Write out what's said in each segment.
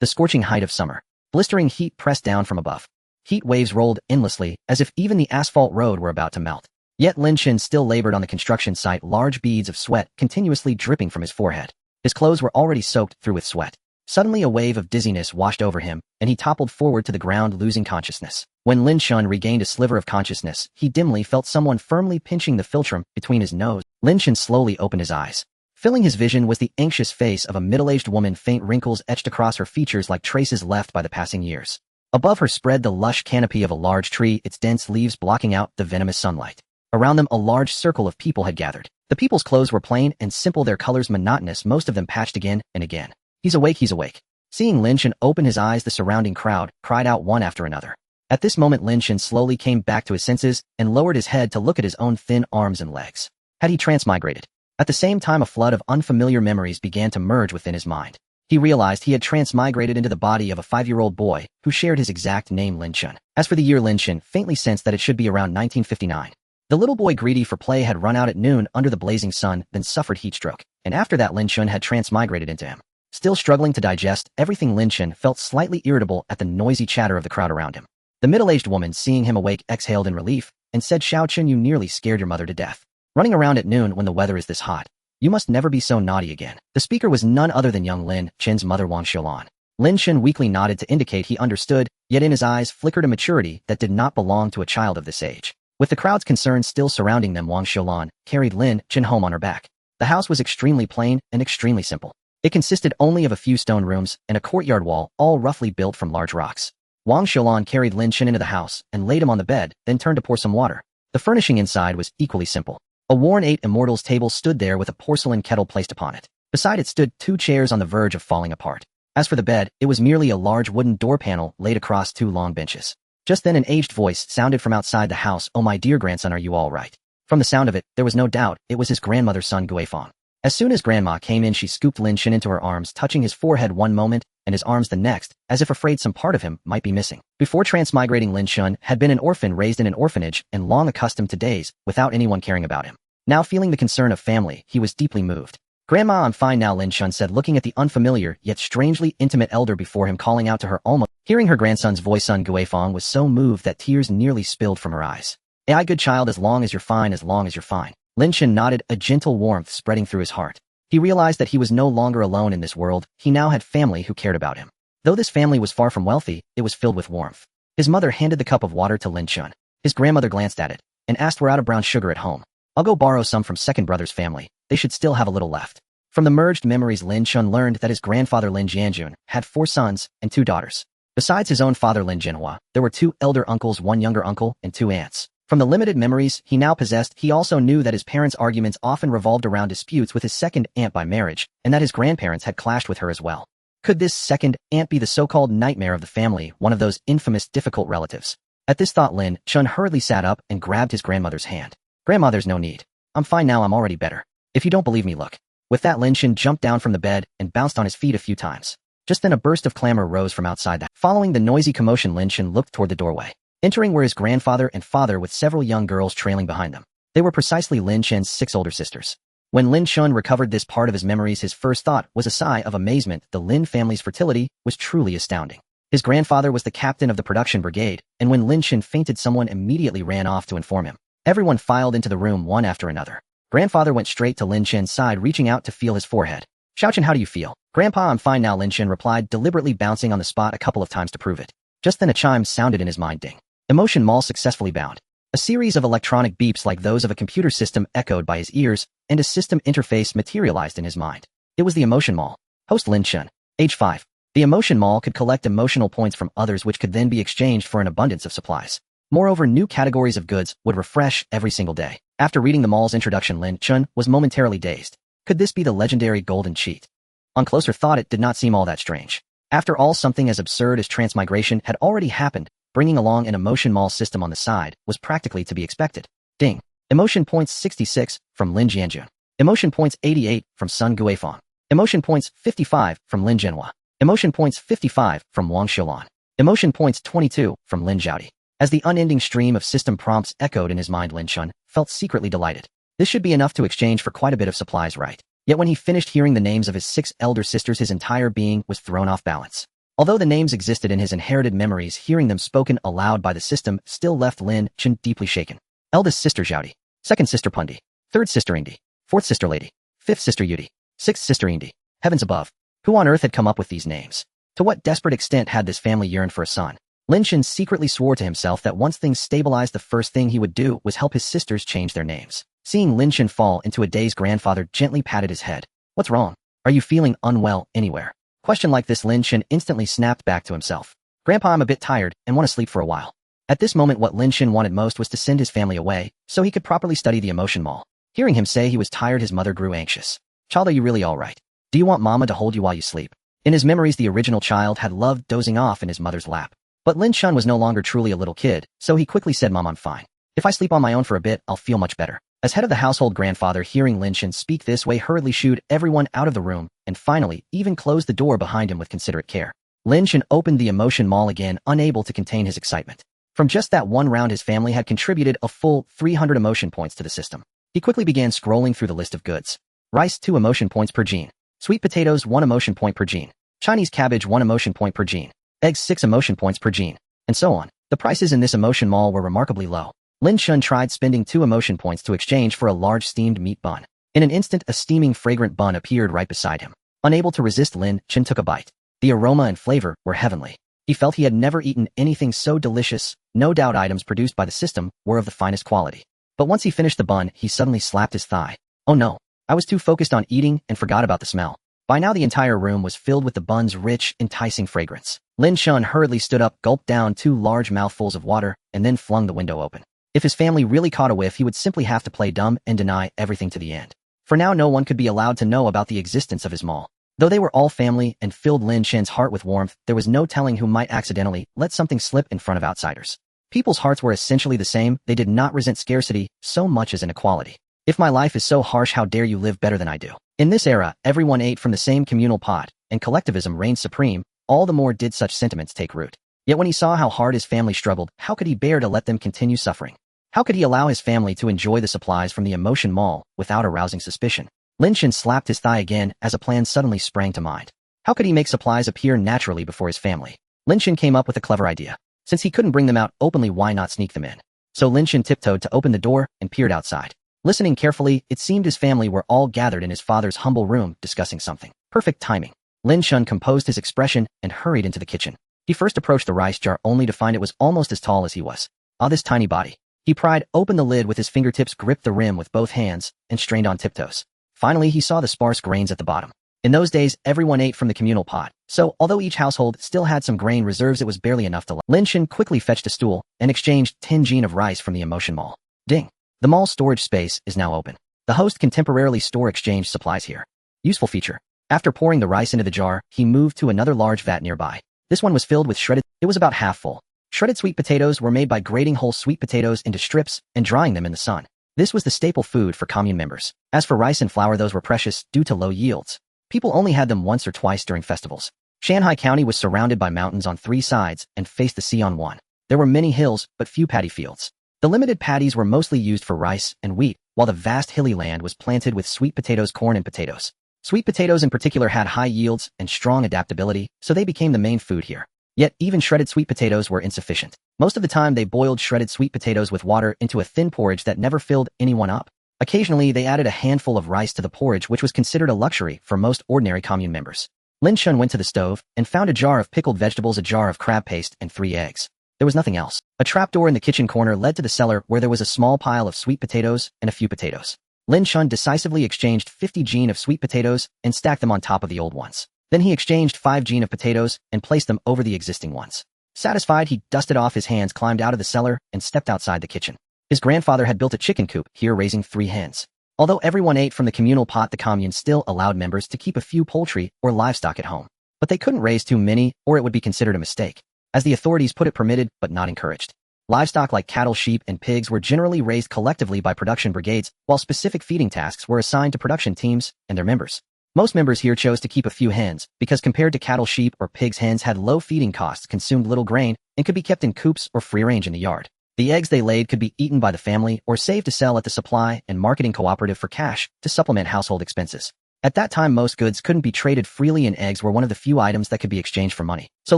The scorching height of summer. Blistering heat pressed down from above. Heat waves rolled endlessly, as if even the asphalt road were about to melt. Yet Lin Chen still labored on the construction site, large beads of sweat continuously dripping from his forehead. His clothes were already soaked through with sweat. Suddenly a wave of dizziness washed over him, and he toppled forward to the ground, losing consciousness. When Lin Chen regained a sliver of consciousness, he dimly felt someone firmly pinching the philtrum between his nose. Lin Chen slowly opened his eyes. Filling his vision was the anxious face of a middle-aged woman, faint wrinkles etched across her features like traces left by the passing years. Above her spread the lush canopy of a large tree, its dense leaves blocking out the venomous sunlight. Around them a large circle of people had gathered. The people's clothes were plain and simple, their colors monotonous, most of them patched again and again. He's awake, he's awake. Seeing Lin Chen open his eyes, the surrounding crowd cried out one after another. At this moment Lin Chen slowly came back to his senses and lowered his head to look at his own thin arms and legs. Had he transmigrated? At the same time a flood of unfamiliar memories began to merge within his mind. He realized he had transmigrated into the body of a 5-year-old boy who shared his exact name, Lin Chen. As for the year, Lin Chen faintly sensed that it should be around 1959. The little boy, greedy for play, had run out at noon under the blazing sun, then suffered heatstroke, and after that Lin Chen had transmigrated into him. Still struggling to digest everything, Lin Chen felt slightly irritable at the noisy chatter of the crowd around him. The middle-aged woman, seeing him awake, exhaled in relief and said, "Xiao Chen, you nearly scared your mother to death. Running around at noon when the weather is this hot. You must never be so naughty again." The speaker was none other than young Lin Chen's mother, Wang Xiulan. Lin Chen weakly nodded to indicate he understood, yet in his eyes flickered a maturity that did not belong to a child of this age. With the crowd's concern still surrounding them, Wang Xiulan carried Lin Chen home on her back. The house was extremely plain and extremely simple. It consisted only of a few stone rooms and a courtyard wall, all roughly built from large rocks. Wang Xiulan carried Lin Chen into the house and laid him on the bed, then turned to pour some water. The furnishing inside was equally simple. A worn 8 Immortals table stood there with a porcelain kettle placed upon it. Beside it stood 2 chairs on the verge of falling apart. As for the bed, it was merely a large wooden door panel laid across 2 long benches. Just then an aged voice sounded from outside the house, "Oh, my dear grandson, are you all right?" From the sound of it, there was no doubt it was his grandmother's son, Guifang. As soon as Grandma came in, she scooped Lin Chen into her arms, touching his forehead one moment and his arms the next, as if afraid some part of him might be missing. Before transmigrating, Lin Chen had been an orphan raised in an orphanage and long accustomed to days without anyone caring about him. Now feeling the concern of family, he was deeply moved. "Grandma, I'm fine now," Lin Chen said, looking at the unfamiliar yet strangely intimate elder before him, calling out to her almost. Hearing her grandson's voice, son Guifang was so moved that tears nearly spilled from her eyes. "Ai, good child, as long as you're fine, as long as you're fine." Lin Chen nodded, a gentle warmth spreading through his heart. He realized that he was no longer alone in this world. He now had family who cared about him. Though this family was far from wealthy, it was filled with warmth. His mother handed the cup of water to Lin Chen. His grandmother glanced at it and asked, "We're out of brown sugar at home. I'll go borrow some from second brother's family. They should still have a little left." From the merged memories, Lin Chen learned that his grandfather Lin Jianjun had 4 sons and 2 daughters. Besides his own father Lin Jinhua, there were 2 elder uncles, 1 younger uncle, and 2 aunts. From the limited memories he now possessed, he also knew that his parents' arguments often revolved around disputes with his second aunt by marriage, and that his grandparents had clashed with her as well. Could this second aunt be the so-called nightmare of the family, one of those infamous difficult relatives? At this thought, Lin Chen hurriedly sat up and grabbed his grandmother's hand. "Grandma, there's no need. I'm fine now, I'm already better. If you don't believe me, look." With that, Lin Chen jumped down from the bed and bounced on his feet a few times. Just then a burst of clamor rose from outside the house. Following the noisy commotion, Lin Chen looked toward the doorway. Entering were his grandfather and father with several young girls trailing behind them. They were precisely Lin Chen's 6 older sisters. When Lin Chen recovered this part of his memories, his first thought was a sigh of amazement. The Lin family's fertility was truly astounding. His grandfather was the captain of the production brigade, and when Lin Chen fainted, someone immediately ran off to inform him. Everyone filed into the room one after another. Grandfather went straight to Lin Chen's side, reaching out to feel his forehead. "Xiao Chen, how do you feel?" "Grandpa, I'm fine now," Lin Chen replied, deliberately bouncing on the spot a couple of times to prove it. Just then a chime sounded in his mind. Ding. Emotion Mall successfully bound. A series of electronic beeps like those of a computer system echoed by his ears, and a system interface materialized in his mind. It was the Emotion Mall. Host Lin Chen. Age 5. The Emotion Mall could collect emotional points from others which could then be exchanged for an abundance of supplies. Moreover, new categories of goods would refresh every single day. After reading the mall's introduction, Lin Chen was momentarily dazed. Could this be the legendary golden cheat? On closer thought, it did not seem all that strange. After all, something as absurd as transmigration had already happened. Bringing along an Emotion Mall system on the side was practically to be expected. Ding. Emotion points 66 from Lin Jianjun. Emotion points 88 from Sun Guifang. Emotion points 55 from Lin Jinhua. Emotion points 55 from Wang Xiulan. Emotion points 22 from Lin Zhaodi. As the unending stream of system prompts echoed in his mind, Lin Chen felt secretly delighted. This should be enough to exchange for quite a bit of supplies, right? Yet when he finished hearing the names of his 6 elder sisters, his entire being was thrown off balance. Although the names existed in his inherited memories, hearing them spoken aloud by the system still left Lin Chen deeply shaken. Eldest sister Zhaodi. Second sister Pundi. Third sister Ingdi. Fourth sister Lady. Fifth sister Yudi. Sixth sister Indi. Heavens above. Who on earth had come up with these names? To what desperate extent had this family yearned for a son? Lin Chen secretly swore to himself that once things stabilized, the first thing he would do was help his sisters change their names. Seeing Lin Chen fall into a daze, grandfather gently patted his head. What's wrong? Are you feeling unwell anywhere? Question like this, Lin Chen instantly snapped back to himself. Grandpa, I'm a bit tired and want to sleep for a while. At this moment, what Lin Chen wanted most was to send his family away so he could properly study the emotion mall. Hearing him say he was tired, his mother grew anxious. Child, are you really all right? Do you want mama to hold you while you sleep? In his memories, the original child had loved dozing off in his mother's lap. But Lin Chen was no longer truly a little kid, so he quickly said, Mom, I'm fine. If I sleep on my own for a bit, I'll feel much better. As head of the household, grandfather, hearing Lin Chen speak this way, hurriedly shooed everyone out of the room, and finally even closed the door behind him with considerate care. Lin Chen opened the emotion mall again, unable to contain his excitement. From just that one round, his family had contributed a full 300 emotion points to the system. He quickly began scrolling through the list of goods. Rice, 2 emotion points per gene. Sweet potatoes, 1 emotion point per gene. Chinese cabbage, 1 emotion point per gene. Eggs, 6 emotion points per gene. And so on. The prices in this emotion mall were remarkably low. Lin Chen tried spending 2 emotion points to exchange for a large steamed meat bun. In an instant, a steaming, fragrant bun appeared right beside him. Unable to resist, Lin Chen took a bite. The aroma and flavor were heavenly. He felt he had never eaten anything so delicious. No doubt items produced by the system were of the finest quality. But once he finished the bun, he suddenly slapped his thigh. Oh no, I was too focused on eating and forgot about the smell. By now the entire room was filled with the bun's rich, enticing fragrance. Lin Chen hurriedly stood up, gulped down 2 large mouthfuls of water, and then flung the window open. If his family really caught a whiff, he would simply have to play dumb and deny everything to the end. For now, no one could be allowed to know about the existence of his mall. Though they were all family and filled Lin Chen's heart with warmth, there was no telling who might accidentally let something slip in front of outsiders. People's hearts were essentially the same. They did not resent scarcity so much as inequality. If my life is so harsh, how dare you live better than I do? In this era, everyone ate from the same communal pot, and collectivism reigned supreme. All the more did such sentiments take root. Yet when he saw how hard his family struggled, how could he bear to let them continue suffering? How could he allow his family to enjoy the supplies from the emotion mall without arousing suspicion? Lin Chen slapped his thigh again as a plan suddenly sprang to mind. How could he make supplies appear naturally before his family? Lin Chen came up with a clever idea. Since he couldn't bring them out openly, why not sneak them in? So Lin Chen tiptoed to open the door and peered outside. Listening carefully, it seemed his family were all gathered in his father's humble room discussing something. Perfect timing. Lin Chen composed his expression and hurried into the kitchen. He first approached the rice jar only to find it was almost as tall as he was. Ah, this tiny body. He pried open the lid with his fingertips, gripped the rim with both hands, and strained on tiptoes. Finally, he saw the sparse grains at the bottom. In those days, everyone ate from the communal pot, so although each household still had some grain reserves, it was barely enough to last. Lin Chen quickly fetched a stool and exchanged 10 gene of rice from the emotion mall. Ding! The mall storage space is now open. The host can temporarily store exchange supplies here. Useful feature. After pouring the rice into the jar, he moved to another large vat nearby. This one was filled with shredded. It was about half full. Shredded sweet potatoes were made by grating whole sweet potatoes into strips and drying them in the sun. This was the staple food for commune members. As for rice and flour, those were precious due to low yields. People only had them once or twice during festivals. Shanghai County was surrounded by mountains on 3 sides and faced the sea on 1. There were many hills, but few paddy fields. The limited paddies were mostly used for rice and wheat, while the vast hilly land was planted with sweet potatoes, corn, and potatoes. Sweet potatoes in particular had high yields and strong adaptability, so they became the main food here. Yet, even shredded sweet potatoes were insufficient. Most of the time, they boiled shredded sweet potatoes with water into a thin porridge that never filled anyone up. Occasionally, they added a handful of rice to the porridge, which was considered a luxury for most ordinary commune members. Lin Chen went to the stove and found a jar of pickled vegetables, a jar of crab paste, and 3 eggs. There was nothing else. A trapdoor in the kitchen corner led to the cellar, where there was a small pile of sweet potatoes and a few potatoes. Lin Chen decisively exchanged 50 gene of sweet potatoes and stacked them on top of the old ones. Then he exchanged 5 gene of potatoes and placed them over the existing ones. Satisfied, he dusted off his hands, climbed out of the cellar, and stepped outside the kitchen. His grandfather had built a chicken coop here, raising 3 hens. Although everyone ate from the communal pot, the commune still allowed members to keep a few poultry or livestock at home. But they couldn't raise too many, or it would be considered a mistake. As the authorities put it, permitted but not encouraged. Livestock like cattle, sheep, and pigs were generally raised collectively by production brigades, while specific feeding tasks were assigned to production teams and their members. Most members here chose to keep a few hens, because compared to cattle, sheep, or pigs, hens had low feeding costs, consumed little grain, and could be kept in coops or free range in the yard. The eggs they laid could be eaten by the family or saved to sell at the supply and marketing cooperative for cash to supplement household expenses. At that time, most goods couldn't be traded freely, and eggs were one of the few items that could be exchanged for money. So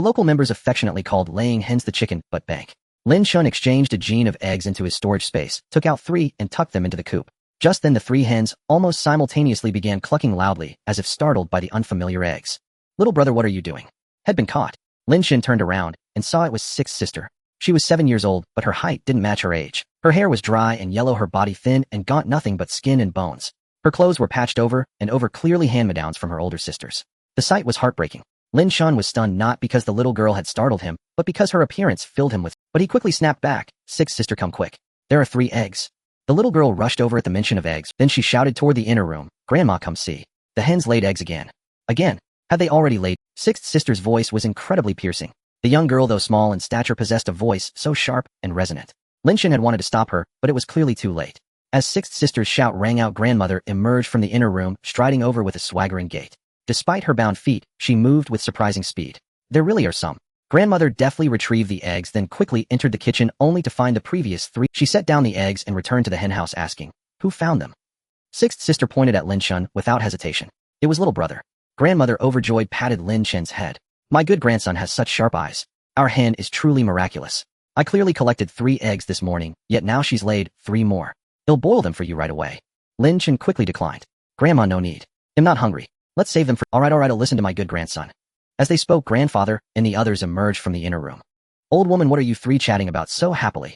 local members affectionately called laying hens the chicken butt bank. Lin Chen exchanged a gene of eggs into his storage space, took out 3, and tucked them into the coop. Just then the 3 hens almost simultaneously began clucking loudly, as if startled by the unfamiliar eggs. "Little brother, what are you doing?" Had been caught. Lin Chen turned around and saw it was Sixth sister. She was 7 years old, but her height didn't match her age. Her hair was dry and yellow, her body thin and gaunt, nothing but skin and bones. Her clothes were patched over, clearly hand-me-downs from her older sisters. The sight was heartbreaking. Lin Chen was stunned not because the little girl had startled him, but because her appearance filled him with. But he quickly snapped back. "Sixth sister, come quick. There are 3 eggs." The little girl rushed over at the mention of eggs, then she shouted toward the inner room, "Grandma, come see. The hens laid eggs again." Again. Had they already laid? Sixth sister's voice was incredibly piercing. The young girl, though small in stature, possessed a voice so sharp and resonant. Lin Chen had wanted to stop her, but it was clearly too late. As Sixth sister's shout rang out, grandmother emerged from the inner room, striding over with a swaggering gait. Despite her bound feet, she moved with surprising speed. "There really are some." Grandmother deftly retrieved the eggs, then quickly entered the kitchen only to find the previous 3. She set down the eggs and returned to the henhouse asking, "Who found them?" Sixth sister pointed at Lin Chen without hesitation. "It was little brother." Grandmother, overjoyed, patted Lin Chen's head. "My good grandson has such sharp eyes. Our hen is truly miraculous. I clearly collected 3 eggs this morning, yet now she's laid 3 more. I'll boil them for you right away." Lin Chen quickly declined. "Grandma, no need. I'm not hungry. Let's save them for—" All right, I'll listen to my good grandson." As they spoke, grandfather and the others emerged from the inner room. "Old woman, what are you 3 chatting about so happily?"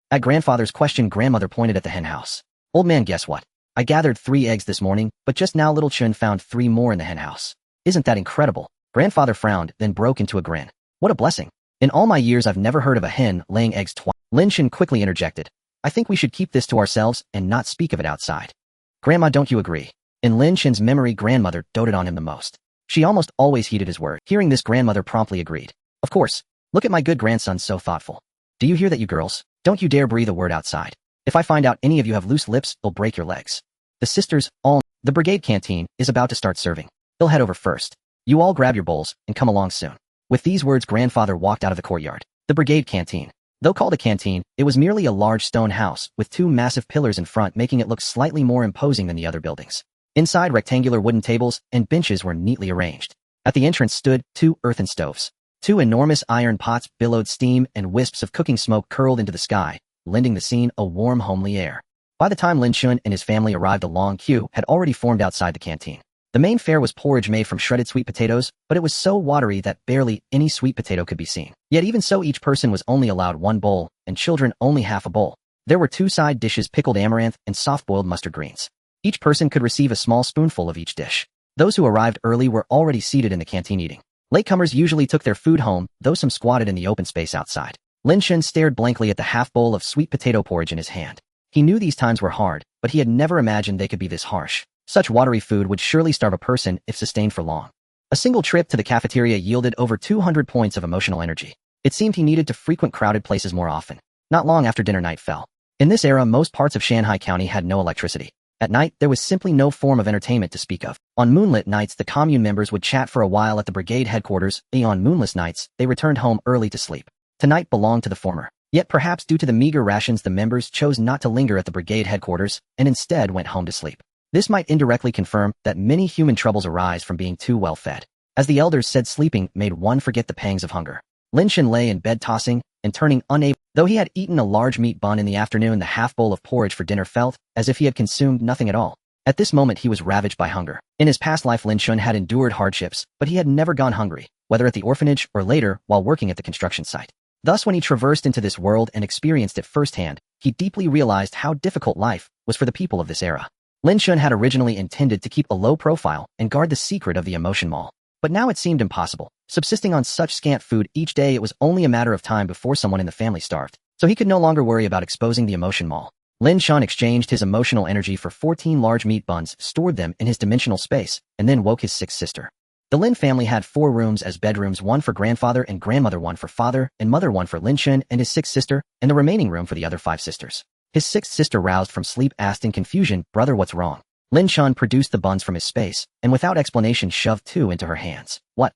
At grandfather's question, grandmother pointed at the henhouse. "Old man, guess what? I gathered 3 eggs this morning, but just now little Chen found 3 more in the henhouse. Isn't that incredible?" Grandfather frowned, then broke into a grin. "What a blessing. In all my years, I've never heard of a hen laying eggs twice." Lin Chen quickly interjected. "I think we should keep this to ourselves and not speak of it outside." "Grandma, don't you agree?" In Lin Chen's memory, grandmother doted on him the most. She almost always heeded his word. Hearing this, grandmother promptly agreed. "Of course. Look at my good grandson, so thoughtful. Do you hear that, you girls? Don't you dare breathe a word outside. If I find out any of you have loose lips, they'll break your legs." The sisters, all. The brigade canteen is about to start serving. They'll head over first. You all grab your bowls and come along soon. With these words, grandfather walked out of the courtyard. The brigade canteen. Though called a canteen, it was merely a large stone house with 2 massive pillars in front, making it look slightly more imposing than the other buildings. Inside, rectangular wooden tables and benches were neatly arranged. At the entrance stood 2 earthen stoves. 2 enormous iron pots billowed steam, and wisps of cooking smoke curled into the sky, lending the scene a warm, homely air. By the time Lin Chen and his family arrived, a long queue had already formed outside the canteen. The main fare was porridge made from shredded sweet potatoes, but it was so watery that barely any sweet potato could be seen. Yet even so, each person was only allowed 1 bowl, and children only half a bowl. There were 2 side dishes, pickled amaranth and soft-boiled mustard greens. Each person could receive a small spoonful of each dish. Those who arrived early were already seated in the canteen eating. Latecomers usually took their food home, though some squatted in the open space outside. Lin Chen stared blankly at the half bowl of sweet potato porridge in his hand. He knew these times were hard, but he had never imagined they could be this harsh. Such watery food would surely starve a person if sustained for long. A single trip to the cafeteria yielded over 200 points of emotional energy. It seemed he needed to frequent crowded places more often. Not long after dinner, night fell. In this era, most parts of Shanghai County had no electricity. At night, there was simply no form of entertainment to speak of. On moonlit nights, the commune members would chat for a while at the brigade headquarters. On moonless nights, they returned home early to sleep. Tonight belonged to the former. Yet perhaps due to the meager rations, the members chose not to linger at the brigade headquarters and instead went home to sleep. This might indirectly confirm that many human troubles arise from being too well fed. As the elders said, sleeping made one forget the pangs of hunger. Lin Chen lay in bed, tossing and turning, unable. Though he had eaten a large meat bun in the afternoon, the half bowl of porridge for dinner felt as if he had consumed nothing at all. At this moment, he was ravaged by hunger. In his past life, Lin Chen had endured hardships, but he had never gone hungry, whether at the orphanage or later while working at the construction site. Thus, when he traversed into this world and experienced it firsthand, he deeply realized how difficult life was for the people of this era. Lin Chen had originally intended to keep a low profile and guard the secret of the emotion mall. But now it seemed impossible. Subsisting on such scant food each day, it was only a matter of time before someone in the family starved. So he could no longer worry about exposing the emotion mall. Lin Chen exchanged his emotional energy for 14 large meat buns, stored them in his dimensional space, and then woke his 6th sister. The Lin family had 4 rooms as bedrooms, 1 for grandfather and grandmother, 1 for father and mother, 1 for Lin Chen and his 6th sister, and the remaining room for the other 5 sisters. His 6th sister, roused from sleep, asked in confusion, "Brother, what's wrong?" Lin Chen produced the buns from his space, and without explanation shoved 2 into her hands. "What?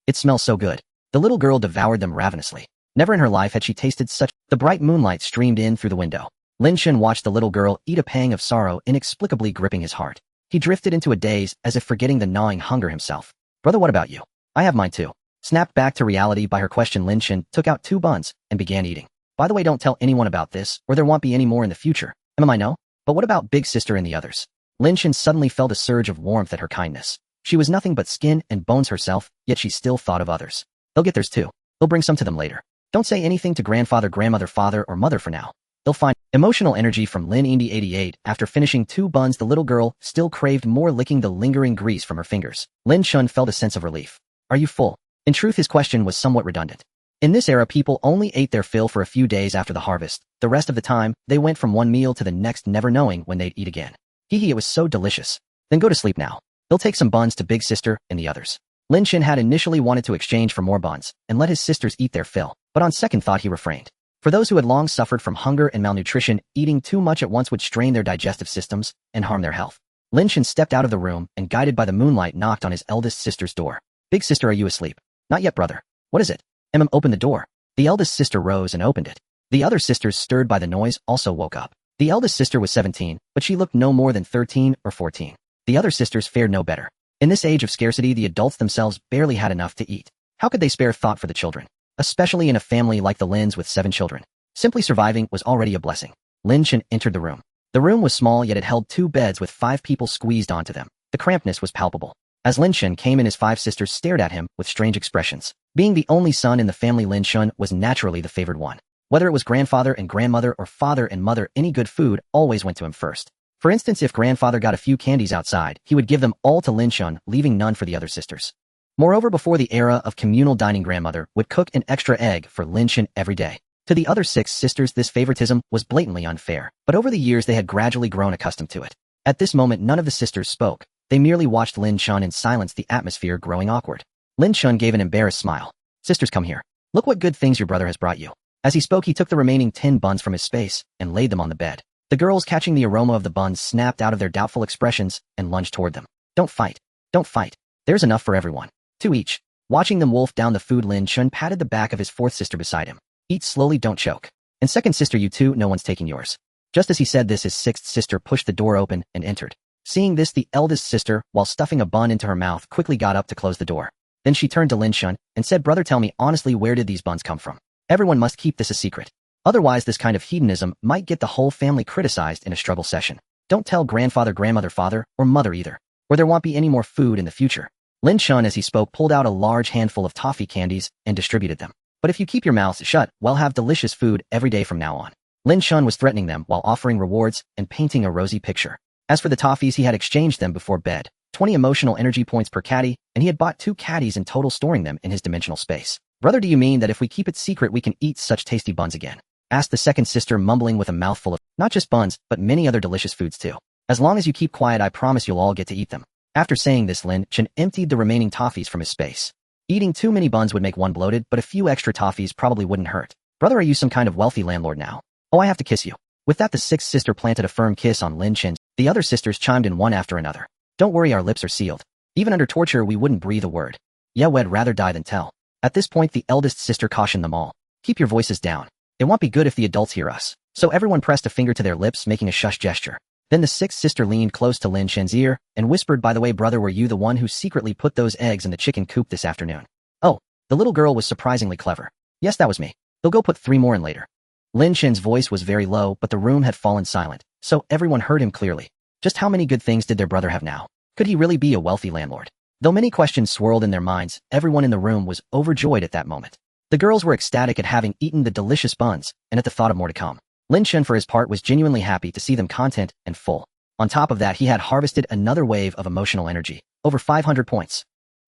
It smells so good." The little girl devoured them ravenously. Never in her life had she tasted such. The bright moonlight streamed in through the window. Lin Chen watched the little girl eat, a pang of sorrow inexplicably gripping his heart. He drifted into a daze as if forgetting the gnawing hunger himself. Brother, what about you? I have mine too. Snapped back to reality by her question, Lin Chen took out 2 buns and began eating. By the way, don't tell anyone about this, or there won't be any more in the future. I know? But what about big sister and the others? Lin Chen suddenly felt a surge of warmth at her kindness. She was nothing but skin and bones herself, yet she still thought of others. They'll get theirs too. They'll bring some to them later. Don't say anything to grandfather, grandmother, father, or mother for now. They'll find emotional energy from Lin Indy 88. After finishing 2 buns, the little girl still craved more, licking the lingering grease from her fingers. Lin Chen felt a sense of relief. Are you full? In truth, his question was somewhat redundant. In this era, people only ate their fill for a few days after the harvest. The rest of the time, they went from one meal to the next, never knowing when they'd eat again. Hee, it was so delicious. Then go to sleep now. He'll take some buns to big sister and the others. Lin Chen had initially wanted to exchange for more buns and let his sisters eat their fill, but on second thought he refrained. For those who had long suffered from hunger and malnutrition, eating too much at once would strain their digestive systems and harm their health. Lin Chen stepped out of the room and, guided by the moonlight, knocked on his eldest sister's door. Big sister, are you asleep? Not yet, brother. What is it? Open the door. The eldest sister rose and opened it. The other sisters, stirred by the noise, also woke up. The eldest sister was 17, but she looked no more than 13 or 14. The other sisters fared no better. In this age of scarcity, the adults themselves barely had enough to eat. How could they spare thought for the children? Especially in a family like the Lins with 7 children. Simply surviving was already a blessing. Lin Chen entered the room. The room was small, yet it held 2 beds with 5 people squeezed onto them. The crampedness was palpable. As Lin Chen came in, his 5 sisters stared at him with strange expressions. Being the only son in the family, Lin Chen was naturally the favored one. Whether it was grandfather and grandmother or father and mother, any good food always went to him first. For instance, if grandfather got a few candies outside, he would give them all to Lin Chen, leaving none for the other sisters. Moreover, before the era of communal dining, grandmother would cook an extra egg for Lin Chen every day. To the other 6 sisters, this favoritism was blatantly unfair, but over the years they had gradually grown accustomed to it. At this moment, none of the sisters spoke. They merely watched Lin Chen in silence, the atmosphere growing awkward. Lin Chen gave an embarrassed smile. Sisters, come here. Look what good things your brother has brought you. As he spoke, he took the remaining 10 buns from his space and laid them on the bed. The girls, catching the aroma of the buns, snapped out of their doubtful expressions and lunged toward them. Don't fight. Don't fight. There's enough for everyone. 2 each. Watching them wolf down the food, Lin Chen patted the back of his 4th sister beside him. Eat slowly, don't choke. And second sister, you too, no one's taking yours. Just as he said this, his 6th sister pushed the door open and entered. Seeing this, the eldest sister, while stuffing a bun into her mouth, quickly got up to close the door. Then she turned to Lin Chen and said, brother, tell me honestly, where did these buns come from? Everyone must keep this a secret. Otherwise, this kind of hedonism might get the whole family criticized in a struggle session. Don't tell grandfather, grandmother, father, or mother either, or there won't be any more food in the future. Lin Chen, as he spoke, pulled out a large handful of toffee candies and distributed them. But if you keep your mouths shut, we'll have delicious food every day from now on. Lin Chen was threatening them while offering rewards and painting a rosy picture. As for the toffees, he had exchanged them before bed. 20 emotional energy points per caddy, and he had bought 2 caddies in total, storing them in his dimensional space. Brother, do you mean that if we keep it secret we can eat such tasty buns again? Asked the second sister, mumbling with a mouthful of not just buns, but many other delicious foods too. As long as you keep quiet, I promise you'll all get to eat them. After saying this, Lin Chen emptied the remaining toffees from his space. Eating too many buns would make one bloated, but a few extra toffees probably wouldn't hurt. Brother, are you some kind of wealthy landlord now? Oh, I have to kiss you. With that, the 6th sister planted a firm kiss on Lin Chen. The other sisters chimed in one after another. Don't worry, our lips are sealed. Even under torture, we wouldn't breathe a word. Yeah, we'd rather die than tell. At this point, the eldest sister cautioned them all. Keep your voices down. It won't be good if the adults hear us. So everyone pressed a finger to their lips, making a shush gesture. Then the 6th sister leaned close to Lin Chen's ear and whispered, by the way, brother, were you the one who secretly put those eggs in the chicken coop this afternoon? Oh, the little girl was surprisingly clever. Yes, that was me. They'll go put 3 more in later. Lin Chen's voice was very low, but the room had fallen silent, so everyone heard him clearly. Just how many good things did their brother have now? Could he really be a wealthy landlord? Though many questions swirled in their minds, everyone in the room was overjoyed at that moment. The girls were ecstatic at having eaten the delicious buns, and at the thought of more to come. Lin Chen, for his part, was genuinely happy to see them content and full. On top of that, he had harvested another wave of emotional energy, over 500 points.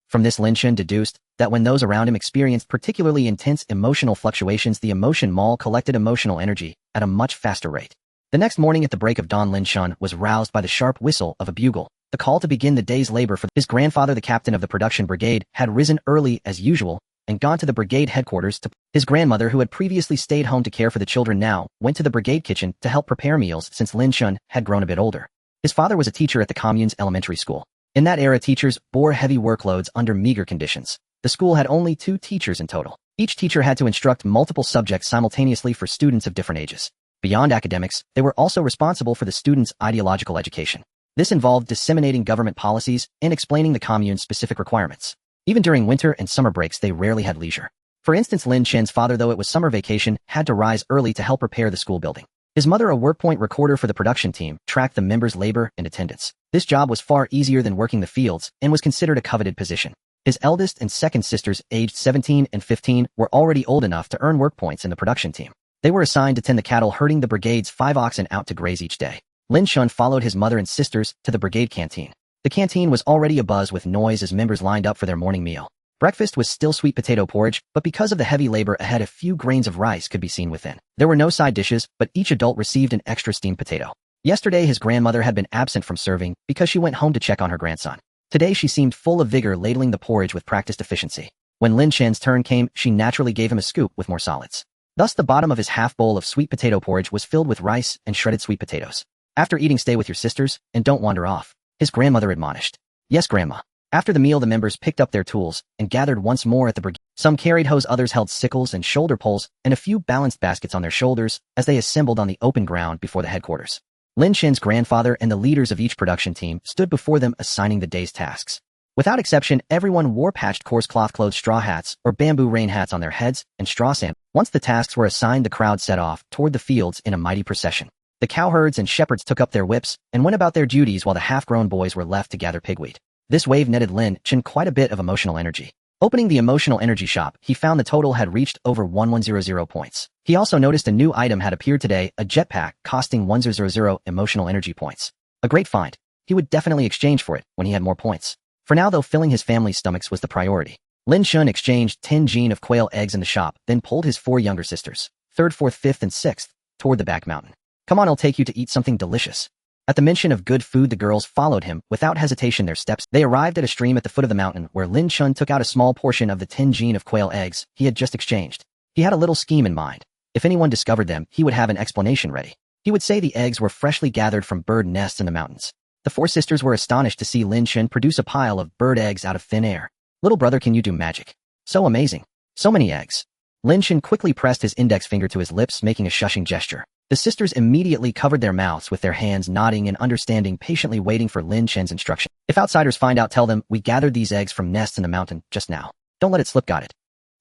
From this, Lin Chen deduced that when those around him experienced particularly intense emotional fluctuations, the emotion mall collected emotional energy at a much faster rate. The next morning at the break of dawn, Lin Chen was roused by the sharp whistle of a bugle, the call to begin the day's labor for his grandfather. The captain of the production brigade had risen early as usual and gone to the brigade headquarters to his grandmother, who had previously stayed home to care for the children, now went to the brigade kitchen to help prepare meals since Lin Chen had grown a bit older. His father was a teacher at the commune's elementary school. In that era, teachers bore heavy workloads under meager conditions. The school had only 2 teachers in total. Each teacher had to instruct multiple subjects simultaneously for students of different ages. Beyond academics, they were also responsible for the students' ideological education. This involved disseminating government policies and explaining the commune's specific requirements. Even during winter and summer breaks, they rarely had leisure. For instance, Lin Chen's father, though it was summer vacation, had to rise early to help repair the school building. His mother, a workpoint recorder for the production team, tracked the members' labor and attendance. This job was far easier than working the fields and was considered a coveted position. His eldest and second sisters, aged 17 and 15, were already old enough to earn work points in the production team. They were assigned to tend the cattle, herding the brigade's 5 oxen out to graze each day. Lin Chen followed his mother and sisters to the brigade canteen. The canteen was already abuzz with noise as members lined up for their morning meal. Breakfast was still sweet potato porridge, but because of the heavy labor ahead, a few grains of rice could be seen within. There were no side dishes, but each adult received an extra steamed potato. Yesterday, his grandmother had been absent from serving because she went home to check on her grandson. Today, she seemed full of vigor, ladling the porridge with practiced efficiency. When Lin Chen's turn came, she naturally gave him a scoop with more solids. Thus, the bottom of his half bowl of sweet potato porridge was filled with rice and shredded sweet potatoes. After eating, stay with your sisters and don't wander off, his grandmother admonished. Yes, Grandma. After the meal, the members picked up their tools and gathered once more at the brigade. Some carried hoes, others held sickles and shoulder poles, and a few balanced baskets on their shoulders as they assembled on the open ground before the headquarters. Lin Chen's grandfather and the leaders of each production team stood before them, assigning the day's tasks. Without exception, everyone wore patched coarse cloth-clothed straw hats or bamboo rain hats on their heads and straw sandals. Once the tasks were assigned, the crowd set off toward the fields in a mighty procession. The cowherds and shepherds took up their whips and went about their duties while the half-grown boys were left to gather pigweed. This wave netted Lin Chen quite a bit of emotional energy. Opening the emotional energy shop, he found the total had reached over 1100 points. He also noticed a new item had appeared today, a jetpack costing 1000 emotional energy points. A great find. He would definitely exchange for it when he had more points. For now, though, filling his family's stomachs was the priority. Lin Chen exchanged 10 gene of quail eggs in the shop, then pulled his 4 younger sisters, 3rd, 4th, 5th, and 6th, toward the back mountain. Come on, I'll take you to eat something delicious. At the mention of good food, the girls followed him without hesitation their steps. They arrived at a stream at the foot of the mountain where Lin Chen took out a small portion of the 10 gene of quail eggs he had just exchanged. He had a little scheme in mind. If anyone discovered them, he would have an explanation ready. He would say the eggs were freshly gathered from bird nests in the mountains. The 4 sisters were astonished to see Lin Chen produce a pile of bird eggs out of thin air. Little brother, can you do magic? So amazing. So many eggs. Lin Chen quickly pressed his index finger to his lips, making a shushing gesture. The sisters immediately covered their mouths with their hands, nodding and understanding, patiently waiting for Lin Chen's instruction. If outsiders find out, tell them, we gathered these eggs from nests in the mountain just now. Don't let it slip, got it?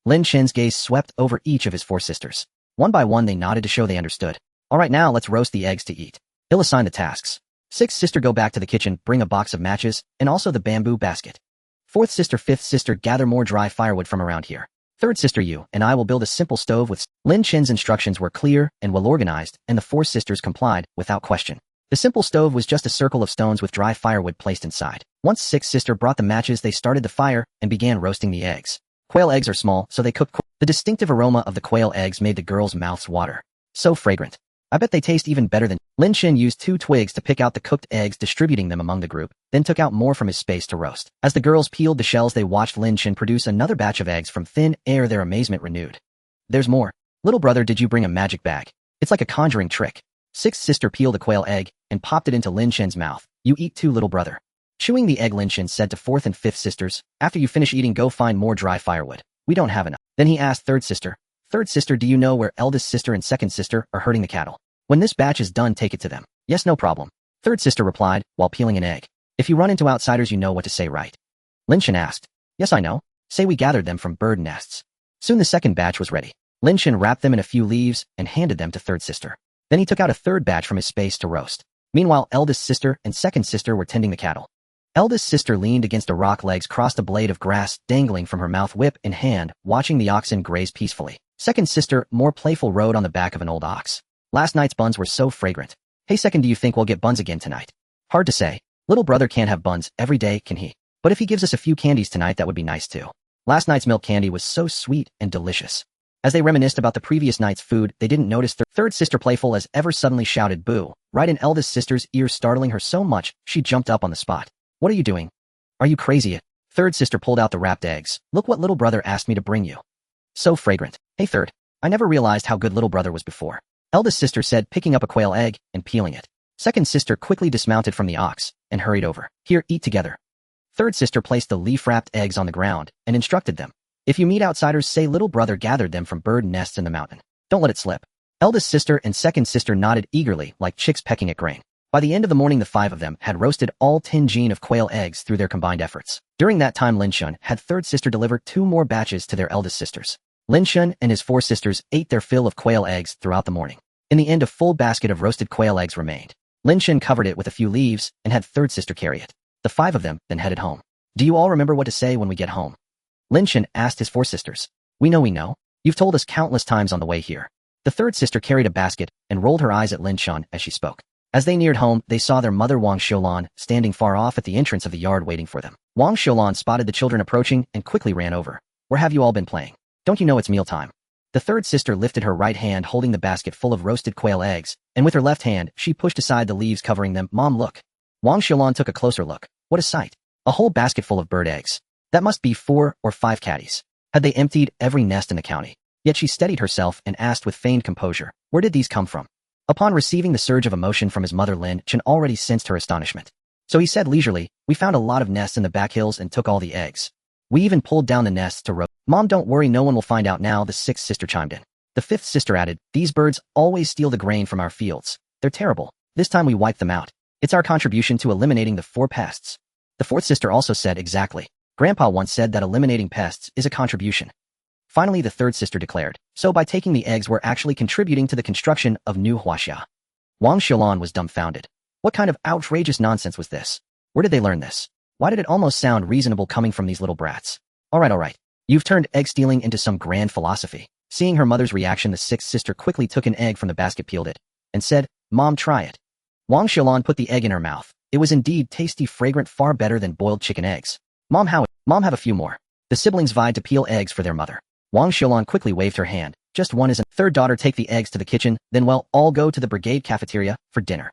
Lin Chen's gaze swept over each of his 4 sisters. One by one, they nodded to show they understood. All right, now let's roast the eggs to eat. He'll assign the tasks. 6th sister, go back to the kitchen, bring a box of matches, and also the bamboo basket. 4th sister, 5th sister, gather more dry firewood from around here. 3rd sister, you and I will build a simple stove with... Lin Chen's instructions were clear and well organized, and the 4 sisters complied without question. The simple stove was just a circle of stones with dry firewood placed inside. Once 6th sister brought the matches, they started the fire and began roasting the eggs. Quail eggs are small, so they cooked. The distinctive aroma of the quail eggs made the girls' mouths water. So fragrant. I bet they taste even better than... Lin Chen used 2 twigs to pick out the cooked eggs, distributing them among the group, then took out more from his space to roast. As the girls peeled the shells, they watched Lin Chen produce another batch of eggs from thin air, their amazement renewed. There's more. Little brother, did you bring a magic bag? It's like a conjuring trick. 6th sister peeled a quail egg and popped it into Lin Chen's mouth. You eat too, little brother. Chewing the egg, Lin Chen said to 4th and 5th sisters, after you finish eating, go find more dry firewood. We don't have enough. Then he asked 3rd sister, 3rd sister, do you know where eldest sister and 2nd sister are herding the cattle? When this batch is done, take it to them. Yes, no problem. 3rd sister replied, while peeling an egg. If you run into outsiders, you know what to say, right? Lin Chen asked. Yes, I know. Say we gathered them from bird nests. Soon the second batch was ready. Lin Chen wrapped them in a few leaves and handed them to 3rd sister. Then he took out a 3rd batch from his space to roast. Meanwhile, eldest sister and 2nd sister were tending the cattle. Eldest sister leaned against a rock, legs crossed, a blade of grass dangling from her mouth, whip in hand, watching the oxen graze peacefully. 2nd sister, more playful, rode on the back of an old ox. Last night's buns were so fragrant. Hey, 2nd, do you think we'll get buns again tonight? Hard to say. Little brother can't have buns every day, can he? But if he gives us a few candies tonight, that would be nice too. Last night's milk candy was so sweet and delicious. As they reminisced about the previous night's food, they didn't notice 3rd sister, playful as ever, suddenly shouted boo, right in eldest sister's ear, startling her so much she jumped up on the spot. What are you doing? Are you crazy? 3rd sister pulled out the wrapped eggs. Look what little brother asked me to bring you. So fragrant. Hey 3rd, I never realized how good little brother was before. Eldest sister said, picking up a quail egg and peeling it. 2nd sister quickly dismounted from the ox and hurried over. Here, eat together. 3rd sister placed the leaf-wrapped eggs on the ground and instructed them. If you meet outsiders, say little brother gathered them from bird nests in the mountain. Don't let it slip. Eldest sister and 2nd sister nodded eagerly like chicks pecking at grain. By the end of the morning, the five of them had roasted all 10 gene of quail eggs through their combined efforts. During that time, Lin Chen had third sister deliver 2 more batches to their eldest sisters. Lin Chen and his 4 sisters ate their fill of quail eggs throughout the morning. In the end, a full basket of roasted quail eggs remained. Lin Chen covered it with a few leaves and had third sister carry it. The 5 of them then headed home. Do you all remember what to say when we get home? Lin Chen asked his 4 sisters. We know. You've told us countless times on the way here. The third sister carried a basket and rolled her eyes at Lin Chen as she spoke. As they neared home, they saw their mother Wang Xiulan standing far off at the entrance of the yard waiting for them. Wang Xiulan spotted the children approaching and quickly ran over. Where have you all been playing? Don't you know it's mealtime? The third sister lifted her right hand holding the basket full of roasted quail eggs, and with her left hand, she pushed aside the leaves covering them. Mom, look. Wang Xiulan took a closer look. What a sight. A whole basket full of bird eggs. That must be 4 or 5 caddies. Had they emptied every nest in the county? Yet she steadied herself and asked with feigned composure, where did these come from? Upon receiving the surge of emotion from his mother, Lin Chen already sensed her astonishment. So he said leisurely, we found a lot of nests in the back hills and took all the eggs. We even pulled down the nests to roast. Mom, don't worry, no one will find out now, the 6th sister chimed in. The 5th sister added, these birds always steal the grain from our fields. They're terrible. This time we wiped them out. It's our contribution to eliminating the 4 pests. The 4th sister also said, exactly. Grandpa once said that eliminating pests is a contribution. Finally, the 3rd sister declared, so by taking the eggs we're actually contributing to the construction of New Huaxia. Wang Xiulan was dumbfounded. What kind of outrageous nonsense was this? Where did they learn this? Why did it almost sound reasonable coming from these little brats? All right. You've turned egg stealing into some grand philosophy. Seeing her mother's reaction, the 6th sister quickly took an egg from the basket, peeled it, and said, Mom, try it. Wang Xiulan put the egg in her mouth. It was indeed tasty, fragrant, far better than boiled chicken eggs. Mom, have a few more. The siblings vied to peel eggs for their mother. Wang Xiulan quickly waved her hand. Just one is a third daughter, take the eggs to the kitchen, then all go to the brigade cafeteria for dinner.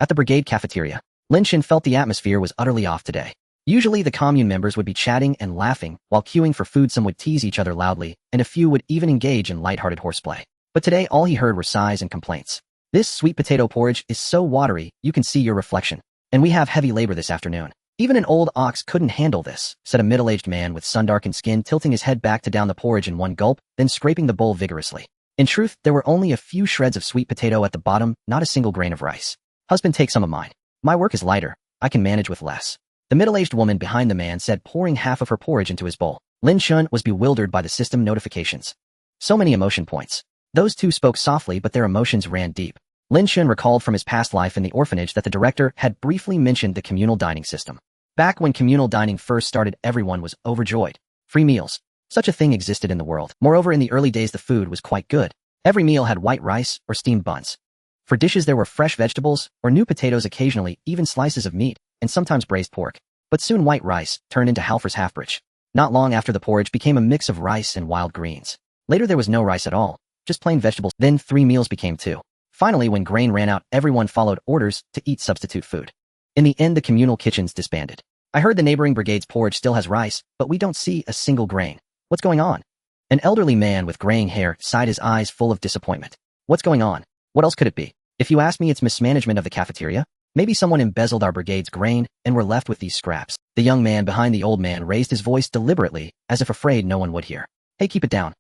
At the brigade cafeteria, Lin Chen felt the atmosphere was utterly off today. Usually the commune members would be chatting and laughing while queuing for food. Some would tease each other loudly, and a few would even engage in lighthearted horseplay. But today all he heard were sighs and complaints. This sweet potato porridge is so watery, you can see your reflection. And we have heavy labor this afternoon. Even an old ox couldn't handle this, said a middle-aged man with sun-darkened skin, tilting his head back to down the porridge in one gulp, then scraping the bowl vigorously. In truth, there were only a few shreds of sweet potato at the bottom, not a single grain of rice. Husband, take some of mine. My work is lighter. I can manage with less. The middle-aged woman behind the man said, pouring half of her porridge into his bowl. Lin Chen was bewildered by the system notifications. So many emotion points. Those two spoke softly, but their emotions ran deep. Lin Chen recalled from his past life in the orphanage that the director had briefly mentioned the communal dining system. Back when communal dining first started, everyone was overjoyed. Free meals. Such a thing existed in the world. Moreover, in the early days the food was quite good. Every meal had white rice or steamed buns. For dishes there were fresh vegetables or new potatoes, occasionally even slices of meat, and sometimes braised pork. But soon white rice turned into Halfer's half-bridge. Not long after, the porridge became a mix of rice and wild greens. Later there was no rice at all, just plain vegetables. Then 3 meals became 2. Finally, when grain ran out, everyone followed orders to eat substitute food. In the end, the communal kitchens disbanded. I heard the neighboring brigade's porridge still has rice, but we don't see a single grain. What's going on? An elderly man with graying hair sighed, his eyes full of disappointment. What's going on? What else could it be? If you ask me, it's mismanagement of the cafeteria. Maybe someone embezzled our brigade's grain, and we're left with these scraps. The young man behind the old man raised his voice deliberately, as if afraid no one would hear. Hey, keep it down.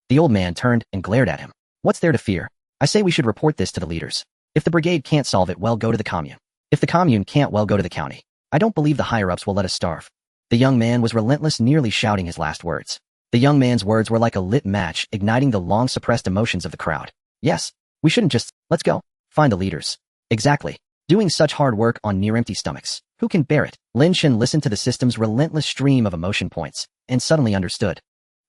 The old man turned and glared at him. What's there to fear? I say we should report this to the leaders. If the brigade can't solve it, well, go to the commune. If the commune can't, well, go to the county. I don't believe the higher-ups will let us starve. The young man was relentless, nearly shouting his last words. The young man's words were like a lit match, igniting the long-suppressed emotions of the crowd. Yes, we shouldn't just, let's go. Find the leaders. Exactly. Doing such hard work on near-empty stomachs. Who can bear it? Lin Chen listened to the system's relentless stream of emotion points, and suddenly understood.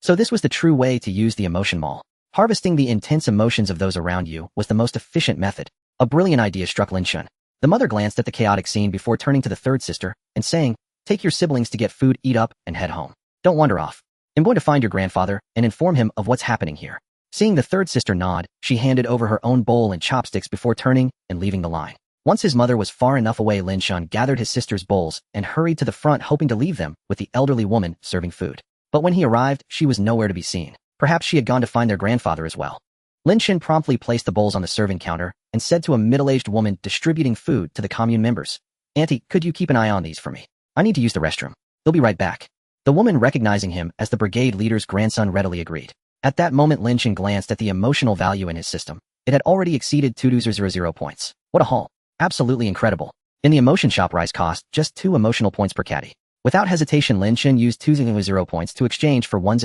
So this was the true way to use the emotion mall. Harvesting the intense emotions of those around you was the most efficient method. A brilliant idea struck Lin Chen. The mother glanced at the chaotic scene before turning to the third sister and saying, take your siblings to get food, eat up, and head home. Don't wander off. I'm going to find your grandfather and inform him of what's happening here. Seeing the third sister nod, she handed over her own bowl and chopsticks before turning and leaving the line. Once his mother was far enough away, Lin Chen gathered his sister's bowls and hurried to the front, hoping to leave them with the elderly woman serving food. But when he arrived, she was nowhere to be seen. Perhaps she had gone to find their grandfather as well. Lin Chen promptly placed the bowls on the serving counter and said to a middle-aged woman distributing food to the commune members, Auntie, could you keep an eye on these for me? I need to use the restroom. They'll be right back. The woman, recognizing him as the brigade leader's grandson, readily agreed. At that moment, Lin Chen glanced at the emotional value in his system. It had already exceeded 2,200 points. What a haul. Absolutely incredible. In the emotion shop, rice cost just 2 emotional points per caddy. Without hesitation, Lin Chen used 2 points to exchange for 1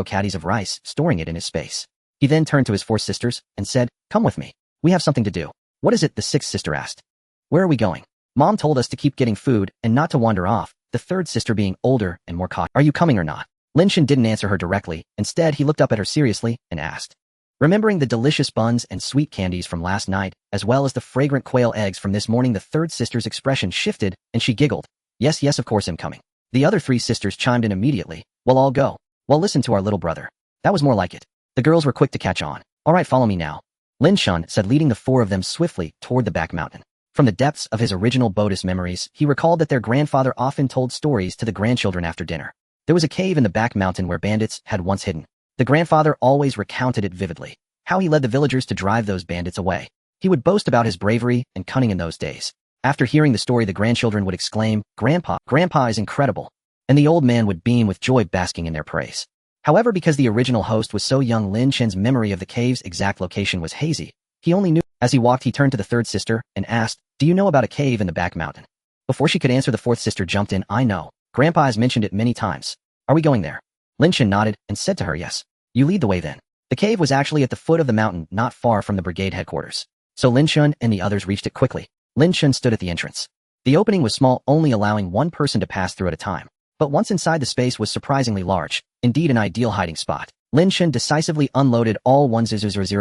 caddies of rice, storing it in his space. He then turned to his 4 sisters and said, "Come with me. We have something to do." "What is it?" the 6th sister asked. "Where are we going?" "Mom told us to keep getting food and not to wander off," the 3rd sister being older and more cautious. "Are you coming or not?" Lin Chen didn't answer her directly. Instead, he looked up at her seriously and asked. Remembering the delicious buns and sweet candies from last night, as well as the fragrant quail eggs from this morning, the 3rd sister's expression shifted, and she giggled. "Yes, yes, of course I'm coming." The other 3 sisters chimed in immediately. "Well, all go. Well, listen to our little brother." That was more like it. The girls were quick to catch on. "All right, follow me now," Lin Chen said, leading the 4 of them swiftly toward the back mountain. From the depths of his original Buddhist memories, he recalled that their grandfather often told stories to the grandchildren after dinner. There was a cave in the back mountain where bandits had once hidden. The grandfather always recounted it vividly, how he led the villagers to drive those bandits away. He would boast about his bravery and cunning in those days. After hearing the story, the grandchildren would exclaim, "Grandpa, Grandpa is incredible," and the old man would beam with joy, basking in their praise. However, because the original host was so young, Lin Chen's memory of the cave's exact location was hazy. He only knew. As he walked, he turned to the 3rd sister and asked, "Do you know about a cave in the back mountain?" Before she could answer, the 4th sister jumped in. "I know. Grandpa has mentioned it many times. Are we going there?" Lin Chen nodded and said to her, "Yes." "You lead the way then." The cave was actually at the foot of the mountain, not far from the brigade headquarters. So Lin Chen and the others reached it quickly. Lin Chen stood at the entrance. The opening was small, only allowing 1 person to pass through at a time. But once inside, the space was surprisingly large, indeed an ideal hiding spot. Lin Chen decisively unloaded all 1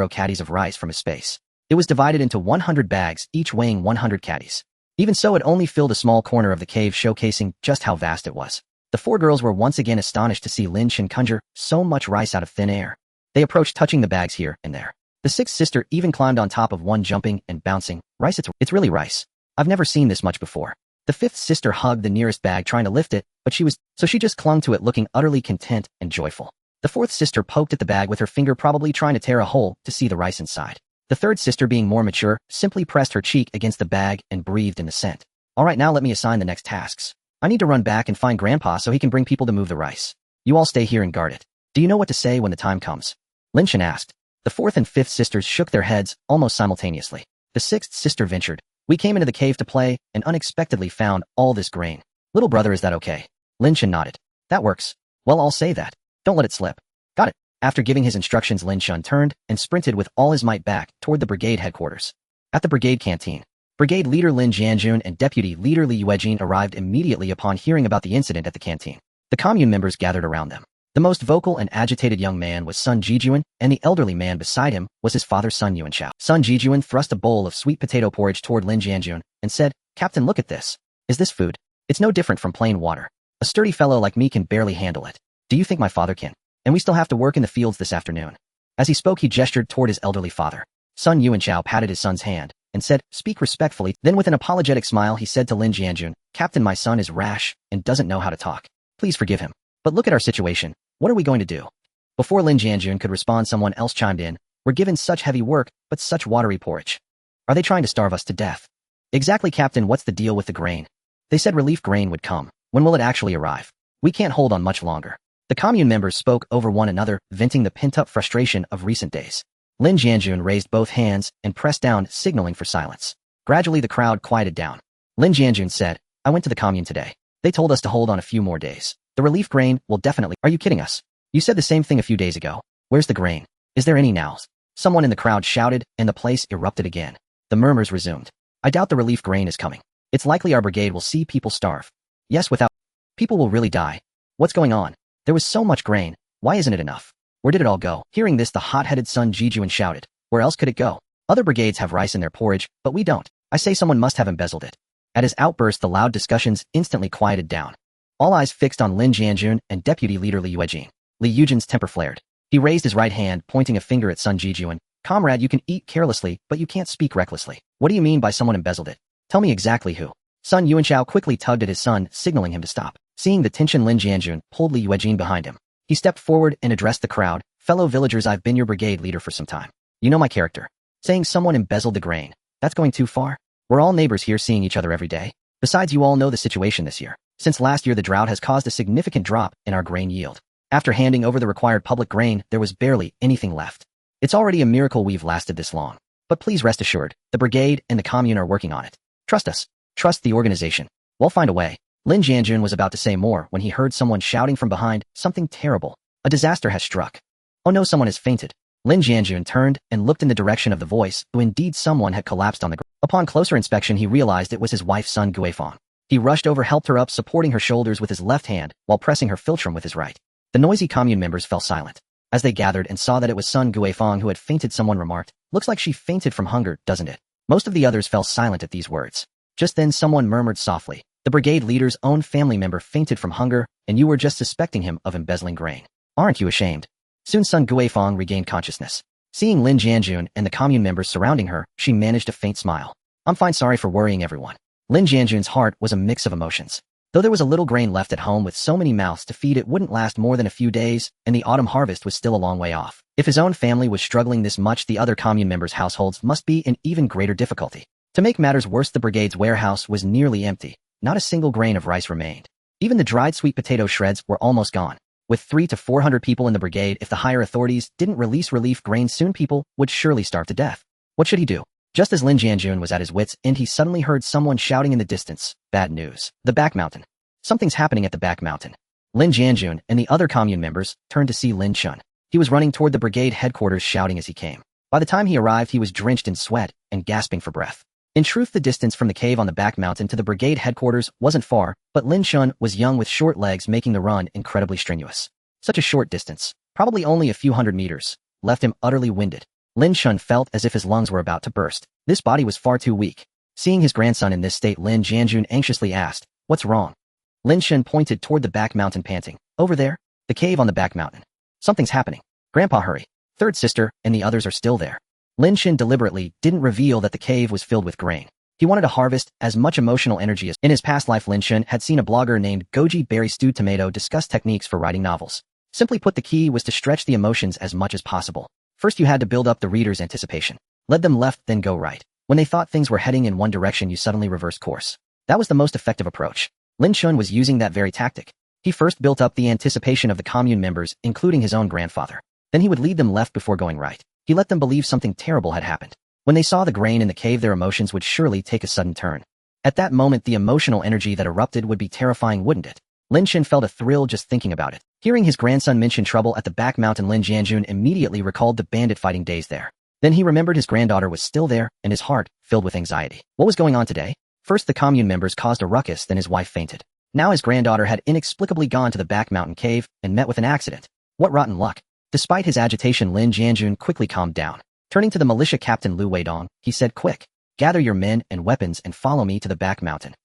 caddies of rice from his space. It was divided into 100 bags, each weighing 100 caddies. Even so, it only filled a small corner of the cave, showcasing just how vast it was. The 4 girls were once again astonished to see Lin Chen conjure so much rice out of thin air. They approached, touching the bags here and there. The 6th sister even climbed on top of one, jumping and bouncing. "Rice, it's really rice. I've never seen this much before." The 5th sister hugged the nearest bag, trying to lift it, but she just clung to it, looking utterly content and joyful. The 4th sister poked at the bag with her finger, probably trying to tear a hole to see the rice inside. The 3rd sister, being more mature, simply pressed her cheek against the bag and breathed in the scent. "All right, now let me assign the next tasks. I need to run back and find Grandpa so he can bring people to move the rice. You all stay here and guard it. Do you know what to say when the time comes?" Lin Chen asked. The 4th and 5th sisters shook their heads almost simultaneously. The 6th sister ventured. "We came into the cave to play and unexpectedly found all this grain. Little brother, is that okay?" Lin Chen nodded. "That works. Well, I'll say that. Don't let it slip." "Got it." After giving his instructions, Lin Chen turned and sprinted with all his might back toward the brigade headquarters. At the brigade canteen, Brigade Leader Lin Jianjun and Deputy Leader Li Yuejin arrived immediately upon hearing about the incident at the canteen. The commune members gathered around them. The most vocal and agitated young man was Sun Jijuan, and the elderly man beside him was his father, Sun Yuanchao. Sun Jijuan thrust a bowl of sweet potato porridge toward Lin Jianjun and said, "Captain, look at this. Is this food? It's no different from plain water. A sturdy fellow like me can barely handle it. Do you think my father can? And we still have to work in the fields this afternoon." As he spoke, he gestured toward his elderly father. Sun Yuanchao patted his son's hand and said, "Speak respectfully." Then with an apologetic smile, he said to Lin Jianjun, "Captain, my son is rash and doesn't know how to talk. Please forgive him. But look at our situation. What are we going to do?" Before Lin Jianjun could respond, someone else chimed in. "We're given such heavy work, but such watery porridge. Are they trying to starve us to death?" "Exactly, Captain. What's the deal with the grain? They said relief grain would come. When will it actually arrive? We can't hold on much longer." The commune members spoke over one another, venting the pent-up frustration of recent days. Lin Jianjun raised both hands and pressed down, signaling for silence. Gradually, the crowd quieted down. Lin Jianjun said, "I went to the commune today. They told us to hold on a few more days. The relief grain will definitely—" "Are you kidding us? You said the same thing a few days ago. Where's the grain? Is there any now?" Someone in the crowd shouted, and the place erupted again. The murmurs resumed. "I doubt the relief grain is coming. It's likely our brigade will see people starve. Yes, without people will really die. What's going on? There was so much grain. Why isn't it enough? Where did it all go?" Hearing this, the hot-headed Sun Jijuan shouted, "Where else could it go? Other brigades have rice in their porridge, but we don't. I say someone must have embezzled it." At his outburst, the loud discussions instantly quieted down. All eyes fixed on Lin Jianjun and Deputy Leader Li Yuejin. Li Yujin's temper flared. He raised his right hand, pointing a finger at Sun Jijuan. "Comrade, you can eat carelessly, but you can't speak recklessly. What do you mean by someone embezzled it? Tell me exactly who." Sun Yuanchao quickly tugged at his son, signaling him to stop. Seeing the tension, Lin Jianjun pulled Li Yuejin behind him. He stepped forward and addressed the crowd. "Fellow villagers, I've been your brigade leader for some time. You know my character. Saying someone embezzled the grain, that's going too far. We're all neighbors here, seeing each other every day. Besides, you all know the situation this year. Since last year, the drought has caused a significant drop in our grain yield. After handing over the required public grain, there was barely anything left. It's already a miracle we've lasted this long. But please rest assured, the brigade and the commune are working on it. Trust us. Trust the organization. We'll find a way. Lin Jianjun was about to say more when he heard someone shouting from behind, something terrible. A disaster has struck. Oh no, someone has fainted. Lin Jianjun turned and looked in the direction of the voice, though indeed someone had collapsed on the ground. Upon closer inspection he realized it was his wife Sun Guifang. He rushed over, helped her up, supporting her shoulders with his left hand, while pressing her philtrum with his right. The noisy commune members fell silent. As they gathered and saw that it was Sun Guifang who had fainted, someone remarked, "Looks like she fainted from hunger, doesn't it?" Most of the others fell silent at these words. Just then someone murmured softly, "The brigade leader's own family member fainted from hunger, and you were just suspecting him of embezzling grain. Aren't you ashamed?" Soon Sun Guifang regained consciousness. Seeing Lin Jianjun and the commune members surrounding her, she managed a faint smile. "I'm fine, sorry for worrying everyone." Lin Jianjun's heart was a mix of emotions. Though there was a little grain left at home with so many mouths to feed, it wouldn't last more than a few days, and the autumn harvest was still a long way off. If his own family was struggling this much, the other commune members' households must be in even greater difficulty. To make matters worse, the brigade's warehouse was nearly empty. Not a single grain of rice remained. Even the dried sweet potato shreds were almost gone. With 300 to 400 people in the brigade, if the higher authorities didn't release relief grain soon, people would surely starve to death. What should he do? Just as Lin Jianjun was at his wits' end, he suddenly heard someone shouting in the distance, "Bad news. The back mountain. Something's happening at the back mountain." Lin Jianjun and the other commune members turned to see Lin Chen. He was running toward the brigade headquarters, shouting as he came. By the time he arrived, he was drenched in sweat and gasping for breath. In truth, the distance from the cave on the back mountain to the brigade headquarters wasn't far, but Lin Chen was young with short legs, making the run incredibly strenuous. Such a short distance, probably only a few hundred meters, left him utterly winded. Lin Chen felt as if his lungs were about to burst. This body was far too weak. Seeing his grandson in this state, Lin Jianjun anxiously asked, "What's wrong?" Lin Chen pointed toward the back mountain, panting. "Over there, the cave on the back mountain. Something's happening. Grandpa, hurry. Third sister and the others are still there." Lin Chen deliberately didn't reveal that the cave was filled with grain. He wanted to harvest as much emotional energy as in his past life. Lin Chen had seen a blogger named Goji Berry Stewed Tomato discuss techniques for writing novels. Simply put, the key was to stretch the emotions as much as possible. First, you had to build up the reader's anticipation. Let them left, then go right. When they thought things were heading in one direction, you suddenly reverse course. That was the most effective approach. Lin Chen was using that very tactic. He first built up the anticipation of the commune members, including his own grandfather. Then he would lead them left before going right. He let them believe something terrible had happened. When they saw the grain in the cave, their emotions would surely take a sudden turn. At that moment, the emotional energy that erupted would be terrifying, wouldn't it? Lin Chen felt a thrill just thinking about it. Hearing his grandson mention trouble at the back mountain, Lin Jianjun immediately recalled the bandit fighting days there. Then he remembered his granddaughter was still there, and his heart filled with anxiety. What was going on today? First, the commune members caused a ruckus, then his wife fainted. Now his granddaughter had inexplicably gone to the back mountain cave and met with an accident. What rotten luck. Despite his agitation, Lin Jianjun quickly calmed down. Turning to the militia captain Lu Weidong, he said, "Quick, gather your men and weapons and follow me to the back mountain."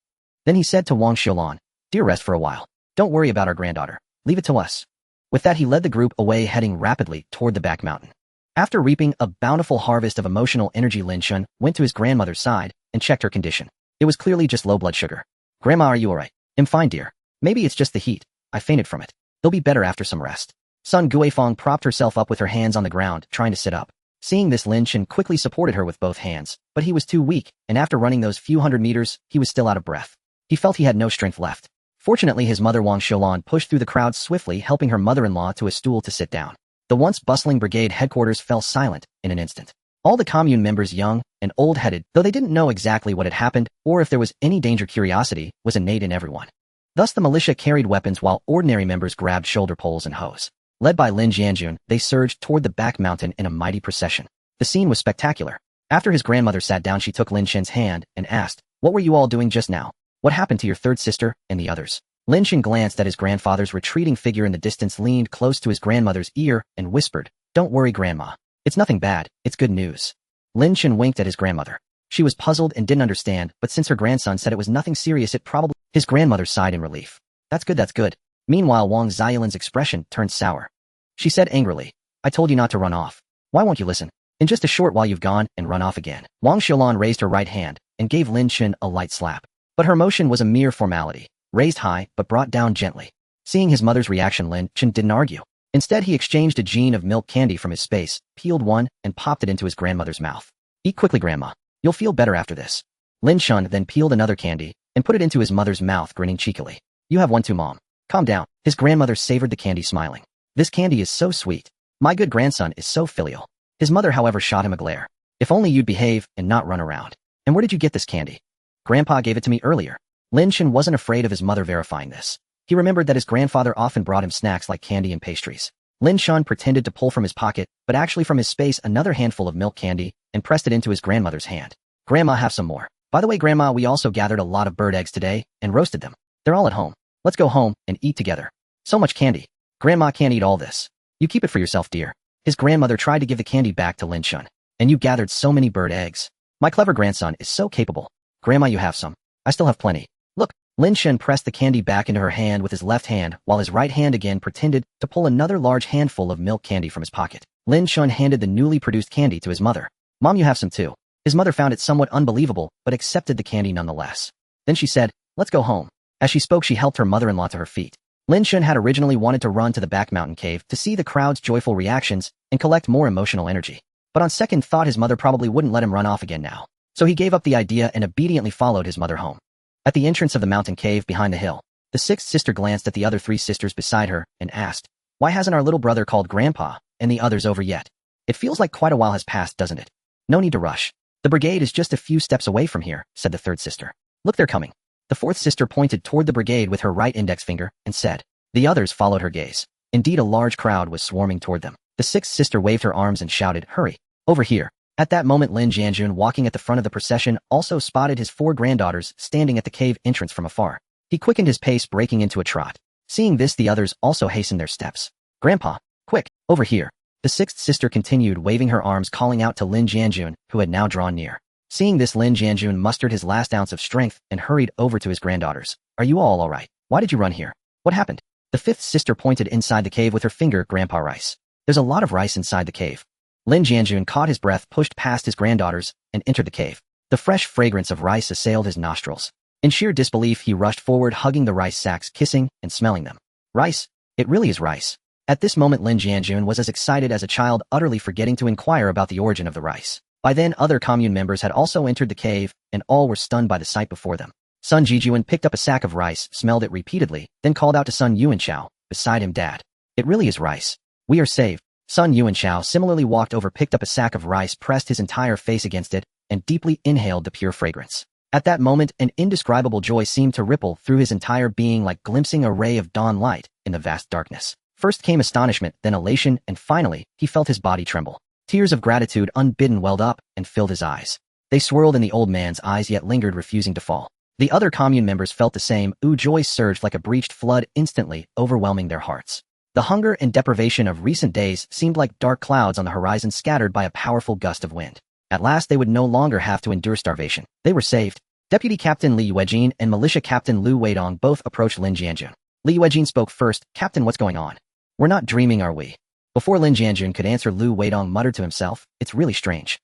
Then he said to Wang Xiulan, "Dear, rest for a while. Don't worry about our granddaughter. Leave it to us." With that, he led the group away, heading rapidly toward the back mountain. After reaping a bountiful harvest of emotional energy, Lin Chen went to his grandmother's side and checked her condition. It was clearly just low blood sugar. "Grandma, are you alright?" "I'm fine, dear. Maybe it's just the heat. I fainted from it. They'll be better after some rest." Sun Guifang propped herself up with her hands on the ground, trying to sit up. Seeing this, Lin Chen quickly supported her with both hands, but he was too weak, and after running those few hundred meters, he was still out of breath. He felt he had no strength left. Fortunately, his mother Wang Xiulan pushed through the crowd swiftly, helping her mother-in-law to a stool to sit down. The once bustling brigade headquarters fell silent in an instant. All the commune members, young and old-headed, though they didn't know exactly what had happened or if there was any danger, curiosity was innate in everyone. Thus the militia carried weapons while ordinary members grabbed shoulder poles and hoes. Led by Lin Jianjun, they surged toward the back mountain in a mighty procession. The scene was spectacular. After his grandmother sat down, she took Lin Chen's hand and asked, "What were you all doing just now? What happened to your third sister and the others?" Lin Chen glanced at his grandfather's retreating figure in the distance, leaned close to his grandmother's ear, and whispered, "Don't worry, Grandma. It's nothing bad, it's good news." Lin Chen winked at his grandmother. She was puzzled and didn't understand, but since her grandson said it was nothing serious, it probably... His grandmother sighed in relief. That's good, that's good." Meanwhile, Wang Xiaolin's expression turned sour. She said angrily, "I told you not to run off. Why won't you listen? In just a short while you've gone and run off again." Wang Xiulan raised her right hand and gave Lin Chen a light slap. But her motion was a mere formality, raised high but brought down gently. Seeing his mother's reaction, Lin Chen didn't argue. Instead, he exchanged a gene of milk candy from his space, peeled one, and popped it into his grandmother's mouth. "Eat quickly, Grandma. You'll feel better after this." Lin Chen then peeled another candy and put it into his mother's mouth, grinning cheekily. "You have one too, Mom. Calm down." His grandmother savored the candy, smiling. "This candy is so sweet. My good grandson is so filial." His mother, however, shot him a glare. If only you'd behave and not run around. And where did you get this candy? Grandpa gave it to me earlier. Lin Chen wasn't afraid of his mother verifying this. He remembered that his grandfather often brought him snacks like candy and pastries. Lin Chen pretended to pull from his pocket, but actually from his space another handful of milk candy, and pressed it into his grandmother's hand. Grandma, have some more. By the way, Grandma, we also gathered a lot of bird eggs today, and roasted them. They're all at home. Let's go home and eat together. So much candy. Grandma can't eat all this. You keep it for yourself, dear. His grandmother tried to give the candy back to Lin Chen. And you gathered so many bird eggs. My clever grandson is so capable. Grandma, you have some. I still have plenty. Look, Lin Chen pressed the candy back into her hand with his left hand, while his right hand again pretended to pull another large handful of milk candy from his pocket. Lin Chen handed the newly produced candy to his mother. Mom, you have some too. His mother found it somewhat unbelievable, but accepted the candy nonetheless. Then she said, let's go home. As she spoke, she helped her mother-in-law to her feet. Lin Chen had originally wanted to run to the back mountain cave to see the crowd's joyful reactions and collect more emotional energy. But on second thought, his mother probably wouldn't let him run off again now. So he gave up the idea and obediently followed his mother home. At the entrance of the mountain cave behind the hill, the sixth sister glanced at the other three sisters beside her and asked, why hasn't our little brother called Grandpa and the others over yet? It feels like quite a while has passed, doesn't it? No need to rush. The brigade is just a few steps away from here, said the third sister. Look, they're coming. The fourth sister pointed toward the brigade with her right index finger and said. The others followed her gaze. Indeed, a large crowd was swarming toward them. The sixth sister waved her arms and shouted, hurry, over here. At that moment, Lin Jianjun, walking at the front of the procession, also spotted his four granddaughters standing at the cave entrance from afar. He quickened his pace, breaking into a trot. Seeing this, the others also hastened their steps. Grandpa, quick, over here. The sixth sister continued, waving her arms, calling out to Lin Jianjun, who had now drawn near. Seeing this, Lin Jianjun mustered his last ounce of strength and hurried over to his granddaughters. Are you all right? Why did you run here? What happened? The fifth sister pointed inside the cave with her finger. Grandpa, rice. There's a lot of rice inside the cave. Lin Jianjun caught his breath, pushed past his granddaughters, and entered the cave. The fresh fragrance of rice assailed his nostrils. In sheer disbelief, he rushed forward, hugging the rice sacks, kissing and smelling them. Rice? It really is rice. At this moment, Lin Jianjun was as excited as a child, utterly forgetting to inquire about the origin of the rice. By then, other commune members had also entered the cave, and all were stunned by the sight before them. Son Jijuan picked up a sack of rice, smelled it repeatedly, then called out to Son Yuanchao, beside him, Dad. It really is rice. We are saved. Son Yuanchao similarly walked over, picked up a sack of rice, pressed his entire face against it, and deeply inhaled the pure fragrance. At that moment, an indescribable joy seemed to ripple through his entire being, like glimpsing a ray of dawn light in the vast darkness. First came astonishment, then elation, and finally, he felt his body tremble. Tears of gratitude unbidden welled up and filled his eyes. They swirled in the old man's eyes, yet lingered, refusing to fall. The other commune members felt the same. Joy surged like a breached flood, instantly overwhelming their hearts. The hunger and deprivation of recent days seemed like dark clouds on the horizon, scattered by a powerful gust of wind. At last, they would no longer have to endure starvation. They were saved. Deputy Captain Li Yuejin and Militia Captain Lu Weidong both approached Lin Jianjun. Li Yuejin spoke first. Captain, what's going on? We're not dreaming, are we? Before Lin Jianjun could answer, Lu Weidong muttered to himself, it's really strange.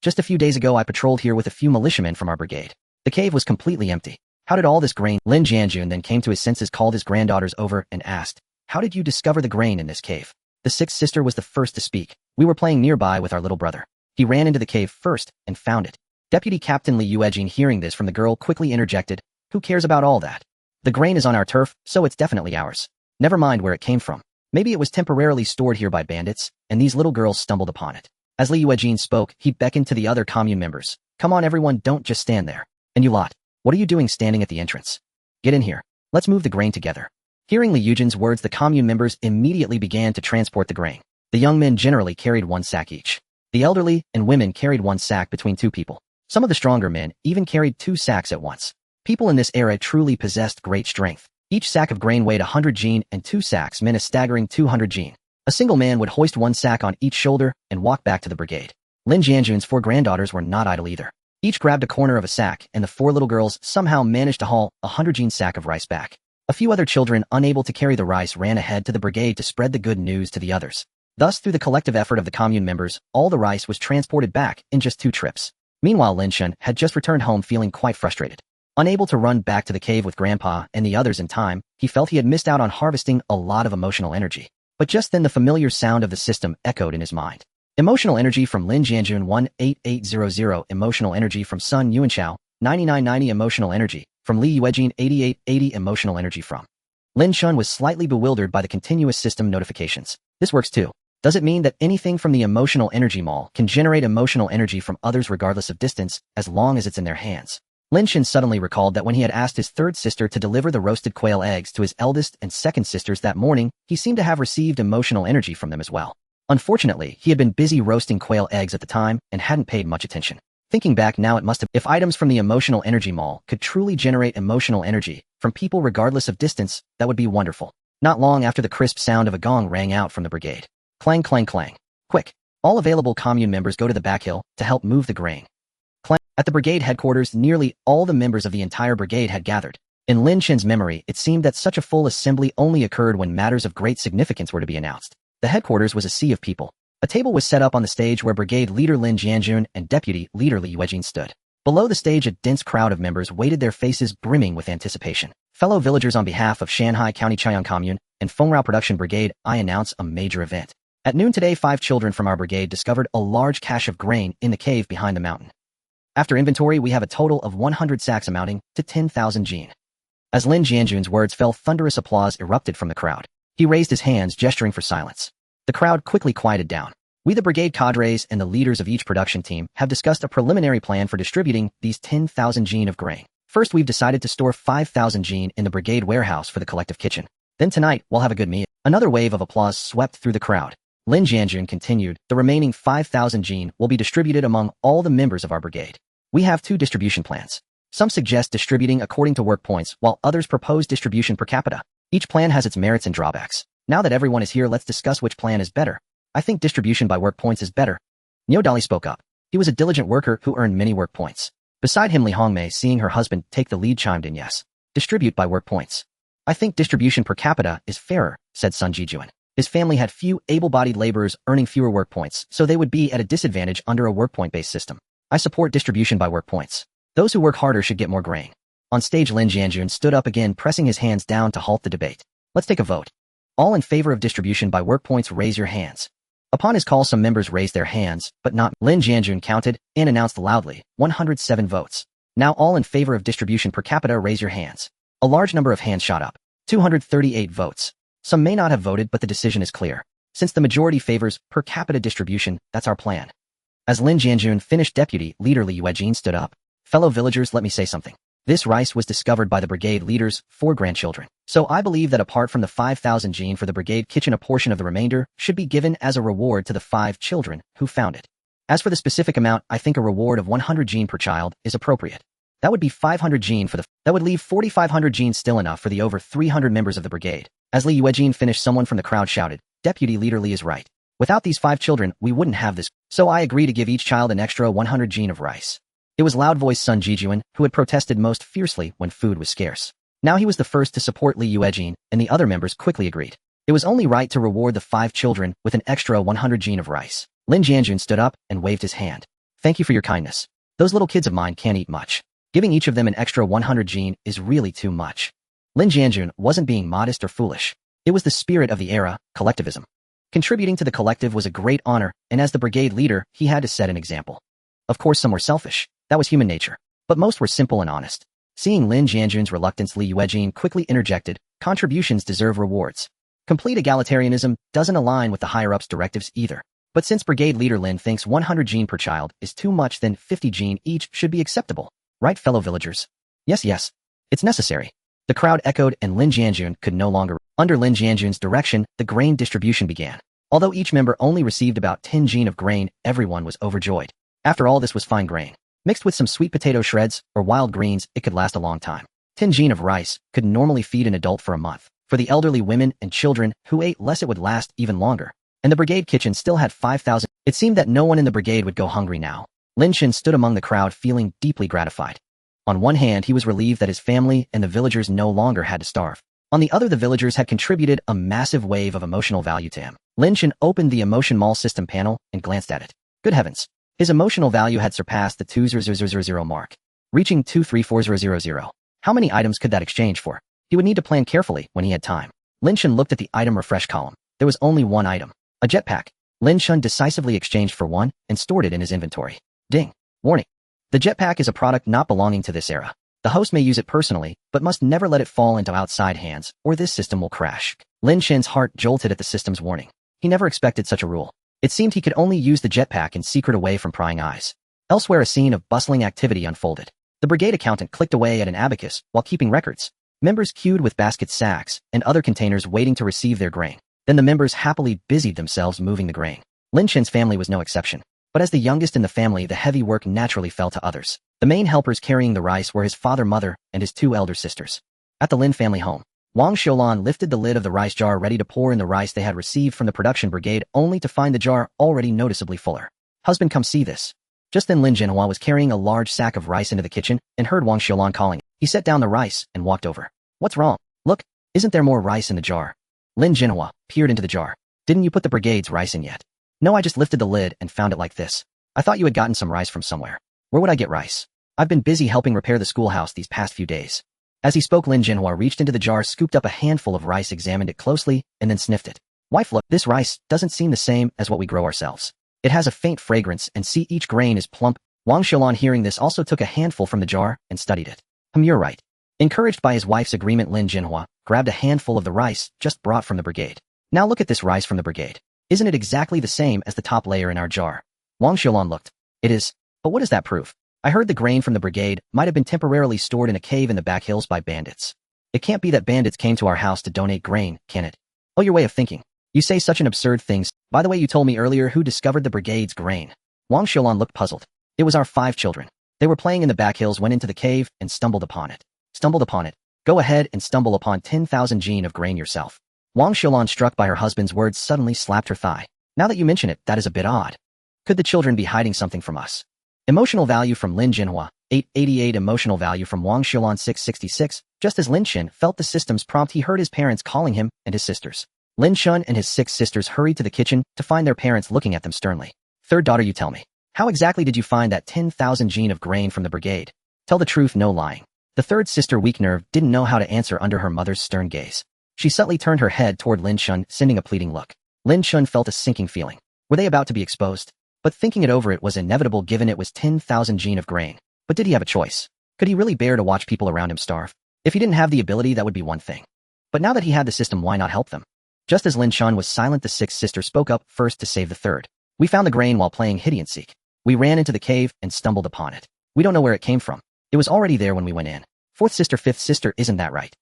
Just a few days ago, I patrolled here with a few militiamen from our brigade. The cave was completely empty. How did all this grain? Lin Jianjun then came to his senses, called his granddaughters over, and asked, how did you discover the grain in this cave? The sixth sister was the first to speak. We were playing nearby with our little brother. He ran into the cave first and found it. Deputy Captain Li Yuejin, hearing this from the girl, quickly interjected, who cares about all that? The grain is on our turf, so it's definitely ours. Never mind where it came from. Maybe it was temporarily stored here by bandits, and these little girls stumbled upon it. As Li Yuejin spoke, he beckoned to the other commune members. Come on, everyone, don't just stand there. And you lot, what are you doing standing at the entrance? Get in here. Let's move the grain together. Hearing Li Yuejin's words, the commune members immediately began to transport the grain. The young men generally carried one sack each. The elderly and women carried one sack between two people. Some of the stronger men even carried 2 sacks at once. People in this era truly possessed great strength. Each sack of grain weighed 100 jin, and 2 sacks meant a staggering 200 jin. A single man would hoist 1 sack on each shoulder and walk back to the brigade. Lin Jianjun's 4 granddaughters were not idle either. Each grabbed a corner of a sack, and the 4 little girls somehow managed to haul a 100 jin sack of rice back. A few other children, unable to carry the rice, ran ahead to the brigade to spread the good news to the others. Thus, through the collective effort of the commune members, all the rice was transported back in just 2 trips. Meanwhile, Lin Chen had just returned home, feeling quite frustrated. Unable to run back to the cave with Grandpa and the others in time, he felt he had missed out on harvesting a lot of emotional energy. But just then, the familiar sound of the system echoed in his mind. Emotional energy from Lin Jianjun 18800, emotional energy from Sun Yuanchao 9990, emotional energy from Li Yuejin 8880, emotional energy from. Lin Chen was slightly bewildered by the continuous system notifications. This works too. Does it mean that anything from the emotional energy mall can generate emotional energy from others regardless of distance, as long as it's in their hands? Lin Chen suddenly recalled that when he had asked his third sister to deliver the roasted quail eggs to his eldest and second sisters that morning, he seemed to have received emotional energy from them as well. Unfortunately, he had been busy roasting quail eggs at the time and hadn't paid much attention. Thinking back now, it must have. If items from the emotional energy mall could truly generate emotional energy from people regardless of distance, that would be wonderful. Not long after the crisp sound of a gong rang out from the brigade. Clang, clang, clang. Quick. All available commune members go to the back hill to help move the grain. Clang. At the brigade headquarters, nearly all the members of the entire brigade had gathered. In Lin Chen's memory, it seemed that such a full assembly only occurred when matters of great significance were to be announced. The headquarters was a sea of people. A table was set up on the stage where Brigade Leader Lin Jianjun and Deputy Leader Li Yuejin stood. Below the stage, a dense crowd of members waited, their faces brimming with anticipation. Fellow villagers, on behalf of Shanghai County Chaoyang Commune and Fengrao Production Brigade, I announce a major event. At noon today, 5 children from our brigade discovered a large cache of grain in the cave behind the mountain. After inventory, we have a total of 100 sacks amounting to 10,000 jin. As Lin Jianjun's words fell, thunderous applause erupted from the crowd. He raised his hands, gesturing for silence. The crowd quickly quieted down. We, the brigade cadres and the leaders of each production team, have discussed a preliminary plan for distributing these 10,000 jin of grain. First, we've decided to store 5,000 jin in the brigade warehouse for the collective kitchen. Then tonight, we'll have a good meal. Another wave of applause swept through the crowd. Lin Jianjun continued, the remaining 5,000 jin will be distributed among all the members of our brigade. We have 2 distribution plans. Some suggest distributing according to work points, while others propose distribution per capita. Each plan has its merits and drawbacks. Now that everyone is here, let's discuss which plan is better. I think distribution by work points is better. Niu Dali spoke up. He was a diligent worker who earned many work points. Beside him, Li Hongmei, seeing her husband take the lead, chimed in, yes. Distribute by work points. I think distribution per capita is fairer, said Sun Jijuan. His family had few able-bodied laborers earning fewer work points, so they would be at a disadvantage under a work point-based system. I support distribution by work points. Those who work harder should get more grain. On stage, Lin Jianjun stood up again, pressing his hands down to halt the debate. Let's take a vote. All in favor of distribution by work points, raise your hands. Upon his call, some members raised their hands, but not. Lin Jianjun counted and announced loudly, 107 votes. Now all in favor of distribution per capita, raise your hands. A large number of hands shot up. 238 votes. Some may not have voted, but the decision is clear. Since the majority favors per capita distribution, that's our plan. As Lin Jianjun finished, Deputy Leader Li Yuejin stood up. Fellow villagers, let me say something. This rice was discovered by the brigade leader's 4 grandchildren. So I believe that apart from the 5,000 jin for the brigade kitchen, a portion of the remainder should be given as a reward to the 5 children who found it. As for the specific amount, I think a reward of 100 jin per child is appropriate. That would be 500 jin that would leave 4,500 jin, still enough for the over 300 members of the brigade. As Li Yuejin finished, someone from the crowd shouted, Deputy Leader Li is right. Without these 5 children, we wouldn't have this. So I agree to give each child an extra 100 jin of rice. It was loud-voiced Sun Jijuan who had protested most fiercely when food was scarce. Now he was the first to support Li Yuejin, and the other members quickly agreed. It was only right to reward the 5 children with an extra 100 jin of rice. Lin Jianjun stood up and waved his hand. Thank you for your kindness. Those little kids of mine can't eat much. Giving each of them an extra 100 jin is really too much. Lin Jianjun wasn't being modest or foolish. It was the spirit of the era, collectivism. Contributing to the collective was a great honor, and as the brigade leader, he had to set an example. Of course, some were selfish. That was human nature. But most were simple and honest. Seeing Lin Jianjun's reluctance, Li Yuejin quickly interjected, contributions deserve rewards. Complete egalitarianism doesn't align with the higher-ups' directives either. But since brigade leader Lin thinks 100 jin per child is too much, then 50 jin each should be acceptable. Right, fellow villagers? Yes, yes. It's necessary. The crowd echoed, and Lin Jianjun could no longer. Under Lin Jianjun's direction, the grain distribution began. Although each member only received about 10 jin of grain, everyone was overjoyed. After all, this was fine grain. Mixed with some sweet potato shreds or wild greens, it could last a long time. 10 jin of rice could normally feed an adult for a month. For the elderly, women, and children who ate less, it would last even longer. And the brigade kitchen still had 5,000. It seemed that no one in the brigade would go hungry now. Lin Chen stood among the crowd, feeling deeply gratified. On one hand, he was relieved that his family and the villagers no longer had to starve. On the other, the villagers had contributed a massive wave of emotional value to him. Lin Chen opened the emotion mall system panel and glanced at it. Good heavens. His emotional value had surpassed the 2,000 mark, reaching 234,000. How many items could that exchange for? He would need to plan carefully when he had time. Lin Chen looked at the item refresh column. There was only one item. A jetpack. Lin Chen decisively exchanged for one and stored it in his inventory. Ding. Warning. The jetpack is a product not belonging to this era. The host may use it personally, but must never let it fall into outside hands, or this system will crash. Lin Chen's heart jolted at the system's warning. He never expected such a rule. It seemed he could only use the jetpack in secret away from prying eyes. Elsewhere, a scene of bustling activity unfolded. The brigade accountant clicked away at an abacus while keeping records. Members queued with basket sacks and other containers waiting to receive their grain. Then the members happily busied themselves moving the grain. Lin Chen's family was no exception. But as the youngest in the family, the heavy work naturally fell to others. The main helpers carrying the rice were his father, mother, and his 2 elder sisters. At the Lin family home, Wang Xiulan lifted the lid of the rice jar ready to pour in the rice they had received from the production brigade, only to find the jar already noticeably fuller. "Husband, come see this." Just then Lin Jinhua was carrying a large sack of rice into the kitchen and heard Wang Xiulan calling. He set down the rice and walked over. "What's wrong? Look, isn't there more rice in the jar?" Lin Jinhua peered into the jar. "Didn't you put the brigade's rice in yet?" "No, I just lifted the lid and found it like this. I thought you had gotten some rice from somewhere." "Where would I get rice? I've been busy helping repair the schoolhouse these past few days." As he spoke, Lin Jinhua reached into the jar, scooped up a handful of rice, examined it closely, and then sniffed it. "Wife, look, this rice doesn't seem the same as what we grow ourselves. It has a faint fragrance, and see, each grain is plump." Wang Xiulan, hearing this, also took a handful from the jar and studied it. "You're right." Encouraged by his wife's agreement, Lin Jinhua grabbed a handful of the rice just brought from the brigade. "Now look at this rice from the brigade. Isn't it exactly the same as the top layer in our jar?" Wang Xiulan looked. "It is. But what does that prove? I heard the grain from the brigade might have been temporarily stored in a cave in the back hills by bandits. It can't be that bandits came to our house to donate grain, can it?" "Oh, your way of thinking. You say such an absurd things. By the way, you told me earlier who discovered the brigade's grain." Wang Xiulan looked puzzled. "It was our 5 children. They were playing in the back hills, went into the cave, and stumbled upon it." "Stumbled upon it? Go ahead and stumble upon 10,000 jin of grain yourself." Wang Xiulan, struck by her husband's words, suddenly slapped her thigh. "Now that you mention it, that is a bit odd. Could the children be hiding something from us?" Emotional value from Lin Jinhua, 888. Emotional value from Wang Xiulan, 666. Just as Lin Chen felt the system's prompt, he heard his parents calling him and his sisters. Lin Chen and his 6 sisters hurried to the kitchen to find their parents looking at them sternly. "Third daughter, you tell me. How exactly did you find that 10,000 jin of grain from the brigade? Tell the truth, no lying." The third sister, weak-nerved, didn't know how to answer under her mother's stern gaze. She subtly turned her head toward Lin Chen, sending a pleading look. Lin Chen felt a sinking feeling. Were they about to be exposed? But thinking it over, it was inevitable given it was 10,000 jin of grain. But did he have a choice? Could he really bear to watch people around him starve? If he didn't have the ability, that would be one thing. But now that he had the system, why not help them? Just as Lin Chen was silent, the 6th sister spoke up first to save the third. "We found the grain while playing hide and seek. We ran into the cave and stumbled upon it. We don't know where it came from. It was already there when we went in." 4th sister, 5th sister, "Isn't that right?"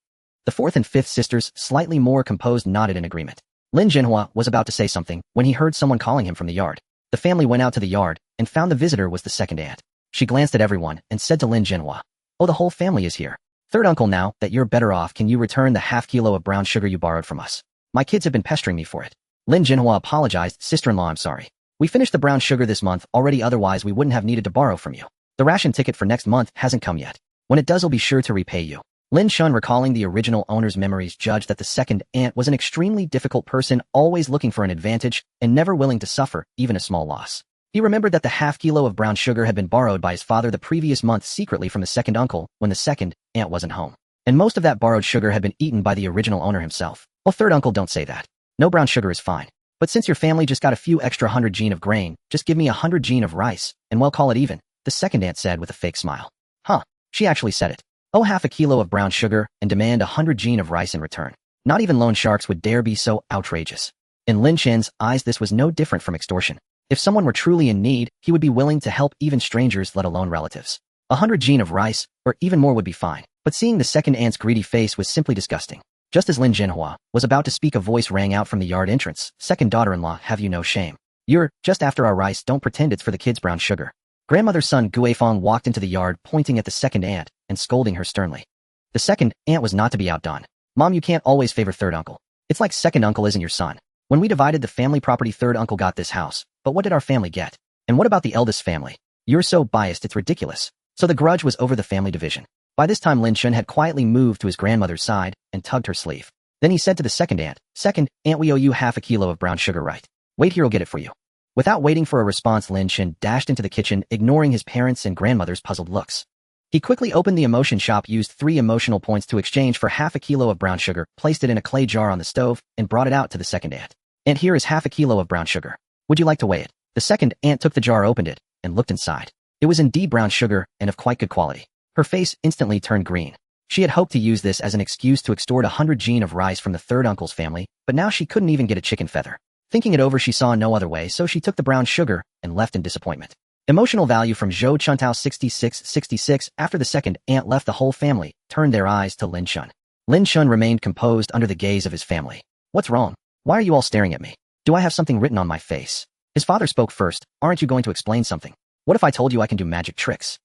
The 4th and 5th sisters, slightly more composed, nodded in agreement. Lin Jinhua was about to say something when he heard someone calling him from the yard. The family went out to the yard and found the visitor was the second aunt. She glanced at everyone and said to Lin Jinhua, "Oh, the whole family is here. Third uncle, now that you're better off, can you return the half kilo of brown sugar you borrowed from us? My kids have been pestering me for it." Lin Jinhua apologized. "Sister-in-law, I'm sorry. We finished the brown sugar this month already, otherwise we wouldn't have needed to borrow from you. The ration ticket for next month hasn't come yet. When it does, I'll be sure to repay you." Lin Chen, recalling the original owner's memories, judged that the second aunt was an extremely difficult person, always looking for an advantage and never willing to suffer even a small loss. He remembered that the half kilo of brown sugar had been borrowed by his father the previous month secretly from the second uncle when the second aunt wasn't home. And most of that borrowed sugar had been eaten by the original owner himself. "Oh, third uncle, don't say that. No, brown sugar is fine. But since your family just got a few extra 100 jin of grain, just give me 100 jin of rice, and we'll call it even," the second aunt said with a fake smile. Huh, she actually said it. "Oh, half a kilo of brown sugar and demand 100 jin of rice in return. Not even loan sharks would dare be so outrageous." In Lin Chen's eyes, this was no different from extortion. If someone were truly in need, he would be willing to help even strangers, let alone relatives. 100 jin of rice, or even more, would be fine. But seeing the second aunt's greedy face was simply disgusting. Just as Lin Jinhua was about to speak, a voice rang out from the yard entrance. "Second daughter-in-law, have you no shame? You're just after our rice. Don't pretend it's for the kids' brown sugar." Grandmother's son Guifeng walked into the yard, pointing at the second aunt and scolding her sternly. The second aunt was not to be outdone. "Mom, you can't always favor third uncle. It's like second uncle isn't your son. When we divided the family property, third uncle got this house. But what did our family get? And what about the eldest family? You're so biased, it's ridiculous." So the grudge was over the family division. By this time, Lin Chen had quietly moved to his grandmother's side and tugged her sleeve. Then he said to the second aunt, "Second aunt, we owe you half a kilo of brown sugar, right? Wait here, I'll get it for you." Without waiting for a response, Lin Chen dashed into the kitchen, ignoring his parents' and grandmother's puzzled looks. He quickly opened the emotion shop, used 3 emotional points to exchange for half a kilo of brown sugar, placed it in a clay jar on the stove, and brought it out to the second aunt. "And here is half a kilo of brown sugar. Would you like to weigh it?" The second aunt took the jar, opened it, and looked inside. It was indeed brown sugar, and of quite good quality. Her face instantly turned green. She had hoped to use this as an excuse to extort 100 jin of rice from the third uncle's family, but now she couldn't even get a chicken feather. Thinking it over, she saw no other way, so she took the brown sugar and left in disappointment. Emotional value from Zhou Chuntao 6666. After the second aunt left, the whole family turned their eyes to Lin Chen. Lin Chen remained composed under the gaze of his family. What's wrong? Why are you all staring at me? Do I have something written on my face? His father spoke first. Aren't you going to explain something? What if I told you I can do magic tricks?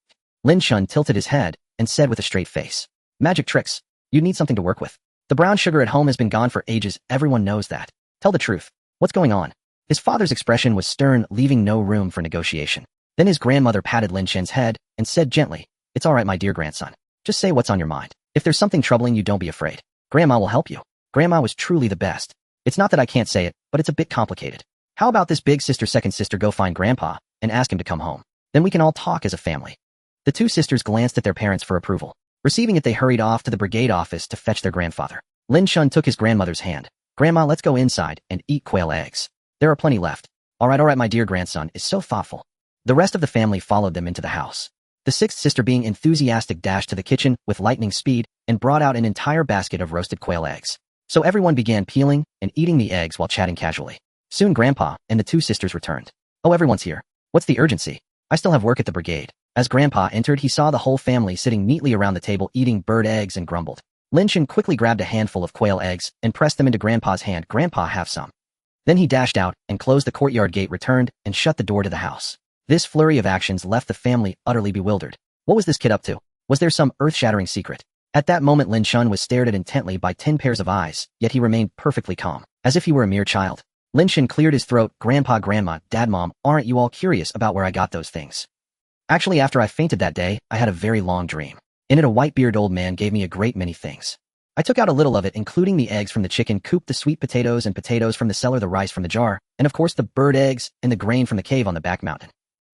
Lin Chen tilted his head and said with a straight face. Magic tricks? You need something to work with. The brown sugar at home has been gone for ages. Everyone knows that. Tell the truth. What's going on? His father's expression was stern, leaving no room for negotiation. Then his grandmother patted Lin Chen's head and said gently, It's all right, my dear grandson. Just say what's on your mind. If there's something troubling you, don't be afraid. Grandma will help you. Grandma was truly the best. It's not that I can't say it, but it's a bit complicated. How about this big sister, second sister, go find Grandpa and ask him to come home. Then we can all talk as a family. The two sisters glanced at their parents for approval. Receiving it, they hurried off to the brigade office to fetch their grandfather. Lin Chen took his grandmother's hand. Grandma, let's go inside and eat quail eggs. There are plenty left. All right, my dear grandson is so thoughtful. The rest of the family followed them into the house. The sixth sister, being enthusiastic, dashed to the kitchen with lightning speed and brought out an entire basket of roasted quail eggs. So everyone began peeling and eating the eggs while chatting casually. Soon Grandpa and the two sisters returned. Oh, everyone's here. What's the urgency? I still have work at the brigade. As Grandpa entered, he saw the whole family sitting neatly around the table eating bird eggs and grumbled. Lin Chen quickly grabbed a handful of quail eggs and pressed them into Grandpa's hand. Grandpa, have some. Then he dashed out and closed the courtyard gate, returned, and shut the door to the house. This flurry of actions left the family utterly bewildered. What was this kid up to? Was there some earth-shattering secret? At that moment, Lin Chen was stared at intently by 10 pairs of eyes, yet he remained perfectly calm, as if he were a mere child. Lin Chen cleared his throat. Grandpa, Grandma, Dad, Mom, aren't you all curious about where I got those things? Actually, after I fainted that day, I had a very long dream. In it, a white-bearded old man gave me a great many things. I took out a little of it, including the eggs from the chicken coop, the sweet potatoes and potatoes from the cellar, the rice from the jar, and of course the bird eggs and the grain from the cave on the back mountain.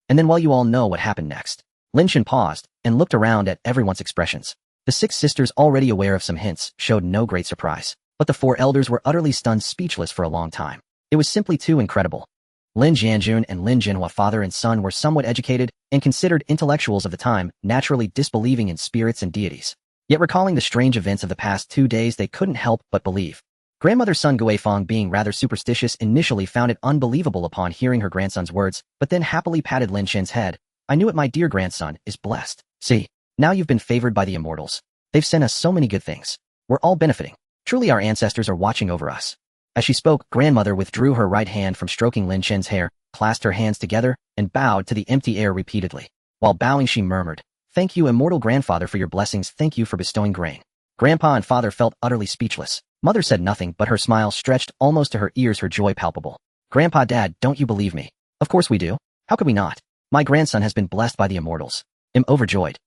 And then, well, you all know what happened next. Lin Chen paused and looked around at everyone's expressions. The six sisters, already aware of some hints, showed no great surprise, but the four elders were utterly stunned, speechless for a long time. It was simply too incredible. Lin Jianjun and Lin Jinhua, father and son, were somewhat educated and considered intellectuals of the time, naturally disbelieving in spirits and deities. Yet recalling the strange events of the past 2 days, they couldn't help but believe. Grandmother's son Guifeng, being rather superstitious, initially found it unbelievable upon hearing her grandson's words, but then happily patted Lin Chen's head. I knew it, my dear grandson is blessed. See, now you've been favored by the immortals. They've sent us so many good things. We're all benefiting. Truly our ancestors are watching over us. As she spoke, grandmother withdrew her right hand from stroking Lin Chen's hair, clasped her hands together, and bowed to the empty air repeatedly. While bowing, she murmured, Thank you, immortal grandfather, for your blessings. Thank you for bestowing grain. Grandpa and father felt utterly speechless. Mother said nothing, but her smile stretched almost to her ears, her joy palpable. Grandpa, Dad, don't you believe me? Of course we do. How could we not? My grandson has been blessed by the immortals. I'm overjoyed.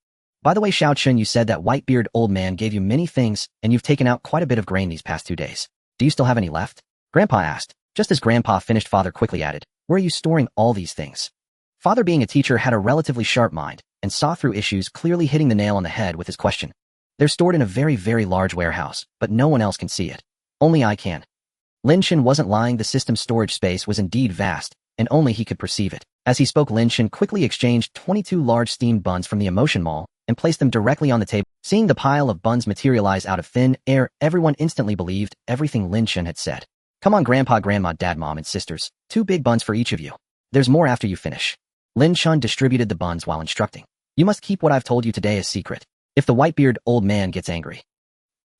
By the way, Xiao Chun, you said that white-bearded old man gave you many things, and you've taken out quite a bit of grain these past 2 days. Do you still have any left? Grandpa asked. Just as Grandpa finished, father quickly added, Where are you storing all these things? Father, being a teacher, had a relatively sharp mind and saw through issues, clearly hitting the nail on the head with his question. They're stored in a very, very large warehouse, but no one else can see it. Only I can. Lin Chen wasn't lying. The system's storage space was indeed vast, and only he could perceive it. As he spoke, Lin Chen quickly exchanged 22 large steamed buns from the emotion mall and placed them directly on the table. Seeing the pile of buns materialize out of thin air, everyone instantly believed everything Lin Chen had said. Come on, Grandpa, Grandma, Dad, Mom, and sisters. 2 big buns for each of you. There's more after you finish. Lin Chen distributed the buns while instructing. You must keep what I've told you today a secret. If the white-bearded old man gets angry,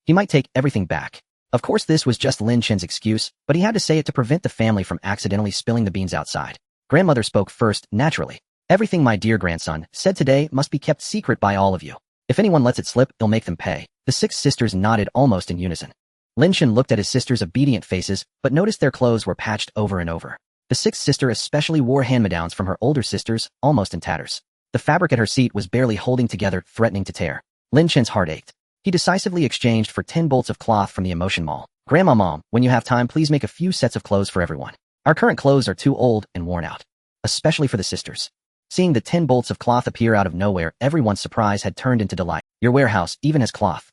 he might take everything back. Of course, this was just Lin Chen's excuse, but he had to say it to prevent the family from accidentally spilling the beans outside. Grandmother spoke first, naturally. Everything my dear grandson said today must be kept secret by all of you. If anyone lets it slip, it'll make them pay. The 6 sisters nodded almost in unison. Lin Chen looked at his sisters' obedient faces, but noticed their clothes were patched over and over. The 6th sister especially wore hand-me-downs from her older sisters, almost in tatters. The fabric at her seat was barely holding together, threatening to tear. Lin Chen's heart ached. He decisively exchanged for 10 bolts of cloth from the emotion mall. Grandma, Mom, when you have time, please make a few sets of clothes for everyone. Our current clothes are too old and worn out. Especially for the sisters. Seeing the 10 bolts of cloth appear out of nowhere, everyone's surprise had turned into delight. Your warehouse even has cloth.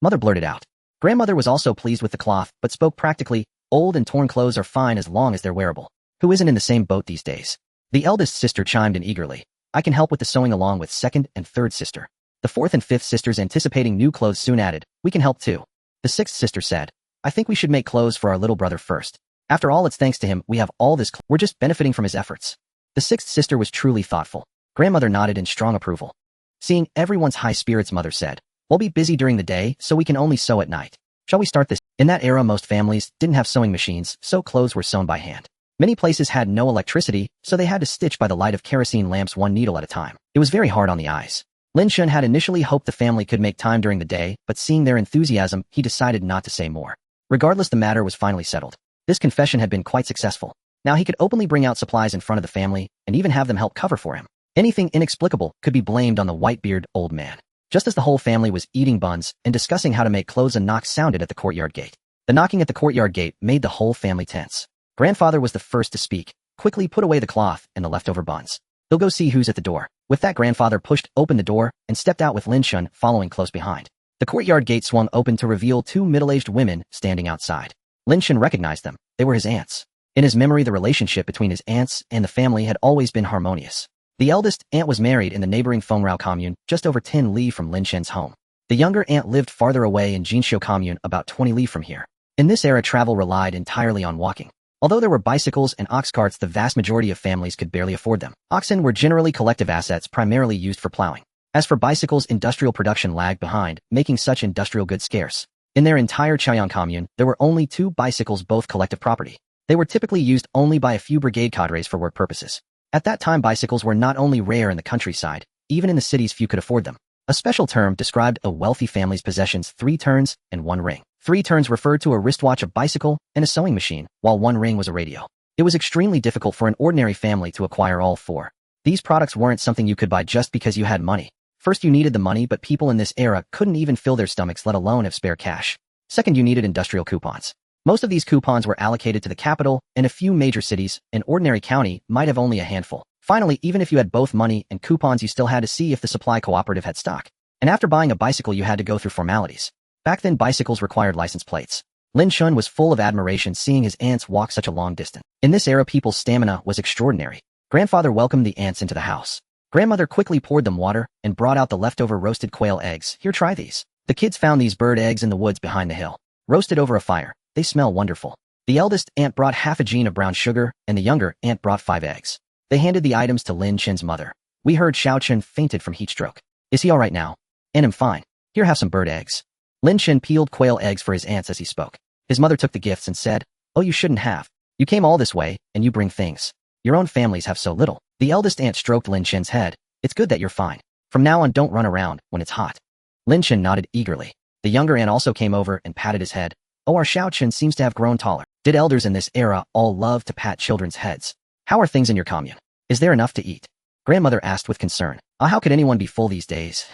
Mother blurted out. Grandmother was also pleased with the cloth, but spoke practically, old and torn clothes are fine as long as they're wearable. Who isn't in the same boat these days? The eldest sister chimed in eagerly. I can help with the sewing along with 2nd and 3rd sister. The 4th and 5th sisters, anticipating new clothes, soon added, we can help too. The 6th sister said, I think we should make clothes for our little brother first. After all, it's thanks to him we have all this. We're just benefiting from his efforts. The sixth sister was truly thoughtful. Grandmother nodded in strong approval. Seeing everyone's high spirits, Mother said, "We'll be busy during the day, so we can only sew at night. Shall we start this?" In that era, most families didn't have sewing machines, so clothes were sewn by hand. Many places had no electricity, so they had to stitch by the light of kerosene lamps, one needle at a time. It was very hard on the eyes. Lin Chen had initially hoped the family could make time during the day, but seeing their enthusiasm, he decided not to say more. Regardless, the matter was finally settled. This confession had been quite successful. Now he could openly bring out supplies in front of the family, and even have them help cover for him. Anything inexplicable could be blamed on the white-bearded old man. Just as the whole family was eating buns and discussing how to make clothes, a knock sounded at the courtyard gate. The knocking at the courtyard gate made the whole family tense. Grandfather was the first to speak. Quickly put away the cloth and the leftover buns. He'll go see who's at the door. With that, grandfather pushed open the door and stepped out with Lin Chen following close behind. The courtyard gate swung open to reveal two middle-aged women standing outside. Lin Chen recognized them. They were his aunts. In his memory, the relationship between his aunts and the family had always been harmonious. The eldest aunt was married in the neighboring Fengrao commune, just over 10 li from Lin Chen's home. The younger aunt lived farther away in Jinxiu commune, about 20 li from here. In this era, travel relied entirely on walking. Although there were bicycles and ox carts, the vast majority of families could barely afford them. Oxen were generally collective assets primarily used for plowing. As for bicycles, industrial production lagged behind, making such industrial goods scarce. In their entire Chaoyang commune, there were only 2 bicycles, both collective property. They were typically used only by a few brigade cadres for work purposes. At that time, bicycles were not only rare in the countryside, even in the cities few could afford them. A special term described a wealthy family's possessions: 3 turns and 1 ring. 3 turns referred to a wristwatch, a bicycle, and a sewing machine, while 1 ring was a radio. It was extremely difficult for an ordinary family to acquire all 4. These products weren't something you could buy just because you had money. First, you needed the money, but people in this era couldn't even fill their stomachs, let alone have spare cash. Second, you needed industrial coupons. Most of these coupons were allocated to the capital and a few major cities. An ordinary county might have only a handful. Finally, even if you had both money and coupons, you still had to see if the supply cooperative had stock. And after buying a bicycle, you had to go through formalities. Back then, bicycles required license plates. Lin Chen was full of admiration seeing his aunts walk such a long distance. In this era, people's stamina was extraordinary. Grandfather welcomed the aunts into the house. Grandmother quickly poured them water and brought out the leftover roasted quail eggs. "Here, try these." The kids found these bird eggs in the woods behind the hill. Roasted over a fire, they smell wonderful. The eldest aunt brought half a jean of brown sugar, and the younger aunt brought 5 eggs. They handed the items to Lin Chen's mother. "We heard Xiao Chen fainted from heatstroke. Is he all right now?" "And I'm fine. Here, have some bird eggs." Lin Chen peeled quail eggs for his aunts as he spoke. His mother took the gifts and said, "Oh, you shouldn't have. You came all this way, and you bring things. Your own families have so little." The eldest aunt stroked Lin Chen's head. "It's good that you're fine. From now on, don't run around when it's hot." Lin Chen nodded eagerly. The younger aunt also came over and patted his head. "Oh, our Xiao Chen seems to have grown taller." Did elders in this era all love to pat children's heads? "How are things in your commune? Is there enough to eat?" Grandmother asked with concern. How could anyone be full these days?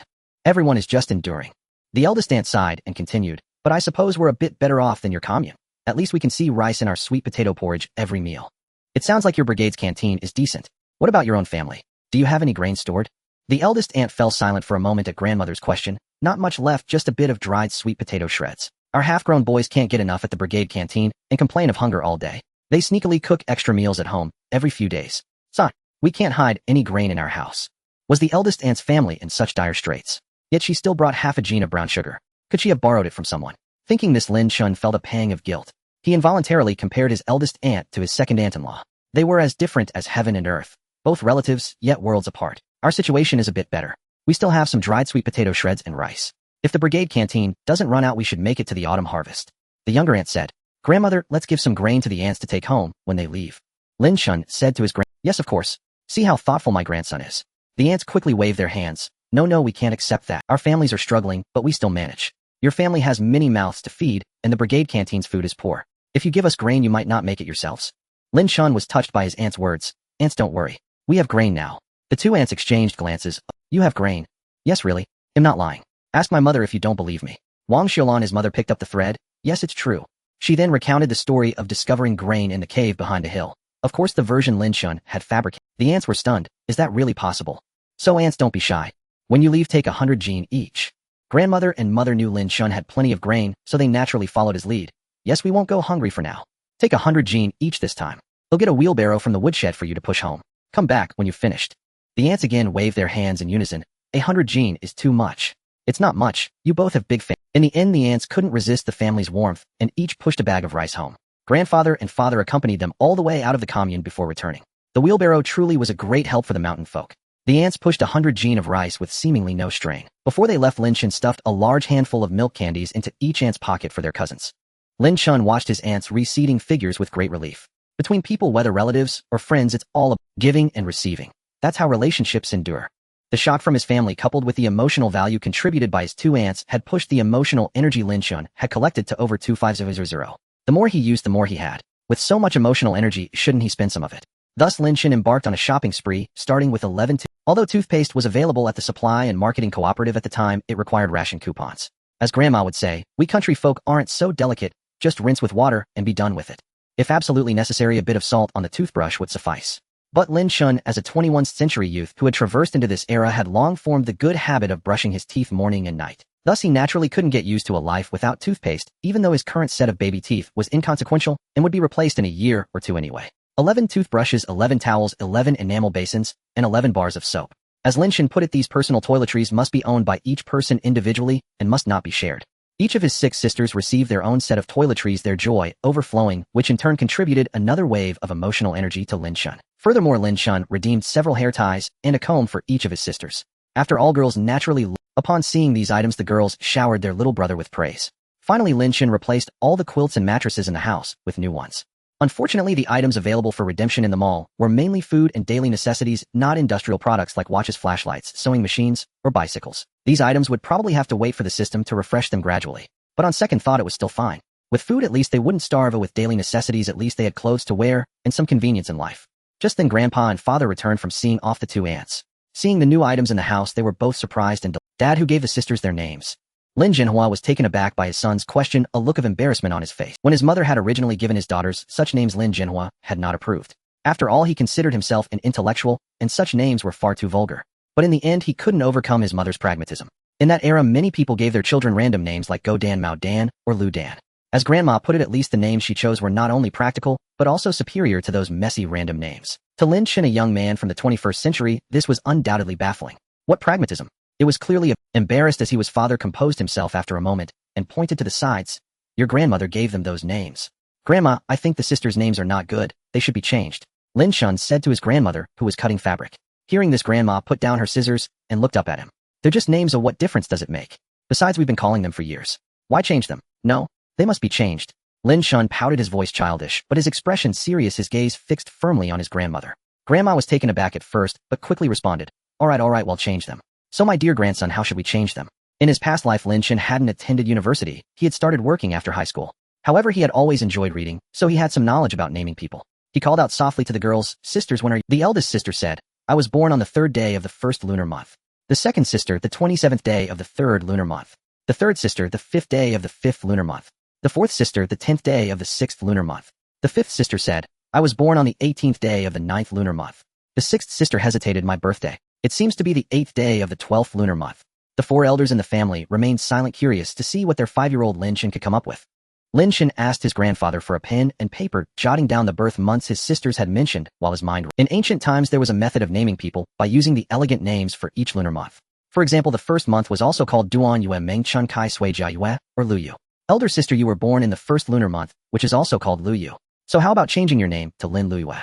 Everyone is just enduring." The eldest aunt sighed and continued, "But I suppose we're a bit better off than your commune. At least we can see rice in our sweet potato porridge every meal. It sounds like your brigade's canteen is decent. What about your own family? Do you have any grain stored?" The eldest aunt fell silent for a moment at grandmother's question. "Not much left, just a bit of dried sweet potato shreds. Our half-grown boys can't get enough at the brigade canteen and complain of hunger all day. They sneakily cook extra meals at home every few days. Son, we can't hide any grain in our house." Was the eldest aunt's family in such dire straits? Yet she still brought half a jean of brown sugar. Could she have borrowed it from someone? Thinking this, Lin Chen felt a pang of guilt. He involuntarily compared his eldest aunt to his second aunt-in-law. They were as different as heaven and earth, both relatives, yet worlds apart. Our situation is a bit better. We still have some dried sweet potato shreds and rice. If the brigade canteen doesn't run out, we should make it to the autumn harvest. The younger aunt said, "Grandmother, let's give some grain to the ants to take home when they leave." Lin Chen said to his "Yes, of course. See how thoughtful my grandson is." The ants quickly waved their hands. No, we can't accept that. Our families are struggling, but we still manage. Your family has many mouths to feed, and the brigade canteen's food is poor. If you give us grain, you might not make it yourselves." Lin Chen was touched by his aunt's words. "Ants, don't worry. We have grain now." The 2 ants exchanged glances. "You have grain?" "Yes, really. I'm not lying. Ask my mother if you don't believe me." Wang Xiulan, his mother, picked up the thread. "Yes, it's true." She then recounted the story of discovering grain in the cave behind the hill. Of course, the version Lin Chen had fabricated. The ants were stunned. "Is that really possible?" "So ants, don't be shy. When you leave, take 100 jean each." Grandmother and mother knew Lin Chen had plenty of grain, so they naturally followed his lead. "Yes, we won't go hungry for now. Take 100 jean each this time. They'll get a wheelbarrow from the woodshed for you to push home. Come back when you've finished." The ants again waved their hands in unison. 100 jean is too much." "It's not much. You both have big families." In the end, the ants couldn't resist the family's warmth, and each pushed a bag of rice home. Grandfather and father accompanied them all the way out of the commune before returning. The wheelbarrow truly was a great help for the mountain folk. The ants pushed 100 jean of rice with seemingly no strain. Before they left, Lin Chen stuffed a large handful of milk candies into each ant's pocket for their cousins. Lin Chen watched his ants receding figures with great relief. Between people, whether relatives or friends, it's all about giving and receiving. That's how relationships endure. The shock from his family coupled with the emotional value contributed by his two aunts had pushed the emotional energy Lin Chen had collected to over 2,500. The more he used, the more he had. With so much emotional energy, shouldn't he spend some of it? Thus Lin Chen embarked on a shopping spree, starting with 11 Although toothpaste was available at the supply and marketing cooperative at the time, it required ration coupons. As Grandma would say, we country folk aren't so delicate, just rinse with water and be done with it. If absolutely necessary, a bit of salt on the toothbrush would suffice. But Lin Chen, as a 21st century youth who had traversed into this era, had long formed the good habit of brushing his teeth morning and night. Thus he naturally couldn't get used to a life without toothpaste, even though his current set of baby teeth was inconsequential and would be replaced in a year or two anyway. 11 toothbrushes, 11 towels, 11 enamel basins, and 11 bars of soap. As Lin Chen put it, these personal toiletries must be owned by each person individually and must not be shared. Each of his 6 sisters received their own set of toiletries, their joy overflowing, which in turn contributed another wave of emotional energy to Lin Chen. Furthermore, Lin Chen redeemed several hair ties and a comb for each of his sisters. After all, girls naturally upon seeing these items, the girls showered their little brother with praise. Finally, Lin Chen replaced all the quilts and mattresses in the house with new ones. Unfortunately, the items available for redemption in the mall were mainly food and daily necessities, not industrial products like watches, flashlights, sewing machines, or bicycles. These items would probably have to wait for the system to refresh them gradually. But on second thought, it was still fine. With food, at least they wouldn't starve, with daily necessities, at least they had clothes to wear and some convenience in life. Just then Grandpa and Father returned from seeing off the two aunts. Seeing the new items in the house, they were both surprised and Dad, who gave the sisters their names. Lin Jinhua was taken aback by his son's question, a look of embarrassment on his face. When his mother had originally given his daughters such names, Lin Jinhua had not approved. After all, he considered himself an intellectual, and such names were far too vulgar. But in the end, he couldn't overcome his mother's pragmatism. In that era, many people gave their children random names like Go Dan, Mao Dan, or Lu Dan. As Grandma put it, at least the names she chose were not only practical, but also superior to those messy random names. To Lin Chen, a young man from the 21st century, this was undoubtedly baffling. What pragmatism? It was clearly embarrassed as he was. Father composed himself after a moment and pointed to the sides. Your grandmother gave them those names. Grandma, I think the sisters' names are not good. They should be changed. Lin Chen said to his grandmother, who was cutting fabric. Hearing this, Grandma put down her scissors and looked up at him. They're just names, so what difference does it make? Besides, we've been calling them for years. Why change them? No, they must be changed. Lin Chen pouted, his voice childish, but his expression serious, his gaze fixed firmly on his grandmother. Grandma was taken aback at first, but quickly responded. All right, well, change them. So my dear grandson, how should we change them? In his past life, Lin Chen hadn't attended university. He had started working after high school. However, he had always enjoyed reading, so he had some knowledge about naming people. He called out softly to the girls, Sisters, when are you? The eldest sister said, I was born on the 3rd day of the 1st lunar month. The second sister, the 27th day of the 3rd lunar month. The third sister, the 5th day of the 5th lunar month. The fourth sister, the 10th day of the 6th lunar month. The 5th sister said, I was born on the 18th day of the 9th lunar month. The 6th sister hesitated, my birthday. It seems to be the 8th day of the 12th lunar month. The 4 elders in the family remained silent, curious to see what their 5-year-old Lin Chen could come up with. Lin Chen asked his grandfather for a pen and paper, jotting down the birth months his sisters had mentioned while his mind. In ancient times, there was a method of naming people by using the elegant names for each lunar month. For example, the first month was also called Duan Yue Meng Chun Kai Sui Jia Yue, or Lu Yu. Elder sister, you were born in the 1st lunar month, which is also called Lu Yu. So how about changing your name to Lin Lu Yue?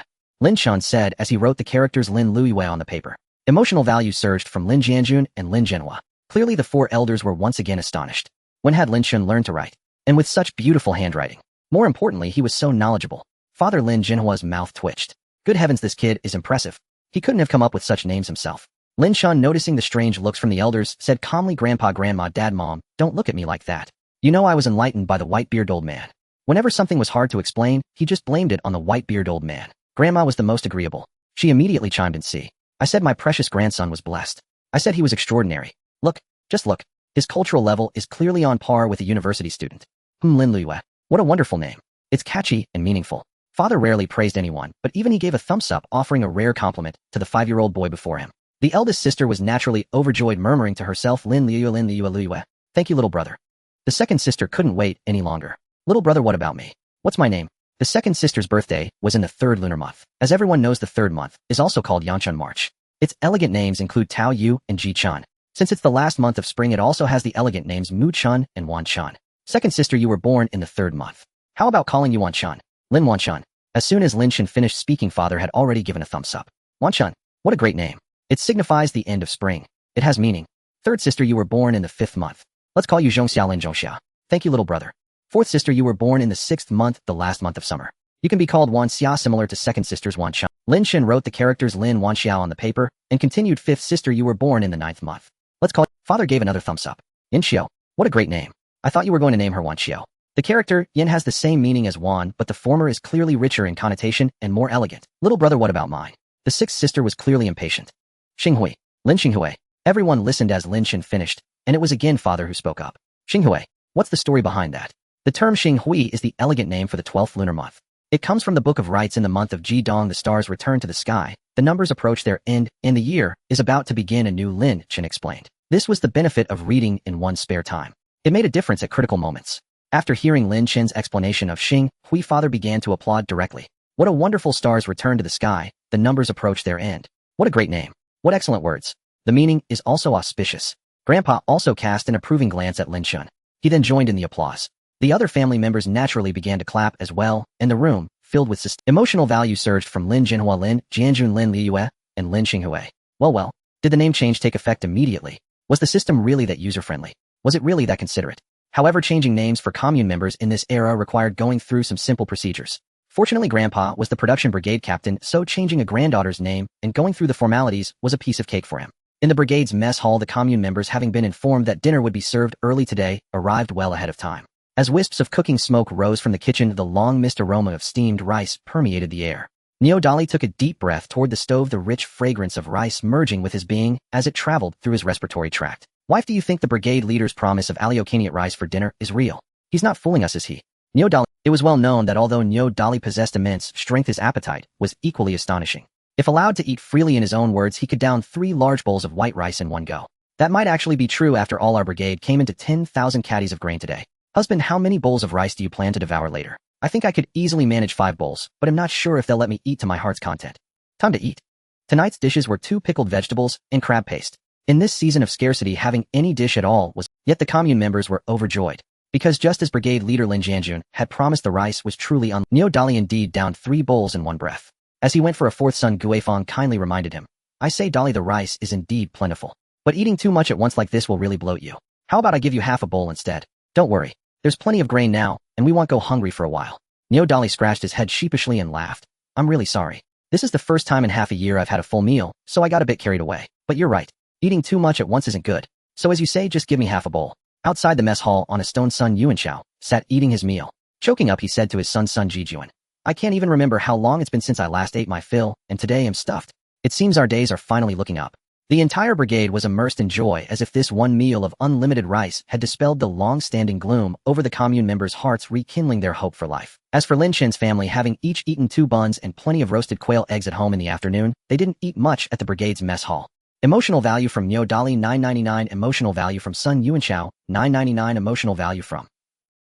Lin Chen said as he wrote the characters Lin Lu Yue on the paper. Emotional value surged from Lin Jianjun and Lin Jinhua. Clearly the 4 elders were once again astonished. When had Lin Chen learned to write? And with such beautiful handwriting. More importantly, he was so knowledgeable. Father Lin Jinhua's mouth twitched. Good heavens, this kid is impressive. He couldn't have come up with such names himself. Lin Chen, noticing the strange looks from the elders, said calmly, Grandpa, Grandma, Dad, Mom, don't look at me like that. You know I was enlightened by the white-bearded old man. Whenever something was hard to explain, he just blamed it on the white-bearded old man. Grandma was the most agreeable. She immediately chimed in. See, I said my precious grandson was blessed. I said he was extraordinary. Look, just look. His cultural level is clearly on par with a university student. Lin Lu Yue. What a wonderful name. It's catchy and meaningful. Father rarely praised anyone, but even he gave a thumbs up, offering a rare compliment to the 5-year-old boy before him. The eldest sister was naturally overjoyed, murmuring to herself, Lin Lu Yue, Lin Lu Yue, Lu Yue. Thank you, little brother. The second sister couldn't wait any longer. Little brother, what about me? What's my name? The second sister's birthday was in the 3rd lunar month. As everyone knows, the 3rd month is also called Yanchun March. Its elegant names include Tao Yu and Ji Chun. Since it's the last month of spring, it also has the elegant names Mu Chun and Wan Chun. Second sister, you were born in the 3rd month. How about calling you Wan Chun? Lin Wanchun. As soon as Lin Chen finished speaking, father had already given a thumbs up. Wanchun. What a great name. It signifies the end of spring. It has meaning. Third sister, you were born in the 5th month. Let's call you Zhongxiao Lin Zhongxia. Thank you, little brother. Fourth sister, you were born in the 6th month, the last month of summer. You can be called Wanxia, similar to second sister's Wanchun. Lin Chen wrote the characters Lin Wanxiao on the paper and continued. Fifth sister, you were born in the 9th month. Let's call it. Father gave another thumbs up. Yin Xiao. What a great name. I thought you were going to name her Wanxiao. The character Yin has the same meaning as Wan, but the former is clearly richer in connotation and more elegant. Little brother, what about mine? The 6th sister was clearly impatient. Xinghui. Lin Xinghui. Everyone listened as Lin Chen finished, and it was again father who spoke up. Xinghui. What's the story behind that? The term Xinghui is the elegant name for the 12th lunar month. It comes from the Book of Rites. In the month of Ji-dong, the stars return to the sky, the numbers approach their end, and the year is about to begin anew, Lin Chen explained. This was the benefit of reading in one's spare time. It made a difference at critical moments. After hearing Lin Chen's explanation of Xing Hui, father began to applaud directly. What a wonderful stars return to the sky, the numbers approach their end. What a great name. What excellent words. The meaning is also auspicious. Grandpa also cast an approving glance at Lin Chen. He then joined in the applause. The other family members naturally began to clap as well, and the room, filled with emotional value, surged from Lin Jinhua, Lin Jianjun, Lin Liyue, and Lin Xinghui. Well, did the name change take effect immediately? Was the system really that user-friendly? Was it really that considerate? However, changing names for commune members in this era required going through some simple procedures. Fortunately, Grandpa was the production brigade captain, so changing a granddaughter's name and going through the formalities was a piece of cake for him. In the brigade's mess hall, the commune members, having been informed that dinner would be served early today, arrived well ahead of time. As wisps of cooking smoke rose from the kitchen, the long mist aroma of steamed rice permeated the air. Neo Dali took a deep breath toward the stove, the rich fragrance of rice merging with his being as it traveled through his respiratory tract. Wife, do you think the brigade leader's promise of Aliokaniat rice for dinner is real? He's not fooling us, is he? Neo Dali. It was well known that although Neo Dali possessed immense strength, his appetite was equally astonishing. If allowed to eat freely, in his own words, he could down 3 large bowls of white rice in one go. That might actually be true. After all, our brigade came into 10,000 caddies of grain today. Husband, how many bowls of rice do you plan to devour later? I think I could easily manage 5 bowls, but I'm not sure if they'll let me eat to my heart's content. Time to eat. Tonight's dishes were 2 pickled vegetables and crab paste. In this season of scarcity, having any dish at all was, yet the commune members were overjoyed. Because just as brigade leader Lin Jianjun had promised, the rice was truly on. Neo Dali indeed downed 3 bowls in one breath. As he went for a 4th, son Guifang kindly reminded him. I say, Dali, the rice is indeed plentiful. But eating too much at once like this will really bloat you. How about I give you half a bowl instead? Don't worry. There's plenty of grain now, and we won't go hungry for a while. Neo Dali scratched his head sheepishly and laughed. I'm really sorry. This is the first time in half a year I've had a full meal, so I got a bit carried away. But you're right. Eating too much at once isn't good. So as you say, just give me half a bowl. Outside the mess hall, on a stone, son Yuanxiao sat eating his meal. Choking up, he said to his son Jijuan. I can't even remember how long it's been since I last ate my fill, and today I'm stuffed. It seems our days are finally looking up. The entire brigade was immersed in joy, as if this one meal of unlimited rice had dispelled the long-standing gloom over the commune members' hearts, rekindling their hope for life. As for Lin Chen's family, having each eaten 2 buns and plenty of roasted quail eggs at home in the afternoon, they didn't eat much at the brigade's mess hall. Emotional value from Neo Dali, 9.99. Emotional value from Sun Yuanxiao, 9.99. Emotional value from.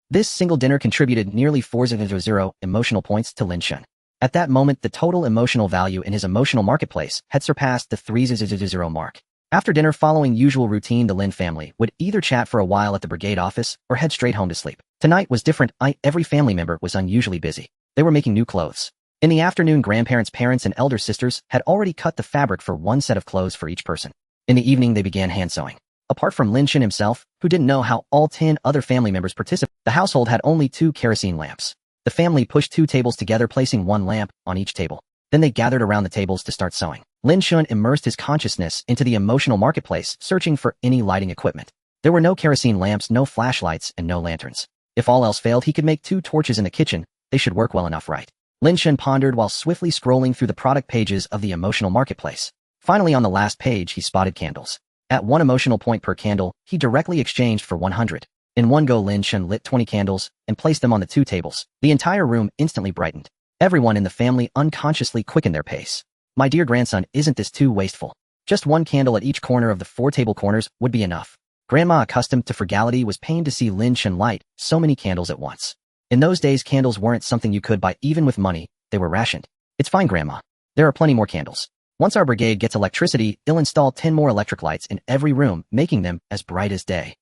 This single dinner contributed nearly 400 emotional points to Lin Chen. At that moment, the total emotional value in his emotional marketplace had surpassed the 300 mark. After dinner, following usual routine, the Lin family would either chat for a while at the brigade office or head straight home to sleep. Tonight was different. Every family member was unusually busy. They were making new clothes. In the afternoon, grandparents, parents, and elder sisters had already cut the fabric for 1 set of clothes for each person. In the evening, they began hand sewing. Apart from Lin Chen himself, who didn't know how all 10 other family members participated, the household had only 2 kerosene lamps. The family pushed 2 tables together, placing 1 lamp on each table. Then they gathered around the tables to start sewing. Lin Chen immersed his consciousness into the emotional marketplace, searching for any lighting equipment. There were no kerosene lamps, no flashlights, and no lanterns. If all else failed, he could make 2 torches in the kitchen. They should work well enough, right? Lin Chen pondered while swiftly scrolling through the product pages of the emotional marketplace. Finally, on the last page, he spotted candles. At 1 emotional point per candle, he directly exchanged for 100. In one go, Lin Chen lit 20 candles and placed them on the 2 tables. The entire room instantly brightened. Everyone in the family unconsciously quickened their pace. My dear grandson, isn't this too wasteful? Just 1 candle at each corner of the 4 table corners would be enough. Grandma, accustomed to frugality, was pained to see Lin Chen light so many candles at once. In those days, candles weren't something you could buy even with money. They were rationed. It's fine, Grandma. There are plenty more candles. Once our brigade gets electricity, they'll install 10 more electric lights in every room, making them as bright as day.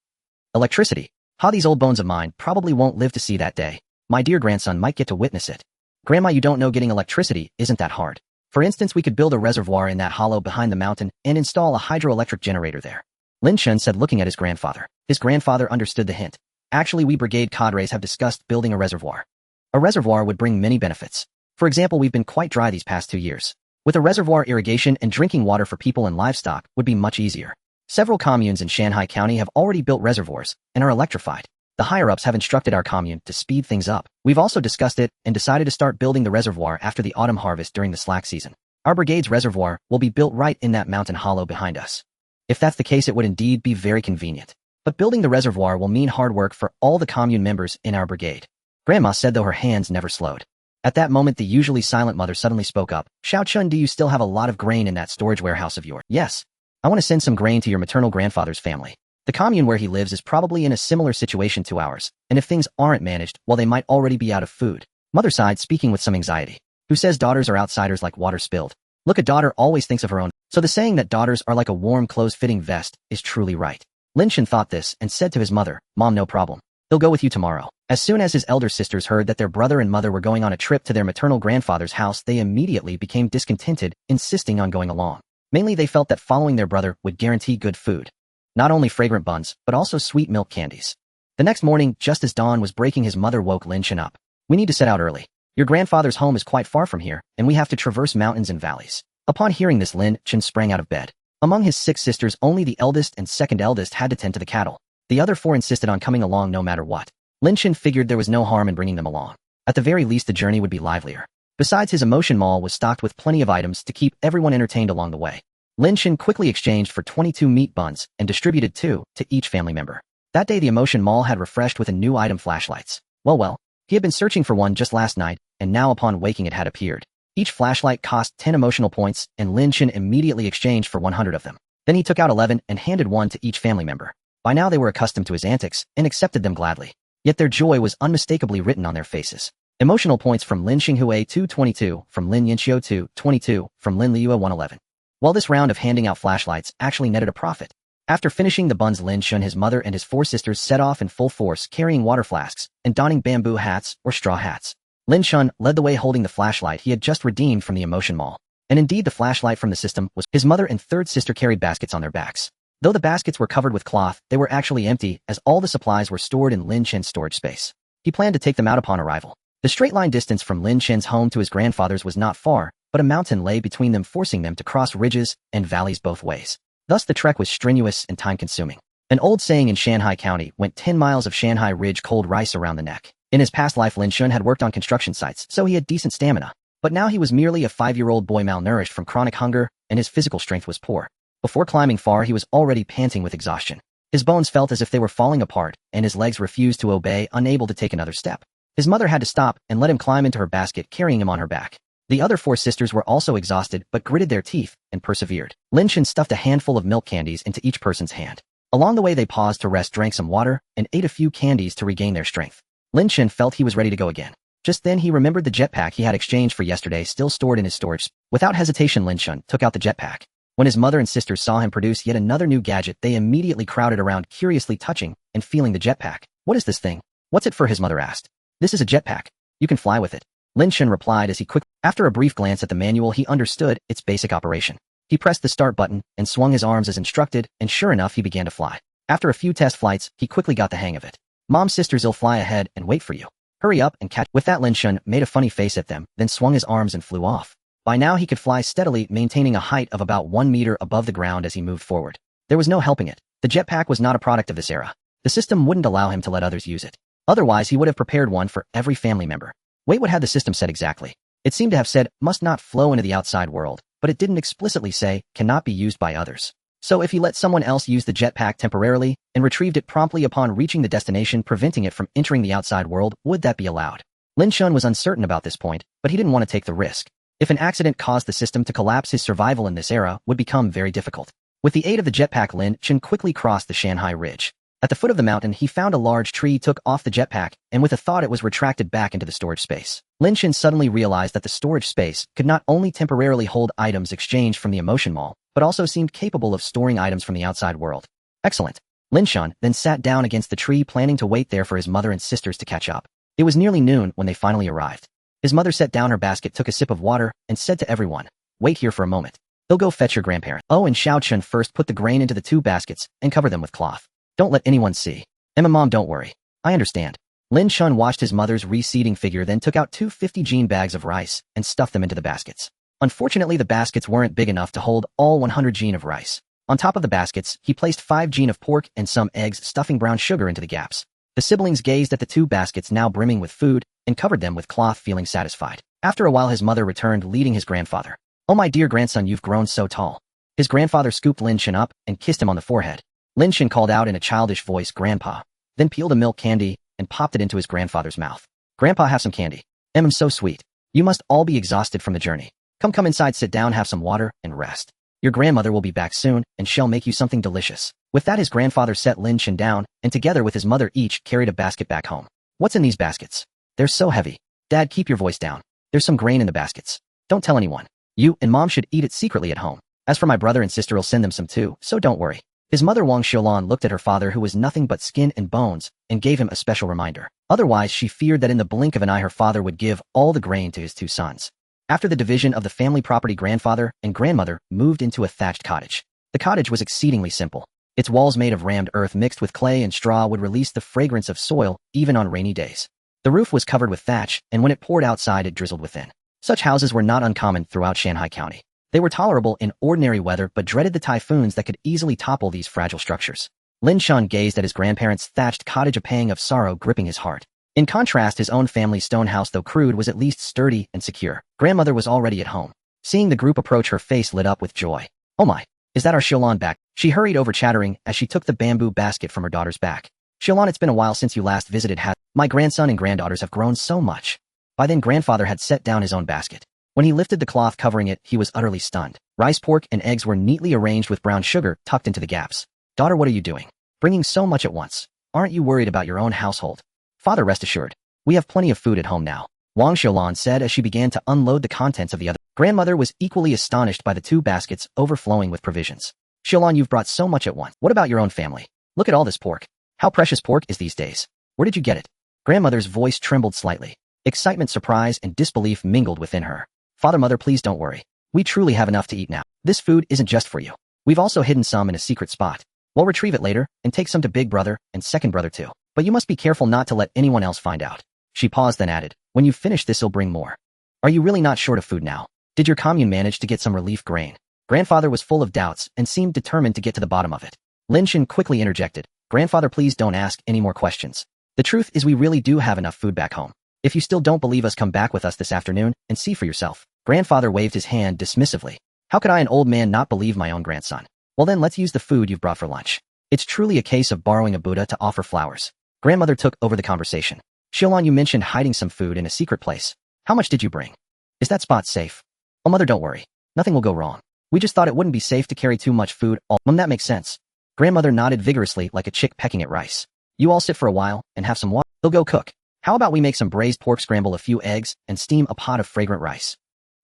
Electricity. These old bones of mine probably won't live to see that day. My dear grandson might get to witness it. Grandma, you don't know getting electricity isn't that hard. For instance, we could build a reservoir in that hollow behind the mountain and install a hydroelectric generator there. Lin Chen said, looking at his grandfather. His grandfather understood the hint. Actually, we brigade cadres have discussed building a reservoir. A reservoir would bring many benefits. For example, we've been quite dry these past 2 years. With a reservoir, irrigation and drinking water for people and livestock would be much easier. Several communes in Shanghai County have already built reservoirs and are electrified. The higher-ups have instructed our commune to speed things up. We've also discussed it and decided to start building the reservoir after the autumn harvest during the slack season. Our brigade's reservoir will be built right in that mountain hollow behind us. If that's the case, it would indeed be very convenient. But building the reservoir will mean hard work for all the commune members in our brigade. Grandma said, though her hands never slowed. At that moment, the usually silent mother suddenly spoke up. Xiao Chun, do you still have a lot of grain in that storage warehouse of yours? Yes. I want to send some grain to your maternal grandfather's family. The commune where he lives is probably in a similar situation to ours, and if things aren't managed, well, they might already be out of food. Mother sighed, speaking with some anxiety. Who says daughters are outsiders like water spilled? Look, a daughter always thinks of her own. So the saying that daughters are like a warm, close-fitting vest is truly right. Lin Chen thought this and said to his mother, Mom, no problem. He'll go with you tomorrow. As soon as his elder sisters heard that their brother and mother were going on a trip to their maternal grandfather's house, they immediately became discontented, insisting on going along. Mainly, they felt that following their brother would guarantee good food. Not only fragrant buns, but also sweet milk candies. The next morning, just as dawn was breaking, his mother woke Lin Chen up. We need to set out early. Your grandfather's home is quite far from here, and we have to traverse mountains and valleys. Upon hearing this, Lin Chen sprang out of bed. Among his 6 sisters, only the eldest and second eldest had to tend to the cattle. The other 4 insisted on coming along no matter what. Lin Chen figured there was no harm in bringing them along. At the very least, the journey would be livelier. Besides, his emotion mall was stocked with plenty of items to keep everyone entertained along the way. Lin Chen quickly exchanged for 22 meat buns and distributed 2 to each family member. That day, the emotion mall had refreshed with a new item, flashlights. Well, he had been searching for one just last night, and now upon waking it had appeared. Each flashlight cost 10 emotional points, and Lin Chen immediately exchanged for 100 of them. Then he took out 11 and handed one to each family member. By now they were accustomed to his antics and accepted them gladly. Yet their joy was unmistakably written on their faces. Emotional points from Lin Xinghue 222, from Lin Yanxiu 222, from Lin Liua 111. While this round of handing out flashlights actually netted a profit. After finishing the buns, Lin Chen, his mother, and his 4 sisters set off in full force, carrying water flasks and donning bamboo hats or straw hats. Lin Chen led the way holding the flashlight he had just redeemed from the emotion mall. And indeed, the flashlight from the system was. His mother and third sister carried baskets on their backs. Though the baskets were covered with cloth, they were actually empty, as all the supplies were stored in Lin Chen's storage space. He planned to take them out upon arrival. The straight-line distance from Lin Chen's home to his grandfather's was not far, but a mountain lay between them, forcing them to cross ridges and valleys both ways. Thus the trek was strenuous and time-consuming. An old saying in Shanghai County went 10 miles of Shanghai Ridge cold rice around the neck. In his past life, Lin Chen had worked on construction sites, so he had decent stamina. But now he was merely a 5-year-old boy malnourished from chronic hunger, and his physical strength was poor. Before climbing far, he was already panting with exhaustion. His bones felt as if they were falling apart, and his legs refused to obey, unable to take another step. His mother had to stop and let him climb into her basket, carrying him on her back. The other 4 sisters were also exhausted, but gritted their teeth and persevered. Lin Chen stuffed a handful of milk candies into each person's hand. Along the way, they paused to rest, drank some water, and ate a few candies to regain their strength. Lin Chen felt he was ready to go again. Just then he remembered the jetpack he had exchanged for yesterday, still stored in his storage. Without hesitation, Lin Chen took out the jetpack. When his mother and sisters saw him produce yet another new gadget, they immediately crowded around, curiously touching and feeling the jetpack. What is this thing? What's it for? His mother asked. This is a jetpack. You can fly with it. Lin Chen replied as he after a brief glance at the manual, he understood its basic operation. He pressed the start button and swung his arms as instructed, and sure enough, he began to fly. After a few test flights, he quickly got the hang of it. Mom's sisters will fly ahead and wait for you. Hurry up and catch. With that, Lin Chen made a funny face at them, then swung his arms and flew off. By now he could fly steadily, maintaining a height of about 1 meter above the ground as he moved forward. There was no helping it. The jetpack was not a product of this era. The system wouldn't allow him to let others use it. Otherwise, he would have prepared one for every family member. Wait, what had the system said exactly? It seemed to have said, must not flow into the outside world, but it didn't explicitly say, cannot be used by others. So if he let someone else use the jetpack temporarily and retrieved it promptly upon reaching the destination, preventing it from entering the outside world, would that be allowed? Lin Chen was uncertain about this point, but he didn't want to take the risk. If an accident caused the system to collapse, his survival in this era would become very difficult. With the aid of the jetpack, Lin Chen quickly crossed the Shanghai Ridge. At the foot of the mountain, he found a large tree, took off the jetpack, and with a thought, it was retracted back into the storage space. Lin Chen suddenly realized that the storage space could not only temporarily hold items exchanged from the emotion mall, but also seemed capable of storing items from the outside world. Excellent. Lin Chen then sat down against the tree, planning to wait there for his mother and sisters to catch up. It was nearly noon when they finally arrived. His mother set down her basket, took a sip of water, and said to everyone, "Wait here for a moment. They'll go fetch your grandparents." Oh, and Xiao Chen first put the grain into the 2 baskets and cover them with cloth. "Don't let anyone see." "Emma, Mom, don't worry. I understand." Lin Chen watched his mother's receding figure, then took out 2 50-jean bags of rice and stuffed them into the baskets. Unfortunately, the baskets weren't big enough to hold all 100 jean of rice. On top of the baskets, he placed 5 jean of pork and some eggs, stuffing brown sugar into the gaps. The siblings gazed at the 2 baskets now brimming with food and covered them with cloth, feeling satisfied. After a while, his mother returned, leading his grandfather. "Oh, my dear grandson, you've grown so tall." His grandfather scooped Lin Chen up and kissed him on the forehead. Lin Chen called out in a childish voice, "Grandpa," then peeled a milk candy and popped it into his grandfather's mouth. "Grandpa, have some candy." "I'm so sweet. You must all be exhausted from the journey. Come inside, sit down, have some water, and rest. Your grandmother will be back soon, and she'll make you something delicious." With that, his grandfather set Lin Chen down, and together with his mother each carried a basket back home. "What's in these baskets?" "They're so heavy." "Dad, keep your voice down. There's some grain in the baskets. Don't tell anyone. You and Mom should eat it secretly at home. As for my brother and sister, I'll send them some too, so don't worry." His mother Wang Xiaolan looked at her father, who was nothing but skin and bones, and gave him a special reminder. Otherwise, she feared that in the blink of an eye her father would give all the grain to his 2 sons. After the division of the family property, grandfather and grandmother moved into a thatched cottage. The cottage was exceedingly simple. Its walls, made of rammed earth mixed with clay and straw, would release the fragrance of soil even on rainy days. The roof was covered with thatch, and when it poured outside, it drizzled within. Such houses were not uncommon throughout Shanghai County. They were tolerable in ordinary weather, but dreaded the typhoons that could easily topple these fragile structures. Lin Chen gazed at his grandparents' thatched cottage, a pang of sorrow gripping his heart. In contrast, his own family's stone house, though crude, was at least sturdy and secure. Grandmother was already at home. Seeing the group approach, her face lit up with joy. "Oh my, is that our Xiaolan back?" She hurried over, chattering as she took the bamboo basket from her daughter's back. "Xiaolan, it's been a while since you last visited. My grandson and granddaughters have grown so much." By then, grandfather had set down his own basket. When he lifted the cloth covering it, he was utterly stunned. Rice, pork, and eggs were neatly arranged with brown sugar tucked into the gaps. "Daughter, what are you doing? Bringing so much at once? Aren't you worried about your own household?" "Father, rest assured. We have plenty of food at home now," Wang Xiaolan said as she began to unload the contents of the other. Grandmother was equally astonished by the 2 baskets overflowing with provisions. "Xiaolan, you've brought so much at once. What about your own family? Look at all this pork. How precious pork is these days. Where did you get it?" Grandmother's voice trembled slightly. Excitement, surprise, and disbelief mingled within her. "Father, Mother, please don't worry. We truly have enough to eat now. This food isn't just for you. We've also hidden some in a secret spot. We'll retrieve it later and take some to big brother and second brother too. But you must be careful not to let anyone else find out." She paused, then added, "When you've finished this, I'll bring more." "Are you really not short of food now? Did your commune manage to get some relief grain?" Grandfather was full of doubts and seemed determined to get to the bottom of it. Lin Chen quickly interjected, "Grandfather, please don't ask any more questions. The truth is we really do have enough food back home. If you still don't believe us, come back with us this afternoon and see for yourself." Grandfather waved his hand dismissively. "How could I, an old man, not believe my own grandson?" "Well then, let's use the food you've brought for lunch. It's truly a case of borrowing a Buddha to offer flowers." Grandmother took over the conversation. "Xiaolan, you mentioned hiding some food in a secret place. How much did you bring? Is that spot safe?" "Oh, Mother, don't worry. Nothing will go wrong. We just thought it wouldn't be safe to carry too much food." "Mom, that makes sense." Grandmother nodded vigorously like a chick pecking at rice. "You all sit for a while and have some water. They'll go cook. How about we make some braised pork, scramble a few eggs, and steam a pot of fragrant rice?"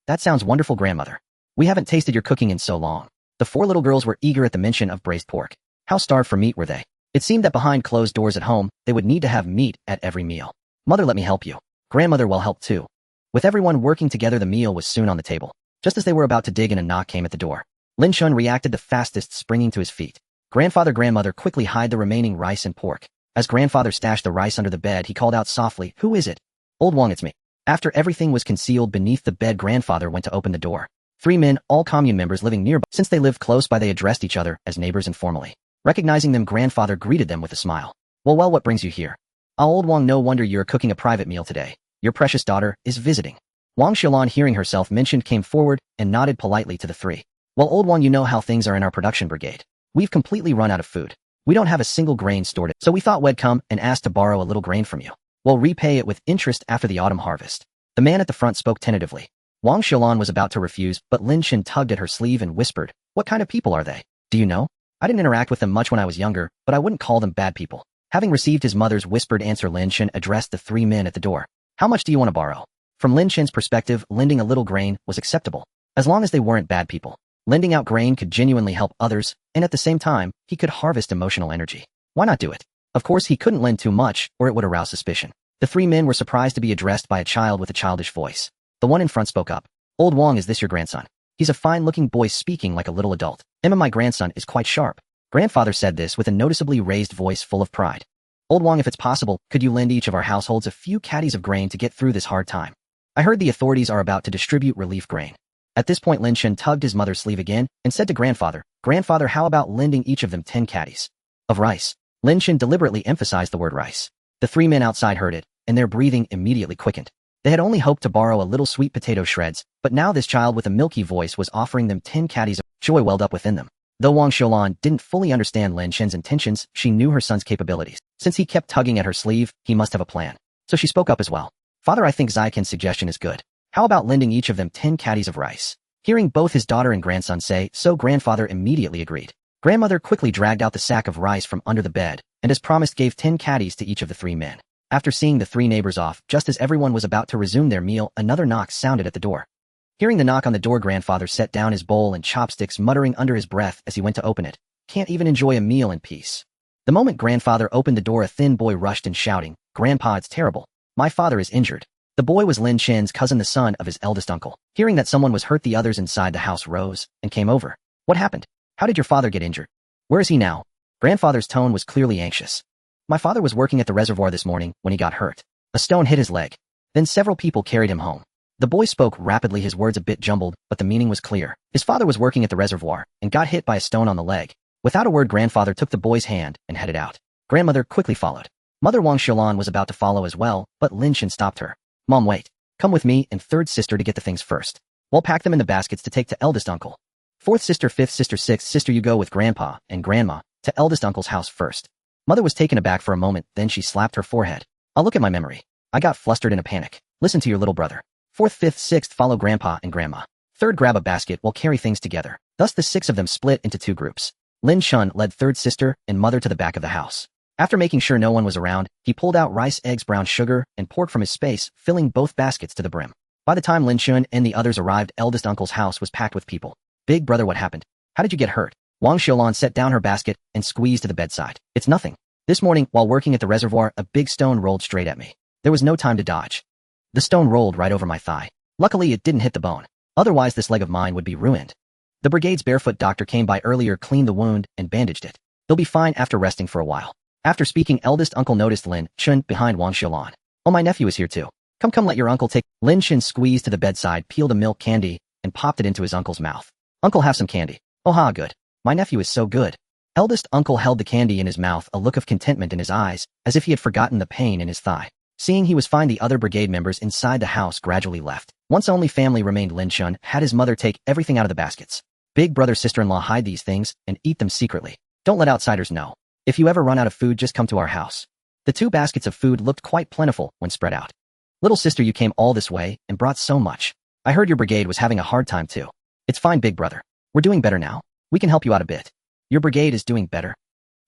"That sounds wonderful, Grandmother. We haven't tasted your cooking in so long." The 4 little girls were eager at the mention of braised pork. How starved for meat were they? It seemed that behind closed doors at home, they would need to have meat at every meal. "Mother, let me help you." Grandmother will help too. With everyone working together, the meal was soon on the table. Just as they were about to dig in, a knock came at the door. Lin Chen reacted the fastest, springing to his feet. Grandmother quickly hid the remaining rice and pork. As grandfather stashed the rice under the bed, he called out softly, "Who is it?" "Old Wang, it's me." After everything was concealed beneath the bed, grandfather went to open the door. 3 men, all commune members living nearby. Since they lived close by, they addressed each other as neighbors informally. Recognizing them, grandfather greeted them with a smile. Well, what brings you here?" "Old Wang, no wonder you're cooking a private meal today. Your precious daughter is visiting." Wang Xiaolan, hearing herself mentioned, came forward and nodded politely to the 3. "Well, Old Wang, you know how things are in our production brigade. We've completely run out of food. We don't have a single grain stored, so we thought we'd come and ask to borrow a little grain from you. We'll repay it with interest after the autumn harvest." The man at the front spoke tentatively. Wang Xiaolan was about to refuse, but Lin Chen tugged at her sleeve and whispered, "What kind of people are they? Do you know? I didn't interact with them much when I was younger, but I wouldn't call them bad people." Having received his mother's whispered answer, Lin Chen addressed the 3 men at the door. "How much do you want to borrow?" From Lin Chen's perspective, lending a little grain was acceptable, as long as they weren't bad people. Lending out grain could genuinely help others, and at the same time, he could harvest emotional energy. Why not do it? Of course, he couldn't lend too much, or it would arouse suspicion. The three men were surprised to be addressed by a child with a childish voice. The one in front spoke up. Old Wang, is this your grandson? He's a fine-looking boy speaking like a little adult. Emma, my grandson is quite sharp. Grandfather said this with a noticeably raised voice full of pride. Old Wang, if it's possible, could you lend each of our households a few caddies of grain to get through this hard time? I heard the authorities are about to distribute relief grain. At this point, Lin Chen tugged his mother's sleeve again and said to Grandfather, Grandfather, how about lending each of them 10 caddies of rice? Lin Chen deliberately emphasized the word rice. The three men outside heard it, and their breathing immediately quickened. They had only hoped to borrow a little sweet potato shreds, but now this child with a milky voice was offering them 10 caddies of joy welled up within them. Though Wang Xiaolan didn't fully understand Lin Chen's intentions, she knew her son's capabilities. Since he kept tugging at her sleeve, he must have a plan. So she spoke up as well. Father, I think Zaikin's suggestion is good. How about lending each of them 10 caddies of rice? Hearing both his daughter and grandson say so, Grandfather immediately agreed. Grandmother quickly dragged out the sack of rice from under the bed, and as promised gave 10 caddies to each of the three men. After seeing the three neighbors off, just as everyone was about to resume their meal, another knock sounded at the door. Hearing the knock on the door, Grandfather set down his bowl and chopsticks, muttering under his breath as he went to open it. Can't even enjoy a meal in peace. The moment Grandfather opened the door, a thin boy rushed in shouting, Grandpa, it's terrible. My father is injured. The boy was Lin Chen's cousin, the son of his eldest uncle. Hearing that someone was hurt, the others inside the house rose and came over. What happened? How did your father get injured? Where is he now? Grandfather's tone was clearly anxious. My father was working at the reservoir this morning when he got hurt. A stone hit his leg. Then several people carried him home. The boy spoke rapidly, his words a bit jumbled, but the meaning was clear. His father was working at the reservoir and got hit by a stone on the leg. Without a word, Grandfather took the boy's hand and headed out. Grandmother quickly followed. Mother Wang Xiaolan was about to follow as well, but Lin Chen stopped her. Mom, wait. Come with me and third sister to get the things first. We'll pack them in the baskets to take to eldest uncle. Fourth sister, fifth sister, sixth sister, you go with Grandpa and Grandma to eldest uncle's house first. Mother was taken aback for a moment, then she slapped her forehead. I'll look at my memory. I got flustered in a panic. Listen to your little brother. Fourth, fifth, sixth, follow Grandpa and Grandma. Third, grab a basket, we'll carry things together. Thus the 6 of them split into 2 groups. Lin Chen led third sister and mother to the back of the house. After making sure no one was around, he pulled out rice, eggs, brown sugar, and pork from his space, filling both baskets to the brim. By the time Lin Chen and the others arrived, eldest uncle's house was packed with people. Big brother, what happened? How did you get hurt? Wang Xiaolan set down her basket and squeezed to the bedside. It's nothing. This morning, while working at the reservoir, a big stone rolled straight at me. There was no time to dodge. The stone rolled right over my thigh. Luckily, it didn't hit the bone. Otherwise, this leg of mine would be ruined. The brigade's barefoot doctor came by earlier, cleaned the wound, and bandaged it. They'll be fine after resting for a while. After speaking, eldest uncle noticed Lin Chen behind Wang Xiaolan. Oh, my nephew is here too. Come, let your uncle take. Lin Chen squeezed to the bedside, peeled a milk candy, and popped it into his uncle's mouth. Uncle, have some candy. Oh ha, good. My nephew is so good. Eldest uncle held the candy in his mouth, a look of contentment in his eyes, as if he had forgotten the pain in his thigh. Seeing he was fine, the other brigade members inside the house gradually left. Once only family remained, Lin Chen had his mother take everything out of the baskets. Big brother, sister-in-law, hide these things and eat them secretly. Don't let outsiders know. If you ever run out of food, just come to our house. The 2 baskets of food looked quite plentiful when spread out. Little sister, you came all this way and brought so much. I heard your brigade was having a hard time too. It's fine, big brother. We're doing better now. We can help you out a bit. Your brigade is doing better.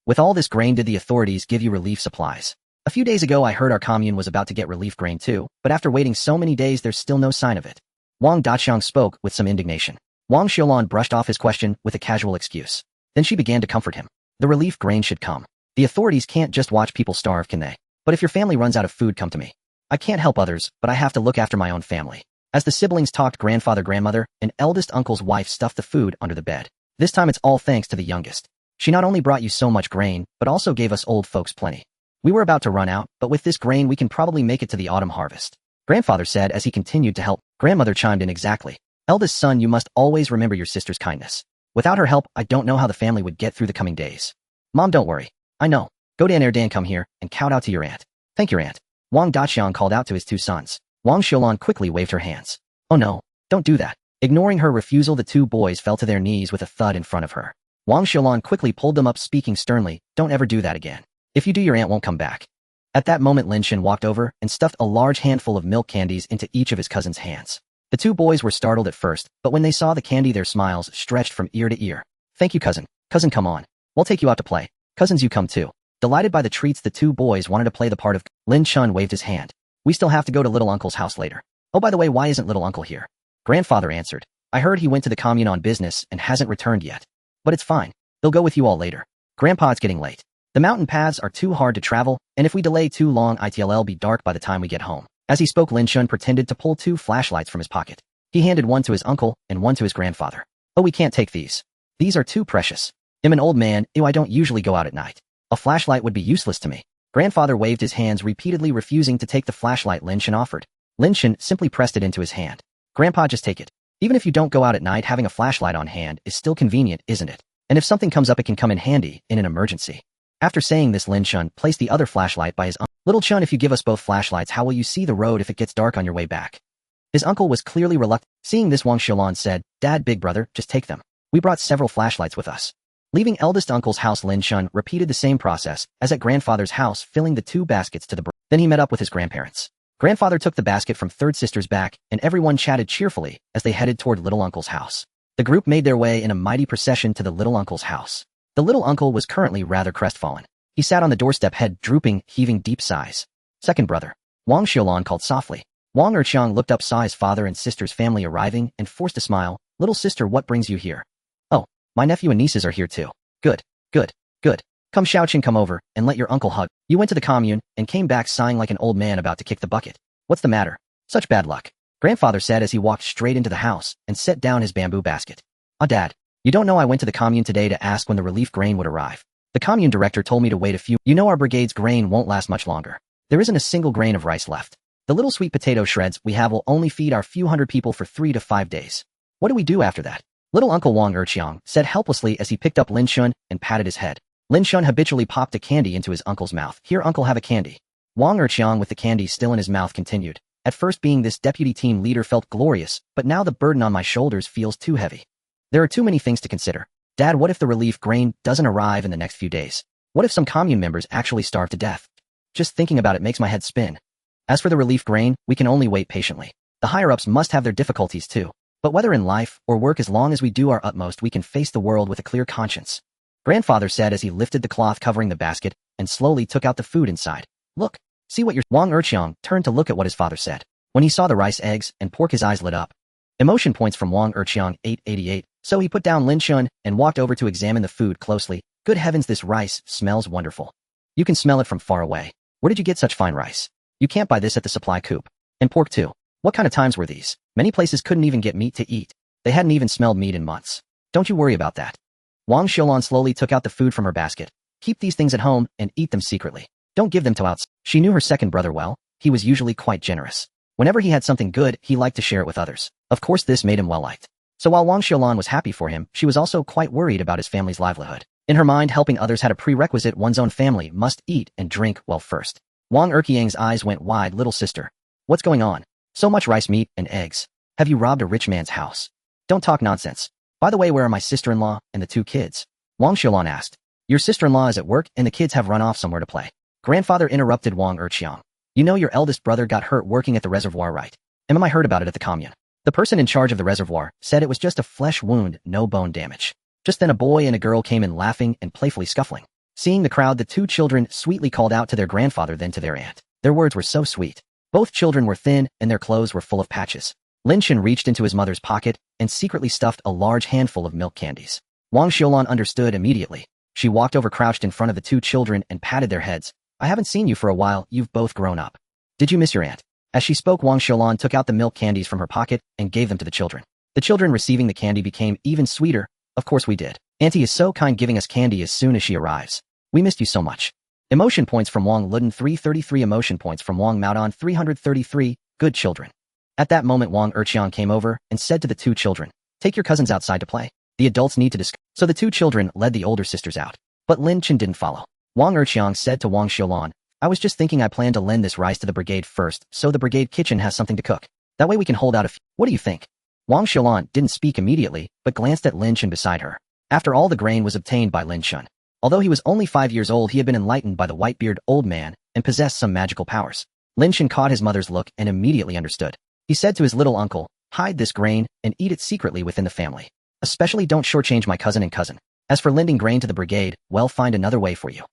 With all this grain, did the authorities give you relief supplies? A few days ago, I heard our commune was about to get relief grain too, but after waiting so many days, there's still no sign of it. Wang Daqiang spoke with some indignation. Wang Xiaolan brushed off his question with a casual excuse. Then she began to comfort him. The relief grain should come. The authorities can't just watch people starve, can they? But if your family runs out of food, come to me. I can't help others, but I have to look after my own family. As the siblings talked, grandfather, grandmother, and eldest uncle's wife stuffed the food under the bed. This time it's all thanks to the youngest. She not only brought you so much grain, but also gave us old folks plenty. We were about to run out, but with this grain we can probably make it to the autumn harvest. Grandfather said as he continued to help. Grandmother chimed in, exactly. Eldest son, you must always remember your sister's kindness. Without her help, I don't know how the family would get through the coming days. Mom, don't worry. I know. Go Dan Dan, come here and kowtow to your aunt. Thank your aunt. Wang Daqiang called out to his 2 sons. Wang Xiaolan quickly waved her hands. Oh no, don't do that. Ignoring her refusal, the 2 boys fell to their knees with a thud in front of her. Wang Xiaolan quickly pulled them up, speaking sternly, don't ever do that again. If you do, your aunt won't come back. At that moment, Lin Chen walked over and stuffed a large handful of milk candies into each of his cousin's hands. The 2 boys were startled at first, but when they saw the candy, their smiles stretched from ear to ear. Thank you, cousin. Cousin, come on. We'll take you out to play. Cousins, you come too. Delighted by the treats, the 2 boys wanted to play the part of. Lin Chen waved his hand. We still have to go to little uncle's house later. Oh, by the way, why isn't little uncle here? Grandfather answered. I heard he went to the commune on business and hasn't returned yet. But it's fine. They'll go with you all later. Grandpa, it's getting late. The mountain paths are too hard to travel, and if we delay too long it'll be dark by the time we get home. As he spoke, Lin Chen pretended to pull 2 flashlights from his pocket. He handed one to his uncle and one to his grandfather. Oh, we can't take these. These are too precious. I'm an old man, I don't usually go out at night. A flashlight would be useless to me. Grandfather waved his hands, repeatedly refusing to take the flashlight Lin Chen offered. Lin Chen simply pressed it into his hand. Grandpa, just take it. Even if you don't go out at night, having a flashlight on hand is still convenient, isn't it? And if something comes up, it can come in handy in an emergency. After saying this, Lin Chen placed the other flashlight by his uncle. Little Chen, if you give us both flashlights, how will you see the road if it gets dark on your way back? His uncle was clearly reluctant. Seeing this, Wang Xiulan said, Dad, big brother, just take them. We brought several flashlights with us. Leaving eldest uncle's house, Lin Chen repeated the same process as at grandfather's house, filling the 2 baskets to the brim. Then he met up with his grandparents. Grandfather took the basket from third sister's back, and everyone chatted cheerfully as they headed toward little uncle's house. The group made their way in a mighty procession to the little uncle's house. The little uncle was currently rather crestfallen. He sat on the doorstep, head drooping, heaving deep sighs. Second brother, Wang Xiulan, called softly. Wang Erqiang looked up, saw his father and sister's family arriving, and forced a smile. Little sister, what brings you here? Oh, my nephew and nieces are here too. Good, good, good. Come, Xiaoqing, come over, and let your uncle hug. You went to the commune, and came back sighing like an old man about to kick the bucket. What's the matter? Such bad luck. Grandfather said as he walked straight into the house, and set down his bamboo basket. Ah, Dad, you don't know I went to the commune today to ask when the relief grain would arrive. The commune director told me to wait a few. You know our brigade's grain won't last much longer. There isn't a single grain of rice left. The little sweet potato shreds we have will only feed our few hundred people for 3 to 5 days. What do we do after that? Little Uncle Wang Erqiang said helplessly as he picked up Lin Chen and patted his head. Lin Chen habitually popped a candy into his uncle's mouth. Here, uncle, have a candy. Wang Erqiang, with the candy still in his mouth, continued. At first, being this deputy team leader felt glorious, but now the burden on my shoulders feels too heavy. There are too many things to consider. Dad, what if the relief grain doesn't arrive in the next few days? What if some commune members actually starve to death? Just thinking about it makes my head spin. As for the relief grain, we can only wait patiently. The higher-ups must have their difficulties too. But whether in life or work, as long as we do our utmost, we can face the world with a clear conscience. Grandfather said as he lifted the cloth covering the basket and slowly took out the food inside. Look, see what you're— Wang Erqiang turned to look at what his father said. When he saw the rice, eggs, and pork, his eyes lit up. Emotion points from Wang Erqiang, 888. So he put down Lin Chen and walked over to examine the food closely. Good heavens, this rice smells wonderful. You can smell it from far away. Where did you get such fine rice? You can't buy this at the supply coop. And pork too. What kind of times were these? Many places couldn't even get meat to eat. They hadn't even smelled meat in months. Don't you worry about that. Wang Xiulan slowly took out the food from her basket. Keep these things at home and eat them secretly. Don't give them to outside. She knew her second brother well. He was usually quite generous. Whenever he had something good, he liked to share it with others. Of course, this made him well-liked. So while Wang Xiulan was happy for him, she was also quite worried about his family's livelihood. In her mind, helping others had a prerequisite. One's own family must eat and drink well first. Wang Erqiang's eyes went wide. Little sister, what's going on? So much rice, meat, and eggs. Have you robbed a rich man's house? Don't talk nonsense. By the way, where are my sister-in-law and the 2 kids? Wang Xiulan asked. Your sister-in-law is at work and the kids have run off somewhere to play. Grandfather interrupted Wang Erqiang. You know your eldest brother got hurt working at the reservoir, right? Am I heard about it at the commune? The person in charge of the reservoir said it was just a flesh wound, no bone damage. Just then a boy and a girl came in laughing and playfully scuffling. Seeing the crowd, the 2 children sweetly called out to their grandfather, then to their aunt. Their words were so sweet. Both children were thin and their clothes were full of patches. Lin Chen reached into his mother's pocket and secretly stuffed a large handful of milk candies. Wang Xiulan understood immediately. She walked over, crouched in front of the 2 children and patted their heads. I haven't seen you for a while, you've both grown up. Did you miss your aunt? As she spoke, Wang Xiulan took out the milk candies from her pocket and gave them to the children. The children, receiving the candy, became even sweeter. Of course we did. Auntie is so kind, giving us candy as soon as she arrives. We missed you so much. Emotion points from Wang Luden, 333. Emotion points from Wang Maodon, 333. Good children. At that moment, Wang Erqiang came over and said to the 2 children, take your cousins outside to play. The adults need to discuss. So the 2 children led the older sisters out. But Lin Chen didn't follow. Wang Erqiang said to Wang Xiulan, I was just thinking I plan to lend this rice to the brigade first, so the brigade kitchen has something to cook. That way we can hold out a few. What do you think? Wang Xiulan didn't speak immediately, but glanced at Lin Chen beside her. After all, the grain was obtained by Lin Chen. Although he was only 5 years old, he had been enlightened by the white-beard old man and possessed some magical powers. Lin Chen caught his mother's look and immediately understood. He said to his little uncle, hide this grain and eat it secretly within the family. Especially don't shortchange my cousin and cousin. As for lending grain to the brigade, well, find another way for you.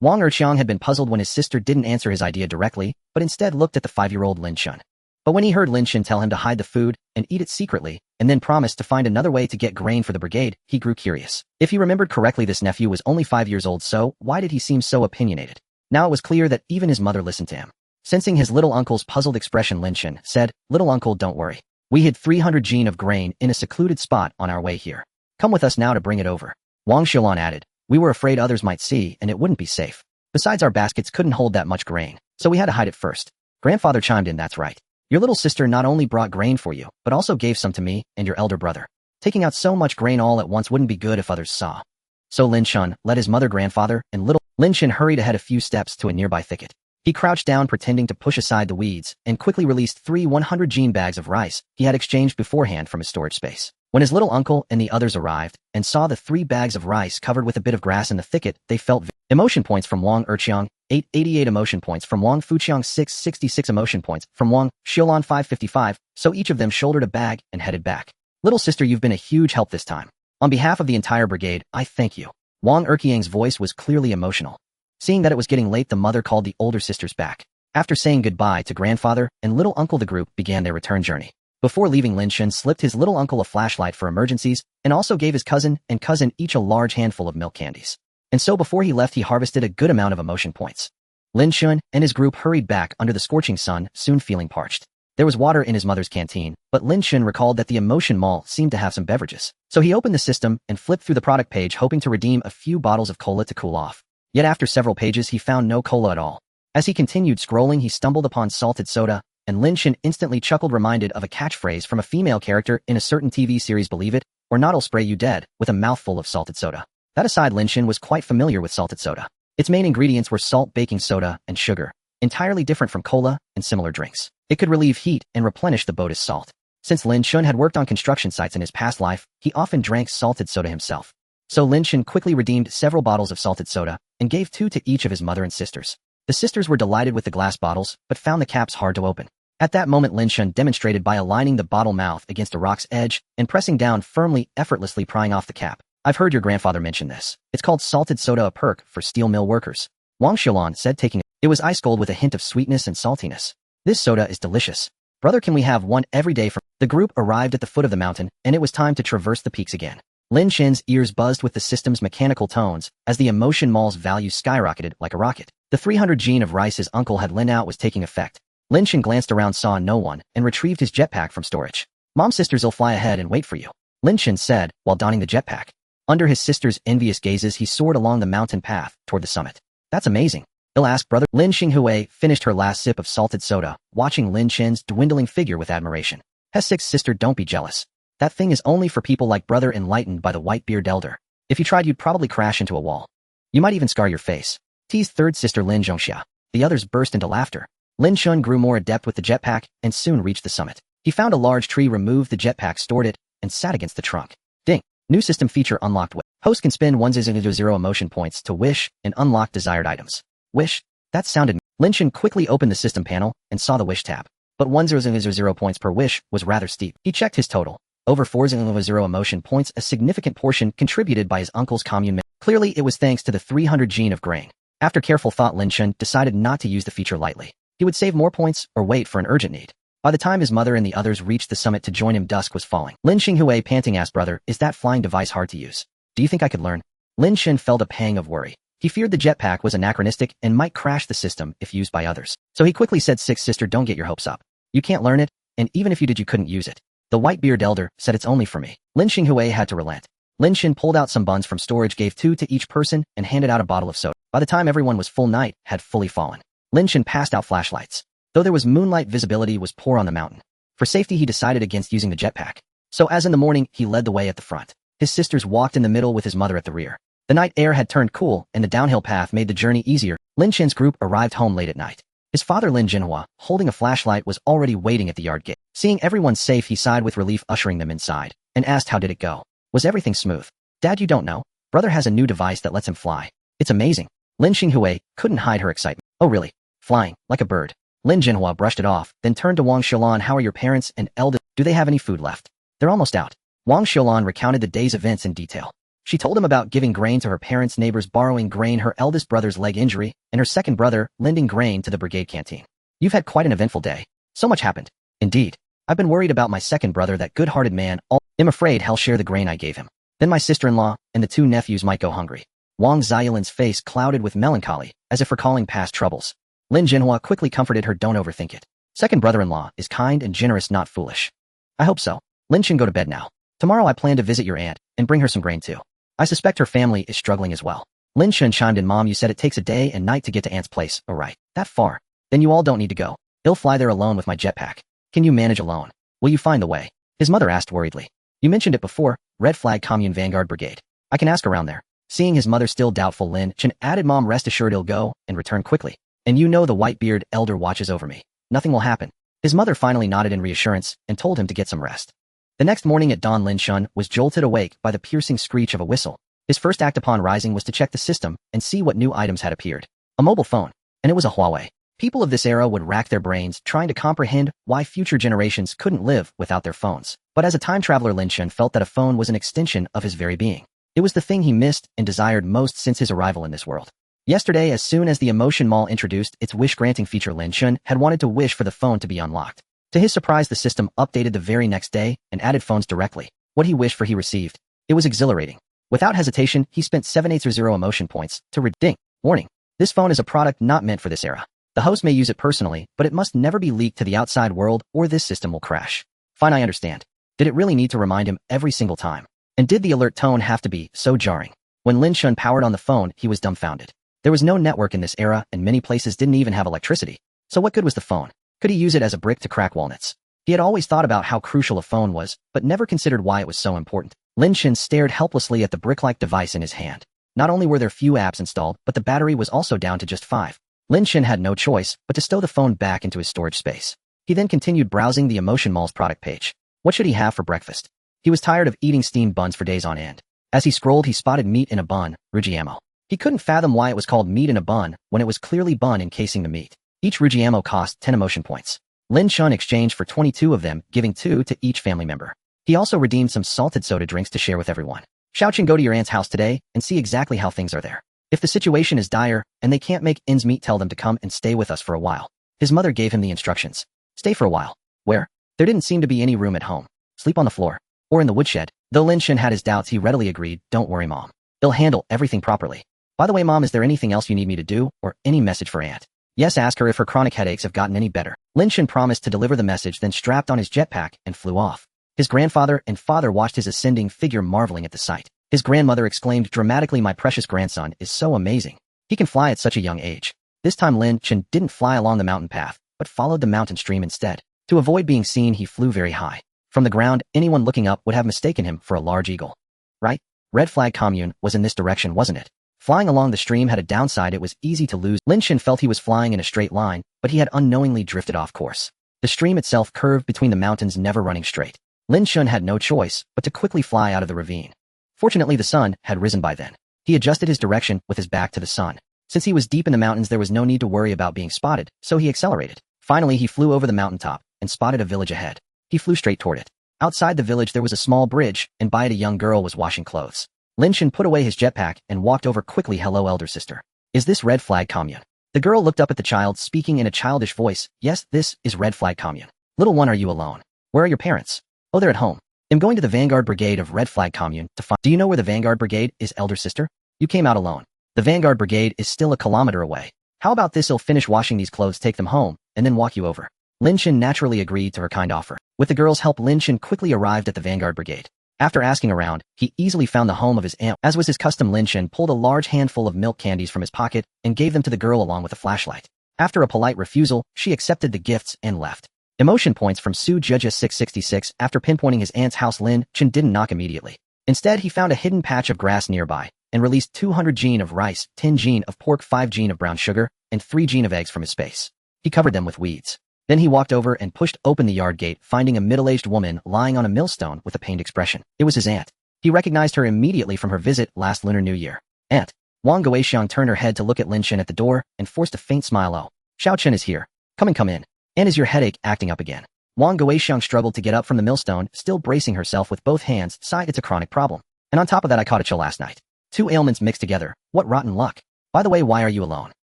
Wang Erqiang had been puzzled when his sister didn't answer his idea directly, but instead looked at the 5-year-old Lin Chen. But when he heard Lin Chen tell him to hide the food and eat it secretly, and then promised to find another way to get grain for the brigade. He grew curious. If he remembered correctly, this nephew was only 5 years old, so why did he seem so opinionated? Now it was clear that even his mother listened to him. Sensing his little uncle's puzzled expression, Lin Chen said, "Little uncle, don't worry. We hid 300 gene of grain in a secluded spot on our way here. Come with us now to bring it over." Wang Xiaolan added, "We were afraid others might see and it wouldn't be safe. Besides, our baskets couldn't hold that much grain, so we had to hide it first." Grandfather chimed in, "That's right. Your little sister not only brought grain for you, but also gave some to me and your elder brother. Taking out so much grain all at once wouldn't be good if others saw." So Lin Chen led his mother, grandfather, and little Lin Chen hurried ahead a few steps to a nearby thicket. He crouched down, pretending to push aside the weeds, and quickly released 3 100 gene bags of rice he had exchanged beforehand from his storage space. When his little uncle and the others arrived and saw the 3 bags of rice covered with a bit of grass in the thicket, they felt emotion points from Wang Erqiang, 888 emotion points from Wang Fuqiang, 666 emotion points from Wang Xiaolan, 555, so each of them shouldered a bag and headed back. "Little sister, you've been a huge help this time. On behalf of the entire brigade, I thank you." Wang Erqiang's voice was clearly emotional. Seeing that it was getting late, the mother called the older sisters back. After saying goodbye to grandfather and little uncle, the group began their return journey. Before leaving, Lin Chen slipped his little uncle a flashlight for emergencies and also gave his cousin and cousin each a large handful of milk candies. And so before he left, he harvested a good amount of emotion points. Lin Chen and his group hurried back under the scorching sun, soon feeling parched. There was water in his mother's canteen, but Lin Chen recalled that the emotion mall seemed to have some beverages. So he opened the system and flipped through the product page, hoping to redeem a few bottles of cola to cool off. Yet after several pages, he found no cola at all. As he continued scrolling, he stumbled upon salted soda, and Lin Chen instantly chuckled, reminded of a catchphrase from a female character in a certain TV series, "Believe it or not, I'll spray you dead," with a mouthful of salted soda. That aside, Lin Chen was quite familiar with salted soda. Its main ingredients were salt, baking soda, and sugar, entirely different from cola and similar drinks. It could relieve heat and replenish the boat as salt. Since Lin Chen had worked on construction sites in his past life, he often drank salted soda himself. So Lin Chen quickly redeemed several bottles of salted soda and gave 2 to each of his mother and sisters. The sisters were delighted with the glass bottles, but found the caps hard to open. At that moment, Lin Chen demonstrated by aligning the bottle mouth against a rock's edge and pressing down firmly, effortlessly prying off the cap. "I've heard your grandfather mention this. It's called salted soda, a perk for steel mill workers," Wang Xiaolan said, taking it. It was ice cold with a hint of sweetness and saltiness. "This soda is delicious. Brother, can we have one every day?" The group arrived at the foot of the mountain, and it was time to traverse the peaks again. Lin Chen's ears buzzed with the system's mechanical tones as the emotion mall's value skyrocketed like a rocket. The 300 gene of rice his uncle had lent out was taking effect. Lin Chen glanced around, saw no one, and retrieved his jetpack from storage. "Mom, sisters'll fly ahead and wait for you," Lin Chen said while donning the jetpack. Under his sister's envious gazes, he soared along the mountain path toward the summit. "That's amazing," he'll ask brother. Lin Xinghui finished her last sip of salted soda, watching Lin Chen's dwindling figure with admiration. "Hessik's sister, don't be jealous. That thing is only for people like brother, enlightened by the white-beard elder. If you tried, you'd probably crash into a wall. You might even scar your face," teased third sister Lin Zhongxia. The others burst into laughter. Lin Chen grew more adept with the jetpack and soon reached the summit. He found a large tree, removed the jetpack, stored it, and sat against the trunk. Ding! New system feature unlocked. Host can spend 100 emotion points to wish and unlock desired items. Wish? That sounded. Lin Chen quickly opened the system panel and saw the wish tab. But 100 points per wish was rather steep. He checked his total. Over 400 emotion points, a significant portion contributed by his uncle's commune. Clearly, it was thanks to the 300 gene of grain. After careful thought, Lin Chen decided not to use the feature lightly. He would save more points or wait for an urgent need. By the time his mother and the others reached the summit to join him, dusk was falling. Lin Xinghui, panting, asked, "Brother, is that flying device hard to use? Do you think I could learn?" Lin Chen felt a pang of worry. He feared the jetpack was anachronistic and might crash the system if used by others. So he quickly said, "Sixth sister, don't get your hopes up. You can't learn it, and even if you did, you couldn't use it." The white-beard elder said, "It's only for me." Lin Xinghui had to relent. Lin Chen pulled out some buns from storage, gave 2 to each person, and handed out a bottle of soda. By the time everyone was full, night had fully fallen. Lin Chen passed out flashlights. Though there was moonlight, visibility was poor on the mountain. For safety, he decided against using the jetpack. So as in the morning, he led the way at the front. His sisters walked in the middle with his mother at the rear. The night air had turned cool, and the downhill path made the journey easier. Lin Chen's group arrived home late at night. His father, Lin Jinhua, holding a flashlight, was already waiting at the yard gate. Seeing everyone safe, he sighed with relief, ushering them inside, and asked, "How did it go? Was everything smooth?" "Dad, you don't know. Brother has a new device that lets him fly. It's amazing." Lin Xinghui couldn't hide her excitement. "Oh really? Flying, like a bird." Lin Jinhua brushed it off, then turned to Wang Xiaolan. "How are your parents and eldest? Do they have any food left?" "They're almost out." Wang Xiaolan recounted the day's events in detail. She told him about giving grain to her parents' neighbors, borrowing grain, her eldest brother's leg injury, and her second brother lending grain to the brigade canteen. "You've had quite an eventful day. So much happened." "Indeed. I've been worried about my second brother, that good-hearted man. I'm afraid he'll share the grain I gave him. Then my sister-in-law and the 2 nephews might go hungry. Wang Xiaolin's face clouded with melancholy, as if recalling past troubles. Lin Jinhua quickly comforted her, don't overthink it. Second brother-in-law is kind and generous, not foolish. I hope so. Lin Chen, go to bed now. Tomorrow I plan to visit your aunt and bring her some grain too. I suspect her family is struggling as well. Lin Chen chimed in, Mom, you said it takes a day and night to get to aunt's place. Oh right, that far. Then you all don't need to go. I'll fly there alone with my jetpack. Can you manage alone? Will you find the way? His mother asked worriedly. You mentioned it before, Red Flag Commune Vanguard Brigade. I can ask around there. Seeing his mother still doubtful, Lin Chen added, Mom, rest assured he'll go and return quickly. And you know the white-beard elder watches over me. Nothing will happen. His mother finally nodded in reassurance and told him to get some rest. The next morning at dawn, Lin Chen was jolted awake by the piercing screech of a whistle. His first act upon rising was to check the system and see what new items had appeared. A mobile phone, and it was a Huawei. People of this era would rack their brains trying to comprehend why future generations couldn't live without their phones. But as a time traveler, Lin Chen felt that a phone was an extension of his very being. It was the thing he missed and desired most since his arrival in this world. Yesterday, as soon as the Emotion Mall introduced its wish-granting feature, Lin Chen had wanted to wish for the phone to be unlocked. To his surprise, the system updated the very next day and added phones directly. What he wished for he received. It was exhilarating. Without hesitation, he spent 780 emotion points to redeem. Warning. This phone is a product not meant for this era. The host may use it personally, but it must never be leaked to the outside world or this system will crash. Fine, I understand. Did it really need to remind him every single time? And did the alert tone have to be so jarring? When Lin Chen powered on the phone, he was dumbfounded. There was no network in this era and many places didn't even have electricity. So what good was the phone? Could he use it as a brick to crack walnuts? He had always thought about how crucial a phone was, but never considered why it was so important. Lin Chen stared helplessly at the brick-like device in his hand. Not only were there few apps installed, but the battery was also down to just 5. Lin Chen had no choice but to stow the phone back into his storage space. He then continued browsing the Emotion Mall's product page. What should he have for breakfast? He was tired of eating steamed buns for days on end. As he scrolled, he spotted meat in a bun, Rujiamo. He couldn't fathom why it was called meat in a bun when it was clearly bun encasing the meat. Each Rujiamo cost 10 emotion points. Lin Chen exchanged for 22 of them, giving 2 to each family member. He also redeemed some salted soda drinks to share with everyone. Xiaochen, go to your aunt's house today and see exactly how things are there. If the situation is dire and they can't make ends meet, tell them to come and stay with us for a while. His mother gave him the instructions. Stay for a while. Where? There didn't seem to be any room at home. Sleep on the floor. Or in the woodshed. Though Lin Chen had his doubts, he readily agreed, don't worry, Mom. They'll handle everything properly. By the way, Mom, is there anything else you need me to do or any message for Aunt? Yes, ask her if her chronic headaches have gotten any better. Lin Chen promised to deliver the message, then strapped on his jetpack and flew off. His grandfather and father watched his ascending figure, marveling at the sight. His grandmother exclaimed dramatically, my precious grandson is so amazing. He can fly at such a young age. This time Lin Chen didn't fly along the mountain path, but followed the mountain stream instead. To avoid being seen, he flew very high. From the ground, anyone looking up would have mistaken him for a large eagle. Right? Red Flag Commune was in this direction, wasn't it? Flying along the stream had a downside, it was easy to lose. Lin Chen felt he was flying in a straight line, but he had unknowingly drifted off course. The stream itself curved between the mountains, never running straight. Lin Chen had no choice but to quickly fly out of the ravine. Fortunately, the sun had risen by then. He adjusted his direction with his back to the sun. Since he was deep in the mountains, there was no need to worry about being spotted, so he accelerated. Finally, he flew over the mountaintop and spotted a village ahead. He flew straight toward it. Outside the village, there was a small bridge, and by it a young girl was washing clothes. Lin Chen put away his jetpack and walked over quickly. Hello, elder sister. Is this Red Flag Commune? The girl looked up at the child, speaking in a childish voice. Yes, this is Red Flag Commune. Little one, are you alone? Where are your parents? Oh, they're at home. I'm going to the Vanguard Brigade of Red Flag Commune to find— Do you know where the Vanguard Brigade is, elder sister? You came out alone. The Vanguard Brigade is still a kilometer away. How about this? I'll finish washing these clothes, take them home, and then walk you over. Lin Chen naturally agreed to her kind offer. With the girl's help, Lin Chen quickly arrived at the Vanguard Brigade. After asking around, he easily found the home of his aunt. As was his custom, Lin Chen pulled a large handful of milk candies from his pocket and gave them to the girl along with a flashlight. After a polite refusal, she accepted the gifts and left. Emotion points from Su Jia 666. After pinpointing his aunt's house, Lin Chen didn't knock immediately. Instead, he found a hidden patch of grass nearby and released 200 gene of rice, 10 gene of pork, 5 gene of brown sugar, and 3 gene of eggs from his space. He covered them with weeds. Then he walked over and pushed open the yard gate, finding a middle-aged woman lying on a millstone with a pained expression. It was his aunt. He recognized her immediately from her visit last Lunar New Year. Aunt. Wang Guoxiang turned her head to look at Lin Chen at the door and forced a faint smile. Oh, Xiaochen is here. Come in. And is your headache acting up again? Wang Guoxiang struggled to get up from the millstone, still bracing herself with both hands. Sighed, it's a chronic problem. And on top of that, I caught a chill last night. 2 ailments mixed together. What rotten luck. By the way, why are you alone?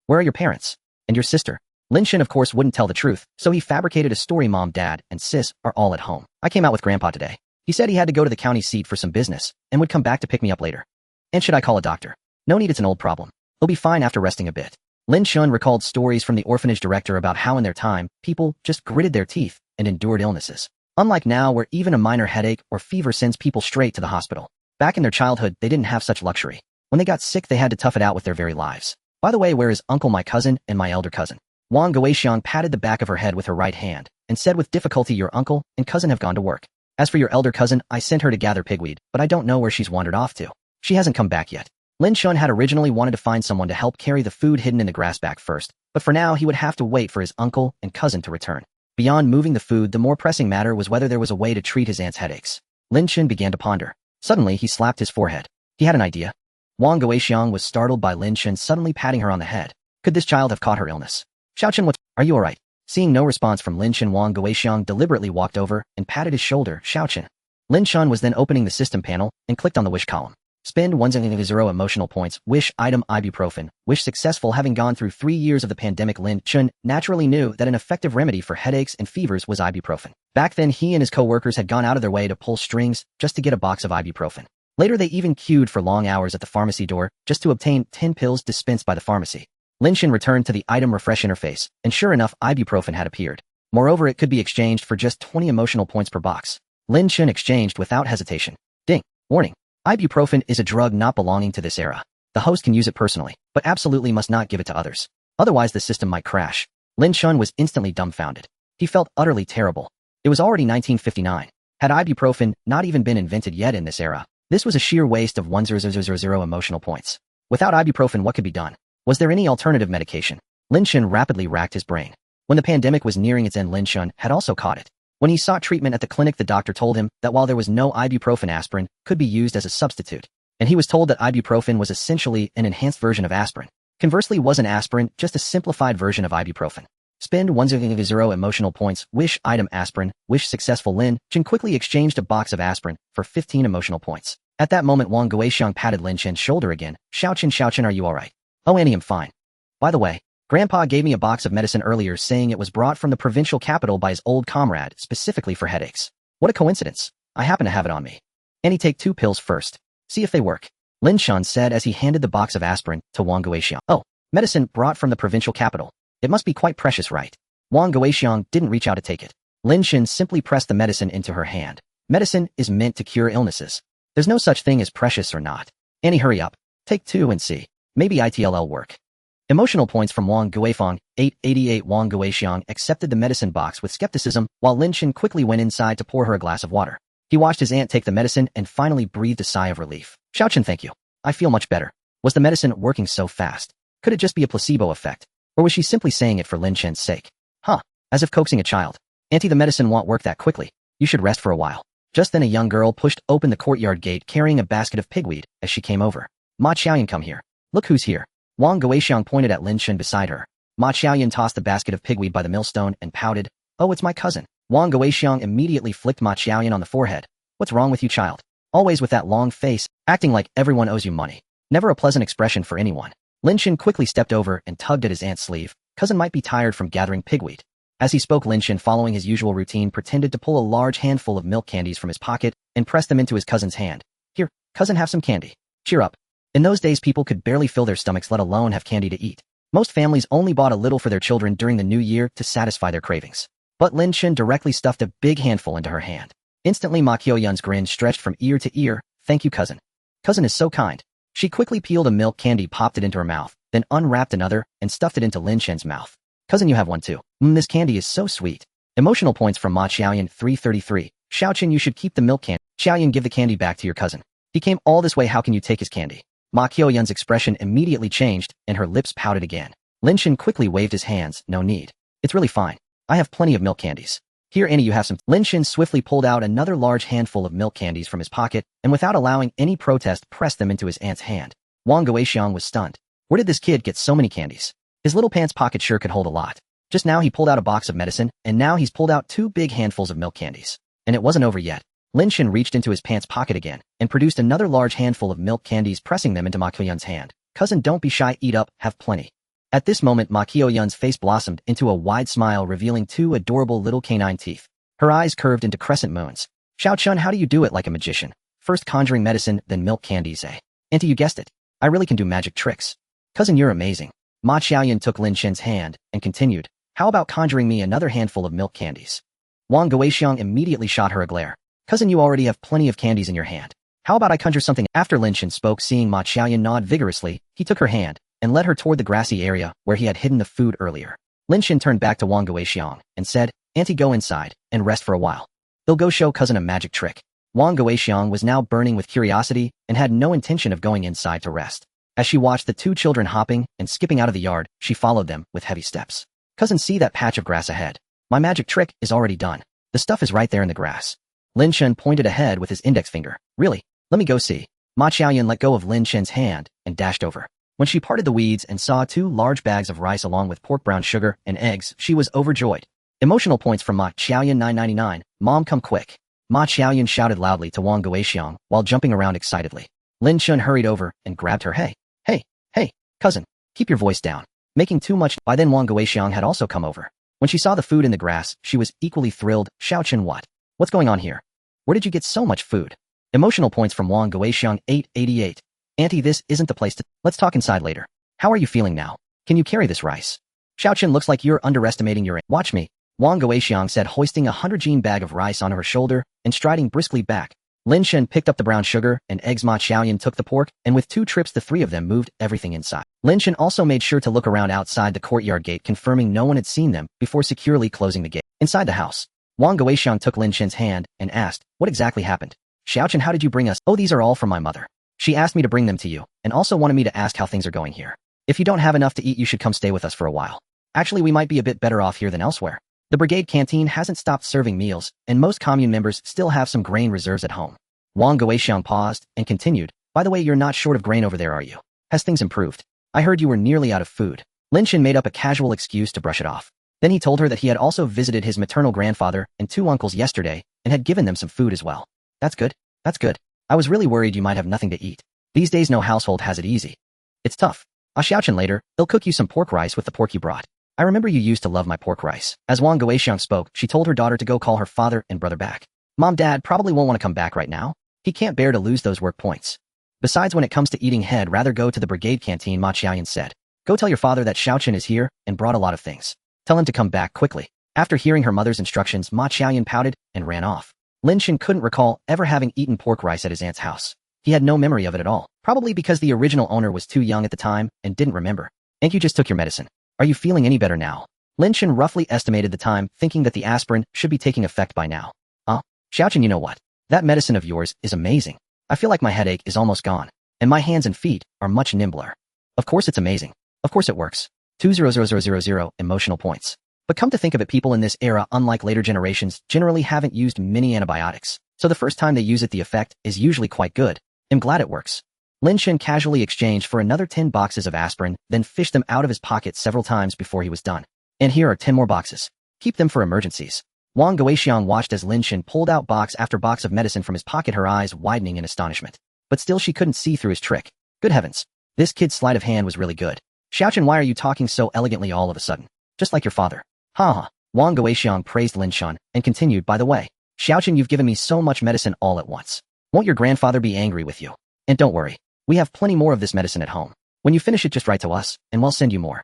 Where are your parents? And your sister? Lin Chen of course wouldn't tell the truth, so he fabricated a story. Mom, Dad, and Sis are all at home. I came out with Grandpa today. He said he had to go to the county seat for some business and would come back to pick me up later. And should I call a doctor? No need, it's an old problem. He'll be fine after resting a bit. Lin Chen recalled stories from the orphanage director about how in their time, people just gritted their teeth and endured illnesses. Unlike now where even a minor headache or fever sends people straight to the hospital. Back in their childhood, they didn't have such luxury. When they got sick, they had to tough it out with their very lives. By the way, where is uncle, my cousin, and my elder cousin? Wang Guixiang patted the back of her head with her right hand and said with difficulty, your uncle and cousin have gone to work. As for your elder cousin, I sent her to gather pigweed, but I don't know where she's wandered off to. She hasn't come back yet. Lin Chen had originally wanted to find someone to help carry the food hidden in the grass back first, but for now he would have to wait for his uncle and cousin to return. Beyond moving the food, the more pressing matter was whether there was a way to treat his aunt's headaches. Lin Chen began to ponder. Suddenly, he slapped his forehead. He had an idea. Wang Guixiang was startled by Lin Chen suddenly patting her on the head. Could this child have caught her illness? Xiaochen, are you alright? Seeing no response from Lin Chen, Wang Guixiang deliberately walked over and patted his shoulder. Xiaochen. Lin Chen was then opening the system panel and clicked on the wish column. Spend 100 emotional points. Wish item ibuprofen. Wish successful. Having gone through 3 years of the pandemic, Lin Chen naturally knew that an effective remedy for headaches and fevers was ibuprofen. Back then, he and his co-workers had gone out of their way to pull strings just to get a box of ibuprofen. Later, they even queued for long hours at the pharmacy door just to obtain 10 pills dispensed by the pharmacy. Lin Chen returned to the item refresh interface, and sure enough, ibuprofen had appeared. Moreover, it could be exchanged for just 20 emotional points per box. Lin Chen exchanged without hesitation. Ding. Warning. Ibuprofen is a drug not belonging to this era. The host can use it personally, but absolutely must not give it to others. Otherwise, the system might crash. Lin Chen was instantly dumbfounded. He felt utterly terrible. It was already 1959. Had ibuprofen not even been invented yet in this era, this was a sheer waste of 1000 emotional points. Without ibuprofen, what could be done? Was there any alternative medication? Lin Chen rapidly racked his brain. When the pandemic was nearing its end, Lin Chen had also caught it. When he sought treatment at the clinic, the doctor told him that while there was no ibuprofen, aspirin could be used as a substitute. And he was told that ibuprofen was essentially an enhanced version of aspirin. Conversely, wasn't aspirin just a simplified version of ibuprofen? Spend 100 emotional points. Wish item aspirin. Wish successful. Lin Chen quickly exchanged a box of aspirin for 15 emotional points. At that moment, Wang Guixiang patted Lin Chen's shoulder again. Xiaochen, are you alright? Oh, Annie, I'm fine. By the way, Grandpa gave me a box of medicine earlier saying it was brought from the provincial capital by his old comrade, specifically for headaches. What a coincidence. I happen to have it on me. Annie, take 2 pills first. See if they work. Lin Chen said as he handed the box of aspirin to Wang Guixiang. Oh, medicine brought from the provincial capital. It must be quite precious, right? Wang Guixiang didn't reach out to take it. Lin Chen simply pressed the medicine into her hand. Medicine is meant to cure illnesses. There's no such thing as precious or not. Annie, hurry up. Take 2 and see. Maybe it'll work. Emotional points from Wang Guixiang, 888. Wang Guixiang accepted the medicine box with skepticism, while Lin Chen quickly went inside to pour her a glass of water. He watched his aunt take the medicine and finally breathed a sigh of relief. Xiaochen, thank you. I feel much better. Was the medicine working so fast? Could it just be a placebo effect? Or was she simply saying it for Lin Chen's sake? Huh. As if coaxing a child. Auntie, the medicine won't work that quickly. You should rest for a while. Just then a young girl pushed open the courtyard gate carrying a basket of pigweed as she came over. Ma Xiaoyan, come here. Look who's here. Wang Guixiang pointed at Lin Chen beside her. Ma Xiaoyan tossed the basket of pigweed by the millstone and pouted. Oh, it's my cousin. Wang Guixiang immediately flicked Ma Xiaoyan on the forehead. What's wrong with you, child? Always with that long face, acting like everyone owes you money. Never a pleasant expression for anyone. Lin Chen quickly stepped over and tugged at his aunt's sleeve. Cousin might be tired from gathering pigweed. As he spoke, Lin Chen, following his usual routine, pretended to pull a large handful of milk candies from his pocket and press them into his cousin's hand. Here, cousin, have some candy. Cheer up. In those days, people could barely fill their stomachs, let alone have candy to eat. Most families only bought a little for their children during the new year to satisfy their cravings. But Lin Chen directly stuffed a big handful into her hand. Instantly, Ma Qiuyan's grin stretched from ear to ear. Thank you, cousin. Cousin is so kind. She quickly peeled a milk candy, popped it into her mouth, then unwrapped another and stuffed it into Lin Chen's mouth. Cousin, you have one too. This candy is so sweet. Emotional points from Ma Xiaoyan, 333. Xiaochen, you should keep the milk candy. Xiaoyan, give the candy back to your cousin. He came all this way, how can you take his candy? Ma Qiuyan's expression immediately changed, and her lips pouted again. Lin Chen quickly waved his hands. No need. It's really fine. I have plenty of milk candies. Here, Annie, you have some. Lin Chen swiftly pulled out another large handful of milk candies from his pocket, and without allowing any protest, pressed them into his aunt's hand. Wang Guixiang was stunned. Where did this kid get so many candies? His little pants pocket sure could hold a lot. Just now he pulled out a box of medicine, and now he's pulled out 2 big handfuls of milk candies. And it wasn't over yet. Lin Chen reached into his pants pocket again and produced another large handful of milk candies, pressing them into Ma Qiuyan's hand. Cousin, don't be shy, eat up, have plenty. At this moment Ma Qiuyun's face blossomed into a wide smile revealing two adorable little canine teeth. Her eyes curved into crescent moons. Xiao Chun, how do you do it like a magician? First conjuring medicine, then milk candies, eh? Auntie, you guessed it. I really can do magic tricks. Cousin, you're amazing. Ma Qiuyun took Lin Chen's hand and continued, how about conjuring me another handful of milk candies? Wang Guixiang immediately shot her a glare. Cousin, you already have plenty of candies in your hand. How about I conjure something? After Lin Chen spoke, seeing Ma Qiuyun nod vigorously, he took her hand and led her toward the grassy area where he had hidden the food earlier. Lin Chen turned back to Wang Guixiang and said, Auntie, go inside and rest for a while. They'll go show cousin a magic trick. Wang Guixiang was now burning with curiosity and had no intention of going inside to rest. As she watched the two children hopping and skipping out of the yard, she followed them with heavy steps. Cousin, see that patch of grass ahead? My magic trick is already done. The stuff is right there in the grass. Lin Chen pointed ahead with his index finger. Really? Let me go see. Ma Qiuyun let go of Lin Chen's hand and dashed over. When she parted the weeds and saw 2 large bags of rice along with pork brown sugar and eggs, she was overjoyed. Emotional points from Ma Qiuyun 999. Mom, come quick. Ma Qiuyun shouted loudly to Wang Guixiang while jumping around excitedly. Lin Chen hurried over and grabbed her. Hey, cousin, keep your voice down. Making too much. By then Wang Guixiang had also come over. When she saw the food in the grass, she was equally thrilled. Xiao Chen, what? What's going on here? Where did you get so much food? Emotional points from Wang Guixiang 888. Auntie, this isn't the place to. Let's talk inside later. How are you feeling now? Can you carry this rice? Xiao Chen, looks like you're underestimating your. Watch me. Wang Guixiang said, hoisting a 100-jean bag of rice onto her shoulder and striding briskly back. Lin Chen picked up the brown sugar and eggs. Ma Qiuyun took the pork, and with 2 trips the 3 of them moved everything inside. Lin Chen also made sure to look around outside the courtyard gate, confirming no one had seen them before securely closing the gate. Inside the house, Wang Guixiang took Lin Chen's hand and asked, what exactly happened? Xiao Chen, how did you bring us? Oh, these are all from my mother. She asked me to bring them to you, and also wanted me to ask how things are going here. If you don't have enough to eat, you should come stay with us for a while. Actually, we might be a bit better off here than elsewhere. The brigade canteen hasn't stopped serving meals, and most commune members still have some grain reserves at home. Wang Guixiang paused and continued, by the way, you're not short of grain over there, are you? Has things improved? I heard you were nearly out of food. Lin Chen made up a casual excuse to brush it off. Then he told her that he had also visited his maternal grandfather and 2 uncles yesterday and had given them some food as well. That's good. That's good. I was really worried you might have nothing to eat. These days no household has it easy. It's tough. Xiao Chen, later, they'll cook you some pork rice with the pork you brought. I remember you used to love my pork rice. As Wang Guixiang spoke, she told her daughter to go call her father and brother back. Mom, Dad probably won't want to come back right now. He can't bear to lose those work points. Besides, when it comes to eating, he'd rather go to the brigade canteen. Ma Qiuyun said. Go tell your father that Xiao Chen is here and brought a lot of things. Tell him to come back quickly. After hearing her mother's instructions, Ma Qiuyun pouted and ran off. Lin Chen couldn't recall ever having eaten pork rice at his aunt's house. He had no memory of it at all, probably because the original owner was too young at the time and didn't remember. And you just took your medicine. Are you feeling any better now? Lin Chen roughly estimated the time, thinking that the aspirin should be taking effect by now. Xiao Chen, you know what? That medicine of yours is amazing. I feel like my headache is almost gone, and my hands and feet are much nimbler. Of course it's amazing. Of course it works. 200,000 emotional points. But come to think of it, people in this era, unlike later generations, generally haven't used many antibiotics, so the first time they use it the effect is usually quite good. I'm glad it works. Lin Chen casually exchanged for another 10 boxes of aspirin, then fished them out of his pocket several times before he was done. And here are 10 more boxes. Keep them for emergencies. Wang Guixiang watched as Lin Chen pulled out box after box of medicine from his pocket, her eyes widening in astonishment. But still she couldn't see through his trick. Good heavens. This kid's sleight of hand was really good. Xiao Chen, why are you talking so elegantly all of a sudden? Just like your father. Ha. Wang Guixiang praised Lin Chen and continued, by the way, Xiao Chen, you've given me so much medicine all at once. Won't your grandfather be angry with you? And don't worry. We have plenty more of this medicine at home. When you finish it, just write to us, and we'll send you more.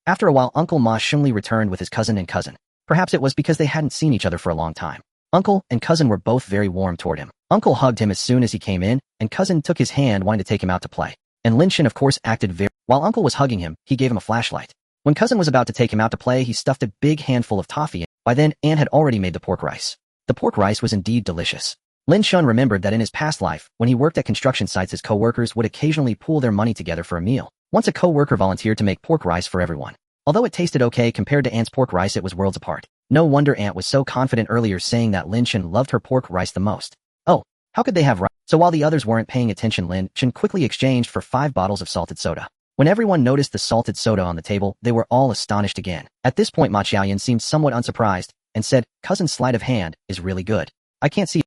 After a while, Uncle Ma Shunli returned with his cousin and cousin. Perhaps it was because they hadn't seen each other for a long time. Uncle and cousin were both very warm toward him. Uncle hugged him as soon as he came in, and cousin took his hand, wanting to take him out to play. And Lin Chen, of course, acted very. While Uncle was hugging him, he gave him a flashlight. When cousin was about to take him out to play, he stuffed a big handful of toffee in. By then, Aunt had already made the pork rice. The pork rice was indeed delicious. Lin Chen remembered that in his past life, when he worked at construction sites, his co-workers would occasionally pool their money together for a meal. Once a co-worker volunteered to make pork rice for everyone. Although it tasted okay compared to Aunt's pork rice, it was worlds apart. No wonder Aunt was so confident earlier, saying that Lin Chen loved her pork rice the most. Oh, how could they have rice? So while the others weren't paying attention, Lin Chen quickly exchanged for 5 bottles of salted soda. When everyone noticed the salted soda on the table, they were all astonished again. At this point, Ma Qiuyun seemed somewhat unsurprised and said, cousin's sleight of hand is really good. I can't see.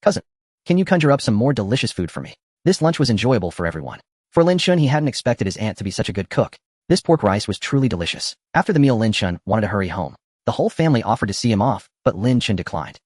Cousin, can you conjure up some more delicious food for me? This lunch was enjoyable for everyone. For Lin Chen, he hadn't expected his aunt to be such a good cook. This pork rice was truly delicious. After the meal, Lin Chen wanted to hurry home. The whole family offered to see him off, but Lin Chen declined.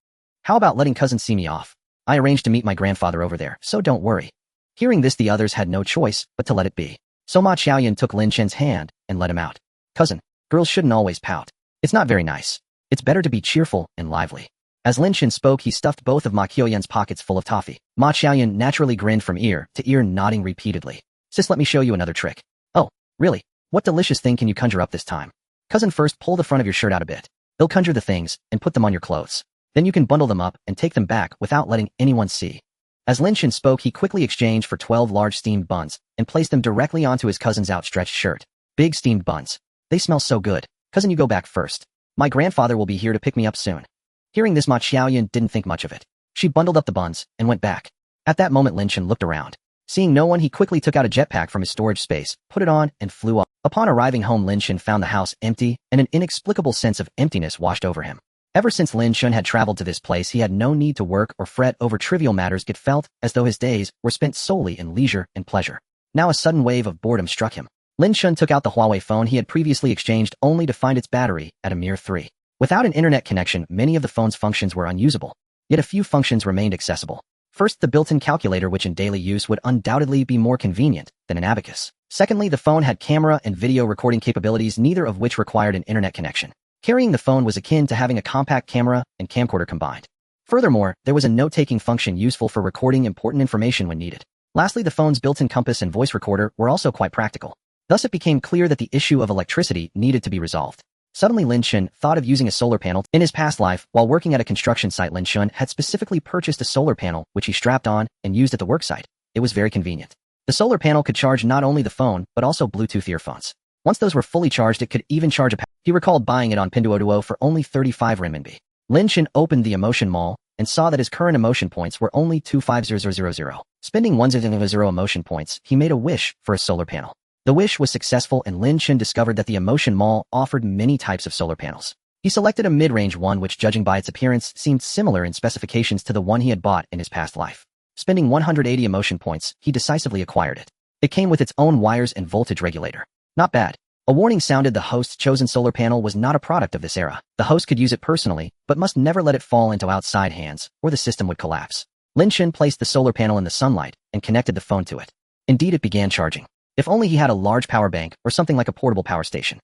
How about letting cousin see me off? I arranged to meet my grandfather over there, so don't worry. Hearing this, the others had no choice but to let it be. So Ma Xiaoyan took Lin Chen's hand and let him out. Cousin, girls shouldn't always pout. It's not very nice. It's better to be cheerful and lively. As Lin Chen spoke, he stuffed both of Ma Qiuyan's pockets full of toffee. Ma Xiaoyan naturally grinned from ear to ear, nodding repeatedly. Sis, let me show you another trick. Oh, really? What delicious thing can you conjure up this time? Cousin, first pull the front of your shirt out a bit. They'll conjure the things and put them on your clothes. Then you can bundle them up and take them back without letting anyone see. As Lin Chen spoke, he quickly exchanged for 12 large steamed buns and placed them directly onto his cousin's outstretched shirt. Big steamed buns. They smell so good. Cousin, you go back first. My grandfather will be here to pick me up soon. Hearing this, Ma Xiaoyan didn't think much of it. She bundled up the buns and went back. At that moment, Lin Chen looked around. Seeing no one, he quickly took out a jetpack from his storage space, put it on, and flew up. Upon arriving home, Lin Chen found the house empty, and an inexplicable sense of emptiness washed over him. Ever since Lin Chen had traveled to this place, he had no need to work or fret over trivial matters. It felt as though his days were spent solely in leisure and pleasure. Now a sudden wave of boredom struck him. Lin Chen took out the Huawei phone he had previously exchanged, only to find its battery at a mere 3. Without an internet connection, many of the phone's functions were unusable. Yet a few functions remained accessible. First, the built-in calculator, which in daily use would undoubtedly be more convenient than an abacus. Secondly, the phone had camera and video recording capabilities, neither of which required an internet connection. Carrying the phone was akin to having a compact camera and camcorder combined. Furthermore, there was a note-taking function useful for recording important information when needed. Lastly, the phone's built-in compass and voice recorder were also quite practical. Thus, it became clear that the issue of electricity needed to be resolved. Suddenly, Lin Chen thought of using a solar panel. In his past life, while working at a construction site, Lin Chen had specifically purchased a solar panel, which he strapped on and used at the worksite. It was very convenient. The solar panel could charge not only the phone, but also Bluetooth earphones. Once those were fully charged, it could even charge a power. He recalled buying it on Pinduoduo for only 35 renminbi. Lin Chen opened the emotion mall and saw that his current emotion points were only 250,000. Spending 1,000 emotion points, he made a wish for a solar panel. The wish was successful, and Lin Chen discovered that the emotion mall offered many types of solar panels. He selected a mid-range one which, judging by its appearance, seemed similar in specifications to the one he had bought in his past life. Spending 180 emotion points, he decisively acquired it. It came with its own wires and voltage regulator. Not bad. A warning sounded. The host's chosen solar panel was not a product of this era. The host could use it personally, but must never let it fall into outside hands, or the system would collapse. Lin Chen placed the solar panel in the sunlight and connected the phone to it. Indeed, it began charging. If only he had a large power bank or something like a portable power station.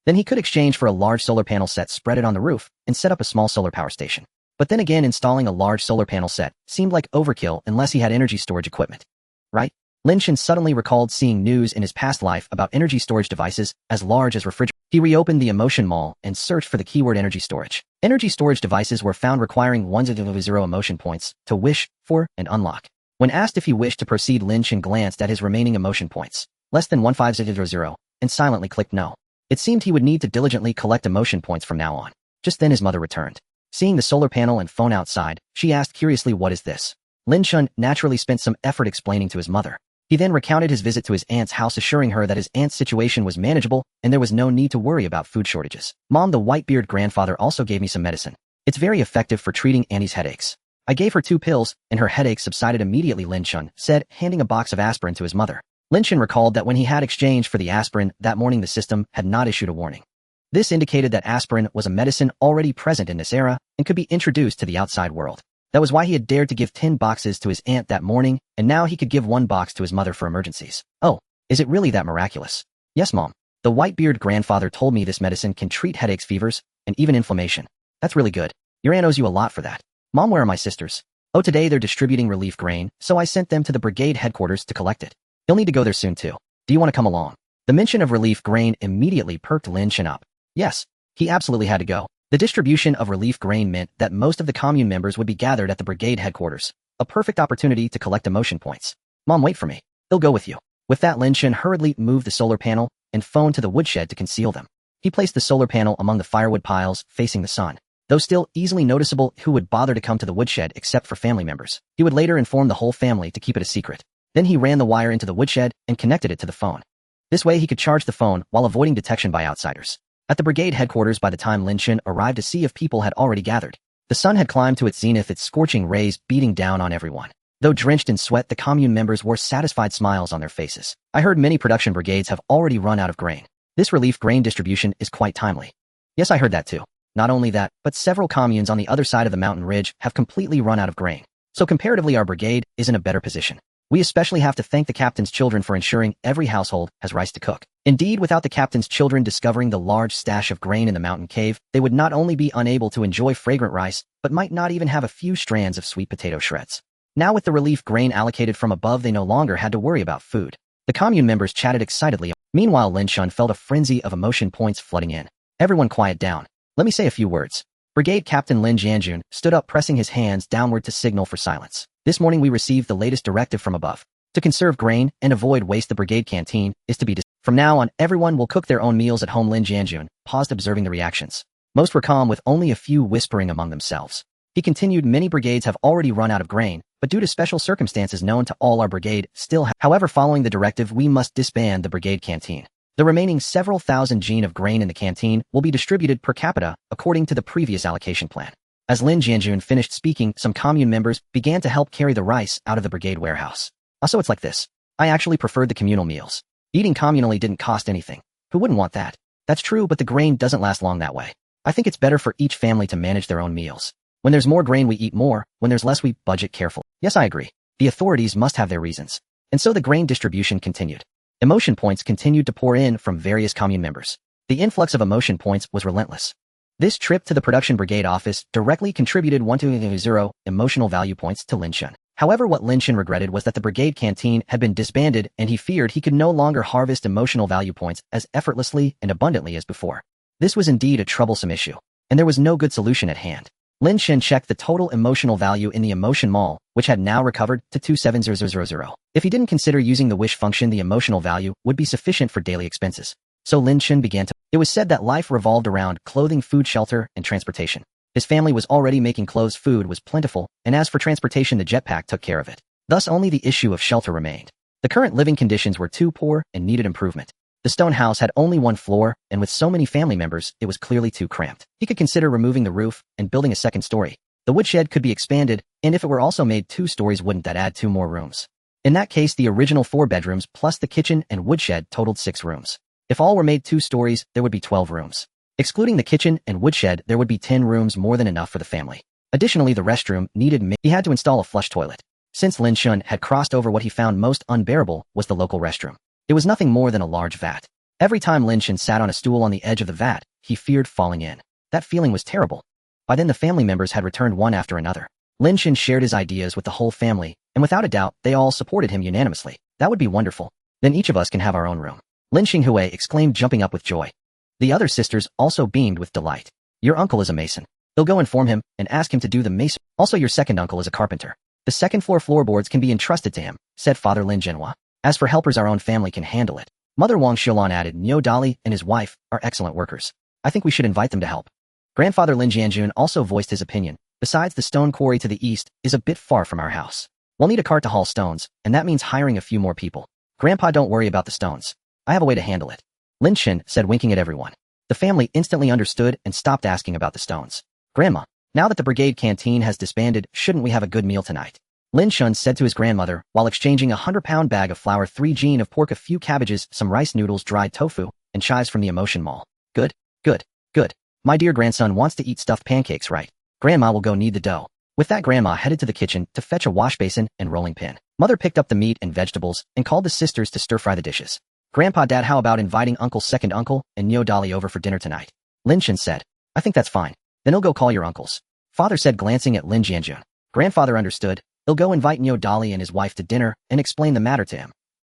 Then he could exchange for a large solar panel set, spread it on the roof, and set up a small solar power station. But then again, installing a large solar panel set seemed like overkill unless he had energy storage equipment. Right? Lin Chen suddenly recalled seeing news in his past life about energy storage devices as large as refrigerators. He reopened the emotion mall and searched for the keyword energy storage. Energy storage devices were found requiring 1,000 emotion points to wish for and unlock. When asked if he wished to proceed, Lin Chen glanced at his remaining emotion points, less than 1,500, and silently clicked no. It seemed he would need to diligently collect emotion points from now on. Just then his mother returned. Seeing the solar panel and phone outside, she asked curiously, "What is this?" Lin Chen naturally spent some effort explaining to his mother. He then recounted his visit to his aunt's house, assuring her that his aunt's situation was manageable and there was no need to worry about food shortages. "Mom, the white-beard grandfather also gave me some medicine. It's very effective for treating Annie's headaches. I gave her 2 pills, and her headache subsided immediately," Lin Chen said, handing a box of aspirin to his mother. Lin Chen recalled that when he had exchanged for the aspirin that morning, the system had not issued a warning. This indicated that aspirin was a medicine already present in this era and could be introduced to the outside world. That was why he had dared to give 10 boxes to his aunt that morning, and now he could give 1 box to his mother for emergencies. "Oh, is it really that miraculous?" "Yes, Mom. The white-beard grandfather told me this medicine can treat headaches, fevers, and even inflammation." "That's really good. Your aunt owes you a lot for that." "Mom, where are my sisters?" "Oh, today they're distributing relief grain, so I sent them to the brigade headquarters to collect it. You'll need to go there soon too. Do you want to come along?" The mention of relief grain immediately perked Lin Chen up. Yes, he absolutely had to go. The distribution of relief grain meant that most of the commune members would be gathered at the brigade headquarters, a perfect opportunity to collect emotion points. "Mom, wait for me. They'll go with you." With that, Lin Chen hurriedly moved the solar panel and phone to the woodshed to conceal them. He placed the solar panel among the firewood piles facing the sun. Though still easily noticeable, who would bother to come to the woodshed except for family members? He would later inform the whole family to keep it a secret. Then he ran the wire into the woodshed and connected it to the phone. This way he could charge the phone while avoiding detection by outsiders. At the brigade headquarters, by the time Lin Chen arrived, a sea of people had already gathered. The sun had climbed to its zenith, its scorching rays beating down on everyone. Though drenched in sweat, the commune members wore satisfied smiles on their faces. "I heard many production brigades have already run out of grain. This relief grain distribution is quite timely. Yes, I heard that too. Not only that, but several communes on the other side of the mountain ridge have completely run out of grain. So comparatively our brigade is in a better position. We especially have to thank the captain's children for ensuring every household has rice to cook. Indeed, without the captain's children discovering the large stash of grain in the mountain cave, they would not only be unable to enjoy fragrant rice, but might not even have a few strands of sweet potato shreds. Now with the relief grain allocated from above, they no longer had to worry about food. The commune members chatted excitedly. Meanwhile, Lin Chen felt a frenzy of emotion points flooding in. Everyone quiet down. Let me say a few words. Brigade Captain Lin Jianjun stood up, pressing his hands downward to signal for silence. This morning we received the latest directive from above. To conserve grain and avoid waste, the brigade canteen is to be From now on, everyone will cook their own meals at home. Lin Jianjun paused, observing the reactions. Most were calm, with only a few whispering among themselves. He continued, many brigades have already run out of grain, but due to special circumstances known to all, our brigade still However, following the directive, we must disband the brigade canteen. The remaining several thousand jin of grain in the canteen will be distributed per capita according to the previous allocation plan. As Lin Jianjun finished speaking, some commune members began to help carry the rice out of the brigade warehouse. So it's like this. I actually preferred the communal meals. Eating communally didn't cost anything. Who wouldn't want that? That's true, but the grain doesn't last long that way. I think it's better for each family to manage their own meals. When there's more grain, we eat more. When there's less, we budget carefully. Yes, I agree. The authorities must have their reasons. And so the grain distribution continued. Emotion points continued to pour in from various commune members. The influx of emotion points was relentless. This trip to the production brigade office directly contributed 120 emotional value points to Lin Chen. However, what Lin Chen regretted was that the brigade canteen had been disbanded, and he feared he could no longer harvest emotional value points as effortlessly and abundantly as before. This was indeed a troublesome issue, and there was no good solution at hand. Lin Chen checked the total emotional value in the emotion mall, which had now recovered to 270,000. If he didn't consider using the wish function, the emotional value would be sufficient for daily expenses. So Lin Chen began to. It was said that life revolved around clothing, food, shelter, and transportation. His family was already making clothes, food was plentiful, and as for transportation, the jetpack took care of it. Thus only the issue of shelter remained. The current living conditions were too poor and needed improvement. The stone house had only one floor, and with so many family members, it was clearly too cramped. He could consider removing the roof and building a second story. The woodshed could be expanded, and if it were also made 2 stories, wouldn't that add 2 more rooms? In that case, the original 4 bedrooms plus the kitchen and woodshed totaled 6 rooms. If all were made 2 stories, there would be 12 rooms. Excluding the kitchen and woodshed, there would be 10 rooms, more than enough for the family. Additionally, the restroom needed he had to install a flush toilet. Since Lin Chen had crossed over, what he found most unbearable was the local restroom. It was nothing more than a large vat. Every time Lin Chen sat on a stool on the edge of the vat, he feared falling in. That feeling was terrible. By then the family members had returned one after another. Lin Chen shared his ideas with the whole family, and without a doubt, they all supported him unanimously. That would be wonderful. Then each of us can have our own room. Lin Xinghui exclaimed, jumping up with joy. The other sisters also beamed with delight. Your uncle is a mason. They'll go inform him and ask him to do the mason. Also, your second uncle is a carpenter. The second floor floorboards can be entrusted to him, said Father Lin Jinhua. As for helpers, our own family can handle it. Mother Wang Xiulan added, Niu Dali and his wife are excellent workers. I think we should invite them to help. Grandfather Lin Jianjun also voiced his opinion. Besides, the stone quarry to the east is a bit far from our house. We'll need a cart to haul stones, and that means hiring a few more people. Grandpa, don't worry about the stones. I have a way to handle it. Lin Chen said, winking at everyone. The family instantly understood and stopped asking about the stones. Grandma, now that the brigade canteen has disbanded, shouldn't we have a good meal tonight? Lin Chen said to his grandmother, while exchanging a 100-pound bag of flour, 3 jin of pork, a few cabbages, some rice noodles, dried tofu, and chives from the emotion mall. Good, good, good. My dear grandson wants to eat stuffed pancakes, right? Grandma will go knead the dough. With that, Grandma headed to the kitchen to fetch a wash basin and rolling pin. Mother picked up the meat and vegetables and called the sisters to stir-fry the dishes. Grandpa, Dad, how about inviting Uncle's second uncle and Niu Dali over for dinner tonight? Lin Chen said. I think that's fine. Then he'll go call your uncles. Father said, glancing at Lin Jianjun. Grandfather understood. He'll go invite Niu Dali and his wife to dinner and explain the matter to him.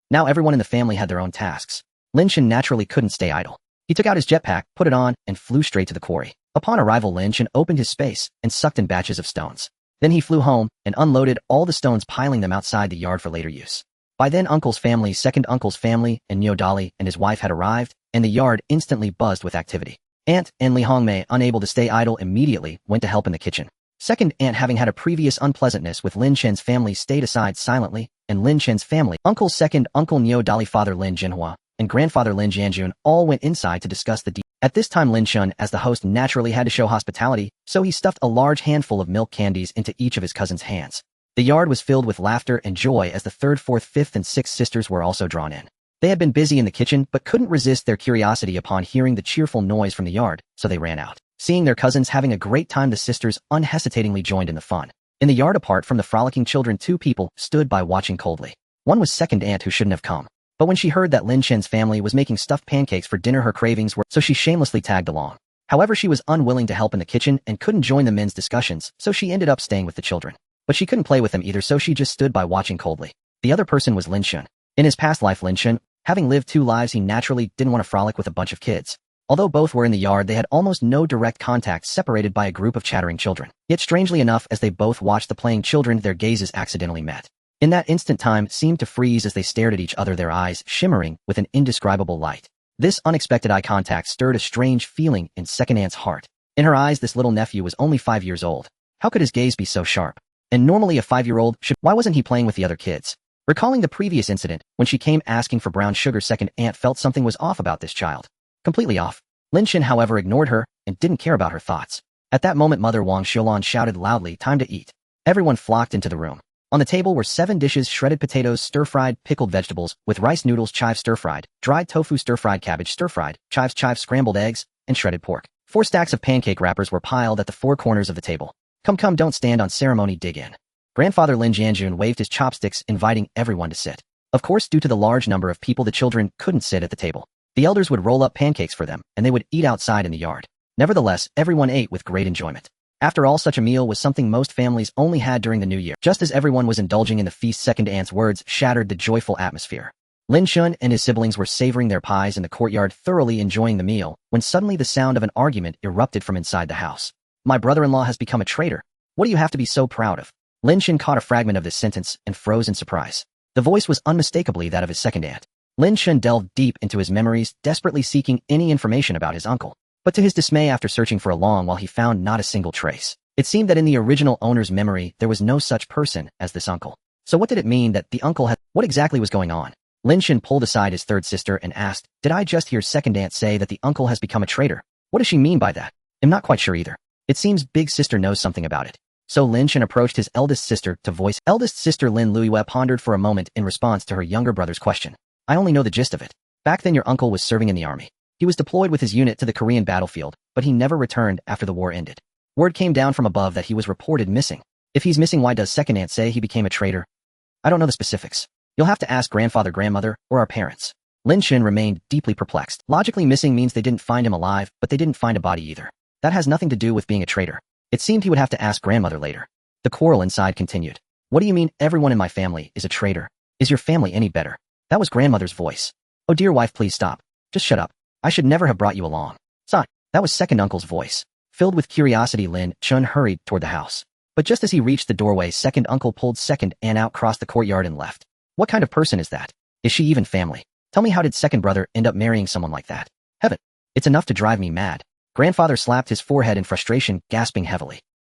Now everyone in the family had their own tasks. Lin Chen naturally couldn't stay idle. He took out his jetpack, put it on, and flew straight to the quarry. Upon arrival, Lin Chen opened his space and sucked in batches of stones. Then he flew home and unloaded all the stones, piling them outside the yard for later use. By then, Uncle's family, second uncle's family, and Niu Dali and his wife had arrived, and the yard instantly buzzed with activity. Aunt and Li Hongmei, unable to stay idle, immediately went to help in the kitchen. Second aunt, having had a previous unpleasantness with Lin Chen's family, stayed aside silently, and Lin Chen's family, Uncle's second uncle Niu Dali, Father Lin Jinhua, and Grandfather Lin Jianjun all went inside to discuss the At this time, Lin Chen, as the host, naturally had to show hospitality, so he stuffed a large handful of milk candies into each of his cousins' hands. The yard was filled with laughter and joy as the 3rd, 4th, 5th, and 6th sisters were also drawn in. They had been busy in the kitchen but couldn't resist their curiosity upon hearing the cheerful noise from the yard, so they ran out. Seeing their cousins having a great time, the sisters unhesitatingly joined in the fun. In the yard, apart from the frolicking children, two people stood by watching coldly. One was second aunt, who shouldn't have come. But when she heard that Lin Chen's family was making stuffed pancakes for dinner, her cravings were so she shamelessly tagged along. However, she was unwilling to help in the kitchen and couldn't join the men's discussions, so she ended up staying with the children. But she couldn't play with them either, so she just stood by watching coldly. The other person was Lin Chen. In his past life, Lin Chen, having lived two lives, he naturally didn't want to frolic with a bunch of kids. Although both were in the yard, they had almost no direct contact, separated by a group of chattering children. Yet strangely enough, as they both watched the playing children, their gazes accidentally met. In that instant, time seemed to freeze as they stared at each other, their eyes shimmering with an indescribable light. This unexpected eye contact stirred a strange feeling in second aunt's heart. In her eyes, this little nephew was only 5 years old. How could his gaze be so sharp? And normally a 5-year-old should— why wasn't he playing with the other kids? Recalling the previous incident, when she came asking for brown sugar, second aunt felt something was off about this child. Completely off. Lin Chen, however, ignored her and didn't care about her thoughts. At that moment, Mother Wang Xiaolan shouted loudly, "Time to eat." Everyone flocked into the room. On the table were 7 dishes: shredded potatoes, stir-fried, pickled vegetables, with rice noodles, chive stir-fried, dried tofu stir-fried, cabbage stir-fried, chives, scrambled eggs, and shredded pork. 4 stacks of pancake wrappers were piled at the 4 corners of the table. Come, don't stand on ceremony, dig in. Grandfather Lin Jianjun waved his chopsticks, inviting everyone to sit. Of course, due to the large number of people, the children couldn't sit at the table. The elders would roll up pancakes for them, and they would eat outside in the yard. Nevertheless, everyone ate with great enjoyment. After all, such a meal was something most families only had during the New Year. Just as everyone was indulging in the feast, second aunt's words shattered the joyful atmosphere. Lin Chen and his siblings were savoring their pies in the courtyard, thoroughly enjoying the meal, when suddenly the sound of an argument erupted from inside the house. "My brother-in-law has become a traitor. What do you have to be so proud of?" Lin Chen caught a fragment of this sentence and froze in surprise. The voice was unmistakably that of his second aunt. Lin Chen delved deep into his memories, desperately seeking any information about his uncle. But to his dismay, after searching for a long while, he found not a single trace. It seemed that in the original owner's memory, there was no such person as this uncle. So what did it mean that the uncle had— what exactly was going on? Lin Chen pulled aside his third sister and asked, "Did I just hear second aunt say that the uncle has become a traitor? What does she mean by that?" "I'm not quite sure either. It seems big sister knows something about it." So Lin Chen approached his eldest sister to voice. Eldest sister Lin Luiyue pondered for a moment in response to her younger brother's question. "I only know the gist of it. Back then your uncle was serving in the army. He was deployed with his unit to the Korean battlefield, but he never returned after the war ended. Word came down from above that he was reported missing. If he's missing, why does second aunt say he became a traitor? I don't know the specifics. You'll have to ask grandfather, grandmother, or our parents." Lin Chen remained deeply perplexed. Logically, missing means they didn't find him alive, but they didn't find a body either. That has nothing to do with being a traitor. It seemed he would have to ask grandmother later. The quarrel inside continued. "What do you mean everyone in my family is a traitor? Is your family any better?" That was grandmother's voice. "Oh dear wife, please stop. Just shut up. I should never have brought you along." "Son." That was second uncle's voice. Filled with curiosity, Lin Chen hurried toward the house. But just as he reached the doorway, second uncle pulled second aunt out, crossed the courtyard, and left. "What kind of person is that? Is she even family? Tell me, how did second brother end up marrying someone like that? Heaven, it's enough to drive me mad." Grandfather slapped his forehead in frustration, gasping heavily.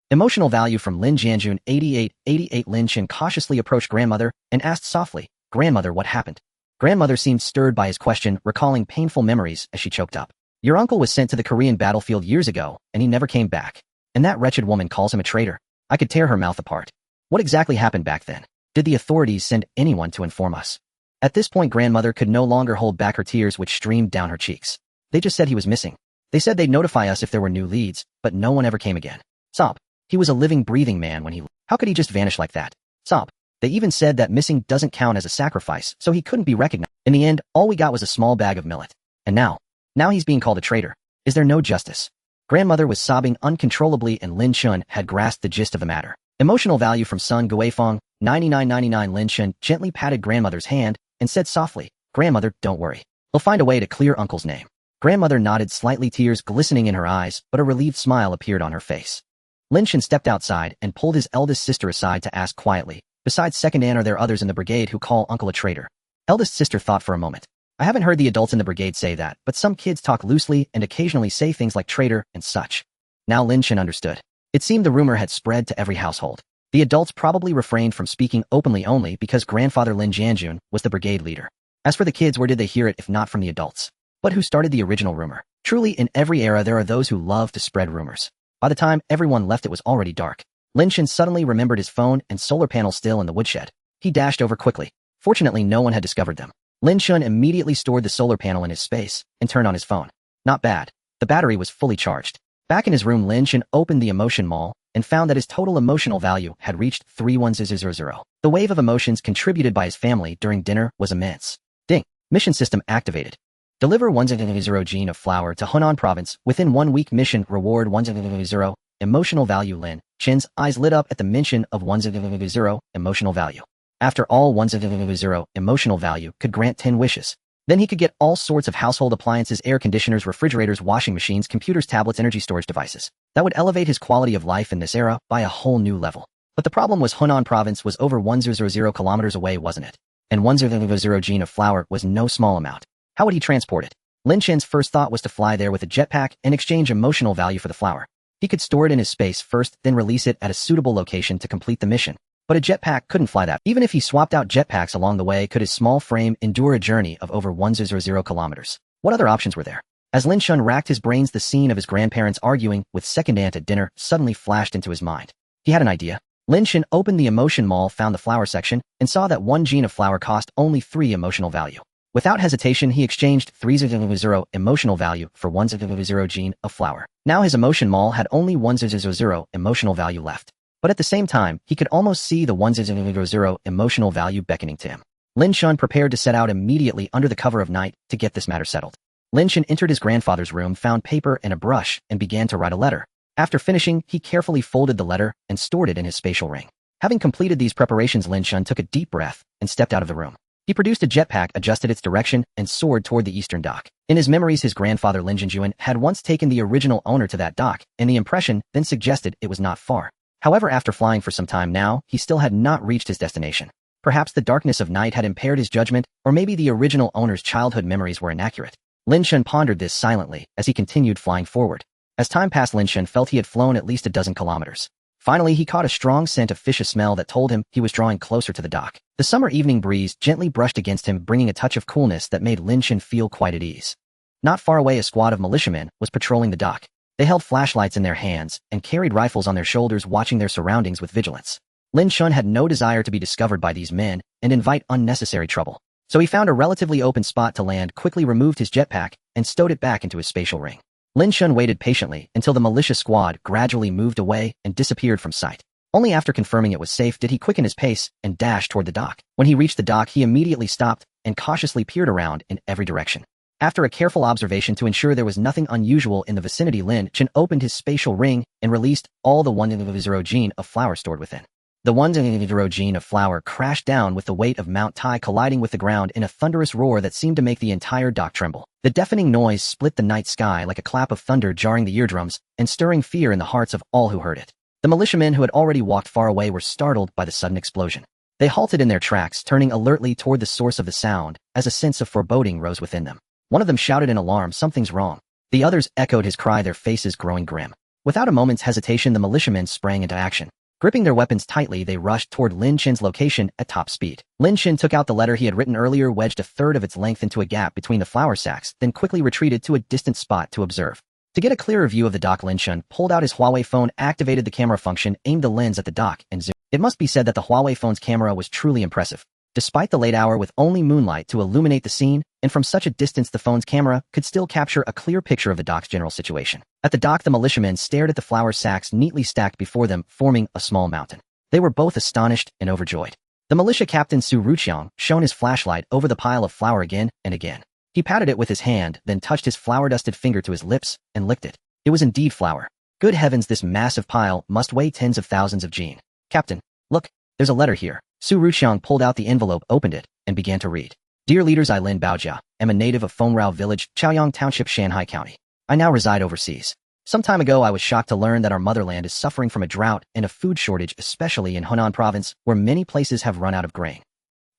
Emotional value from Lin Jianjun 88. Lin Chen cautiously approached grandmother and asked softly, "Grandmother, what happened?" Grandmother seemed stirred by his question, recalling painful memories as she choked up. "Your uncle was sent to the Korean battlefield years ago, and he never came back. And that wretched woman calls him a traitor. I could tear her mouth apart. What exactly happened back then? Did the authorities send anyone to inform us?" At this point, grandmother could no longer hold back her tears, which streamed down her cheeks. "They just said he was missing. They said they'd notify us if there were new leads, but no one ever came again." Sob. "He was a living, breathing man when he— how could he just vanish like that?" Sob. "They even said that missing doesn't count as a sacrifice, so he couldn't be recognized. In the end, all we got was a small bag of millet. And now he's being called a traitor. Is there no justice?" Grandmother was sobbing uncontrollably, and Lin Chen had grasped the gist of the matter. Emotional value from Sun Guifeng 99. Lin Chen gently patted grandmother's hand and said softly, "Grandmother, don't worry. We'll find a way to clear uncle's name." Grandmother nodded slightly, tears glistening in her eyes, but a relieved smile appeared on her face. Lin Chen stepped outside and pulled his eldest sister aside to ask quietly, "Besides second aunt, are there others in the brigade who call uncle a traitor?" Eldest sister thought for a moment. "I haven't heard the adults in the brigade say that, but some kids talk loosely and occasionally say things like traitor and such." Now Lin Chen understood. It seemed the rumor had spread to every household. The adults probably refrained from speaking openly only because grandfather Lin Jianjun was the brigade leader. As for the kids, where did they hear it if not from the adults? But who started the original rumor? Truly, in every era there are those who love to spread rumors. By the time everyone left, it was already dark. Lin Chen suddenly remembered his phone and solar panel still in the woodshed. He dashed over quickly. Fortunately, no one had discovered them. Lin Chen immediately stored the solar panel in his space and turned on his phone. Not bad. The battery was fully charged. Back in his room, Lin Chen opened the emotion mall and found that his total emotional value had reached 31000. The wave of emotions contributed by his family during dinner was immense. Ding. Mission system activated. Deliver 100 gene of flour to Hunan province within 1 week. Mission reward 100 emotional value. Lin Chen's eyes lit up at the mention of 100 emotional value. After all, 100 emotional value could grant 10 wishes. Then he could get all sorts of household appliances, air conditioners, refrigerators, washing machines, computers, tablets, energy storage devices. That would elevate his quality of life in this era by a whole new level. But the problem was Hunan province was over 100 kilometers away, wasn't it? And 100 gene of flour was no small amount. How would he transport it? Lin Chen's first thought was to fly there with a jetpack and exchange emotional value for the flour. He could store it in his space first, then release it at a suitable location to complete the mission. But a jetpack couldn't fly that. Even if he swapped out jetpacks along the way, could his small frame endure a journey of over 100 kilometers? What other options were there? As Lin Chen racked his brains, the scene of his grandparents arguing with second aunt at dinner suddenly flashed into his mind. He had an idea. Lin Chen opened the emotion mall, found the flour section, and saw that 1 gene of flour cost only 3 emotional value. Without hesitation, he exchanged 300 emotional value for 100 gene of flour. Now his emotion mall had only 100 emotional value left. But at the same time, he could almost see the 100 emotional value beckoning to him. Lin Chen prepared to set out immediately under the cover of night to get this matter settled. Lin Chen entered his grandfather's room, found paper and a brush, and began to write a letter. After finishing, he carefully folded the letter and stored it in his spatial ring. Having completed these preparations, Lin Chen took a deep breath and stepped out of the room. He produced a jetpack, adjusted its direction, and soared toward the eastern dock. In his memories, his grandfather Lin Zhenjuan had once taken the original owner to that dock, and the impression then suggested it was not far. However, after flying for some time now, he still had not reached his destination. Perhaps the darkness of night had impaired his judgment, or maybe the original owner's childhood memories were inaccurate. Lin Chen pondered this silently as he continued flying forward. As time passed, Lin Chen felt he had flown at least a dozen kilometers. Finally, he caught a strong scent of fish, a smell that told him he was drawing closer to the dock. The summer evening breeze gently brushed against him, bringing a touch of coolness that made Lin Chen feel quite at ease. Not far away, a squad of militiamen was patrolling the dock. They held flashlights in their hands and carried rifles on their shoulders, watching their surroundings with vigilance. Lin Chen had no desire to be discovered by these men and invite unnecessary trouble. So he found a relatively open spot to land, quickly removed his jetpack, and stowed it back into his spatial ring. Lin Chen waited patiently until the militia squad gradually moved away and disappeared from sight. Only after confirming it was safe did he quicken his pace and dash toward the dock. When he reached the dock, he immediately stopped and cautiously peered around in every direction. After a careful observation to ensure there was nothing unusual in the vicinity, Lin Chen opened his spatial ring and released all the 100 gene of flour stored within. The 100 gene of flour crashed down with the weight of Mount Tai colliding with the ground in a thunderous roar that seemed to make the entire dock tremble. The deafening noise split the night sky like a clap of thunder, jarring the eardrums and stirring fear in the hearts of all who heard it. The militiamen who had already walked far away were startled by the sudden explosion. They halted in their tracks, turning alertly toward the source of the sound as a sense of foreboding rose within them. One of them shouted in alarm, "Something's wrong." The others echoed his cry, their faces growing grim. Without a moment's hesitation, the militiamen sprang into action. Gripping their weapons tightly, they rushed toward Lin Chen's location at top speed. Lin Chen took out the letter he had written earlier, wedged a third of its length into a gap between the flour sacks, then quickly retreated to a distant spot to observe. To get a clearer view of the dock, Lin Chen pulled out his Huawei phone, activated the camera function, aimed the lens at the dock, and zoomed. It must be said that the Huawei phone's camera was truly impressive. Despite the late hour, with only moonlight to illuminate the scene, and from such a distance, the phone's camera could still capture a clear picture of the dock's general situation. At the dock, the militiamen stared at the flour sacks neatly stacked before them, forming a small mountain. They were both astonished and overjoyed. The militia captain Su Ruqiang shone his flashlight over the pile of flour again and again. He patted it with his hand, then touched his flour-dusted finger to his lips and licked it. It was indeed flour. Good heavens, this massive pile must weigh tens of thousands of gene. Captain, look, there's a letter here. Su Ruqiang pulled out the envelope, opened it, and began to read. Dear leaders, I Lin Baojia, am a native of Fengrao Village, Chaoyang Township, Shanghai County. I now reside overseas. Some time ago, I was shocked to learn that our motherland is suffering from a drought and a food shortage, especially in Hunan province, where many places have run out of grain.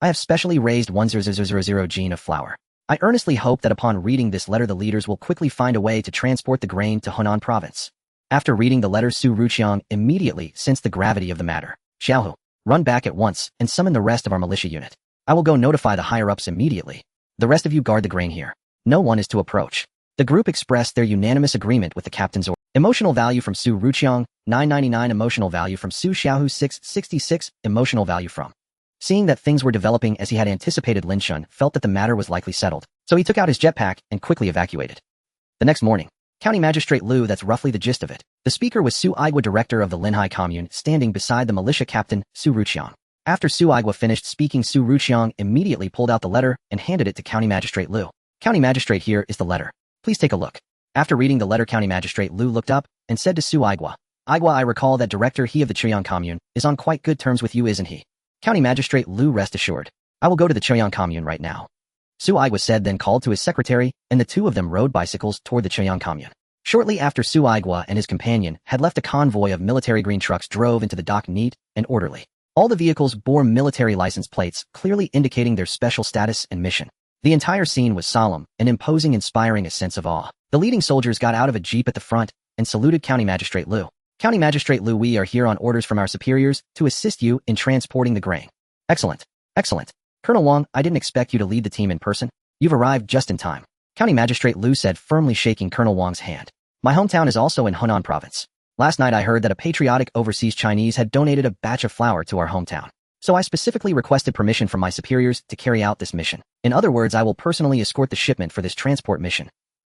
I have specially raised 100 gene of flour. I earnestly hope that upon reading this letter, the leaders will quickly find a way to transport the grain to Hunan province. After reading the letter, Su Ruqiang immediately sensed the gravity of the matter. Xiaohu, run back at once and summon the rest of our militia unit. I will go notify the higher-ups immediately. The rest of you guard the grain here. No one is to approach. The group expressed their unanimous agreement with the captain's order. Emotional value from Su Ruqiang, 999. Emotional value from Su Xiaohu, 666. Emotional value from Seeing that things were developing as he had anticipated, Lin Chen felt that the matter was likely settled, so he took out his jetpack and quickly evacuated. The next morning, County Magistrate Liu, that's roughly the gist of it. The speaker was Su Igua, director of the Linhai commune, standing beside the militia captain, Su Ruqiang. After Su Igua finished speaking, Su Ruqiang immediately pulled out the letter and handed it to County Magistrate Liu. County Magistrate, here is the letter. Please take a look. After reading the letter, County Magistrate Liu looked up and said to Su Igua, Igua, I recall that director he of the Chiyang commune is on quite good terms with you, isn't he? County Magistrate Liu, rest assured. I will go to the Chiyang commune right now. Su Igua said, then called to his secretary, and the two of them rode bicycles toward the Chiyang commune. Shortly after Su Igua and his companion had left, a convoy of military green trucks drove into the dock neat and orderly. All the vehicles bore military license plates, clearly indicating their special status and mission. The entire scene was solemn and imposing, inspiring a sense of awe. The leading soldiers got out of a jeep at the front and saluted County Magistrate Liu. County Magistrate Liu, we are here on orders from our superiors to assist you in transporting the grain. Excellent. Excellent. Colonel Wang, I didn't expect you to lead the team in person. You've arrived just in time. County Magistrate Liu said, firmly shaking Colonel Wang's hand. My hometown is also in Hunan province. Last night I heard that a patriotic overseas Chinese had donated a batch of flour to our hometown. So I specifically requested permission from my superiors to carry out this mission. In other words, I will personally escort the shipment for this transport mission.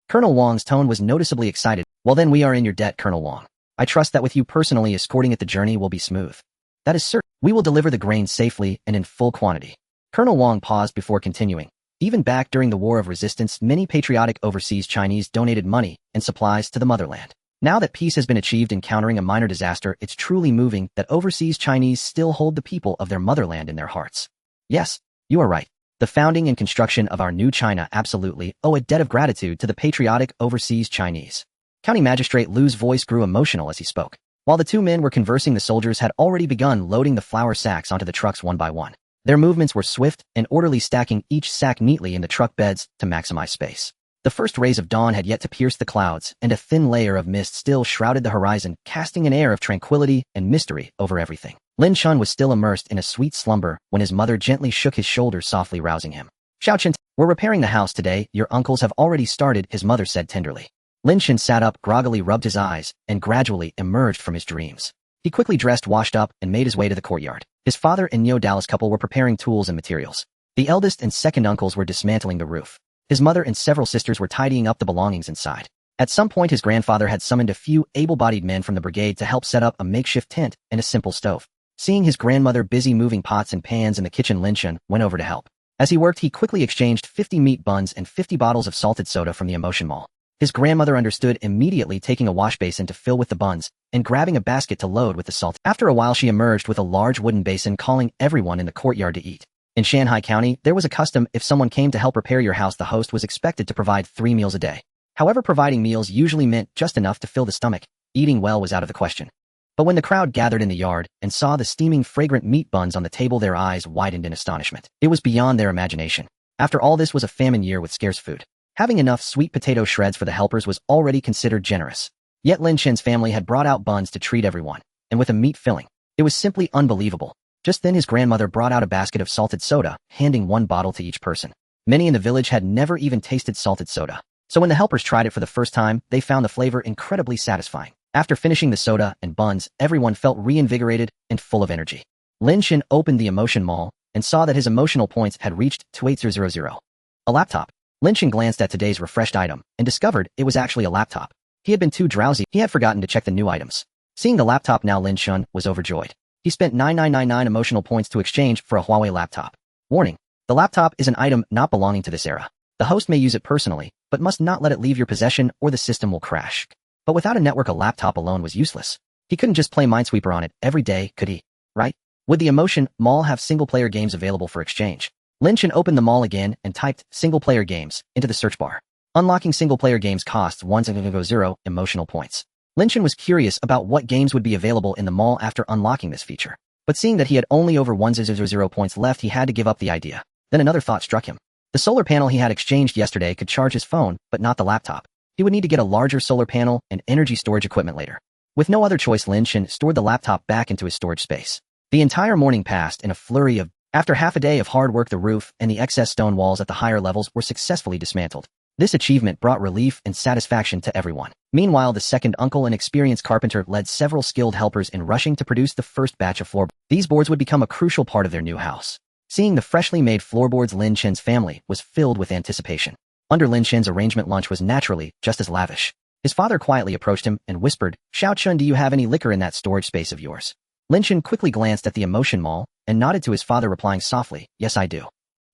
Colonel Wang's tone was noticeably excited. Well then, we are in your debt, Colonel Wang. I trust that with you personally escorting it, the journey will be smooth. That is certain. We will deliver the grain safely and in full quantity. Colonel Wang paused before continuing. Even back during the War of Resistance, many patriotic overseas Chinese donated money and supplies to the motherland. Now that peace has been achieved, encountering a minor disaster, it's truly moving that overseas Chinese still hold the people of their motherland in their hearts. Yes, you are right. The founding and construction of our new China absolutely owe a debt of gratitude to the patriotic overseas Chinese. County Magistrate Liu's voice grew emotional as he spoke. While the two men were conversing, the soldiers had already begun loading the flour sacks onto the trucks one by one. Their movements were swift and orderly, stacking each sack neatly in the truck beds to maximize space. The first rays of dawn had yet to pierce the clouds, and a thin layer of mist still shrouded the horizon, casting an air of tranquility and mystery over everything. Lin Chen was still immersed in a sweet slumber when his mother gently shook his shoulders, softly rousing him. Xiaochen, we're repairing the house today. Your uncles have already started, his mother said tenderly. Lin Chen sat up, groggily rubbed his eyes, and gradually emerged from his dreams. He quickly dressed, washed up, and made his way to the courtyard. His father and Neo Dallas couple were preparing tools and materials. The eldest and second uncles were dismantling the roof. His mother and several sisters were tidying up the belongings inside. At some point, his grandfather had summoned a few able-bodied men from the brigade to help set up a makeshift tent and a simple stove. Seeing his grandmother busy moving pots and pans in the kitchen, Lin Chen went over to help. As he worked, he quickly exchanged 50 meat buns and 50 bottles of salted soda from the Emotion Mall. His grandmother understood immediately, taking a wash basin to fill with the buns and grabbing a basket to load with the salt. After a while, she emerged with a large wooden basin, calling everyone in the courtyard to eat. In Shanghai County, there was a custom: if someone came to help repair your house, the host was expected to provide 3 meals a day. However, providing meals usually meant just enough to fill the stomach. Eating well was out of the question. But when the crowd gathered in the yard and saw the steaming, fragrant meat buns on the table, their eyes widened in astonishment. It was beyond their imagination. After all, this was a famine year with scarce food. Having enough sweet potato shreds for the helpers was already considered generous. Yet Lin Chen's family had brought out buns to treat everyone, and with a meat filling. It was simply unbelievable. Just then his grandmother brought out a basket of salted soda, handing 1 bottle to each person. Many in the village had never even tasted salted soda. So when the helpers tried it for the first time, they found the flavor incredibly satisfying. After finishing the soda and buns, everyone felt reinvigorated and full of energy. Lin Chen opened the Emotion Mall and saw that his emotional points had reached 28000. A laptop. Lin Chen glanced at today's refreshed item and discovered it was actually a laptop. He had been too drowsy. He had forgotten to check the new items. Seeing the laptop now, Lin Chen was overjoyed. He spent 9999 emotional points to exchange for a Huawei laptop. Warning: the laptop is an item not belonging to this era. The host may use it personally, but must not let it leave your possession or the system will crash. But without a network, a laptop alone was useless. He couldn't just play Minesweeper on it every day, could he? Right? Would the Emotion Mall have single-player games available for exchange? Lin Chen opened the mall again and typed single-player games into the search bar. Unlocking single-player games costs 100 emotional points. Lin Chen was curious about what games would be available in the mall after unlocking this feature. But seeing that he had only over 100 points left, he had to give up the idea. Then another thought struck him. The solar panel he had exchanged yesterday could charge his phone, but not the laptop. He would need to get a larger solar panel and energy storage equipment later. With no other choice, Lin Chen stored the laptop back into his storage space. The entire morning passed in a flurry of. After half a day of hard work, the roof and the excess stone walls at the higher levels were successfully dismantled. This achievement brought relief and satisfaction to everyone. Meanwhile, the second uncle, an experienced carpenter, led several skilled helpers in rushing to produce the first batch of floorboards. These boards would become a crucial part of their new house. Seeing the freshly made floorboards, Lin Chen's family was filled with anticipation. Under Lin Chen's arrangement, lunch was naturally just as lavish. His father quietly approached him and whispered, "Xiao Chun, do you have any liquor in that storage space of yours?" Lin Chen quickly glanced at the emotion mall and nodded to his father, replying softly, "Yes, I do."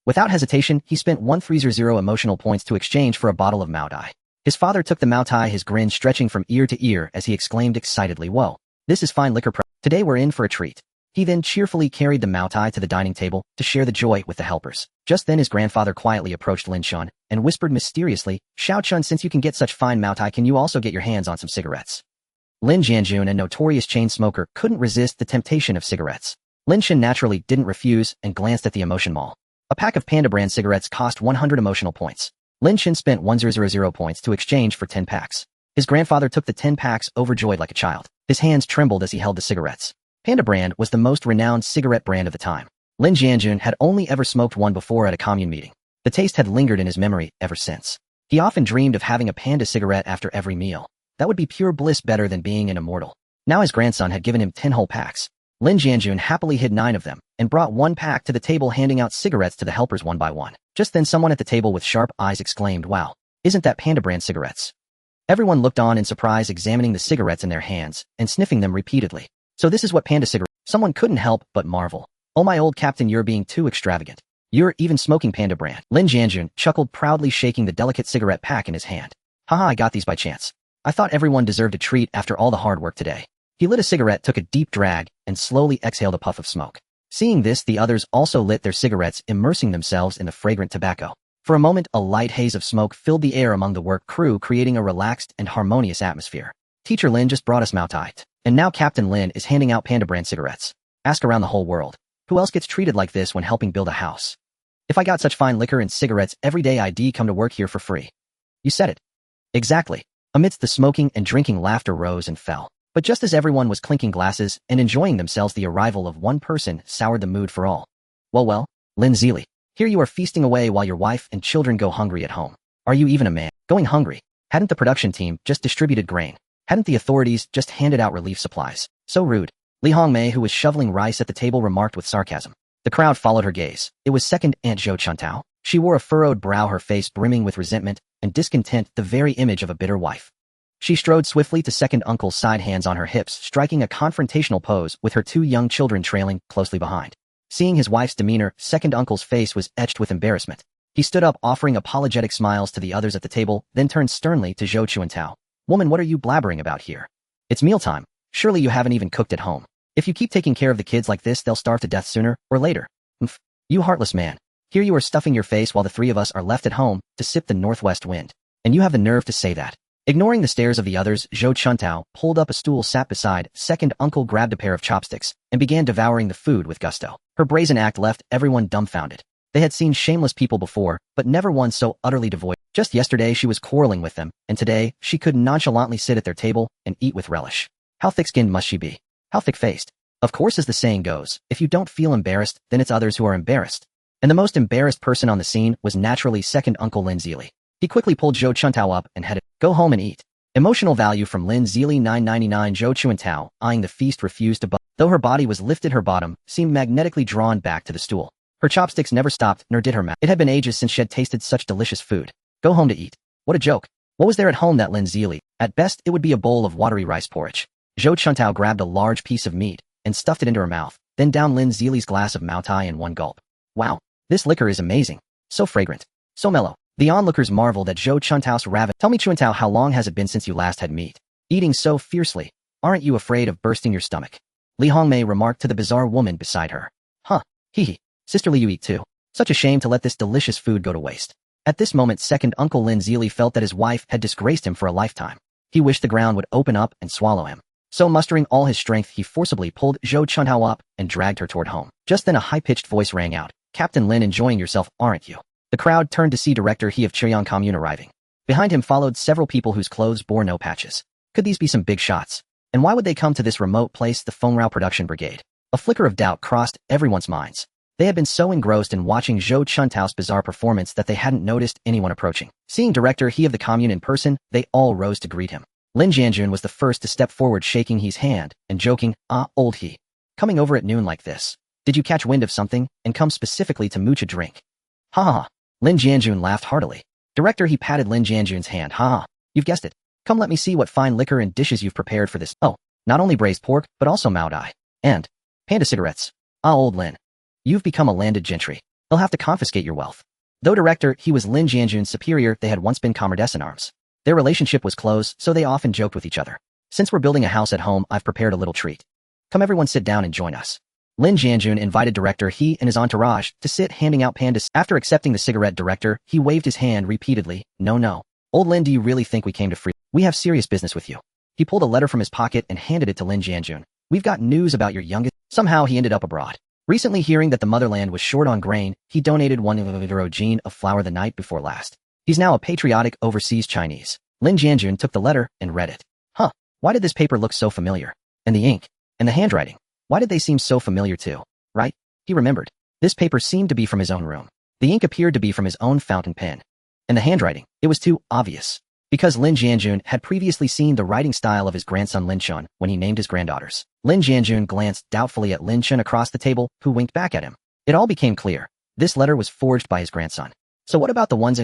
Without hesitation, he spent 130 emotional points to exchange for a bottle of Mao Tai. His father took the Mao Tai, his grin stretching from ear to ear as he exclaimed excitedly, "Whoa, this is fine liquor. Today we're in for a treat." He then cheerfully carried the Mao Tai to the dining table to share the joy with the helpers. Just then his grandfather quietly approached Lin Chen and whispered mysteriously, "Xiao Chun, since you can get such fine Mao Tai, can you also get your hands on some cigarettes?" Lin Jianjun, a notorious chain smoker, couldn't resist the temptation of cigarettes. Lin Chen naturally didn't refuse and glanced at the emotion mall. A pack of Panda brand cigarettes cost 100 emotional points. Lin Chen spent 100 points to exchange for 10 packs. His grandfather took the 10 packs, overjoyed like a child. His hands trembled as he held the cigarettes. Panda brand was the most renowned cigarette brand of the time. Lin Jianjun had only ever smoked one before at a commune meeting. The taste had lingered in his memory ever since. He often dreamed of having a Panda cigarette after every meal. That would be pure bliss, better than being an immortal. Now his grandson had given him 10 whole packs. Lin Jianjun happily hid 9 of them and brought 1 pack to the table, handing out cigarettes to the helpers one by one. Just then someone at the table with sharp eyes exclaimed, "Wow, isn't that Panda brand cigarettes?" Everyone looked on in surprise, examining the cigarettes in their hands and sniffing them repeatedly. "So this is what Panda cigarettes..." Someone couldn't help but marvel. "Oh my old captain, you're being too extravagant. You're even smoking Panda brand." Lin Jianjun chuckled proudly, shaking the delicate cigarette pack in his hand. "Haha, I got these by chance. I thought everyone deserved a treat after all the hard work today." He lit a cigarette, took a deep drag, and slowly exhaled a puff of smoke. Seeing this, the others also lit their cigarettes, immersing themselves in the fragrant tobacco. For a moment, a light haze of smoke filled the air among the work crew, creating a relaxed and harmonious atmosphere. "Teacher Lin just brought us Mao Tai, and now Captain Lin is handing out Panda brand cigarettes. Ask around the whole world. Who else gets treated like this when helping build a house? If I got such fine liquor and cigarettes every day, I'd come to work here for free." "You said it." "Exactly." Amidst the smoking and drinking, laughter rose and fell. But just as everyone was clinking glasses and enjoying themselves, the arrival of one person soured the mood for all. Well, Lin Zili, here you are feasting away while your wife and children go hungry at home. Are you even a man? Going hungry? Hadn't the production team just distributed grain? Hadn't the authorities just handed out relief supplies? So rude. Li Hongmei, who was shoveling rice at the table, remarked with sarcasm. The crowd followed her gaze. It was second Aunt Zhou Chuntao. She wore a furrowed brow, her face brimming with resentment and discontent, the very image of a bitter wife. She strode swiftly to second uncle's side, hands on her hips, striking a confrontational pose with her 2 young children trailing closely behind. Seeing his wife's demeanor, second uncle's face was etched with embarrassment. He stood up, offering apologetic smiles to the others at the table, then turned sternly to Zhou Chuantao. "Woman, what are you blabbering about here? It's mealtime. Surely you haven't even cooked at home. If you keep taking care of the kids like this, they'll starve to death sooner or later. You heartless man. Here you are stuffing your face while the 3 of us are left at home to sip the northwest wind. And you have the nerve to say that." Ignoring the stares of the others, Zhou Chuntao pulled up a stool, sat beside second uncle, grabbed a pair of chopsticks, and began devouring the food with gusto. Her brazen act left everyone dumbfounded. They had seen shameless people before, but never one so utterly devoid. Just yesterday she was quarreling with them, and today she could nonchalantly sit at their table and eat with relish. How thick-skinned must she be? How thick-faced? Of course, as the saying goes, if you don't feel embarrassed, then it's others who are embarrassed. And the most embarrassed person on the scene was naturally second uncle Lin Zili. He quickly pulled Zhou Chuntao up and headed, "Go home and eat." Emotional value from Lin Zili 999. Zhou Chuantao, eyeing the feast, refused to budge. Though her body was lifted, her bottom seemed magnetically drawn back to the stool. Her chopsticks never stopped, nor did her mouth. It had been ages since she had tasted such delicious food. Go home to eat. What a joke. What was there at home that Lin Zili? At best, it would be a bowl of watery rice porridge. Zhou Chuntao grabbed a large piece of meat and stuffed it into her mouth, then downed Lin Zili's glass of Mao Tai in one gulp. Wow, this liquor is amazing. So fragrant. So mellow. The onlookers marveled at Zhou Chuntao's raven. "Tell me, Chuantao, how long has it been since you last had meat? Eating so fiercely. Aren't you afraid of bursting your stomach?" Li Hongmei remarked to the bizarre woman beside her. "Huh, hee. Sisterly, you eat too. Such a shame to let this delicious food go to waste." At this moment, second uncle Lin Zili felt that his wife had disgraced him for a lifetime. He wished the ground would open up and swallow him. So mustering all his strength, he forcibly pulled Zhou Chuntao up and dragged her toward home. Just then a high-pitched voice rang out. "Captain Lin, enjoying yourself, aren't you?" The crowd turned to see Director He of Chiryang Commune arriving. Behind him followed several people whose clothes bore no patches. Could these be some big shots? And why would they come to this remote place? The Fengrao production brigade. A flicker of doubt crossed everyone's minds. They had been so engrossed in watching Zhou Chuntao's bizarre performance that they hadn't noticed anyone approaching. Seeing Director He of the commune in person, they all rose to greet him. Lin Jianjun was the first to step forward, shaking He's hand and joking, "Ah, old He. Coming over at noon like this. Did you catch wind of something and come specifically to mooch a drink?" Ha ha ha. Lin Jianjun laughed heartily. Director He patted Lin Jianjun's hand. Ha ha. You've guessed it. Come let me see what fine liquor and dishes you've prepared for this. Oh, not only braised pork, but also Mao Dai. And panda cigarettes. Ah, old Lin. You've become a landed gentry. They'll have to confiscate your wealth. Though Director He was Lin Jianjun's superior, they had once been comrades in arms. Their relationship was close, so they often joked with each other. Since we're building a house at home, I've prepared a little treat. Come everyone sit down and join us. Lin Jianjun invited Director He and his entourage to sit, handing out pandas. After accepting the cigarette, Director He waved his hand repeatedly. No, no. Old Lin, do you really think we came to free? We have serious business with you. He pulled a letter from his pocket and handed it to Lin Jianjun. We've got news about your youngest. Somehow he ended up abroad. Recently hearing that the motherland was short on grain, he donated 1 gene of flour the night before last. He's now a patriotic overseas Chinese. Lin Jianjun took the letter and read it. Huh, why did this paper look so familiar? And the ink, and the handwriting, why did they seem so familiar too? Right? He remembered. This paper seemed to be from his own room. The ink appeared to be from his own fountain pen. And the handwriting, it was too obvious. Because Lin Jianjun had previously seen the writing style of his grandson Lin Chen when he named his granddaughters. Lin Jianjun glanced doubtfully at Lin Chen across the table, who winked back at him. It all became clear. This letter was forged by his grandson. So what about the 1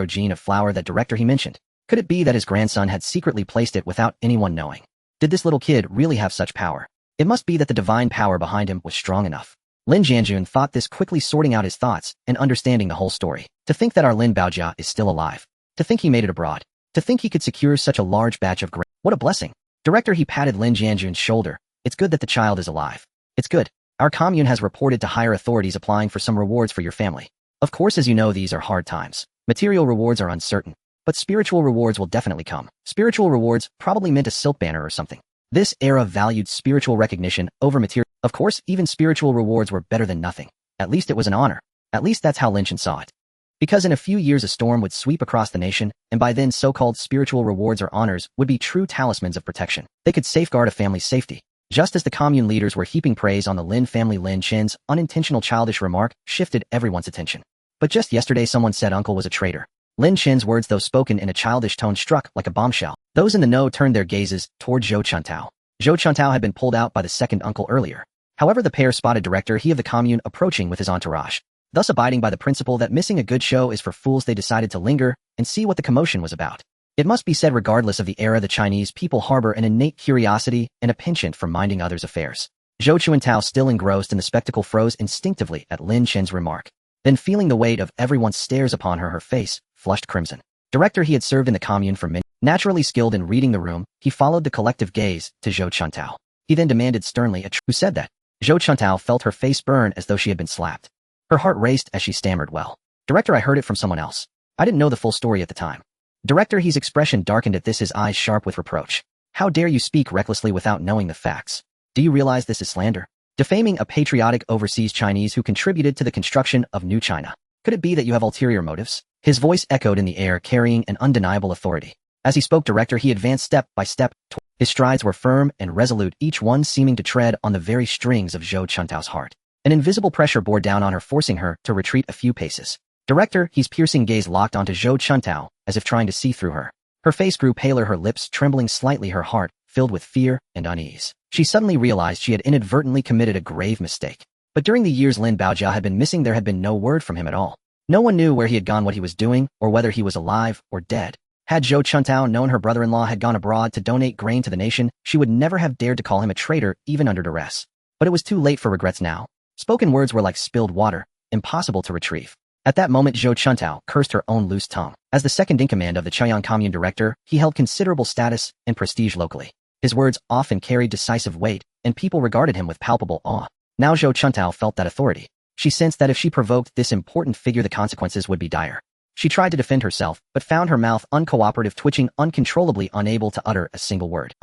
gene of flour that Director He mentioned? Could it be that his grandson had secretly placed it without anyone knowing? Did this little kid really have such power? It must be that the divine power behind him was strong enough. Lin Jianjun thought this, quickly sorting out his thoughts and understanding the whole story. To think that our Lin Baojia is still alive. To think he made it abroad. To think he could secure such a large batch of grain. What a blessing. Director He patted Lin Jianjun's shoulder. It's good that the child is alive. It's good. Our commune has reported to higher authorities applying for some rewards for your family. Of course, as you know, these are hard times. Material rewards are uncertain. But spiritual rewards will definitely come. Spiritual rewards probably meant a silk banner or something. This era valued spiritual recognition over material. Of course, even spiritual rewards were better than nothing. At least it was an honor. At least that's how Lin Chen saw it. Because in a few years a storm would sweep across the nation, and by then so-called spiritual rewards or honors would be true talismans of protection. They could safeguard a family's safety. Just as the commune leaders were heaping praise on the Lin family, Lin Chen's unintentional childish remark shifted everyone's attention. But just yesterday someone said uncle was a traitor. Lin Chen's words, though spoken in a childish tone, struck like a bombshell. Those in the know turned their gazes toward Zhou Chuntao. Zhou Chuntao had been pulled out by the second uncle earlier. However, the pair spotted Director He of the commune approaching with his entourage. Thus, abiding by the principle that missing a good show is for fools, they decided to linger and see what the commotion was about. It must be said, regardless of the era, the Chinese people harbor an innate curiosity and a penchant for minding others' affairs. Zhou Chuntao, still engrossed in the spectacle, froze instinctively at Lin Chen's remark. Then, feeling the weight of everyone's stares upon her, her face flushed crimson. Director He had served in the commune for many. Naturally skilled in reading the room, he followed the collective gaze to Zhou Chuntao. He then demanded sternly, who said that? Zhou Chuntao felt her face burn as though she had been slapped. Her heart raced as she stammered, well, Director, I heard it from someone else. I didn't know the full story at the time. Director He's expression darkened at this, his eyes sharp with reproach. How dare you speak recklessly without knowing the facts? Do you realize this is slander? Defaming a patriotic overseas Chinese who contributed to the construction of New China. Could it be that you have ulterior motives? His voice echoed in the air, carrying an undeniable authority. As he spoke, Director He advanced step by step. His strides were firm and resolute, each one seeming to tread on the very strings of Zhou Chuntao's heart. An invisible pressure bore down on her, forcing her to retreat a few paces. Director He's piercing gaze locked onto Zhou Chuntao, as if trying to see through her. Her face grew paler, her lips trembling slightly, her heart filled with fear and unease. She suddenly realized she had inadvertently committed a grave mistake. But during the years Lin Baojia had been missing, there had been no word from him at all. No one knew where he had gone, what he was doing, or whether he was alive or dead. Had Zhou Chuntao known her brother-in-law had gone abroad to donate grain to the nation, she would never have dared to call him a traitor, even under duress. But it was too late for regrets now. Spoken words were like spilled water, impossible to retrieve. At that moment, Zhou Chuntao cursed her own loose tongue. As the second-in-command of the Chaoyang Commune director, he held considerable status and prestige locally. His words often carried decisive weight, and people regarded him with palpable awe. Now Zhou Chuntao felt that authority. She sensed that if she provoked this important figure, the consequences would be dire. She tried to defend herself, but found her mouth uncooperative, twitching uncontrollably, unable to utter a single word.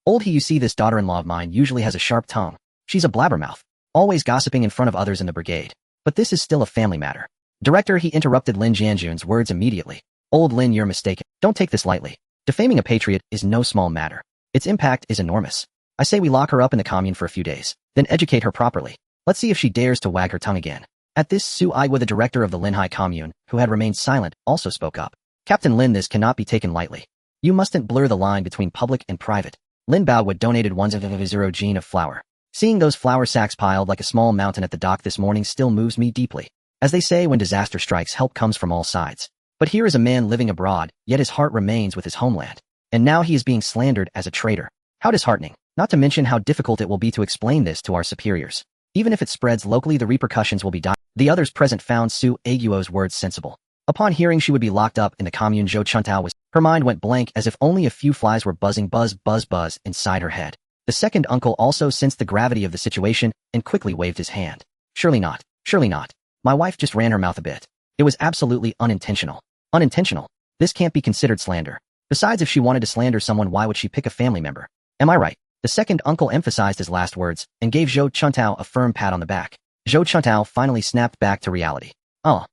Old He, you see, this daughter-in-law of mine usually has a sharp tongue. She's a blabbermouth, always gossiping in front of others in the brigade. But this is still a family matter. Director He interrupted Lin Jianjun's words immediately. Old Lin, you're mistaken. Don't take this lightly. Defaming a patriot is no small matter. Its impact is enormous. I say we lock her up in the commune for a few days, then educate her properly. Let's see if she dares to wag her tongue again. At this, Su Aigwa, the director of the Linhai commune, who had remained silent, also spoke up. Captain Lin, this cannot be taken lightly. You mustn't blur the line between public and private. Lin Baowood donated 1,000 gene of flour. Seeing those flour sacks piled like a small mountain at the dock this morning still moves me deeply. As they say, when disaster strikes, help comes from all sides. But here is a man living abroad, yet his heart remains with his homeland. And now he is being slandered as a traitor. How disheartening, not to mention how difficult it will be to explain this to our superiors. Even if it spreads locally, the repercussions will be dire. The others present found Su Aiguo's words sensible. Upon hearing she would be locked up in the commune, Zhou Chuntao was, her mind went blank as if only a few flies were buzzing buzz inside her head. The second uncle also sensed the gravity of the situation and quickly waved his hand. Surely not, surely not. My wife just ran her mouth a bit. It was absolutely unintentional. Unintentional. This can't be considered slander. Besides, if she wanted to slander someone, why would she pick a family member? Am I right? The second uncle emphasized his last words and gave Zhou Chuntao a firm pat on the back. Zhou Chuntao finally snapped back to reality. Oh,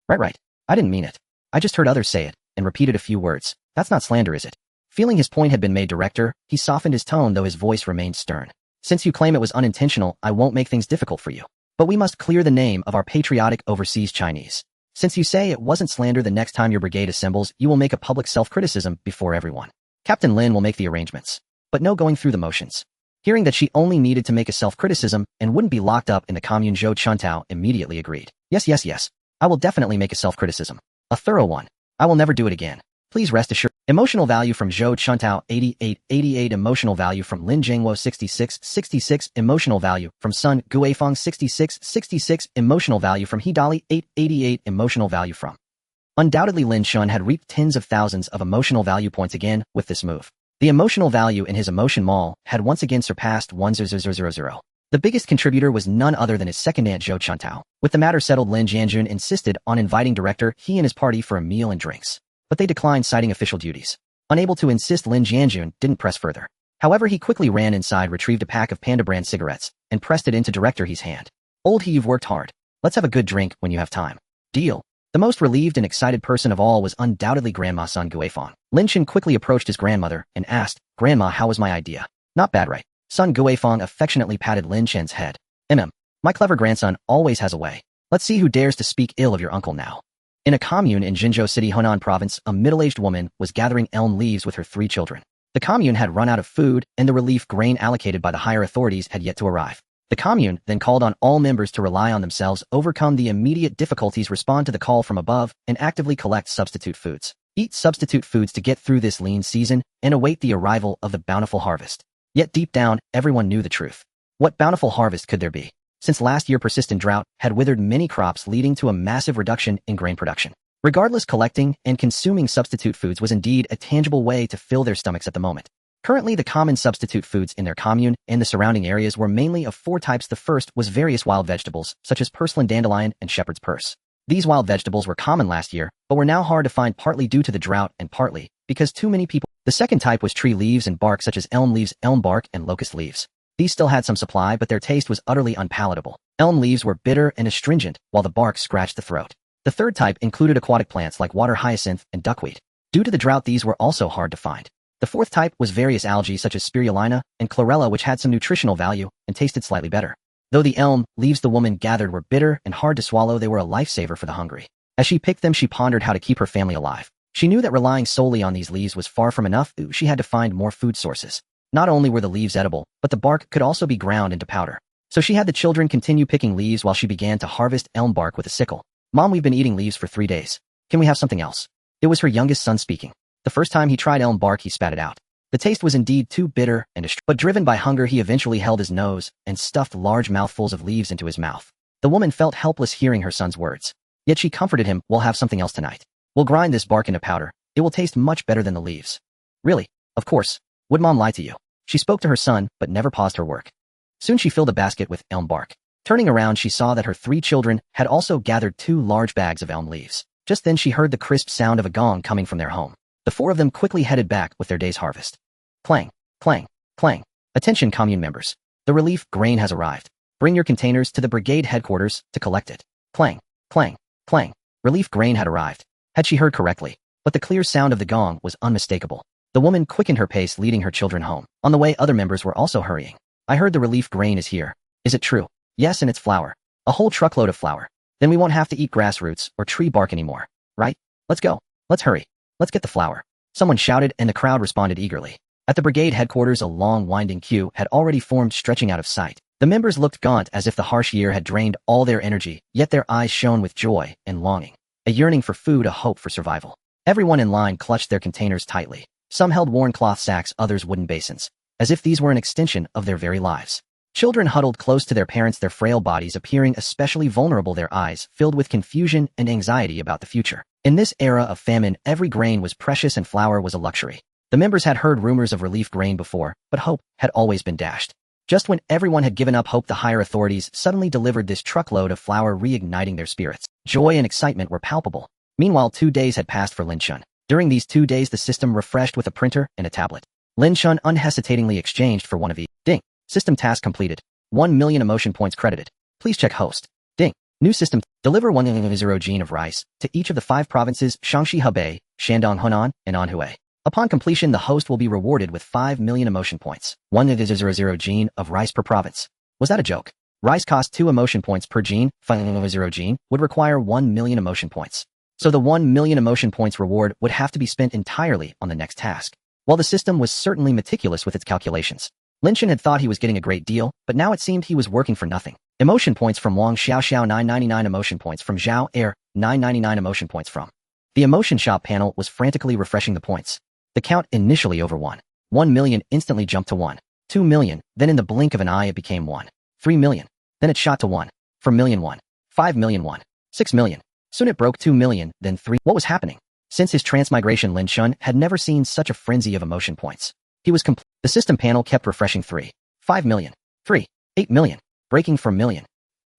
right. I didn't mean it. I just heard others say it and repeated a few words. That's not slander, is it? Feeling his point had been made, director, he softened his tone though his voice remained stern. Since you claim it was unintentional, I won't make things difficult for you. But we must clear the name of our patriotic overseas Chinese. Since you say it wasn't slander, the next time your brigade assembles, you will make a public self-criticism before everyone. Captain Lin will make the arrangements. But no going through the motions. Hearing that she only needed to make a self-criticism and wouldn't be locked up in the commune, Zhou Chuntao immediately agreed. Yes. I will definitely make a self-criticism. A thorough one. I will never do it again. Please rest assured. Emotional value from Zhou Chuntao 88. Emotional value from Lin Zhengwo 66. Emotional value from Sun Guifang 66. Emotional value from Hidali 88. Emotional value from. Undoubtedly, Lin Chen had reaped tens of thousands of emotional value points again with this move. The emotional value in his emotion mall had once again surpassed 1,000. The biggest contributor was none other than his second aunt, Zhou Chuntao. With the matter settled, Lin Jianjun insisted on inviting director He and his party for a meal and drinks. But they declined, citing official duties. Unable to insist, Lin Jianjun didn't press further. However, he quickly ran inside, retrieved a pack of Panda brand cigarettes, and pressed it into director He's hand. Old He, you've worked hard. Let's have a good drink when you have time. Deal. The most relieved and excited person of all was undoubtedly Grandma Sun Guifang. Lin Chen quickly approached his grandmother and asked, Grandma, how was my idea? Not bad, right? Sun Guifang affectionately patted Lin Chen's head. My clever grandson always has a way. Let's see who dares to speak ill of your uncle now. In a commune in Jinzhou City, Henan Province, a middle-aged woman was gathering elm leaves with her 3 children. The commune had run out of food, and the relief grain allocated by the higher authorities had yet to arrive. The commune then called on all members to rely on themselves, overcome the immediate difficulties, respond to the call from above, and actively collect substitute foods. Eat substitute foods to get through this lean season and await the arrival of the bountiful harvest. Yet deep down, everyone knew the truth. What bountiful harvest could there be? Since last year, persistent drought had withered many crops, leading to a massive reduction in grain production. Regardless, collecting and consuming substitute foods was indeed a tangible way to fill their stomachs at the moment. Currently, the common substitute foods in their commune and the surrounding areas were mainly of 4 types. The first was various wild vegetables, such as purslane, dandelion, and shepherd's purse. These wild vegetables were common last year, but were now hard to find, partly due to the drought and partly because too many people. The second type was tree leaves and bark, such as elm leaves, elm bark, and locust leaves. These still had some supply, but their taste was utterly unpalatable. Elm leaves were bitter and astringent, while the bark scratched the throat. The third type included aquatic plants like water hyacinth and duckweed. Due to the drought, these were also hard to find. The fourth type was various algae such as spirulina and chlorella, which had some nutritional value and tasted slightly better. Though the elm leaves the woman gathered were bitter and hard to swallow, they were a lifesaver for the hungry. As she picked them, she pondered how to keep her family alive. She knew that relying solely on these leaves was far from enough. She had to find more food sources. Not only were the leaves edible, but the bark could also be ground into powder. So she had the children continue picking leaves while she began to harvest elm bark with a sickle. Mom, we've been eating leaves for 3 days. Can we have something else? It was her youngest son speaking. The first time he tried elm bark, he spat it out. The taste was indeed too bitter and but driven by hunger, he eventually held his nose and stuffed large mouthfuls of leaves into his mouth. The woman felt helpless hearing her son's words. Yet she comforted him, we'll have something else tonight. We'll grind this bark into powder. It will taste much better than the leaves. Really? Of course. Would Mom lie to you? She spoke to her son, but never paused her work. Soon she filled a basket with elm bark. Turning around, she saw that her 3 children had also gathered 2 large bags of elm leaves. Just then she heard the crisp sound of a gong coming from their home. The 4 of them quickly headed back with their day's harvest. Clang, clang, clang. Attention, commune members. The relief grain has arrived. Bring your containers to the brigade headquarters to collect it. Clang, clang, clang. Relief grain had arrived. Had she heard correctly? But the clear sound of the gong was unmistakable. The woman quickened her pace, leading her children home. On the way, other members were also hurrying. I heard the relief grain is here. Is it true? Yes, and it's flour. A whole truckload of flour. Then we won't have to eat grass roots or tree bark anymore, right? Let's go. Let's hurry. Let's get the flour. Someone shouted and the crowd responded eagerly. At the brigade headquarters, a long winding queue had already formed, stretching out of sight. The members looked gaunt as if the harsh year had drained all their energy, yet their eyes shone with joy and longing. A yearning for food, a hope for survival. Everyone in line clutched their containers tightly. Some held worn cloth sacks, others wooden basins, as if these were an extension of their very lives. Children huddled close to their parents, their frail bodies appearing especially vulnerable, their eyes filled with confusion and anxiety about the future. In this era of famine, every grain was precious and flour was a luxury. The members had heard rumors of relief grain before, but hope had always been dashed. Just when everyone had given up hope, the higher authorities suddenly delivered this truckload of flour, reigniting their spirits. Joy and excitement were palpable. Meanwhile, 2 days had passed for Lin Chen. During these 2 days, the system refreshed with a printer and a tablet. Lin Chen unhesitatingly exchanged for one of each. Ding. System task completed. 1 million emotion points credited. Please check host. Ding. New system. Deliver 100 gene of rice to each of the 5 provinces Shaanxi, Hebei, Shandong, Hunan, and Anhui. Upon completion, the host will be rewarded with 5 million emotion points. 100 gene of rice per province. Was that a joke? Rice cost 2 emotion points per gene. 500 gene would require 1 million emotion points. So the 1 million emotion points reward would have to be spent entirely on the next task. While the system was certainly meticulous with its calculations, Lin Chen had thought he was getting a great deal, but now it seemed he was working for nothing. Emotion points from Wang Xiao 999 emotion points from Zhao Air 999 emotion points from. The emotion shop panel was frantically refreshing the points. The count initially over 1 million instantly jumped to 2 million, then in the blink of an eye it became 3 million. Then it shot to 4 million 5 million 6 million. Soon it broke 2 million, then 3. What was happening? Since his transmigration, Lin Chen had never seen such a frenzy of emotion points. He was complete. The system panel kept refreshing. 5 million. 8 million. Breaking 4 million.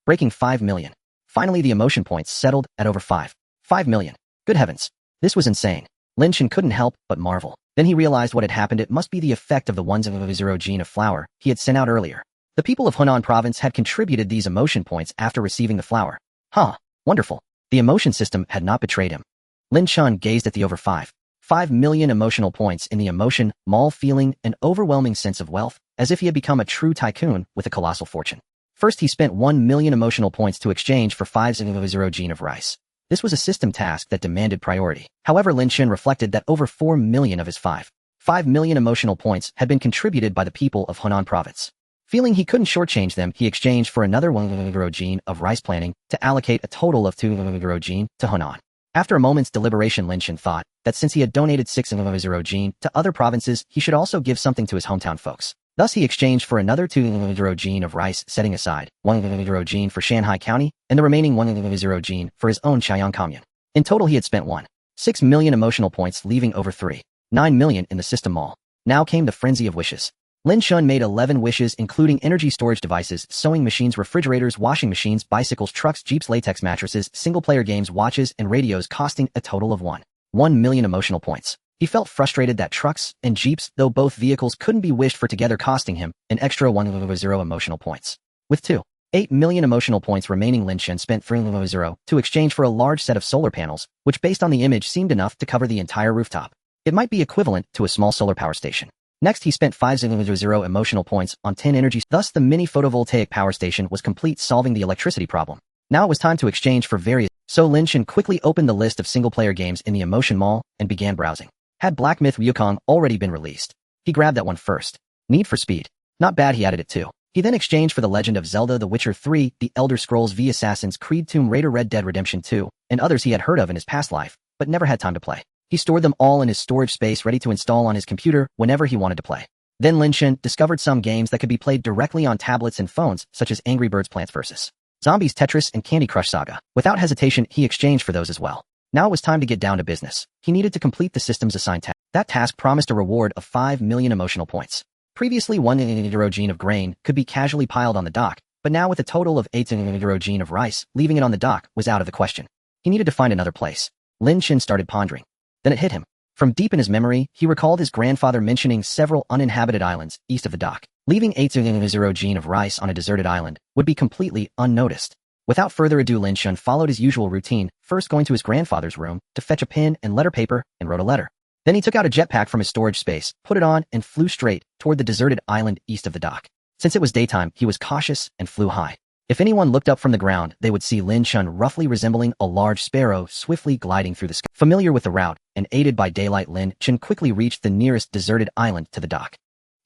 Breaking 5 million. Finally, the emotion points settled at over 5 million. Good heavens. This was insane. Lin Chen couldn't help but marvel. Then he realized what had happened. It must be the effect of the 100 gene of flour he had sent out earlier. The people of Hunan province had contributed these emotion points after receiving the flour. Huh. Wonderful. The emotion system had not betrayed him. Lin Chen gazed at the over 5 million emotional points in the emotion mall, feeling an overwhelming sense of wealth, as if he had become a true tycoon with a colossal fortune. First, he spent 1 million emotional points to exchange for 500 gene of rice. This was a system task that demanded priority. However, Lin Chen reflected that over 4 million of his 5 million emotional points had been contributed by the people of Hunan province. Feeling he couldn't shortchange them, he exchanged for another 100 gene of rice, planning to allocate a total of 200 gene to Hunan. After a moment's deliberation, Lin Chen thought that since he had donated 600 gene to other provinces, he should also give something to his hometown folks. Thus, he exchanged for another 200 gene of rice, setting aside 100 gene for Shanghai County and the remaining 100 gene for his own Chaoyang commune. In total, he had spent 6 million emotional points, leaving over 9 million in the system mall. Now came the frenzy of wishes. Lin Chen made 11 wishes, including energy storage devices, sewing machines, refrigerators, washing machines, bicycles, trucks, jeeps, latex mattresses, single-player games, watches, and radios, costing a total of 1 million emotional points. He felt frustrated that trucks and jeeps, though both vehicles couldn't be wished for, together costing him an extra 100 emotional points. With 8 million emotional points remaining, Lin Chen spent 300 to exchange for a large set of solar panels, which based on the image seemed enough to cover the entire rooftop. It might be equivalent to a small solar power station. Next, he spent 500 emotional points on 10 energy. Thus, the mini photovoltaic power station was complete, solving the electricity problem. Now it was time to exchange for various. So Lin Chen quickly opened the list of single-player games in the emotion mall and began browsing. Had Black Myth Wukong already been released? He grabbed that one first. Need for Speed. Not bad, he added it too. He then exchanged for The Legend of Zelda, The Witcher 3, The Elder Scrolls V, Assassin's Creed, Tomb Raider, Red Dead Redemption 2, and others he had heard of in his past life, but never had time to play. He stored them all in his storage space, ready to install on his computer whenever he wanted to play. Then Lin Chen discovered some games that could be played directly on tablets and phones, such as Angry Birds, Plants vs. Zombies, Tetris, and Candy Crush Saga. Without hesitation, he exchanged for those as well. Now it was time to get down to business. He needed to complete the system's assigned task. That task promised a reward of 5 million emotional points. Previously, 100 gene of grain could be casually piled on the dock, but now with a total of 800 gene of rice, leaving it on the dock was out of the question. He needed to find another place. Lin Chen started pondering. Then it hit him. From deep in his memory, he recalled his grandfather mentioning several uninhabited islands east of the dock. Leaving 800 gene of rice on a deserted island would be completely unnoticed. Without further ado, Lin Chen followed his usual routine, first going to his grandfather's room to fetch a pen and letter paper and wrote a letter. Then he took out a jetpack from his storage space, put it on, and flew straight toward the deserted island east of the dock. Since it was daytime, he was cautious and flew high. If anyone looked up from the ground, they would see Lin Chen roughly resembling a large sparrow swiftly gliding through the sky. Familiar with the route, and aided by daylight, Lin Chen quickly reached the nearest deserted island to the dock.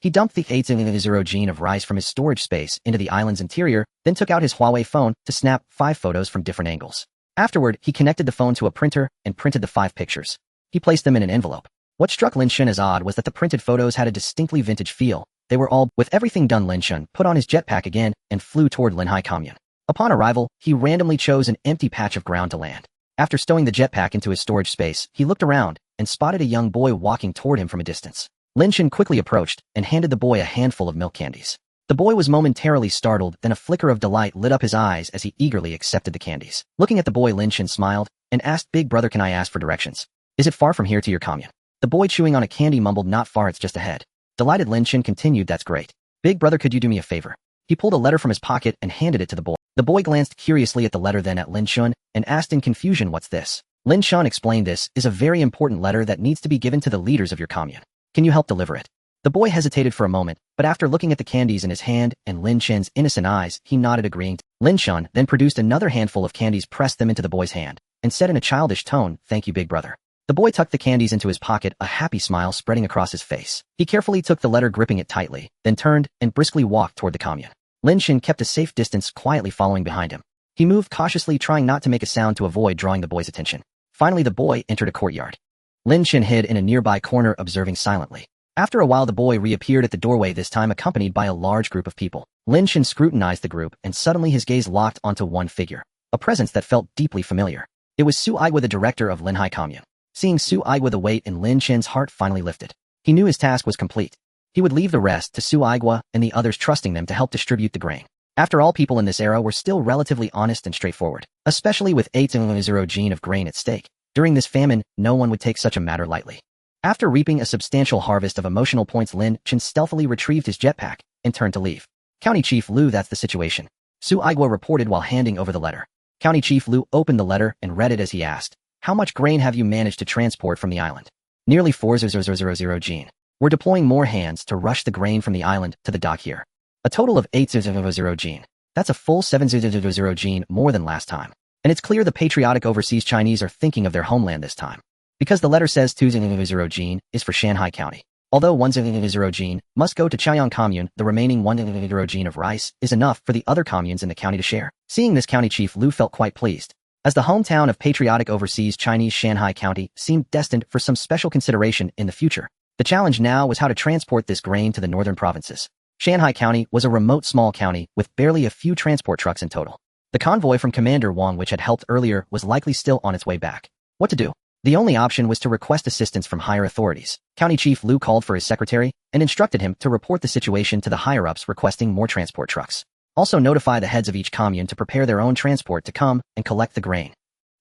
He dumped the 800 gene of rice from his storage space into the island's interior, then took out his Huawei phone to snap 5 photos from different angles. Afterward, he connected the phone to a printer and printed the 5 pictures. He placed them in an envelope. What struck Lin Chen as odd was that the printed photos had a distinctly vintage feel. They were all, with everything done. Lin Chen put on his jetpack again and flew toward Linhai Commune. Upon arrival, he randomly chose an empty patch of ground to land. After stowing the jetpack into his storage space, he looked around and spotted a young boy walking toward him from a distance. Lin Chen quickly approached and handed the boy a handful of milk candies. The boy was momentarily startled, then a flicker of delight lit up his eyes as he eagerly accepted the candies. Looking at the boy, Lin Chen smiled and asked, "Big brother, can I ask for directions? Is it far from here to your commune?" The boy, chewing on a candy, mumbled, "Not far, it's just ahead." Delighted, Lin Chen continued, "That's great. Big brother, could you do me a favor?" He pulled a letter from his pocket and handed it to the boy. The boy glanced curiously at the letter, then at Lin Chen, and asked in confusion, "What's this?" Lin Chen explained, "This is a very important letter that needs to be given to the leaders of your commune. Can you help deliver it?" The boy hesitated for a moment, but after looking at the candies in his hand and Lin Chen's innocent eyes, he nodded, agreeing. Lin Chen then produced another handful of candies, pressed them into the boy's hand, and said in a childish tone, "Thank you, big brother." The boy tucked the candies into his pocket, a happy smile spreading across his face. He carefully took the letter, gripping it tightly, then turned and briskly walked toward the commune. Lin Chen kept a safe distance, quietly following behind him. He moved cautiously, trying not to make a sound to avoid drawing the boy's attention. Finally, the boy entered a courtyard. Lin Chen hid in a nearby corner, observing silently. After a while, the boy reappeared at the doorway, this time accompanied by a large group of people. Lin Chen scrutinized the group, and suddenly his gaze locked onto one figure, a presence that felt deeply familiar. It was Su Aigua, the director of Linhai Commune. Seeing Su Aigua, the weight in Lin Chen's heart finally lifted. He knew his task was complete. He would leave the rest to Su Aigua and the others, trusting them to help distribute the grain. After all, people in this era were still relatively honest and straightforward, especially with 800 gene of grain at stake. During this famine, no one would take such a matter lightly. After reaping a substantial harvest of emotional points, Lin Chen stealthily retrieved his jetpack and turned to leave. "County Chief Lu, that's the situation," Su Aigua reported while handing over the letter. County Chief Lu opened the letter and read it as he asked, "How much grain have you managed to transport from the island?" "Nearly 4,000 gene. We're deploying more hands to rush the grain from the island to the dock here. A total of 8,000 gene. That's a full 7,000 gene more than last time. And it's clear the patriotic overseas Chinese are thinking of their homeland this time. Because the letter says 2,000 gene is for Shanghai County. Although 1,000 gene must go to Chaoyang Commune, the remaining 1,000 gene of rice is enough for the other communes in the county to share." Seeing this, County Chief Lu felt quite pleased. As the hometown of patriotic overseas Chinese, Shanghai County seemed destined for some special consideration in the future. The challenge now was how to transport this grain to the northern provinces. Shanghai County was a remote small county with barely a few transport trucks in total. The convoy from Commander Wang, which had helped earlier, was likely still on its way back. What to do? The only option was to request assistance from higher authorities. County Chief Lu called for his secretary and instructed him to report the situation to the higher-ups, requesting more transport trucks. Also notify the heads of each commune to prepare their own transport to come and collect the grain.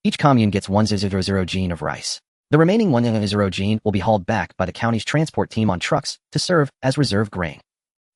Each commune gets 1,000 gene of rice. The remaining 1,000 gene will be hauled back by the county's transport team on trucks to serve as reserve grain.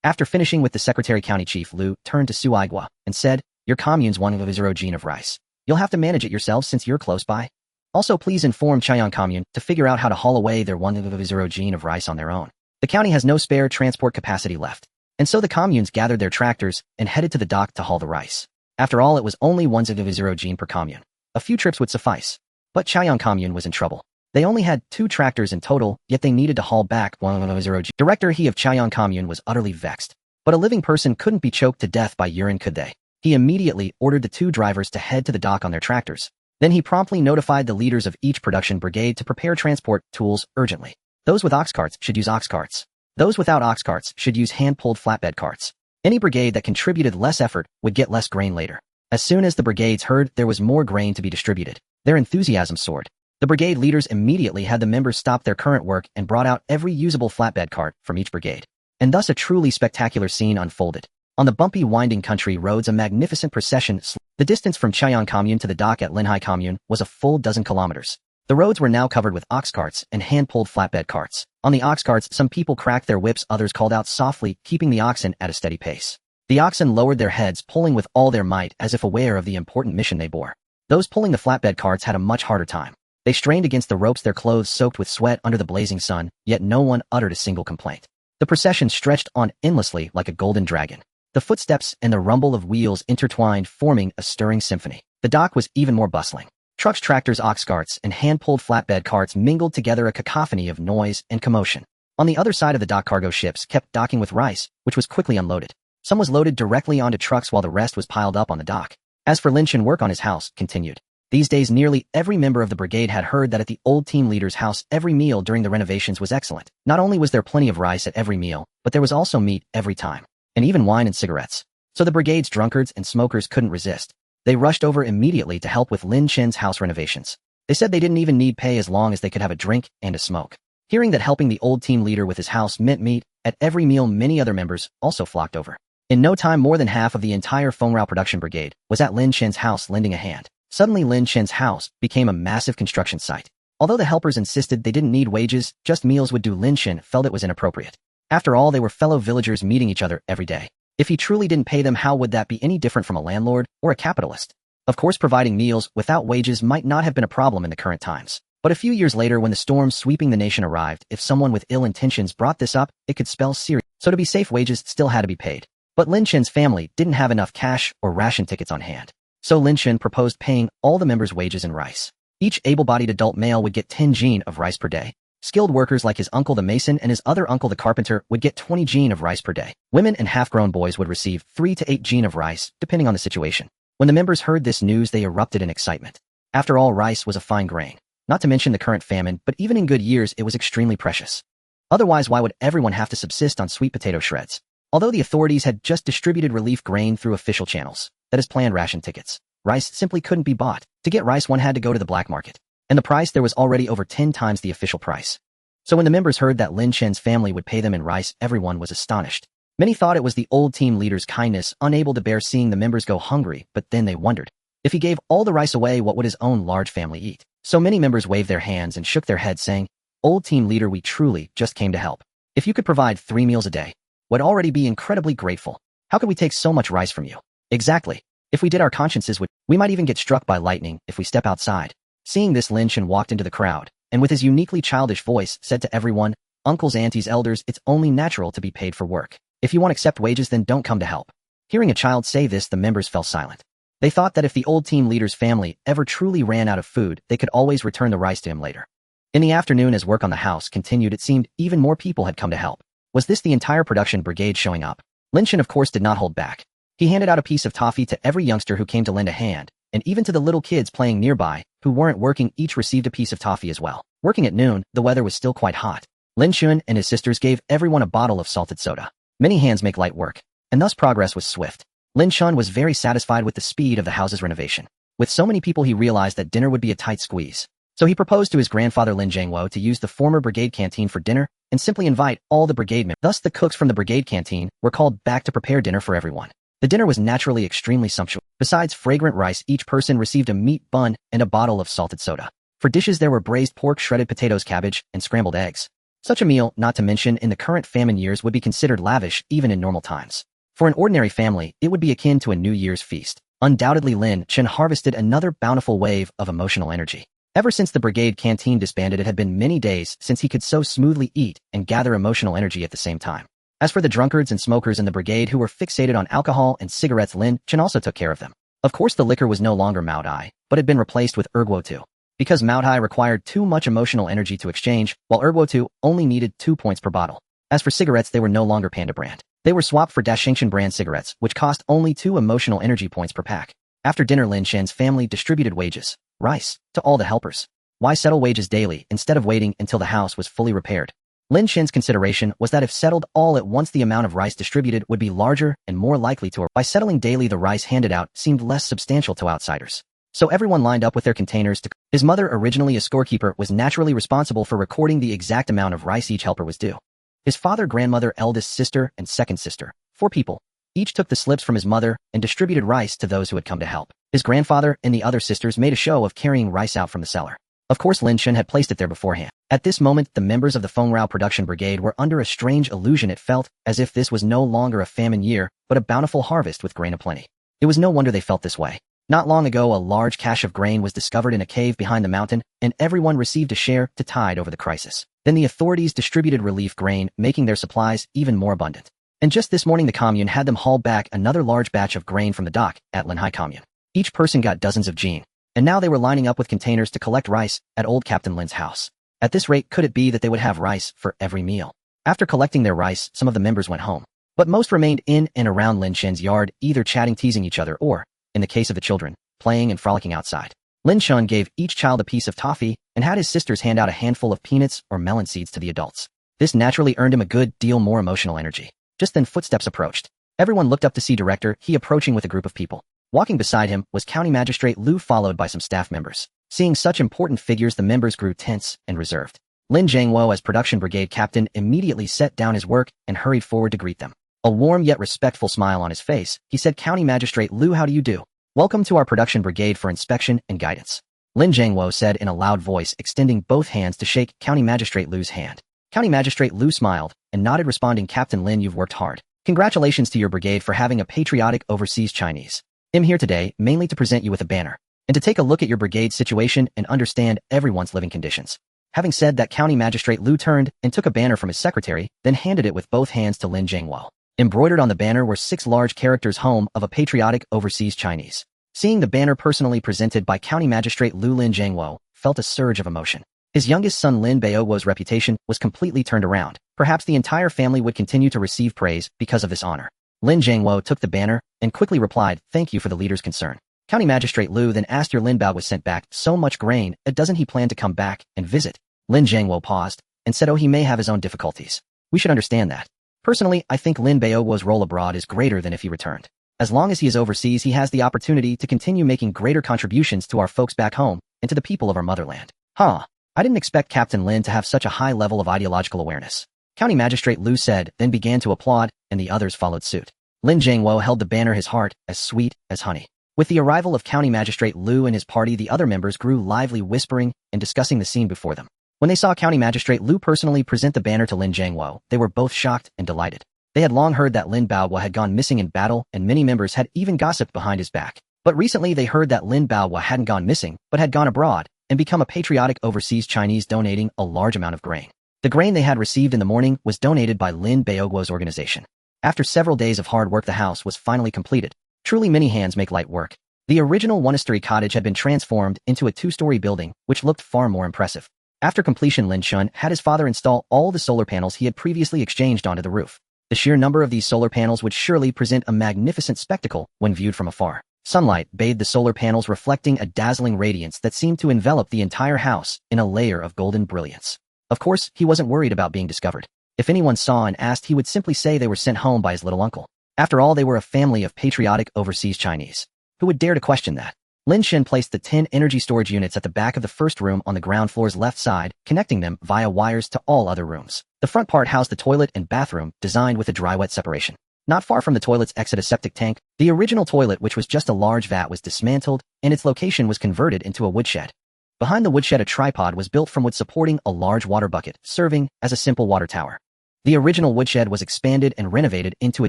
After finishing with the secretary, County Chief Lu turned to Su Aigua and said, "Your commune's 1,000 gene of rice. You'll have to manage it yourselves since you're close by. Also, please inform Chaoyang Commune to figure out how to haul away their 1,000 gene of rice on their own. The county has no spare transport capacity left." And so the communes gathered their tractors and headed to the dock to haul the rice. After all, it was only 1,000 gene per commune. A few trips would suffice. But Chaoyang Commune was in trouble. They only had 2 tractors in total, yet they needed to haul back 1,000 gene. Director He of Chaoyang Commune was utterly vexed. But a living person couldn't be choked to death by urine, could they? He immediately ordered the 2 drivers to head to the dock on their tractors. Then he promptly notified the leaders of each production brigade to prepare transport tools urgently. Those with ox carts should use ox carts. Those without ox carts should use hand-pulled flatbed carts. Any brigade that contributed less effort would get less grain later. As soon as the brigades heard there was more grain to be distributed, their enthusiasm soared. The brigade leaders immediately had the members stop their current work and brought out every usable flatbed cart from each brigade. And thus a truly spectacular scene unfolded. On the bumpy, winding country roads, a magnificent procession. The distance from Chaoyang Commune to the dock at Linhai Commune was a full dozen kilometers. The roads were now covered with ox carts and hand-pulled flatbed carts. On the ox carts, some people cracked their whips, others called out softly, keeping the oxen at a steady pace. The oxen lowered their heads, pulling with all their might as if aware of the important mission they bore. Those pulling the flatbed carts had a much harder time. They strained against the ropes, their clothes soaked with sweat under the blazing sun, yet no one uttered a single complaint. The procession stretched on endlessly like a golden dragon. The footsteps and the rumble of wheels intertwined, forming a stirring symphony. The dock was even more bustling. Trucks, tractors, ox carts, and hand-pulled flatbed carts mingled together, a cacophony of noise and commotion. On the other side of the dock, cargo ships kept docking with rice, which was quickly unloaded. Some was loaded directly onto trucks while the rest was piled up on the dock. As for Lin Chen, work on his house continued. These days, nearly every member of the brigade had heard that at the old team leader's house, every meal during the renovations was excellent. Not only was there plenty of rice at every meal, but there was also meat every time, and even wine and cigarettes. So the brigade's drunkards and smokers couldn't resist. They rushed over immediately to help with Lin Chen's house renovations. They said they didn't even need pay as long as they could have a drink and a smoke. Hearing that helping the old team leader with his house meant meat at every meal, many other members also flocked over. In no time, more than half of the entire Fengrao production brigade was at Lin Chen's house lending a hand. Suddenly, Lin Chen's house became a massive construction site. Although the helpers insisted they didn't need wages, just meals would do, Lin Chen felt it was inappropriate. After all, they were fellow villagers meeting each other every day. If he truly didn't pay them, how would that be any different from a landlord or a capitalist? Of course, providing meals without wages might not have been a problem in the current times. But a few years later, when the storm sweeping the nation arrived, if someone with ill intentions brought this up, it could spell serious. So to be safe, wages still had to be paid. But Lin Chen's family didn't have enough cash or ration tickets on hand. So Lin Chen proposed paying all the members' wages in rice. Each able-bodied adult male would get 10 jin of rice per day. Skilled workers like his uncle the mason and his other uncle the carpenter would get 20 jin of rice per day. Women and half-grown boys would receive 3 to 8 jin of rice, depending on the situation. When the members heard this news, they erupted in excitement. After all, rice was a fine grain. Not to mention the current famine, but even in good years, it was extremely precious. Otherwise, why would everyone have to subsist on sweet potato shreds? Although the authorities had just distributed relief grain through official channels, that is planned ration tickets, rice simply couldn't be bought. To get rice, one had to go to the black market. And the price there was already over 10 times the official price. So when the members heard that Lin Chen's family would pay them in rice, everyone was astonished. Many thought it was the old team leader's kindness, unable to bear seeing the members go hungry, but then they wondered, if he gave all the rice away, what would his own large family eat? So many members waved their hands and shook their heads, saying, "Old team leader, we truly just came to help. If you could provide 3 meals a day, would already be incredibly grateful. How could we take so much rice from you?" Exactly. If we did, our consciences would. We might even get struck by lightning if we step outside. Seeing this, Lin Chen walked into the crowd, and with his uniquely childish voice, said to everyone, "Uncles, aunties, elders, it's only natural to be paid for work. If you won't accept wages, then don't come to help." Hearing a child say this, the members fell silent. They thought that if the old team leader's family ever truly ran out of food, they could always return the rice to him later. In the afternoon, as work on the house continued, it seemed even more people had come to help. Was this the entire production brigade showing up? Lin Chen, of course, did not hold back. He handed out a piece of toffee to every youngster who came to lend a hand, and even to the little kids playing nearby, who weren't working, each received a piece of toffee as well. Working at noon, the weather was still quite hot. Lin Chen and his sisters gave everyone a bottle of salted soda. Many hands make light work, and thus progress was swift. Lin Chen was very satisfied with the speed of the house's renovation. With so many people, he realized that dinner would be a tight squeeze. So he proposed to his grandfather Lin Jiangwo to use the former brigade canteen for dinner and simply invite all the brigade members. Thus, the cooks from the brigade canteen were called back to prepare dinner for everyone. The dinner was naturally extremely sumptuous. Besides fragrant rice, each person received a meat bun and a bottle of salted soda. For dishes, there were braised pork, shredded potatoes, cabbage, and scrambled eggs. Such a meal, not to mention in the current famine years, would be considered lavish even in normal times. For an ordinary family, it would be akin to a New Year's feast. Undoubtedly, Lin Chen harvested another bountiful wave of emotional energy. Ever since the brigade canteen disbanded, it had been many days since he could so smoothly eat and gather emotional energy at the same time. As for the drunkards and smokers in the brigade who were fixated on alcohol and cigarettes, Lin Chen also took care of them. Of course, the liquor was no longer Mao Dai, but had been replaced with Erguo Tu. Because Mao Dai required too much emotional energy to exchange, while Erguo Tu only needed 2 points per bottle. As for cigarettes, they were no longer Panda brand. They were swapped for Dashangshan brand cigarettes, which cost only 2 emotional energy points per pack. After dinner, Lin Chen's family distributed wages, rice, to all the helpers. Why settle wages daily instead of waiting until the house was fully repaired? Lin Chen's consideration was that if settled all at once, the amount of rice distributed would be larger and more likely to. By settling daily, the rice handed out seemed less substantial to outsiders. So everyone lined up with their containers to. His mother, originally a scorekeeper, was naturally responsible for recording the exact amount of rice each helper was due. His father, grandmother, eldest sister, and second sister, 4 people, each took the slips from his mother and distributed rice to those who had come to help. His grandfather and the other sisters made a show of carrying rice out from the cellar. Of course, Lin Chen had placed it there beforehand. At this moment, the members of the Fengrao production brigade were under a strange illusion. It felt as if this was no longer a famine year, but a bountiful harvest with grain aplenty. It was no wonder they felt this way. Not long ago, a large cache of grain was discovered in a cave behind the mountain, and everyone received a share to tide over the crisis. Then the authorities distributed relief grain, making their supplies even more abundant. And just this morning the commune had them haul back another large batch of grain from the dock at Linhai commune. Each person got dozens of jean, and now they were lining up with containers to collect rice at old Captain Lin's house. At this rate, could it be that they would have rice for every meal? After collecting their rice, some of the members went home, but most remained in and around Lin Chen's yard, either chatting, teasing each other, or, in the case of the children, playing and frolicking outside. Lin Chen gave each child a piece of toffee and had his sisters hand out a handful of peanuts or melon seeds to the adults. This naturally earned him a good deal more emotional energy. Just then footsteps approached. Everyone looked up to see Director He approaching with a group of people. Walking beside him was County Magistrate Lu, followed by some staff members. Seeing such important figures, the members grew tense and reserved. Lin Jiangwo, as production brigade captain, immediately set down his work and hurried forward to greet them. A warm yet respectful smile on his face, he said, "County Magistrate Lu, how do you do? Welcome to our production brigade for inspection and guidance." Lin Jiangwo said in a loud voice, extending both hands to shake County Magistrate Lu's hand. County Magistrate Lu smiled and nodded, responding, "Captain Lin, you've worked hard. Congratulations to your brigade for having a patriotic overseas Chinese. I'm here today mainly to present you with a banner and to take a look at your brigade's situation and understand everyone's living conditions." Having said that, County Magistrate Lu turned and took a banner from his secretary, then handed it with both hands to Lin Jiangwo. Embroidered on the banner were 6 large characters: "Home of a patriotic overseas Chinese." Seeing the banner personally presented by County Magistrate Lu, Lin Jiangwo felt a surge of emotion. His youngest son Lin Baoguo's reputation was completely turned around. Perhaps the entire family would continue to receive praise because of this honor. Lin Jiangwo took the banner and quickly replied, "Thank you for the leader's concern." County Magistrate Lu then asked, "Your Lin Bao was sent back so much grain, doesn't he plan to come back and visit?" Lin Jiangwo paused and said, "Oh, he may have his own difficulties. We should understand that. Personally, I think Lin Baoguo's role abroad is greater than if he returned. As long as he is overseas, he has the opportunity to continue making greater contributions to our folks back home and to the people of our motherland." Huh. I didn't expect Captain Lin to have such a high level of ideological awareness. County Magistrate Lu said, then began to applaud, and the others followed suit. Lin Jiangwo held the banner, his heart as sweet as honey. With the arrival of County Magistrate Lu and his party, the other members grew lively, whispering and discussing the scene before them. When they saw County Magistrate Lu personally present the banner to Lin Jiangwo, they were both shocked and delighted. They had long heard that Lin Baoguo had gone missing in battle, and many members had even gossiped behind his back. But recently they heard that Lin Baoguo hadn't gone missing, but had gone abroad and become a patriotic overseas Chinese, donating a large amount of grain. The grain they had received in the morning was donated by Lin Baoguo's organization. After several days of hard work, the house was finally completed. Truly, many hands make light work. The original one-story cottage had been transformed into a 2-story building, which looked far more impressive. After completion, Lin Chen had his father install all the solar panels he had previously exchanged onto the roof. The sheer number of these solar panels would surely present a magnificent spectacle when viewed from afar. Sunlight bathed the solar panels, reflecting a dazzling radiance that seemed to envelop the entire house in a layer of golden brilliance. Of course, he wasn't worried about being discovered. If anyone saw and asked, he would simply say they were sent home by his little uncle. After all, they were a family of patriotic overseas Chinese. Who would dare to question that? Lin Chen placed the 10 energy storage units at the back of the first room on the ground floor's left side, connecting them via wires to all other rooms. The front part housed the toilet and bathroom, designed with a dry-wet separation. Not far from the toilet's exit, a septic tank. The original toilet, which was just a large vat, was dismantled, and its location was converted into a woodshed. Behind the woodshed, a tripod was built from wood supporting a large water bucket, serving as a simple water tower. The original woodshed was expanded and renovated into a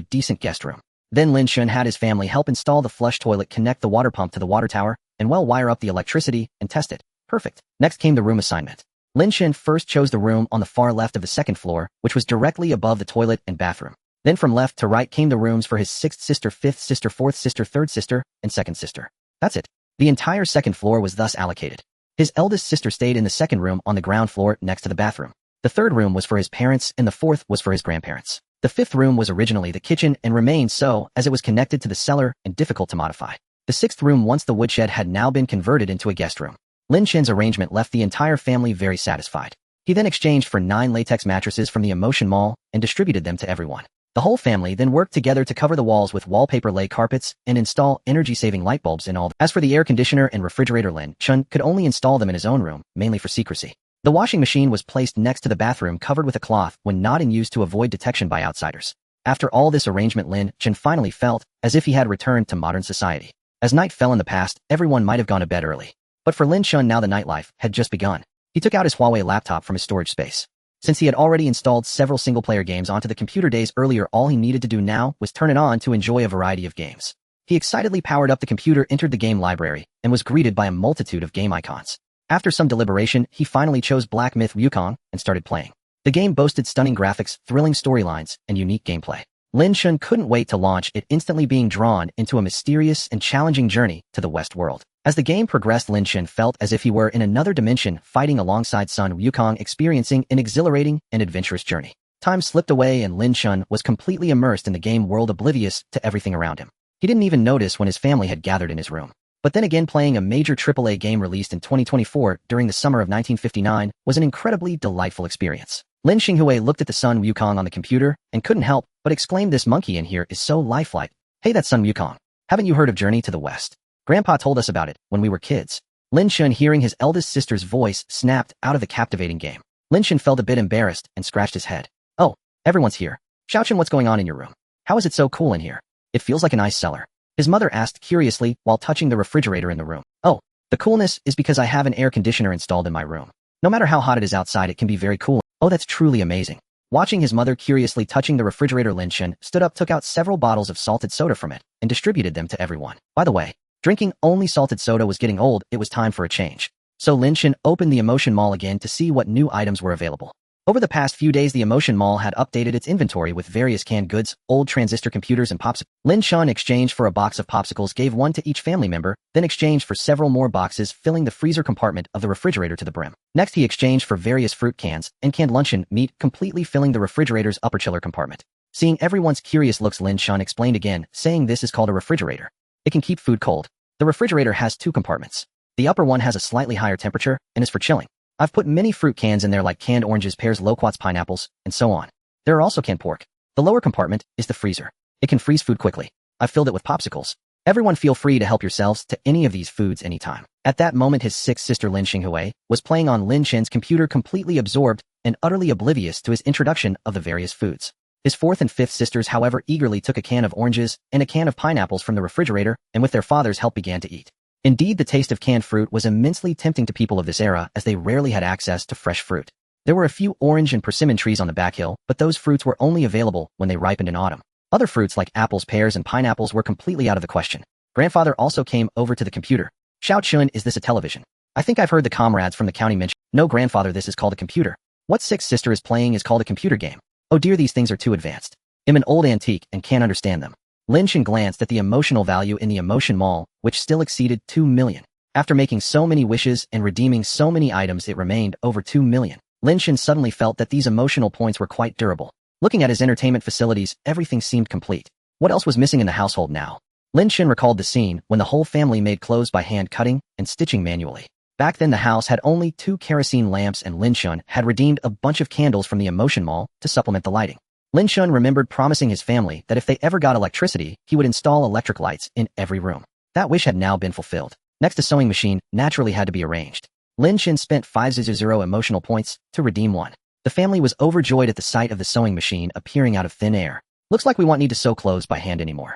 decent guest room. Then Lin Chen had his family help install the flush toilet, connect the water pump to the water tower, and wire up the electricity and test it. Perfect. Next came the room assignment. Lin Chen first chose the room on the far left of the second floor, which was directly above the toilet and bathroom. Then from left to right came the rooms for his 6th sister, 5th sister, 4th sister, 3rd sister, and 2nd sister. That's it. The entire second floor was thus allocated. His eldest sister stayed in the second room on the ground floor next to the bathroom. The third room was for his parents, and the fourth was for his grandparents. The fifth room was originally the kitchen and remained so, as it was connected to the cellar and difficult to modify. The sixth room, once the woodshed, had now been converted into a guest room. Lin Chen's arrangement left the entire family very satisfied. He then exchanged for 9 latex mattresses from the Emotion Mall and distributed them to everyone. The whole family then worked together to cover the walls with wallpaper, lay carpets, and install energy-saving light bulbs and all. As for the air conditioner and refrigerator, Lin Chen could only install them in his own room, mainly for secrecy. The washing machine was placed next to the bathroom, covered with a cloth when not in use to avoid detection by outsiders. After all this arrangement, Lin Chen finally felt as if he had returned to modern society. As night fell in the past, everyone might have gone to bed early. But for Lin Chen, now the nightlife had just begun. He took out his Huawei laptop from his storage space. Since he had already installed several single-player games onto the computer days earlier, all he needed to do now was turn it on to enjoy a variety of games. He excitedly powered up the computer, entered the game library, and was greeted by a multitude of game icons. After some deliberation, he finally chose Black Myth Wukong and started playing. The game boasted stunning graphics, thrilling storylines, and unique gameplay. Lin Chen couldn't wait to launch it, instantly being drawn into a mysterious and challenging journey to the West world. As the game progressed, Lin Chen felt as if he were in another dimension, fighting alongside Sun Wukong, experiencing an exhilarating and adventurous journey. Time slipped away and Lin Chen was completely immersed in the game world, oblivious to everything around him. He didn't even notice when his family had gathered in his room. But then again, playing a major AAA game released in 2024 during the summer of 1959 was an incredibly delightful experience. Lin Xinghui looked at the Sun Wukong on the computer and couldn't help but exclaim, "This monkey in here is so lifelike. Hey, that's Sun Wukong. Haven't you heard of Journey to the West? Grandpa told us about it when we were kids." Lin Chen, hearing his eldest sister's voice, snapped out of the captivating game. Lin Chen felt a bit embarrassed and scratched his head. "Oh, everyone's here. Xiaochen, what's going on in your room? How is it so cool in here? It feels like a nice cellar." His mother asked curiously while touching the refrigerator in the room. "Oh, the coolness is because I have an air conditioner installed in my room. No matter how hot it is outside, it can be very cool." "Oh, that's truly amazing." Watching his mother curiously touching the refrigerator, Lin Chen stood up, took out several bottles of salted soda from it, and distributed them to everyone. By the way, drinking only salted soda was getting old. It was time for a change. So Lin Chen opened the Emotion Mall again to see what new items were available. Over the past few days, the Emotion Mall had updated its inventory with various canned goods, old transistor computers, and popsicles. Lin Chen exchanged for a box of popsicles, gave one to each family member, then exchanged for several more boxes, filling the freezer compartment of the refrigerator to the brim. Next, he exchanged for various fruit cans and canned luncheon meat, completely filling the refrigerator's upper chiller compartment. Seeing everyone's curious looks, Lin Chen explained again, saying this is called a refrigerator. It can keep food cold. The refrigerator has two compartments. The upper one has a slightly higher temperature and is for chilling. I've put many fruit cans in there, like canned oranges, pears, loquats, pineapples, and so on. There are also canned pork. The lower compartment is the freezer. It can freeze food quickly. I've filled it with popsicles. Everyone feel free to help yourselves to any of these foods anytime. At that moment, his sixth sister Lin Xinghui was playing on Lin Chen's computer, completely absorbed and utterly oblivious to his introduction of the various foods. His fourth and fifth sisters, however, eagerly took a can of oranges and a can of pineapples from the refrigerator and with their father's help began to eat. Indeed, the taste of canned fruit was immensely tempting to people of this era, as they rarely had access to fresh fruit. There were a few orange and persimmon trees on the back hill, but those fruits were only available when they ripened in autumn. Other fruits like apples, pears, and pineapples were completely out of the question. Grandfather also came over to the computer. "Xiaochun, is this a television? I think I've heard the comrades from the county mention." "No, grandfather, this is called a computer. What sixth sister is playing is called a computer game. Oh dear, these things are too advanced. I'm an old antique and can't understand them." Lin Chen glanced at the emotional value in the Emotion Mall, which still exceeded 2 million. After making so many wishes and redeeming so many items, it remained over 2 million. Lin Chen suddenly felt that these emotional points were quite durable. Looking at his entertainment facilities, everything seemed complete. What else was missing in the household now? Lin Chen recalled the scene when the whole family made clothes by hand, cutting and stitching manually. Back then, the house had only 2 kerosene lamps, and Lin Chen had redeemed a bunch of candles from the Emotion Mall to supplement the lighting. Lin Chen remembered promising his family that if they ever got electricity, he would install electric lights in every room. That wish had now been fulfilled. Next, a sewing machine naturally had to be arranged. Lin Chen spent 500 emotional points to redeem one. The family was overjoyed at the sight of the sewing machine appearing out of thin air. "Looks like we won't need to sew clothes by hand anymore."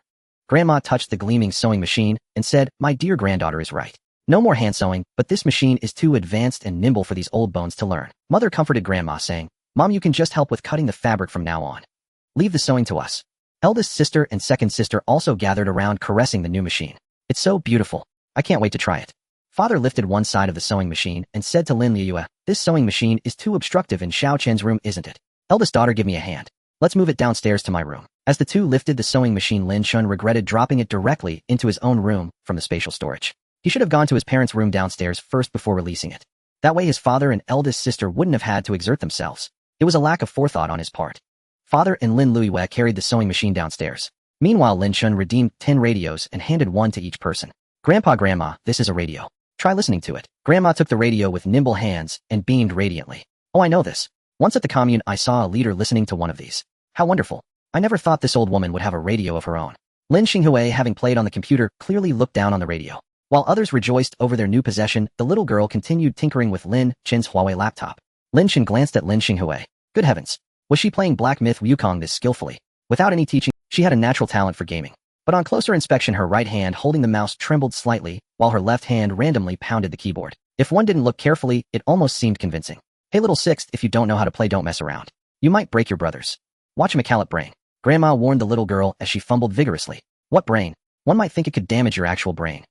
Grandma touched the gleaming sewing machine and said, "My dear granddaughter is right. No more hand sewing, but this machine is too advanced and nimble for these old bones to learn." Mother comforted Grandma, saying, "Mom, you can just help with cutting the fabric from now on. Leave the sewing to us." Eldest sister and second sister also gathered around, caressing the new machine. "It's so beautiful. I can't wait to try it." Father lifted one side of the sewing machine and said to Lin Liuyue, "This sewing machine is too obstructive in Xiao Chen's room, isn't it? Eldest daughter, give me a hand. Let's move it downstairs to my room." As the two lifted the sewing machine, Lin Chen regretted dropping it directly into his own room from the spatial storage. He should have gone to his parents' room downstairs first before releasing it. That way his father and eldest sister wouldn't have had to exert themselves. It was a lack of forethought on his part. Father and Lin Liuyue carried the sewing machine downstairs. Meanwhile, Lin Chen redeemed 10 radios and handed one to each person. "Grandpa, Grandma, this is a radio. Try listening to it." Grandma took the radio with nimble hands and beamed radiantly. "Oh, I know this. Once at the commune, I saw a leader listening to one of these. How wonderful. I never thought this old woman would have a radio of her own." Lin Xinghui, having played on the computer, clearly looked down on the radio. While others rejoiced over their new possession, the little girl continued tinkering with Lin Chen's Huawei laptop. Lin Chen glanced at Lin Xinghui. Good heavens. Was she playing Black Myth Wukong this skillfully? Without any teaching, she had a natural talent for gaming. But on closer inspection, her right hand holding the mouse trembled slightly, while her left hand randomly pounded the keyboard. If one didn't look carefully, it almost seemed convincing. "Hey, little sixth, if you don't know how to play, don't mess around. You might break your brothers. Watch him, a callot brain." Grandma warned the little girl as she fumbled vigorously. "What brain? One might think it could damage your actual brain."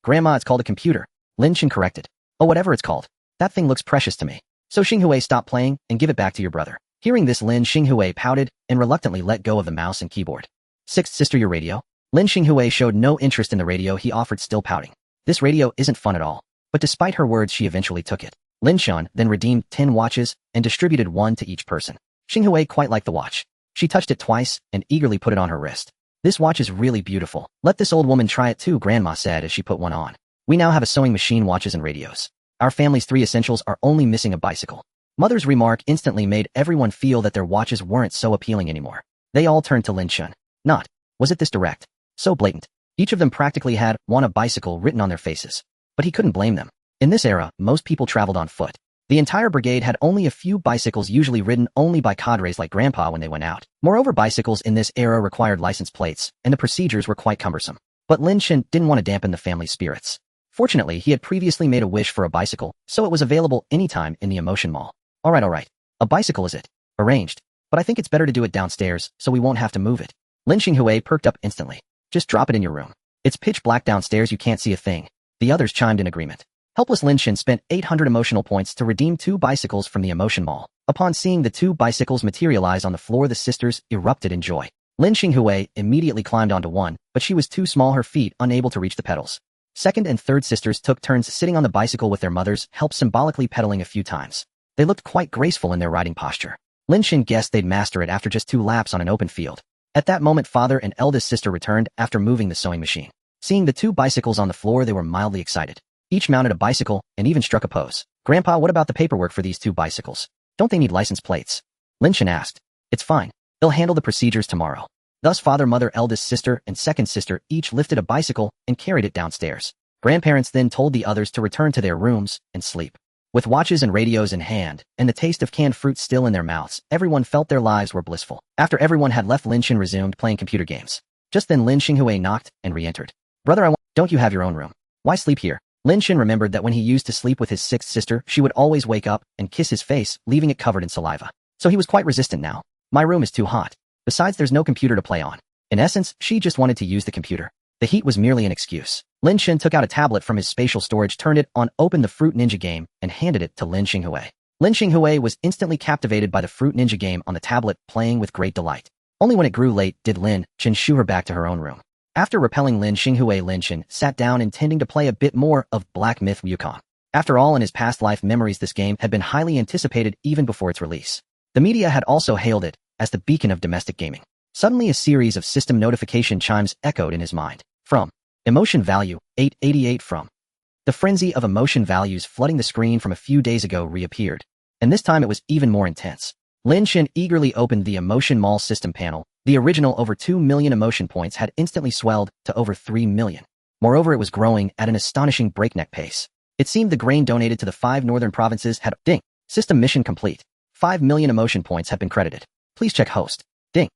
"Grandma, it's called a computer," Lin Chen corrected. "Oh, whatever it's called. That thing looks precious to me. So Xinghui, stop playing and give it back to your brother." Hearing this, Lin Xinghui pouted and reluctantly let go of the mouse and keyboard. Sixth sister, your radio? Lin Xinghui showed no interest in the radio he offered, still pouting. This radio isn't fun at all. But despite her words, she eventually took it. Lin Chen then redeemed 10 watches and distributed one to each person. Xinghui quite liked the watch. She touched it twice and eagerly put it on her wrist. This watch is really beautiful. Let this old woman try it too, Grandma said as she put one on. We now have a sewing machine, watches, and radios. Our family's 3 essentials are only missing a bicycle. Mother's remark instantly made everyone feel that their watches weren't so appealing anymore. They all turned to Lin Chen. Not. Was it this direct? So blatant. Each of them practically had "want a bicycle" written on their faces. But he couldn't blame them. In this era, most people traveled on foot. The entire brigade had only a few bicycles, usually ridden only by cadres like Grandpa when they went out. Moreover, bicycles in this era required license plates, and the procedures were quite cumbersome. But Lin Chen didn't want to dampen the family's spirits. Fortunately, he had previously made a wish for a bicycle, so it was available anytime in the Emotion Mall. Alright. A bicycle, is it? Arranged. But I think it's better to do it downstairs, so we won't have to move it. Lin Xinghui perked up instantly. Just drop it in your room. It's pitch black downstairs, you can't see a thing. The others chimed in agreement. Helpless Lin Chen spent 800 emotional points to redeem 2 bicycles from the Emotion Mall. Upon seeing the 2 bicycles materialize on the floor, the sisters erupted in joy. Lin Xinghui immediately climbed onto one, but she was too small, her feet unable to reach the pedals. Second and third sisters took turns sitting on the bicycle with their mothers, helped symbolically pedaling a few times. They looked quite graceful in their riding posture. Lin Chen guessed they'd master it after just 2 laps on an open field. At that moment, father and eldest sister returned after moving the sewing machine. Seeing the 2 bicycles on the floor, they were mildly excited. Each mounted a bicycle and even struck a pose. Grandpa, what about the paperwork for these 2 bicycles? Don't they need license plates? Lin Chen asked. It's fine. They'll handle the procedures tomorrow. Thus, father, mother, eldest sister, and second sister each lifted a bicycle and carried it downstairs. Grandparents then told the others to return to their rooms and sleep. With watches and radios in hand, and the taste of canned fruit still in their mouths, everyone felt their lives were blissful. After everyone had left, Lin Chen resumed playing computer games. Just then Lin Xinghui knocked and re-entered. Brother, don't you have your own room? Why sleep here? Lin Chen remembered that when he used to sleep with his 6th sister, she would always wake up and kiss his face, leaving it covered in saliva. So he was quite resistant now. My room is too hot. Besides, there's no computer to play on. In essence, she just wanted to use the computer. The heat was merely an excuse. Lin Chen took out a tablet from his spatial storage, turned it on, opened the Fruit Ninja game, and handed it to Lin Xinghui. Lin Xinghui was instantly captivated by the Fruit Ninja game on the tablet, playing with great delight. Only when it grew late did Lin Chen shoo her back to her own room. After repelling Lin Xinghui, Lin Chen sat down intending to play a bit more of Black Myth Wukong. After all, in his past life memories, this game had been highly anticipated even before its release. The media had also hailed it as the beacon of domestic gaming. Suddenly, a series of system notification chimes echoed in his mind. From Emotion Value 888. From the frenzy of emotion values flooding the screen from a few days ago reappeared, and this time it was even more intense. Lin Chen eagerly opened the Emotion Mall system panel. The original over 2 million emotion points had instantly swelled to over 3 million. Moreover, it was growing at an astonishing breakneck pace. It seemed the grain donated to the 5 northern provinces had ding. System mission complete. 5 million emotion points have been credited. Please check host. Ding.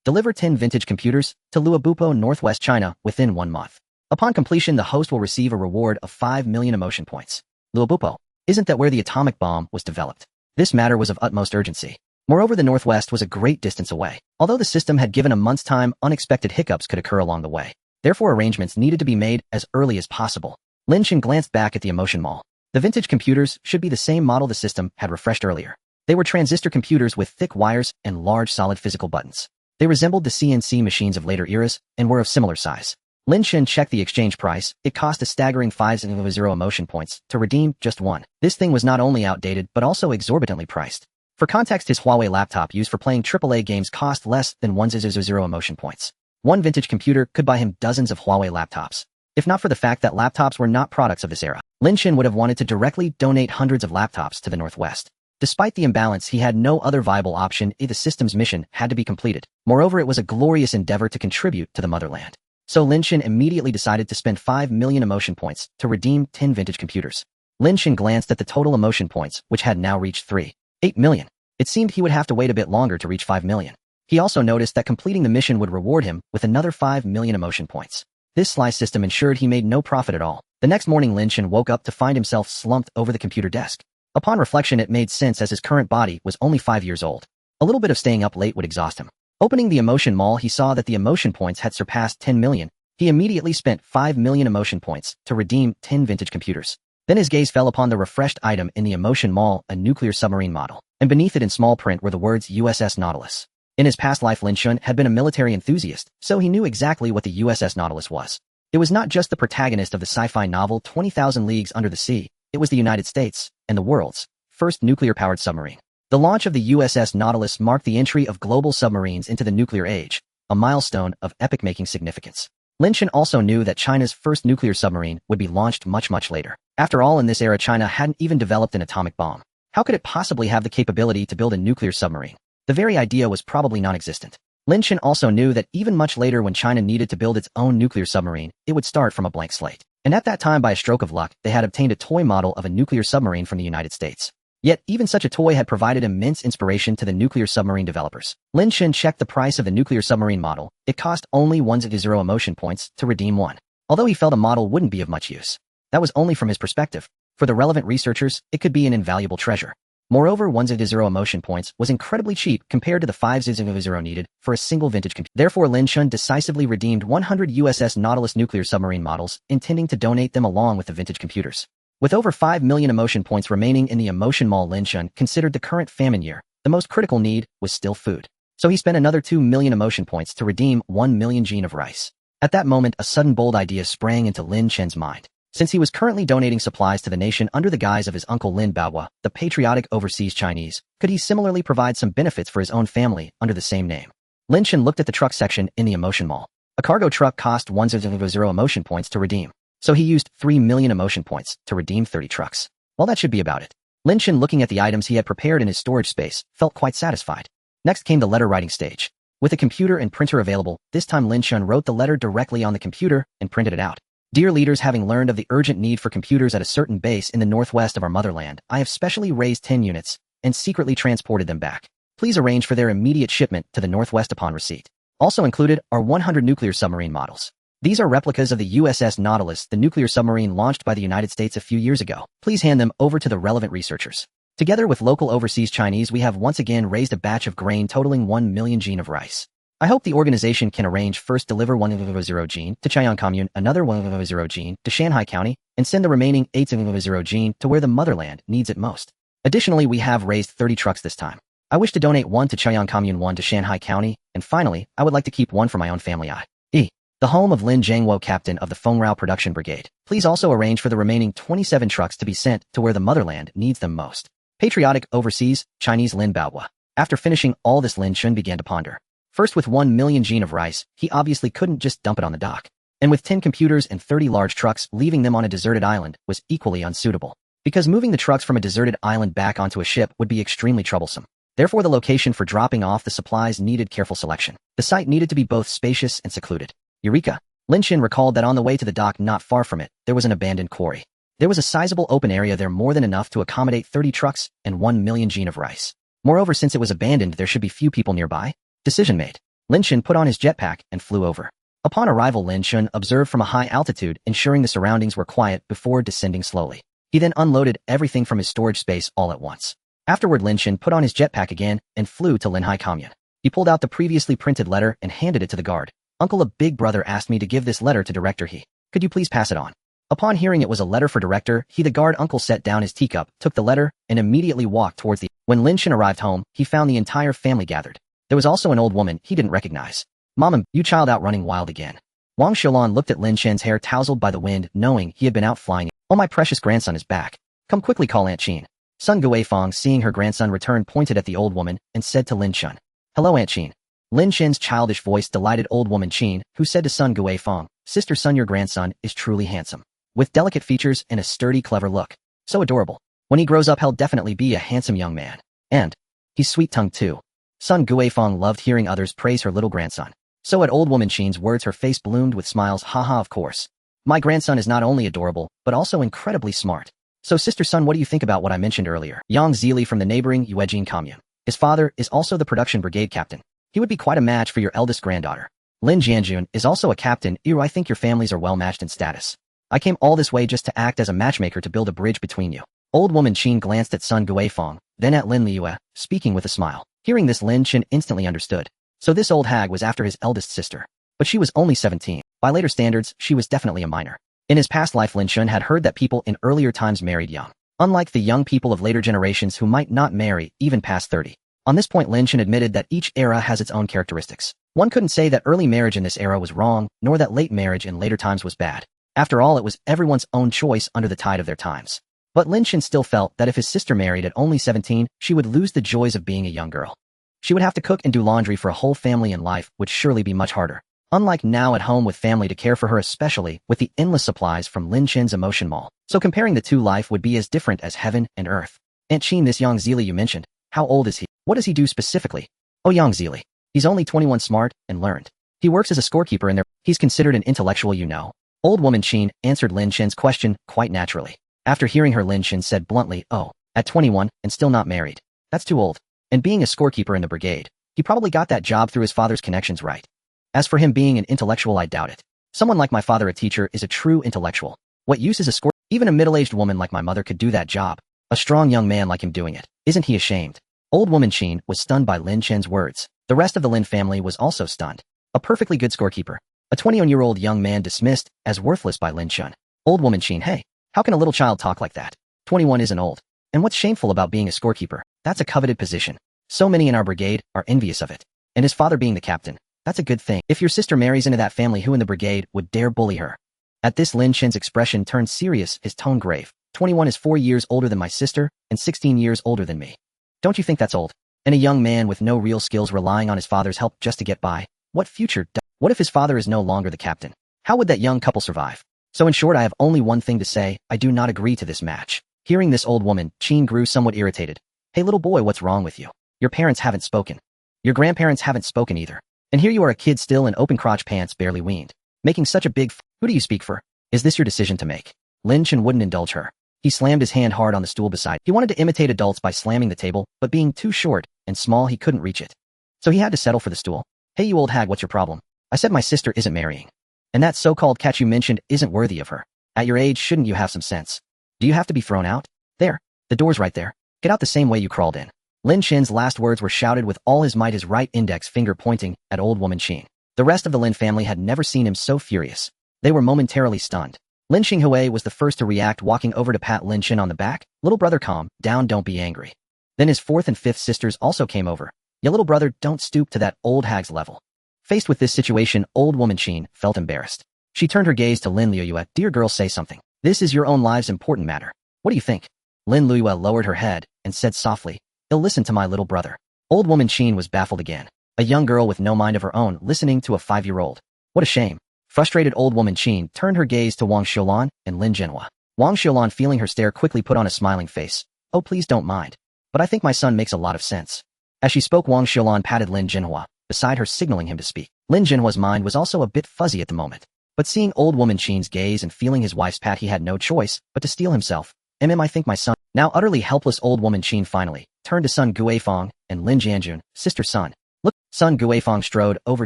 Deliver 10 vintage computers to Luobupo, Northwest China within 1 month. Upon completion, the host will receive a reward of 5 million emotion points. Luobupo. Isn't that where the atomic bomb was developed? This matter was of utmost urgency. Moreover, the Northwest was a great distance away. Although the system had given a month's time, unexpected hiccups could occur along the way. Therefore, arrangements needed to be made as early as possible. Lin Chen glanced back at the Emotion Mall. The vintage computers should be the same model the system had refreshed earlier. They were transistor computers with thick wires and large solid physical buttons. They resembled the CNC machines of later eras and were of similar size. Lin Chen checked the exchange price. It cost a staggering 500 emotion points to redeem just one. This thing was not only outdated but also exorbitantly priced. For context, his Huawei laptop used for playing AAA games cost less than 100 emotion points. One vintage computer could buy him dozens of Huawei laptops. If not for the fact that laptops were not products of this era, Lin Chen would have wanted to directly donate hundreds of laptops to the Northwest. Despite the imbalance, he had no other viable option if the system's mission had to be completed. Moreover, it was a glorious endeavor to contribute to the motherland. So Lin Chen immediately decided to spend 5 million emotion points to redeem 10 vintage computers. Lin Chen glanced at the total emotion points, which had now reached 3.8 million. It seemed he would have to wait a bit longer to reach 5 million. He also noticed that completing the mission would reward him with another 5 million emotion points. This sly system ensured he made no profit at all. The next morning, Lin Chen woke up to find himself slumped over the computer desk. Upon reflection, it made sense as his current body was only 5 years old. A little bit of staying up late would exhaust him. Opening the Emotion Mall, he saw that the emotion points had surpassed 10 million. He immediately spent 5 million emotion points to redeem 10 vintage computers. Then his gaze fell upon the refreshed item in the Emotion Mall, a nuclear submarine model. and beneath it in small print were the words USS Nautilus. In his past life, Lin Chen had been a military enthusiast, so he knew exactly what the USS Nautilus was. It was not just the protagonist of the sci-fi novel 20,000 Leagues Under the Sea, it was the United States, and the world's first nuclear-powered submarine. The launch of the USS Nautilus marked the entry of global submarines into the nuclear age, a milestone of epic-making significance. Lin Chen also knew that China's first nuclear submarine would be launched much later. After all, in this era, China hadn't even developed an atomic bomb. How could it possibly have the capability to build a nuclear submarine? The very idea was probably non-existent. Lin Chen also knew that even much later, when China needed to build its own nuclear submarine, it would start from a blank slate. And at that time, by a stroke of luck, they had obtained a toy model of a nuclear submarine from the United States. Yet, even such a toy had provided immense inspiration to the nuclear submarine developers. Lin Chen checked the price of the nuclear submarine model. It cost only 100 emotion points to redeem one. Although he felt a model wouldn't be of much use. That was only from his perspective. For the relevant researchers, it could be an invaluable treasure. Moreover, 100 emotion points was incredibly cheap compared to the 500 needed for a single vintage computer. Therefore, Lin Chen decisively redeemed 100 USS Nautilus nuclear submarine models, intending to donate them along with the vintage computers. With over 5 million emotion points remaining in the emotion mall, Lin Chen considered the current famine year. The most critical need was still food. So he spent another 2 million emotion points to redeem 1 million gene of rice. At that moment, a sudden bold idea sprang into Lin Chen's mind. Since he was currently donating supplies to the nation under the guise of his uncle Lin Baohua, the patriotic overseas Chinese, could he similarly provide some benefits for his own family under the same name? Lin Chen looked at the truck section in the emotion mall. A cargo truck cost 100 emotion points to redeem. So he used 3 million emotion points to redeem 30 trucks. Well, that should be about it. Lin Chen, looking at the items he had prepared in his storage space, felt quite satisfied. Next came the letter writing stage. With a computer and printer available, this time Lin Chen wrote the letter directly on the computer and printed it out. Dear leaders, having learned of the urgent need for computers at a certain base in the northwest of our motherland, I have specially raised 10 units and secretly transported them back. Please arrange for their immediate shipment to the northwest upon receipt. Also included are 100 nuclear submarine models. These are replicas of the USS Nautilus, the nuclear submarine launched by the United States a few years ago. Please hand them over to the relevant researchers. Together with local overseas Chinese, we have once again raised a batch of grain totaling 1 million gene of rice. I hope the organization can arrange first deliver 100 gene to Chaoyang Commune, another 100 gene to Shanghai County, and send the remaining 800 gene to where the motherland needs it most. Additionally, we have raised 30 trucks this time. I wish to donate 1 to Chaoyang Commune, 1 to Shanghai County, and finally, I would like to keep 1 for my own family, i.e. the home of Lin Jiangwo, captain of the Fengrao Production Brigade. Please also arrange for the remaining 27 trucks to be sent to where the motherland needs them most. Patriotic overseas Chinese Lin Baohua. After finishing all this, Lin Chen began to ponder. First, with 1 million gene of rice, he obviously couldn't just dump it on the dock. And with 10 computers and 30 large trucks, leaving them on a deserted island was equally unsuitable. Because moving the trucks from a deserted island back onto a ship would be extremely troublesome. Therefore, the location for dropping off the supplies needed careful selection. The site needed to be both spacious and secluded. Eureka! Lin Chen recalled that on the way to the dock not far from it, there was an abandoned quarry. There was a sizable open area there, more than enough to accommodate 30 trucks and 1 million gene of rice. Moreover, since it was abandoned, there should be few people nearby. Decision made. Lin Chen put on his jetpack and flew over. Upon arrival, Lin Chen observed from a high altitude, ensuring the surroundings were quiet before descending slowly. He then unloaded everything from his storage space all at once. Afterward, Lin Chen put on his jetpack again and flew to Linhai Commune. He pulled out the previously printed letter and handed it to the guard. Uncle, a big brother asked me to give this letter to Director He. Could you please pass it on? Upon hearing it was a letter for Director He, the guard uncle set down his teacup, took the letter, and immediately walked towards the... When Lin Chen arrived home, he found the entire family gathered. There was also an old woman he didn't recognize. Mama, you child out running wild again. Wang Xiaolan looked at Lin Chen's hair tousled by the wind, knowing he had been out flying. Oh, my precious grandson is back. Come quickly, call Aunt Qin. Sun Guifang, seeing her grandson return, pointed at the old woman and said to Lin Chen, Hello, Aunt Qin. Lin Chen's childish voice delighted old woman Qin, who said to Sun Guifang, Sister Sun, your grandson is truly handsome. With delicate features and a sturdy, clever look. So adorable. When he grows up, he'll definitely be a handsome young man. And he's sweet-tongued too. Sun Guifang loved hearing others praise her little grandson. So at old woman Qin's words, her face bloomed with smiles. Haha, of course. My grandson is not only adorable, but also incredibly smart. So Sister Sun, what do you think about what I mentioned earlier? Yang Zili from the neighboring Yuejin commune. His father is also the production brigade captain. He would be quite a match for your eldest granddaughter. Lin Jianjun is also a captain. I think your families are well matched in status. I came all this way just to act as a matchmaker to build a bridge between you. Old woman Qin glanced at Sun Guifang, then at Lin Liue, speaking with a smile. Hearing this, Lin Chen instantly understood. So this old hag was after his eldest sister. But she was only 17. By later standards, she was definitely a minor. In his past life, Lin Chen had heard that people in earlier times married young. unlike the young people of later generations who might not marry even past 30. On this point, Lin Chen admitted that each era has its own characteristics. One couldn't say that early marriage in this era was wrong, nor that late marriage in later times was bad. After all, it was everyone's own choice under the tide of their times. But Lin Chen still felt that if his sister married at only 17, she would lose the joys of being a young girl. She would have to cook and do laundry for a whole family, and life would surely be much harder. Unlike now at home with family to care for her, especially with the endless supplies from Lin Chen's emotion mall. So comparing the two, life would be as different as heaven and earth. Aunt Chin, this Yang Zili you mentioned, how old is he? What does he do specifically? Oh, Yang Zili. He's only 21, smart and learned. He works as a scorekeeper in there. He's considered an intellectual, you know. Old woman Chin answered Lin Chen's question quite naturally. After hearing her, Lin Chen said bluntly, oh, at 21 and still not married. That's too old. And being a scorekeeper in the brigade, he probably got that job through his father's connections, right? As for him being an intellectual, I doubt it. Someone like my father, a teacher, is a true intellectual. What use is a score? Even a middle-aged woman like my mother could do that job. A strong young man like him doing it. Isn't he ashamed? Old woman Chin was stunned by Lin Chen's words. The rest of the Lin family was also stunned. A perfectly good scorekeeper. A 21-year-old young man dismissed as worthless by Lin Chen. Old woman Chin, hey, how can a little child talk like that? 21 isn't old. And what's shameful about being a scorekeeper? That's a coveted position. So many in our brigade are envious of it. And his father being the captain, that's a good thing. If your sister marries into that family, who in the brigade would dare bully her? At this, Lin Chen's expression turned serious, his tone grave. 21 is 4 years older than my sister, and 16 years older than me. Don't you think that's old? And a young man with no real skills relying on his father's help just to get by. What future? What if his father is no longer the captain? How would that young couple survive? So in short, I have only one thing to say, I do not agree to this match. Hearing this, old woman Chin grew somewhat irritated. Hey little boy, what's wrong with you? Your parents haven't spoken. Your grandparents haven't spoken either. And here you are, a kid still in open crotch pants, barely weaned. Making such a big who do you speak for? Is this your decision to make? Lin Chen wouldn't indulge her. He slammed his hand hard on the stool beside. He wanted to imitate adults by slamming the table, but being too short and small, he couldn't reach it. So he had to settle for the stool. Hey you old hag, what's your problem? I said my sister isn't marrying. And that so-called catch you mentioned isn't worthy of her. At your age, shouldn't you have some sense? Do you have to be thrown out? There. The door's right there. Get out the same way you crawled in. Lin Chen's last words were shouted with all his might, his right index finger pointing at old woman Chin. The rest of the Lin family had never seen him so furious. They were momentarily stunned. Lin Xinghui was the first to react, walking over to pat Lin Chen on the back. Little brother, calm down, don't be angry. Then his fourth and fifth sisters also came over. Ya little brother, don't stoop to that old hag's level. Faced with this situation, old woman Chin felt embarrassed. She turned her gaze to Lin Liyue. Dear girl, say something. This is your own lives important matter. What do you think? Lin Liyue lowered her head and said softly, he'll listen to my little brother. Old woman Chin was baffled again. A young girl with no mind of her own listening to a 5-year-old. What a shame. Frustrated, old woman Chin turned her gaze to Wang Xiulan and Lin Zhenhua. Wang Xiulan, feeling her stare, quickly put on a smiling face. Oh, please don't mind. But I think my son makes a lot of sense. As she spoke, Wang Xiulan patted Lin Zhenhua beside her, signaling him to speak. Lin Zhenhua's mind was also a bit fuzzy at the moment. But seeing old woman Chin's gaze and feeling his wife's pat, he had no choice but to steel himself. I think my son. Now utterly helpless, old woman Chin finally turned to son Guifang and Lin Jianjun, sister son. Look, son Guifang strode over,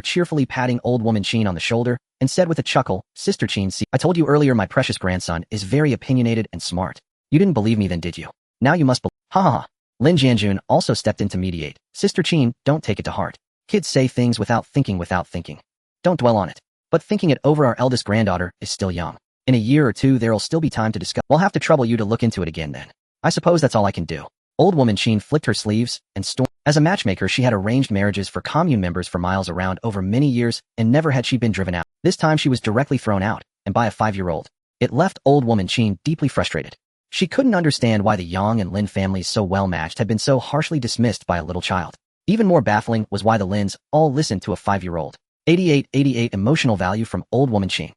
cheerfully patting old woman Chin on the shoulder, and said with a chuckle, Sister Chin, see, I told you earlier my precious grandson is very opinionated and smart. You didn't believe me then, did you? Now you must believe. Ha ha ha. Lin Jianjun also stepped in to mediate. Sister Chin, don't take it to heart. Kids say things without thinking. Don't dwell on it. But thinking it over, our eldest granddaughter is still young. In a year or two, there'll still be time to discuss. We'll have to trouble you to look into it again then. I suppose that's all I can do. Old woman Chin flicked her sleeves and stormed. As a matchmaker, she had arranged marriages for commune members for miles around over many years, and never had she been driven out. This time she was directly thrown out, and by a 5-year-old. It left old woman Chin deeply frustrated. She couldn't understand why the Yang and Lin families, so well matched, had been so harshly dismissed by a little child. Even more baffling was why the Lins all listened to a 5-year-old. 88 emotional value from old woman Chin.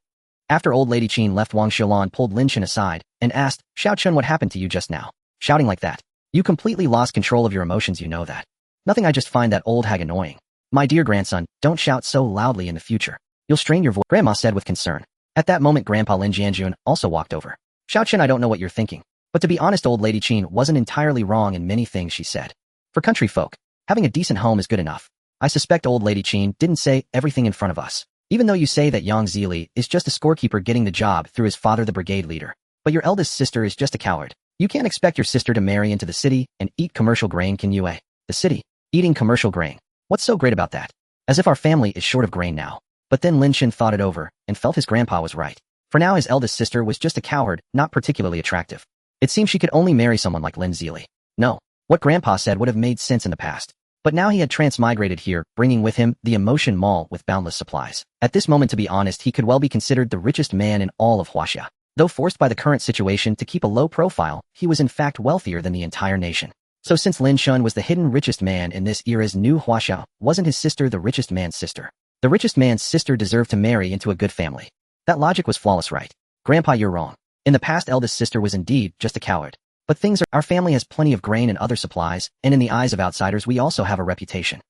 After old lady Chin left, Wang Xiulan pulled Lin Chen aside and asked, Xiao Chen, what happened to you just now? Shouting like that. You completely lost control of your emotions, you know that. Nothing, I just find that old hag annoying. My dear grandson, don't shout so loudly in the future. You'll strain your voice, Grandma said with concern. At that moment, Grandpa Lin Jianjun also walked over. Xiao Chen, I don't know what you're thinking. But to be honest, old lady Chin wasn't entirely wrong in many things she said. For country folk, having a decent home is good enough. I suspect old lady Chin didn't say everything in front of us. Even though you say that Yang Zili is just a scorekeeper getting the job through his father, the brigade leader. But your eldest sister is just a coward. You can't expect your sister to marry into the city and eat commercial grain, can you? The city? Eating commercial grain. What's so great about that? As if our family is short of grain now. But then Lin Chen thought it over and felt his grandpa was right. For now, his eldest sister was just a coward, not particularly attractive. It seemed she could only marry someone like Lin Zili. No, what Grandpa said would have made sense in the past. But now he had transmigrated here, bringing with him the Emotion Mall with boundless supplies. At this moment, to be honest, he could well be considered the richest man in all of Huaxia. Though forced by the current situation to keep a low profile, he was in fact wealthier than the entire nation. So since Lin Chen was the hidden richest man in this era's new Huaxia, wasn't his sister the richest man's sister? The richest man's sister deserved to marry into a good family. That logic was flawless, right? Grandpa, you're wrong. In the past, eldest sister was indeed just a coward. But things are, our family has plenty of grain and other supplies, and in the eyes of outsiders we also have a reputation.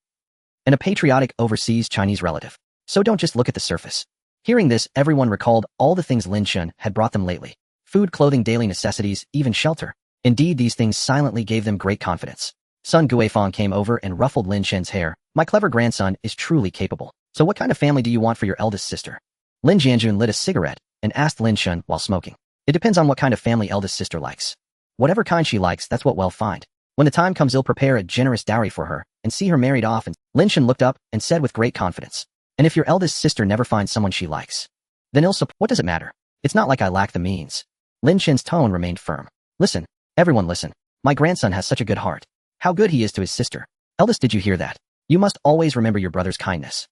And a patriotic overseas Chinese relative. So don't just look at the surface. Hearing this, everyone recalled all the things Lin Chen had brought them lately. Food, clothing, daily necessities, even shelter. Indeed, these things silently gave them great confidence. Sun Guifang came over and ruffled Lin Chen's hair. My clever grandson is truly capable. So what kind of family do you want for your eldest sister? Lin Jianjun lit a cigarette and asked Lin Chen while smoking. It depends on what kind of family eldest sister likes. Whatever kind she likes, that's what we'll find. When the time comes, he'll prepare a generous dowry for her and see her married off. And Lin Chen looked up and said with great confidence, and if your eldest sister never finds someone she likes, then what does it matter? It's not like I lack the means. Lin Chen's tone remained firm. Listen, everyone listen. My grandson has such a good heart. How good he is to his sister. Eldest, did you hear that? You must always remember your brother's kindness.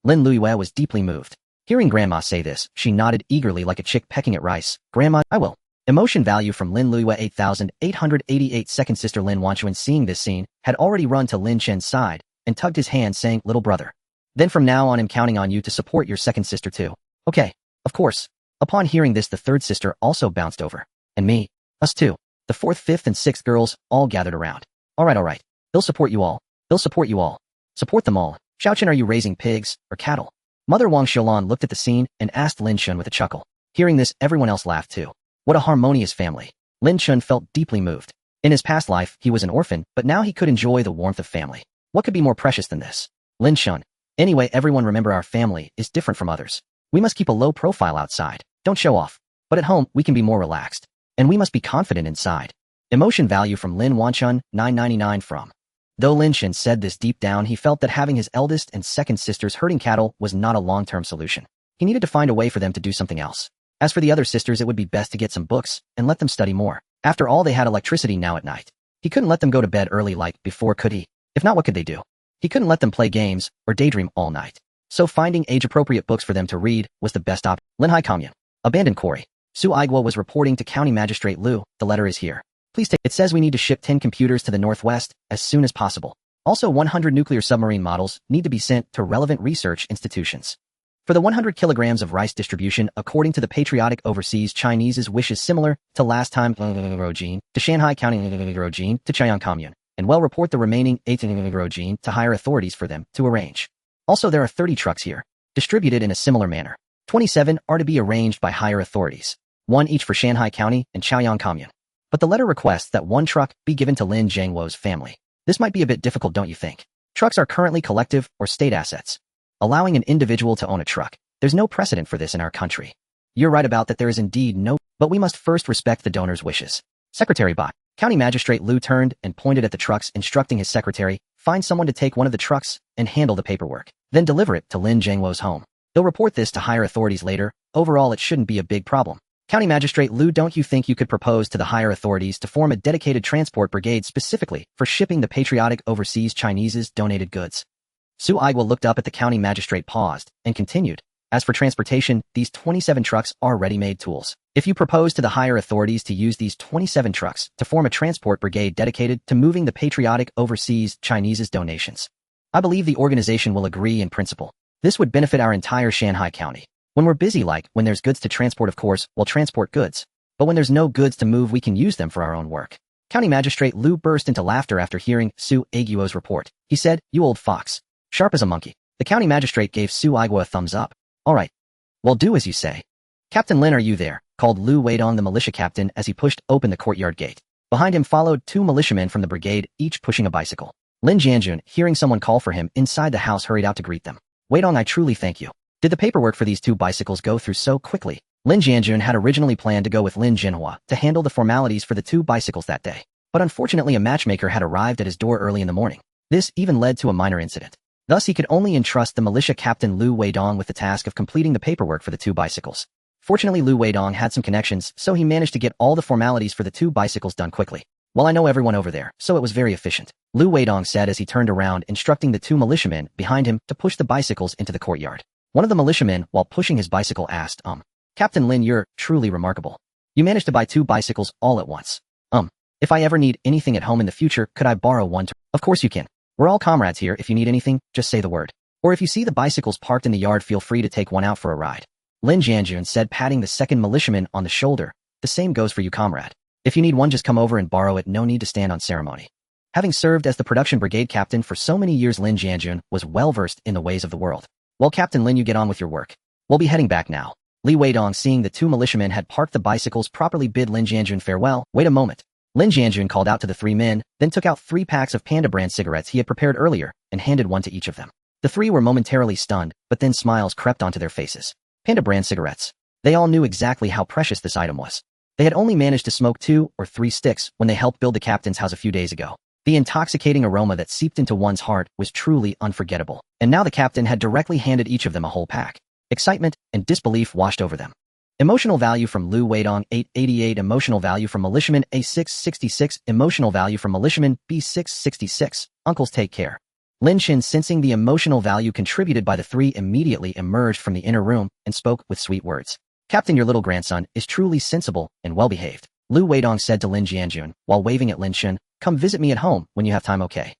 Lin Luiyue was deeply moved. Hearing Grandma say this, she nodded eagerly like a chick pecking at rice. Grandma, I will. Emotion value from Lin Luiyue 8888. Second sister Lin Wanchuan, seeing this scene, had already run to Lin Chen's side and tugged his hand, saying, little brother. Then from now on I'm counting on you to support your second sister too. Okay, of course. Upon hearing this, the third sister also bounced over. And me. Us too. The fourth, fifth, and sixth girls all gathered around. Alright. They'll support you all. They'll support you all. Support them all. Xiaochen, are you raising pigs or cattle? Mother Wang Xiaolan looked at the scene and asked Lin Chen with a chuckle. Hearing this, everyone else laughed too. What a harmonious family. Lin Chen felt deeply moved. In his past life, he was an orphan, but now he could enjoy the warmth of family. What could be more precious than this? Lin Chen. Anyway, everyone remember our family is different from others. We must keep a low profile outside. Don't show off. But at home, we can be more relaxed. And we must be confident inside. Emotion value from Lin Wanchun, 999 from. Though Lin Chen said this deep down, he felt that having his eldest and second sisters herding cattle was not a long-term solution. He needed to find a way for them to do something else. As for the other sisters, it would be best to get some books and let them study more. After all, they had electricity now at night. He couldn't let them go to bed early like before, could he? If not, what could they do? He couldn't let them play games or daydream all night. So finding age-appropriate books for them to read was the best option. Linhai Commune. Abandoned quarry. Su Aiguo was reporting to County Magistrate Liu. The letter is here. Please take. It says we need to ship 10 computers to the northwest as soon as possible. Also, 100 nuclear submarine models need to be sent to relevant research institutions. For the 100 kilograms of rice distribution, according to the patriotic overseas Chinese's wishes, similar to last time to Shanghai County to Chaoyang Commune, and well report the remaining 8 to higher authorities for them to arrange. Also, there are 30 trucks here, distributed in a similar manner. 27 are to be arranged by higher authorities, 1 each for Shanghai County and Chaoyang Commune. But the letter requests that 1 truck be given to Lin Zhangwo's family. This might be a bit difficult, don't you think? Trucks are currently collective or state assets. Allowing an individual to own a truck, there's no precedent for this in our country. You're right about that, there is indeed no, but we must first respect the donor's wishes. Secretary Bot. County Magistrate Liu turned and pointed at the trucks, instructing his secretary, find someone to take one of the trucks and handle the paperwork, then deliver it to Lin Zhangwo's home. They'll report this to higher authorities later. Overall, it shouldn't be a big problem. County Magistrate Liu, don't you think you could propose to the higher authorities to form a dedicated transport brigade specifically for shipping the patriotic overseas Chinese's donated goods? Su Aiguo looked up at the county magistrate, paused, and continued. As for transportation, these 27 trucks are ready-made tools. If you propose to the higher authorities to use these 27 trucks to form a transport brigade dedicated to moving the patriotic overseas Chinese's donations, I believe the organization will agree in principle. This would benefit our entire Shanghai County. When we're busy, like when there's goods to transport, of course, we'll transport goods. But when there's no goods to move, we can use them for our own work. County Magistrate Liu burst into laughter after hearing Su Aiguo's report. He said, you old fox. Sharp as a monkey. The county magistrate gave Su Aiguo a thumbs up. All right. Well, do as you say. Captain Lin, are you there? Called Liu Weidong, the militia captain, as he pushed open the courtyard gate. Behind him followed 2 militiamen from the brigade, each pushing a bicycle. Lin Jianjun, hearing someone call for him inside the house, hurried out to greet them. Weidong, I truly thank you. Did the paperwork for these 2 bicycles go through so quickly? Lin Jianjun had originally planned to go with Lin Jinhua to handle the formalities for the 2 bicycles that day. But unfortunately, a matchmaker had arrived at his door early in the morning. This even led to a minor incident. Thus, he could only entrust the militia captain Liu Weidong with the task of completing the paperwork for the 2 bicycles. Fortunately, Lu Weidong had some connections, so he managed to get all the formalities for the 2 bicycles done quickly. Well, I know everyone over there, so it was very efficient. Lu Weidong said as he turned around, instructing the 2 militiamen behind him to push the bicycles into the courtyard. One of the militiamen, while pushing his bicycle, asked, Captain Lin, you're truly remarkable. You managed to buy 2 bicycles all at once. If I ever need anything at home in the future, could I borrow one to— Of course you can. We're all comrades here. If you need anything, just say the word. Or if you see the bicycles parked in the yard, feel free to take one out for a ride. Lin Jianjun said, patting the second militiaman on the shoulder. The same goes for you, comrade. If you need one, just come over and borrow it. No need to stand on ceremony. Having served as the production brigade captain for so many years, Lin Jianjun was well-versed in the ways of the world. Well, Captain Lin, you get on with your work. We'll be heading back now. Li Weidong, seeing the 2 militiamen had parked the bicycles properly, bid Lin Jianjun farewell. Wait a moment. Lin Jianjun called out to the 3 men, then took out 3 packs of Panda brand cigarettes he had prepared earlier and handed one to each of them. The 3 were momentarily stunned, but then smiles crept onto their faces. Panda brand cigarettes. They all knew exactly how precious this item was. They had only managed to smoke 2 or 3 sticks when they helped build the captain's house a few days ago. The intoxicating aroma that seeped into one's heart was truly unforgettable, and now the captain had directly handed each of them a whole pack. Excitement and disbelief washed over them. Emotional value from Lu Weidong 888. Emotional value from militiaman A666. Emotional value from militiaman B666. Uncles, take care. Lin Chen, sensing the emotional value contributed by the 3, immediately emerged from the inner room and spoke with sweet words. Captain, your little grandson is truly sensible and well-behaved. Lu Weidong said to Lin Jianjun while waving at Lin Chen, come visit me at home when you have time, okay?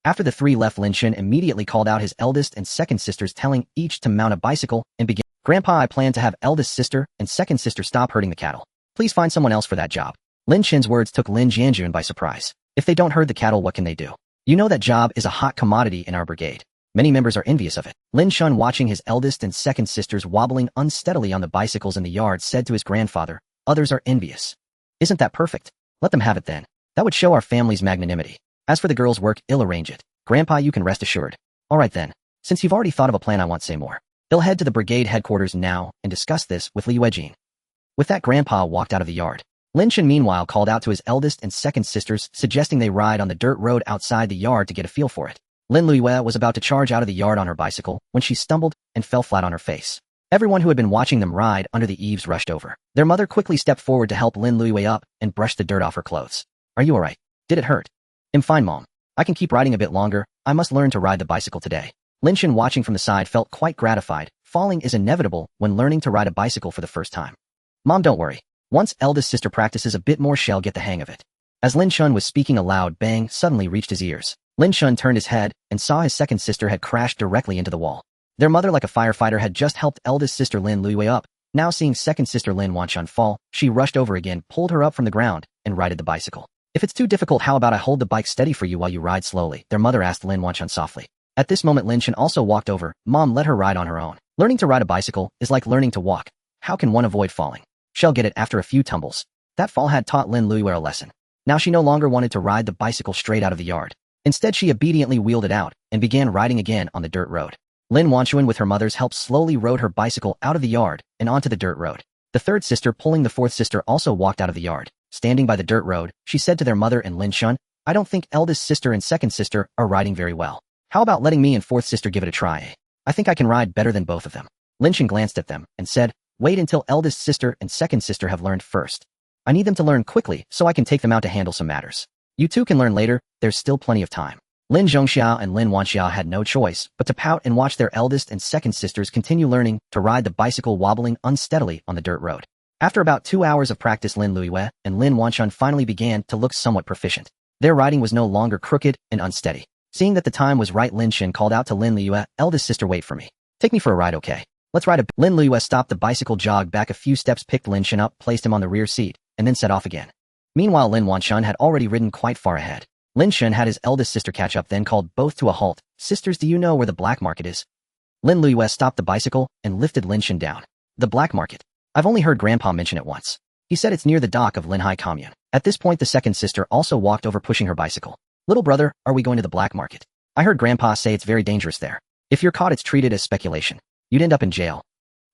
After the 3 left, Lin Chen immediately called out his eldest and second sisters, telling each to mount a bicycle and begin. Grandpa, I plan to have eldest sister and second sister stop herding the cattle. Please find someone else for that job. Lin Chen's words took Lin Jianjun by surprise. If they don't herd the cattle, what can they do? You know that job is a hot commodity in our brigade. Many members are envious of it. Lin Chen, watching his eldest and second sisters wobbling unsteadily on the bicycles in the yard, said to his grandfather, others are envious. Isn't that perfect? Let them have it then. That would show our family's magnanimity. As for the girls' work, I'll arrange it. Grandpa, you can rest assured. All right then. Since you've already thought of a plan, I won't say more. They'll head to the brigade headquarters now and discuss this with Li Weijin. With that, Grandpa walked out of the yard. Lin Chen meanwhile called out to his eldest and second sisters, suggesting they ride on the dirt road outside the yard to get a feel for it. Lin Luiyue was about to charge out of the yard on her bicycle when she stumbled and fell flat on her face. Everyone who had been watching them ride under the eaves rushed over. Their mother quickly stepped forward to help Lin Luiyue up and brush the dirt off her clothes. Are you alright? Did it hurt? I'm fine, Mom. I can keep riding a bit longer. I must learn to ride the bicycle today. Lin Chen, watching from the side, felt quite gratified. Falling is inevitable when learning to ride a bicycle for the first time. Mom, don't worry. Once eldest sister practices a bit more, she'll get the hang of it. As Lin Chen was speaking, a loud bang suddenly reached his ears. Lin Chen turned his head and saw his second sister had crashed directly into the wall. Their mother, like a firefighter, had just helped eldest sister Lin Luiyue up. Now seeing second sister Lin Wanchun fall, she rushed over again, pulled her up from the ground, and righted the bicycle. If it's too difficult, how about I hold the bike steady for you while you ride slowly? Their mother asked Lin Wanchun softly. At this moment, Lin Chen also walked over. Mom, let her ride on her own. Learning to ride a bicycle is like learning to walk. How can one avoid falling? She'll get it after a few tumbles. That fall had taught Lin Luiyue a lesson. Now she no longer wanted to ride the bicycle straight out of the yard. Instead, she obediently wheeled it out and began riding again on the dirt road. Lin Wanchun, with her mother's help, slowly rode her bicycle out of the yard and onto the dirt road. The third sister, pulling the fourth sister, also walked out of the yard. Standing by the dirt road, she said to their mother and Lin Chen, I don't think eldest sister and second sister are riding very well. How about letting me and fourth sister give it a try? I think I can ride better than both of them. Lin Chen glanced at them and said, wait until eldest sister and second sister have learned first. I need them to learn quickly so I can take them out to handle some matters. You two can learn later, there's still plenty of time. Lin Zhongxiao and Lin Wanxiao had no choice but to pout and watch their eldest and second sisters continue learning to ride the bicycle, wobbling unsteadily on the dirt road. After about 2 hours of practice, Lin Luiyue and Lin Wanchun finally began to look somewhat proficient. Their riding was no longer crooked and unsteady. Seeing that the time was right, Lin Chen called out to Lin Luiyue, eldest sister, wait for me. Take me for a ride, okay? Let's ride a bit. Lin Luiyue stopped the bicycle, jogged back a few steps, picked Lin Chen up, placed him on the rear seat, and then set off again. Meanwhile, Lin Wanchun had already ridden quite far ahead. Lin Chen had his eldest sister catch up, then called both to a halt. Sisters, do you know where the black market is? Lin Luiyue stopped the bicycle and lifted Lin Chen down. The black market? I've only heard Grandpa mention it once. He said it's near the dock of Linhai Commune. At this point, the second sister also walked over, pushing her bicycle. Little brother, are we going to the black market? I heard Grandpa say it's very dangerous there. If you're caught, it's treated as speculation. You'd end up in jail.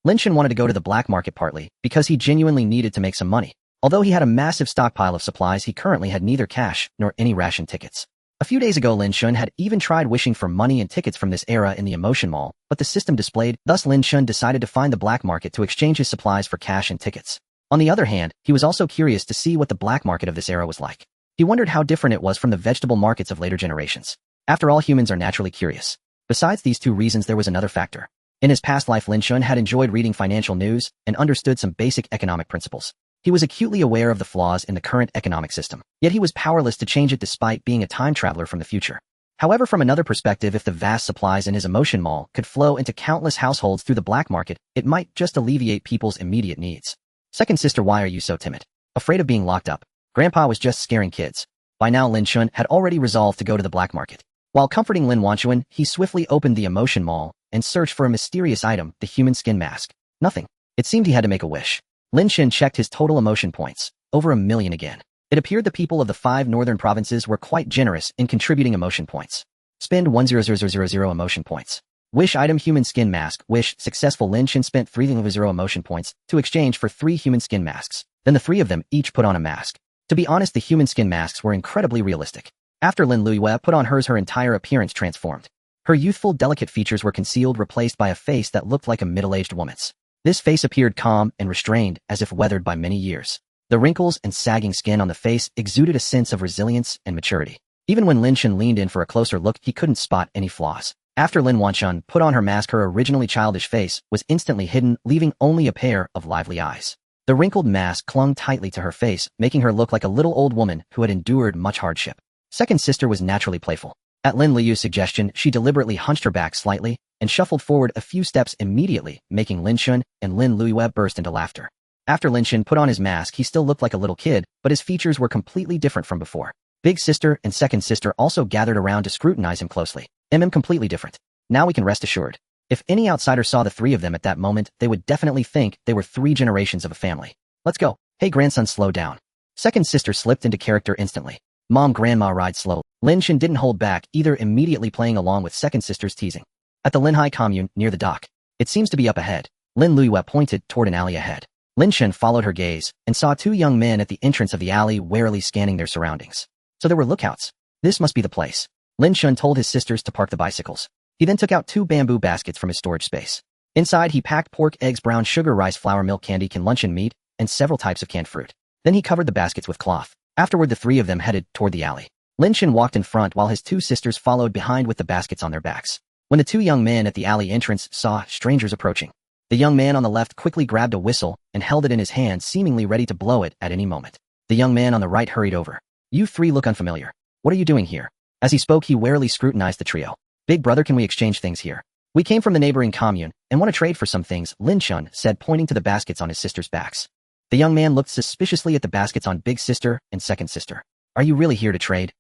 Lin Chen wanted to go to the black market partly because he genuinely needed to make some money. Although he had a massive stockpile of supplies, he currently had neither cash nor any ration tickets. A few days ago, Lin Chen had even tried wishing for money and tickets from this era in the Emotion Mall, but the system displayed. Thus, Lin Chen decided to find the black market to exchange his supplies for cash and tickets. On the other hand, he was also curious to see what the black market of this era was like. He wondered how different it was from the vegetable markets of later generations. After all, humans are naturally curious. Besides these two reasons, there was another factor. In his past life, Lin Chen had enjoyed reading financial news and understood some basic economic principles. He was acutely aware of the flaws in the current economic system, yet he was powerless to change it despite being a time traveler from the future. However, from another perspective, if the vast supplies in his Emotion Mall could flow into countless households through the black market, it might just alleviate people's immediate needs. Second sister, why are you so timid? Afraid of being locked up? Grandpa was just scaring kids. By now, Lin Chen had already resolved to go to the black market. While comforting Lin Wanchuan, he swiftly opened the Emotion Mall and searched for a mysterious item, the human skin mask. Nothing. It seemed he had to make a wish. Lin Chen checked his total emotion points, over 1 million again. It appeared the people of the 5 northern provinces were quite generous in contributing emotion points. Spend 100,000 emotion points. Wish item human skin mask. Wish successful. Lin Chen spent 3,000 emotion points to exchange for 3 human skin masks. Then the 3 of them each put on a mask. To be honest, the human skin masks were incredibly realistic. After Lin Luiyue put on hers, her entire appearance transformed. Her youthful, delicate features were concealed, replaced by a face that looked like a middle-aged woman's. This face appeared calm and restrained, as if weathered by many years. The wrinkles and sagging skin on the face exuded a sense of resilience and maturity. Even when Lin Chen leaned in for a closer look, he couldn't spot any flaws. After Lin Wanchuan put on her mask, her originally childish face was instantly hidden, leaving only a pair of lively eyes. The wrinkled mask clung tightly to her face, making her look like a little old woman who had endured much hardship. Second sister was naturally playful. At Lin Liu's suggestion, she deliberately hunched her back slightly and shuffled forward a few steps immediately, making Lin Chen and Lin Luiyue burst into laughter. After Lin Chen put on his mask, he still looked like a little kid, but his features were completely different from before. Big sister and second sister also gathered around to scrutinize him closely. Completely different. Now we can rest assured. If any outsider saw the 3 of them at that moment, they would definitely think they were 3 generations of a family. Let's go. Hey grandson, slow down. Second sister slipped into character instantly. Mom, grandma, ride slow. Lin Chen didn't hold back either, immediately playing along with second sister's teasing. At the Linhai commune, near the dock. It seems to be up ahead. Lin Luiyue pointed toward an alley ahead. Lin Chen followed her gaze and saw 2 young men at the entrance of the alley, warily scanning their surroundings. So there were lookouts. This must be the place. Lin Chen told his sisters to park the bicycles. He then took out 2 bamboo baskets from his storage space. Inside, he packed pork, eggs, brown sugar, rice, flour, milk, candy, canned luncheon meat, and several types of canned fruit. Then he covered the baskets with cloth. Afterward, the 3 of them headed toward the alley. Lin Chen walked in front while his 2 sisters followed behind with the baskets on their backs. When the 2 young men at the alley entrance saw strangers approaching, the young man on the left quickly grabbed a whistle and held it in his hand, seemingly ready to blow it at any moment. The young man on the right hurried over. You 3 look unfamiliar. What are you doing here? As he spoke, he warily scrutinized the trio. Big brother, can we exchange things here? We came from the neighboring commune and want to trade for some things, Lin Chen said, pointing to the baskets on his sisters' backs. The young man looked suspiciously at the baskets on big sister and second sister. Are you really here to trade?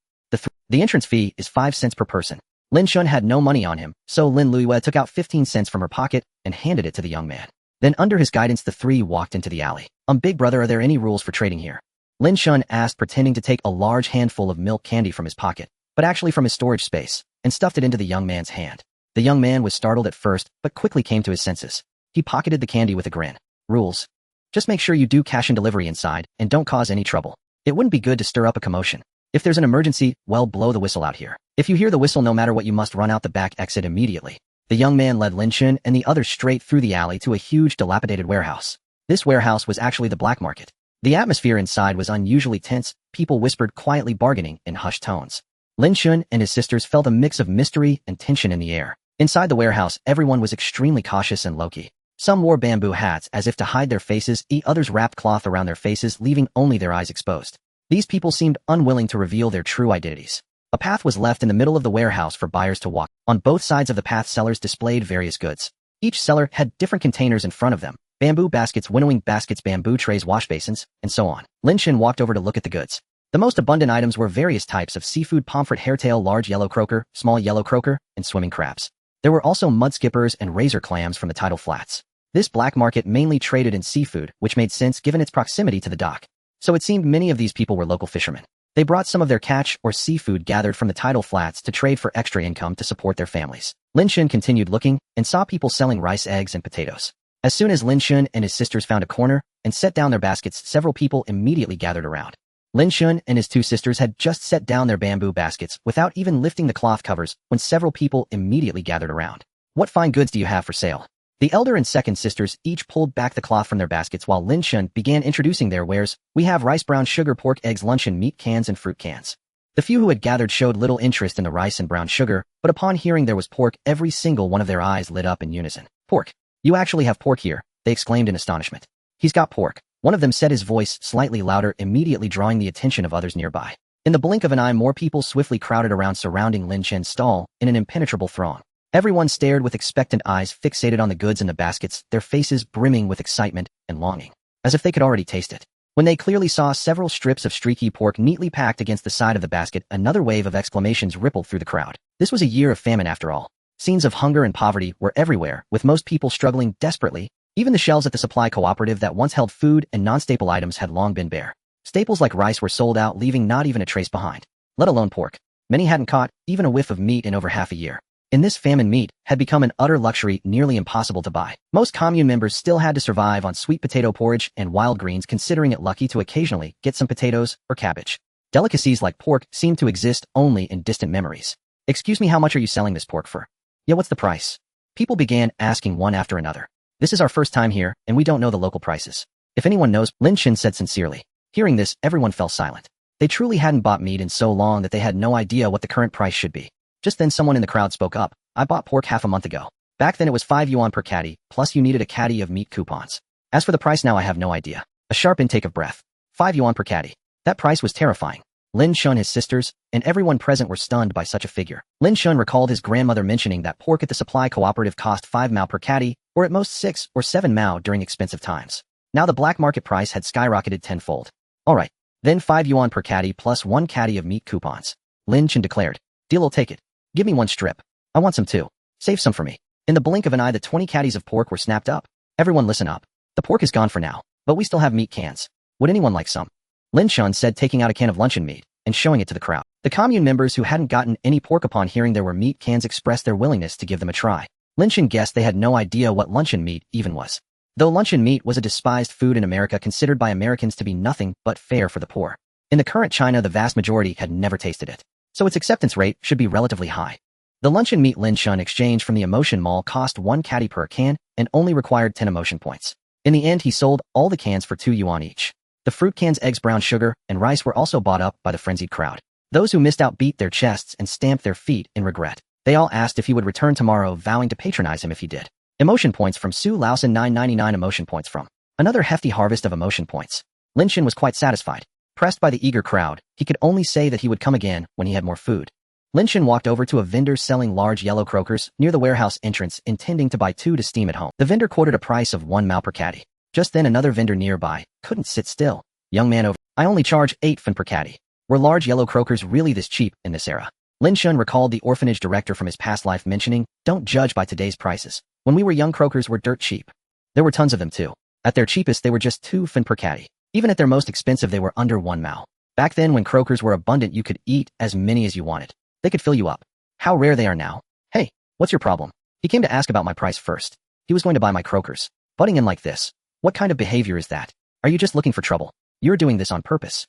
The entrance fee is 5 cents per person. Lin Chen had no money on him, so Lin Luiyue took out 15 cents from her pocket and handed it to the young man. Then under his guidance, the 3 walked into the alley. Big brother, are there any rules for trading here? Lin Chen asked, pretending to take a large handful of milk candy from his pocket, but actually from his storage space, and stuffed it into the young man's hand. The young man was startled at first, but quickly came to his senses. He pocketed the candy with a grin. Rules. Just make sure you do cash and delivery inside, and don't cause any trouble. It wouldn't be good to stir up a commotion. If there's an emergency, well, blow the whistle out here. If you hear the whistle, no matter what, you must run out the back exit immediately. The young man led Lin Chen and the others straight through the alley to a huge, dilapidated warehouse. This warehouse was actually the black market. The atmosphere inside was unusually tense. People whispered quietly, bargaining in hushed tones. Lin Chen and his sisters felt a mix of mystery and tension in the air. Inside the warehouse, everyone was extremely cautious and low-key. Some wore bamboo hats as if to hide their faces, others wrapped cloth around their faces, leaving only their eyes exposed. These people seemed unwilling to reveal their true identities. A path was left in the middle of the warehouse for buyers to walk. On both sides of the path, sellers displayed various goods. Each seller had different containers in front of them: bamboo baskets, winnowing baskets, bamboo trays, wash basins, and so on. Lin Chen walked over to look at the goods. The most abundant items were various types of seafood: pomfret, hairtail, large yellow croaker, small yellow croaker, and swimming crabs. There were also mud skippers and razor clams from the tidal flats. This black market mainly traded in seafood, which made sense given its proximity to the dock. So it seemed many of these people were local fishermen. They brought some of their catch or seafood gathered from the tidal flats to trade for extra income to support their families. Lin Chen continued looking and saw people selling rice, eggs, and potatoes. As soon as Lin Chen and his sisters found a corner and set down their baskets, several people immediately gathered around. Lin Chen and his two sisters had just set down their bamboo baskets without even lifting the cloth covers when several people immediately gathered around. What fine goods do you have for sale? The elder and second sisters each pulled back the cloth from their baskets while Lin Chen began introducing their wares. We have rice, brown sugar, pork, eggs, luncheon meat cans, and fruit cans. The few who had gathered showed little interest in the rice and brown sugar, but upon hearing there was pork, every single one of their eyes lit up in unison. Pork. You actually have pork here, they exclaimed in astonishment. He's got pork. One of them said, his voice slightly louder, immediately drawing the attention of others nearby. In the blink of an eye, more people swiftly crowded around, surrounding Lin Chen's stall in an impenetrable throng. Everyone stared with expectant eyes fixated on the goods in the baskets, their faces brimming with excitement and longing, as if they could already taste it. When they clearly saw several strips of streaky pork neatly packed against the side of the basket, another wave of exclamations rippled through the crowd. This was a year of famine after all. Scenes of hunger and poverty were everywhere, with most people struggling desperately. Even the shelves at the supply cooperative that once held food and non-staple items had long been bare. Staples like rice were sold out, leaving not even a trace behind, let alone pork. Many hadn't caught even a whiff of meat in over half a year. In this famine, meat had become an utter luxury, nearly impossible to buy. Most commune members still had to survive on sweet potato porridge and wild greens, considering it lucky to occasionally get some potatoes or cabbage. Delicacies like pork seemed to exist only in distant memories. Excuse me, how much are you selling this pork for? Yeah, what's the price? People began asking one after another. This is our first time here, and we don't know the local prices. If anyone knows, Lin Chen said sincerely. Hearing this, everyone fell silent. They truly hadn't bought meat in so long that they had no idea what the current price should be. Just then someone in the crowd spoke up. I bought pork half a month ago. Back then it was 5 yuan per caddy, plus you needed a caddy of meat coupons. As for the price now, I have no idea. A sharp intake of breath. 5 yuan per caddy. That price was terrifying. Lin Chen, his sisters, and everyone present were stunned by such a figure. Lin Chen recalled his grandmother mentioning that pork at the supply cooperative cost 5 mao per caddy, or at most 6 or 7 mao during expensive times. Now the black market price had skyrocketed tenfold. Alright, then 5 yuan per caddy plus 1 caddy of meat coupons. Lin Chen declared. Deal, I'll take it. Give me 1 strip. I want some too. Save some for me. In the blink of an eye, the 20 caddies of pork were snapped up. Everyone listen up. The pork is gone for now, but we still have meat cans. Would anyone like some? Lin Chen said, taking out a can of luncheon meat and showing it to the crowd. The commune members who hadn't gotten any pork upon hearing there were meat cans expressed their willingness to give them a try. Lin Chen guessed they had no idea what luncheon meat even was. Though luncheon meat was a despised food in America, considered by Americans to be nothing but fare for the poor. In the current China, the vast majority had never tasted it, so its acceptance rate should be relatively high. The luncheon meat Lin Chen exchanged from the Emotion Mall cost 1 caddy per can and only required 10 emotion points. In the end, he sold all the cans for 2 yuan each. The fruit cans, eggs, brown sugar, and rice were also bought up by the frenzied crowd. Those who missed out beat their chests and stamped their feet in regret. They all asked if he would return tomorrow, vowing to patronize him if he did. Emotion points from Su Laosan, 999 emotion points from. Another hefty harvest of emotion points. Lin Chen was quite satisfied. Pressed by the eager crowd, he could only say that he would come again when he had more food. Lin Chen walked over to a vendor selling large yellow croakers near the warehouse entrance, intending to buy 2 to steam at home. The vendor quoted a price of 1 mao per caddy. Just then another vendor nearby couldn't sit still. Young man over, I only charge 8 fen per caddy. Were large yellow croakers really this cheap in this era? Lin Chen recalled the orphanage director from his past life mentioning, don't judge by today's prices. When we were young, croakers were dirt cheap. There were tons of them too. At their cheapest, they were just 2 fen per caddy. Even at their most expensive, they were under 1 mao. Back then, when croakers were abundant, you could eat as many as you wanted. They could fill you up. How rare they are now. Hey, what's your problem? He came to ask about my price first. He was going to buy my croakers. Butting in like this. What kind of behavior is that? Are you just looking for trouble? You're doing this on purpose.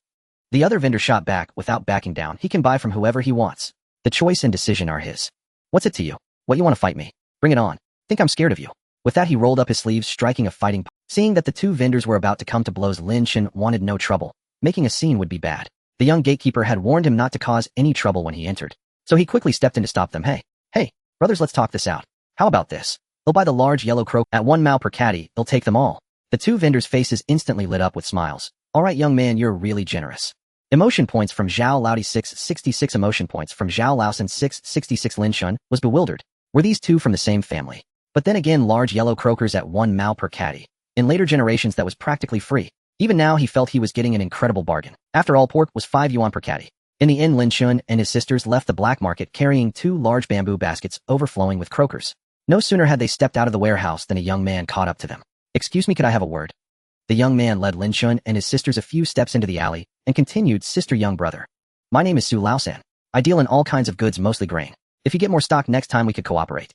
The other vendor shot back without backing down. He can buy from whoever he wants. The choice and decision are his. What's it to you? What, you want to fight me? Bring it on. Think I'm scared of you? With that, he rolled up his sleeves, striking a fighting pose. Seeing that the 2 vendors were about to come to blows, Lin Chen wanted no trouble. Making a scene would be bad. The young gatekeeper had warned him not to cause any trouble when he entered. So he quickly stepped in to stop them. Hey, brothers, let's talk this out. How about this? They'll buy the large yellow croak at 1 mao per caddy. They'll take them all. The 2 vendors' faces instantly lit up with smiles. All right, young man, you're really generous. Emotion points from Zhao Laodi, 666 emotion points from Zhao Laosan, 666. Lin Chen was bewildered. Were these 2 from the same family? But then again, large yellow croakers at 1 mao per caddy. In later generations, that was practically free. Even now, he felt he was getting an incredible bargain. After all, pork was 5 yuan per caddy. In the end, Lin Chen and his sisters left the black market carrying 2 large bamboo baskets overflowing with croakers. No sooner had they stepped out of the warehouse than a young man caught up to them. Excuse me, could I have a word? The young man led Lin Chen and his sisters a few steps into the alley and continued, sister, young brother. My name is Su Laosan. I deal in all kinds of goods, mostly grain. If you get more stock next time, we could cooperate.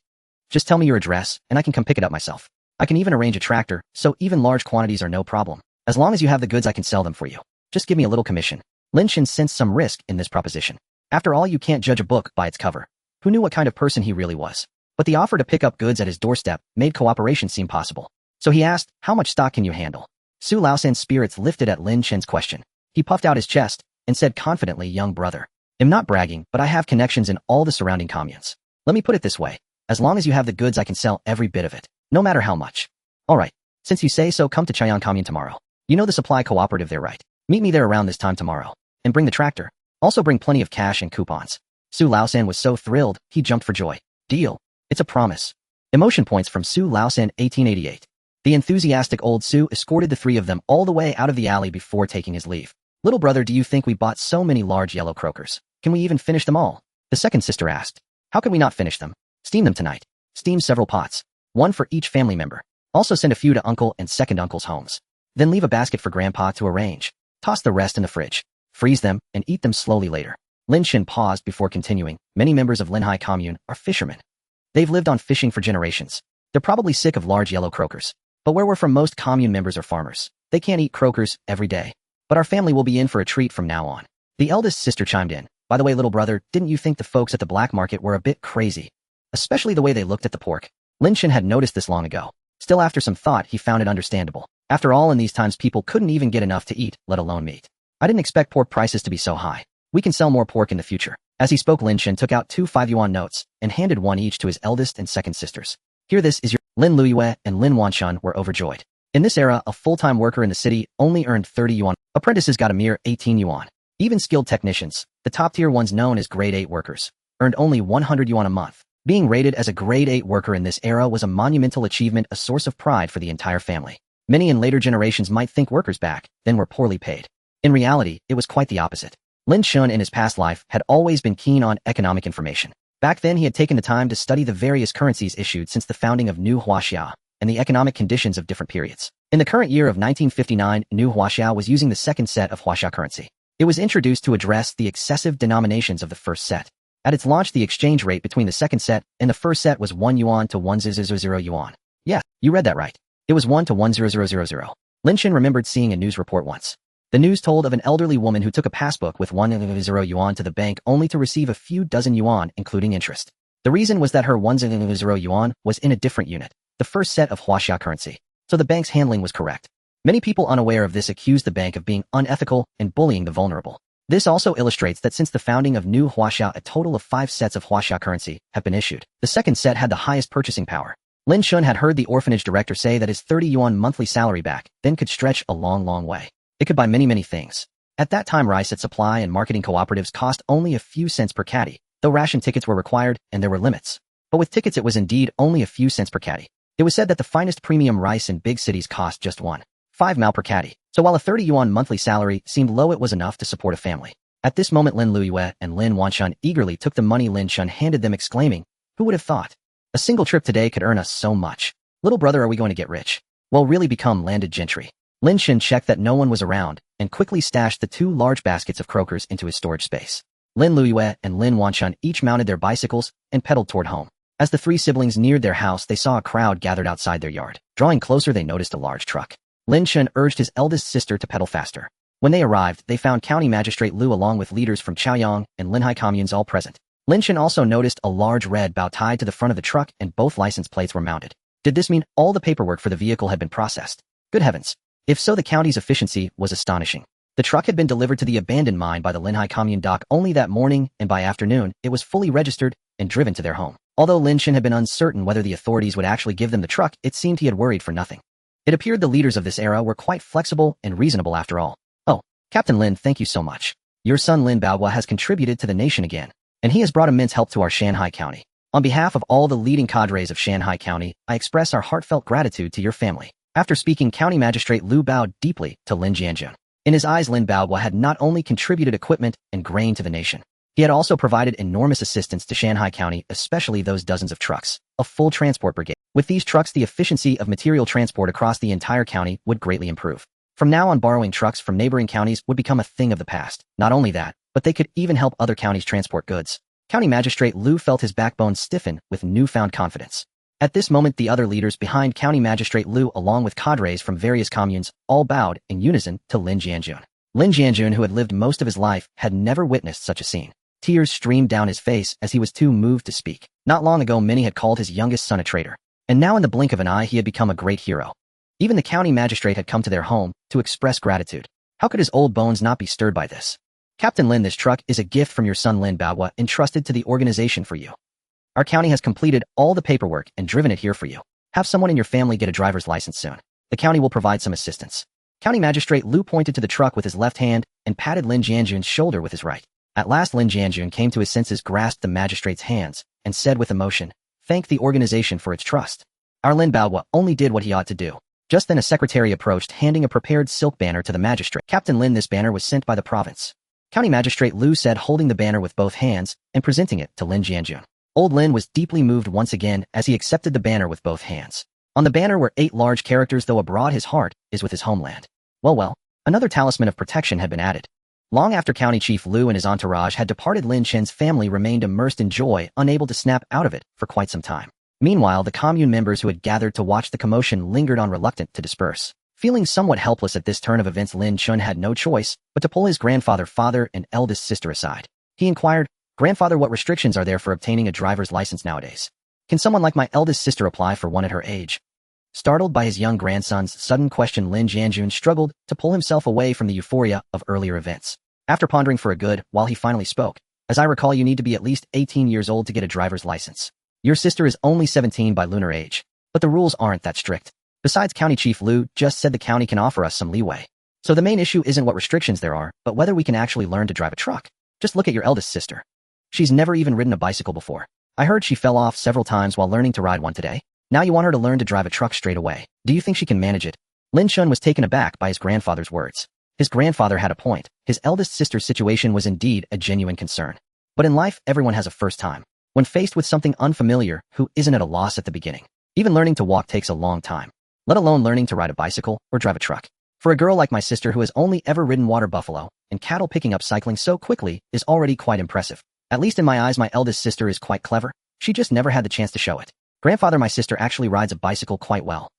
Just tell me your address and I can come pick it up myself. I can even arrange a tractor, so even large quantities are no problem. As long as you have the goods, I can sell them for you. Just give me a little commission. Lin Chen sensed some risk in this proposition. After all, you can't judge a book by its cover. Who knew what kind of person he really was? But the offer to pick up goods at his doorstep made cooperation seem possible. So he asked, how much stock can you handle? Su Laosan's spirits lifted at Lin Chen's question. He puffed out his chest and said confidently, young brother. I'm not bragging, but I have connections in all the surrounding communes. Let me put it this way. As long as you have the goods, I can sell every bit of it, no matter how much. All right. Since you say so, come to Chaoyang Commune tomorrow. You know the supply cooperative there, right? Meet me there around this time tomorrow. And bring the tractor. Also bring plenty of cash and coupons. Su Laosan was so thrilled, he jumped for joy. Deal. It's a promise. Emotion points from Su Laosan 1888. The enthusiastic old Su escorted the three of them all the way out of the alley before taking his leave. Little brother, do you think we bought so many large yellow croakers? Can we even finish them all? The second sister asked. How could we not finish them? Steam them tonight. Steam several pots. One for each family member. Also send a few to uncle and second uncle's homes. Then leave a basket for grandpa to arrange. Toss the rest in the fridge. Freeze them and eat them slowly later. Lin Chen paused before continuing. Many members of Linhai Commune are fishermen. They've lived on fishing for generations. They're probably sick of large yellow croakers. But where we're from, most commune members are farmers. They can't eat croakers every day. But our family will be in for a treat from now on. The eldest sister chimed in. By the way, little brother, didn't you think the folks at the black market were a bit crazy? Especially the way they looked at the pork. Lin Chen had noticed this long ago. Still, after some thought, he found it understandable. After all, in these times, people couldn't even get enough to eat, let alone meat. I didn't expect pork prices to be so high. We can sell more pork in the future. As he spoke, Lin Chen took out 2 5-yuan notes and handed one each to his eldest and second sisters. Here, this is your... Lin Luiyue and Lin Wanshun were overjoyed. In this era, a full-time worker in the city only earned 30 yuan. Apprentices got a mere 18 yuan. Even skilled technicians, the top-tier ones known as grade 8 workers, earned only 100 yuan a month. Being rated as a grade 8 worker in this era was a monumental achievement, a source of pride for the entire family. Many in later generations might think workers back then were poorly paid. In reality, it was quite the opposite. Lin Chen in his past life had always been keen on economic information. Back then, he had taken the time to study the various currencies issued since the founding of New Huaxia and the economic conditions of different periods. In the current year of 1959, New Huaxia was using the second set of Huaxia currency. It was introduced to address the excessive denominations of the first set. At its launch, the exchange rate between the second set and the first set was 1 yuan to 1,000 yuan. Yeah, you read that right. It was 1 to 1,000. Lin Chen remembered seeing a news report once. The news told of an elderly woman who took a passbook with 1,000 yuan to the bank only to receive a few dozen yuan, including interest. The reason was that her 1,000 yuan was in a different unit, the first set of Huaxia currency. So the bank's handling was correct. Many people unaware of this accused the bank of being unethical and bullying the vulnerable. This also illustrates that since the founding of New Huaxia, a total of 5 sets of Huaxia currency have been issued. The second set had the highest purchasing power. Lin Chen had heard the orphanage director say that his 30 yuan monthly salary back then could stretch a long, long way. It could buy many things. At that time, rice at supply and marketing cooperatives cost only a few cents per caddy, though ration tickets were required and there were limits. But with tickets, it was indeed only a few cents per caddy. It was said that the finest premium rice in big cities cost just 1.5 mao per caddy. So while a 30 yuan monthly salary seemed low, it was enough to support a family. At this moment, Lin Luiyue and Lin Wanshun eagerly took the money Lin Chen handed them, exclaiming, "Who would have thought? A single trip today could earn us so much. Little brother, are we going to get rich? Well, really become landed gentry." Lin Chen checked that no one was around and quickly stashed the 2 large baskets of croakers into his storage space. Lin Luiyue and Lin Wanshun each mounted their bicycles and pedaled toward home. As the 3 siblings neared their house, they saw a crowd gathered outside their yard. Drawing closer, they noticed a large truck. Lin Chen urged his eldest sister to pedal faster. When they arrived, they found County Magistrate Liu along with leaders from Chaoyang and Linhai communes all present. Lin Chen also noticed a large red bow tied to the front of the truck and both license plates were mounted. Did this mean all the paperwork for the vehicle had been processed? Good heavens! If so, the county's efficiency was astonishing. The truck had been delivered to the abandoned mine by the Linhai commune dock only that morning, and by afternoon, it was fully registered and driven to their home. Although Lin Chen had been uncertain whether the authorities would actually give them the truck, it seemed he had worried for nothing. It appeared the leaders of this era were quite flexible and reasonable after all. "Oh, Captain Lin, thank you so much. Your son Lin Baohua has contributed to the nation again, and he has brought immense help to our Shanghai County. On behalf of all the leading cadres of Shanghai County, I express our heartfelt gratitude to your family." After speaking, County Magistrate Liu bowed deeply to Lin Jianjun. In his eyes, Lin Baohua had not only contributed equipment and grain to the nation, he had also provided enormous assistance to Shanghai County, especially those dozens of trucks, a full transport brigade. With these trucks, the efficiency of material transport across the entire county would greatly improve. From now on, borrowing trucks from neighboring counties would become a thing of the past. Not only that, but they could even help other counties transport goods. County Magistrate Liu felt his backbone stiffen with newfound confidence. At this moment, the other leaders behind County Magistrate Liu, along with cadres from various communes, all bowed in unison to Lin Jianjun. Lin Jianjun, who had lived most of his life, had never witnessed such a scene. Tears streamed down his face as he was too moved to speak. Not long ago, many had called his youngest son a traitor. And now in the blink of an eye, he had become a great hero. Even the county magistrate had come to their home to express gratitude. How could his old bones not be stirred by this? Captain Lin, this truck is a gift from your son Lin Baohua, entrusted to the organization for you. Our county has completed all the paperwork and driven it here for you. Have someone in your family get a driver's license soon. The county will provide some assistance. County Magistrate Lu pointed to the truck with his left hand and patted Lin Jianjun's shoulder with his right. At last Lin Jianjun came to his senses, grasped the magistrate's hands, and said with emotion, "Thank the organization for its trust. Our Lin Baohua only did what he ought to do." Just then a secretary approached, handing a prepared silk banner to the magistrate. Captain Lin, this banner was sent by the province. County Magistrate Lu said, holding the banner with both hands and presenting it to Lin Jianjun. Old Lin was deeply moved once again as he accepted the banner with both hands. On the banner were 8 large characters, "Though abroad his heart is with his homeland." Well, another talisman of protection had been added. Long after County Chief Lu and his entourage had departed, Lin Chen's family remained immersed in joy, unable to snap out of it for quite some time. Meanwhile, the commune members who had gathered to watch the commotion lingered on, reluctant to disperse. Feeling somewhat helpless at this turn of events, Lin Chen had no choice but to pull his grandfather, father, and eldest sister aside. He inquired, "Grandfather, what restrictions are there for obtaining a driver's license nowadays? Can someone like my eldest sister apply for one at her age?" Startled by his young grandson's sudden question, Lin Jianjun struggled to pull himself away from the euphoria of earlier events. After pondering for a good while, he finally spoke. "As I recall, you need to be at least 18 years old to get a driver's license. Your sister is only 17 by lunar age, but the rules aren't that strict. Besides, County Chief Lu just said the county can offer us some leeway. So the main issue isn't what restrictions there are, but whether we can actually learn to drive a truck. Just look at your eldest sister. She's never even ridden a bicycle before. I heard she fell off several times while learning to ride one today. Now you want her to learn to drive a truck straight away. Do you think she can manage it?" Lin Chen was taken aback by his grandfather's words. His grandfather had a point. His eldest sister's situation was indeed a genuine concern. But in life, everyone has a first time. When faced with something unfamiliar, who isn't at a loss at the beginning? Even learning to walk takes a long time, let alone learning to ride a bicycle or drive a truck. For a girl like my sister who has only ever ridden water buffalo and cattle, picking up cycling so quickly is already quite impressive. At least in my eyes, my eldest sister is quite clever. She just never had the chance to show it. Grandfather, my sister actually rides a bicycle quite well.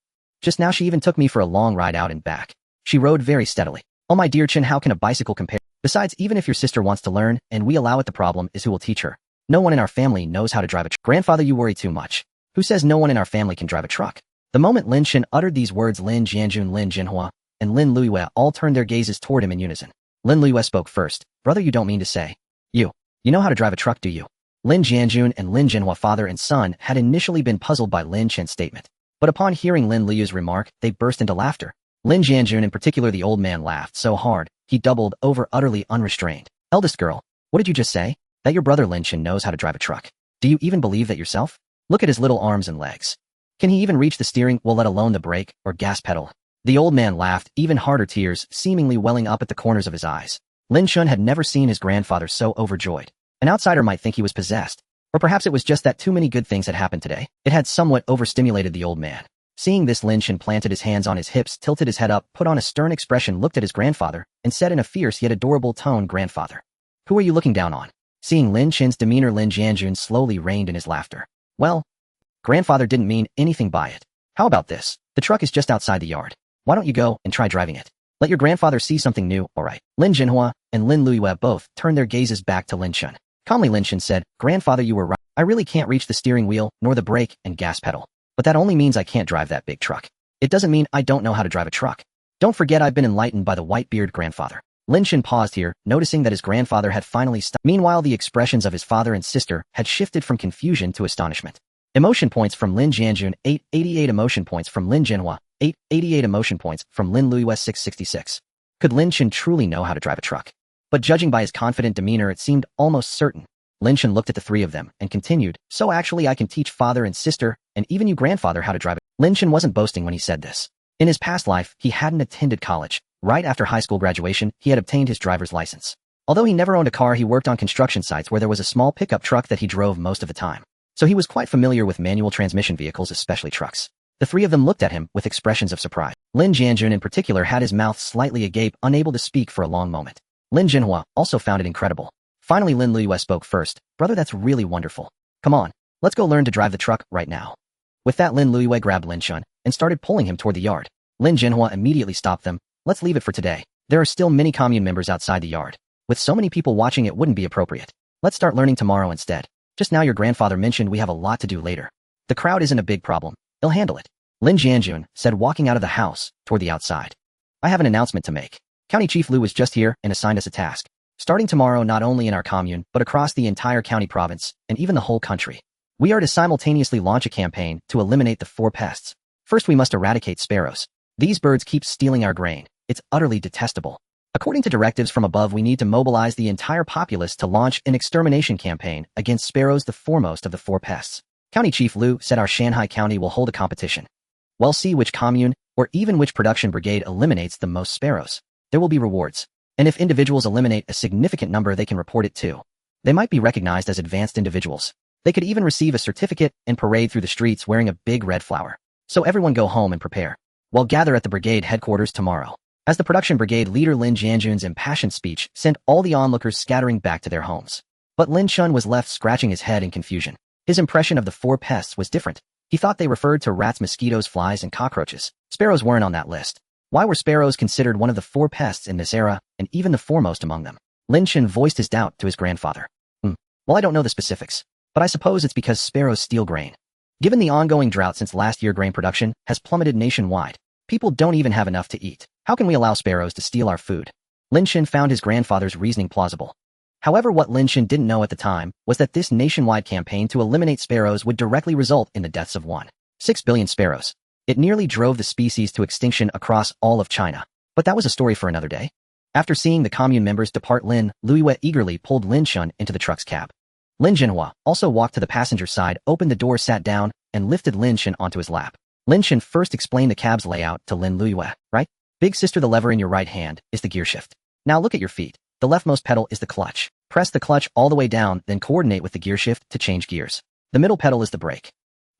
Just now she even took me for a long ride out and back. She rode very steadily. Oh my dear Chen, how can a bicycle compare? Besides, even if your sister wants to learn and we allow it, the problem is who will teach her. No one in our family knows how to drive a truck. Grandfather, you worry too much. Who says no one in our family can drive a truck? The moment Lin Chen uttered these words, Lin Jianjun, Lin Jinhua, and Lin Luiyue all turned their gazes toward him in unison. Lin Luiyue spoke first. "Brother, you don't mean to say you know how to drive a truck, do you?" Lin Jianjun and Lin Jinhua, father and son, had initially been puzzled by Lin Chen's statement. But upon hearing Lin Liyue's remark, they burst into laughter. Lin Jianjun in particular, the old man, laughed so hard, he doubled over, utterly unrestrained. "Eldest girl, what did you just say? That your brother Lin Chen knows how to drive a truck? Do you even believe that yourself? Look at his little arms and legs. Can he even reach the steering wheel, let alone the brake or gas pedal?" The old man laughed even harder, tears seemingly welling up at the corners of his eyes. Lin Chen had never seen his grandfather so overjoyed. An outsider might think he was possessed. Or perhaps it was just that too many good things had happened today. It had somewhat overstimulated the old man. Seeing this, Lin Chen planted his hands on his hips, tilted his head up, put on a stern expression, looked at his grandfather, and said in a fierce yet adorable tone, "Grandfather, who are you looking down on?" Seeing Lin Chen's demeanor, Lin Jianjun slowly reined in his laughter. "Well, grandfather didn't mean anything by it. How about this? The truck is just outside the yard. Why don't you go and try driving it? Let your grandfather see something new, alright?" Lin Jinhua and Lin Luiyue both turned their gazes back to Lin Chen. Calmly, Lin Chen said, "Grandfather, you were right. I really can't reach the steering wheel nor the brake and gas pedal. But that only means I can't drive that big truck. It doesn't mean I don't know how to drive a truck. Don't forget I've been enlightened by the white-beard grandfather." Lin Chen paused here, noticing that his grandfather had finally stopped. Meanwhile, the expressions of his father and sister had shifted from confusion to astonishment. Emotion points from Lin Jianjun, 888 emotion points from Lin Jinhua, 888 emotion points from Lin Luiyue, 666. Could Lin Chen truly know how to drive a truck? But judging by his confident demeanor, it seemed almost certain. Lin Chen looked at the three of them and continued, "So actually I can teach father and sister, and even you grandfather, how to drive it." Lin Chen wasn't boasting when he said this. In his past life, he hadn't attended college. Right after high school graduation, he had obtained his driver's license. Although he never owned a car, he worked on construction sites where there was a small pickup truck that he drove most of the time. So he was quite familiar with manual transmission vehicles, especially trucks. The three of them looked at him with expressions of surprise. Lin Jianjun in particular had his mouth slightly agape, unable to speak for a long moment. Lin Jinhua also found it incredible. Finally, Lin Luiyue spoke first. "Brother, that's really wonderful. Come on, let's go learn to drive the truck right now." With that, Lin Luiyue grabbed Lin Chen and started pulling him toward the yard. Lin Jinhua immediately stopped them. "Let's leave it for today. There are still many commune members outside the yard. With so many people watching, it wouldn't be appropriate. Let's start learning tomorrow instead. Just now your grandfather mentioned we have a lot to do later. The crowd isn't a big problem. He'll handle it. Lin Jianjun said, walking out of the house toward the outside. I have an announcement to make. County Chief Lu was just here and assigned us a task. Starting tomorrow, not only in our commune, but across the entire county province, and even the whole country. We are to simultaneously launch a campaign to eliminate the 4 pests. First, we must eradicate sparrows. These birds keep stealing our grain. It's utterly detestable. According to directives from above, we need to mobilize the entire populace to launch an extermination campaign against sparrows, the foremost of the 4 pests. County Chief Lu said our Shanghai County will hold a competition. We'll see which commune, or even which production brigade eliminates the most sparrows. There will be rewards. And if individuals eliminate a significant number, they can report it too. They might be recognized as advanced individuals. They could even receive a certificate and parade through the streets wearing a big red flower. So everyone go home and prepare. We'll gather at the brigade headquarters tomorrow. As the production brigade leader, Lin Jianjun's impassioned speech sent all the onlookers scattering back to their homes. But Lin Chen was left scratching his head in confusion. His impression of the 4 pests was different. He thought they referred to rats, mosquitoes, flies, and cockroaches. Sparrows weren't on that list. Why were sparrows considered one of the 4 pests in this era, and even the foremost among them? Lin Chen voiced his doubt to his grandfather. Well, I don't know the specifics, but I suppose it's because sparrows steal grain. Given the ongoing drought since last year, grain production has plummeted nationwide. People don't even have enough to eat. How can we allow sparrows to steal our food? Lin Chen found his grandfather's reasoning plausible. However, what Lin Chen didn't know at the time was that this nationwide campaign to eliminate sparrows would directly result in the deaths of 1.6 billion sparrows. It nearly drove the species to extinction across all of China. But that was a story for another day. After seeing the commune members depart, Lin Luiyue eagerly pulled Lin Chen into the truck's cab. Lin Jinhua also walked to the passenger side, opened the door, sat down, and lifted Lin Chen onto his lap. Lin Chen first explained the cab's layout to Lin Luiyue, right? Big sister, the lever in your right hand is the gear shift. Now look at your feet. The leftmost pedal is the clutch. Press the clutch all the way down, then coordinate with the gear shift to change gears. The middle pedal is the brake.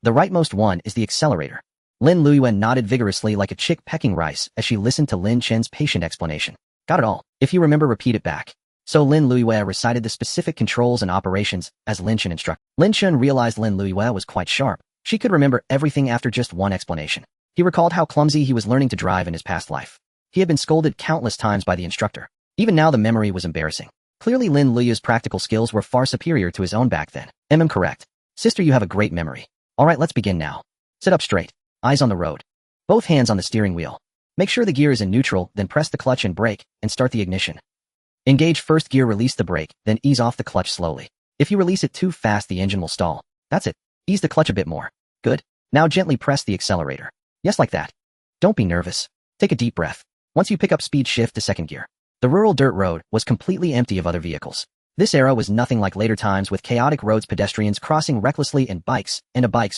The rightmost one is the accelerator. Lin Luiyue nodded vigorously like a chick pecking rice as she listened to Lin Chen's patient explanation. Got it all. If you remember, repeat it back. So Lin Luiyue recited the specific controls and operations as Lin Chen instructed. Lin Chen realized Lin Luiyue was quite sharp. She could remember everything after just one explanation. He recalled how clumsy he was learning to drive in his past life. He had been scolded countless times by the instructor. Even now the memory was embarrassing. Clearly Lin Luiyue's practical skills were far superior to his own back then. Correct. Sister, you have a great memory. Alright, let's begin now. Sit up straight. Eyes on the road. Both hands on the steering wheel. Make sure the gear is in neutral, then press the clutch and brake, and start the ignition. Engage first gear, release the brake, then ease off the clutch slowly. If you release it too fast, the engine will stall. That's it. Ease the clutch a bit more. Good. Now gently press the accelerator. Yes, like that. Don't be nervous. Take a deep breath. Once you pick up speed, shift to second gear. The rural dirt road was completely empty of other vehicles. This era was nothing like later times with chaotic roads, pedestrians crossing recklessly, and bikes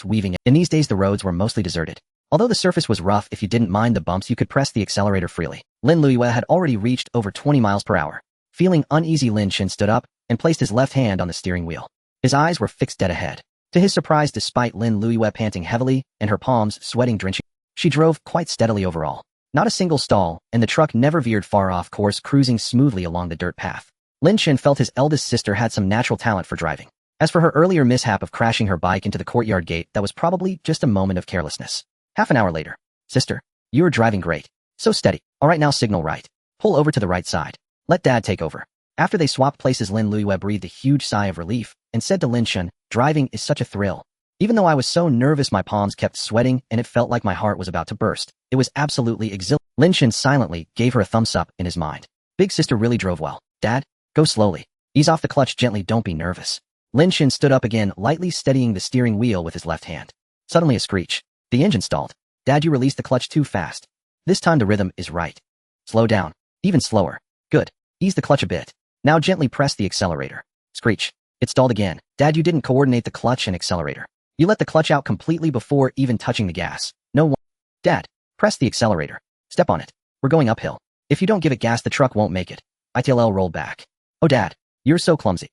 weaving. In these days, the roads were mostly deserted. Although the surface was rough, if you didn't mind the bumps, you could press the accelerator freely. Lin Luiyue had already reached over 20 miles per hour. Feeling uneasy, Lin Chen stood up and placed his left hand on the steering wheel. His eyes were fixed dead ahead. To his surprise, despite Lin Luiyue panting heavily and her palms sweating drenching, she drove quite steadily overall. Not a single stall, and the truck never veered far off course, cruising smoothly along the dirt path. Lin Chen felt his eldest sister had some natural talent for driving. As for her earlier mishap of crashing her bike into the courtyard gate, that was probably just a moment of carelessness. Half an hour later. Sister, you are driving great. So steady. Alright, now signal right. Pull over to the right side. Let Dad take over. After they swapped places, Lin Luiyue breathed a huge sigh of relief and said to Lin Chen, driving is such a thrill. Even though I was so nervous, my palms kept sweating and it felt like my heart was about to burst. It was absolutely exhilarating. Lin Chen silently gave her a thumbs up in his mind. Big sister really drove well. Dad, go slowly. Ease off the clutch gently, don't be nervous. Lin Chen stood up again, lightly steadying the steering wheel with his left hand. Suddenly a screech. The engine stalled. Dad, you released the clutch too fast. This time the rhythm is right. Slow down. Even slower. Good. Ease the clutch a bit. Now gently press the accelerator. Screech. It stalled again. Dad, you didn't coordinate the clutch and accelerator. You let the clutch out completely before even touching the gas. No one. Dad, press the accelerator. Step on it. We're going uphill. If you don't give it gas, the truck won't make it. ITLL roll back. Oh Dad, you're so clumsy.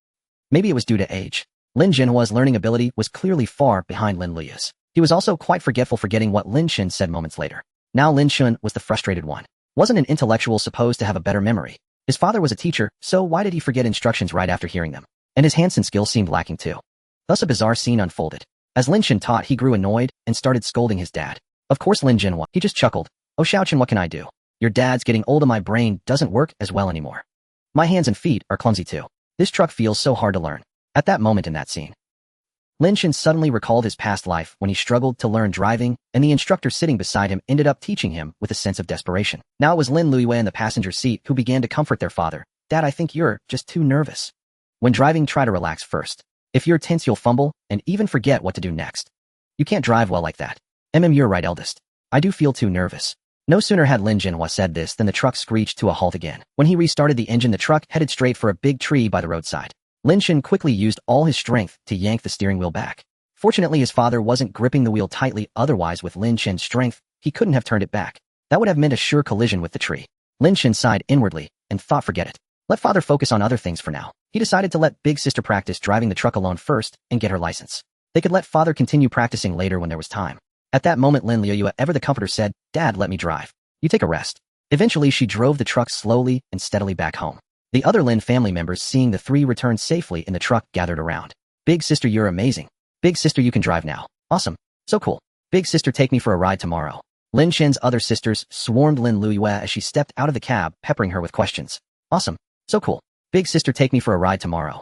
Maybe it was due to age. Lin Jinhua's learning ability was clearly far behind Lin Luiyue's. He was also quite forgetful, forgetting what Lin Chen said moments later. Now Lin Chen was the frustrated one. Wasn't an intellectual supposed to have a better memory? His father was a teacher, so why did he forget instructions right after hearing them? And his hands and skills seemed lacking too. Thus a bizarre scene unfolded. As Lin Chen taught, he grew annoyed and started scolding his dad. Of course Lin Jinhua, he just chuckled. Oh Xiaochen, what can I do? Your dad's getting old and my brain doesn't work as well anymore. My hands and feet are clumsy too. This truck feels so hard to learn. At that moment in that scene, Lin Chen suddenly recalled his past life when he struggled to learn driving, and the instructor sitting beside him ended up teaching him with a sense of desperation. Now it was Lin Luiyue in the passenger seat who began to comfort their father. Dad, I think you're just too nervous. When driving, try to relax first. If you're tense, you'll fumble and even forget what to do next. You can't drive well like that. You're right, eldest. I do feel too nervous. No sooner had Lin Jinhua said this than the truck screeched to a halt again. When he restarted the engine, the truck headed straight for a big tree by the roadside. Lin Chen quickly used all his strength to yank the steering wheel back. Fortunately, his father wasn't gripping the wheel tightly, otherwise with Lin Chen's strength, he couldn't have turned it back. That would have meant a sure collision with the tree. Lin Chen sighed inwardly and thought, forget it. Let father focus on other things for now. He decided to let big sister practice driving the truck alone first and get her license. They could let father continue practicing later when there was time. At that moment, Lin Luiyue, ever the comforter, said, Dad, let me drive. You take a rest. Eventually, she drove the truck slowly and steadily back home. The other Lin family members, seeing the three return safely in the truck, gathered around. Big sister, you're amazing. Big sister, you can drive now. Awesome. So cool. Big sister, take me for a ride tomorrow. Lin Chen's other sisters swarmed Lin Luiyue as she stepped out of the cab, peppering her with questions. Awesome. So cool. Big sister, take me for a ride tomorrow.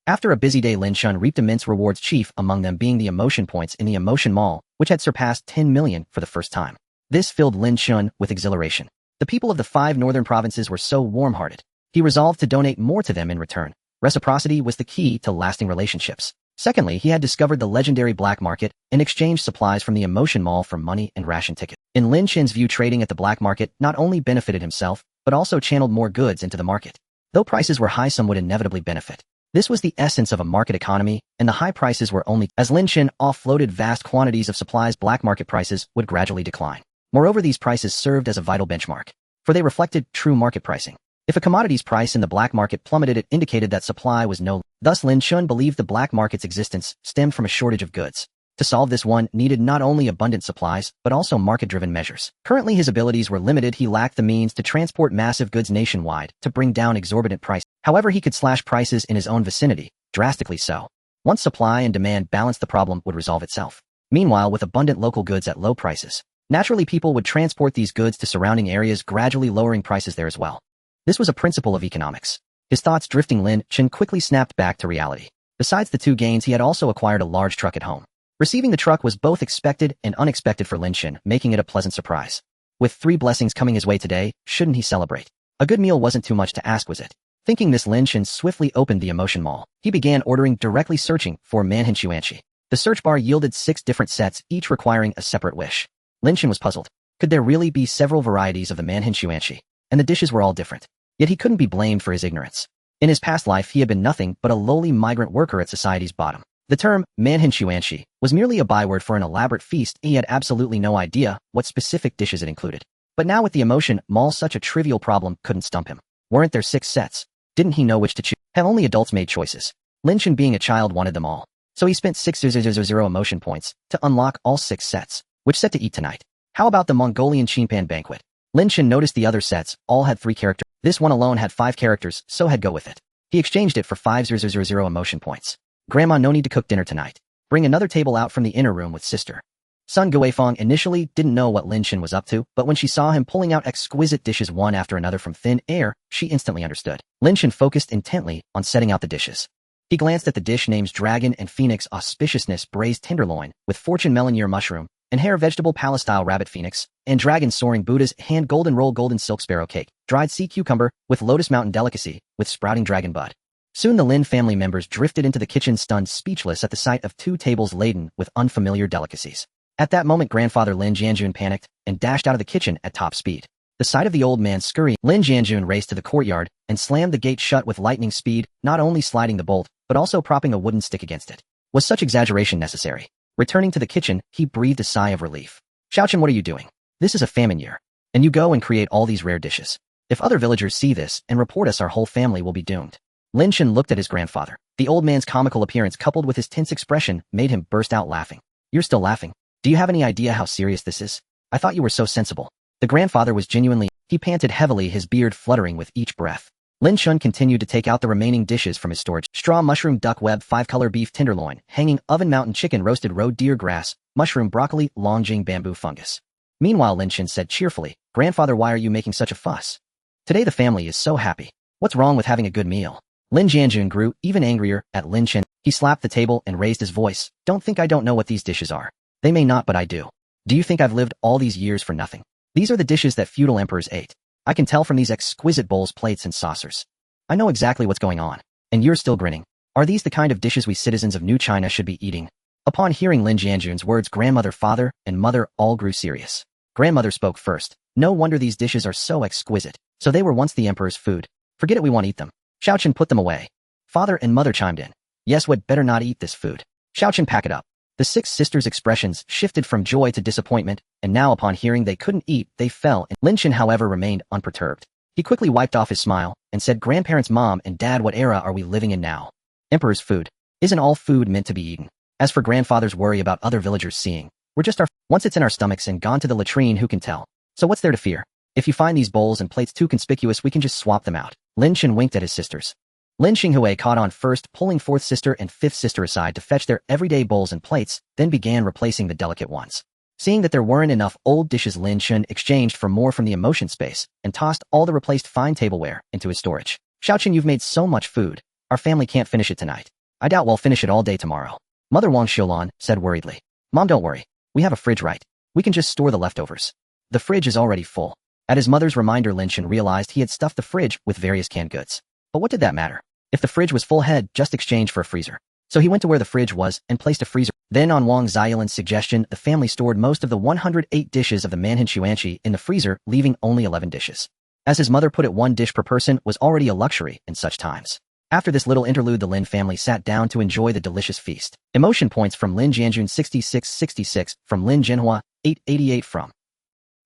After a busy day, Lin Chen reaped immense rewards, chief among them being the emotion points in the Emotion Mall, which had surpassed 10 million for the first time. This filled Lin Chen with exhilaration. The people of the 5 northern provinces were so warm-hearted. He resolved to donate more to them in return. Reciprocity was the key to lasting relationships. Secondly, he had discovered the legendary black market and exchanged supplies from the Emotion Mall for money and ration tickets. In Lin Chen's view, trading at the black market not only benefited himself, but also channeled more goods into the market. Though prices were high, some would inevitably benefit. This was the essence of a market economy, and the high prices were only as Lin Chen offloaded vast quantities of supplies, black market prices would gradually decline. Moreover, these prices served as a vital benchmark, for they reflected true market pricing. If a commodity's price in the black market plummeted, it indicated that supply was no. Thus, Lin Chen believed the black market's existence stemmed from a shortage of goods. To solve this, one needed not only abundant supplies, but also market-driven measures. Currently, his abilities were limited. He lacked the means to transport massive goods nationwide to bring down exorbitant prices. However, he could slash prices in his own vicinity, drastically so. Once supply and demand balanced, the problem would resolve itself. Meanwhile, with abundant local goods at low prices, naturally people would transport these goods to surrounding areas, gradually lowering prices there as well. This was a principle of economics. His thoughts drifting, Lin Chen quickly snapped back to reality. Besides the 2 gains, he had also acquired a large truck at home. Receiving the truck was both expected and unexpected for Lin Chen, making it a pleasant surprise. With 3 blessings coming his way today, shouldn't he celebrate? A good meal wasn't too much to ask, was it? Thinking this, Lin Chen swiftly opened the Emotion Mall. He began ordering, directly searching for manhenshuanshi. The search bar yielded 6 different sets, each requiring a separate wish. Lin Chen was puzzled. Could there really be several varieties of the manhenshuanshi? And the dishes were all different. Yet he couldn't be blamed for his ignorance. In his past life, he had been nothing but a lowly migrant worker at society's bottom. The term manhenshuanshi was merely a byword for an elaborate feast. He had absolutely no idea what specific dishes it included. But now with the Emotion Mall, such a trivial problem couldn't stump him. Weren't there 6 sets? Didn't he know which to choose? Have only adults made choices? Lin Chen, being a child, wanted them all. So he spent 6,000 emotion points to unlock all 6 sets. Which set to eat tonight? How about the Mongolian chimpan banquet? Lin Chen noticed the other sets all had 3 characters. This one alone had 5 characters, so had go with it. He exchanged it for 5,000 emotion points. Grandma, no need to cook dinner tonight. Bring another table out from the inner room with sister. Son Guifeng initially didn't know what Lin Chen was up to, but when she saw him pulling out exquisite dishes one after another from thin air, she instantly understood. Lin Chen focused intently on setting out the dishes. He glanced at the dish names Dragon and Phoenix Auspiciousness Braised Tenderloin with Fortune Melon Ear Mushroom, and Hair Vegetable Palace Style Rabbit Phoenix, and Dragon Soaring Buddha's Hand Golden Roll Golden Silk Sparrow Cake, Dried Sea Cucumber with Lotus Mountain Delicacy with Sprouting Dragon Bud. Soon the Lin family members drifted into the kitchen, stunned speechless at the sight of 2 tables laden with unfamiliar delicacies. At that moment, grandfather Lin Jianjun panicked and dashed out of the kitchen at top speed. The sight of the old man scurrying, Lin Jianjun raced to the courtyard and slammed the gate shut with lightning speed, not only sliding the bolt, but also propping a wooden stick against it. Was such exaggeration necessary? Returning to the kitchen, he breathed a sigh of relief. Xiaochen, what are you doing? This is a famine year. And you go and create all these rare dishes. If other villagers see this and report us, our whole family will be doomed. Lin Chen looked at his grandfather. The old man's comical appearance coupled with his tense expression made him burst out laughing. You're still laughing? Do you have any idea how serious this is? I thought you were so sensible. The grandfather was genuinely. He panted heavily, his beard fluttering with each breath. Lin Chen continued to take out the remaining dishes from his storage. Straw mushroom duck web, 5-color beef tenderloin, hanging oven mountain chicken, roasted roe deer grass, mushroom broccoli, longjing bamboo fungus. Meanwhile, Lin Chen said cheerfully, "Grandfather, why are you making such a fuss? Today the family is so happy. What's wrong with having a good meal?" Lin Jianjun grew even angrier at Lin Chen. He slapped the table and raised his voice. "Don't think I don't know what these dishes are. They may not, but I do. Do you think I've lived all these years for nothing? These are the dishes that feudal emperors ate. I can tell from these exquisite bowls, plates, and saucers. I know exactly what's going on. And you're still grinning. Are these the kind of dishes we citizens of New China should be eating?" Upon hearing Lin Jianjun's words, grandmother, father, and mother all grew serious. Grandmother spoke first. "No wonder these dishes are so exquisite. So they were once the emperor's food. Forget it, we won't eat them. Xiaochen, put them away." Father and mother chimed in. "Yes, we'd better not eat this food. Xiaochen, pack it up." The six sisters' expressions shifted from joy to disappointment, and now upon hearing they couldn't eat, they fell. Lin Chen, however, remained unperturbed. He quickly wiped off his smile and said, "Grandparents, mom, and dad, what era are we living in now? Emperor's food. Isn't all food meant to be eaten? As for grandfather's worry about other villagers seeing, we're just once it's in our stomachs and gone to the latrine, who can tell? So what's there to fear? If you find these bowls and plates too conspicuous, we can just swap them out." Lin Chen winked at his sisters. Lin Xinghui caught on first, pulling fourth sister and fifth sister aside to fetch their everyday bowls and plates, then began replacing the delicate ones. Seeing that there weren't enough old dishes, Lin Chen exchanged for more from the emotion space and tossed all the replaced fine tableware into his storage. "Xiaochen, you've made so much food. Our family can't finish it tonight. I doubt we'll finish it all day tomorrow." Mother Wang Xiulan said worriedly. "Mom, don't worry. We have a fridge, right? We can just store the leftovers. The fridge is already full." At his mother's reminder, Lin Chen realized he had stuffed the fridge with various canned goods. But what did that matter? If the fridge was full, he'd just exchange for a freezer. So he went to where the fridge was and placed a freezer. Then on Wang Xiulan's suggestion, the family stored most of the 108 dishes of the manhan xuanxi in the freezer, leaving only 11 dishes. As his mother put it, one dish per person was already a luxury in such times. After this little interlude, the Lin family sat down to enjoy the delicious feast. Emotion points from Lin Jianjun 6666, from Lin Jinhua 888 from.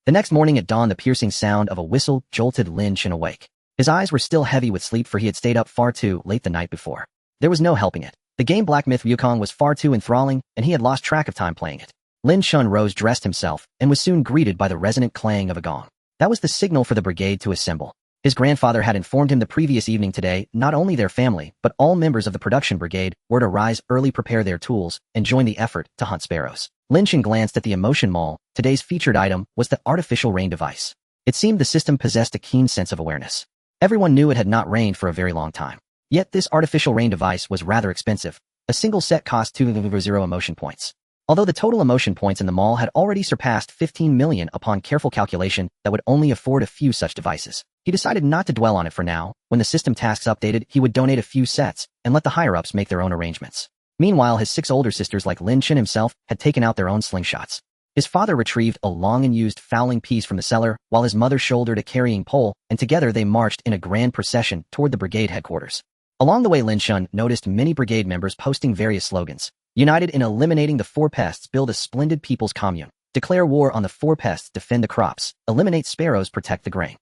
The next morning at dawn, the piercing sound of a whistle jolted Lin Chen awake. His eyes were still heavy with sleep, for he had stayed up far too late the night before. There was no helping it. The game Black Myth Wukong was far too enthralling, and he had lost track of time playing it. Lin Chen rose, dressed himself, and was soon greeted by the resonant clang of a gong. That was the signal for the brigade to assemble. His grandfather had informed him the previous evening today not only their family, but all members of the production brigade were to rise early, prepare their tools, and join the effort to hunt sparrows. Lin Chen glanced at the emotion mall. Today's featured item was the artificial rain device. It seemed the system possessed a keen sense of awareness. Everyone knew it had not rained for a very long time. Yet this artificial rain device was rather expensive. A single set cost 200 emotion points. Although the total emotion points in the mall had already surpassed 15 million upon careful calculation, that would only afford a few such devices. He decided not to dwell on it for now. When the system tasks updated, he would donate a few sets and let the higher-ups make their own arrangements. Meanwhile, his 6 older sisters, like Lin Chen himself, had taken out their own slingshots. His father retrieved a long and used fowling piece from the cellar, while his mother shouldered a carrying pole, and together they marched in a grand procession toward the brigade headquarters. Along the way, Lin Chen noticed many brigade members posting various slogans. United in eliminating the 4 pests, build a splendid people's commune. Declare war on the 4 pests, defend the crops. Eliminate sparrows, protect the grain.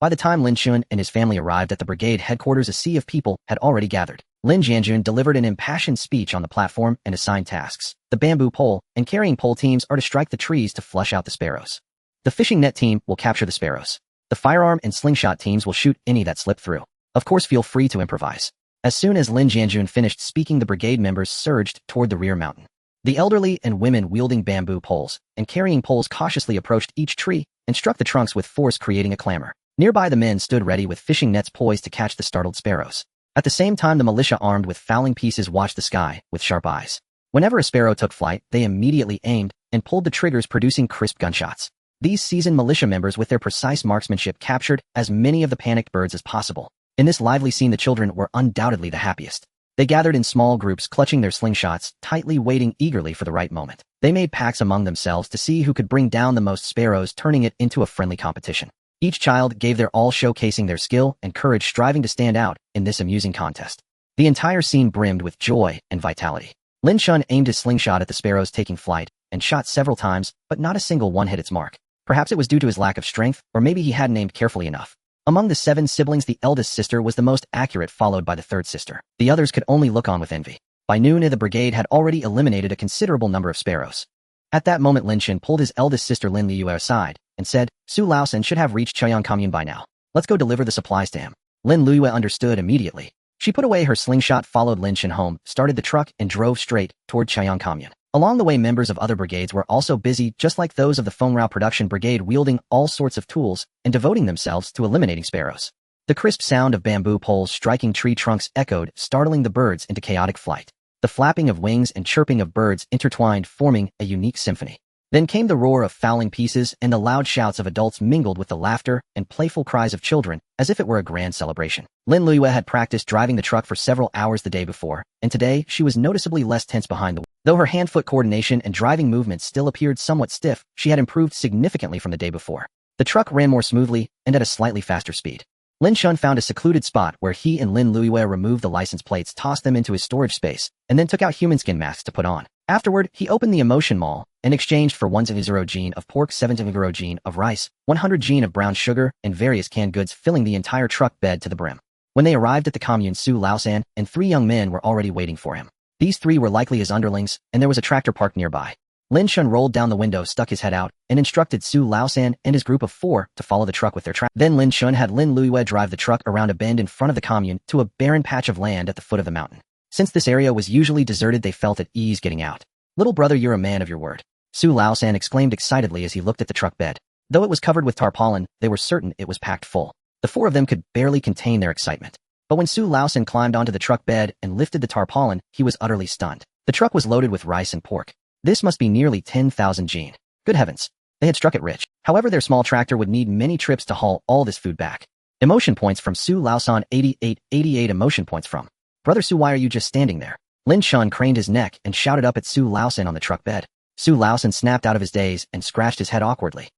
By the time Lin Chen and his family arrived at the brigade headquarters, a sea of people had already gathered. Lin Jianjun delivered an impassioned speech on the platform and assigned tasks. The bamboo pole and carrying pole teams are to strike the trees to flush out the sparrows. The fishing net team will capture the sparrows. The firearm and slingshot teams will shoot any that slip through. Of course, feel free to improvise. As soon as Lin Jianjun finished speaking, the brigade members surged toward the rear mountain. The elderly and women wielding bamboo poles and carrying poles cautiously approached each tree and struck the trunks with force, creating a clamor. Nearby, the men stood ready with fishing nets poised to catch the startled sparrows. At the same time, the militia armed with fowling pieces watched the sky with sharp eyes. Whenever a sparrow took flight, they immediately aimed and pulled the triggers, producing crisp gunshots. These seasoned militia members, with their precise marksmanship, captured as many of the panicked birds as possible. In this lively scene, the children were undoubtedly the happiest. They gathered in small groups, clutching their slingshots, tightly waiting eagerly for the right moment. They made pacts among themselves to see who could bring down the most sparrows, turning it into a friendly competition. Each child gave their all, showcasing their skill and courage, striving to stand out in this amusing contest. The entire scene brimmed with joy and vitality. Lin Chen aimed his slingshot at the sparrows taking flight and shot several times, but not a single one hit its mark. Perhaps it was due to his lack of strength, or maybe he hadn't aimed carefully enough. Among the 7 siblings, the eldest sister was the most accurate, followed by the third sister. The others could only look on with envy. By noon, the brigade had already eliminated a considerable number of sparrows. At that moment, Lin Chen pulled his eldest sister Lin Liu aside and said, "Su Laosan should have reached Chaoyang Commune by now. Let's go deliver the supplies to him." Lin Liu understood immediately. She put away her slingshot, followed Lin Chen home, started the truck, and drove straight toward Chaoyang Commune. Along the way, members of other brigades were also busy, just like those of the Fengrao production brigade, wielding all sorts of tools and devoting themselves to eliminating sparrows. The crisp sound of bamboo poles striking tree trunks echoed, startling the birds into chaotic flight. The flapping of wings and chirping of birds intertwined, forming a unique symphony. Then came the roar of fowling pieces, and the loud shouts of adults mingled with the laughter and playful cries of children, as if it were a grand celebration. Lin Luyue had practiced driving the truck for several hours the day before, and today she was noticeably less tense behind the wheel. Though her hand-foot coordination and driving movements still appeared somewhat stiff, she had improved significantly from the day before. The truck ran more smoothly and at a slightly faster speed. Lin Chen found a secluded spot where he and Lin Luyue removed the license plates, tossed them into his storage space, and then took out human skin masks to put on. Afterward, he opened the emotion mall and exchanged for 100 gene of pork, 70 gene of rice, 100 gene of brown sugar, and various canned goods, filling the entire truck bed to the brim. When they arrived at the commune, Su Laosan and 3 young men were already waiting for him. These 3 were likely his underlings, and there was a tractor parked nearby. Lin Chen rolled down the window, stuck his head out, and instructed Su Laosan and his group of 4 to follow the truck with their tractor. Then Lin Chen had Lin Luyue drive the truck around a bend in front of the commune to a barren patch of land at the foot of the mountain. Since this area was usually deserted, they felt at ease getting out. "Little brother, you're a man of your word," Su Laosan exclaimed excitedly as he looked at the truck bed. Though it was covered with tarpaulin, they were certain it was packed full. The 4 of them could barely contain their excitement. But when Su Laosan climbed onto the truck bed and lifted the tarpaulin, he was utterly stunned. The truck was loaded with rice and pork. This must be nearly 10,000 gene. Good heavens. They had struck it rich. However, their small tractor would need many trips to haul all this food back. Emotion points from Su Laosan. 88 emotion points from. "Brother Su, why are you just standing there?" Lin Chen craned his neck and shouted up at Su Laosan on the truck bed. Su Laosan snapped out of his daze and scratched his head awkwardly.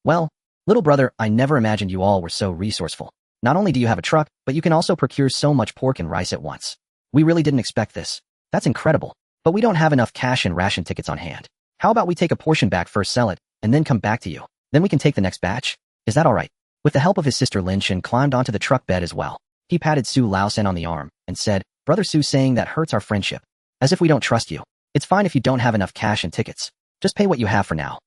Well, little brother, I never imagined you all were so resourceful. Not only do you have a truck, but you can also procure so much pork and rice at once. We really didn't expect this. That's incredible. But we don't have enough cash and ration tickets on hand. How about we take a portion back first, sell it, and then come back to you? Then we can take the next batch? Is that all right?" With the help of his sister, Lin Chen climbed onto the truck bed as well. He patted Su Laosan on the arm and said, "Brother Su, saying that hurts our friendship. As if we don't trust you. It's fine if you don't have enough cash and tickets. Just pay what you have for now.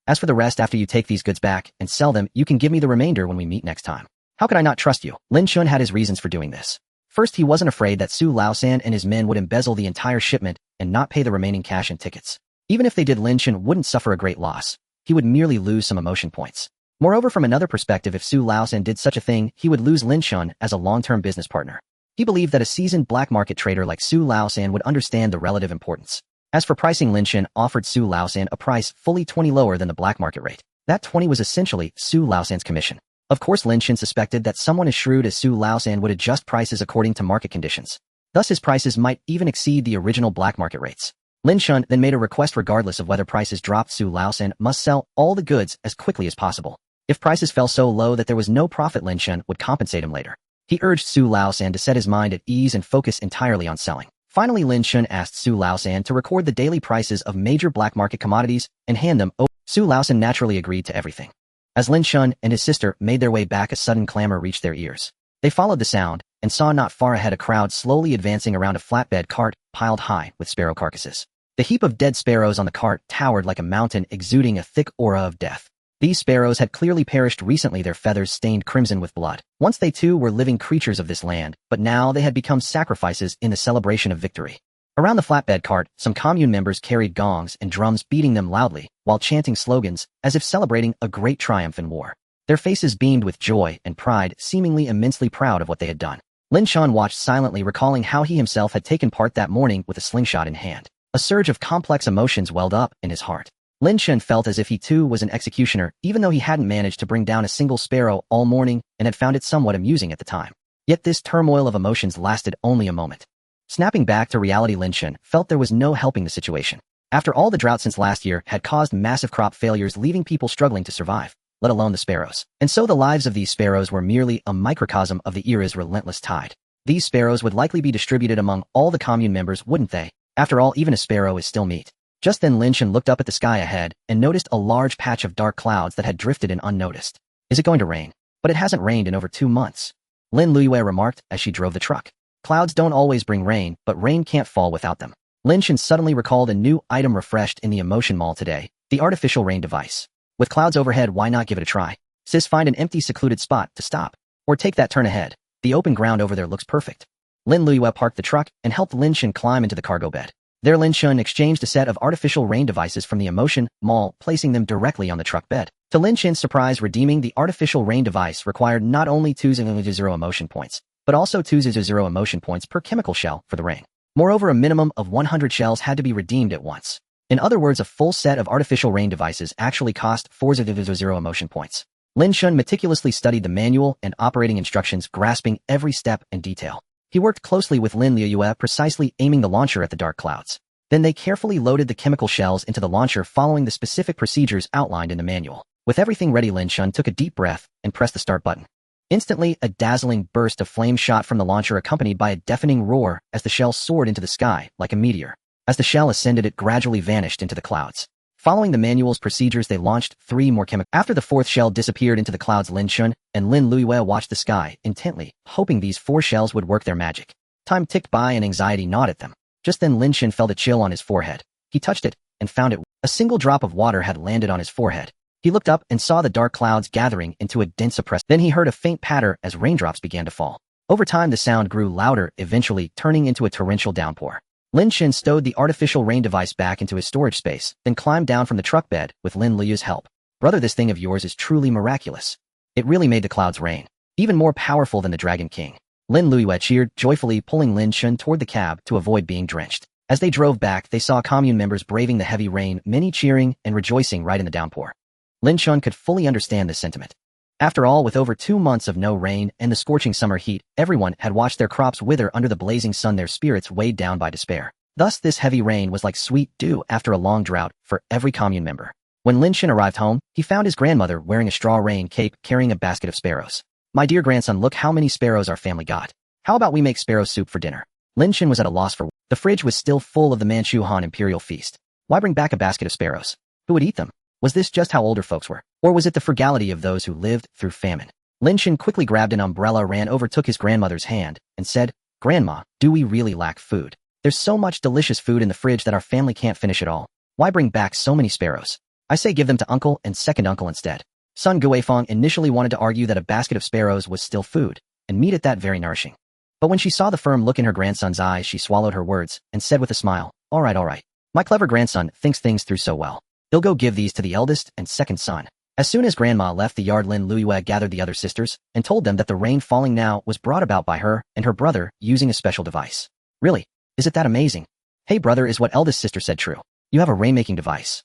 As for the rest, after you take these goods back and sell them, you can give me the remainder when we meet next time." How could I not trust you? Lin Chen had his reasons for doing this. First, he wasn't afraid that Su Laosan and his men would embezzle the entire shipment and not pay the remaining cash and tickets. Even if they did, Lin Chen wouldn't suffer a great loss. He would merely lose some emotion points. Moreover, from another perspective, if Su Laosan did such a thing, he would lose Lin Chen as a long-term business partner. He believed that a seasoned black market trader like Su Laosan would understand the relative importance. As for pricing, Lin Chen offered Su Laosan a price fully 20 lower than the black market rate. That 20 was essentially Su Laosan's commission. Of course, Lin Chen suspected that someone as shrewd as Su Laosan would adjust prices according to market conditions. Thus, his prices might even exceed the original black market rates. Lin Chen then made a request regardless of whether prices dropped. Su Laosan must sell all the goods as quickly as possible. If prices fell so low that there was no profit, Lin Chen would compensate him later. He urged Su Laosan to set his mind at ease and focus entirely on selling. Finally, Lin Chen asked Su Laosan to record the daily prices of major black market commodities and hand them over. Su Laosan naturally agreed to everything. As Lin Chen and his sister made their way back, a sudden clamor reached their ears. They followed the sound and saw not far ahead a crowd slowly advancing around a flatbed cart piled high with sparrow carcasses. The heap of dead sparrows on the cart towered like a mountain, exuding a thick aura of death. These sparrows had clearly perished recently, their feathers stained crimson with blood. Once they too were living creatures of this land, but now they had become sacrifices in the celebration of victory. Around the flatbed cart, some commune members carried gongs and drums, beating them loudly, while chanting slogans, as if celebrating a great triumph in war. Their faces beamed with joy and pride, seemingly immensely proud of what they had done. Lin Chen watched silently, recalling how he himself had taken part that morning with a slingshot in hand. A surge of complex emotions welled up in his heart. Lin Chen felt as if he too was an executioner, even though he hadn't managed to bring down a single sparrow all morning and had found it somewhat amusing at the time. Yet this turmoil of emotions lasted only a moment. Snapping back to reality, Lin Chen felt there was no helping the situation. After all, the drought since last year had caused massive crop failures, leaving people struggling to survive, let alone the sparrows. And so the lives of these sparrows were merely a microcosm of the era's relentless tide. These sparrows would likely be distributed among all the commune members, wouldn't they? After all, even a sparrow is still meat. Just then Lin Chen looked up at the sky ahead and noticed a large patch of dark clouds that had drifted in unnoticed. Is it going to rain? But it hasn't rained in over 2 months. Lin Luyue remarked as she drove the truck. Clouds don't always bring rain, but rain can't fall without them. Lin Chen suddenly recalled a new item refreshed in the emotion mall today, the artificial rain device. With clouds overhead, why not give it a try? Sis, find an empty secluded spot to stop. Or take that turn ahead. The open ground over there looks perfect. Lin Luyue parked the truck and helped Lin Chen climb into the cargo bed. There Lin Chen exchanged a set of artificial rain devices from the Emotion Mall, placing them directly on the truck bed. To Lin Chen's surprise, redeeming the artificial rain device required not only 200 emotion points, but also 200 emotion points per chemical shell for the rain. Moreover, a minimum of 100 shells had to be redeemed at once. In other words, a full set of artificial rain devices actually cost 400 emotion points. Lin Chen meticulously studied the manual and operating instructions, grasping every step and detail. He worked closely with Lin Liyue, precisely aiming the launcher at the dark clouds. Then they carefully loaded the chemical shells into the launcher, following the specific procedures outlined in the manual. With everything ready, Lin Chen took a deep breath and pressed the start button. Instantly, a dazzling burst of flame shot from the launcher, accompanied by a deafening roar as the shell soared into the sky like a meteor. As the shell ascended, it gradually vanished into the clouds. Following the manual's procedures, they launched 3 more chemicals. After the 4th shell disappeared into the clouds, Lin Chen and Lin Liyue watched the sky intently, hoping these 4 shells would work their magic. Time ticked by and anxiety gnawed at them. Just then Lin Chen felt a chill on his forehead. He touched it and found it. A single drop of water had landed on his forehead. He looked up and saw the dark clouds gathering into a dense oppressive. Then he heard a faint patter as raindrops began to fall. Over time the sound grew louder, eventually turning into a torrential downpour. Lin Chen stowed the artificial rain device back into his storage space, then climbed down from the truck bed with Lin Liyue's help. Brother, this thing of yours is truly miraculous. It really made the clouds rain. Even more powerful than the Dragon King. Lin Liyue cheered, joyfully pulling Lin Chen toward the cab to avoid being drenched. As they drove back, they saw commune members braving the heavy rain, many cheering and rejoicing right in the downpour. Lin Chen could fully understand this sentiment. After all, with over 2 months of no rain and the scorching summer heat, everyone had watched their crops wither under the blazing sun, their spirits weighed down by despair. Thus, this heavy rain was like sweet dew after a long drought for every commune member. When Lin Chen arrived home, he found his grandmother wearing a straw rain cape, carrying a basket of sparrows. My dear grandson, look how many sparrows our family got. How about we make sparrow soup for dinner? Lin Chen was at a loss for words. The fridge was still full of the Manchu Han Imperial feast. Why bring back a basket of sparrows? Who would eat them? Was this just how older folks were? Or was it the frugality of those who lived through famine? Lin Chen quickly grabbed an umbrella, ran over, took his grandmother's hand, and said, Grandma, do we really lack food? There's so much delicious food in the fridge that our family can't finish it all. Why bring back so many sparrows? I say give them to uncle and second uncle instead. Sun Guifeng initially wanted to argue that a basket of sparrows was still food, and meat at that very nourishing. But when she saw the firm look in her grandson's eyes, she swallowed her words and said with a smile, all right. My clever grandson thinks things through so well. He'll go give these to the eldest and second son. As soon as Grandma left the yard, Lin Liyue gathered the other sisters and told them that the rain falling now was brought about by her and her brother using a special device. Really? Is it that amazing? Hey brother, is what eldest sister said true? You have a rain-making device.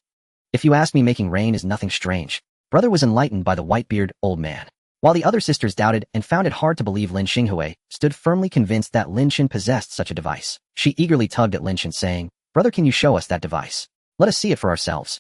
If you ask me, making rain is nothing strange. Brother was enlightened by the white-beard old man. While the other sisters doubted and found it hard to believe, Lin Xinghui stood firmly convinced that Lin Chen possessed such a device. She eagerly tugged at Lin Chen, saying, Brother, can you show us that device? Let us see it for ourselves.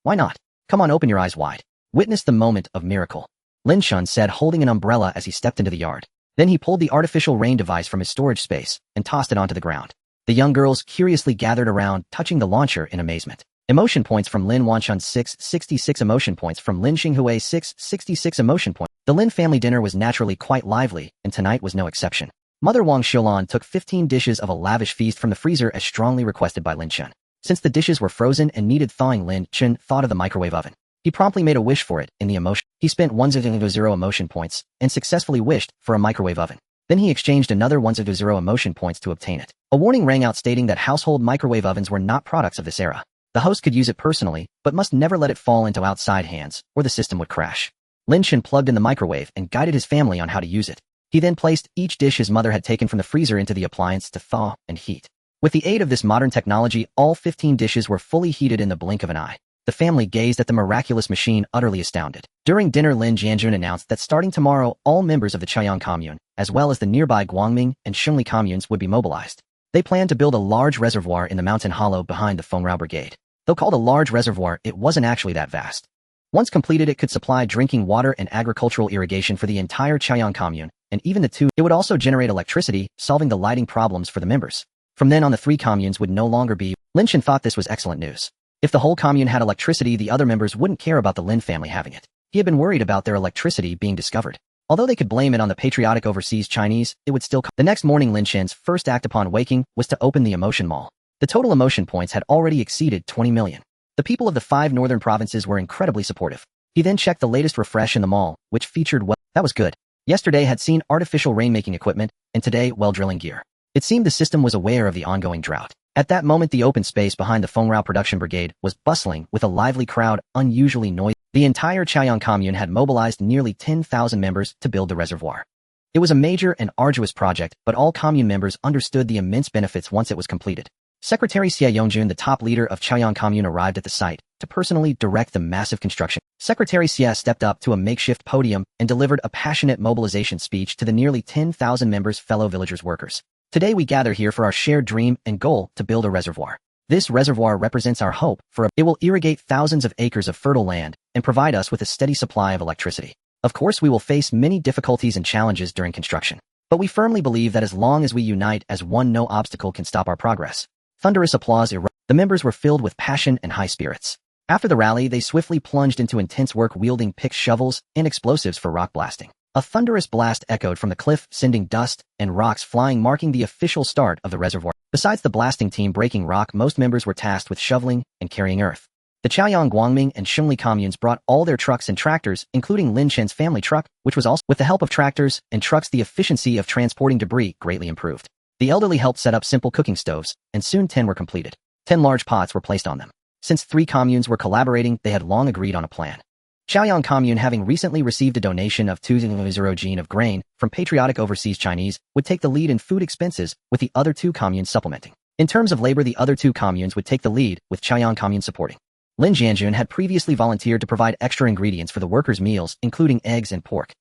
Why not? Come on, open your eyes wide. Witness the moment of miracle. Lin Chen said, holding an umbrella as he stepped into the yard. Then he pulled the artificial rain device from his storage space and tossed it onto the ground. The young girls curiously gathered around, touching the launcher in amazement. Emotion points from Lin Wanchun, 666 emotion points from Lin Xinghui, 666 emotion points. The Lin family dinner was naturally quite lively, and tonight was no exception. Mother Wang Xiulan took 15 dishes of a lavish feast from the freezer as strongly requested by Lin Chen. Since the dishes were frozen and needed thawing, Lin Chen thought of the microwave oven. He promptly made a wish for it in the emotion. He spent 100 emotion points and successfully wished for a microwave oven. Then he exchanged another 100 emotion points to obtain it. A warning rang out stating that household microwave ovens were not products of this era. The host could use it personally, but must never let it fall into outside hands, or the system would crash. Lin Chen plugged in the microwave and guided his family on how to use it. He then placed each dish his mother had taken from the freezer into the appliance to thaw and heat. With the aid of this modern technology, all 15 dishes were fully heated in the blink of an eye. The family gazed at the miraculous machine, utterly astounded. During dinner, Lin Jianjun announced that starting tomorrow, all members of the Chaiyang commune, as well as the nearby Guangming and Shengli communes, would be mobilized. They planned to build a large reservoir in the mountain hollow behind the Fengrao Brigade. Though called a large reservoir, it wasn't actually that vast. Once completed, it could supply drinking water and agricultural irrigation for the entire Chaiyang commune, and even the two. It would also generate electricity, solving the lighting problems for the members. From then on, the 3 communes would no longer be. Lin Chen thought this was excellent news. If the whole commune had electricity, the other members wouldn't care about the Lin family having it. He had been worried about their electricity being discovered. Although they could blame it on the patriotic overseas Chinese, it would still come. The next morning, Lin Chen's first act upon waking was to open the emotion mall. The total emotion points had already exceeded 20 million. The people of the 5 northern provinces were incredibly supportive. He then checked the latest refresh in the mall, which featured that was good. Yesterday had seen artificial rainmaking equipment, and today well drilling gear. It seemed the system was aware of the ongoing drought. At that moment, the open space behind the Fengrao production brigade was bustling with a lively crowd, unusually noisy. The entire Chaoyang commune had mobilized nearly 10,000 members to build the reservoir. It was a major and arduous project, but all commune members understood the immense benefits once it was completed. Secretary Xie Yongjun, the top leader of Chaoyang commune, arrived at the site to personally direct the massive construction. Secretary Xie stepped up to a makeshift podium and delivered a passionate mobilization speech to the nearly 10,000 members, fellow villagers, workers. Today we gather here for our shared dream and goal to build a reservoir. This reservoir represents our hope it will irrigate thousands of acres of fertile land and provide us with a steady supply of electricity. Of course, we will face many difficulties and challenges during construction, but we firmly believe that as long as we unite as one, no obstacle can stop our progress. Thunderous applause erupted. The members were filled with passion and high spirits. After the rally, they swiftly plunged into intense work, wielding picks, shovels, and explosives for rock blasting. A thunderous blast echoed from the cliff, sending dust and rocks flying, marking the official start of the reservoir. Besides the blasting team breaking rock, most members were tasked with shoveling and carrying earth. The Chaoyang, Guangming, and Shunli communes brought all their trucks and tractors, including Lin Chen's family truck, which was also. With the help of tractors and trucks, the efficiency of transporting debris greatly improved. The elderly helped set up simple cooking stoves, and soon 10 were completed. 10 large pots were placed on them. Since 3 communes were collaborating, they had long agreed on a plan. Chaoyang commune, having recently received a donation of 2,000 gene of grain from patriotic overseas Chinese, would take the lead in food expenses, with the other 2 communes supplementing. In terms of labor, the other 2 communes would take the lead, with Chaoyang commune supporting. Lin Jianjun had previously volunteered to provide extra ingredients for the workers' meals, including eggs and pork.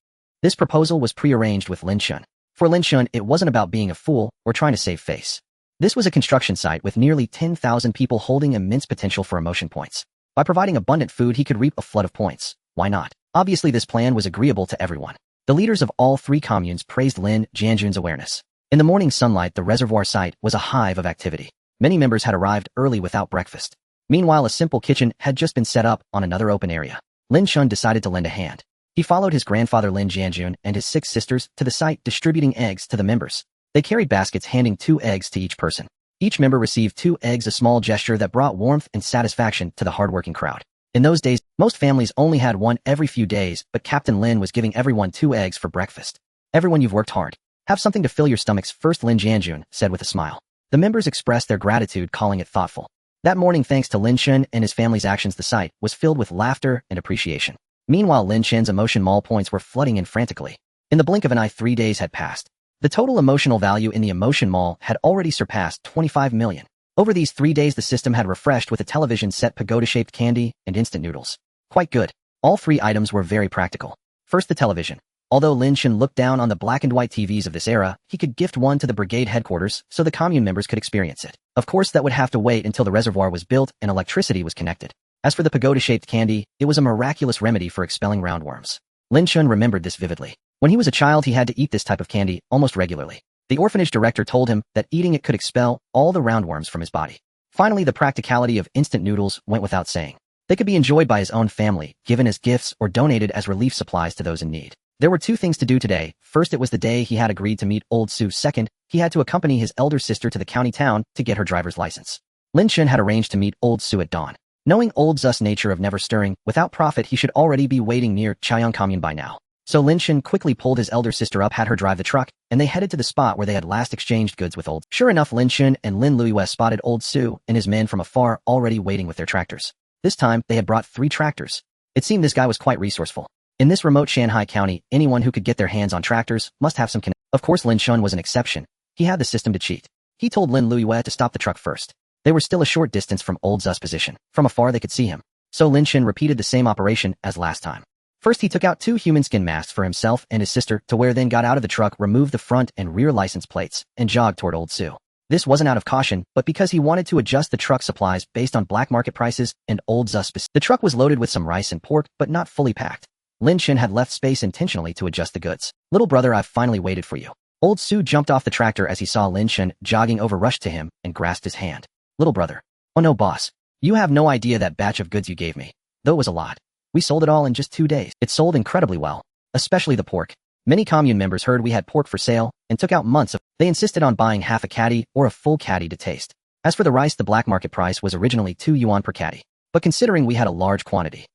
This proposal was prearranged with Lin Chen. For Lin Chen, it wasn't about being a fool or trying to save face. This was a construction site with nearly 10,000 people holding immense potential for emotion points. By providing abundant food, he could reap a flood of points. Why not? Obviously, this plan was agreeable to everyone. The leaders of all 3 communes praised Lin Jianjun's awareness. In the morning sunlight, the reservoir site was a hive of activity. Many members had arrived early without breakfast. Meanwhile, a simple kitchen had just been set up on another open area. Lin Chen decided to lend a hand. He followed his grandfather Lin Jianjun and his 6 sisters to the site, distributing eggs to the members. They carried baskets, handing 2 eggs to each person. Each member received 2 eggs, a small gesture that brought warmth and satisfaction to the hardworking crowd. In those days, most families only had one every few days, but Captain Lin was giving everyone 2 eggs for breakfast. Everyone, you've worked hard. Have something to fill your stomachs first, Lin Jianjun said with a smile. The members expressed their gratitude, calling it thoughtful. That morning, thanks to Lin Chen and his family's actions, the site was filled with laughter and appreciation. Meanwhile, Lin Chen's emotion mall points were flooding in frantically. In the blink of an eye, 3 days had passed. The total emotional value in the emotion mall had already surpassed 25 million. Over these 3 days, the system had refreshed with a television set, pagoda-shaped candy, and instant noodles. Quite good. All 3 items were very practical. First, the television. Although Lin Chen looked down on the black and white TVs of this era, he could gift one to the brigade headquarters so the commune members could experience it. Of course, that would have to wait until the reservoir was built and electricity was connected. As for the pagoda-shaped candy, it was a miraculous remedy for expelling roundworms. Lin Chen remembered this vividly. When he was a child, he had to eat this type of candy almost regularly. The orphanage director told him that eating it could expel all the roundworms from his body. Finally, the practicality of instant noodles went without saying. They could be enjoyed by his own family, given as gifts, or donated as relief supplies to those in need. There were 2 things to do today. First, it was the day he had agreed to meet Old Su. Second, he had to accompany his elder sister to the county town to get her driver's license. Lin Chen had arranged to meet Old Su at dawn. Knowing Old Su's nature of never stirring without profit, he should already be waiting near Chaoyang commune by now. So Lin Chen quickly pulled his elder sister up, had her drive the truck, and they headed to the spot where they had last exchanged goods with Old. Sure enough, Lin Chen and Lin Luiyue spotted Old Su and his men from afar, already waiting with their tractors. This time, they had brought 3 tractors. It seemed this guy was quite resourceful. In this remote Shanghai county, anyone who could get their hands on tractors must have some connection. Of course, Lin Chen was an exception. He had the system to cheat. He told Lin Luiyue to stop the truck first. They were still a short distance from Old Su's position. From afar, they could see him. So Lin Chen repeated the same operation as last time. First, he took out 2 human skin masks for himself and his sister to wear, then got out of the truck, removed the front and rear license plates, and jogged toward Old Su. This wasn't out of caution, but because he wanted to adjust the truck supplies based on black market prices and Old Su's. The truck was loaded with some rice and pork, but not fully packed. Lin Chen had left space intentionally to adjust the goods. Little brother, I've finally waited for you. Old Su jumped off the tractor as he saw Lin Chen jogging over, rushed to him, and grasped his hand. Little brother. Oh no, boss. You have no idea that batch of goods you gave me. Though it was a lot. We sold it all in just 2 days. It sold incredibly well. Especially the pork. Many commune members heard we had pork for sale and took out months of. They insisted on buying half a caddy or a full caddy to taste. As for the rice, the black market price was originally 2 yuan per caddy. But considering we had a large quantity,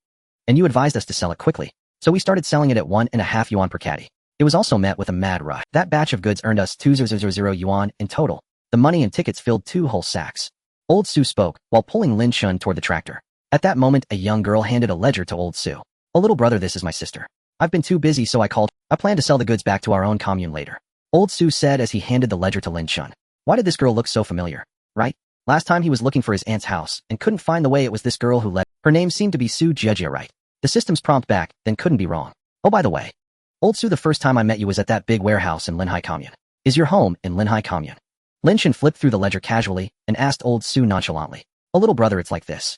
and you advised us to sell it quickly, so we started selling it at 1.5 yuan per caddy. It was also met with a mad rush. That batch of goods earned us 2,000 yuan in total. The money and tickets filled 2 whole sacks. Old Su spoke, while pulling Lin Chen toward the tractor. At that moment, a young girl handed a ledger to Old Su. "A little brother, this is my sister. I've been too busy, so I called. I plan to sell the goods back to our own commune later," Old Su said as he handed the ledger to Lin Chen. Why did this girl look so familiar? Right? Last time he was looking for his aunt's house and couldn't find the way. It was this girl who led. Her name seemed to be Su Jejia, right? The system's prompt back, then couldn't be wrong. "Oh, by the way, Old Su, the first time I met you was at that big warehouse in Linhai Commune. Is your home in Linhai Commune?" Lin Chen flipped through the ledger casually and asked Old Su nonchalantly. "A little brother, it's like this.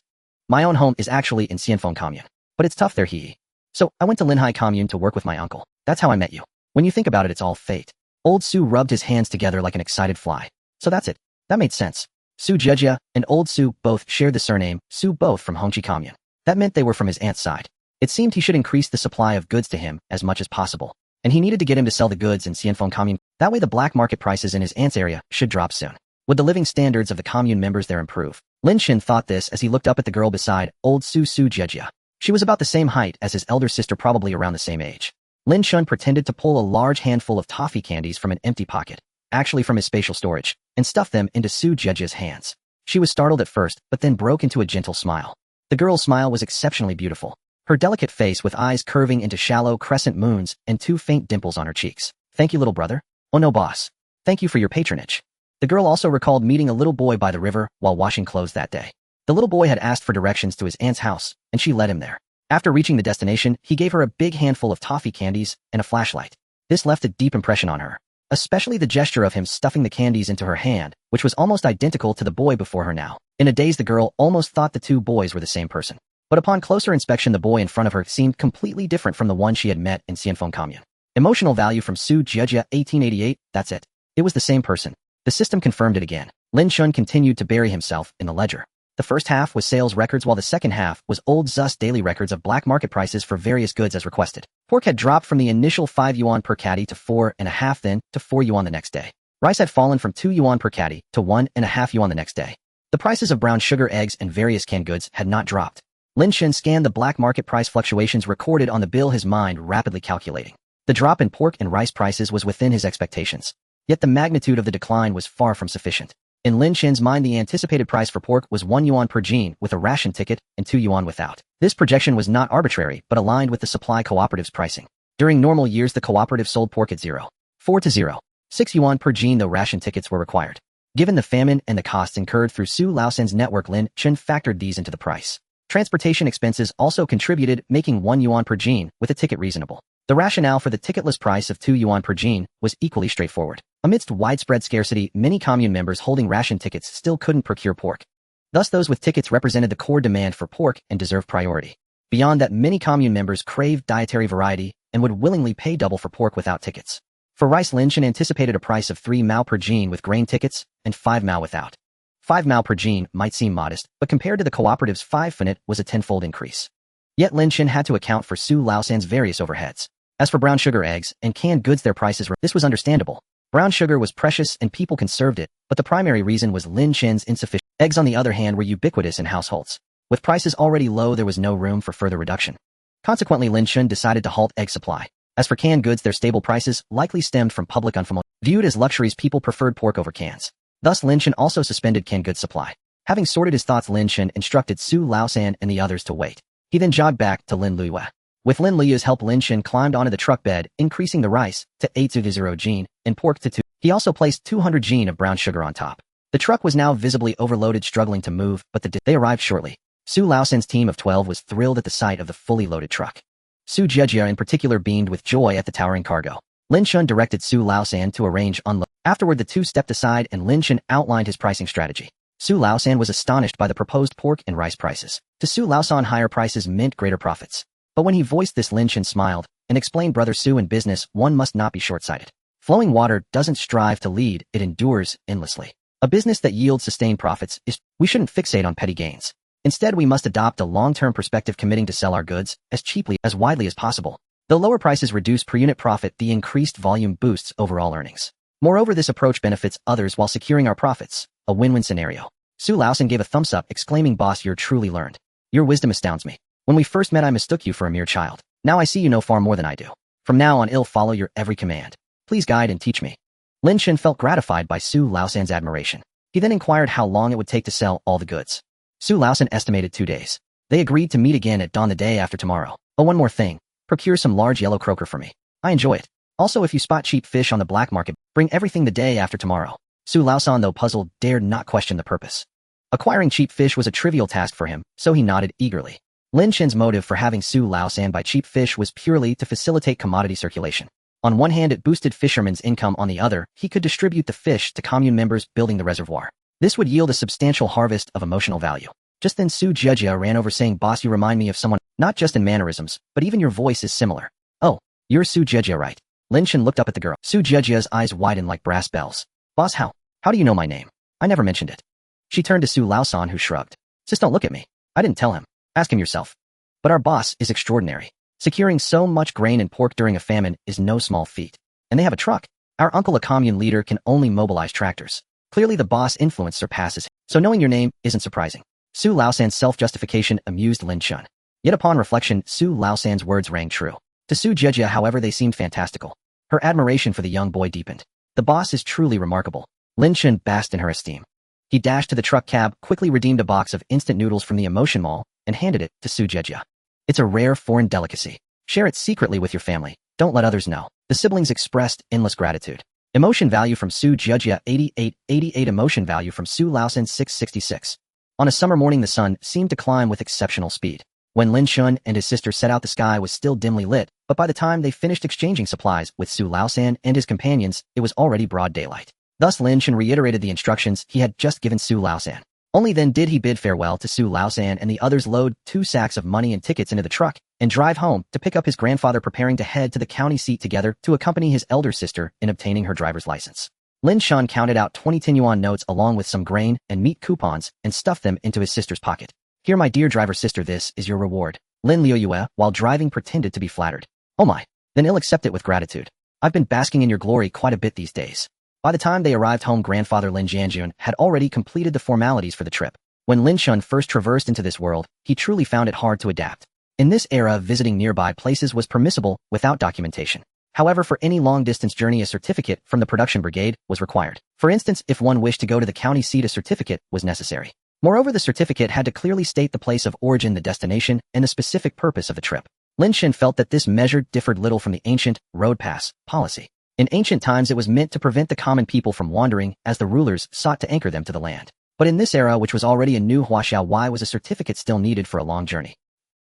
My own home is actually in Xianfeng Commune. But it's tough there, he. So I went to Linhai Commune to work with my uncle. That's how I met you. When you think about it, it's all fate." Old Su rubbed his hands together like an excited fly. "So that's it. That made sense. Su Jejia and Old Su both shared the surname Su, both from Hongqi Commune. That meant they were from his aunt's side. It seemed he should increase the supply of goods to him as much as possible, and he needed to get him to sell the goods in Xianfeng Commune. That way the black market prices in his aunt's area should drop soon. Would the living standards of the commune members there improve? Lin Chen thought this as he looked up at the girl beside Old Su Jejia. She was about the same height as his elder sister, probably around the same age. Lin Chen pretended to pull a large handful of toffee candies from an empty pocket, actually from his spatial storage, and stuffed them into Su Jejia's hands. She was startled at first, but then broke into a gentle smile. The girl's smile was exceptionally beautiful. Her delicate face with eyes curving into shallow crescent moons and 2 faint dimples on her cheeks. "Thank you, little brother." "Oh no, boss. Thank you for your patronage." The girl also recalled meeting a little boy by the river while washing clothes that day. The little boy had asked for directions to his aunt's house, and she led him there. After reaching the destination, he gave her a big handful of toffee candies and a flashlight. This left a deep impression on her, especially the gesture of him stuffing the candies into her hand, which was almost identical to the boy before her now. In a daze, the girl almost thought the 2 boys were the same person. But upon closer inspection, the boy in front of her seemed completely different from the one she had met in Xianfeng Commune. Emotional value from Su Jejia 1888, that's it. It was the same person. The system confirmed it again. Lin Chen continued to bury himself in the ledger. The first half was sales records, while the second half was Old Zu's daily records of black market prices for various goods as requested. Pork had dropped from the initial 5 yuan per caddy to 4.5, then to 4 yuan the next day. Rice had fallen from 2 yuan per caddy to 1.5 yuan the next day. The prices of brown sugar, eggs, and various canned goods had not dropped. Lin Chen scanned the black market price fluctuations recorded on the bill, his mind rapidly calculating. The drop in pork and rice prices was within his expectations. Yet the magnitude of the decline was far from sufficient. In Lin Chen's mind, the anticipated price for pork was 1 yuan per jean with a ration ticket and 2 yuan without. This projection was not arbitrary, but aligned with the supply cooperative's pricing. During normal years, the cooperative sold pork at 0.4 to 0.6 yuan per jean, though ration tickets were required. Given the famine and the costs incurred through Su Laosan's network, Lin Chen factored these into the price. Transportation expenses also contributed, making 1 yuan per jean with a ticket reasonable. The rationale for the ticketless price of 2 yuan per jean was equally straightforward. Amidst widespread scarcity, many commune members holding ration tickets still couldn't procure pork. Thus, those with tickets represented the core demand for pork and deserved priority. Beyond that, many commune members craved dietary variety and would willingly pay double for pork without tickets. For rice, Lin Chen anticipated a price of 3 mao per jean with grain tickets and 5 mao without. 5 mao per jean might seem modest, but compared to the cooperative's 5 finite was a tenfold increase. Yet Lin Chen had to account for Su Laosan's various overheads. As for brown sugar, eggs, and canned goods, their prices were. This was understandable. Brown sugar was precious and people conserved it, but the primary reason was Lin Chen's insufficient. Eggs, on the other hand, were ubiquitous in households. With prices already low, there was no room for further reduction. Consequently, Lin Chen decided to halt egg supply. As for canned goods, their stable prices likely stemmed from public unfamiliarity. Viewed as luxuries, people preferred pork over cans. Thus, Lin Chen also suspended canned goods supply. Having sorted his thoughts, Lin Chen instructed Su Laosan and the others to wait. He then jogged back to Lin Liyue. With Lin Liyue's help, Lin Chen climbed onto the truck bed, increasing the rice to 800 jean and pork to 2. He also placed 200 jean of brown sugar on top. The truck was now visibly overloaded, struggling to move, but they arrived shortly. Su Laosan's team of 12 was thrilled at the sight of the fully loaded truck. Su Jejia in particular beamed with joy at the towering cargo. Lin Chen directed Su Laosan to arrange unload. Afterward, the two stepped aside and Lin Chen outlined his pricing strategy. Su Laosan was astonished by the proposed pork and rice prices. To Su Laosan, higher prices meant greater profits. But when he voiced this, Lin Chen smiled and explained, "Brother Su, in business, one must not be short-sighted. Flowing water doesn't strive to lead, it endures endlessly. A business that yields sustained profits is, we shouldn't fixate on petty gains. Instead, we must adopt a long-term perspective, committing to sell our goods as cheaply, as widely as possible. Though lower prices reduce per unit profit, the increased volume boosts overall earnings. Moreover, this approach benefits others while securing our profits. A win-win scenario." Su Laosan gave a thumbs up, exclaiming, "Boss, you're truly learned. Your wisdom astounds me. When we first met, I mistook you for a mere child. Now I see you know far more than I do. From now on, I'll follow your every command. Please guide and teach me." Lin Chen felt gratified by Su Laosan's admiration. He then inquired how long it would take to sell all the goods. Su Laosan estimated 2 days. They agreed to meet again at dawn the day after tomorrow. Oh, one more thing. Procure some large yellow croaker for me. I enjoy it. Also, if you spot cheap fish on the black market, bring everything the day after tomorrow. Su Laosan, though puzzled, dared not question the purpose. Acquiring cheap fish was a trivial task for him, so he nodded eagerly. Lin Chen's motive for having Su Laosan buy cheap fish was purely to facilitate commodity circulation. On one hand, it boosted fishermen's income. On the other, he could distribute the fish to commune members building the reservoir. This would yield a substantial harvest of emotional value. Just then Su Jejia ran over saying, "Boss, you remind me of someone, not just in mannerisms, but even your voice is similar." "Oh, you're Su Jejia, right?" Lin Chen looked up at the girl. Su Jejia's eyes widened like brass bells. "Boss, how do you know my name? I never mentioned it." She turned to Su Laosan, who shrugged. "Just don't look at me. I didn't tell him. Ask him yourself." "But our boss is extraordinary. Securing so much grain and pork during a famine is no small feat. And they have a truck. Our uncle, a commune leader, can only mobilize tractors. Clearly the boss' influence surpasses him. So knowing your name isn't surprising." Su Laosan's self-justification amused Lin Chen. Yet upon reflection, Su Laosan's words rang true. To Su Jejia, however, they seemed fantastical. Her admiration for the young boy deepened. The boss is truly remarkable. Lin Chen basked in her esteem. He dashed to the truck cab, quickly redeemed a box of instant noodles from the Emotion Mall, and handed it to Su Jejia. "It's a rare foreign delicacy. Share it secretly with your family. Don't let others know." The siblings expressed endless gratitude. Emotion value from Su Jejia 88 emotion value from Su Laosan 666. On a summer morning, the sun seemed to climb with exceptional speed. When Lin Chen and his sister set out, the sky was still dimly lit, but by the time they finished exchanging supplies with Su Laosan and his companions, it was already broad daylight. Thus Lin Chen reiterated the instructions he had just given Su Laosan. Only then did he bid farewell to Su Laosan and the others, load 2 sacks of money and tickets into the truck, and drive home to pick up his grandfather, preparing to head to the county seat together to accompany his elder sister in obtaining her driver's license. Lin Chen counted out 20 10 yuan notes along with some grain and meat coupons and stuffed them into his sister's pocket. "Here, my dear driver sister, this is your reward." Lin Liuyue, while driving, pretended to be flattered. "Oh my, then he'll accept it with gratitude. I've been basking in your glory quite a bit these days." By the time they arrived home, grandfather Lin Jianjun had already completed the formalities for the trip. When Lin Chen first traversed into this world, he truly found it hard to adapt. In this era, visiting nearby places was permissible without documentation. However, for any long-distance journey, a certificate from the production brigade was required. For instance, if one wished to go to the county seat, a certificate was necessary. Moreover, the certificate had to clearly state the place of origin, the destination, and the specific purpose of the trip. Lin Chen felt that this measure differed little from the ancient road pass policy. In ancient times, it was meant to prevent the common people from wandering as the rulers sought to anchor them to the land. But in this era, which was already a new Huaxiao, why was a certificate still needed for a long journey?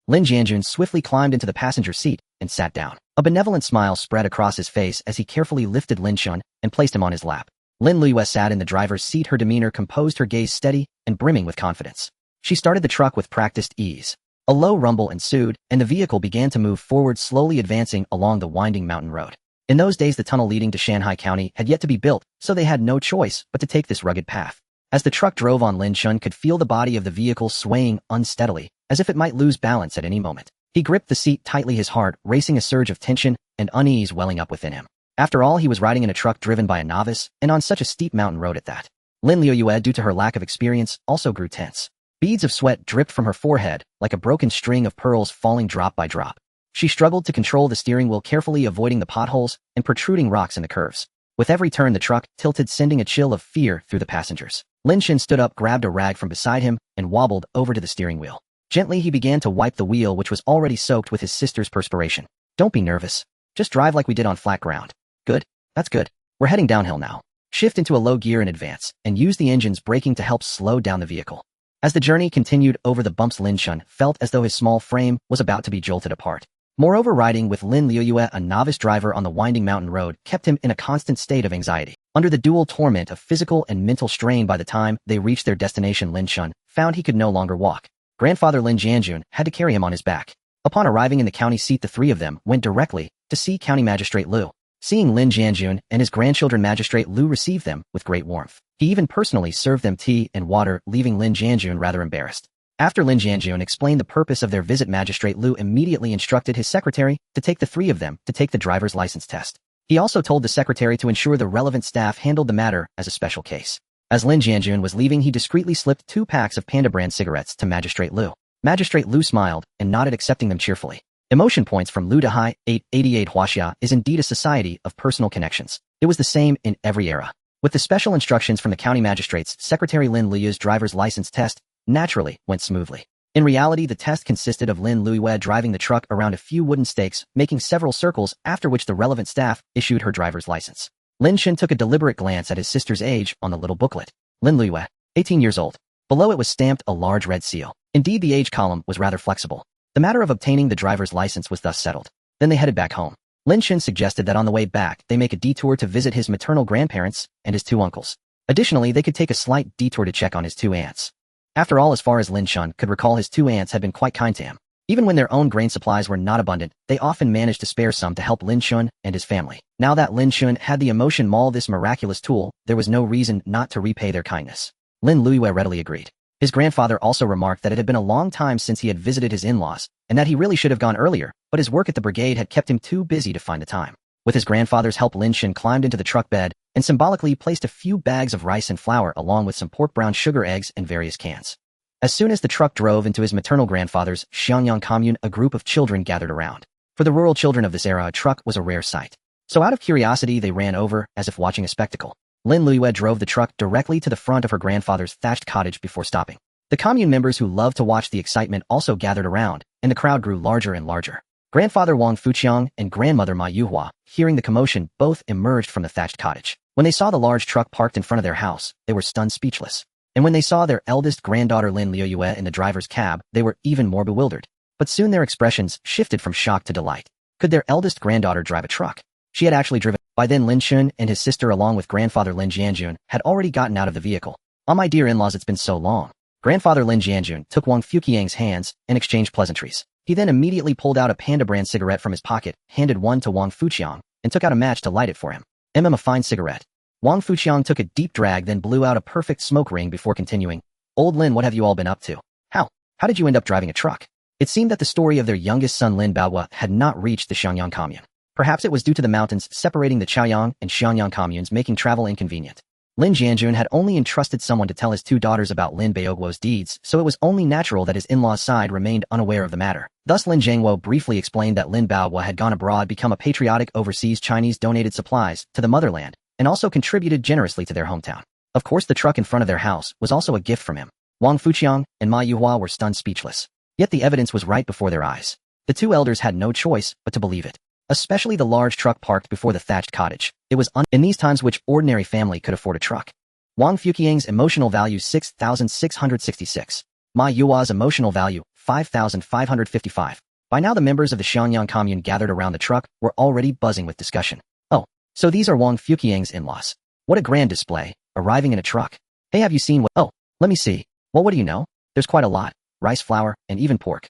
Lin Jianjun swiftly climbed into the passenger seat and sat down. A benevolent smile spread across his face as he carefully lifted Lin Chen and placed him on his lap. Lin Liuyue sat in the driver's seat, her demeanor composed, her gaze steady and brimming with confidence. She started the truck with practiced ease. A low rumble ensued, and the vehicle began to move forward, slowly advancing along the winding mountain road. In those days, the tunnel leading to Shanghai County had yet to be built, so they had no choice but to take this rugged path. As the truck drove on, Lin Chen could feel the body of the vehicle swaying unsteadily, as if it might lose balance at any moment. He gripped the seat tightly, his heart racing, a surge of tension and unease welling up within him. After all, he was riding in a truck driven by a novice, and on such a steep mountain road at that. Lin Liuyue, due to her lack of experience, also grew tense. Beads of sweat dripped from her forehead, like a broken string of pearls falling drop by drop. She struggled to control the steering wheel, carefully avoiding the potholes and protruding rocks in the curves. With every turn, the truck tilted, sending a chill of fear through the passengers. Lin Chen stood up, grabbed a rag from beside him, and wobbled over to the steering wheel. Gently, he began to wipe the wheel, which was already soaked with his sister's perspiration. "Don't be nervous. Just drive like we did on flat ground." "Good. That's good. We're heading downhill now. Shift into a low gear in advance, and use the engine's braking to help slow down the vehicle." As the journey continued over the bumps, Lin Chen felt as though his small frame was about to be jolted apart. Moreover, riding with Lin Liuyue, a novice driver on the winding mountain road, kept him in a constant state of anxiety. Under the dual torment of physical and mental strain, by the time they reached their destination, Lin Chen found he could no longer walk. Grandfather Lin Jianjun had to carry him on his back. Upon arriving in the county seat, the three of them went directly to see County Magistrate Liu. Seeing Lin Jianjun and his grandchildren, Magistrate Liu received them with great warmth. He even personally served them tea and water, leaving Lin Jianjun rather embarrassed. After Lin Jianjun explained the purpose of their visit, Magistrate Liu immediately instructed his secretary to take the three of them to take the driver's license test. He also told the secretary to ensure the relevant staff handled the matter as a special case. As Lin Jianjun was leaving, he discreetly slipped 2 packs of Panda brand cigarettes to Magistrate Liu. Magistrate Liu smiled and nodded, accepting them cheerfully. Emotion points from Lu Dehai 888 Huaxia is indeed a society of personal connections. It was the same in every era. With the special instructions from the county magistrates, Secretary Lin Luyue's driver's license test naturally went smoothly. In reality, the test consisted of Lin Luyue driving the truck around a few wooden stakes, making several circles, after which the relevant staff issued her driver's license. Lin Chen took a deliberate glance at his sister's age on the little booklet. Lin Luyue, 18 years old. Below it was stamped a large red seal. Indeed, the age column was rather flexible. The matter of obtaining the driver's license was thus settled. Then they headed back home. Lin Chen suggested that on the way back, they make a detour to visit his maternal grandparents and his 2 uncles. Additionally, they could take a slight detour to check on his 2 aunts. After all, as far as Lin Chen could recall, his 2 aunts had been quite kind to him. Even when their own grain supplies were not abundant, they often managed to spare some to help Lin Chen and his family. Now that Lin Chen had the emotion mall, this miraculous tool, there was no reason not to repay their kindness. Lin Luyue readily agreed. His grandfather also remarked that it had been a long time since he had visited his in-laws, and that he really should have gone earlier, but his work at the brigade had kept him too busy to find the time. With his grandfather's help, Lin Chen climbed into the truck bed and symbolically placed a few bags of rice and flour along with some pork brown sugar, eggs, and various cans. As soon as the truck drove into his maternal grandfather's Xiangyang commune, a group of children gathered around. For the rural children of this era, a truck was a rare sight. So out of curiosity, they ran over, as if watching a spectacle. Lin Luyue drove the truck directly to the front of her grandfather's thatched cottage before stopping. The commune members who loved to watch the excitement also gathered around, and the crowd grew larger and larger. Grandfather Wang Fuqiang and grandmother Ma Yuhua, hearing the commotion, both emerged from the thatched cottage. When they saw the large truck parked in front of their house, they were stunned speechless. And when they saw their eldest granddaughter Lin Luyue in the driver's cab, they were even more bewildered. But soon their expressions shifted from shock to delight. Could their eldest granddaughter drive a truck? She had actually driven. By then, Lin Chen and his sister, along with grandfather Lin Jianjun, had already gotten out of the vehicle. "Oh, my dear in-laws, it's been so long." Grandfather Lin Jianjun took Wang Fuqiang's hands and exchanged pleasantries. He then immediately pulled out a Panda brand cigarette from his pocket, handed one to Wang Fuqiang, and took out a match to light it for him. A fine cigarette." Wang Fuqiang took a deep drag, then blew out a perfect smoke ring before continuing. "Old Lin, what have you all been up to? How did you end up driving a truck?" It seemed that the story of their youngest son Lin Baohua had not reached the Xiangyang commune. Perhaps it was due to the mountains separating the Chaoyang and Xiangyang communes, making travel inconvenient. Lin Jianjun had only entrusted someone to tell his 2 daughters about Lin Baohuo's deeds, so it was only natural that his in-law's side remained unaware of the matter. Thus Lin Jianghuo briefly explained that Lin Baohua had gone abroad, become a patriotic overseas Chinese, donated supplies to the motherland, and also contributed generously to their hometown. Of course, the truck in front of their house was also a gift from him. Wang Fuqiang and Ma Yuhua were stunned speechless. Yet the evidence was right before their eyes. The 2 elders had no choice but to believe it. Especially the large truck parked before the thatched cottage. It was in these times which ordinary family could afford a truck. Wang Fuqiang's emotional value 6,666. Ma Yuhua's emotional value 5,555. By now the members of the Xiangyang commune gathered around the truck were already buzzing with discussion. "Oh, so these are Wang Fuqiang's in-laws. What a grand display, arriving in a truck. Hey, have you seen what— Oh, let me see. Well, what do you know? There's quite a lot. Rice, flour, and even pork."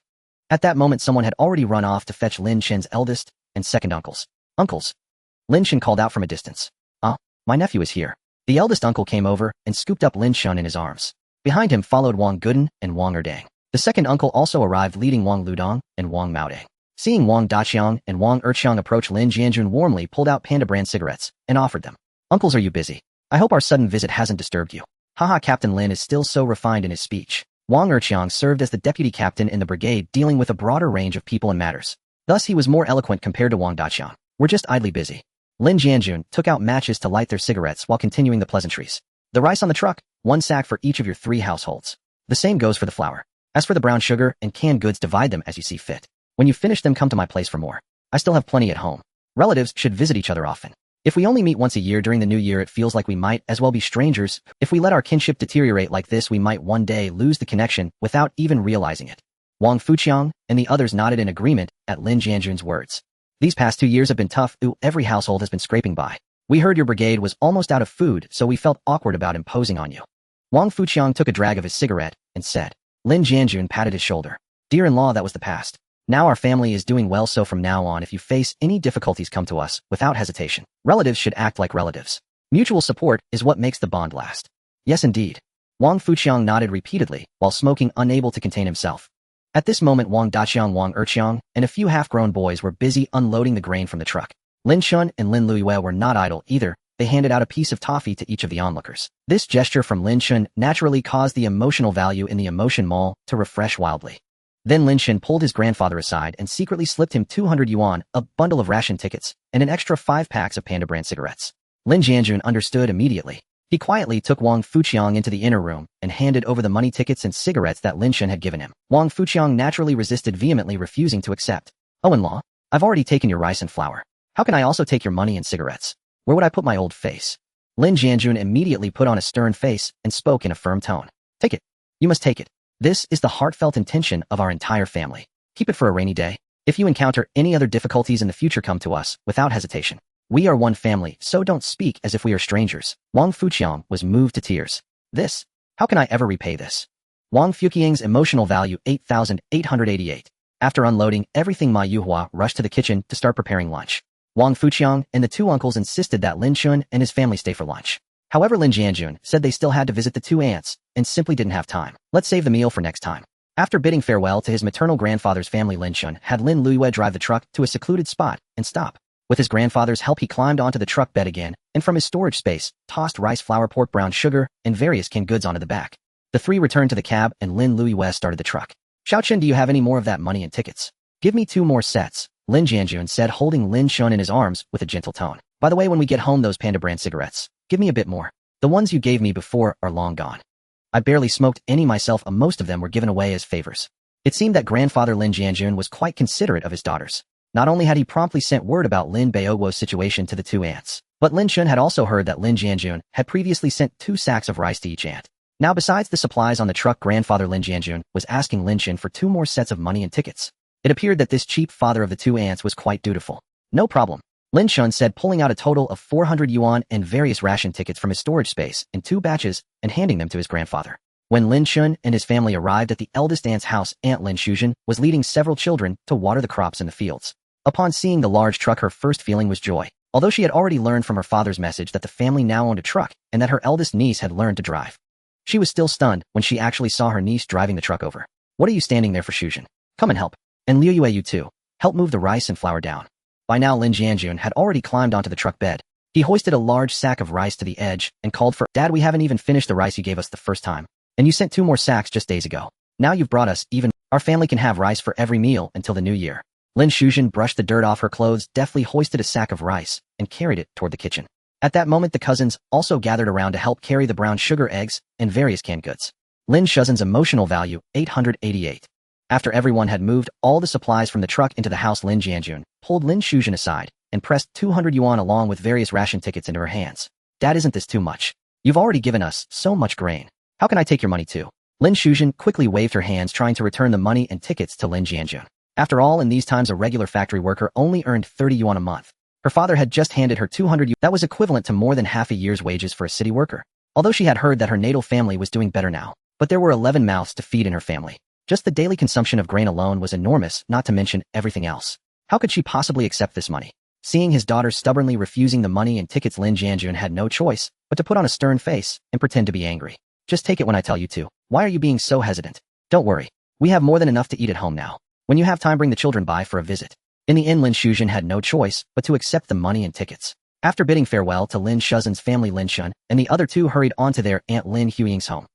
At that moment someone had already run off to fetch Lin Chen's eldest and second uncles. "Uncles." Lin Chen called out from a distance. "Ah, my nephew is here." The eldest uncle came over and scooped up Lin Chen in his arms. Behind him followed Wang Guden and Wang Erdang. The second uncle also arrived, leading Wang Ludong and Wang Maodang. Seeing Wang Daqiang and Wang Erqiang approach, Lin Jianjun warmly pulled out Panda brand cigarettes and offered them. "Uncles, are you busy? I hope our sudden visit hasn't disturbed you." Haha, Captain Lin is still so refined in his speech. Wang Erqiang served as the deputy captain in the brigade, dealing with a broader range of people and matters. Thus he was more eloquent compared to Wang Daqiang. "We're just idly busy." Lin Jianjun took out matches to light their cigarettes while continuing the pleasantries. "The rice on the truck, 1 sack for each of your 3 households. The same goes for the flour. As for the brown sugar and canned goods, divide them as you see fit. When you finish them, come to my place for more. I still have plenty at home. Relatives should visit each other often. If we only meet once a year during the new year, it feels like we might as well be strangers. If we let our kinship deteriorate like this, we might one day lose the connection without even realizing it." Wang Fuqiang and the others nodded in agreement at Lin Jianjun's words. "These past 2 years have been tough. Every household has been scraping by. We heard your brigade was almost out of food, so we felt awkward about imposing on you." Wang Fuqiang took a drag of his cigarette and said. Lin Jianjun patted his shoulder. "Dear-in-law, that was the past. Now our family is doing well, so from now on, if you face any difficulties, come to us without hesitation. Relatives should act like relatives. Mutual support is what makes the bond last." "Yes, indeed." Wang Fuqiang nodded repeatedly while smoking, unable to contain himself. At this moment, Wang Daqiang, Wang Erqiang, and a few half-grown boys were busy unloading the grain from the truck. Lin Chen and Lin Luyue were not idle either. They handed out a piece of toffee to each of the onlookers. This gesture from Lin Chen naturally caused the emotional value in the emotion mall to refresh wildly. Then Lin Chen pulled his grandfather aside and secretly slipped him 200 yuan, a bundle of ration tickets, and an extra 5 packs of Panda brand cigarettes. Lin Jianjun understood immediately. He quietly took Wang Fuqiang into the inner room and handed over the money tickets and cigarettes that Lin Chen had given him. Wang Fuqiang naturally resisted, vehemently refusing to accept. "Oh-in-law, I've already taken your rice and flour. How can I also take your money and cigarettes? Where would I put my old face?" Lin Jianjun immediately put on a stern face and spoke in a firm tone. "Take it. You must take it. This is the heartfelt intention of our entire family. Keep it for a rainy day. If you encounter any other difficulties in the future, come to us, without hesitation. We are one family, so don't speak as if we are strangers." Wang Fuqiang was moved to tears. "This? How can I ever repay this?" Wang Fuqiang's emotional value 8,888. After unloading everything, Ma Yuhua rushed to the kitchen to start preparing lunch. Wang Fuqiang and the two uncles insisted that Lin Chen and his family stay for lunch. However, Lin Jianjun said they still had to visit the two aunts and simply didn't have time. "Let's save the meal for next time." After bidding farewell to his maternal grandfather's family, Lin Chen had Lin Luiyue drive the truck to a secluded spot and stop. With his grandfather's help, he climbed onto the truck bed again, and from his storage space, tossed rice, flour, pork, brown sugar, and various canned goods onto the back. The three returned to the cab, and Lin Luiyue started the truck. "Xiaochen, do you have any more of that money and tickets?" "Give me 2 more sets," Lin Jianjun said, holding Lin Chen in his arms with a gentle tone. "By the way, when we get home, those Panda brand cigarettes, give me a bit more. The ones you gave me before are long gone. I barely smoked any myself, and most of them were given away as favors." It seemed that grandfather Lin Jianjun was quite considerate of his daughters. Not only had he promptly sent word about Lin Baoguo's situation to the two aunts, but Lin Chen had also heard that Lin Jianjun had previously sent 2 sacks of rice to each aunt. Now, besides the supplies on the truck, grandfather Lin Jianjun was asking Lin Chen for 2 more sets of money and tickets. It appeared that this cheap father of the two aunts was quite dutiful. "No problem," Lin Chen said, pulling out a total of 400 yuan and various ration tickets from his storage space in 2 batches and handing them to his grandfather. When Lin Chen and his family arrived at the eldest aunt's house, Aunt Lin Shuzhen was leading several children to water the crops in the fields. Upon seeing the large truck, her first feeling was joy. Although she had already learned from her father's message that the family now owned a truck and that her eldest niece had learned to drive, she was still stunned when she actually saw her niece driving the truck over. "What are you standing there for, Shuzhen? Come and help. And Liu Yue, you too. Help move the rice and flour down." By now, Lin Jianjun had already climbed onto the truck bed. He hoisted a large sack of rice to the edge and called for, "Dad, we haven't even finished the rice you gave us the first time. And you sent 2 more sacks just days ago. Now you've brought us even. Our family can have rice for every meal until the new year." Lin Shuzhen brushed the dirt off her clothes, deftly hoisted a sack of rice, and carried it toward the kitchen. At that moment, the cousins also gathered around to help carry the brown sugar, eggs, and various canned goods. Lin Shuzhen's emotional value 888. After everyone had moved all the supplies from the truck into the house, Lin Jianjun pulled Lin Shuzhen aside and pressed 200 yuan along with various ration tickets into her hands. "Dad, isn't this too much? You've already given us so much grain. How can I take your money too?" Lin Shuzhen quickly waved her hands, trying to return the money and tickets to Lin Jianjun. After all, in these times, a regular factory worker only earned 30 yuan a month. Her father had just handed her 200 yuan. That was equivalent to more than half a year's wages for a city worker. Although she had heard that her natal family was doing better now, but there were 11 mouths to feed in her family. Just the daily consumption of grain alone was enormous, not to mention everything else. How could she possibly accept this money? Seeing his daughter stubbornly refusing the money and tickets, Lin Jianjun had no choice but to put on a stern face and pretend to be angry. "Just take it when I tell you to. Why are you being so hesitant? Don't worry. We have more than enough to eat at home now. When you have time, bring the children by for a visit." In the end, Lin Shuzhen had no choice but to accept the money and tickets. After bidding farewell to Lin Shuzhen's family, Lin Chen and the other two hurried on to their Aunt Lin Huying's home.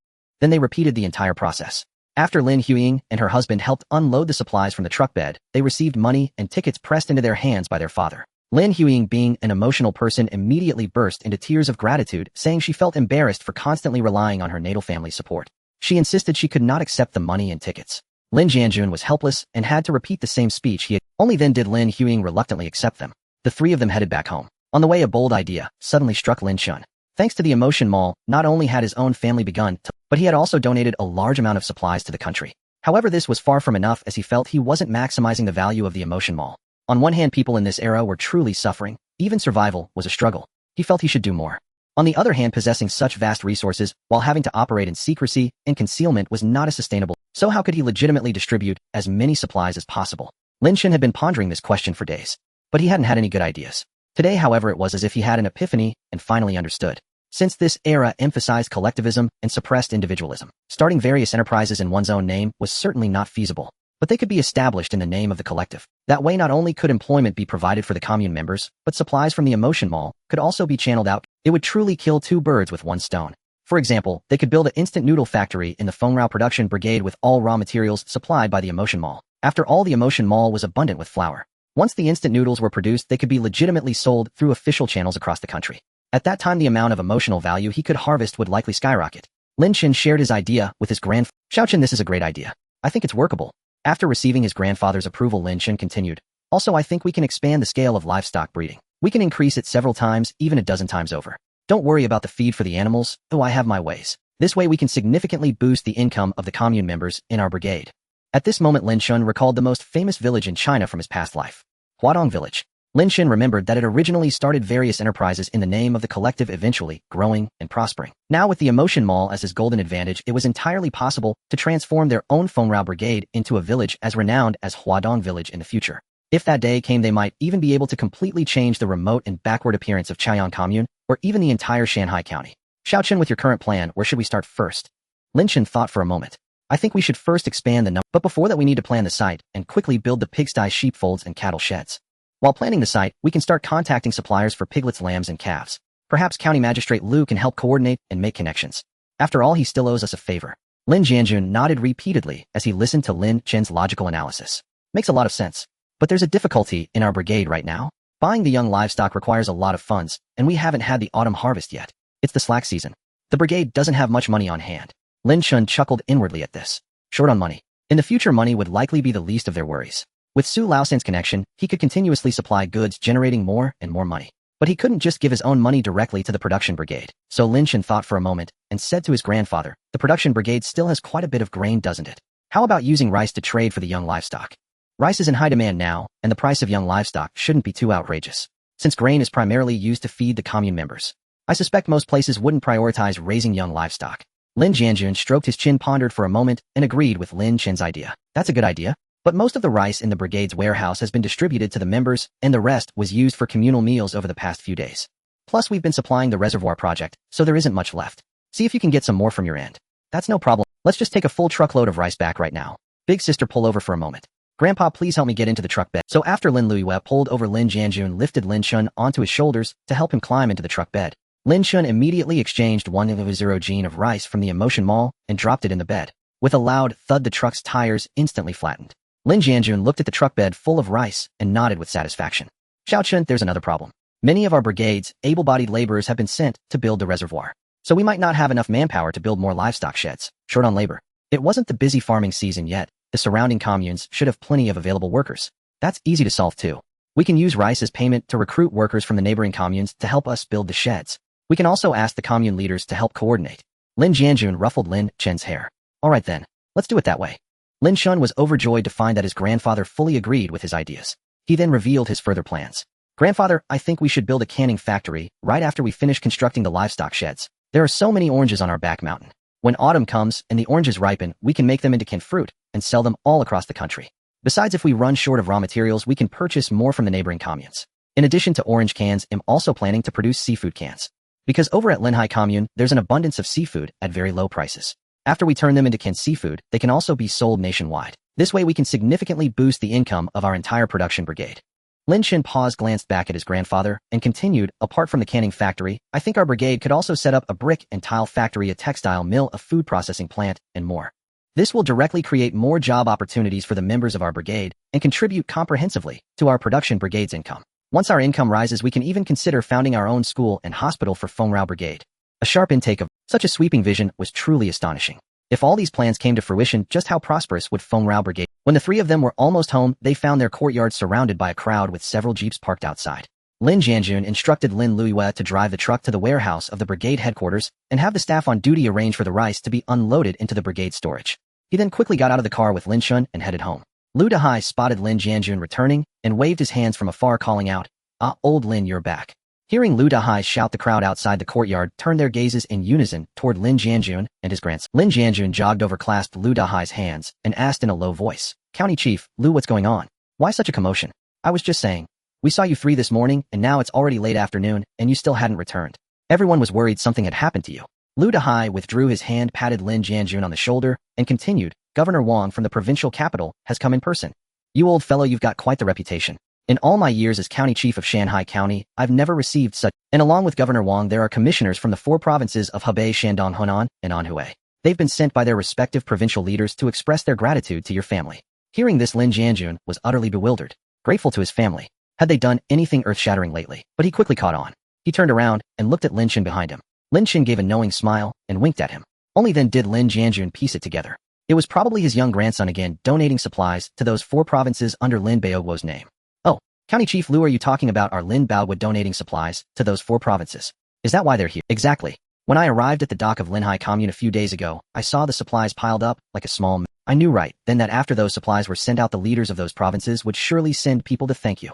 Then they repeated the entire process. After Lin Huying and her husband helped unload the supplies from the truck bed, they received money and tickets pressed into their hands by their father. Lin Huying, being an emotional person, immediately burst into tears of gratitude, saying she felt embarrassed for constantly relying on her natal family's support. She insisted she could not accept the money and tickets. Lin Jianjun was helpless and had to repeat the same speech he had. Only then did Lin Huying reluctantly accept them. The 3 of them headed back home. On the way, a bold idea suddenly struck Lin Chen. Thanks to the emotion mall, not only had his own family begun to, but he had also donated a large amount of supplies to the country. However, this was far from enough, as he felt he wasn't maximizing the value of the emotion mall. On one hand, people in this era were truly suffering. Even survival was a struggle. He felt he should do more. On the other hand, possessing such vast resources while having to operate in secrecy and concealment was not as sustainable. So how could he legitimately distribute as many supplies as possible? Lin Chen had been pondering this question for days, but he hadn't had any good ideas. Today, however, it was as if he had an epiphany and finally understood. Since this era emphasized collectivism and suppressed individualism, starting various enterprises in one's own name was certainly not feasible. But they could be established in the name of the collective. That way, not only could employment be provided for the commune members, but supplies from the emotion mall could also be channeled out. It would truly kill 2 birds with 1 stone. For example, they could build an instant noodle factory in the Fengrao production brigade with all raw materials supplied by the Emotion Mall. After all, the Emotion Mall was abundant with flour. Once the instant noodles were produced, they could be legitimately sold through official channels across the country. At that time, the amount of emotional value he could harvest would likely skyrocket. Lin Chen shared his idea with his grandfather. Xiaochen, this is a great idea. I think it's workable. After receiving his grandfather's approval, Lin Chen continued. Also, I think we can expand the scale of livestock breeding. We can increase it several times, even a dozen times over. Don't worry about the feed for the animals, though I have my ways. This way we can significantly boost the income of the commune members in our brigade. At this moment, Lin Chen recalled the most famous village in China from his past life. Huadong Village. Lin Chen remembered that it originally started various enterprises in the name of the collective, eventually growing and prospering. Now with the Emotion Mall as his golden advantage, it was entirely possible to transform their own Fengrao brigade into a village as renowned as Huadong Village in the future. If that day came, they might even be able to completely change the remote and backward appearance of Chaoyang Commune, or even the entire Shanghai County. Xiaochen, with your current plan, where should we start first? Lin Chen thought for a moment. I think we should first expand the number, but before that we need to plan the site and quickly build the pigsty, sheepfolds, and cattle sheds. While planning the site, we can start contacting suppliers for piglets, lambs, and calves. Perhaps County Magistrate Liu can help coordinate and make connections. After all, he still owes us a favor. Lin Jianjun nodded repeatedly as he listened to Lin Chen's logical analysis. Makes a lot of sense. But there's a difficulty in our brigade right now. Buying the young livestock requires a lot of funds, and we haven't had the autumn harvest yet. It's the slack season. The brigade doesn't have much money on hand. Lin Chen chuckled inwardly at this. Short on money. In the future, money would likely be the least of their worries. With Su Laosan's connection, he could continuously supply goods, generating more and more money. But he couldn't just give his own money directly to the production brigade. So Lin Chen thought for a moment and said to his grandfather, the production brigade still has quite a bit of grain, doesn't it? How about using rice to trade for the young livestock? Rice is in high demand now, and the price of young livestock shouldn't be too outrageous. Since grain is primarily used to feed the commune members, I suspect most places wouldn't prioritize raising young livestock. Lin Jianjun stroked his chin, pondered for a moment, and agreed with Lin Chen's idea. That's a good idea. But most of the rice in the brigade's warehouse has been distributed to the members, and the rest was used for communal meals over the past few days. Plus, we've been supplying the reservoir project, so there isn't much left. See if you can get some more from your end. That's no problem. Let's just take a full truckload of rice back right now. Big sister, pull over for a moment. Grandpa, please help me get into the truck bed. So after Lin Luiyue pulled over, Lin Jianjun lifted Lin Chen onto his shoulders to help him climb into the truck bed. Lin Chen immediately exchanged 100 gene of rice from the Emotion Mall and dropped it in the bed. With a loud thud, the truck's tires instantly flattened. Lin Jianjun looked at the truck bed full of rice and nodded with satisfaction. Xiaochen, there's another problem. Many of our brigade's able-bodied laborers have been sent to build the reservoir. So we might not have enough manpower to build more livestock sheds. Short on labor. It wasn't the busy farming season yet. The surrounding communes should have plenty of available workers. That's easy to solve too. We can use rice as payment to recruit workers from the neighboring communes to help us build the sheds. We can also ask the commune leaders to help coordinate. Lin Jianjun ruffled Lin Chen's hair. All right then, let's do it that way. Lin Chen was overjoyed to find that his grandfather fully agreed with his ideas. He then revealed his further plans. Grandfather, I think we should build a canning factory right after we finish constructing the livestock sheds. There are so many oranges on our back mountain. When autumn comes and the oranges ripen, we can make them into canned fruit and sell them all across the country. Besides, if we run short of raw materials, we can purchase more from the neighboring communes. In addition to orange cans, I'm also planning to produce seafood cans. Because over at Linhai Commune, there's an abundance of seafood at very low prices. After we turn them into canned seafood, they can also be sold nationwide. This way we can significantly boost the income of our entire production brigade. Lin Chen paused, glanced back at his grandfather, and continued, apart from the canning factory, I think our brigade could also set up a brick and tile factory, a textile mill, a food processing plant, and more. This will directly create more job opportunities for the members of our brigade and contribute comprehensively to our production brigade's income. Once our income rises, we can even consider founding our own school and hospital for Fengrao Brigade. A sharp intake of such a sweeping vision was truly astonishing. If all these plans came to fruition, just how prosperous would Fengrao Brigade? When the three of them were almost home, they found their courtyard surrounded by a crowd with several jeeps parked outside. Lin Jianjun instructed Lin Luiyue to drive the truck to the warehouse of the brigade headquarters and have the staff on duty arrange for the rice to be unloaded into the brigade storage. He then quickly got out of the car with Lin Chen and headed home. Lu Dehai spotted Lin Jianjun returning and waved his hands from afar, calling out, "Ah, old Lin, you're back." Hearing Lu Dehai shout, the crowd outside the courtyard turned their gazes in unison toward Lin Jianjun and his grandson. Lin Jianjun jogged over, clasped Lu Dehai's hands, and asked in a low voice, "County Chief, Lu, what's going on? Why such a commotion?" "I was just saying. We saw you 3 this morning, and now it's already late afternoon, and you still hadn't returned. Everyone was worried something had happened to you." Lu Dehai withdrew his hand, patted Lin Jianjun on the shoulder, and continued, "Governor Wang from the provincial capital has come in person. You old fellow, you've got quite the reputation. In all my years as county chief of Shanghai County, I've never received such. And along with Governor Wang, there are commissioners from the 4 provinces of Hebei, Shandong, Hunan, and Anhui. They've been sent by their respective provincial leaders to express their gratitude to your family. Hearing this, Lin Jianjun was utterly bewildered, grateful to his family. Had they done anything earth-shattering lately? But he quickly caught on. He turned around and looked at Lin Chen behind him. Lin Chen gave a knowing smile and winked at him. Only then did Lin Jianjun piece it together. It was probably his young grandson again donating supplies to those 4 provinces under Lin Baoguo's name. Oh, County Chief Liu, are you talking about our Lin Baoguo donating supplies to those 4 provinces? Is that why they're here? Exactly. When I arrived at the dock of Linhai Commune a few days ago, I saw the supplies piled up like a small mess. I knew right then that after those supplies were sent out, the leaders of those provinces would surely send people to thank you.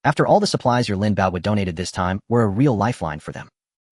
After all, the supplies your Lin Baoguo donated this time were a real lifeline for them.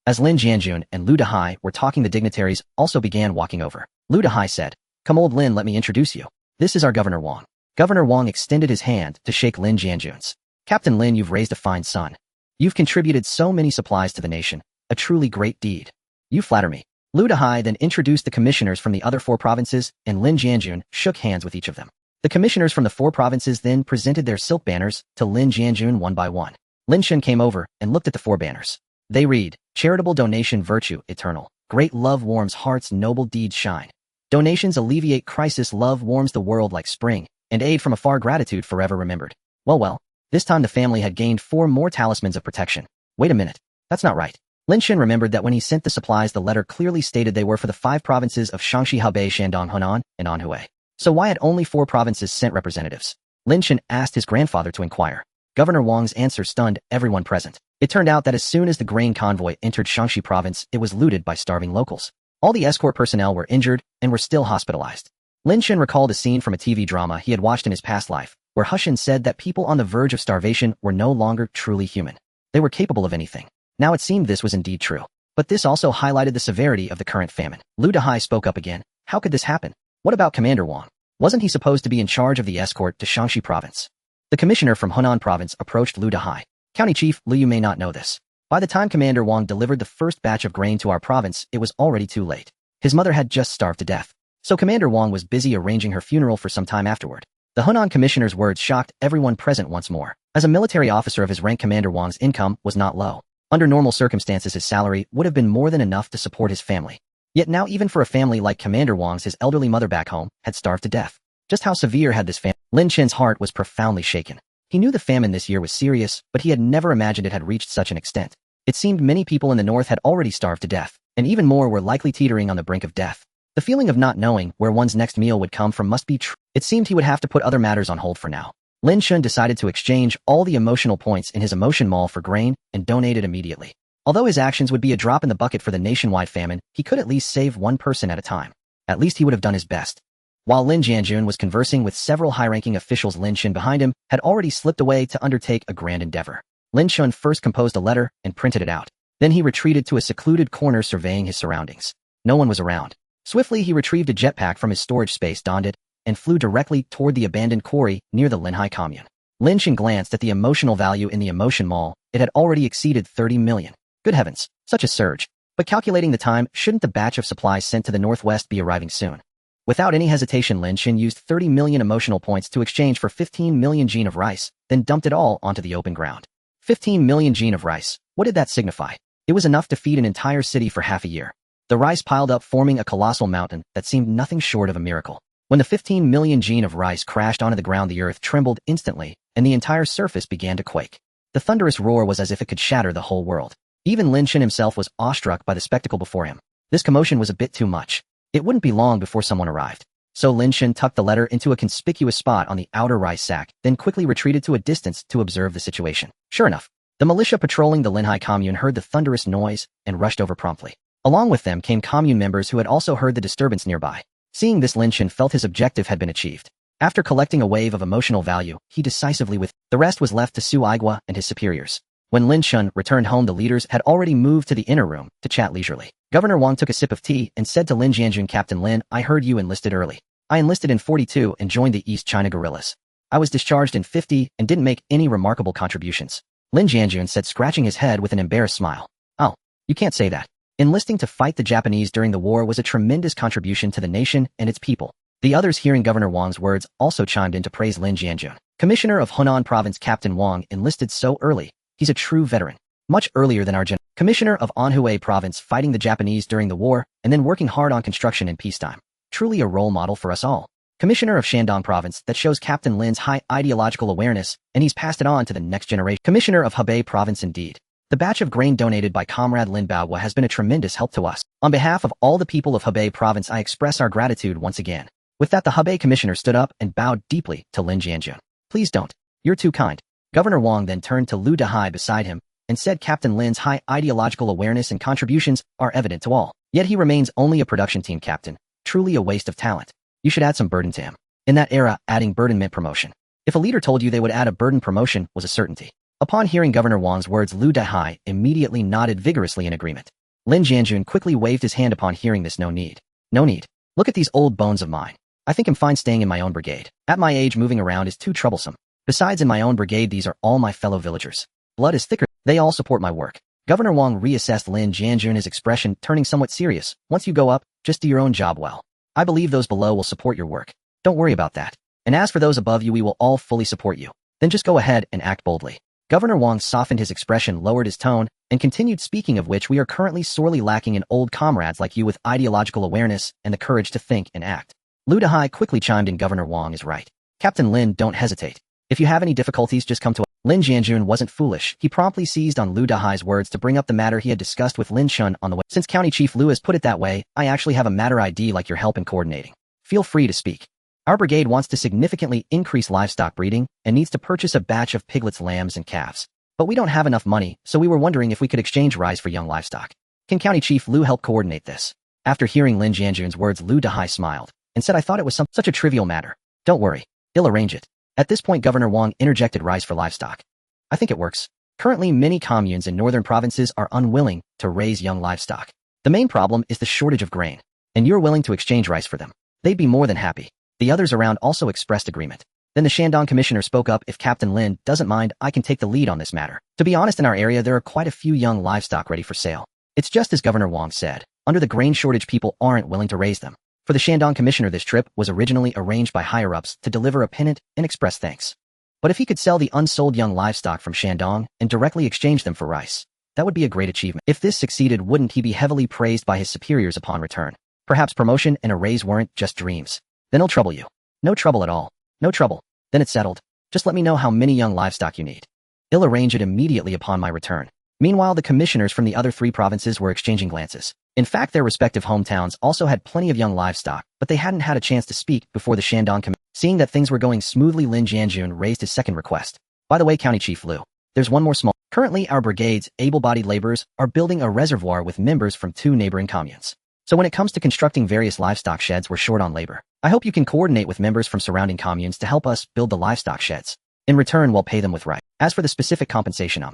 As Lin Jianjun and Liu Dehai were talking, the dignitaries also began walking over. Liu Dehai said, "Come, old Lin, let me introduce you. This is our Governor Wang." Governor Wang extended his hand to shake Lin Jianjun's. "Captain Lin, you've raised a fine son. You've contributed so many supplies to the nation, a truly great deed. You flatter me." Liu Dehai then introduced the commissioners from the other 4 provinces, and Lin Jianjun shook hands with each of them. The commissioners from the 4 provinces then presented their silk banners to Lin Jianjun one by one. Lin Chen came over and looked at the 4 banners. They read, "Charitable donation, virtue eternal. Great love warms hearts, noble deeds shine. Donations alleviate crisis, love warms the world like spring, and aid from afar, gratitude forever remembered." Well, this time the family had gained 4 more talismans of protection. Wait a minute. That's not right. Lin Chen remembered that when he sent the supplies, the letter clearly stated they were for the 5 provinces of Shaanxi, Hebei, Shandong, Hunan, and Anhui. So why had only 4 provinces sent representatives? Lin Chen asked his grandfather to inquire. Governor Wang's answer stunned everyone present. It turned out that as soon as the grain convoy entered Shaanxi province, it was looted by starving locals. All the escort personnel were injured and were still hospitalized. Lin Chen recalled a scene from a TV drama he had watched in his past life, where Hushin said that people on the verge of starvation were no longer truly human. They were capable of anything. Now it seemed this was indeed true. But this also highlighted the severity of the current famine. Liu Dehai spoke up again. How could this happen? What about Commander Wang? Wasn't he supposed to be in charge of the escort to Shaanxi province? The commissioner from Hunan province approached Liu Dehai. "County Chief Liu, you may not know this. By the time Commander Wang delivered the first batch of grain to our province, it was already too late. His mother had just starved to death. So Commander Wang was busy arranging her funeral for some time afterward." The Hunan commissioner's words shocked everyone present once more. As a military officer of his rank, Commander Wang's income was not low. Under normal circumstances, his salary would have been more than enough to support his family. Yet now, even for a family like Commander Wang's, his elderly mother back home had starved to death. Just how severe had this famine? Lin Chen's heart was profoundly shaken. He knew the famine this year was serious, but he had never imagined it had reached such an extent. It seemed many people in the north had already starved to death, and even more were likely teetering on the brink of death. The feeling of not knowing where one's next meal would come from must be true. It seemed he would have to put other matters on hold for now. Lin Chen decided to exchange all the emotional points in his emotion mall for grain and donated immediately. Although his actions would be a drop in the bucket for the nationwide famine, he could at least save one person at a time. At least he would have done his best. While Lin Jianjun was conversing with several high-ranking officials, Lin Chen behind him had already slipped away to undertake a grand endeavor. Lin Chen first composed a letter and printed it out. Then he retreated to a secluded corner, surveying his surroundings. No one was around. Swiftly, he retrieved a jetpack from his storage space, donned it, and flew directly toward the abandoned quarry near the Linhai commune. Lin Chen glanced at the emotional value in the emotion mall. It had already exceeded 30 million. Good heavens, such a surge. But calculating the time, shouldn't the batch of supplies sent to the northwest be arriving soon? Without any hesitation, Lin Chen used 30 million emotional points to exchange for 15 million gene of rice, then dumped it all onto the open ground. 15 million gene of rice. What did that signify? It was enough to feed an entire city for half a year. The rice piled up, forming a colossal mountain that seemed nothing short of a miracle. When the 15 million gene of rice crashed onto the ground, the earth trembled instantly, and the entire surface began to quake. The thunderous roar was as if it could shatter the whole world. Even Lin Chen himself was awestruck by the spectacle before him. This commotion was a bit too much. It wouldn't be long before someone arrived. So Lin Chen tucked the letter into a conspicuous spot on the outer rice sack, then quickly retreated to a distance to observe the situation. Sure enough, the militia patrolling the Linhai commune heard the thunderous noise and rushed over promptly. Along with them came commune members who had also heard the disturbance nearby. Seeing this, Lin Chen felt his objective had been achieved. After collecting a wave of emotional value, he decisively withdrew. The rest was left to Su Aigua and his superiors. When Lin Chen returned home, the leaders had already moved to the inner room to chat leisurely. Governor Wang took a sip of tea and said to Lin Jianjun, "Captain Lin, I heard you enlisted early. I enlisted in 42 and joined the East China guerrillas. I was discharged in 50 and didn't make any remarkable contributions." Lin Jianjun said, scratching his head with an embarrassed smile. "Oh, you can't say that. Enlisting to fight the Japanese during the war was a tremendous contribution to the nation and its people. The others hearing Governor Wang's words also chimed in to praise Lin Jianjun. Commissioner of Hunan Province Captain Wang enlisted so early. He's a true veteran. Much earlier than our Commissioner of Anhui Province fighting the Japanese during the war and then working hard on construction in peacetime. Truly a role model for us all. Commissioner of Shandong Province that shows Captain Lin's high ideological awareness and he's passed it on to the next generation. Commissioner of Hebei Province indeed. The batch of grain donated by Comrade Lin Baohua has been a tremendous help to us. On behalf of all the people of Hebei Province, I express our gratitude once again. With that, the Hebei Commissioner stood up and bowed deeply to Lin Jianjun. Please don't. You're too kind. Governor Wang then turned to Lu Dehai beside him and said Captain Lin's high ideological awareness and contributions are evident to all. Yet he remains only a production team captain. Truly a waste of talent. You should add some burden to him. In that era, adding burden meant promotion. If a leader told you they would add a burden, promotion was a certainty. Upon hearing Governor Wang's words, Lu Dehai immediately nodded vigorously in agreement. Lin Jianjun quickly waved his hand upon hearing this. No need. No need. Look at these old bones of mine. I think I'm fine staying in my own brigade. At my age, moving around is too troublesome. Besides, in my own brigade, these are all my fellow villagers. Blood is thicker. They all support my work. Governor Wang reassessed Lin Jianjun, his expression turning somewhat serious. Once you go up, just do your own job well. I believe those below will support your work. Don't worry about that. And as for those above you, we will all fully support you. Then just go ahead and act boldly. Governor Wang softened his expression, lowered his tone, and continued, speaking of which, we are currently sorely lacking in old comrades like you with ideological awareness and the courage to think and act. Lu Dehai quickly chimed in. Governor Wang is right. Captain Lin, don't hesitate. If you have any difficulties, just come to us. Lin Jianjun wasn't foolish. He promptly seized on Lu Dehai's words to bring up the matter he had discussed with Lin Chen on the way. Since County Chief Lu has put it that way, I actually have a matter I'd like your help in coordinating. Feel free to speak. Our brigade wants to significantly increase livestock breeding and needs to purchase a batch of piglets, lambs, and calves. But we don't have enough money, so we were wondering if we could exchange rice for young livestock. Can County Chief Lu help coordinate this? After hearing Lin Jianjun's words, Lu Dehai smiled and said, I thought it was such a trivial matter. Don't worry. I'll arrange it. At this point, Governor Wang interjected, rice for livestock. I think it works. Currently, many communes in northern provinces are unwilling to raise young livestock. The main problem is the shortage of grain, and you're willing to exchange rice for them. They'd be more than happy. The others around also expressed agreement. Then the Shandong Commissioner spoke up. If Captain Lin doesn't mind, I can take the lead on this matter. To be honest, in our area, there are quite a few young livestock ready for sale. It's just as Governor Wang said. Under the grain shortage, people aren't willing to raise them. For the Shandong Commissioner, this trip was originally arranged by higher-ups to deliver a pennant and express thanks. But if he could sell the unsold young livestock from Shandong and directly exchange them for rice, that would be a great achievement. If this succeeded, wouldn't he be heavily praised by his superiors upon return? Perhaps promotion and a raise weren't just dreams. Then I'll trouble you. No trouble at all. No trouble. Then it's settled. Just let me know how many young livestock you need. I'll arrange it immediately upon my return. Meanwhile, the commissioners from the other three provinces were exchanging glances. In fact, their respective hometowns also had plenty of young livestock, but they hadn't had a chance to speak before the Shandong Commission. Seeing that things were going smoothly, Lin Jianjun raised his second request. By the way, County Chief Lu, there's one more small. Currently, our brigade's able-bodied laborers are building a reservoir with members from 2 neighboring communes. So when it comes to constructing various livestock sheds, we're short on labor. I hope you can coordinate with members from surrounding communes to help us build the livestock sheds. In return, we'll pay them with rice. As for the specific compensation,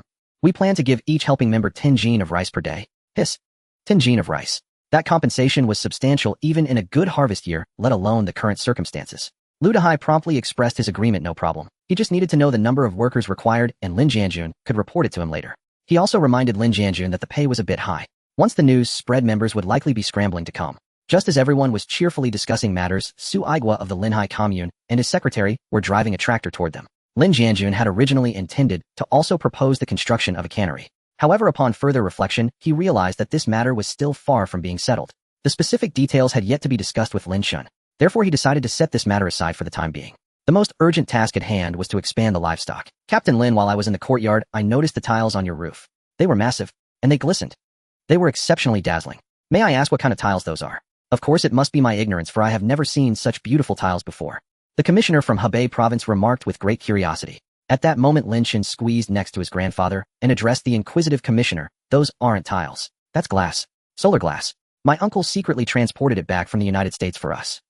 we plan to give each helping member 10 jin of rice per day. 10 jin of rice. That compensation was substantial even in a good harvest year, let alone the current circumstances. Lu Dehai promptly expressed his agreement. No problem. He just needed to know the number of workers required, and Lin Jianjun could report it to him later. He also reminded Lin Jianjun that the pay was a bit high. Once the news spread, members would likely be scrambling to come. Just as everyone was cheerfully discussing matters, Su Aigua of the Linhai commune and his secretary were driving a tractor toward them. Lin Jianjun had originally intended to also propose the construction of a cannery. However, upon further reflection, he realized that this matter was still far from being settled. The specific details had yet to be discussed with Lin Chen. Therefore, he decided to set this matter aside for the time being. The most urgent task at hand was to expand the livestock. Captain Lin, while I was in the courtyard, I noticed the tiles on your roof. They were massive, and they glistened. They were exceptionally dazzling. May I ask what kind of tiles those are? Of course, it must be my ignorance, for I have never seen such beautiful tiles before. The commissioner from Hebei province remarked with great curiosity. At that moment, Lin Chen squeezed next to his grandfather and addressed the inquisitive commissioner. Those aren't tiles. That's glass. Solar glass. My uncle secretly transported it back from the United States for us.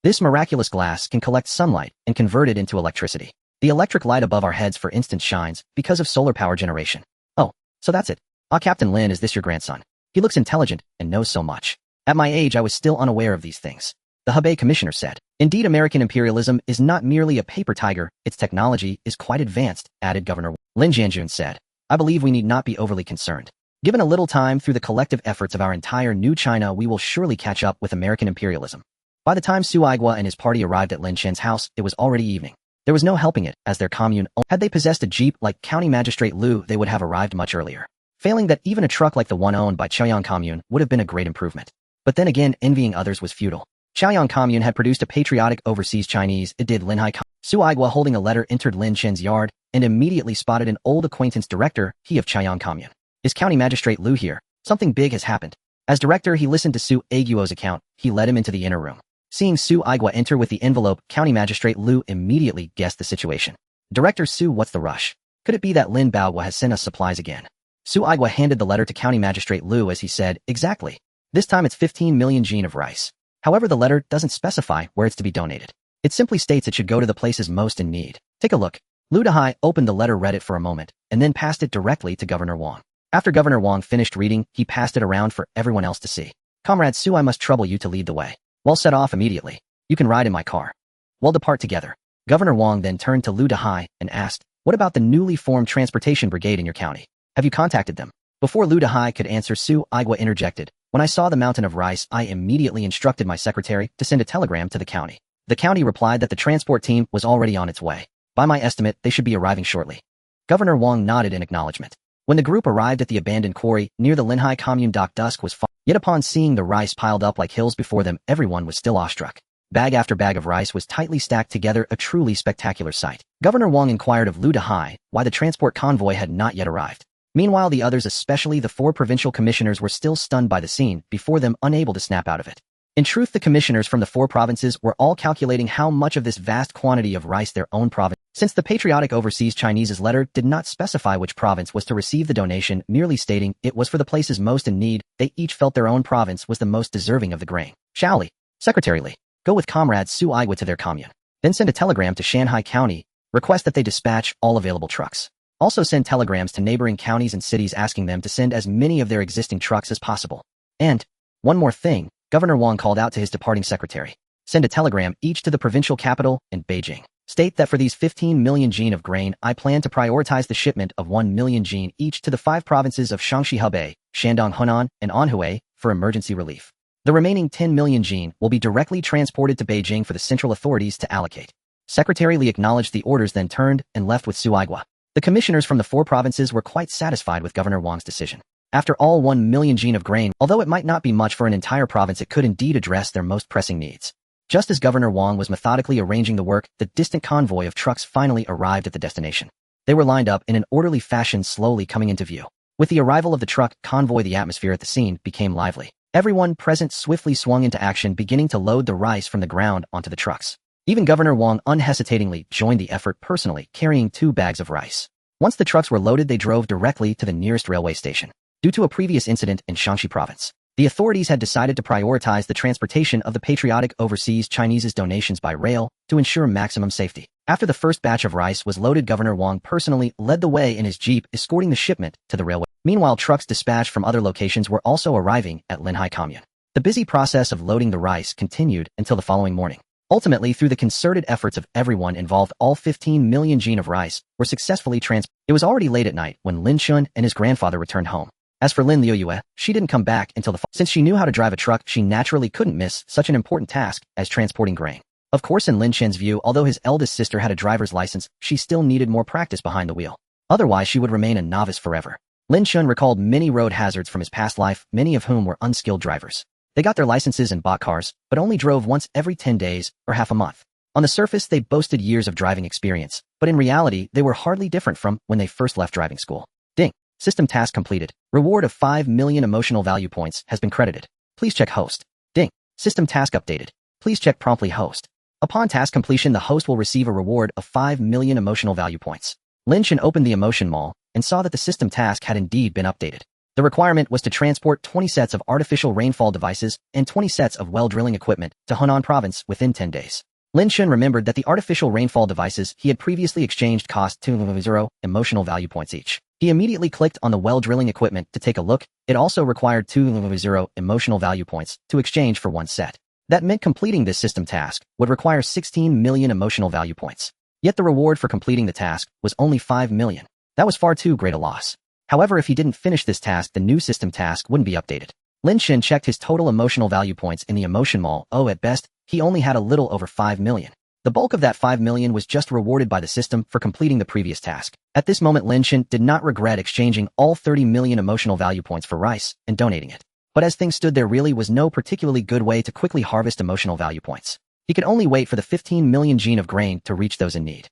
This miraculous glass can collect sunlight and convert it into electricity. The electric light above our heads, for instance, shines because of solar power generation. Oh, so that's it. Ah, Captain Lin, is this your grandson? He looks intelligent and knows so much. At my age, I was still unaware of these things. The Hebei commissioner said. Indeed, American imperialism is not merely a paper tiger, its technology is quite advanced, added Governor Lin Jianjun said. I believe we need not be overly concerned. Given a little time, through the collective efforts of our entire new China, we will surely catch up with American imperialism. By the time Su Aigua and his party arrived at Lin Chen's house, it was already evening. There was no helping it, as their commune, had they possessed a jeep like County Magistrate Liu, they would have arrived much earlier. Failing that, even a truck like the one owned by Chaoyang Commune would have been a great improvement. But then again, envying others was futile. Chaoyang Commune had produced a patriotic overseas Chinese, it did Linhai Commune. Su Aigua, holding a letter, entered Lin Chen's yard and immediately spotted an old acquaintance. Director, he of Chaoyang Commune. Is County Magistrate Liu here? Something big has happened. As director, he listened to Su Aiguo's account. He led him into the inner room. Seeing Su Aigua enter with the envelope, County Magistrate Liu immediately guessed the situation. Director Su, what's the rush? Could it be that Lin Baogua has sent us supplies again? Su Aigua handed the letter to County Magistrate Liu as he said, exactly. This time it's 15 million jin of rice. However, the letter doesn't specify where it's to be donated. It simply states it should go to the places most in need. Take a look. Liu Dehai opened the letter, read it for a moment, and then passed it directly to Governor Wang. After Governor Wang finished reading, he passed it around for everyone else to see. Comrade Su, I must trouble you to lead the way. Well, set off immediately. You can ride in my car. We'll depart together. Governor Wang then turned to Liu Dehai and asked, what about the newly formed transportation brigade in your county? Have you contacted them? Before Liu Dehai could answer, Su Aigua interjected. When I saw the mountain of rice, I immediately instructed my secretary to send a telegram to the county. The county replied that the transport team was already on its way. By my estimate, they should be arriving shortly. Governor Wang nodded in acknowledgement. When the group arrived at the abandoned quarry near the Linhai Commune, dusk was falling. Yet upon seeing the rice piled up like hills before them, everyone was still awestruck. Bag after bag of rice was tightly stacked together, a truly spectacular sight. Governor Wang inquired of Liu Dehai why the transport convoy had not yet arrived. Meanwhile, the others, especially the 4 provincial commissioners, were still stunned by the scene before them, unable to snap out of it. In truth, the commissioners from the 4 provinces were all calculating how much of this vast quantity of rice their own province. Since the patriotic overseas Chinese's letter did not specify which province was to receive the donation, merely stating it was for the places most in need, they each felt their own province was the most deserving of the grain. Shaoli, Secretary Li, go with Comrade Su Aigua to their commune. Then send a telegram to Shanghai County, request that they dispatch all available trucks. Also send telegrams to neighboring counties and cities asking them to send as many of their existing trucks as possible. And, one more thing, Governor Wang called out to his departing secretary. Send a telegram each to the provincial capital and Beijing. State that for these 15 million jin of grain, I plan to prioritize the shipment of 1 million jin each to the 5 provinces of Shaanxi Hebei, Shandong Hunan, and Anhui for emergency relief. The remaining 10 million jin will be directly transported to Beijing for the central authorities to allocate. Secretary Li acknowledged the orders, then turned and left with Su Aigua. The commissioners from the 4 provinces were quite satisfied with Governor Wang's decision. After all, 1 million jin of grain, although it might not be much for an entire province, it could indeed address their most pressing needs. Just as Governor Wang was methodically arranging the work, the distant convoy of trucks finally arrived at the destination. They were lined up in an orderly fashion, slowly coming into view. With the arrival of the truck convoy, the atmosphere at the scene became lively. Everyone present swiftly swung into action, beginning to load the rice from the ground onto the trucks. Even Governor Wang unhesitatingly joined the effort, personally carrying 2 bags of rice. Once the trucks were loaded, they drove directly to the nearest railway station. Due to a previous incident in Shaanxi province, the authorities had decided to prioritize the transportation of the patriotic overseas Chinese's donations by rail to ensure maximum safety. After the first batch of rice was loaded, Governor Wang personally led the way in his jeep, escorting the shipment to the railway. Meanwhile, trucks dispatched from other locations were also arriving at Linhai Commune. The busy process of loading the rice continued until the following morning. Ultimately, through the concerted efforts of everyone involved, all 15 million jin of rice were successfully transported. It was already late at night when Lin Chen and his grandfather returned home. As for Lin Liuyue, she didn't come back until the fall. Since she knew how to drive a truck, she naturally couldn't miss such an important task as transporting grain. Of course, in Lin Chen's view, although his eldest sister had a driver's license, she still needed more practice behind the wheel. Otherwise, she would remain a novice forever. Lin Chen recalled many road hazards from his past life, many of whom were unskilled drivers. They got their licenses and bought cars, but only drove once every 10 days or half a month. On the surface, they boasted years of driving experience, but in reality, they were hardly different from when they first left driving school. Ding. System task completed. Reward of 5 million emotional value points has been credited. Please check host. Ding. System task updated. Please check promptly host. Upon task completion, the host will receive a reward of 5 million emotional value points. Lin Chen opened the emotion mall and saw that the system task had indeed been updated. The requirement was to transport 20 sets of artificial rainfall devices and 20 sets of well drilling equipment to Hunan province within 10 days. Lin Chen remembered that the artificial rainfall devices he had previously exchanged cost 2 emotional value points each. He immediately clicked on the well drilling equipment to take a look. It also required 2 emotional value points to exchange for 1 set. That meant completing this system task would require 16 million emotional value points. Yet the reward for completing the task was only 5 million. That was far too great a loss. However, if he didn't finish this task, the new system task wouldn't be updated. Lin Chen checked his total emotional value points in the emotion mall. Oh, at best, he only had a little over 5 million. The bulk of that 5 million was just rewarded by the system for completing the previous task. At this moment, Lin Chen did not regret exchanging all 30 million emotional value points for rice and donating it. But as things stood, there really was no particularly good way to quickly harvest emotional value points. He could only wait for the 15 million gene of grain to reach those in need.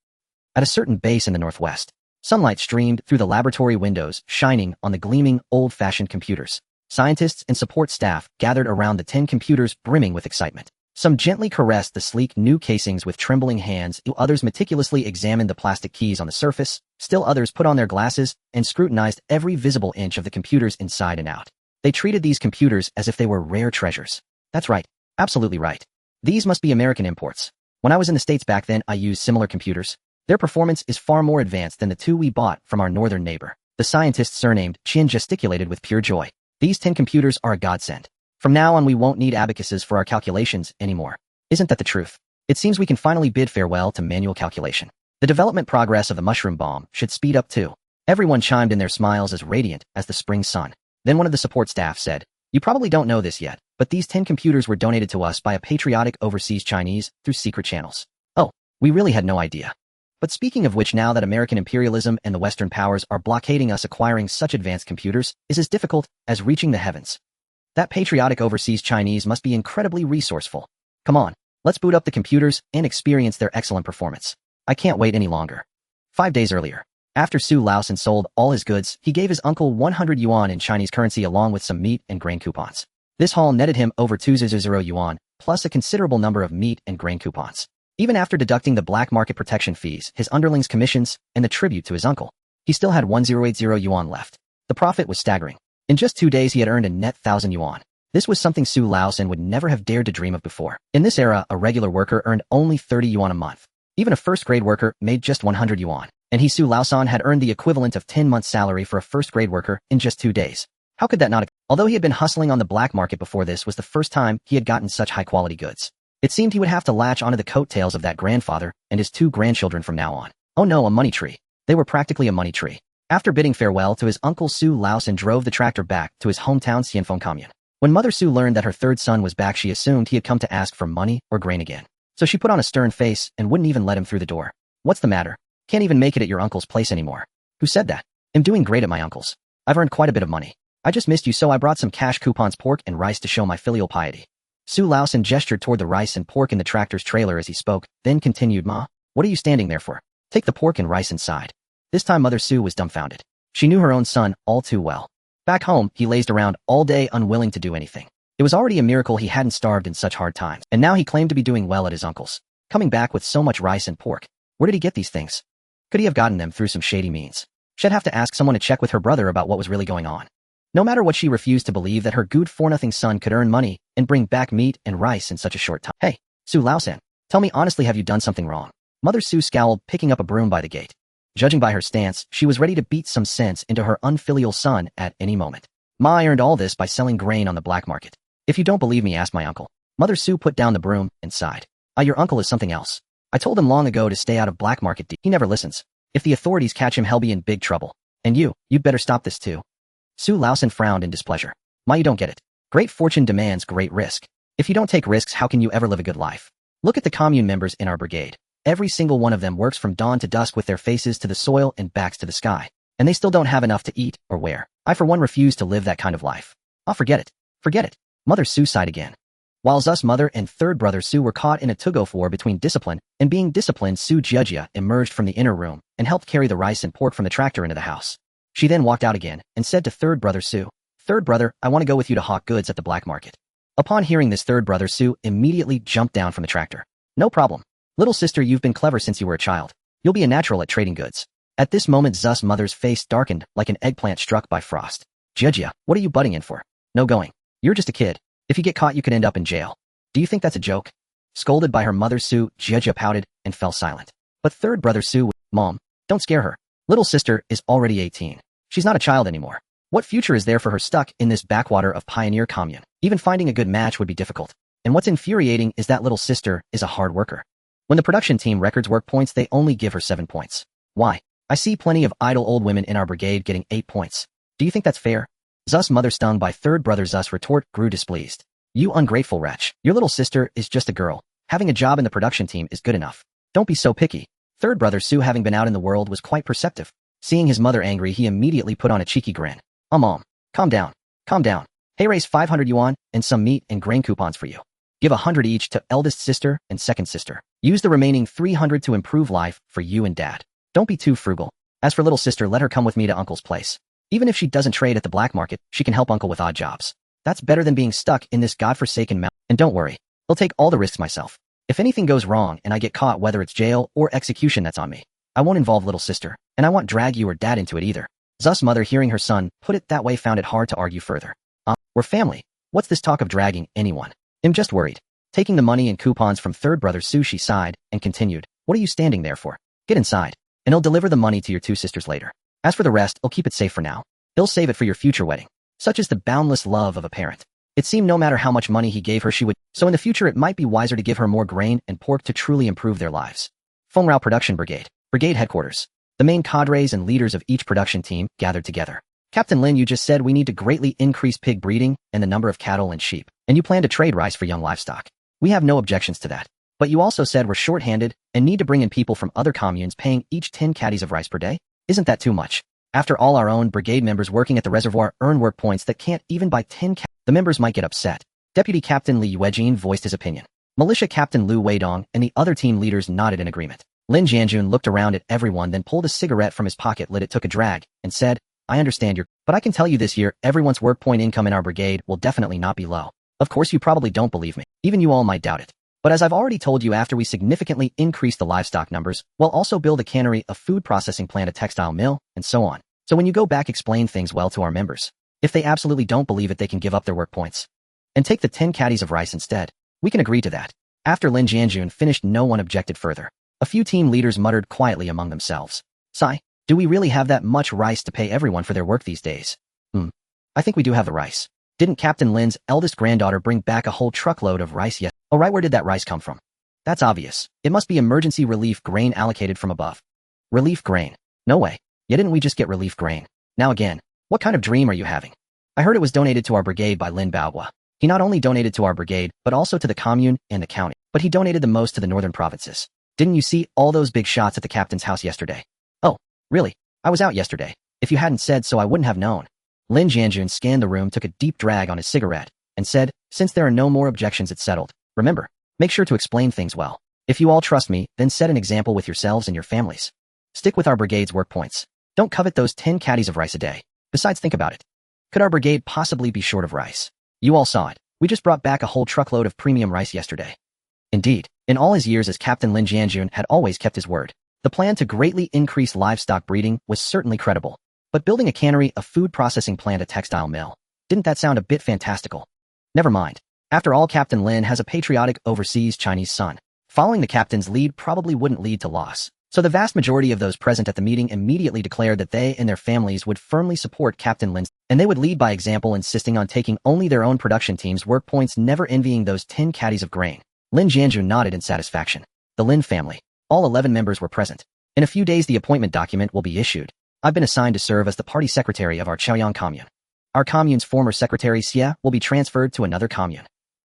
At a certain base in the northwest, sunlight streamed through the laboratory windows, shining on the gleaming, old-fashioned computers. Scientists and support staff gathered around the 10 computers, brimming with excitement. Some gently caressed the sleek new casings with trembling hands, while others meticulously examined the plastic keys on the surface. Still others put on their glasses and scrutinized every visible inch of the computers inside and out. They treated these computers as if they were rare treasures. That's right. Absolutely right. These must be American imports. When I was in the States back then, I used similar computers. Their performance is far more advanced than the two we bought from our northern neighbor. The scientist surnamed Chen gesticulated with pure joy. These 10 computers are a godsend. From now on, we won't need abacuses for our calculations anymore. Isn't that the truth? It seems we can finally bid farewell to manual calculation. The development progress of the mushroom bomb should speed up too. Everyone chimed in, their smiles as radiant as the spring sun. Then one of the support staff said, "You probably don't know this yet, but these 10 computers were donated to us by a patriotic overseas Chinese through secret channels." Oh, we really had no idea. But speaking of which, now that American imperialism and the Western powers are blockading us, acquiring such advanced computers is as difficult as reaching the heavens. That patriotic overseas Chinese must be incredibly resourceful. Come on, let's boot up the computers and experience their excellent performance. I can't wait any longer. 5 days earlier, after Su Laosan sold all his goods, he gave his uncle 100 yuan in Chinese currency along with some meat and grain coupons. This haul netted him over 200 yuan, plus a considerable number of meat and grain coupons. Even after deducting the black market protection fees, his underlings' commissions, and the tribute to his uncle, he still had 1080 yuan left. The profit was staggering. In just 2 days, he had earned a net 1,000 yuan. This was something Su Laosan would never have dared to dream of before. In this era, a regular worker earned only 30 yuan a month. Even a first-grade worker made just 100 yuan. And he, Su Laosan, had earned the equivalent of 10 months' salary for a first-grade worker in just 2 days. How could that not? Although he had been hustling on the black market before, this was the first time he had gotten such high-quality goods. It seemed he would have to latch onto the coattails of that grandfather and his 2 grandchildren from now on. Oh no, a money tree. They were practically a money tree. After bidding farewell to his uncle, Su Laosan drove the tractor back to his hometown Xianfeng commune. When Mother Su learned that her third son was back, she assumed he had come to ask for money or grain again. So she put on a stern face and wouldn't even let him through the door. "What's the matter? Can't even make it at your uncle's place anymore." "Who said that? I'm doing great at my uncle's. I've earned quite a bit of money. I just missed you, so I brought some cash coupons, pork and rice to show my filial piety." Su Laosan gestured toward the rice and pork in the tractor's trailer as he spoke, then continued, "Ma, what are you standing there for? Take the pork and rice inside." This time Mother Su was dumbfounded. She knew her own son all too well. Back home, he lazed around all day, unwilling to do anything. It was already a miracle he hadn't starved in such hard times, and now he claimed to be doing well at his uncle's, coming back with so much rice and pork. Where did he get these things? Could he have gotten them through some shady means? She'd have to ask someone to check with her brother about what was really going on. No matter what, she refused to believe that her good-for-nothing son could earn money and bring back meat and rice in such a short time. "Hey, Su Laosan, tell me honestly, have you done something wrong?" Mother Su scowled, picking up a broom by the gate. Judging by her stance, she was ready to beat some sense into her unfilial son at any moment. "Ma, I earned all this by selling grain on the black market. If you don't believe me, ask my uncle." Mother Su put down the broom and sighed. Your uncle is something else. I told him long ago to stay out of black market. He never listens. If the authorities catch him, he'll be in big trouble. And you'd better stop this too." Su Laosan frowned in displeasure. "Ma, you don't get it. Great fortune demands great risk. If you don't take risks, how can you ever live a good life? Look at the commune members in our brigade. Every single one of them works from dawn to dusk with their faces to the soil and backs to the sky. And they still don't have enough to eat or wear. I for one refuse to live that kind of life." "Oh, forget it. Forget it." Mother Su sighed again. While Zu's mother and third brother Su were caught in a tug-of war between discipline and being disciplined, Su Jia emerged from the inner room and helped carry the rice and pork from the tractor into the house. She then walked out again and said to third brother Su, "Third brother, I want to go with you to hawk goods at the black market." Upon hearing this, third brother Su immediately jumped down from the tractor. "No problem. Little sister, you've been clever since you were a child. You'll be a natural at trading goods." At this moment, Zu's mother's face darkened like an eggplant struck by frost. "Jia, what are you butting in for? No going. You're just a kid. If you get caught, you could end up in jail. Do you think that's a joke?" Scolded by her mother, Su Jia pouted and fell silent. But third brother Su, "Mom, don't scare her. Little sister is already 18. She's not a child anymore. What future is there for her stuck in this backwater of pioneer commune? Even finding a good match would be difficult. And what's infuriating is that little sister is a hard worker. When the production team records work points, they only give her 7 points. Why? I see plenty of idle old women in our brigade getting 8 points. Do you think that's fair?" Zu's mother, stung by third brother Zu's retort, grew displeased. You ungrateful wretch. Your little sister is just a girl. Having a job in the production team is good enough. Don't be so picky. Third brother Su, having been out in the world, was quite perceptive. Seeing his mother angry, he immediately put on a cheeky grin. Mom, calm down. Calm down. Hey, raise 500 yuan and some meat and grain coupons for you. Give 100 each to eldest sister and second sister. Use the remaining 300 to improve life for you and dad. Don't be too frugal. As for little sister, let her come with me to uncle's place. Even if she doesn't trade at the black market, she can help uncle with odd jobs. That's better than being stuck in this godforsaken mountain. And don't worry, I'll take all the risks myself. If anything goes wrong and I get caught, whether it's jail or execution, that's on me. I won't involve little sister, and I won't drag you or dad into it either. Thus mother, hearing her son put it that way, found it hard to argue further. We're family. What's this talk of dragging anyone? I'm just worried. Taking the money and coupons from third brother Su, she sighed and continued, what are you standing there for? Get inside, and I'll deliver the money to your two sisters later. As for the rest, I'll keep it safe for now. He'll save it for your future wedding. Such is the boundless love of a parent. It seemed no matter how much money he gave her, she would. So in the future, it might be wiser to give her more grain and pork to truly improve their lives. Fengrao Production Brigade. Brigade headquarters. The main cadres and leaders of each production team gathered together. Captain Lin, you just said we need to greatly increase pig breeding and the number of cattle and sheep, and you plan to trade rice for young livestock. We have no objections to that. But you also said we're short-handed and need to bring in people from other communes paying each 10 caddies of rice per day. Isn't that too much? After all, our own brigade members working at the reservoir earn work points that can't even buy 10 caddies. The members might get upset. Deputy Captain Li Yuejin voiced his opinion. Militia Captain Lu Weidong and the other team leaders nodded in agreement. Lin Jianjun looked around at everyone, then pulled a cigarette from his pocket, lit it, took a drag, and said, I understand but I can tell you this year, everyone's work point income in our brigade will definitely not be low. Of course, you probably don't believe me. Even you all might doubt it. But as I've already told you, after we significantly increase the livestock numbers, we'll also build a cannery, a food processing plant, a textile mill, and so on. So when you go back, explain things well to our members. If they absolutely don't believe it, they can give up their work points and take the 10 caddies of rice instead. We can agree to that. After Lin Jianjun finished, no one objected further. A few team leaders muttered quietly among themselves. Sigh, do we really have that much rice to pay everyone for their work these days? I think we do have the rice. Didn't Captain Lin's eldest granddaughter bring back a whole truckload of rice yet? Oh right, where did that rice come from? That's obvious. It must be emergency relief grain allocated from above. Relief grain? No way. Yeah, didn't we just get relief grain? Now again, what kind of dream are you having? I heard it was donated to our brigade by Lin Baohua. He not only donated to our brigade, but also to the commune and the county. But he donated the most to the northern provinces. Didn't you see all those big shots at the captain's house yesterday? Oh, really? I was out yesterday. If you hadn't said so, I wouldn't have known. Lin Jianjun scanned the room, took a deep drag on his cigarette, and said, since there are no more objections, it's settled. Remember, make sure to explain things well. If you all trust me, then set an example with yourselves and your families. Stick with our brigade's work points. Don't covet those 10 caddies of rice a day. Besides, think about it. Could our brigade possibly be short of rice? You all saw it. We just brought back a whole truckload of premium rice yesterday. Indeed, in all his years as Captain Lin Jianjun had always kept his word. The plan to greatly increase livestock breeding was certainly credible. But building a cannery, a food processing plant, a textile mill, didn't that sound a bit fantastical? Never mind. After all, Captain Lin has a patriotic overseas Chinese son. Following the captain's lead probably wouldn't lead to loss. So the vast majority of those present at the meeting immediately declared that they and their families would firmly support Captain Lin, and they would lead by example, insisting on taking only their own production team's work points, never envying those 10 caddies of grain. Lin Jianjun nodded in satisfaction. The Lin family. All 11 members were present. In a few days, the appointment document will be issued. I've been assigned to serve as the party secretary of our Chaoyang commune. Our commune's former secretary, Xia, will be transferred to another commune.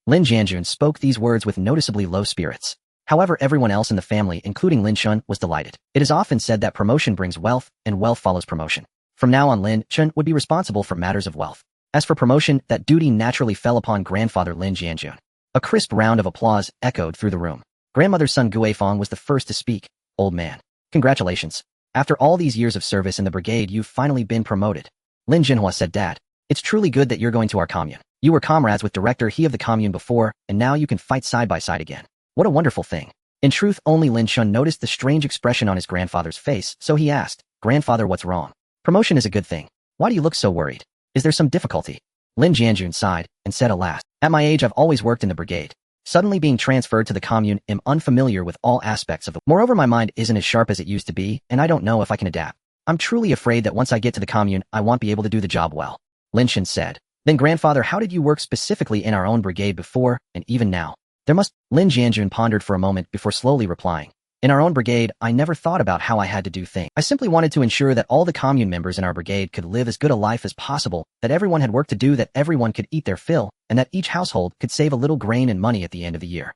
Lin Jianjun spoke these words with noticeably low spirits. However, everyone else in the family, including Lin Chen, was delighted. It is often said that promotion brings wealth, and wealth follows promotion. From now on, Lin Chen would be responsible for matters of wealth. As for promotion, that duty naturally fell upon grandfather Lin Jianjun. A crisp round of applause echoed through the room. Grandmother's son Guifang was the first to speak. Old man, congratulations. After all these years of service in the brigade, you've finally been promoted. Lin Jinhua said, Dad, it's truly good that you're going to our commune. You were comrades with Director He of the commune before, and now you can fight side by side again. What a wonderful thing. In truth, only Lin Chen noticed the strange expression on his grandfather's face, so he asked, Grandfather, what's wrong? Promotion is a good thing. Why do you look so worried? Is there some difficulty? Lin Jianjun sighed and said, alas, at my age I've always worked in the brigade. Suddenly being transferred to the commune, I'm unfamiliar with all aspects of the. Moreover, my mind isn't as sharp as it used to be, and I don't know if I can adapt. I'm truly afraid that once I get to the commune, I won't be able to do the job well. Lin Chen said. Then grandfather, how did you work specifically in our own brigade before, and even now? There must. Lin Jianjun pondered for a moment before slowly replying. In our own brigade, I never thought about how I had to do things. I simply wanted to ensure that all the commune members in our brigade could live as good a life as possible, that everyone had work to do, that everyone could eat their fill, and that each household could save a little grain and money at the end of the year.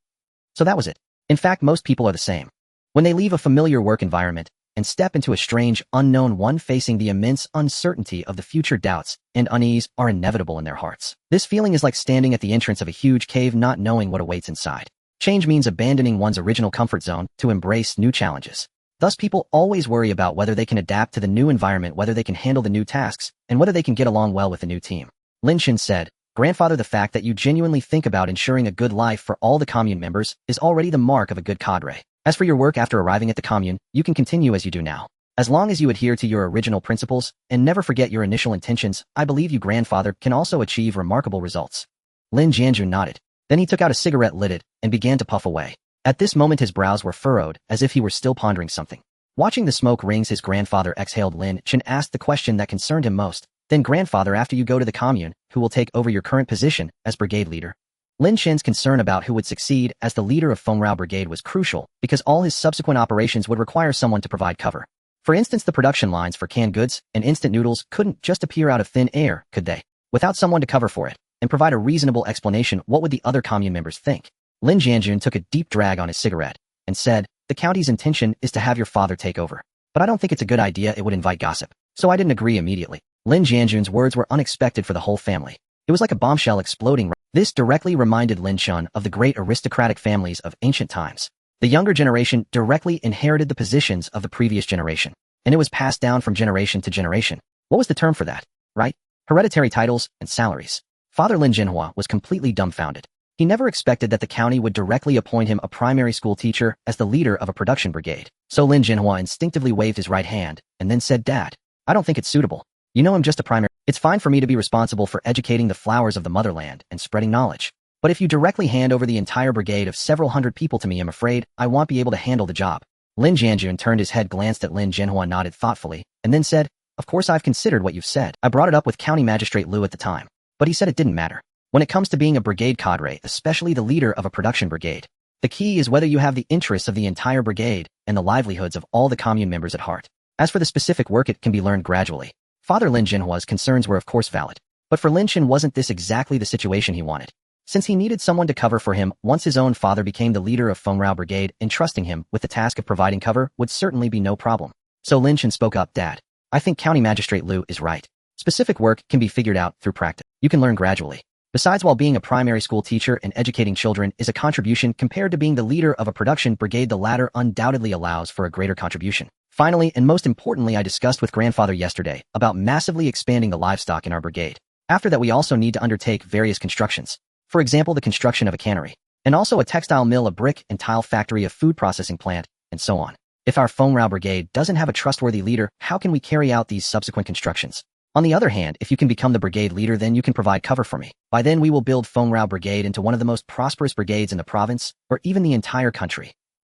So that was it. In fact, most people are the same. When they leave a familiar work environment and step into a strange, unknown one, facing the immense uncertainty of the future, doubts and unease are inevitable in their hearts. This feeling is like standing at the entrance of a huge cave, not knowing what awaits inside. Change means abandoning one's original comfort zone to embrace new challenges. Thus, people always worry about whether they can adapt to the new environment, whether they can handle the new tasks, and whether they can get along well with the new team. Lin Chen said, "Grandfather, the fact that you genuinely think about ensuring a good life for all the commune members is already the mark of a good cadre. As for your work after arriving at the commune, you can continue as you do now. As long as you adhere to your original principles and never forget your initial intentions, I believe you, grandfather, can also achieve remarkable results." Lin Jianjun nodded. Then he took out a cigarette, lit it, and began to puff away. At this moment his brows were furrowed, as if he were still pondering something. Watching the smoke rings, his grandfather exhaled. Lin Chen asked the question that concerned him most. "Then, grandfather, after you go to the commune, who will take over your current position as brigade leader?" Lin Chen's concern about who would succeed as the leader of Fengrao Brigade was crucial, because all his subsequent operations would require someone to provide cover. For instance, the production lines for canned goods and instant noodles couldn't just appear out of thin air, could they? Without someone to cover for it and provide a reasonable explanation, what would the other commune members think? Lin Jianjun took a deep drag on his cigarette and said, "The county's intention is to have your father take over. But I don't think it's a good idea. It would invite gossip. So I didn't agree immediately." Lin Jianjun's words were unexpected for the whole family. It was like a bombshell exploding. This directly reminded Lin Chen of the great aristocratic families of ancient times. The younger generation directly inherited the positions of the previous generation, and it was passed down from generation to generation. What was the term for that? Right? Hereditary titles and salaries. Father Lin Jinhua was completely dumbfounded. He never expected that the county would directly appoint him a primary school teacher as the leader of a production brigade. So Lin Jinhua instinctively waved his right hand and then said, "Dad, I don't think it's suitable. You know, I'm just a primary. It's fine for me to be responsible for educating the flowers of the motherland and spreading knowledge. But if you directly hand over the entire brigade of several hundred people to me, I'm afraid I won't be able to handle the job." Lin Jianjun turned his head, glanced at Lin Jinhua, nodded thoughtfully, and then said, "Of course I've considered what you've said. I brought it up with County Magistrate Liu at the time, but he said it didn't matter. When it comes to being a brigade cadre, especially the leader of a production brigade, the key is whether you have the interests of the entire brigade and the livelihoods of all the commune members at heart. As for the specific work, it can be learned gradually." Father Lin Jinhua's concerns were of course valid, but for Lin Chen wasn't this exactly the situation he wanted. Since he needed someone to cover for him once his own father became the leader of Fengrao Brigade, entrusting him with the task of providing cover would certainly be no problem. So Lin Chen spoke up, "Dad, I think County Magistrate Liu is right. Specific work can be figured out through practice. You can learn gradually. Besides, while being a primary school teacher and educating children is a contribution compared to being the leader of a production brigade, the latter undoubtedly allows for a greater contribution. Finally, and most importantly, I discussed with grandfather yesterday about massively expanding the livestock in our brigade. After that, we also need to undertake various constructions. For example, the construction of a cannery, and also a textile mill, a brick and tile factory, a food processing plant, and so on. If our Fengrao Brigade doesn't have a trustworthy leader, how can we carry out these subsequent constructions? On the other hand, if you can become the brigade leader, then you can provide cover for me. By then, we will build Fengrao Brigade into one of the most prosperous brigades in the province, or even the entire country."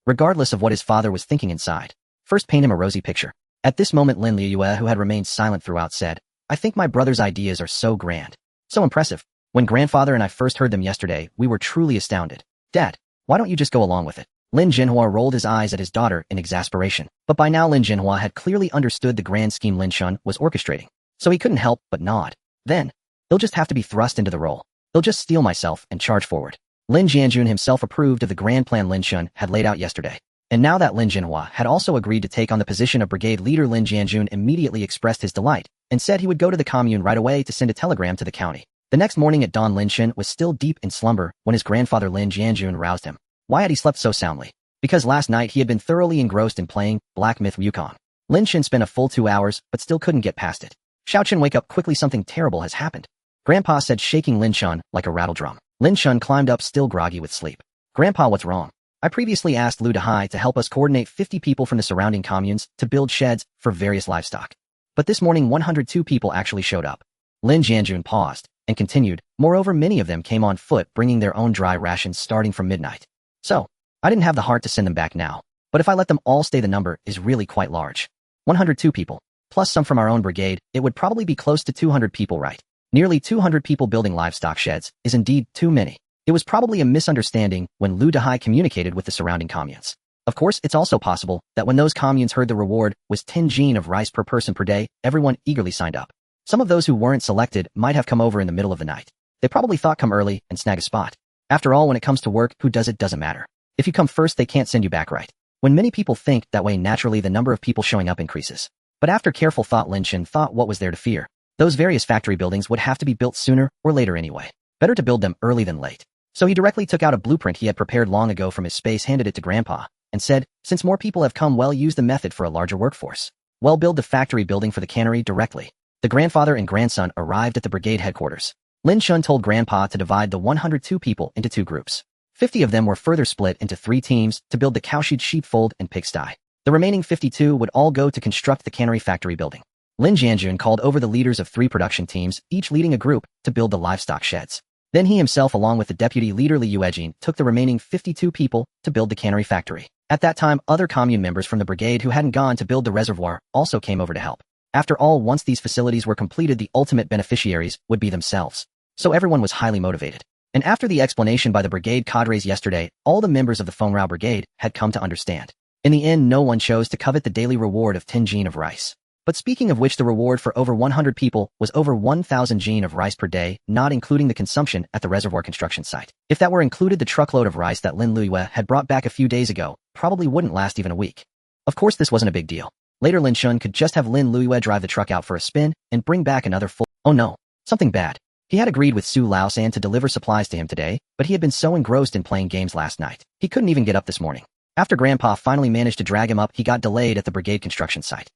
Regardless of what his father was thinking inside, first paint him a rosy picture. At this moment, Lin Liuyue, who had remained silent throughout, said, "I think my brother's ideas are so grand, so impressive. When grandfather and I first heard them yesterday, we were truly astounded. Dad, why don't you just go along with it?" Lin Jinhua rolled his eyes at his daughter in exasperation. But by now Lin Jinhua had clearly understood the grand scheme Lin Chen was orchestrating, so he couldn't help but nod. "Then, they'll just have to be thrust into the role. They'll just steal myself and charge forward." Lin Jianjun himself approved of the grand plan Lin Chen had laid out yesterday. And now that Lin Jinhua had also agreed to take on the position of brigade leader, Lin Jianjun immediately expressed his delight and said he would go to the commune right away to send a telegram to the county. The next morning at dawn, Lin Chen was still deep in slumber when his grandfather Lin Jianjun roused him. Why had he slept so soundly? Because last night he had been thoroughly engrossed in playing Black Myth Wukong. Lin Chen spent a full 2 hours but still couldn't get past it. "Xiao Chen, wake up quickly, something terrible has happened," Grandpa said, shaking Lin Chen like a rattle drum. Lin Chen climbed up, still groggy with sleep. "Grandpa, what's wrong?" "I previously asked Lu Dehai to help us coordinate 50 people from the surrounding communes to build sheds for various livestock. But this morning 102 people actually showed up." Lin Jianjun paused and continued, "Moreover, many of them came on foot, bringing their own dry rations starting from midnight. So, I didn't have the heart to send them back now. But if I let them all stay, the number is really quite large. 102 people, plus some from our own brigade, it would probably be close to 200 people, right? Nearly 200 people building livestock sheds is indeed too many. It was probably a misunderstanding when Lu Dehai communicated with the surrounding communes. Of course, it's also possible that when those communes heard the reward was 10 gene of rice per person per day, everyone eagerly signed up. Some of those who weren't selected might have come over in the middle of the night. They probably thought come early and snag a spot. After all, when it comes to work, who does it doesn't matter. If you come first, they can't send you back, right? When many people think that way, naturally the number of people showing up increases. But after careful thought, Lin Chen thought what was there to fear. Those various factory buildings would have to be built sooner or later anyway. Better to build them early than late. So he directly took out a blueprint he had prepared long ago from his space, handed it to Grandpa, and said, since more people have come, well, use the method for a larger workforce. Well, build the factory building for the cannery directly. The grandfather and grandson arrived at the brigade headquarters. Lin Chen told Grandpa to divide the 102 people into 2 groups. 50 of them were further split into 3 teams to build the cowshed sheepfold and pigsty. The remaining 52 would all go to construct the cannery factory building. Lin Jianjun called over the leaders of 3 production teams, each leading a group, to build the livestock sheds. Then he himself, along with the deputy leader Li Yuejin, took the remaining 52 people to build the cannery factory. At that time, other commune members from the brigade who hadn't gone to build the reservoir also came over to help. After all, once these facilities were completed, the ultimate beneficiaries would be themselves. So everyone was highly motivated. And after the explanation by the brigade cadres yesterday, all the members of the Fengrao brigade had come to understand. In the end, no one chose to covet the daily reward of 10 gene of rice. But speaking of which, the reward for over 100 people was over 1,000 gene of rice per day, not including the consumption at the reservoir construction site. If that were included, the truckload of rice that Lin Luyue had brought back a few days ago probably wouldn't last even a week. Of course, this wasn't a big deal. Later, Lin Chen could just have Lin Luyue drive the truck out for a spin and bring back another full— Oh no, something bad. He had agreed with Su Laosan to deliver supplies to him today, but he had been so engrossed in playing games last night, he couldn't even get up this morning. After Grandpa finally managed to drag him up, he got delayed at the brigade construction site.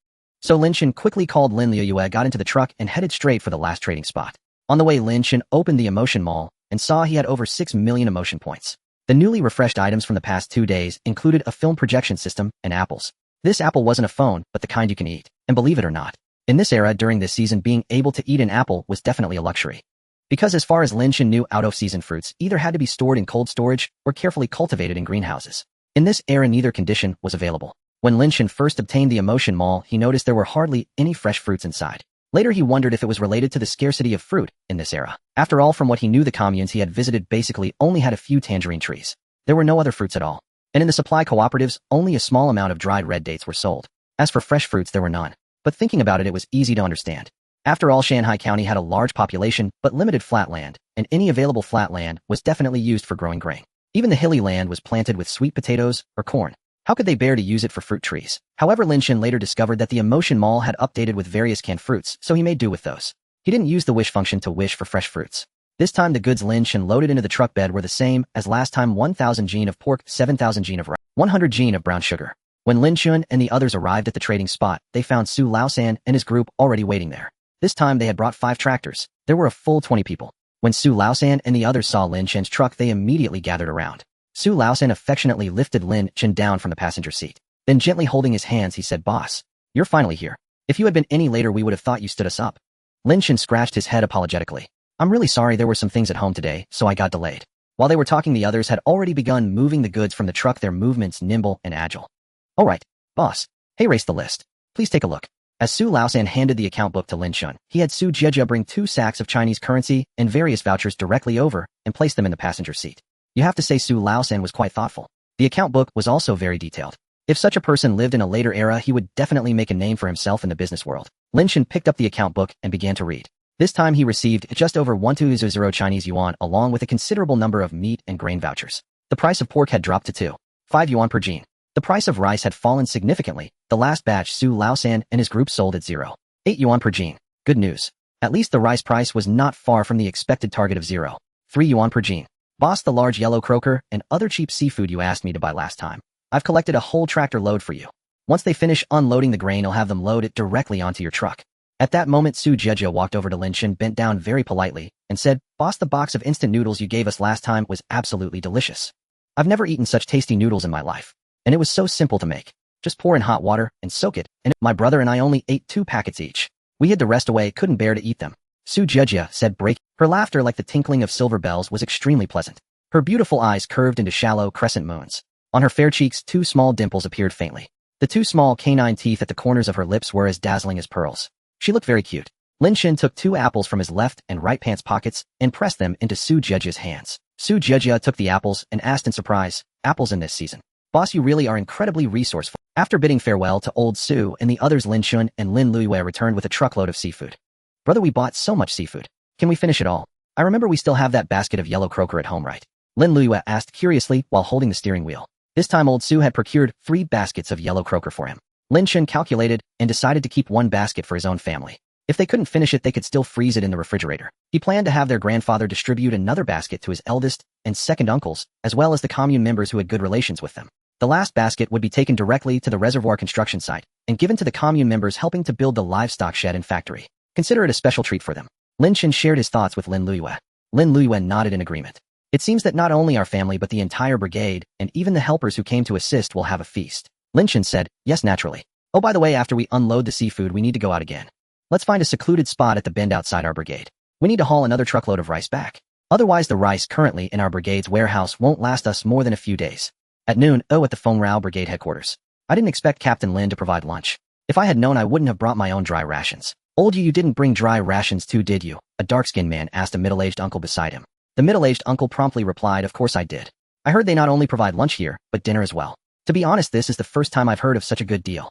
So Lin Chen quickly called Lin Luyue, got into the truck, and headed straight for the last trading spot. On the way, Lin Chen opened the emotion mall and saw he had over 6 million emotion points. The newly refreshed items from the past 2 days included a film projection system and apples. This apple wasn't a phone, but the kind you can eat. And believe it or not, in this era during this season, being able to eat an apple was definitely a luxury. Because as far as Lin Chen knew, out-of-season fruits either had to be stored in cold storage or carefully cultivated in greenhouses. In this era, neither condition was available. When Lin Chen first obtained the emotion mall, he noticed there were hardly any fresh fruits inside. Later, he wondered if it was related to the scarcity of fruit in this era. After all, from what he knew, the communes he had visited basically only had a few tangerine trees. There were no other fruits at all. And in the supply cooperatives, only a small amount of dried red dates were sold. As for fresh fruits, there were none. But thinking about it, it was easy to understand. After all, Shanghai County had a large population but limited flat land, and any available flat land was definitely used for growing grain. Even the hilly land was planted with sweet potatoes or corn. How could they bear to use it for fruit trees? However, Lin Chen later discovered that the emotion mall had updated with various canned fruits, so he made do with those. He didn't use the wish function to wish for fresh fruits. This time, the goods Lin Chen loaded into the truck bed were the same as last time: 1,000 gene of pork, 7,000 gene of rice, 100 gene of brown sugar. When Lin Chen and the others arrived at the trading spot, they found Su Laosan and his group already waiting there. This time, they had brought 5 tractors. There were a full 20 people. When Su Laosan and the others saw Lin Chen's truck, they immediately gathered around. Su Laosan affectionately lifted Lin Chen down from the passenger seat. Then, gently holding his hands, he said, "Boss, you're finally here. If you had been any later, we would have thought you stood us up." Lin Chen scratched his head apologetically. "I'm really sorry, there were some things at home today, so I got delayed." While they were talking, the others had already begun moving the goods from the truck, their movements nimble and agile. "All right, boss. Hey, race the list. Please take a look." As Su Laosan handed the account book to Lin Chen, he had Su Jiejia bring 2 sacks of Chinese currency and various vouchers directly over and place them in the passenger seat. You have to say Su Laosan was quite thoughtful. The account book was also very detailed. If such a person lived in a later era, he would definitely make a name for himself in the business world. Lin Chen picked up the account book and began to read. This time he received just over 120 Chinese yuan along with a considerable number of meat and grain vouchers. The price of pork had dropped to 2.5 yuan per gene. The price of rice had fallen significantly. The last batch Su Laosan and his group sold at 0.8 yuan per gene. Good news. At least the rice price was not far from the expected target of 0.3 yuan per gene. "Boss, the large yellow croaker and other cheap seafood you asked me to buy last time. I've collected a whole tractor load for you. Once they finish unloading the grain, I'll have them load it directly onto your truck." At that moment, Su Jiejia walked over to Lin Chen, bent down very politely, and said, "Boss, the box of instant noodles you gave us last time was absolutely delicious. I've never eaten such tasty noodles in my life. And it was so simple to make. Just pour in hot water and soak it, and my brother and I only ate 2 packets each. We hid the rest away, couldn't bear to eat them." Su Jiejia said, her laughter like the tinkling of silver bells was extremely pleasant. Her beautiful eyes curved into shallow crescent moons. On her fair cheeks, 2 small dimples appeared faintly. The 2 small canine teeth at the corners of her lips were as dazzling as pearls. She looked very cute. Lin Chen took 2 apples from his left and right pants pockets and pressed them into Su Jiejia's hands. Su Jiejia took the apples and asked in surprise, "Apples in this season? Boss, you really are incredibly resourceful. After bidding farewell to old Su and the others, Lin Chen and Lin Luiyue returned with a truckload of seafood. Brother, we bought so much seafood. Can we finish it all? I remember we still have that basket of yellow croaker at home, right? Lin Luiyue asked curiously while holding the steering wheel. This time old Su had procured 3 baskets of yellow croaker for him. Lin Chen calculated and decided to keep 1 basket for his own family. If they couldn't finish it, they could still freeze it in the refrigerator. He planned to have their grandfather distribute another basket to his eldest and second uncles, as well as the commune members who had good relations with them. The last basket would be taken directly to the reservoir construction site and given to the commune members helping to build the livestock shed and factory. Consider it a special treat for them. Lin Chen shared his thoughts with Lin Luiyue. Lin Luiyue nodded in agreement. It seems that not only our family but the entire brigade and even the helpers who came to assist will have a feast. Lin Chen said, yes, naturally. Oh, by the way, after we unload the seafood, we need to go out again. Let's find a secluded spot at the bend outside our brigade. We need to haul another truckload of rice back. Otherwise, the rice currently in our brigade's warehouse won't last us more than a few days. At noon, at the Feng Rao Brigade headquarters. I didn't expect Captain Lin to provide lunch. If I had known, I wouldn't have brought my own dry rations. Old you didn't bring dry rations too, did you? A dark-skinned man asked a middle-aged uncle beside him. The middle-aged uncle promptly replied, of course I did. I heard they not only provide lunch here, but dinner as well. To be honest, this is the first time I've heard of such a good deal.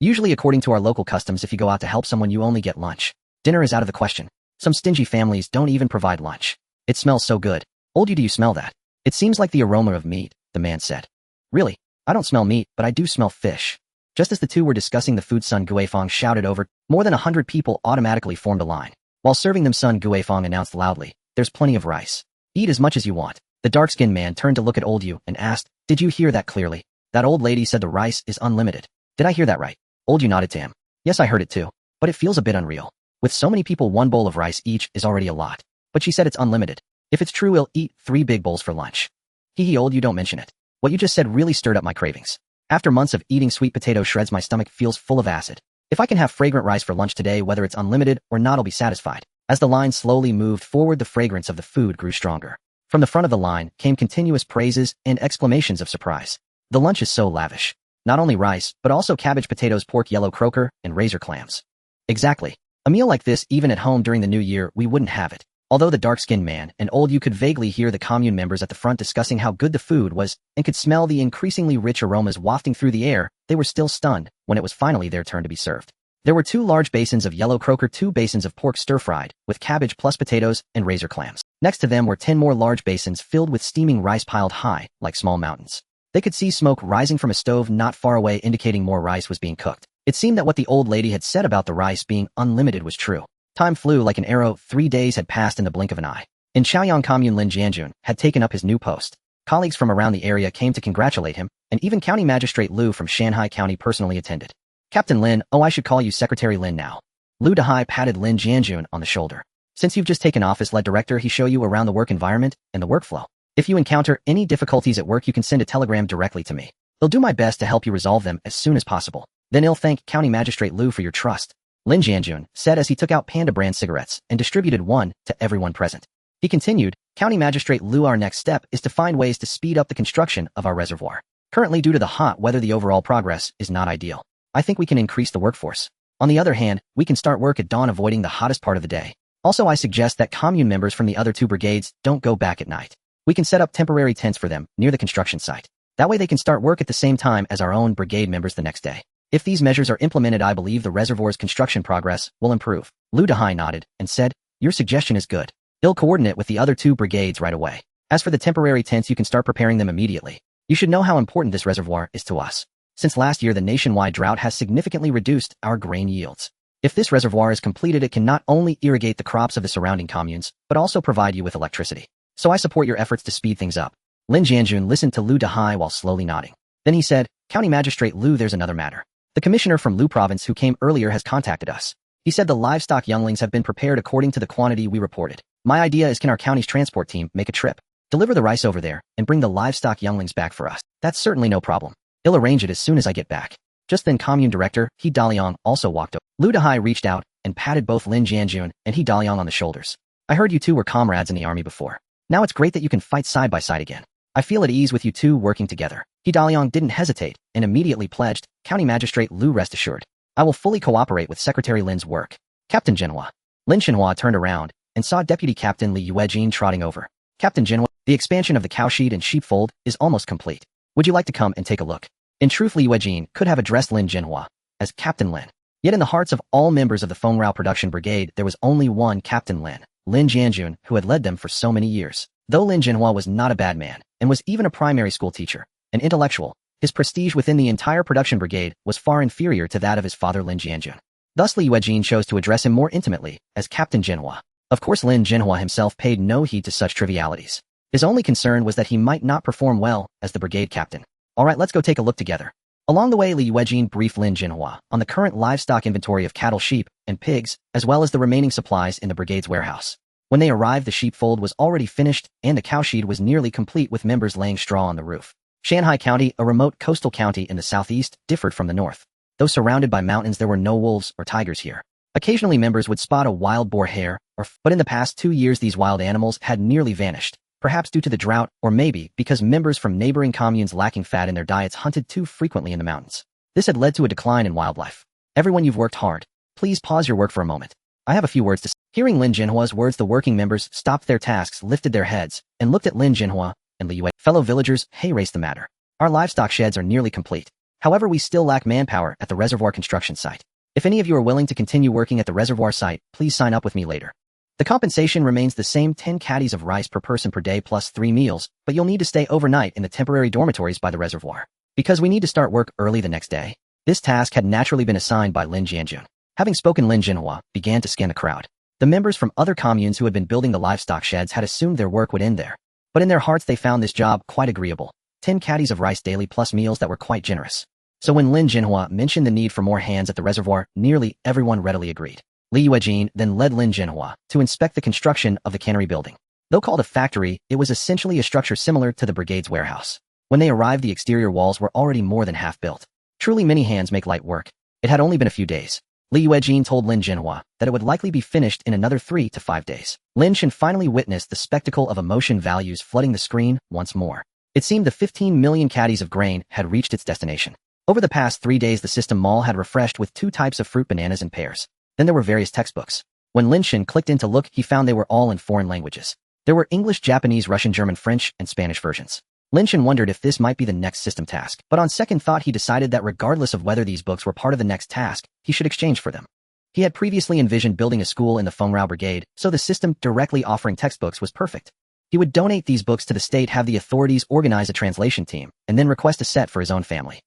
Usually, according to our local customs, if you go out to help someone, you only get lunch. Dinner is out of the question. Some stingy families don't even provide lunch. It smells so good. Old you, do you smell that? It seems like the aroma of meat, the man said. Really? I don't smell meat, but I do smell fish. Just as the two were discussing the food, Sun Guifeng shouted over. More than 100 people automatically formed a line. While serving them, Sun Guifeng announced loudly, there's plenty of rice. Eat as much as you want. The dark-skinned man turned to look at old you and asked, did you hear that clearly? That old lady said the rice is unlimited. Did I hear that right? Old you nodded to him. Yes, I heard it too. But it feels a bit unreal. With so many people, 1 bowl of rice each is already a lot. But she said it's unlimited. If it's true, we'll eat 3 big bowls for lunch. Hee old you, don't mention it. What you just said really stirred up my cravings. After months of eating sweet potato shreds, my stomach feels full of acid. If I can have fragrant rice for lunch today, whether it's unlimited or not, I'll be satisfied. As the line slowly moved forward, the fragrance of the food grew stronger. From the front of the line came continuous praises and exclamations of surprise. The lunch is so lavish. Not only rice, but also cabbage, potatoes, pork, yellow croaker, and razor clams. Exactly. A meal like this, even at home during the new year, we wouldn't have it. Although the dark-skinned man and old you could vaguely hear the commune members at the front discussing how good the food was and could smell the increasingly rich aromas wafting through the air, they were still stunned when it was finally their turn to be served. There were 2 large basins of yellow croaker, 2 basins of pork stir-fried, with cabbage plus potatoes and razor clams. Next to them were 10 more large basins filled with steaming rice piled high, like small mountains. They could see smoke rising from a stove not far away, indicating more rice was being cooked. It seemed that what the old lady had said about the rice being unlimited was true. Time flew like an arrow. 3 days had passed in the blink of an eye. In Chaoyang Commune, Lin Jianjun had taken up his new post. Colleagues from around the area came to congratulate him, and even County Magistrate Liu from Shanghai County personally attended. Captain Lin, I should call you Secretary Lin now. Liu Dehai patted Lin Jianjun on the shoulder. Since you've just taken office, let Director he show you around the work environment and the workflow. If you encounter any difficulties at work, you can send a telegram directly to me. I'll do my best to help you resolve them as soon as possible. Then I'll thank County Magistrate Liu for your trust, Lin Jianjun said as he took out Panda brand cigarettes and distributed one to everyone present. He continued, County Magistrate Liu, our next step is to find ways to speed up the construction of our reservoir. Currently, due to the hot weather, the overall progress is not ideal. I think we can increase the workforce. On the other hand, we can start work at dawn, avoiding the hottest part of the day. Also, I suggest that commune members from the other 2 brigades don't go back at night. We can set up temporary tents for them near the construction site. That way they can start work at the same time as our own brigade members the next day. If these measures are implemented, I believe the reservoir's construction progress will improve. Liu Dehai nodded and said, your suggestion is good. I'll coordinate with the other 2 brigades right away. As for the temporary tents, you can start preparing them immediately. You should know how important this reservoir is to us. Since last year, the nationwide drought has significantly reduced our grain yields. If this reservoir is completed, it can not only irrigate the crops of the surrounding communes, but also provide you with electricity. So I support your efforts to speed things up. Lin Jianjun listened to Liu Dehai while slowly nodding. Then he said, County Magistrate Liu, there's another matter. The commissioner from Lu Province who came earlier has contacted us. He said the livestock younglings have been prepared according to the quantity we reported. My idea is, can our county's transport team make a trip, deliver the rice over there, and bring the livestock younglings back for us? That's certainly no problem. I'll arrange it as soon as I get back. Just then Commune Director He Daliang also walked over. Liu Dehai reached out and patted both Lin Jianjun and He Daliang on the shoulders. I heard you 2 were comrades in the army before. Now it's great that you can fight side by side again. I feel at ease with you 2 working together. He Daliang didn't hesitate and immediately pledged, County Magistrate Liu, rest assured. I will fully cooperate with Secretary Lin's work. Captain Jinhua. Lin Shenhua turned around and saw Deputy Captain Li Yuejin trotting over. Captain Jinhua, the expansion of the cowshed and sheepfold is almost complete. Would you like to come and take a look? In truth, Li Weijin could have addressed Lin Jinhua as Captain Lin. Yet in the hearts of all members of the Fengrao production brigade, there was only one Captain Lin Jianjun, who had led them for so many years. Though Lin Jinhua was not a bad man, and was even a primary school teacher, an intellectual, his prestige within the entire production brigade was far inferior to that of his father Lin Jianjun. Thus Li Weijin chose to address him more intimately as Captain Jinhua. Of course, Lin Jinhua himself paid no heed to such trivialities. His only concern was that he might not perform well as the brigade captain. Alright, let's go take a look together. Along the way, Li Weijin briefed Lin Jinhua on the current livestock inventory of cattle, sheep, and pigs, as well as the remaining supplies in the brigade's warehouse. When they arrived, the sheepfold was already finished, and the cowshed was nearly complete, with members laying straw on the roof. Shanhai County, a remote coastal county in the southeast, differed from the north. Though surrounded by mountains, there were no wolves or tigers here. Occasionally, members would spot a wild boar, hare, but in the past 2 years these wild animals had nearly vanished, perhaps due to the drought, or maybe because members from neighboring communes lacking fat in their diets hunted too frequently in the mountains. This had led to a decline in wildlife. Everyone, you've worked hard. Please pause your work for a moment. I have a few words to say. Hearing Lin Jinhua's words, the working members stopped their tasks, lifted their heads, and looked at Lin Jinhua and Li Wei. Fellow villagers, hey, race the matter. Our livestock sheds are nearly complete. However, we still lack manpower at the reservoir construction site. If any of you are willing to continue working at the reservoir site, please sign up with me later. The compensation remains the same, 10 caddies of rice per person per day plus 3 meals, but you'll need to stay overnight in the temporary dormitories by the reservoir. Because we need to start work early the next day. This task had naturally been assigned by Lin Jianjun. Having spoken, Lin Jinhua began to scan the crowd. The members from other communes who had been building the livestock sheds had assumed their work would end there. But in their hearts they found this job quite agreeable. 10 caddies of rice daily plus meals that were quite generous. So when Lin Jinhua mentioned the need for more hands at the reservoir, nearly everyone readily agreed. Li Weijin then led Lin Jinhua to inspect the construction of the cannery building. Though called a factory, it was essentially a structure similar to the brigade's warehouse. When they arrived, the exterior walls were already more than half built. Truly, many hands make light work. It had only been a few days. Li Weijin told Lin Jinhua that it would likely be finished in another 3 to 5 days. Lin Chen finally witnessed the spectacle of emotion values flooding the screen once more. It seemed the 15 million caddies of grain had reached its destination. Over the past 3 days, the system mall had refreshed with 2 types of fruit, bananas and pears. Then there were various textbooks. When Lin Chen clicked in to look, he found they were all in foreign languages. There were English, Japanese, Russian, German, French, and Spanish versions. Lin Chen wondered if this might be the next system task, but on second thought he decided that regardless of whether these books were part of the next task, he should exchange for them. He had previously envisioned building a school in the Fengrao Brigade, so the system directly offering textbooks was perfect. He would donate these books to the state, have the authorities organize a translation team, and then request a set for his own family.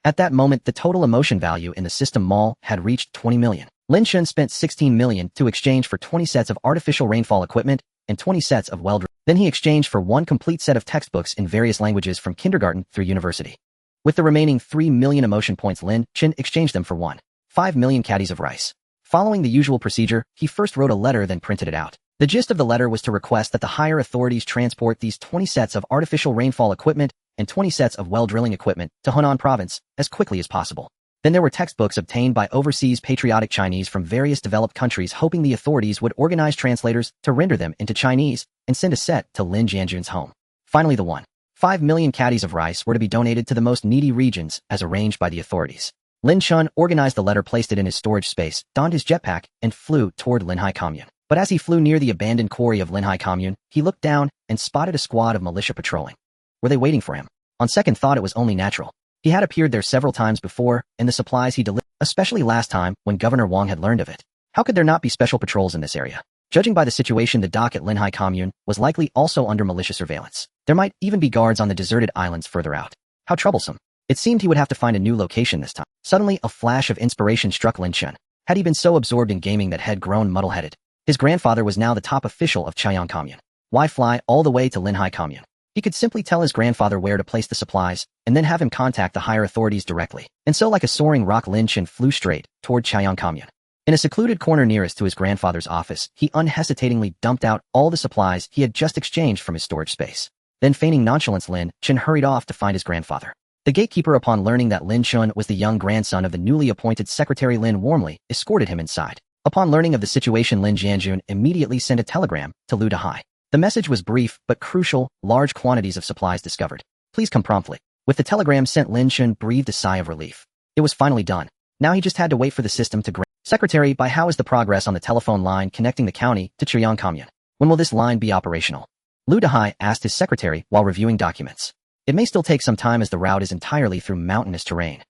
At that moment, the total emotion value in the system mall had reached 20 million. Lin Chen spent 16 million to exchange for 20 sets of artificial rainfall equipment and 20 sets of well. Then he exchanged for 1 complete set of textbooks in various languages from kindergarten through university. With the remaining 3 million emotion points, Lin Chen exchanged them for 1.5 million caddies of rice. Following the usual procedure, he first wrote a letter, then printed it out. The gist of the letter was to request that the higher authorities transport these 20 sets of artificial rainfall equipment and 20 sets of well drilling equipment to Hunan province as quickly as possible. Then there were textbooks obtained by overseas patriotic Chinese from various developed countries, hoping the authorities would organize translators to render them into Chinese and send a set to Lin Jianjun's home. Finally, the 1.5 million caddies of rice were to be donated to the most needy regions as arranged by the authorities. Lin Chen organized the letter, placed it in his storage space, donned his jetpack, and flew toward Linhai Commune. But as he flew near the abandoned quarry of Linhai Commune, he looked down and spotted a squad of militia patrolling. Were they waiting for him? On second thought, it was only natural. He had appeared there several times before, and the supplies he delivered, especially last time when Governor Wang had learned of it. How could there not be special patrols in this area? Judging by the situation, the dock at Linhai Commune was likely also under militia surveillance. There might even be guards on the deserted islands further out. How troublesome. It seemed he would have to find a new location this time. Suddenly, a flash of inspiration struck Lin Chen. Had he been so absorbed in gaming that had grown muddle-headed? His grandfather was now the top official of Chaiyang Commune. Why fly all the way to Linhai Commune? He could simply tell his grandfather where to place the supplies, and then have him contact the higher authorities directly. And so, like a soaring rock, Lin Chen flew straight toward Chaiyang Commune. In a secluded corner nearest to his grandfather's office, he unhesitatingly dumped out all the supplies he had just exchanged from his storage space. Then, feigning nonchalance, Lin Chen hurried off to find his grandfather. The gatekeeper, upon learning that Lin Chen was the young grandson of the newly appointed secretary, Lin warmly escorted him inside. Upon learning of the situation, Lin Jianjun immediately sent a telegram to Lu Dahai. The message was brief but crucial: large quantities of supplies discovered. Please come promptly. With the telegram sent, Lin Chen breathed a sigh of relief. It was finally done. Now he just had to wait for the system to grant. Secretary, by how is the progress on the telephone line connecting the county to Chaiyang Commune? When will this line be operational? Lu Dahai asked his secretary while reviewing documents. It may still take some time as the route is entirely through mountainous terrain.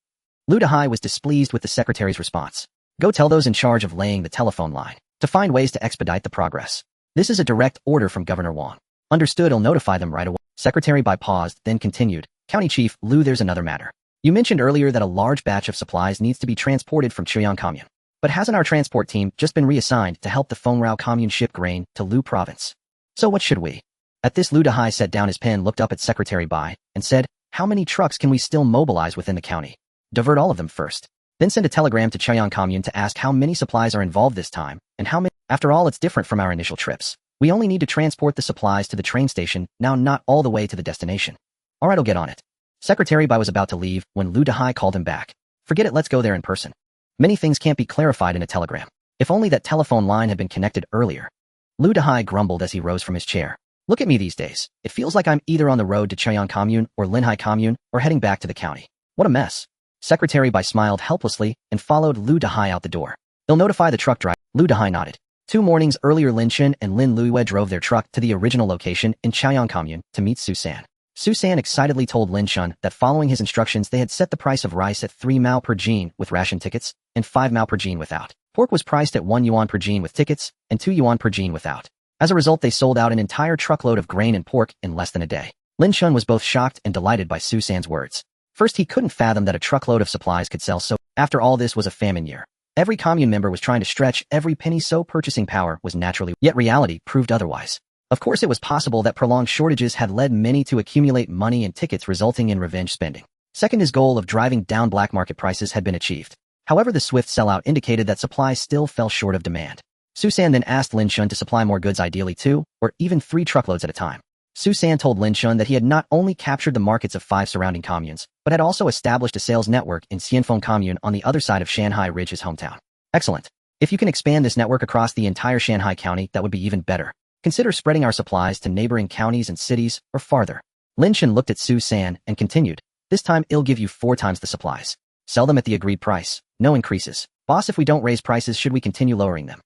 Lu Dehai was displeased with the secretary's response. Go tell those in charge of laying the telephone line to find ways to expedite the progress. This is a direct order from Governor Wang. Understood, I'll notify them right away. Secretary Bai paused, then continued. County Chief, Lu, there's another matter. You mentioned earlier that a large batch of supplies needs to be transported from Chuyang Commune. But hasn't our transport team just been reassigned to help the Fengrao Commune ship grain to Lu Province? So what should we? At this, Lu Dehai set down his pen, looked up at Secretary Bai, and said, how many trucks can we still mobilize within the county? Divert all of them first. Then send a telegram to Chuyang Commune to ask how many supplies are involved this time, and how many. After all, it's different from our initial trips. We only need to transport the supplies to the train station, now not all the way to the destination. Alright, I'll get on it. Secretary Bai was about to leave when Lu Dehai called him back. Forget it, let's go there in person. Many things can't be clarified in a telegram. If only that telephone line had been connected earlier. Lu Dehai grumbled as he rose from his chair. Look at me these days. It feels like I'm either on the road to Chuyang Commune or Linhai Commune or heading back to the county. What a mess. Secretary Bai smiled helplessly and followed Lu Dehai out the door. They'll notify the truck driver. Lu Dehai nodded. 2 mornings earlier, Lin Chen and Lin Luiyue drove their truck to the original location in Chuyang Commune to meet Su San. Su San excitedly told Lin Chen that following his instructions they had set the price of rice at 3 mao per jean with ration tickets and 5 mao per jean without. Pork was priced at 1 yuan per jean with tickets and 2 yuan per jean without. As a result, they sold out an entire truckload of grain and pork in less than a day. Lin Chen was both shocked and delighted by Su San's words. First, he couldn't fathom that a truckload of supplies could sell so. After all, this was a famine year. Every commune member was trying to stretch every penny, so purchasing power was naturally. Yet reality proved otherwise. Of course, it was possible that prolonged shortages had led many to accumulate money and tickets, resulting in revenge spending. Second, his goal of driving down black market prices had been achieved. However, the swift sellout indicated that supplies still fell short of demand. Su San then asked Lin Chen to supply more goods, ideally 2 or even 3 truckloads at a time. Su San told Lin Chen that he had not only captured the markets of 5 surrounding communes, but had also established a sales network in Xianfeng Commune on the other side of Shanghai Ridge, his hometown. Excellent. If you can expand this network across the entire Shanghai County, that would be even better. Consider spreading our supplies to neighboring counties and cities, or farther. Lin Chen looked at Su San and continued, this time I'll give you 4 times the supplies. Sell them at the agreed price. No increases. Boss, if we don't raise prices, should we continue lowering them?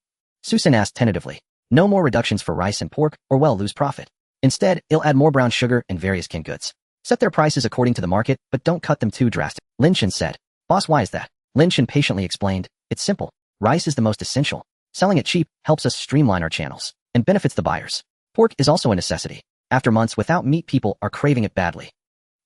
Su San asked tentatively. No more reductions for rice and pork, or well, lose profit. Instead, I'll add more brown sugar and various canned goods. Set their prices according to the market, but don't cut them too drastic. Lin Chen said. Boss, why is that? Lin Chen patiently explained. It's simple. Rice is the most essential. Selling it cheap helps us streamline our channels and benefits the buyers. Pork is also a necessity. After months without meat, people are craving it badly.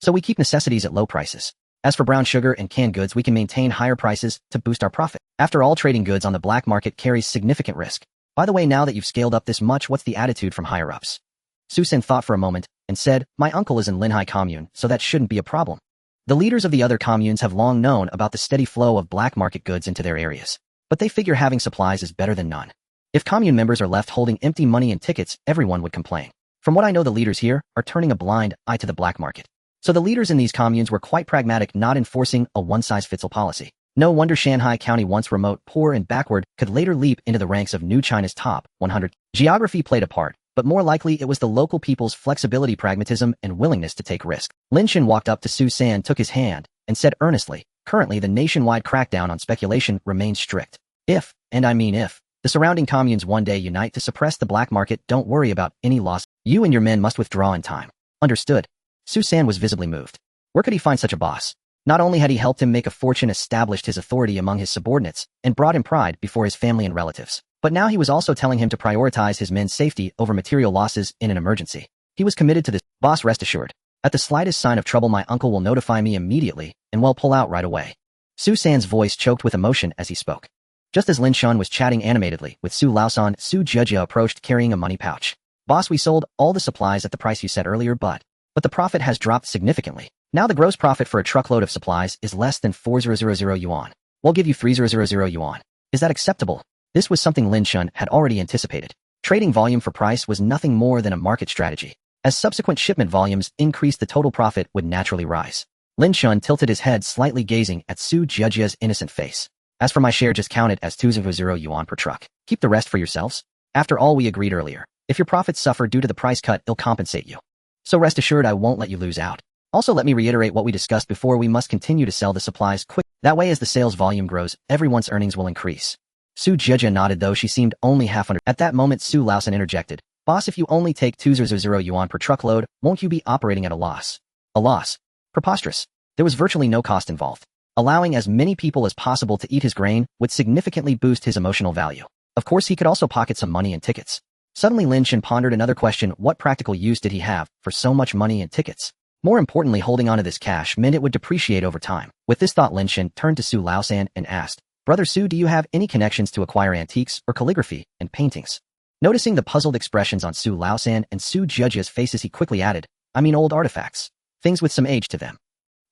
So we keep necessities at low prices. As for brown sugar and canned goods, we can maintain higher prices to boost our profit. After all, trading goods on the black market carries significant risk. By the way, now that you've scaled up this much, what's the attitude from higher-ups? Su San thought for a moment and said, my uncle is in Linhai Commune, so that shouldn't be a problem. The leaders of the other communes have long known about the steady flow of black market goods into their areas, but they figure having supplies is better than none. If commune members are left holding empty money and tickets, everyone would complain. From what I know, the leaders here are turning a blind eye to the black market. So the leaders in these communes were quite pragmatic, not enforcing a one-size-fits-all policy. No wonder Shanghai County, once remote, poor, and backward, could later leap into the ranks of New China's top 100. Geography played a part, but more likely it was the local people's flexibility, pragmatism, and willingness to take risk. Lin Chen walked up to Su San, took his hand, and said earnestly, currently the nationwide crackdown on speculation remains strict. If, and I mean if, the surrounding communes one day unite to suppress the black market, don't worry about any loss. You and your men must withdraw in time. Understood? Su San was visibly moved. Where could he find such a boss? Not only had he helped him make a fortune, established his authority among his subordinates, and brought him pride before his family and relatives, but now he was also telling him to prioritize his men's safety over material losses in an emergency. He was committed to this. Boss, rest assured. At the slightest sign of trouble, my uncle will notify me immediately, and will pull out right away. Su San's voice choked with emotion as he spoke. Just as Lin Chen was chatting animatedly with Su Laosan, Su Jejia approached carrying a money pouch. Boss, we sold all the supplies at the price you said earlier, but the profit has dropped significantly. Now the gross profit for a truckload of supplies is less than 4,000 yuan. We'll give you 3,000 yuan. Is that acceptable? This was something Lin Chen had already anticipated. Trading volume for price was nothing more than a market strategy. As subsequent shipment volumes increased, the total profit would naturally rise. Lin Chen tilted his head slightly, gazing at Su Jejia's innocent face. As for my share, just count it as 2,000 yuan per truck. Keep the rest for yourselves. After all, we agreed earlier. If your profits suffer due to the price cut, I'll compensate you. So rest assured I won't let you lose out. Also, let me reiterate what we discussed before. We must continue to sell the supplies quick. That way, as the sales volume grows, everyone's earnings will increase. Su Jejia nodded, though she seemed only half under. At that moment, Su Laosan interjected. Boss, if you only take 2,000 yuan per truckload, won't you be operating at a loss? A loss. Preposterous. There was virtually no cost involved. Allowing as many people as possible to eat his grain would significantly boost his emotional value. Of course, he could also pocket some money and tickets. Suddenly Lin Chen pondered another question: what practical use did he have for so much money and tickets? More importantly, holding onto this cash meant it would depreciate over time. With this thought, Lin Chen turned to Su Laosan and asked, "Brother Su, do you have any connections to acquire antiques or calligraphy and paintings?" Noticing the puzzled expressions on Su Laosan and Su Jiajia's faces, he quickly added, "I mean old artifacts. Things with some age to them."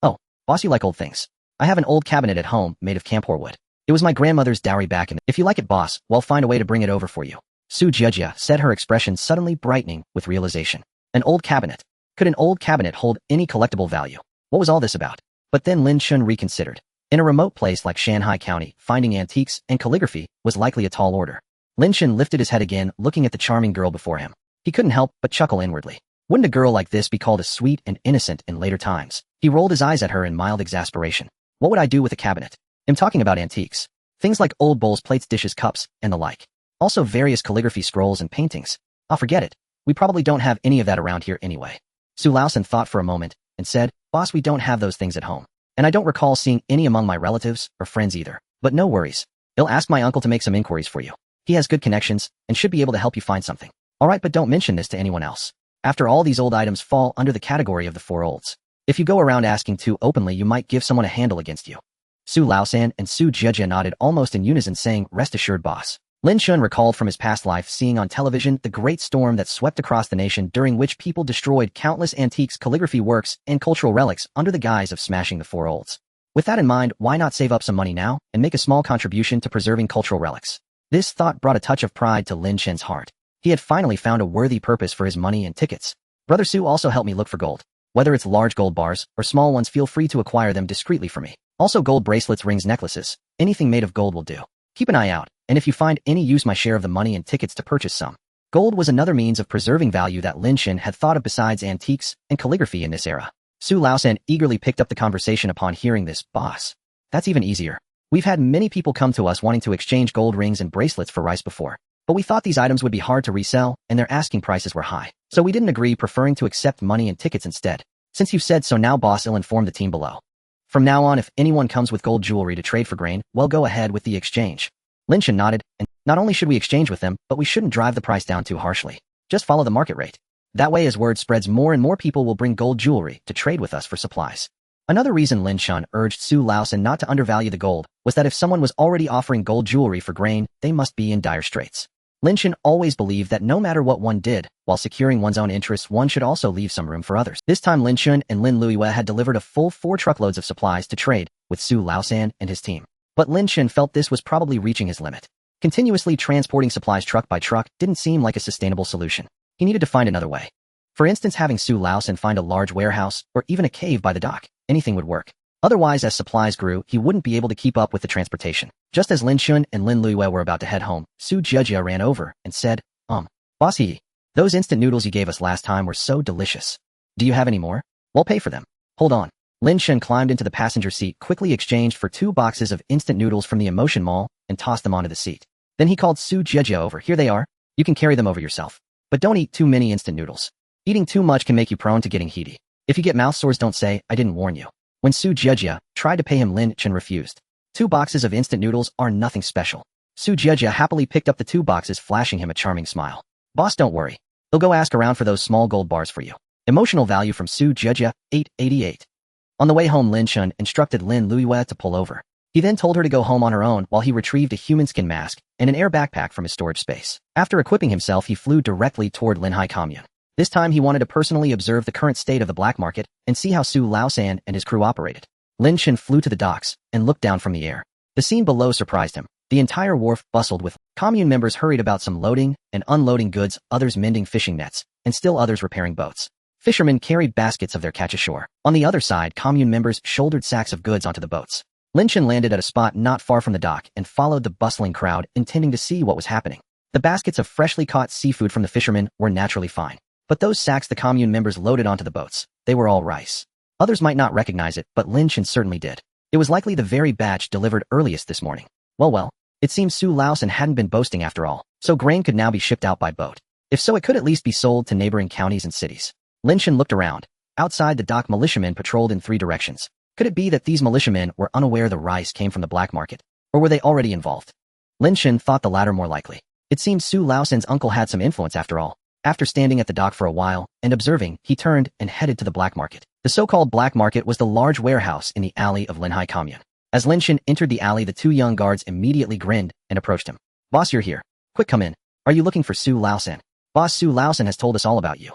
"Oh, boss, you like old things. I have an old cabinet at home made of camphor wood. It was my grandmother's dowry back in the... If you like it, boss, we'll find a way to bring it over for you." Su Jiajia said, her expression suddenly brightening with realization. An old cabinet. Could an old cabinet hold any collectible value? What was all this about? But then Lin Chen reconsidered. In a remote place like Shanghai County, finding antiques and calligraphy was likely a tall order. Lin Chen lifted his head again, looking at the charming girl before him. He couldn't help but chuckle inwardly. Wouldn't a girl like this be called as sweet and innocent in later times? He rolled his eyes at her in mild exasperation. What would I do with a cabinet? I'm talking about antiques. Things like old bowls, plates, dishes, cups, and the like. Also various calligraphy scrolls and paintings. I'll forget it. We probably don't have any of that around here anyway. Su Laosan thought for a moment and said, "Boss, we don't have those things at home. And I don't recall seeing any among my relatives or friends either. But no worries. I'll ask my uncle to make some inquiries for you. He has good connections and should be able to help you find something. Alright, but don't mention this to anyone else. After all, these old items fall under the category of the four olds. If you go around asking too openly, you might give someone a handle against you." Su Laosan and Su Jiajia nodded almost in unison, saying, "Rest assured, boss." Lin Chen recalled from his past life seeing on television the great storm that swept across the nation, during which people destroyed countless antiques, calligraphy works, and cultural relics under the guise of smashing the four olds. With that in mind, why not save up some money now and make a small contribution to preserving cultural relics? This thought brought a touch of pride to Lin Chen's heart. He had finally found a worthy purpose for his money and tickets. "Brother Su, also help me look for gold. Whether it's large gold bars or small ones, feel free to acquire them discreetly for me. Also gold bracelets, rings, necklaces. Anything made of gold will do. Keep an eye out, and if you find any, use my share of the money and tickets to purchase some." Gold was another means of preserving value that Lin Chen had thought of besides antiques and calligraphy in this era. Su Laosan eagerly picked up the conversation upon hearing this. "Boss, that's even easier. We've had many people come to us wanting to exchange gold rings and bracelets for rice before. But we thought these items would be hard to resell, and their asking prices were high. So we didn't agree, preferring to accept money and tickets instead. Since you've said so now, boss, I'll inform the team below. From now on, if anyone comes with gold jewelry to trade for grain, well, go ahead with the exchange." Lin Chen nodded, and not only should we exchange with them, but we shouldn't drive the price down too harshly. Just follow the market rate. That way, as word spreads, more and more people will bring gold jewelry to trade with us for supplies. Another reason Lin Chen urged Su Laosan not to undervalue the gold was that if someone was already offering gold jewelry for grain, they must be in dire straits. Lin Chen always believed that no matter what one did, while securing one's own interests, one should also leave some room for others. This time, Lin Chen and Lin Luiyue had delivered a full 4 truckloads of supplies to trade with Su Laosan and his team. But Lin Chen felt this was probably reaching his limit. Continuously transporting supplies truck by truck didn't seem like a sustainable solution. He needed to find another way. For instance, having Su Laosan find a large warehouse or even a cave by the dock. Anything would work. Otherwise, as supplies grew, he wouldn't be able to keep up with the transportation. Just as Lin Chen and Lin Luiyue were about to head home, Su Jiajia ran over and said, "Boss, those instant noodles you gave us last time were so delicious. Do you have any more? We'll pay for them." "Hold on." Lin Chen climbed into the passenger seat, quickly exchanged for 2 boxes of instant noodles from the Emotion Mall, and tossed them onto the seat. Then he called Su Jiajia over. "Here they are. You can carry them over yourself. But don't eat too many instant noodles. Eating too much can make you prone to getting heaty. If you get mouth sores, don't say I didn't warn you." When Su Jiajia tried to pay him, Lin Chen refused. 2 boxes of instant noodles are nothing special. Su Jiajia happily picked up the 2 boxes, flashing him a charming smile. "Boss, don't worry. They'll go ask around for those small gold bars for you." Emotional value from Su Jiajia, 888. On the way home, Lin Chen instructed Lin Luiyue to pull over. He then told her to go home on her own while he retrieved a human skin mask and an air backpack from his storage space. After equipping himself, he flew directly toward Linhai Commune. This time he wanted to personally observe the current state of the black market and see how Su Laosan and his crew operated. Lin Chen flew to the docks and looked down from the air. The scene below surprised him. The entire wharf bustled with commune members hurried about, some loading and unloading goods, others mending fishing nets, and still others repairing boats. Fishermen carried baskets of their catch ashore. On the other side, commune members shouldered sacks of goods onto the boats. Lin Chen landed at a spot not far from the dock and followed the bustling crowd, intending to see what was happening. The baskets of freshly caught seafood from the fishermen were naturally fine. But those sacks the commune members loaded onto the boats, they were all rice. Others might not recognize it, but Lin Chen certainly did. It was likely the very batch delivered earliest this morning. Well, it seems Su Laosan hadn't been boasting after all, so grain could now be shipped out by boat. If so, it could at least be sold to neighboring counties and cities. Lin Chen looked around. Outside the dock, militiamen patrolled in 3 directions. Could it be that these militiamen were unaware the rice came from the black market? Or were they already involved? Lin Chen thought the latter more likely. It seemed Su Laosan's uncle had some influence after all. After standing at the dock for a while and observing, he turned and headed to the black market. The so-called black market was the large warehouse in the alley of Linhai Commune. As Lin Chen entered the alley, the 2 young guards immediately grinned and approached him. "Boss, you're here. Quick, come in. Are you looking for Su Laosan? Boss, Su Laosan has told us all about you.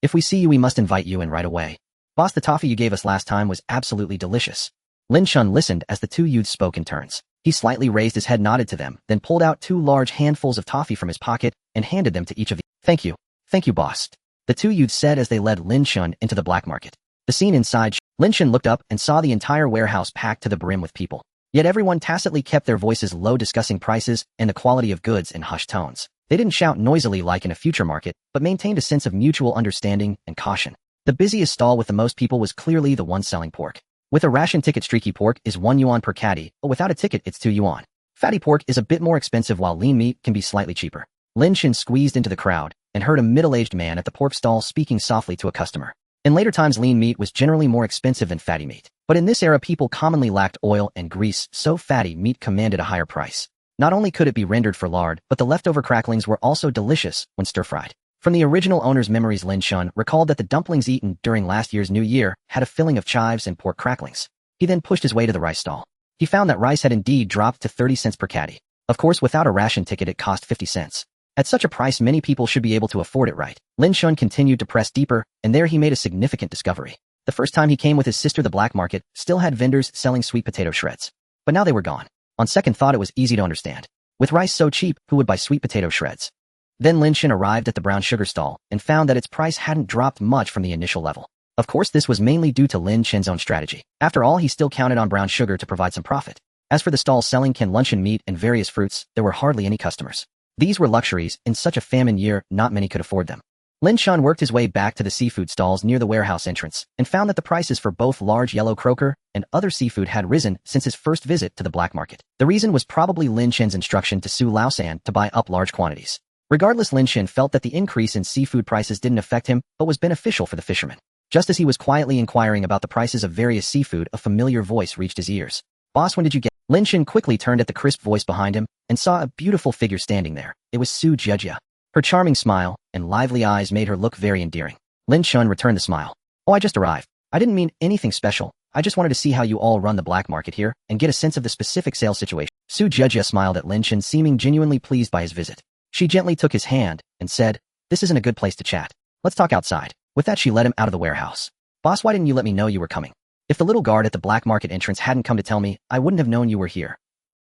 If we see you, we must invite you in right away. Boss, the toffee you gave us last time was absolutely delicious." Lin Chen listened as the 2 youths spoke in turns. He slightly raised his head, nodded to them, then pulled out 2 large handfuls of toffee from his pocket and handed them to each of them. "Thank you. Thank you, boss," the 2 youths said as they led Lin Chen into the black market. The scene inside, Lin Chen looked up and saw the entire warehouse packed to the brim with people. Yet everyone tacitly kept their voices low, discussing prices and the quality of goods in hushed tones. They didn't shout noisily like in a future market, but maintained a sense of mutual understanding and caution. The busiest stall with the most people was clearly the one selling pork. With a ration ticket, streaky pork is 1 yuan per caddy, but without a ticket it's 2 yuan. Fatty pork is a bit more expensive while lean meat can be slightly cheaper. Lin Chen squeezed into the crowd and heard a middle-aged man at the pork stall speaking softly to a customer. In later times, lean meat was generally more expensive than fatty meat. But in this era, people commonly lacked oil and grease, so fatty meat commanded a higher price. Not only could it be rendered for lard, but the leftover cracklings were also delicious when stir-fried. From the original owner's memories, Lin Chen recalled that the dumplings eaten during last year's New Year had a filling of chives and pork cracklings. He then pushed his way to the rice stall. He found that rice had indeed dropped to 30 cents per caddy. Of course, without a ration ticket it cost 50 cents. At such a price, many people should be able to afford it, right? Lin Chen continued to press deeper, and there he made a significant discovery. The first time he came with his sister, the black market still had vendors selling sweet potato shreds. But now they were gone. On second thought, it was easy to understand. With rice so cheap, who would buy sweet potato shreds? Then Lin Chen arrived at the brown sugar stall and found that its price hadn't dropped much from the initial level. Of course, this was mainly due to Lin Chen's own strategy. After all, he still counted on brown sugar to provide some profit. As for the stall selling canned luncheon meat and various fruits, there were hardly any customers. These were luxuries. In such a famine year, not many could afford them. Lin Chen worked his way back to the seafood stalls near the warehouse entrance and found that the prices for both large yellow croaker and other seafood had risen since his first visit to the black market. The reason was probably Lin Chen's instruction to Su Laosan to buy up large quantities. Regardless, Lin Chen felt that the increase in seafood prices didn't affect him, but was beneficial for the fishermen. Just as he was quietly inquiring about the prices of various seafood, a familiar voice reached his ears. "Boss, when did you get?" Lin Chen quickly turned at the crisp voice behind him and saw a beautiful figure standing there. It was Su Jejia. Her charming smile and lively eyes made her look very endearing. Lin Chen returned the smile. "Oh, I just arrived. I didn't mean anything special. I just wanted to see how you all run the black market here and get a sense of the specific sales situation." Su Jejia smiled at Lin Chen, seeming genuinely pleased by his visit. She gently took his hand and said, "This isn't a good place to chat. Let's talk outside." With that, she led him out of the warehouse. "Boss, why didn't you let me know you were coming? If the little guard at the black market entrance hadn't come to tell me, I wouldn't have known you were here."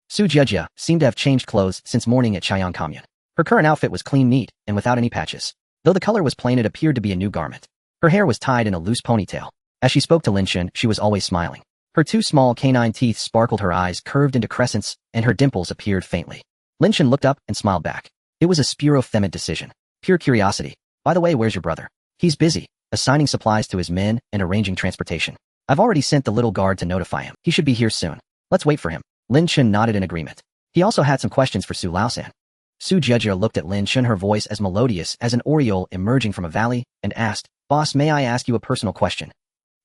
Su Jejia seemed to have changed clothes since morning at Chaiyang Commune. Her current outfit was clean, neat, and without any patches. Though the color was plain, it appeared to be a new garment. Her hair was tied in a loose ponytail. As she spoke to Lin Chen, she was always smiling. Her 2 small canine teeth sparkled, her eyes curved into crescents, and her dimples appeared faintly. Lin Chen looked up and smiled back. It was a spuro-femid decision. Pure curiosity. "By the way, where's your brother?" "He's busy, assigning supplies to his men and arranging transportation. I've already sent the little guard to notify him. He should be here soon. Let's wait for him." Lin Chen nodded in agreement. He also had some questions for Su Laosan. Su Jejia looked at Lin Chen, her voice as melodious as an oriole emerging from a valley, and asked, "Boss, may I ask you a personal question?"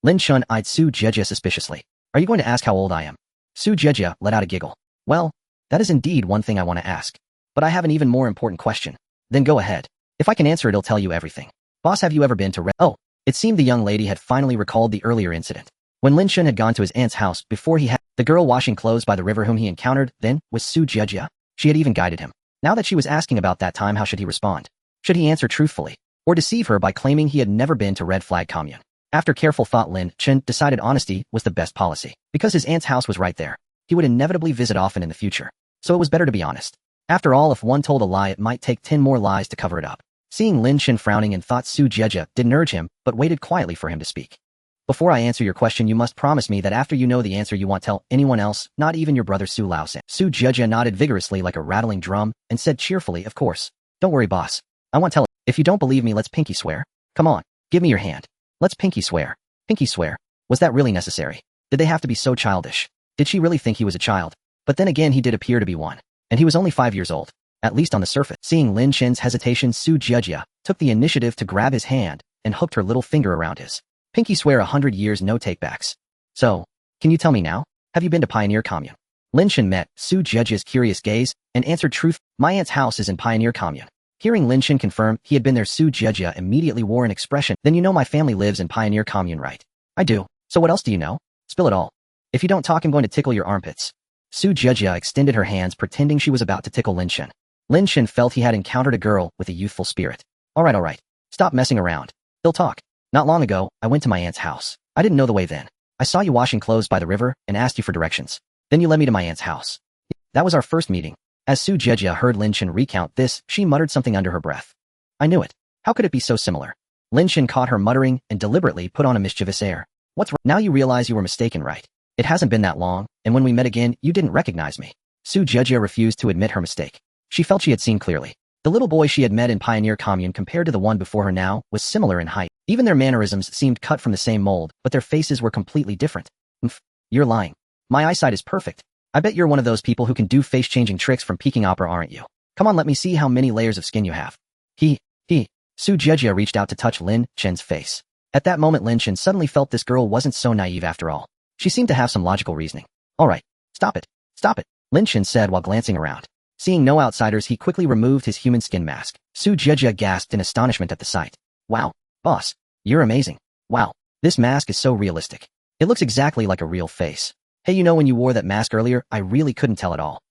Lin Chen eyed Su Jejia suspiciously. "Are you going to ask how old I am?" Su Jejia let out a giggle. "Well, that is indeed one thing I want to ask. But I have an even more important question." "Then go ahead. If I can answer it, it'll tell you everything." "Boss, have you ever been to Oh, it seemed the young lady had finally recalled the earlier incident. When Lin Chen had gone to his aunt's house before he had the girl washing clothes by the river whom he encountered then was Su Jejia. She had even guided him. Now that she was asking about that time, how should he respond? Should he answer truthfully, or deceive her by claiming he had never been to Red Flag Commune? After careful thought, Lin Chen decided honesty was the best policy. Because his aunt's house was right there, he would inevitably visit often in the future. So it was better to be honest. After all, if one told a lie, it might take 10 more lies to cover it up. Seeing Lin Chen frowning and thought Su Jejia didn't urge him, but waited quietly for him to speak. "Before I answer your question, you must promise me that after you know the answer you won't tell anyone else, not even your brother Su Laosan." Su Jejia nodded vigorously like a rattling drum and said cheerfully, "Of course. Don't worry, boss. I won't tell it. If you don't believe me, let's pinky swear. Come on, give me your hand. Let's pinky swear." Pinky swear? Was that really necessary? Did they have to be so childish? Did she really think he was a child? But then again, he did appear to be one. And he was only 5 years old. At least on the surface. Seeing Lin Chen's hesitation, Su Jejia took the initiative to grab his hand and hooked her little finger around his. Pinky swear 100 years no takebacks. So, can you tell me now? Have you been to Pioneer Commune? Lin Chen met Su Zhejia's curious gaze and answered truth. My aunt's house is in Pioneer Commune. Hearing Lin Chen confirm he had been there, Su Zhejia immediately wore an expression. Then you know my family lives in Pioneer Commune, right? I do. So what else do you know? Spill it all. If you don't talk, I'm going to tickle your armpits. Su Zhejia extended her hands, pretending she was about to tickle Lin Chen. Lin Chen felt he had encountered a girl with a youthful spirit. All right. Stop messing around. He'll talk. Not long ago, I went to my aunt's house. I didn't know the way then. I saw you washing clothes by the river and asked you for directions. Then you led me to my aunt's house. That was our first meeting. As Su Zhejia heard Lin Chen recount this, she muttered something under her breath. I knew it. How could it be so similar? Lin Chen caught her muttering and deliberately put on a mischievous air. What's wrong? Now you realize you were mistaken, right? It hasn't been that long, and when we met again, you didn't recognize me. Su Zhejia refused to admit her mistake. She felt she had seen clearly. The little boy she had met in Pioneer Commune compared to the one before her now was similar in height. Even their mannerisms seemed cut from the same mold, but their faces were completely different. You're lying. My eyesight is perfect. I bet you're one of those people who can do face-changing tricks from Peking opera, aren't you? Come on, let me see how many layers of skin you have. Su Zhejia reached out to touch Lin Chen's face. At that moment, Lin Chen suddenly felt this girl wasn't so naive after all. She seemed to have some logical reasoning. All right, stop it, Lin Chen said while glancing around. Seeing no outsiders, he quickly removed his human skin mask. Su Zhejia gasped in astonishment at the sight. Wow, boss, you're amazing. Wow, this mask is so realistic. It looks exactly like a real face. Hey, you know when you wore that mask earlier, I really couldn't tell at all.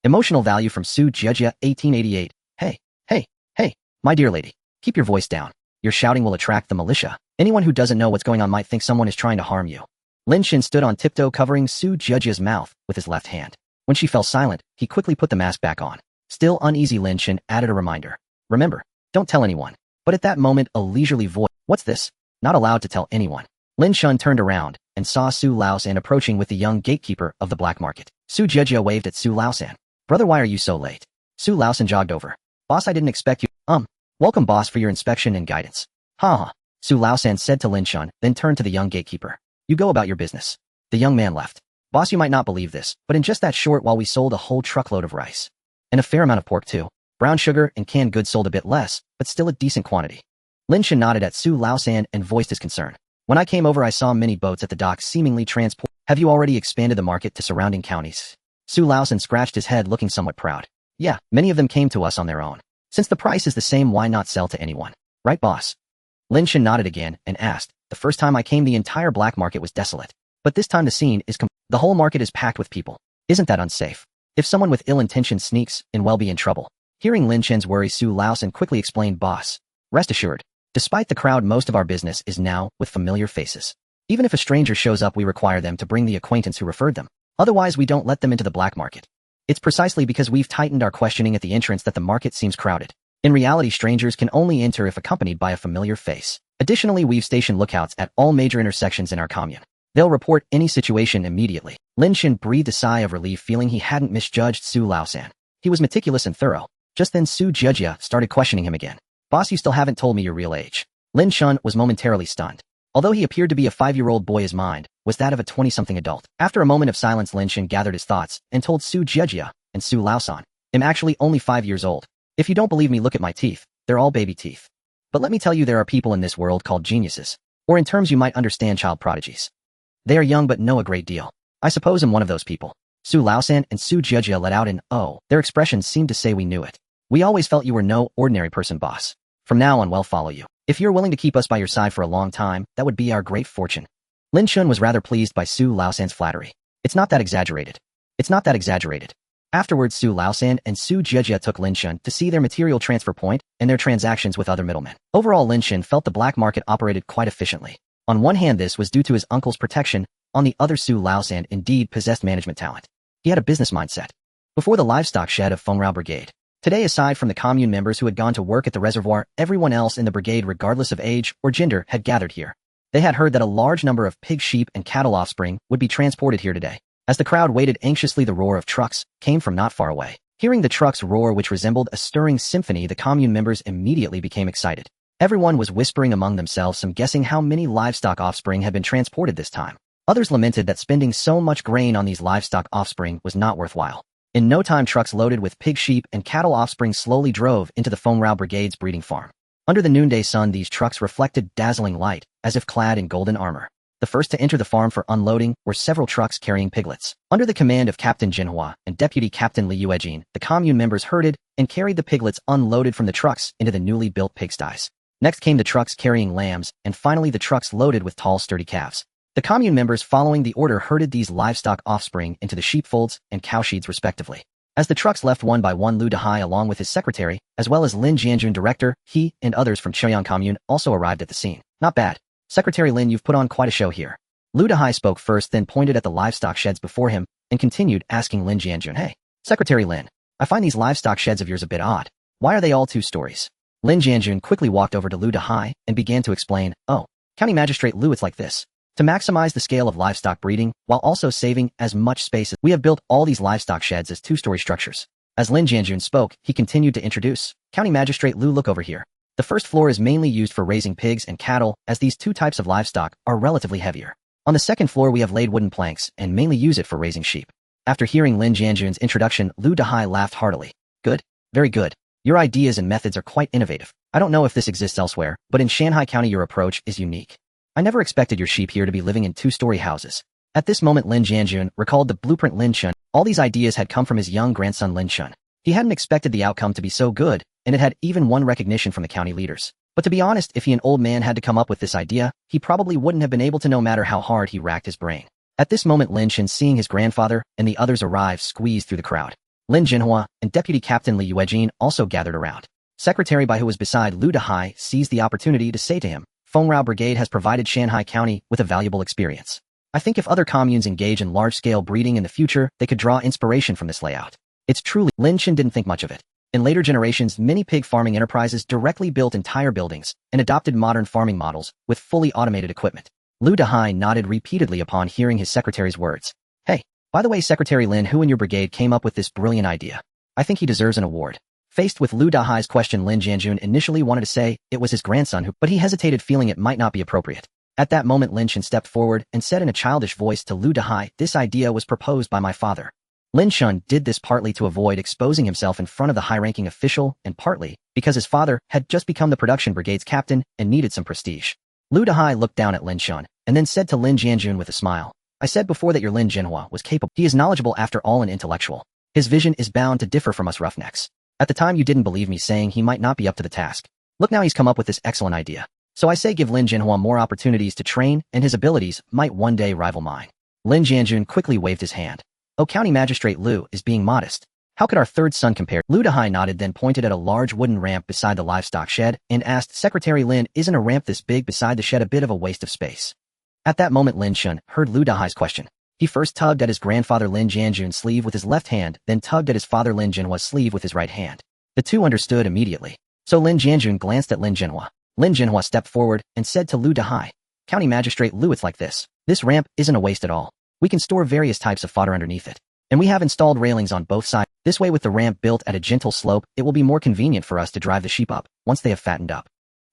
Emotional value from Su Zhejia, 1888. Hey, my dear lady, keep your voice down. Your shouting will attract the militia. Anyone who doesn't know what's going on might think someone is trying to harm you. Lin Chen stood on tiptoe, covering Su Zhejia's mouth with his left hand. When she fell silent, he quickly put the mask back on. Still uneasy, Lin Chen added a reminder. Remember, don't tell anyone. But at that moment, a leisurely voice. What's this? Not allowed to tell anyone. Lin Chen turned around and saw Su Laosan approaching with the young gatekeeper of the black market. Su Zhejia waved at Su Laosan. Brother, why are you so late? Su Laosan jogged over. Boss, I didn't expect you. Welcome, boss, for your inspection and guidance. Ha. Su Laosan said to Lin Chen, then turned to the young gatekeeper. You go about your business. The young man left. Boss, you might not believe this, but in just that short while we sold a whole truckload of rice. And a fair amount of pork too. Brown sugar and canned goods sold a bit less, but still a decent quantity. Lin Chen nodded at Su Laosan and voiced his concern. When I came over, I saw many boats at the dock seemingly transport. Have you already expanded the market to surrounding counties? Su Laosan scratched his head, looking somewhat proud. Yeah, many of them came to us on their own. Since the price is the same, why not sell to anyone? Right, boss? Lin Chen nodded again and asked, the first time I came, the entire black market was desolate. But this time the scene is the whole market is packed with people. Isn't that unsafe? If someone with ill intentions sneaks in, we'll be in trouble. Hearing Lin Chen's worry, Su Laosan quickly explained, boss. Rest assured, despite the crowd, most of our business is now with familiar faces. Even if a stranger shows up, we require them to bring the acquaintance who referred them. Otherwise, we don't let them into the black market. It's precisely because we've tightened our questioning at the entrance that the market seems crowded. In reality, strangers can only enter if accompanied by a familiar face. Additionally, we've stationed lookouts at all major intersections in our commune. They'll report any situation immediately. Lin Chen breathed a sigh of relief, feeling he hadn't misjudged Su Laosan. He was meticulous and thorough. Just then Su Zhejia started questioning him again. Boss, you still haven't told me your real age. Lin Chen was momentarily stunned. Although he appeared to be a 5-year-old boy, his mind was that of a 20-something adult. After a moment of silence, Lin Chen gathered his thoughts and told Su Zhejia and Su Laosan, I'm actually only 5 years old. If you don't believe me, look at my teeth. They're all baby teeth. But let me tell you, there are people in this world called geniuses. Or in terms you might understand, child prodigies. They are young but know a great deal. I suppose I'm one of those people. Su Laosan and Su Zhejia let out an oh. Their expressions seemed to say we knew it. We always felt you were no ordinary person, boss. From now on, we'll follow you. If you're willing to keep us by your side for a long time, that would be our great fortune. Lin Chen was rather pleased by Su Laosan's flattery. It's not that exaggerated. Afterwards, Su Laosan and Su Zhejia took Lin Chen to see their material transfer point and their transactions with other middlemen. Overall, Lin Chen felt the black market operated quite efficiently. On one hand, this was due to his uncle's protection. On the other, Su Laosan indeed possessed management talent. He had a business mindset. Before the livestock shed of Fengrao Brigade, today, aside from the commune members who had gone to work at the reservoir, everyone else in the brigade, regardless of age or gender, had gathered here. They had heard that a large number of pig, sheep, and cattle offspring would be transported here today. As the crowd waited anxiously, the roar of trucks came from not far away. Hearing the trucks roar, which resembled a stirring symphony, the commune members immediately became excited. Everyone was whispering among themselves, some guessing how many livestock offspring had been transported this time. Others lamented that spending so much grain on these livestock offspring was not worthwhile. In no time, trucks loaded with pig, sheep, and cattle offspring slowly drove into the Fengrao Brigade's breeding farm. Under the noonday sun, these trucks reflected dazzling light, as if clad in golden armor. The first to enter the farm for unloading were several trucks carrying piglets. Under the command of Captain Jinhua and Deputy Captain Li Yuejin, the commune members herded and carried the piglets unloaded from the trucks into the newly built pigsties. Next came the trucks carrying lambs, and finally the trucks loaded with tall, sturdy calves. The commune members following the order herded these livestock offspring into the sheepfolds and cowsheds respectively. As the trucks left one by one, Lu Dehai along with his secretary, as well as Lin Jianjun director, he and others from Cheoyang commune also arrived at the scene. Not bad. Secretary Lin, you've put on quite a show here. Lu Dehai spoke first, then pointed at the livestock sheds before him, and continued asking Lin Jianjun, "Hey, Secretary Lin, I find these livestock sheds of yours a bit odd. Why are they all 2 stories? Lin Jianjun quickly walked over to Lu Dehai and began to explain, "Oh, County Magistrate Lu, it's like this. To maximize the scale of livestock breeding, while also saving as much space, we have built all these livestock sheds as 2-story structures." As Lin Jianjun spoke, he continued to introduce, "County Magistrate Lu, look over here. The first floor is mainly used for raising pigs and cattle, as these 2 types of livestock are relatively heavier. On the second floor we have laid wooden planks and mainly use it for raising sheep." After hearing Lin Jianjun's introduction, Lu Dehai laughed heartily. "Good. Very good. Your ideas and methods are quite innovative. I don't know if this exists elsewhere, but in Shanghai County your approach is unique. I never expected your sheep here to be living in 2-story houses." At this moment Lin Jianjun recalled the blueprint Lin Chen. All these ideas had come from his young grandson Lin Chen. He hadn't expected the outcome to be so good, and it had even won recognition from the county leaders. But to be honest, if he, an old man, had to come up with this idea, he probably wouldn't have been able to, no matter how hard he racked his brain. At this moment Lin Chen, seeing his grandfather and the others arrive, squeezed through the crowd. Lin Jinhua and Deputy Captain Li Yuejin also gathered around. Secretary Bai, who was beside Lu Dehai, seized the opportunity to say to him, "Fengrao Brigade has provided Shanghai County with a valuable experience. I think if other communes engage in large-scale breeding in the future, they could draw inspiration from this layout." It's truly. Lin Chen didn't think much of it. In later generations, many pig farming enterprises directly built entire buildings and adopted modern farming models with fully automated equipment. Lu Dehai nodded repeatedly upon hearing his secretary's words. "Hey, by the way, Secretary Lin, who in your brigade came up with this brilliant idea? I think he deserves an award." Faced with Lu Dehai's question, Lin Jianjun initially wanted to say it was his grandson but he hesitated, feeling it might not be appropriate. At that moment Lin Chen stepped forward and said in a childish voice to Lu Dehai, "This idea was proposed by my father." Lin Chen did this partly to avoid exposing himself in front of the high-ranking official and partly because his father had just become the production brigade's captain and needed some prestige. Lu Dehai looked down at Lin Chen and then said to Lin Jianjun with a smile, "I said before that your Lin Jinhua was capable. He is knowledgeable, after all, and intellectual. His vision is bound to differ from us roughnecks. At the time you didn't believe me, saying he might not be up to the task. Look, now he's come up with this excellent idea. So I say give Lin Jinhua more opportunities to train, and his abilities might one day rival mine." Lin Jianjun quickly waved his hand. "Oh, County Magistrate Lu is being modest. How could our third son compare?" Lu Dehai nodded, then pointed at a large wooden ramp beside the livestock shed and asked, "Secretary Lin, isn't a ramp this big beside the shed a bit of a waste of space?" At that moment Lin Chen heard Lu Dehai's question. He first tugged at his grandfather Lin Jianjun's sleeve with his left hand, then tugged at his father Lin Jinhua's sleeve with his right hand. The two understood immediately. So Lin Jianjun glanced at Lin Jinhua. Lin Jinhua stepped forward and said to Lu Dehai, "County Magistrate Lu, it's like this. This ramp isn't a waste at all. We can store various types of fodder underneath it. And we have installed railings on both sides. This way, with the ramp built at a gentle slope, it will be more convenient for us to drive the sheep up once they have fattened up."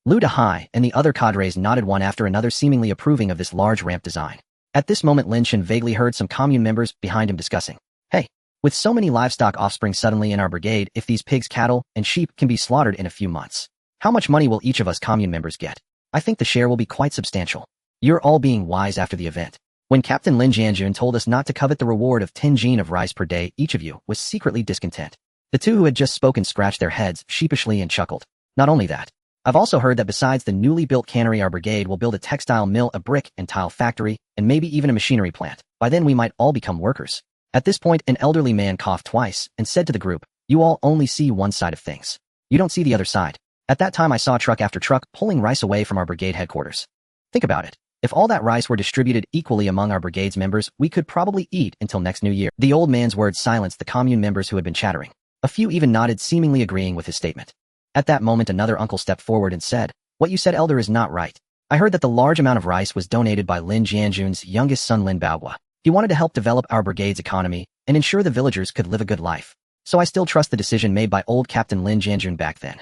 Lu Dehai and the other cadres nodded one after another, seemingly approving of this large ramp design. At this moment Lin Chen vaguely heard some commune members behind him discussing, "Hey, with so many livestock offspring suddenly in our brigade, if these pigs, cattle, and sheep can be slaughtered in a few months, how much money will each of us commune members get? I think the share will be quite substantial." You're all being wise after the event. When Captain Lin Jianjun told us not to covet the reward of 10 jin of rice per day, each of you was secretly discontent. The two who had just spoken scratched their heads sheepishly and chuckled. "Not only that, I've also heard that besides the newly built cannery, our brigade will build a textile mill, a brick and tile factory, and maybe even a machinery plant. By then we might all become workers." At this point an elderly man coughed twice and said to the group, "You all only see one side of things. You don't see the other side. At that time I saw truck after truck pulling rice away from our brigade headquarters. Think about it. If all that rice were distributed equally among our brigade's members, we could probably eat until next New Year." The old man's words silenced the commune members who had been chattering. A few even nodded, seemingly agreeing with his statement. At that moment another uncle stepped forward and said, "What you said, elder, is not right. I heard that the large amount of rice was donated by Lin Jianjun's youngest son Lin Baogua. He wanted to help develop our brigade's economy and ensure the villagers could live a good life. So I still trust the decision made by old Captain Lin Jianjun back then."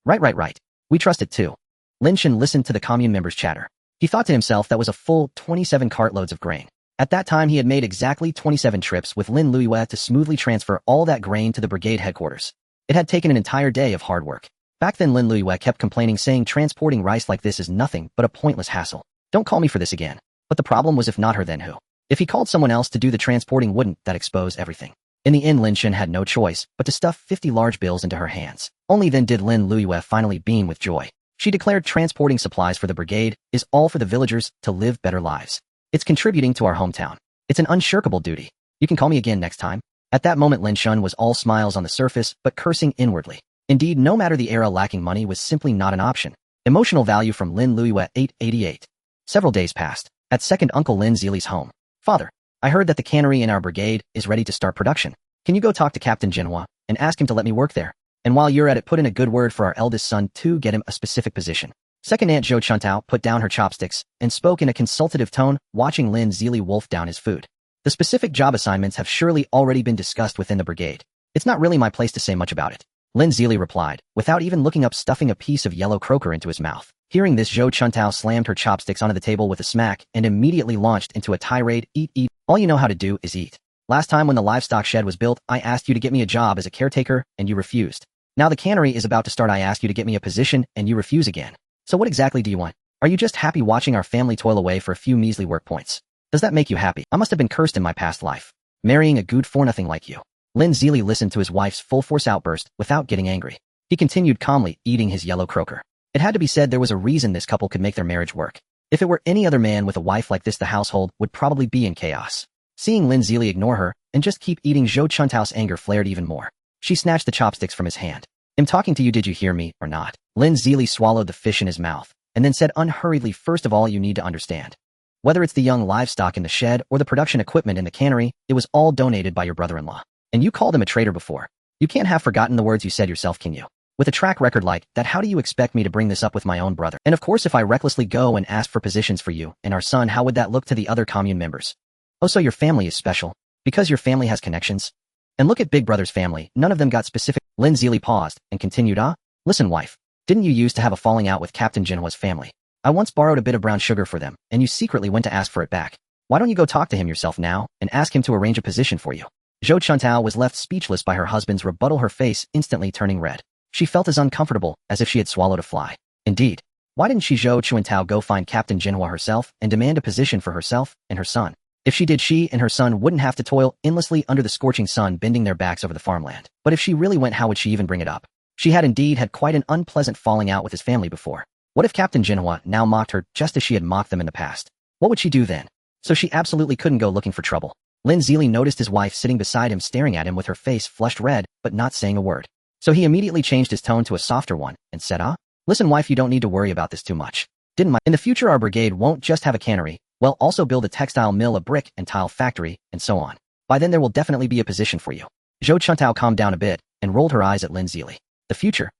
Right. We trust it too." Lin Chen listened to the commune members' chatter. He thought to himself that was a full 27 cartloads of grain. At that time he had made exactly 27 trips with Lin Luiyue to smoothly transfer all that grain to the brigade headquarters. It had taken an entire day of hard work. Back then Lin Luiyue kept complaining saying transporting rice like this is nothing but a pointless hassle. Don't call me for this again. But the problem was if not her then who? If he called someone else to do the transporting wouldn't that expose everything? In the end Lin Chen had no choice but to stuff 50 large bills into her hands. Only then did Lin Luiyue finally beam with joy. She declared transporting supplies for the brigade is all for the villagers to live better lives. It's contributing to our hometown. It's an unshirkable duty. You can call me again next time. At that moment Lin Chen was all smiles on the surface but cursing inwardly. Indeed, no matter the era, lacking money was simply not an option. Emotional value from Lin Luiyue 888. Several days passed. At second uncle Lin Zili's home. Father, I heard that the cannery in our brigade is ready to start production. Can you go talk to Captain Jinhua and ask him to let me work there? And while you're at it, put in a good word for our eldest son to get him a specific position. Second Aunt Zhou Chuntao put down her chopsticks and spoke in a consultative tone, watching Lin Zili wolf down his food. The specific job assignments have surely already been discussed within the brigade. It's not really my place to say much about it. Lin Zili replied, without even looking up, stuffing a piece of yellow croaker into his mouth. Hearing this, Zhou Chuntao slammed her chopsticks onto the table with a smack and immediately launched into a tirade. Eat, eat. All you know how to do is eat. Last time when the livestock shed was built, I asked you to get me a job as a caretaker, and you refused. Now the cannery is about to start. I asked you to get me a position, and you refuse again. So what exactly do you want? Are you just happy watching our family toil away for a few measly work points? Does that make you happy? I must have been cursed in my past life, marrying a good for nothing like you. Lin Zili listened to his wife's full-force outburst without getting angry. He continued calmly, eating his yellow croaker. It had to be said there was a reason this couple could make their marriage work. If it were any other man with a wife like this, the household would probably be in chaos. Seeing Lin Zili ignore her and just keep eating, Zhou Chuntao's anger flared even more. She snatched the chopsticks from his hand. I'm talking to you, did you hear me or not? Lin Zili swallowed the fish in his mouth and then said unhurriedly, first of all, you need to understand. Whether it's the young livestock in the shed or the production equipment in the cannery, it was all donated by your brother-in-law. And you called him a traitor before. You can't have forgotten the words you said yourself, can you? With a track record like that, how do you expect me to bring this up with my own brother? And of course, if I recklessly go and ask for positions for you and our son, how would that look to the other commune members? Oh, so your family is special? Because your family has connections? And look at Big Brother's family, none of them got specific. Lin Zili paused and continued, listen wife, didn't you used to have a falling out with Captain Jinhua's family? I once borrowed a bit of brown sugar for them, and you secretly went to ask for it back. Why don't you go talk to him yourself now and ask him to arrange a position for you? Zhou Chuntao was left speechless by her husband's rebuttal, her face instantly turning red. She felt as uncomfortable as if she had swallowed a fly. Indeed, why didn't Zhou Chuntao go find Captain Jinhua herself and demand a position for herself and her son? If she did, she and her son wouldn't have to toil endlessly under the scorching sun, bending their backs over the farmland. But if she really went, how would she even bring it up? She had indeed had quite an unpleasant falling out with his family before. What if Captain Jinhua now mocked her just as she had mocked them in the past? What would she do then? So she absolutely couldn't go looking for trouble. Lin Zili noticed his wife sitting beside him, staring at him with her face flushed red, but not saying a word. So he immediately changed his tone to a softer one and said, listen wife, you don't need to worry about this too much. In the future our brigade won't just have a cannery, we'll also build a textile mill, a brick and tile factory, and so on. By then there will definitely be a position for you. Zhou Chuntao calmed down a bit and rolled her eyes at Lin Zili. The future?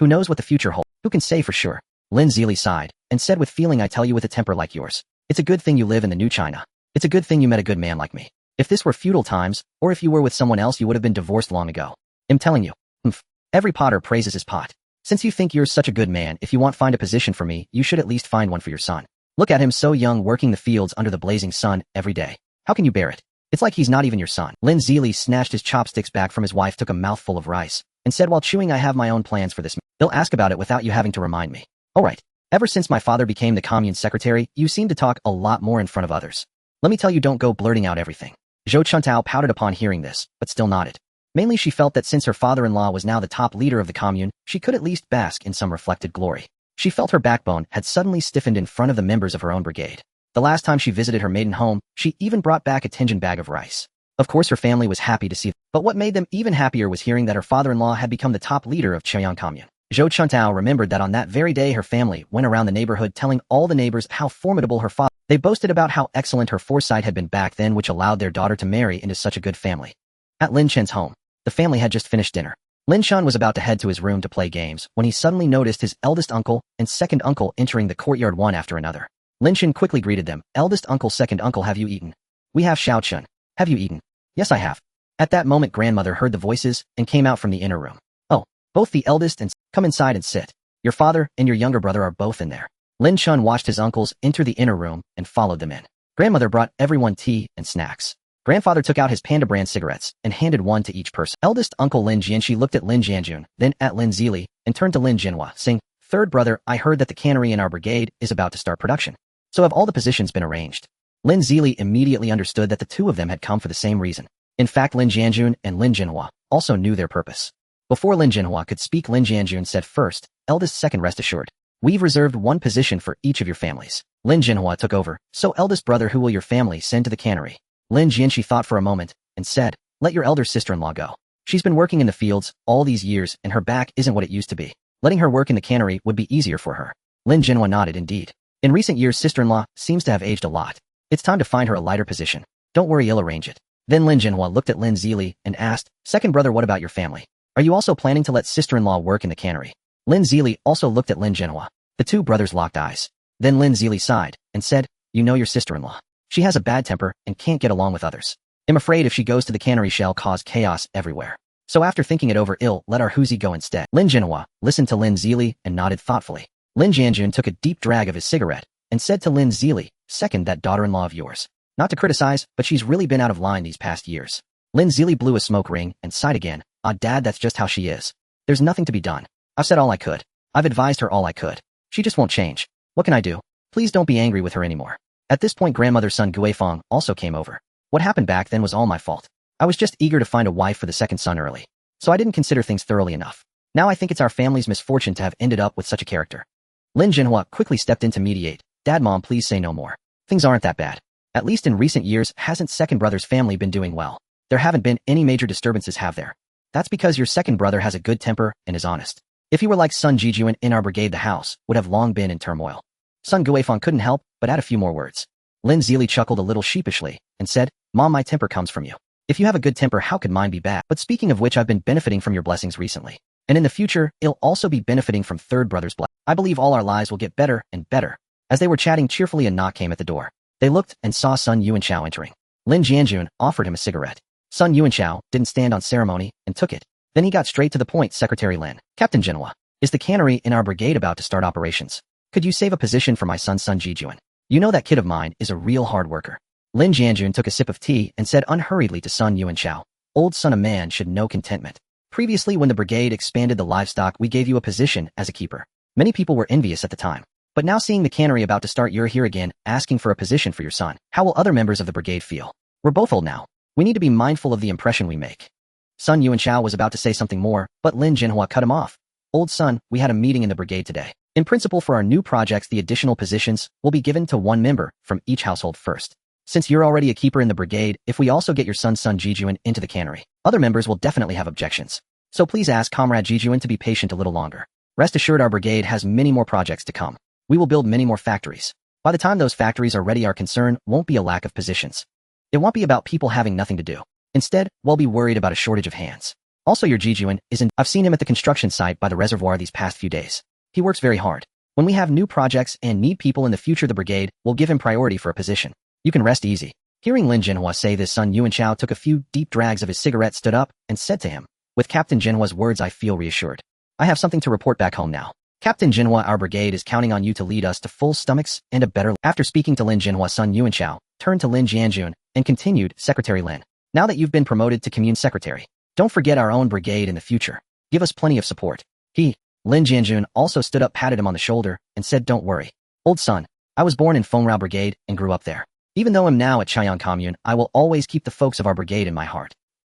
Who knows what the future holds? Who can say for sure? Lin Zili sighed and said with feeling, I tell you, with a temper like yours, it's a good thing you live in the new China. It's a good thing you met a good man like me. If this were feudal times, or if you were with someone else, you would have been divorced long ago. I'm telling you. Every potter praises his pot. Since you think you're such a good man, if you want find a position for me, you should at least find one for your son. Look at him, so young, working the fields under the blazing sun every day. How can you bear it? It's like he's not even your son. Lin Zili snatched his chopsticks back from his wife, took a mouthful of rice, and said while chewing, I have my own plans for this. They'll ask about it without you having to remind me. Alright. Ever since my father became the commune secretary, you seem to talk a lot more in front of others. Let me tell you, don't go blurting out everything. Zhou Chuntao pouted upon hearing this, but still nodded. Mainly she felt that since her father-in-law was now the top leader of the commune, she could at least bask in some reflected glory. She felt her backbone had suddenly stiffened in front of the members of her own brigade. The last time she visited her maiden home, she even brought back a Tianjin bag of rice. Of course her family was happy to see, but what made them even happier was hearing that her father-in-law had become the top leader of Chaoyang commune. Zhou Chuntao remembered that on that very day her family went around the neighborhood telling all the neighbors how formidable her father. They boasted about how excellent her foresight had been back then, which allowed their daughter to marry into such a good family. At Lin Chen's home, the family had just finished dinner. Lin Chen was about to head to his room to play games when he suddenly noticed his eldest uncle and second uncle entering the courtyard one after another. Lin Chen quickly greeted them. Eldest uncle, second uncle, have you eaten? We have, Xiao Chun. Have you eaten? Yes, I have. At that moment grandmother heard the voices and came out from the inner room. Oh, both the eldest and come inside and sit. Your father and your younger brother are both in there. Lin Chen watched his uncles enter the inner room and followed them in. Grandmother brought everyone tea and snacks. Grandfather took out his Panda brand cigarettes and handed one to each person. Eldest uncle Lin Jianxi looked at Lin Jianjun, then at Lin Zili, and turned to Lin Jinhua, saying, "Third brother, I heard that the cannery in our brigade is about to start production. So have all the positions been arranged?" Lin Zili immediately understood that the two of them had come for the same reason. In fact, Lin Jianjun and Lin Jinhua also knew their purpose. Before Lin Jinhua could speak, Lin Jianjun said first, "Eldest second, rest assured. We've reserved one position for each of your families." Lin Jinhua took over. "So eldest brother, who will your family send to the cannery?" Lin Jianxi thought for a moment and said, "Let your elder sister-in-law go. She's been working in the fields all these years and her back isn't what it used to be. Letting her work in the cannery would be easier for her." Lin Jinhua nodded. Indeed. In recent years, sister-in-law seems to have aged a lot. It's time to find her a lighter position. Don't worry, I'll arrange it. Then Lin Jinhua looked at Lin Zili and asked, "Second brother, what about your family? Are you also planning to let sister-in-law work in the cannery?" Lin Zili also looked at Lin Jinhua. The two brothers locked eyes. Then Lin Zili sighed and said, "You know your sister-in-law. She has a bad temper and can't get along with others. I'm afraid if she goes to the cannery, she'll cause chaos everywhere. So after thinking it over, let our Huzi go instead." Lin Jinhua listened to Lin Zili and nodded thoughtfully. Lin Jianjun took a deep drag of his cigarette and said to Lin Zili, "Second, that daughter-in-law of yours. Not to criticize, but she's really been out of line these past years." Lin Zili blew a smoke ring and sighed again. "Ah, Dad, that's just how she is. There's nothing to be done. I've said all I could. I've advised her all I could. She just won't change. What can I do? Please don't be angry with her anymore." At this point, grandmother's son Guifeng also came over. "What happened back then was all my fault. I was just eager to find a wife for the second son early. So I didn't consider things thoroughly enough. Now I think it's our family's misfortune to have ended up with such a character." Lin Jinhua quickly stepped in to mediate. "Dad, Mom, please say no more. Things aren't that bad. At least in recent years, hasn't second brother's family been doing well? There haven't been any major disturbances, have there? That's because your second brother has a good temper and is honest. If he were like son Jijuan in our brigade, the house would have long been in turmoil." Son Guifeng couldn't help but add a few more words. Lin Zili chuckled a little sheepishly and said, "Mom, my temper comes from you. If you have a good temper, how could mine be bad? But speaking of which, I've been benefiting from your blessings recently. And in the future, it'll also be benefiting from third brother's blessing. I believe all our lives will get better and better." As they were chatting cheerfully, a knock came at the door. They looked and saw Sun Yuanchao entering. Lin Jianjun offered him a cigarette. Sun Yuanchao didn't stand on ceremony and took it. Then he got straight to the point. "Secretary Lin, Captain Jinhua, is the cannery in our brigade about to start operations? Could you save a position for my son Sun Jijuan? You know that kid of mine is a real hard worker." Lin Jianjun took a sip of tea and said unhurriedly to Sun Yuanchao, "Old son, a man should know contentment. Previously, when the brigade expanded the livestock, we gave you a position as a keeper. Many people were envious at the time. But now seeing the cannery about to start, you're here again, asking for a position for your son. How will other members of the brigade feel? We're both old now. We need to be mindful of the impression we make." Sun Yuanchao was about to say something more, but Lin Jinhua cut him off. "Old son, we had a meeting in the brigade today. In principle, for our new projects, the additional positions will be given to one member from each household first. Since you're already a keeper in the brigade, if we also get your son Sun Jijuan into the cannery, other members will definitely have objections. So please ask Comrade Jijuan to be patient a little longer. Rest assured, our brigade has many more projects to come. We will build many more factories. By the time those factories are ready, our concern won't be a lack of positions. It won't be about people having nothing to do. Instead, we'll be worried about a shortage of hands. Also, your Jijuan isn't. I've seen him at the construction site by the reservoir these past few days. He works very hard. When we have new projects and need people in the future, the brigade will give him priority for a position. You can rest easy." Hearing Lin Jinhua say this, Sun Yuanchao took a few deep drags of his cigarette, stood up, and said to him, "With Captain Jinhua's words, I feel reassured. I have something to report back home now. Captain Jinhua, our brigade is counting on you to lead us to full stomachs and a better." After speaking to Lin Jinhua, Sun Yuanchao turned to Lin Jianjun and continued, "Secretary Lin, now that you've been promoted to commune secretary, don't forget our own brigade in the future. Give us plenty of support." Lin Jianjun also stood up, patted him on the shoulder, and said, "Don't worry. Old son, I was born in Fengrao Brigade and grew up there. Even though I'm now at Chaiyang Commune, I will always keep the folks of our brigade in my heart."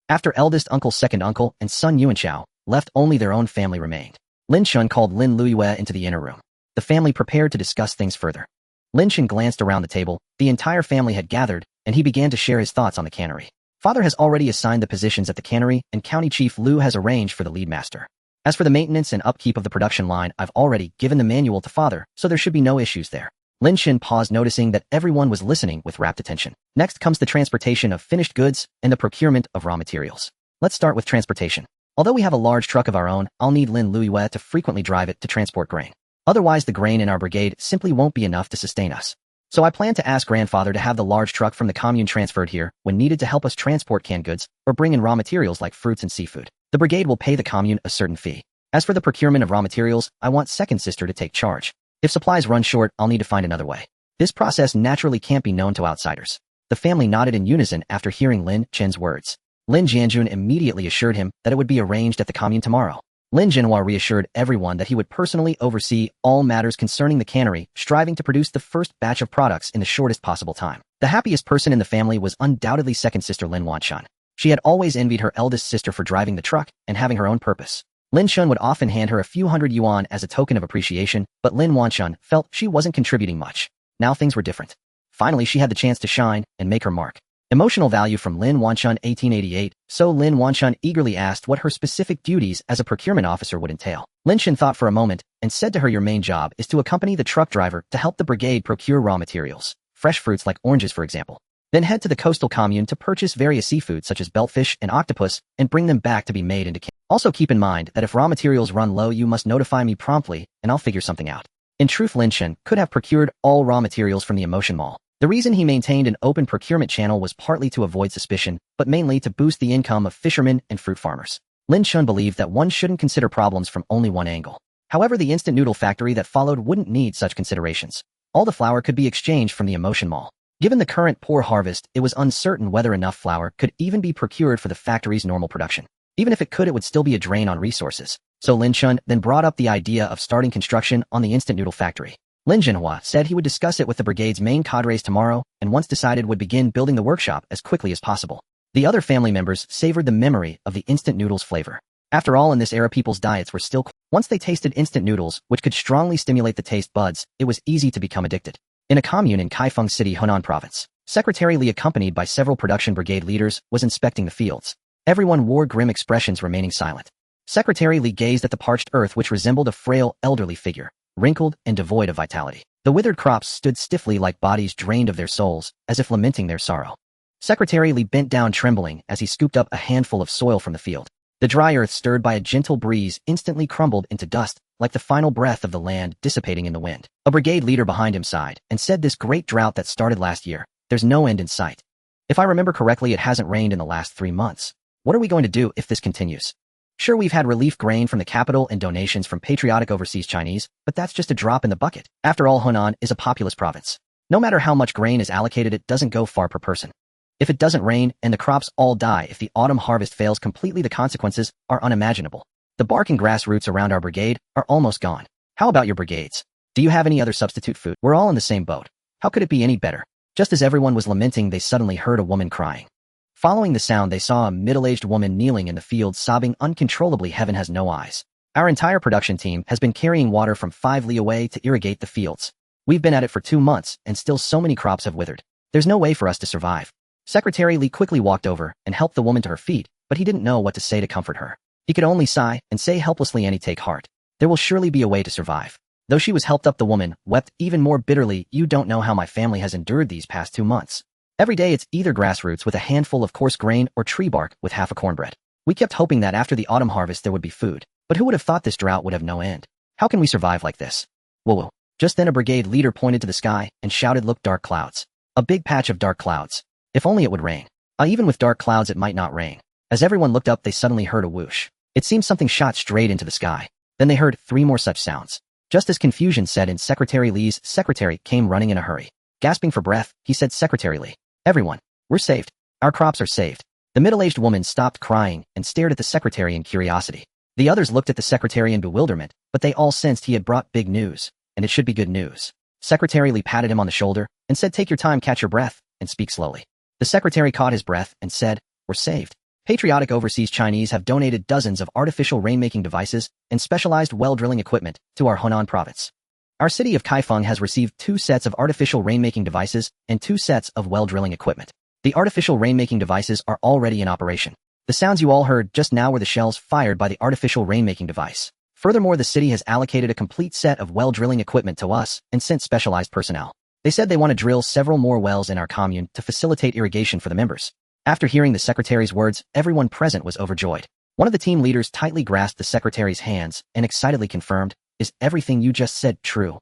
After eldest uncle, second uncle, and Sun Yuanchao left, only their own family remained. Lin Chen called Lin Luiyue into the inner room. The family prepared to discuss things further. Lin Chen glanced around the table. The entire family had gathered, and he began to share his thoughts on the cannery. Father has already assigned the positions at the cannery, and County Chief Liu has arranged for the lead master. As for the maintenance and upkeep of the production line, I've already given the manual to father, so there should be no issues there. Lin Chen paused, noticing that everyone was listening with rapt attention. Next comes the transportation of finished goods and the procurement of raw materials. Let's start with transportation. Although we have a large truck of our own, I'll need Lin Luiyue to frequently drive it to transport grain. Otherwise, the grain in our brigade simply won't be enough to sustain us. So I plan to ask grandfather to have the large truck from the commune transferred here when needed to help us transport canned goods or bring in raw materials like fruits and seafood. The brigade will pay the commune a certain fee. As for the procurement of raw materials, I want second sister to take charge. If supplies run short, I'll need to find another way. This process naturally can't be known to outsiders. The family nodded in unison after hearing Lin Chen's words. Lin Jianjun immediately assured him that it would be arranged at the commune tomorrow. Lin Jinhua reassured everyone that he would personally oversee all matters concerning the cannery, striving to produce the first batch of products in the shortest possible time. The happiest person in the family was undoubtedly second sister Lin Wanshan. She had always envied her eldest sister for driving the truck and having her own purpose. Lin Chen would often hand her a few hundred yuan as a token of appreciation, but Lin Wanshan felt she wasn't contributing much. Now things were different. Finally, she had the chance to shine and make her mark. Emotional value from Lin Wanshan 1888, so Lin Wanshan eagerly asked what her specific duties as a procurement officer would entail. Lin Chen thought for a moment and said to her, your main job is to accompany the truck driver to help the brigade procure raw materials, fresh fruits like oranges for example. Then head to the coastal commune to purchase various seafood such as bellfish and octopus and bring them back to be made into candy. Also keep in mind that if raw materials run low you must notify me promptly and I'll figure something out. In truth, Lin Chen could have procured all raw materials from the Emotion Mall. The reason he maintained an open procurement channel was partly to avoid suspicion, but mainly to boost the income of fishermen and fruit farmers. Lin Chen believed that one shouldn't consider problems from only one angle. However, the instant noodle factory that followed wouldn't need such considerations. All the flour could be exchanged from the Emotion Mall. Given the current poor harvest, it was uncertain whether enough flour could even be procured for the factory's normal production. Even if it could, it would still be a drain on resources. So Lin Chen then brought up the idea of starting construction on the instant noodle factory. Lin Jinhua said he would discuss it with the brigade's main cadres tomorrow, and once decided would begin building the workshop as quickly as possible. The other family members savored the memory of the instant noodles flavor. After all, in this era people's diets were still once they tasted instant noodles, which could strongly stimulate the taste buds, it was easy to become addicted. In a commune in Kaifeng City, Hunan Province, Secretary Li, accompanied by several production brigade leaders, was inspecting the fields. Everyone wore grim expressions, remaining silent. Secretary Li gazed at the parched earth, which resembled a frail, elderly figure, wrinkled and devoid of vitality. The withered crops stood stiffly like bodies drained of their souls, as if lamenting their sorrow. Secretary Li bent down trembling as he scooped up a handful of soil from the field. The dry earth, stirred by a gentle breeze, instantly crumbled into dust, like the final breath of the land dissipating in the wind. A brigade leader behind him sighed and said, this great drought that started last year, there's no end in sight. If I remember correctly, it hasn't rained in the last 3 months. What are we going to do if this continues? Sure, we've had relief grain from the capital and donations from patriotic overseas Chinese, but that's just a drop in the bucket. After all, Hunan is a populous province. No matter how much grain is allocated, it doesn't go far per person. If it doesn't rain and the crops all die, if the autumn harvest fails completely, the consequences are unimaginable. The bark and grass roots around our brigade are almost gone. How about your brigades? Do you have any other substitute food? We're all in the same boat. How could it be any better? Just as everyone was lamenting, they suddenly heard a woman crying. Following the sound, they saw a middle-aged woman kneeling in the field, sobbing uncontrollably. Heaven has no eyes. Our entire production team has been carrying water from 5 li away to irrigate the fields. We've been at it for 2 months, and still so many crops have withered. There's no way for us to survive. Secretary Li quickly walked over and helped the woman to her feet, but he didn't know what to say to comfort her. He could only sigh and say helplessly, Annie, take heart. There will surely be a way to survive. Though she was helped up, the woman wept even more bitterly. You don't know how my family has endured these past 2 months. Every day it's either grass roots with a handful of coarse grain or tree bark with half a cornbread. We kept hoping that after the autumn harvest there would be food, but who would have thought this drought would have no end? How can we survive like this? Whoa. Just then a brigade leader pointed to the sky and shouted, look, dark clouds. A big patch of dark clouds. If only it would rain. Even with dark clouds it might not rain. As everyone looked up, they suddenly heard a whoosh. It seemed something shot straight into the sky. Then they heard 3 more such sounds. Just as confusion set in, Secretary Li's secretary came running in a hurry. Gasping for breath, he said, Secretary Li, everyone, we're saved. Our crops are saved. The middle-aged woman stopped crying and stared at the secretary in curiosity. The others looked at the secretary in bewilderment, but they all sensed he had brought big news, and it should be good news. Secretary Li patted him on the shoulder and said, take your time, catch your breath, and speak slowly. The secretary caught his breath and said, we're saved. Patriotic overseas Chinese have donated dozens of artificial rainmaking devices and specialized well drilling equipment to our Hunan province. Our city of Kaifeng has received 2 sets of artificial rainmaking devices and 2 sets of well drilling equipment. The artificial rainmaking devices are already in operation. The sounds you all heard just now were the shells fired by the artificial rainmaking device. Furthermore, the city has allocated a complete set of well drilling equipment to us and sent specialized personnel. They said they want to drill several more wells in our commune to facilitate irrigation for the members. After hearing the secretary's words, everyone present was overjoyed. One of the team leaders tightly grasped the secretary's hands and excitedly confirmed, is everything you just said true?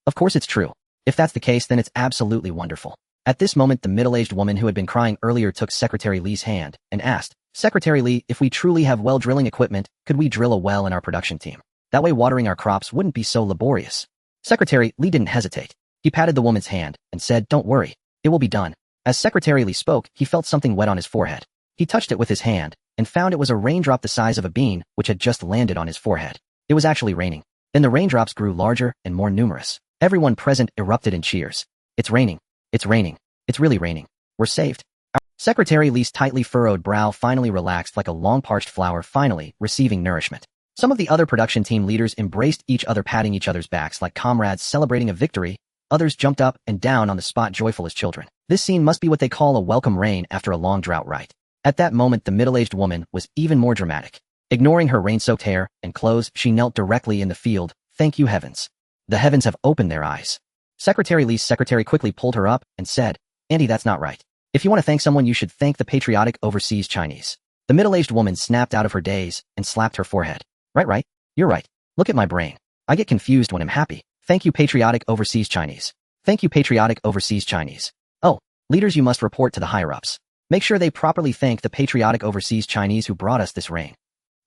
Of course it's true. If that's the case, then it's absolutely wonderful. At this moment, the middle-aged woman who had been crying earlier took Secretary Li's hand and asked, Secretary Li, if we truly have well drilling equipment, could we drill a well in our production team? That way watering our crops wouldn't be so laborious. Secretary Li didn't hesitate. He patted the woman's hand and said, don't worry, it will be done. As Secretary Li spoke, he felt something wet on his forehead. He touched it with his hand, and found it was a raindrop the size of a bean, which had just landed on his forehead. It was actually raining. Then the raindrops grew larger and more numerous. Everyone present erupted in cheers. It's raining. It's raining. It's really raining. We're saved. Secretary Li's tightly furrowed brow finally relaxed like a long-parched flower finally receiving nourishment. Some of the other production team leaders embraced each other, patting each other's backs like comrades celebrating a victory. Others jumped up and down on the spot joyful as children. This scene must be what they call a welcome rain after a long drought, right? At that moment, the middle-aged woman was even more dramatic. Ignoring her rain-soaked hair and clothes, she knelt directly in the field. Thank you, heavens. The heavens have opened their eyes. Secretary Li's secretary quickly pulled her up and said, Auntie, that's not right. If you want to thank someone, you should thank the patriotic overseas Chinese. The middle-aged woman snapped out of her daze and slapped her forehead. Right. You're right. Look at my brain. I get confused when I'm happy. Thank you, patriotic overseas Chinese. Thank you, patriotic overseas Chinese. Oh, leaders, you must report to the higher-ups. Make sure they properly thank the patriotic overseas Chinese who brought us this rain.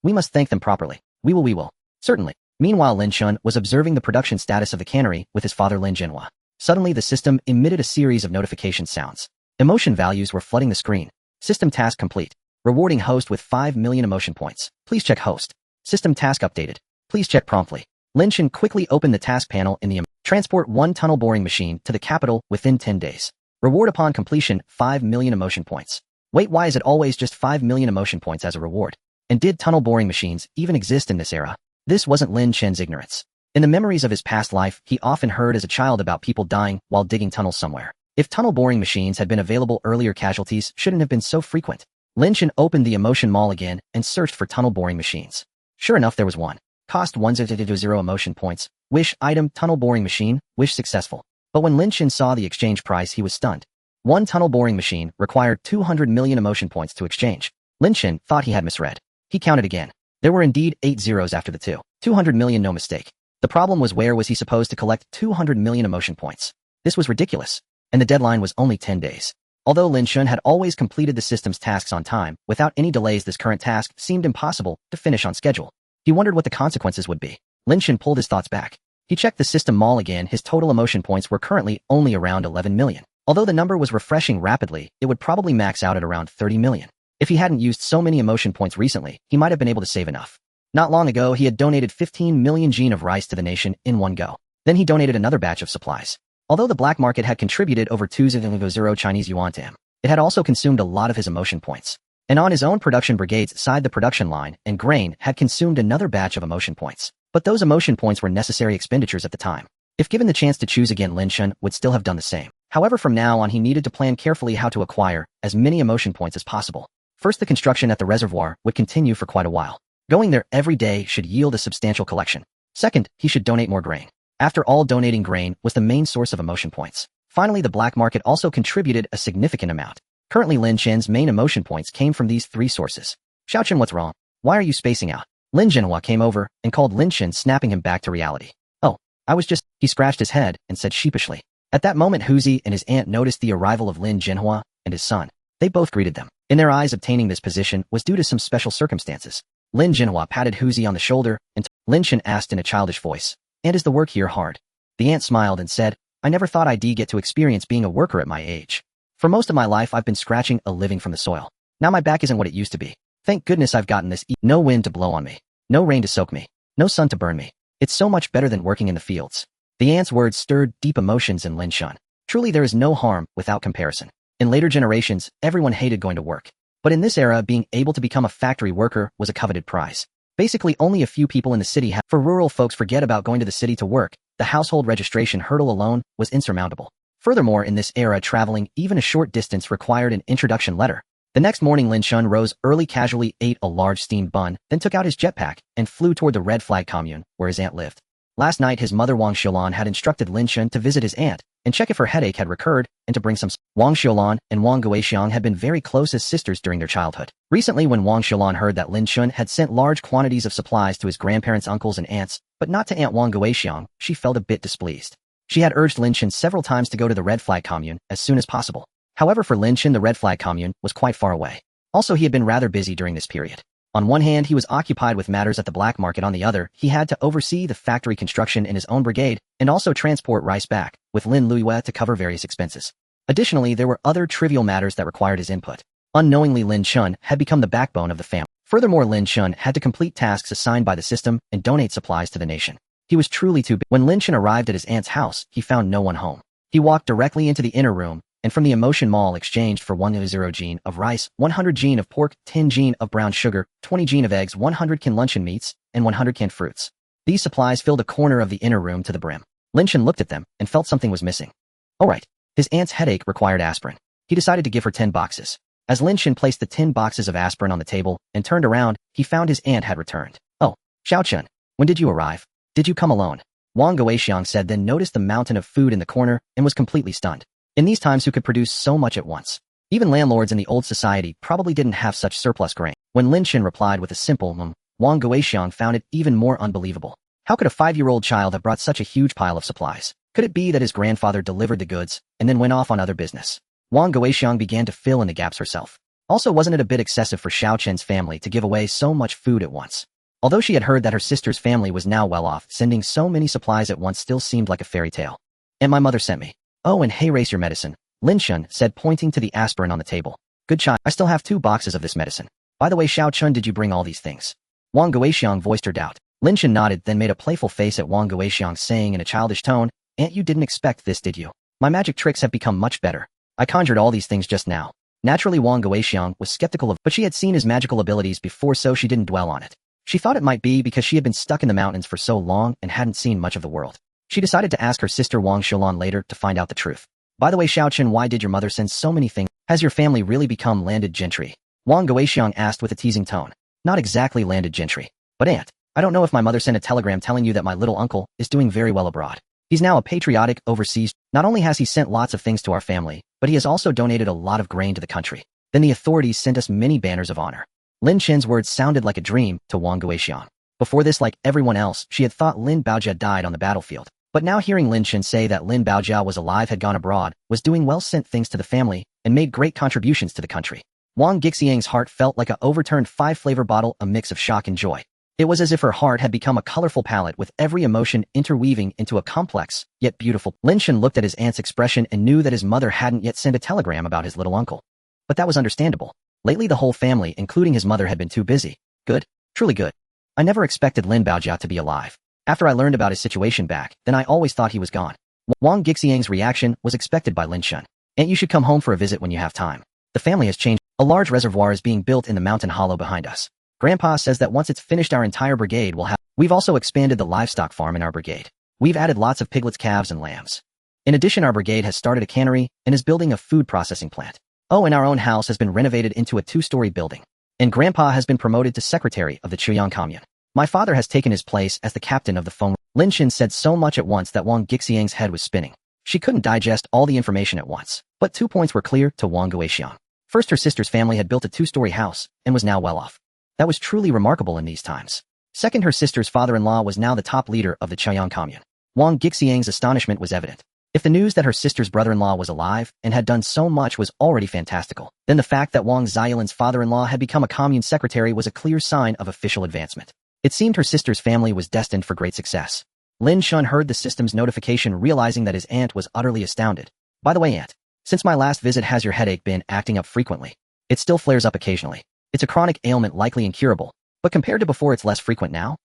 We must thank them properly. We will. Certainly. Meanwhile, Lin Chen was observing the production status of the cannery with his father Lin Jinhua. Suddenly, the system emitted a series of notification sounds. Emotion values were flooding the screen. System task complete. Rewarding host with 5 million emotion points. Please check host. System task updated. Please check promptly. Lin Chen quickly opened the task panel in the transport 1 tunnel boring machine to the capital within 10 days. Reward upon completion, 5 million emotion points. Wait, why is it always just 5 million emotion points as a reward? And did tunnel boring machines even exist in this era? This wasn't Lin Chen's ignorance. In the memories of his past life, he often heard as a child about people dying while digging tunnels somewhere. If tunnel boring machines had been available earlier, casualties shouldn't have been so frequent. Lin Chen opened the emotion mall again and searched for tunnel boring machines. Sure enough, there was one. Cost 100 emotion points. Wish item tunnel boring machine. Wish successful. But when Lin Chen saw the exchange price, he was stunned. One tunnel boring machine required 200 million emotion points to exchange. Lin Chen thought he had misread. He counted again. There were indeed 8 zeros after the 2. 200 million, no mistake. The problem was, where was he supposed to collect 200 million emotion points? This was ridiculous. And the deadline was only 10 days. Although Lin Chen had always completed the system's tasks on time, without any delays, this current task seemed impossible to finish on schedule. He wondered what the consequences would be. Lin Chen pulled his thoughts back. He checked the system mall again. His total emotion points were currently only around 11 million. Although the number was refreshing rapidly, it would probably max out at around 30 million. If he hadn't used so many emotion points recently, he might have been able to save enough. Not long ago, he had donated 15 million jin of rice to the nation in one go. Then he donated another batch of supplies. Although the black market had contributed over 2.0 Chinese yuan to him, it had also consumed a lot of his emotion points. And on his own production brigade's side, the production line and grain had consumed another batch of emotion points. But those emotion points were necessary expenditures at the time. If given the chance to choose again, Lin Chen would still have done the same. However, from now on, he needed to plan carefully how to acquire as many emotion points as possible. First, the construction at the reservoir would continue for quite a while. Going there every day should yield a substantial collection. Second, he should donate more grain. After all, donating grain was the main source of emotion points. Finally, the black market also contributed a significant amount. Currently, Lin Chen's main emotion points came from these 3 sources. Xiaochen, what's wrong? Why are you spacing out? Lin Jinhua came over and called Lin Chen, snapping him back to reality. Oh, I was just... He scratched his head and said sheepishly. At that moment, Huzi and his aunt noticed the arrival of Lin Jinhua and his son. They both greeted them. In their eyes, obtaining this position was due to some special circumstances. Lin Jinhua patted Huzi on the shoulder, and Lin Chen asked in a childish voice, "And is the work here hard?" The aunt smiled and said, "I never thought I'd get to experience being a worker at my age. For most of my life, I've been scratching a living from the soil. Now my back isn't what it used to be. Thank goodness I've gotten this. No wind to blow on me. No rain to soak me. No sun to burn me. It's so much better than working in the fields." The aunt's words stirred deep emotions in Lin Chen. Truly, there is no harm without comparison. In later generations, everyone hated going to work. But in this era, being able to become a factory worker was a coveted prize. Basically, only a few people in the city had. For rural folks, forget about going to the city to work. The household registration hurdle alone was insurmountable. Furthermore, in this era, traveling even a short distance required an introduction letter. The next morning, Lin Chen rose early, casually ate a large steamed bun, then took out his jetpack and flew toward the Red Flag commune, where his aunt lived. Last night, his mother Wang Xiulan had instructed Lin Chen to visit his aunt and check if her headache had recurred and to bring some. Wang Xiulan and Wang Guixiang had been very close as sisters during their childhood. Recently, when Wang Xiulan heard that Lin Chen had sent large quantities of supplies to his grandparents, uncles, and aunts, but not to Aunt Wang Guixiang, she felt a bit displeased. She had urged Lin Chen several times to go to the Red Flag commune as soon as possible. However, for Lin Chen, the Red Flag commune was quite far away. Also, he had been rather busy during this period. On one hand, he was occupied with matters at the black market. On the other, he had to oversee the factory construction in his own brigade and also transport rice back, with Lin Luiyue to cover various expenses. Additionally, there were other trivial matters that required his input. Unknowingly, Lin Chen had become the backbone of the family. Furthermore, Lin Chen had to complete tasks assigned by the system and donate supplies to the nation. He was truly too big. When Lin Chen arrived at his aunt's house, he found no one home. He walked directly into the inner room, and from the emotion mall exchanged for 100 gene of rice, 100 gene of pork, 10 gene of brown sugar, 20 gene of eggs, 100 can luncheon meats, and 100 canned fruits. These supplies filled a corner of the inner room to the brim. Lin Chen looked at them and felt something was missing. All right. His aunt's headache required aspirin. He decided to give her 10 boxes. As Lin Chen placed the 10 boxes of aspirin on the table and turned around, he found his aunt had returned. Oh, Xiao Chen, when did you arrive? Did you come alone? Wang Guixiang said, then noticed the mountain of food in the corner and was completely stunned. In these times, who could produce so much at once? Even landlords in the old society probably didn't have such surplus grain. When Lin Chen replied with a simple Wang Guixiang found it even more unbelievable. How could a 5-year-old child have brought such a huge pile of supplies? Could it be that his grandfather delivered the goods and then went off on other business? Wang Guixiang began to fill in the gaps herself. Also, wasn't it a bit excessive for Xiao Chen's family to give away so much food at once? Although she had heard that her sister's family was now well off, sending so many supplies at once still seemed like a fairy tale. And my mother sent me. Oh, and hey, race your medicine, Lin Chen said, pointing to the aspirin on the table. Good child, I still have 2 boxes of this medicine. By the way, Xiao Chen, did you bring all these things? Wang Guixiang voiced her doubt. Lin Chen nodded, then made a playful face at Wang Guixiang, saying in a childish tone, Aunt, you didn't expect this, did you? My magic tricks have become much better. I conjured all these things just now. Naturally, Wang Guixiang was skeptical of, but she had seen his magical abilities before, so she didn't dwell on it. She thought it might be because she had been stuck in the mountains for so long and hadn't seen much of the world. She decided to ask her sister Wang Xiaolan later to find out the truth. By the way, Xiao Chen, why did your mother send so many things? Has your family really become landed gentry? Wang Guixiang asked with a teasing tone. Not exactly landed gentry. But Aunt, I don't know if my mother sent a telegram telling you that my little uncle is doing very well abroad. He's now a patriotic overseas. Not only has he sent lots of things to our family, but he has also donated a lot of grain to the country. Then the authorities sent us many banners of honor. Lin Chen's words sounded like a dream to Wang Guixiang. Before this, like everyone else, she had thought Lin Baojia died on the battlefield. But now hearing Lin Chen say that Lin Baojia was alive, had gone abroad, was doing well, sent things to the family, and made great contributions to the country. Wang Guixiang's heart felt like a overturned 5-flavor bottle, a mix of shock and joy. It was as if her heart had become a colorful palette with every emotion interweaving into a complex, yet beautiful. Lin Chen looked at his aunt's expression and knew that his mother hadn't yet sent a telegram about his little uncle. But that was understandable. Lately the whole family, including his mother, had been too busy. Good. Truly good. I never expected Lin Baojia to be alive. After I learned about his situation back, then I always thought he was gone. Wang Guixiang's reaction was expected by Lin Chen. Aunt, you should come home for a visit when you have time. The family has changed. A large reservoir is being built in the mountain hollow behind us. Grandpa says that once it's finished, our entire brigade will have. We've also expanded the livestock farm in our brigade. We've added lots of piglets, calves, and lambs. In addition, our brigade has started a cannery and is building a food processing plant. Oh, and our own house has been renovated into a 2-story building. And Grandpa has been promoted to secretary of the Chuyang Commune. My father has taken his place as the captain of the phone. Lin Chen said so much at once that Wang Guixiang's head was spinning. She couldn't digest all the information at once. But 2 points were clear to Wang Guixiang. First, her sister's family had built a 2-story house and was now well off. That was truly remarkable in these times. Second, her sister's father-in-law was now the top leader of the Chuyang Commune. Wang Guixiang's astonishment was evident. If the news that her sister's brother-in-law was alive and had done so much was already fantastical, then the fact that Wang Xiaolan's father-in-law had become a commune secretary was a clear sign of official advancement. It seemed her sister's family was destined for great success. Lin Chen heard the system's notification, realizing that his aunt was utterly astounded. By the way, Aunt, since my last visit, has your headache been acting up frequently? It still flares up occasionally. It's a chronic ailment, likely incurable, but compared to before, it's less frequent now.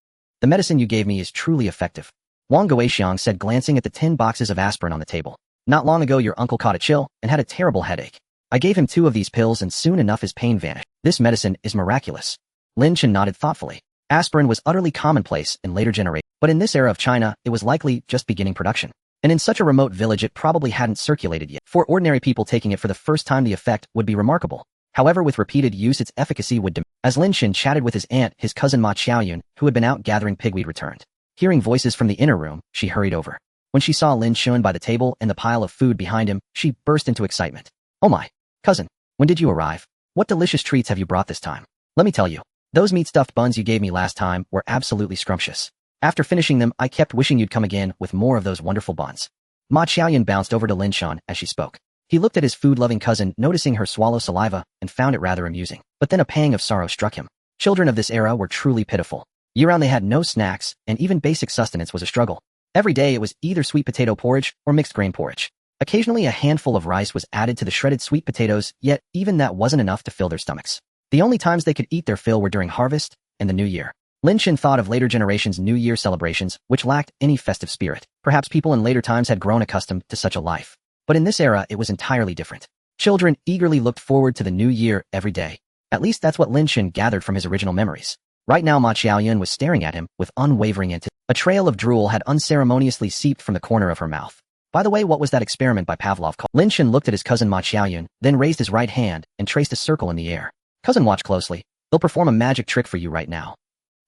The medicine you gave me is truly effective. Wang Guixiang said, glancing at the 10 boxes of aspirin on the table. Not long ago, your uncle caught a chill and had a terrible headache. I gave him 2 of these pills and soon enough his pain vanished. This medicine is miraculous. Lin Chen nodded thoughtfully. Aspirin was utterly commonplace in later generations, but in this era of China, it was likely just beginning production. And in such a remote village, it probably hadn't circulated yet. For ordinary people taking it for the first time, the effect would be remarkable. However, with repeated use, its efficacy would diminish. As Lin Chen chatted with his aunt, his cousin Ma Xiaoyun, who had been out gathering pigweed, returned. Hearing voices from the inner room, she hurried over. When she saw Lin Chen by the table and the pile of food behind him, she burst into excitement. Oh my, cousin, when did you arrive? What delicious treats have you brought this time? Let me tell you, those meat-stuffed buns you gave me last time were absolutely scrumptious. After finishing them, I kept wishing you'd come again with more of those wonderful buns. Ma Xiaoyun bounced over to Lin Chen as she spoke. He looked at his food-loving cousin, noticing her swallow saliva, and found it rather amusing. But then a pang of sorrow struck him. Children of this era were truly pitiful. Year-round they had no snacks, and even basic sustenance was a struggle. Every day it was either sweet potato porridge or mixed grain porridge. Occasionally a handful of rice was added to the shredded sweet potatoes, yet even that wasn't enough to fill their stomachs. The only times they could eat their fill were during harvest and the New Year. Lin Chen thought of later generations' New Year celebrations, which lacked any festive spirit. Perhaps people in later times had grown accustomed to such a life. But in this era, it was entirely different. Children eagerly looked forward to the New Year every day. At least that's what Lin Chen gathered from his original memories. Right now Ma Xiaoyun was staring at him with unwavering anticipation. A trail of drool had unceremoniously seeped from the corner of her mouth. By the way, what was that experiment by Pavlov called? Lin Chen looked at his cousin Ma Xiaoyun, then raised his right hand and traced a circle in the air. Cousin, watch closely. They'll perform a magic trick for you right now.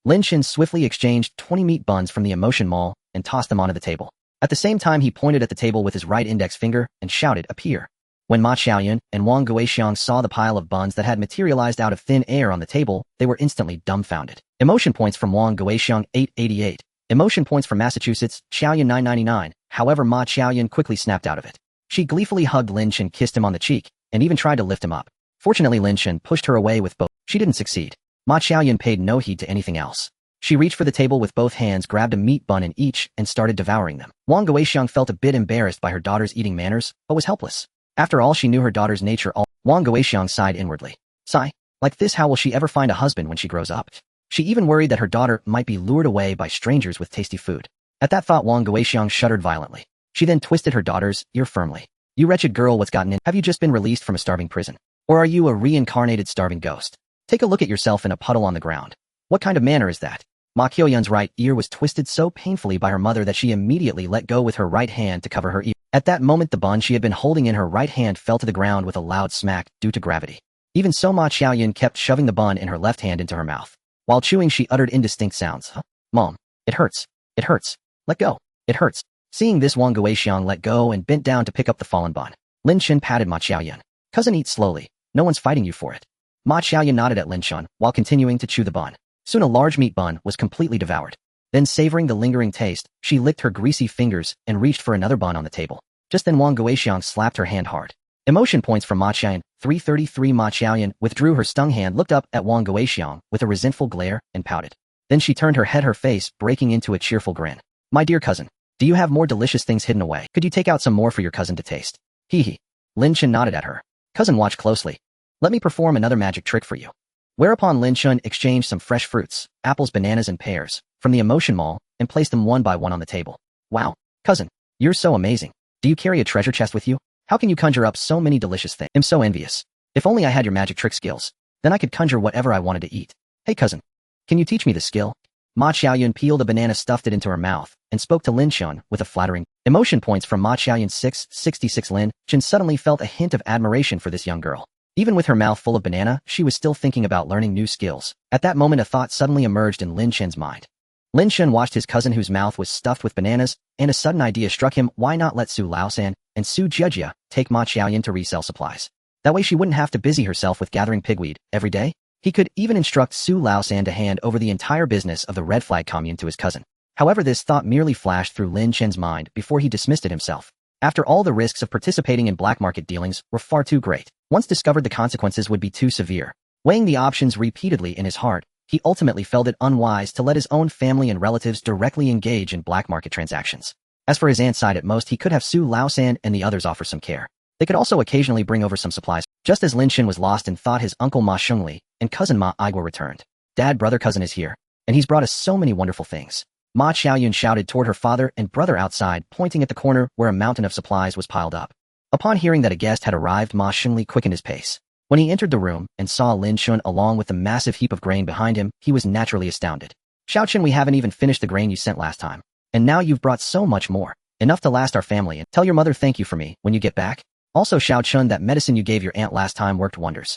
Lin Chen swiftly exchanged 20 meat buns from the emotion mall and tossed them onto the table. At the same time, he pointed at the table with his right index finger and shouted, "Appear." When Ma Xiaoyun and Wang Guixiang saw the pile of buns that had materialized out of thin air on the table, they were instantly dumbfounded. Emotion points from Wang Guixiang 888. Emotion points from Massachusetts, Xiaoyun 999. However, Ma Xiaoyun quickly snapped out of it. She gleefully hugged Lin Chen, kissed him on the cheek, and even tried to lift him up. Fortunately, Lin Chen pushed her away with both. She didn't succeed. Ma Xiaoyun paid no heed to anything else. She reached for the table with both hands, grabbed a meat bun in each, and started devouring them. Wang Guixiang felt a bit embarrassed by her daughter's eating manners, but was helpless. After all, she knew her daughter's nature. Wang Guixiang sighed inwardly. Sigh. Like this, how will she ever find a husband when she grows up? She even worried that her daughter might be lured away by strangers with tasty food. At that thought, Wang Guixiang shuddered violently. She then twisted her daughter's ear firmly. "You wretched girl, what's gotten in? Have you just been released from a starving prison? Or are you a reincarnated starving ghost? Take a look at yourself in a puddle on the ground. What kind of manner is that?" Ma Qiuyun's right ear was twisted so painfully by her mother that she immediately let go with her right hand to cover her ear. At that moment, the bun she had been holding in her right hand fell to the ground with a loud smack due to gravity. Even so, Ma Qiuyun kept shoving the bun in her left hand into her mouth. While chewing, she uttered indistinct sounds. "Mom, it hurts. It hurts. Let go. It hurts." Seeing this, Wang Guixiang let go and bent down to pick up the fallen bun. Lin Chen patted Ma Qiuyun. "Cousin, eat slowly. No one's fighting you for it." Ma Qiuyun nodded at Lin Chen while continuing to chew the bun. Soon a large meat bun was completely devoured. Then, savoring the lingering taste, she licked her greasy fingers and reached for another bun on the table. Just then Wang Guixiang slapped her hand hard. Emotion points from Ma Qiuyun 333. Ma Qiuyun withdrew her stung hand, looked up at Wang Guixiang with a resentful glare, and pouted. Then she turned her head, her face breaking into a cheerful grin. "My dear cousin, do you have more delicious things hidden away? Could you take out some more for your cousin to taste?" "Hee hee." Lin Chen nodded at her. "Cousin, watch closely. Let me perform another magic trick for you." Whereupon Lin Chen exchanged some fresh fruits, apples, bananas, and pears, from the emotion mall and placed them one by one on the table. "Wow, cousin, you're so amazing. Do you carry a treasure chest with you? How can you conjure up so many delicious things? I'm so envious. If only I had your magic trick skills. Then I could conjure whatever I wanted to eat. Hey cousin, can you teach me the skill?" Ma Qiuyun peeled a banana, stuffed it into her mouth, and spoke to Lin Chen with a flattering emotion points from Ma Qiuyun 666. Lin Chen suddenly felt a hint of admiration for this young girl. Even with her mouth full of banana, she was still thinking about learning new skills. At that moment, a thought suddenly emerged in Lin Chen's mind. Lin Chen watched his cousin whose mouth was stuffed with bananas, and a sudden idea struck him. Why not let Su Laosan and Su Jiejia take Ma Qiuyun to resell supplies? That way she wouldn't have to busy herself with gathering pigweed every day. He could even instruct Su Laosan to hand over the entire business of the Red Flag commune to his cousin. However, this thought merely flashed through Lin Chen's mind before he dismissed it himself. After all, the risks of participating in black market dealings were far too great. Once discovered, the consequences would be too severe. Weighing the options repeatedly in his heart, he ultimately felt it unwise to let his own family and relatives directly engage in black market transactions. As for his aunt's side, at most he could have Su Laosan and the others offer some care. They could also occasionally bring over some supplies. Just as Lin Chen was lost in thought, his uncle Ma Shengli and cousin Ma Igua returned. "Dad, brother, cousin is here, and he's brought us so many wonderful things." Ma Qiuyun shouted toward her father and brother outside, pointing at the corner where a mountain of supplies was piled up. Upon hearing that a guest had arrived, Ma Shengli quickened his pace. When he entered the room and saw Lin Chen along with the massive heap of grain behind him, he was naturally astounded. "Xiao Chen, we haven't even finished the grain you sent last time. And now you've brought so much more. Enough to last our family, and tell your mother thank you for me when you get back. Also, Xiao Chen, that medicine you gave your aunt last time worked wonders.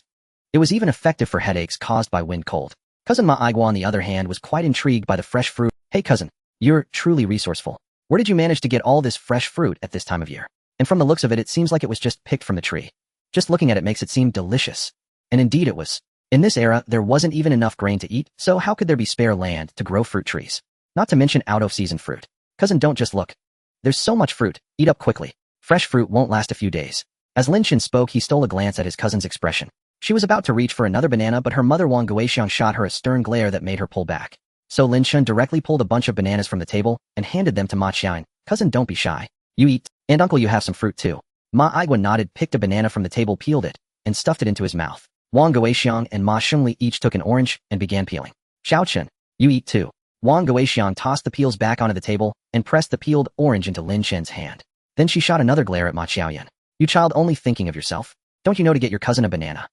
It was even effective for headaches caused by wind cold." Cousin Ma Igua, on the other hand, was quite intrigued by the fresh fruit. "Hey cousin, you're truly resourceful. Where did you manage to get all this fresh fruit at this time of year? And from the looks of it, it seems like it was just picked from the tree. Just looking at it makes it seem delicious." And indeed it was. In this era, there wasn't even enough grain to eat, so how could there be spare land to grow fruit trees? Not to mention out-of-season fruit. "Cousin, don't just look. There's so much fruit. Eat up quickly. Fresh fruit won't last a few days." As Lin Chen spoke, he stole a glance at his cousin's expression. She was about to reach for another banana, but her mother Wang Guixiang shot her a stern glare that made her pull back. So Lin Chen directly pulled a bunch of bananas from the table and handed them to Ma Qiuyun. "Cousin, don't be shy. You eat, and uncle you have some fruit too. Ma Igua nodded, picked a banana from the table, peeled it, and stuffed it into his mouth. Wang Guixiang and Ma Shengli each took an orange and began peeling. Xiao Chen, you eat too. Wang Guixiang tossed the peels back onto the table and pressed the peeled orange into Lin Chen's hand. Then she shot another glare at Ma Xiaoyan. You child only thinking of yourself? Don't you know to get your cousin a banana?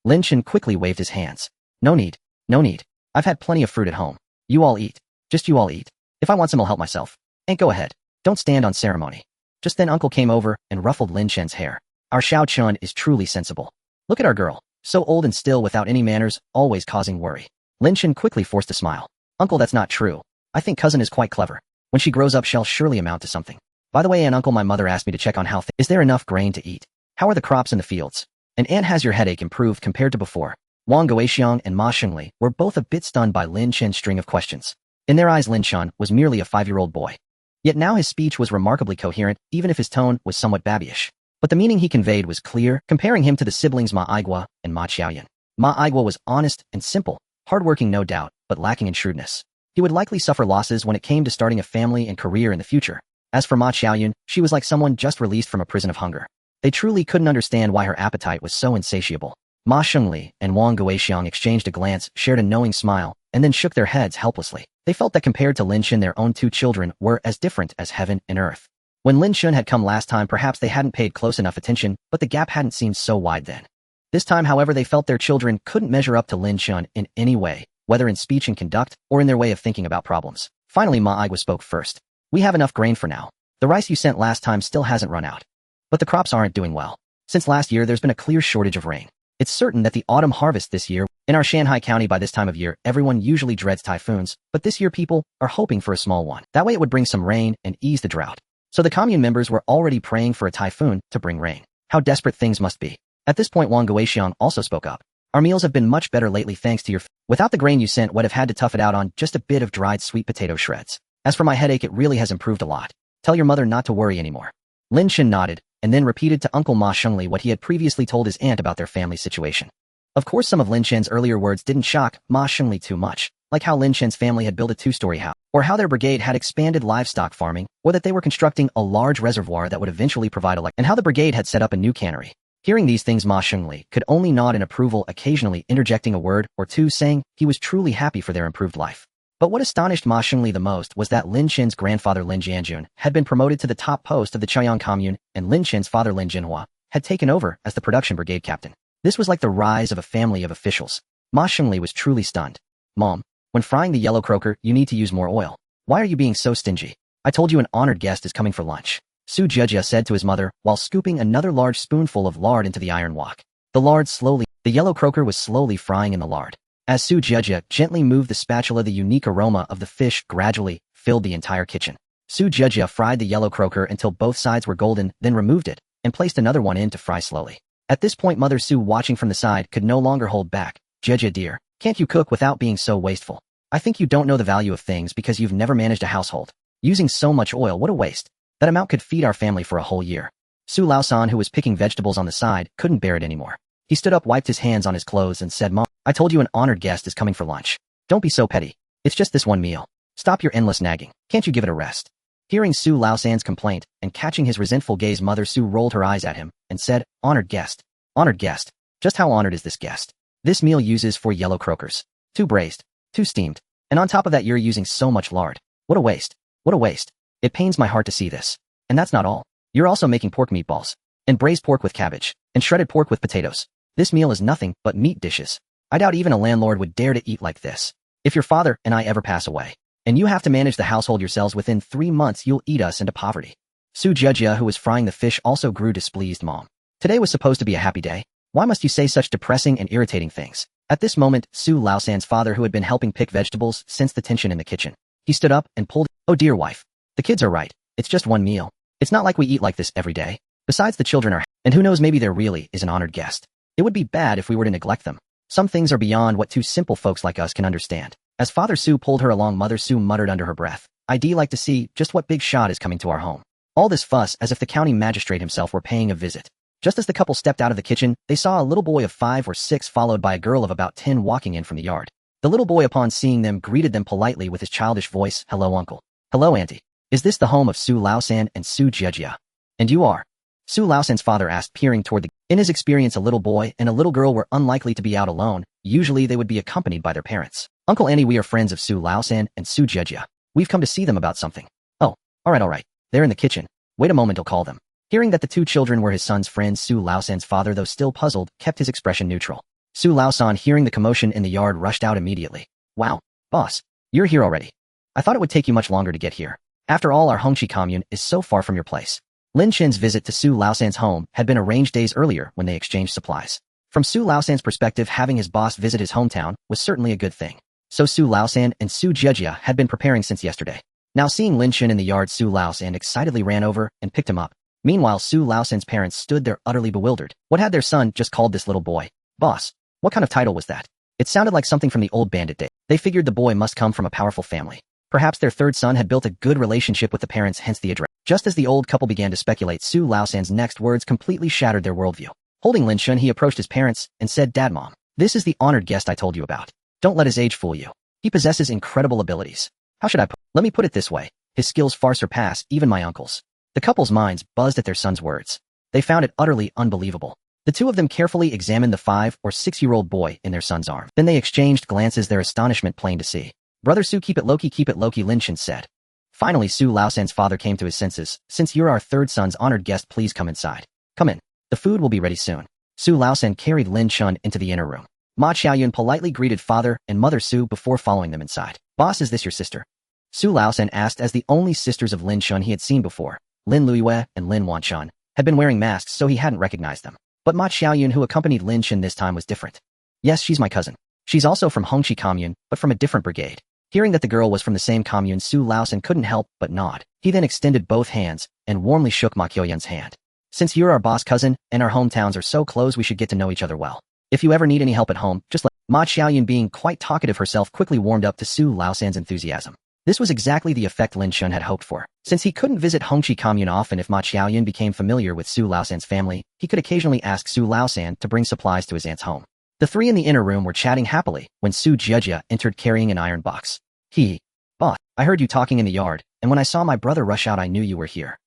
Lin Chen quickly waved his hands. No need, no need. I've had plenty of fruit at home. You all eat. Just you all eat. If I want some, I'll help myself. And go ahead. Don't stand on ceremony. Just then uncle came over and ruffled Lin Chen's hair. Our Xiao Chun is truly sensible. Look at our girl. So old and still without any manners, always causing worry. Lin Chen quickly forced a smile. Uncle, that's not true. I think cousin is quite clever. When she grows up, she'll surely amount to something. By the way, Aunt, uncle, my mother asked me to check on how is there enough grain to eat? How are the crops in the fields? And Aunt, has your headache improved compared to before? Wang Guixiang and Ma Shengli were both a bit stunned by Lin Chen's string of questions. In their eyes, Lin Chen was merely a 5-year-old boy. Yet now his speech was remarkably coherent, even if his tone was somewhat babyish. But the meaning he conveyed was clear, comparing him to the siblings Ma Igua and Ma Xiaoyan. Ma Igua was honest and simple, hardworking no doubt, but lacking in shrewdness. He would likely suffer losses when it came to starting a family and career in the future. As for Ma Xiaoyan, she was like someone just released from a prison of hunger. They truly couldn't understand why her appetite was so insatiable. Ma Shengli and Wang Guixiang exchanged a glance, shared a knowing smile, and then shook their heads helplessly. They felt that compared to Lin Chen, their own 2 children were as different as heaven and earth. When Lin Chen had come last time, perhaps they hadn't paid close enough attention, but the gap hadn't seemed so wide then. This time, however, they felt their children couldn't measure up to Lin Chen in any way, whether in speech and conduct or in their way of thinking about problems. Finally, Ma Igua spoke first. We have enough grain for now. The rice you sent last time still hasn't run out. But the crops aren't doing well. Since last year, there's been a clear shortage of rain. It's certain that the autumn harvest this year, in our Shanghai County by this time of year, everyone usually dreads typhoons, but this year people are hoping for a small one. That way it would bring some rain and ease the drought. So the commune members were already praying for a typhoon to bring rain. How desperate things must be. At this point, Wang Guixiang also spoke up. Our meals have been much better lately thanks to your without the grain you sent, would have had to tough it out on just a bit of dried sweet potato shreds. As for my headache, it really has improved a lot. Tell your mother not to worry anymore. Lin Chen nodded, and then repeated to Uncle Ma Shengli what he had previously told his aunt about their family situation. Of course, some of Lin Chen's earlier words didn't shock Ma Shengli too much, like how Lin Chen's family had built a 2-story house, or how their brigade had expanded livestock farming, or that they were constructing a large reservoir that would eventually provide electricity, and how the brigade had set up a new cannery. Hearing these things, Ma Shengli could only nod in approval, occasionally interjecting a word or two, saying he was truly happy for their improved life. But what astonished Ma Shengli the most was that Lin Chen's grandfather Lin Jianjun had been promoted to the top post of the Chaoyang commune, and Lin Chen's father Lin Jinhua had taken over as the production brigade captain. This was like the rise of a family of officials. Ma Shengli was truly stunned. Mom, when frying the yellow croaker, you need to use more oil. Why are you being so stingy? I told you an honored guest is coming for lunch. Su Jejia said to his mother while scooping another large spoonful of lard into the iron wok. The yellow croaker was slowly frying in the lard. As Su Jejia gently moved the spatula, the unique aroma of the fish gradually filled the entire kitchen. Su Jejia fried the yellow croaker until both sides were golden, then removed it, and placed another one in to fry slowly. At this point, Mother Su, watching from the side, could no longer hold back. Jejia dear, can't you cook without being so wasteful? I think you don't know the value of things because you've never managed a household. Using so much oil, what a waste. That amount could feed our family for a whole year. Su Laosan, who was picking vegetables on the side, couldn't bear it anymore. He stood up, wiped his hands on his clothes, and said, Mom, I told you an honored guest is coming for lunch. Don't be so petty. It's just this one meal. Stop your endless nagging. Can't you give it a rest? Hearing Su Laosan's complaint and catching his resentful gaze, Mother Su rolled her eyes at him and said, Honored guest. Honored guest. Just how honored is this guest? This meal uses 4 yellow croakers. 2 braised. 2 steamed. And on top of that, you're using so much lard. What a waste. What a waste. It pains my heart to see this. And that's not all. You're also making pork meatballs. And braised pork with cabbage. And shredded pork with potatoes. This meal is nothing but meat dishes. I doubt even a landlord would dare to eat like this. If your father and I ever pass away, and you have to manage the household yourselves, within 3 months you'll eat us into poverty. Su Jejia, who was frying the fish, also grew displeased. Mom, today was supposed to be a happy day. Why must you say such depressing and irritating things? At this moment, Su Laosan's father, who had been helping pick vegetables, sensed the tension in the kitchen. He stood up and pulled, Oh dear wife. The kids are right. It's just one meal. It's not like we eat like this every day. Besides, the children are, and who knows, maybe there really is an honored guest. It would be bad if we were to neglect them. Some things are beyond what 2 simple folks like us can understand. As Father Su pulled her along, Mother Su muttered under her breath, I'd like to see just what big shot is coming to our home. All this fuss as if the county magistrate himself were paying a visit. Just as the couple stepped out of the kitchen, they saw a little boy of 5 or 6 followed by a girl of about 10 walking in from the yard. The little boy, upon seeing them, greeted them politely with his childish voice, Hello uncle. Hello auntie. Is this the home of Su Laosan and Su Jiejia? And you are? Su Laosan's father asked, peering toward the... In his experience, a little boy and a little girl were unlikely to be out alone. Usually they would be accompanied by their parents. Uncle Annie, we are friends of Su Laosan and Su Jiejia. We've come to see them about something. Oh, alright. They're in the kitchen. Wait a moment, I'll call them. Hearing that the two children were his son's friends, Su Laosan's father, though still puzzled, kept his expression neutral. Su Laosan, hearing the commotion in the yard, rushed out immediately. Wow, boss, you're here already. I thought it would take you much longer to get here. After all, our Hongqi commune is so far from your place. Lin Chen's visit to Su Laosan's home had been arranged days earlier when they exchanged supplies. From Su Laosan's perspective, having his boss visit his hometown was certainly a good thing. So Su Laosan and Su Jiejia had been preparing since yesterday. Now seeing Lin Chen in the yard, Su Laosan excitedly ran over and picked him up. Meanwhile, Su Laosan's parents stood there utterly bewildered. What had their son just called this little boy? Boss. What kind of title was that? It sounded like something from the old bandit day. They figured the boy must come from a powerful family. Perhaps their third son had built a good relationship with the parents, hence the address. Just as the old couple began to speculate, Su Laosan's next words completely shattered their worldview. Holding Lin Chen, he approached his parents and said, Dad, Mom, this is the honored guest I told you about. Don't let his age fool you. He possesses incredible abilities. How should I put? Let me put it this way. His skills far surpass even my uncle's. The couple's minds buzzed at their son's words. They found it utterly unbelievable. The two of them carefully examined the 5 or 6-year-old boy in their son's arm. Then they exchanged glances, their astonishment plain to see. Brother Su, keep it low-key, Lin Chen said. Finally, Su Laosan's father came to his senses. Since you're our third son's honored guest, please come inside. Come in. The food will be ready soon. Su Laosan carried Lin Chen into the inner room. Ma Xiaoyun politely greeted father and mother Su before following them inside. Boss, is this your sister? Su Laosan asked, as the only sisters of Lin Chen he had seen before, Lin Luiyue and Lin Wanchun, had been wearing masks, so he hadn't recognized them. But Ma Xiaoyun, who accompanied Lin Chen this time, was different. Yes, she's my cousin. She's also from Hongqi commune, but from a different brigade. Hearing that the girl was from the same commune, Su Laosan couldn't help but nod. He then extended both hands and warmly shook Ma Qiuyun's hand. Since you're our boss cousin and our hometowns are so close, we should get to know each other well. If you ever need any help at home, just let... Ma Xiaoyun, being quite talkative herself, quickly warmed up to Su Laosan's enthusiasm. This was exactly the effect Lin Chen had hoped for. Since he couldn't visit Hongqi commune often, if Ma Xiaoyun became familiar with Su Laosan's family, he could occasionally ask Su Laosan to bring supplies to his aunt's home. The three in the inner room were chatting happily when Su Jiejia entered carrying an iron box. Boss, I heard you talking in the yard, and when I saw my brother rush out, I knew you were here.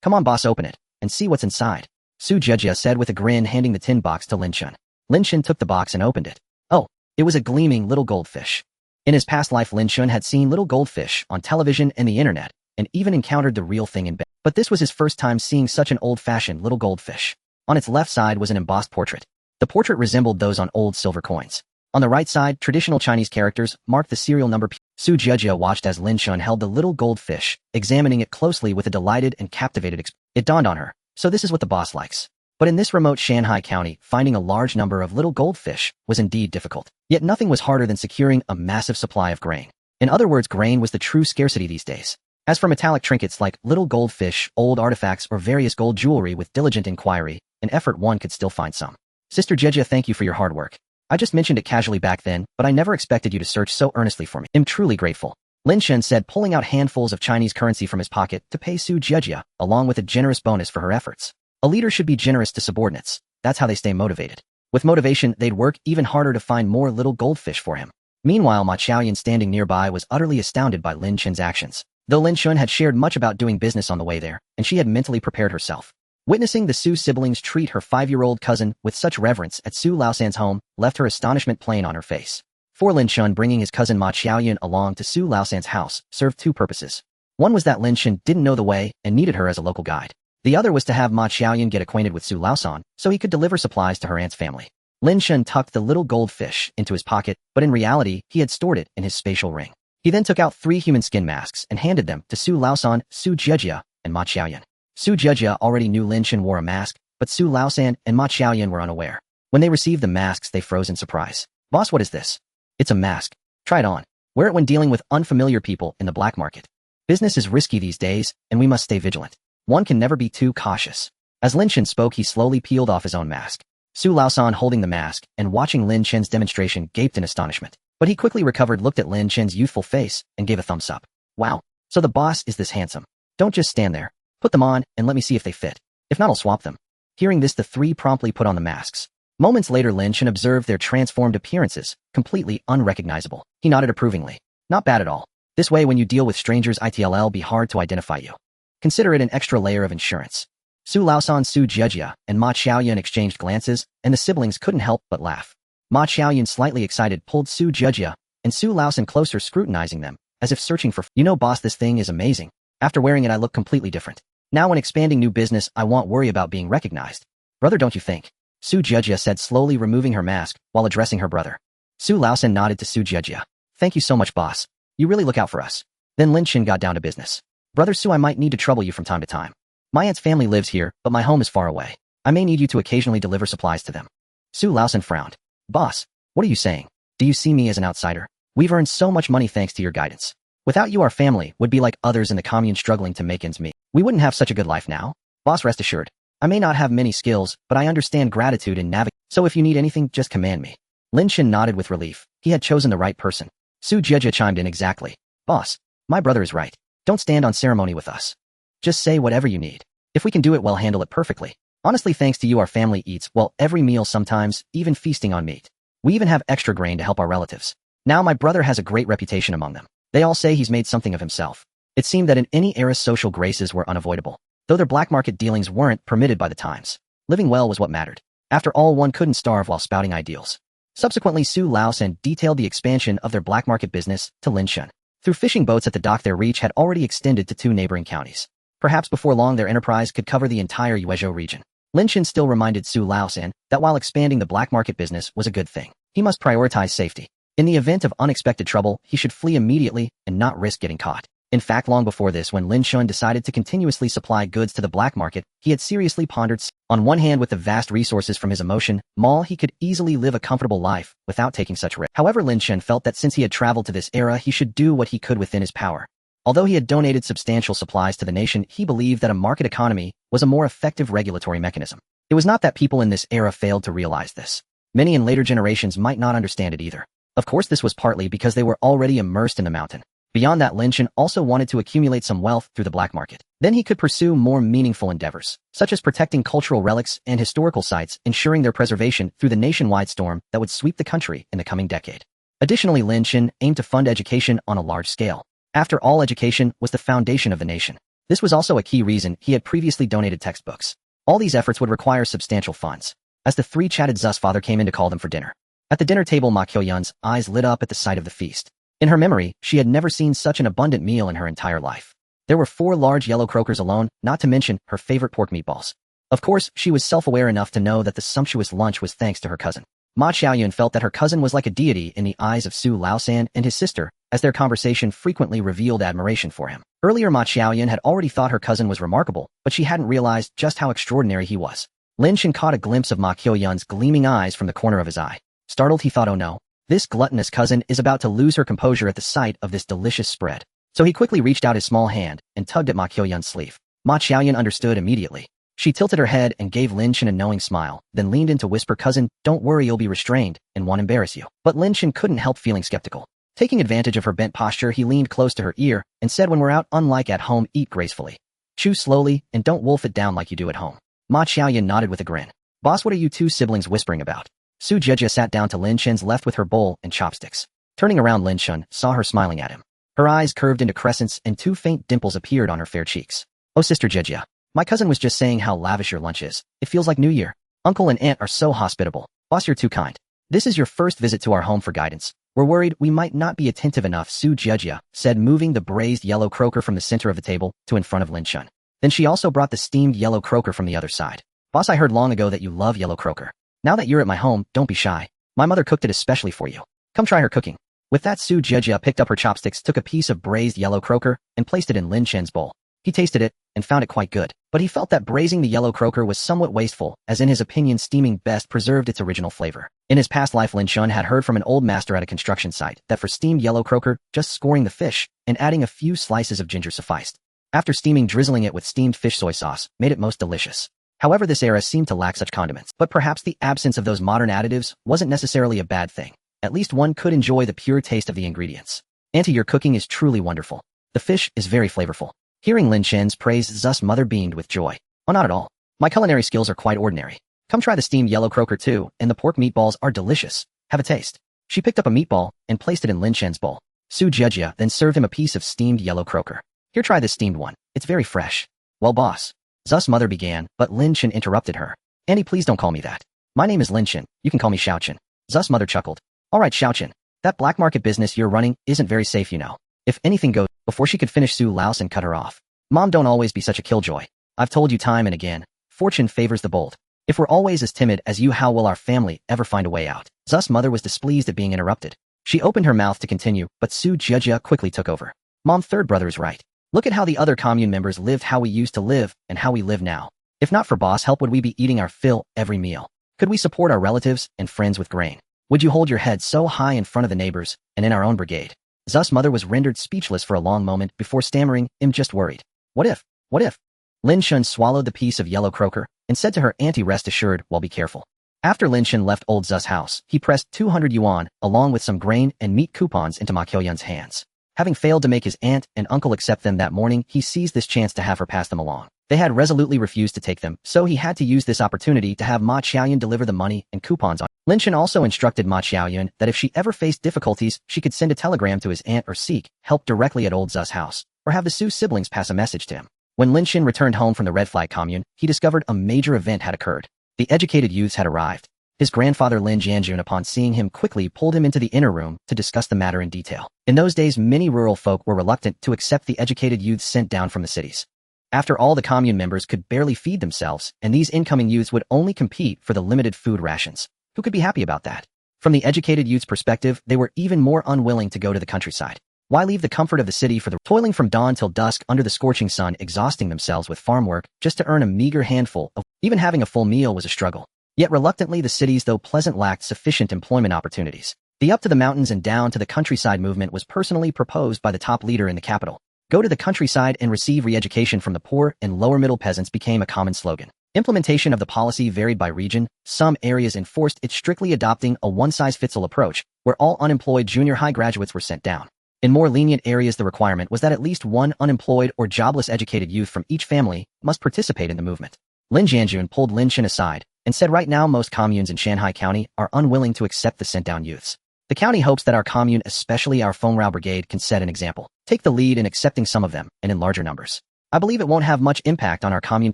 Come on, boss, open it and see what's inside, Su Jiejia said with a grin, handing the tin box to Lin Chen. Lin Chen took the box and opened it. Oh, it was a gleaming little goldfish. In his past life, Lin Chen had seen little goldfish on television and the internet, and even encountered the real thing in bed. But this was his first time seeing such an old-fashioned little goldfish. On its left side was an embossed portrait. The portrait resembled those on old silver coins. On the right side, traditional Chinese characters marked the serial number. Su Jiejia watched as Lin Chen held the little goldfish, examining it closely with a delighted and captivated expression. It dawned on her, so this is what the boss likes. But in this remote Shanghai county, finding a large number of little goldfish was indeed difficult. Yet nothing was harder than securing a massive supply of grain. In other words, grain was the true scarcity these days. As for metallic trinkets like little goldfish, old artifacts, or various gold jewelry, with diligent inquiry and effort one could still find some. Sister Jiejia, thank you for your hard work. I just mentioned it casually back then, but I never expected you to search so earnestly for me. I'm truly grateful. Lin Chen said, pulling out handfuls of Chinese currency from his pocket to pay Su Jiejia, along with a generous bonus for her efforts. A leader should be generous to subordinates. That's how they stay motivated. With motivation, they'd work even harder to find more little goldfish for him. Meanwhile, Ma Qiaoyun, standing nearby, was utterly astounded by Lin Chen's actions. Though Lin Chen had shared much about doing business on the way there, and she had mentally prepared herself. Witnessing the Su siblings treat her 5-year-old cousin with such reverence at Su Laosan's home left her astonishment plain on her face. For Lin Chen, bringing his cousin Ma Qiaoyun along to Su Laosan's house served two purposes. One was that Lin Chen didn't know the way and needed her as a local guide. The other was to have Ma Qiaoyun get acquainted with Su Laosan so he could deliver supplies to her aunt's family. Lin Chen tucked the little goldfish into his pocket, but in reality, he had stored it in his spatial ring. He then took out 3 human skin masks and handed them to Su Laosan, Su Jiejia, and Ma Qiaoyun. Su Jiejia already knew Lin Chen wore a mask, but Su Laosan and Ma Qiaoyun were unaware. When they received the masks, they froze in surprise. Boss, what is this? It's a mask. Try it on. Wear it when dealing with unfamiliar people in the black market. Business is risky these days, and we must stay vigilant. One can never be too cautious. As Lin Chen spoke, he slowly peeled off his own mask. Su Laosan, holding the mask and watching Lin Chen's demonstration, gaped in astonishment. But he quickly recovered, looked at Lin Chen's youthful face, and gave a thumbs up. Wow, so the boss is this handsome. Don't just stand there. Put them on, and let me see if they fit. If not, I'll swap them. Hearing this, the three promptly put on the masks. Moments later, Lin Chen observed their transformed appearances, completely unrecognizable. He nodded approvingly. Not bad at all. This way when you deal with strangers it'll be hard to identify you. Consider it an extra layer of insurance. Su Laosan, Su Jiejia, and Ma Xiaoyan exchanged glances, and the siblings couldn't help but laugh. Ma Xiaoyan, slightly excited, pulled Su Jiejia and Su Laosan closer, scrutinizing them, as if searching for, you know boss, this thing is amazing. After wearing it I look completely different. Now when expanding new business I won't worry about being recognized. Brother, don't you think? Su Jiejia said, slowly removing her mask while addressing her brother. Su Laosan nodded to Su Jiejia. Thank you so much, boss. You really look out for us. Then Lin Chen got down to business. Brother Su, I might need to trouble you from time to time. My aunt's family lives here, but my home is far away. I may need you to occasionally deliver supplies to them. Su Laosan frowned. Boss, what are you saying? Do you see me as an outsider? We've earned so much money thanks to your guidance. Without you our family would be like others in the commune struggling to make ends meet. We wouldn't have such a good life now. Boss, rest assured. I may not have many skills, but I understand gratitude and navigate. So if you need anything, just command me. Lin Chen nodded with relief. He had chosen the right person. Su Jiejia chimed in, exactly. Boss, my brother is right. Don't stand on ceremony with us. Just say whatever you need. If we can do it, we'll handle it perfectly. Honestly, thanks to you our family eats, well, every meal, sometimes even feasting on meat. We even have extra grain to help our relatives. Now my brother has a great reputation among them. They all say he's made something of himself. It seemed that in any era social graces were unavoidable, though their black market dealings weren't permitted by the times. Living well was what mattered. After all, one couldn't starve while spouting ideals. Subsequently, Su Laosan detailed the expansion of their black market business to Lin Chen. Through fishing boats at the dock, their reach had already extended to 2 neighboring counties. Perhaps before long their enterprise could cover the entire Yuezhou region. Lin Chen still reminded Su Laosan that while expanding the black market business was a good thing, he must prioritize safety. In the event of unexpected trouble, he should flee immediately and not risk getting caught. In fact, long before this, when Lin Chen decided to continuously supply goods to the black market, he had seriously pondered, on one hand, with the vast resources from his emotion mall, he could easily live a comfortable life without taking such risk. However, Lin Chen felt that since he had traveled to this era, he should do what he could within his power. Although he had donated substantial supplies to the nation, he believed that a market economy was a more effective regulatory mechanism. It was not that people in this era failed to realize this. Many in later generations might not understand it either. Of course, this was partly because they were already immersed in the mountain. Beyond that, Lin Chen also wanted to accumulate some wealth through the black market. Then he could pursue more meaningful endeavors, such as protecting cultural relics and historical sites, ensuring their preservation through the nationwide storm that would sweep the country in the coming decade. Additionally, Lin Chen aimed to fund education on a large scale. After all, education was the foundation of the nation. This was also a key reason he had previously donated textbooks. All these efforts would require substantial funds. As the 3 chatted, Zu's father came in to call them for dinner. At the dinner table, Ma Qiuyan's eyes lit up at the sight of the feast. In her memory, she had never seen such an abundant meal in her entire life. There were 4 large yellow croakers alone, not to mention her favorite pork meatballs. Of course, she was self-aware enough to know that the sumptuous lunch was thanks to her cousin. Ma Qiuyan felt that her cousin was like a deity in the eyes of Su Laosan and his sister, as their conversation frequently revealed admiration for him. Earlier, Ma Qiuyan had already thought her cousin was remarkable, but she hadn't realized just how extraordinary he was. Lin Chen caught a glimpse of Ma Qiuyan's gleaming eyes from the corner of his eye. Startled, he thought, oh no, this gluttonous cousin is about to lose her composure at the sight of this delicious spread. So he quickly reached out his small hand and tugged at Ma Qiuyan's sleeve. Ma Qiuyan understood immediately. She tilted her head and gave Lin Chen a knowing smile, then leaned in to whisper, cousin, don't worry, you'll be restrained and won't embarrass you. But Lin Chen couldn't help feeling skeptical. Taking advantage of her bent posture, he leaned close to her ear and said, when we're out, unlike at home, eat gracefully. Chew slowly and don't wolf it down like you do at home. Ma Qiuyan nodded with a grin. Boss, what are you 2 siblings whispering about? Su Jiejia sat down to Lin Chen's left with her bowl and chopsticks. Turning around, Lin Chen saw her smiling at him. Her eyes curved into crescents and 2 faint dimples appeared on her fair cheeks. Oh, Sister Jiejia, my cousin was just saying how lavish your lunch is. It feels like New Year. Uncle and aunt are so hospitable. Boss, you're too kind. This is your first visit to our home for guidance. We're worried we might not be attentive enough, Su Jiejia said, moving the braised yellow croaker from the center of the table to in front of Lin Chen. Then she also brought the steamed yellow croaker from the other side. Boss, I heard long ago that you love yellow croaker. Now that you're at my home, don't be shy. My mother cooked it especially for you. Come try her cooking. With that, Su Jiejia picked up her chopsticks, took a piece of braised yellow croaker, and placed it in Lin Chen's bowl. He tasted it and found it quite good, but he felt that braising the yellow croaker was somewhat wasteful, as in his opinion steaming best preserved its original flavor. In his past life, Lin Chen had heard from an old master at a construction site that for steamed yellow croaker, just scoring the fish and adding a few slices of ginger sufficed. After steaming, drizzling it with steamed fish soy sauce made it most delicious. However, this era seemed to lack such condiments, but perhaps the absence of those modern additives wasn't necessarily a bad thing. At least one could enjoy the pure taste of the ingredients. Auntie, your cooking is truly wonderful. The fish is very flavorful. Hearing Lin Chen's praise, Zu's mother beamed with joy. Oh, not at all. My culinary skills are quite ordinary. Come try the steamed yellow croaker too, and the pork meatballs are delicious. Have a taste. She picked up a meatball and placed it in Lin Chen's bowl. Su Jejia then served him a piece of steamed yellow croaker. Here, try this steamed one. It's very fresh. Well, boss. Zu's mother began, but Lin Chen interrupted her. Andy, please don't call me that. My name is Lin Chen. You can call me Xiao Chen. Zu's mother chuckled. All right, Xiao Chen. That black market business you're running isn't very safe, you know. If anything goes, before she could finish, Su louse and cut her off. Mom, don't always be such a killjoy. I've told you time and again, fortune favors the bold. If we're always as timid as you, how will our family ever find a way out? Zu's mother was displeased at being interrupted. She opened her mouth to continue, but Su Jejia quickly took over. Mom, third brother is right. Look at how the other commune members lived, how we used to live, and how we live now. If not for boss help, would we be eating our fill every meal? Could we support our relatives and friends with grain? Would you hold your head so high in front of the neighbors and in our own brigade? Zu's mother was rendered speechless for a long moment before stammering, I'm just worried. What if? What if? Lin Chen swallowed the piece of yellow croaker and said to her, Auntie, rest assured, well, be careful. After Lin Chen left old Zu's house, he pressed 200 yuan along with some grain and meat coupons into Ma Qiuyun's hands. Having failed to make his aunt and uncle accept them that morning, he seized this chance to have her pass them along. They had resolutely refused to take them, so he had to use this opportunity to have Ma Qiuyun deliver the money and coupons on. Lin Chen also instructed Ma Qiuyun that if she ever faced difficulties, she could send a telegram to his aunt or seek help directly at old Zu's house, or have the Su siblings pass a message to him. When Lin Chen returned home from the Red Flag commune, he discovered a major event had occurred. The educated youths had arrived. His grandfather Lin Jianjun, upon seeing him, quickly pulled him into the inner room to discuss the matter in detail. In those days, many rural folk were reluctant to accept the educated youths sent down from the cities. After all, the commune members could barely feed themselves, and these incoming youths would only compete for the limited food rations. Who could be happy about that? From the educated youth's perspective, they were even more unwilling to go to the countryside. Why leave the comfort of the city for the toiling from dawn till dusk under the scorching sun, exhausting themselves with farm work just to earn a meager handful of— even having a full meal was a struggle. Yet reluctantly, the cities, though pleasant, lacked sufficient employment opportunities. The up to the mountains and down to the countryside movement was personally proposed by the top leader in the capital. Go to the countryside and receive re-education from the poor and lower-middle peasants became a common slogan. Implementation of the policy varied by region. Some areas enforced it, strictly adopting a one-size-fits-all approach, where all unemployed junior high graduates were sent down. In more lenient areas, the requirement was that at least one unemployed or jobless educated youth from each family must participate in the movement. Lin Jianjun pulled Lin Chen aside and said, right now most communes in Shanghai County are unwilling to accept the sent-down youths. The county hopes that our commune, especially our Fengrao Brigade, can set an example, take the lead in accepting some of them, and in larger numbers. I believe it won't have much impact on our commune,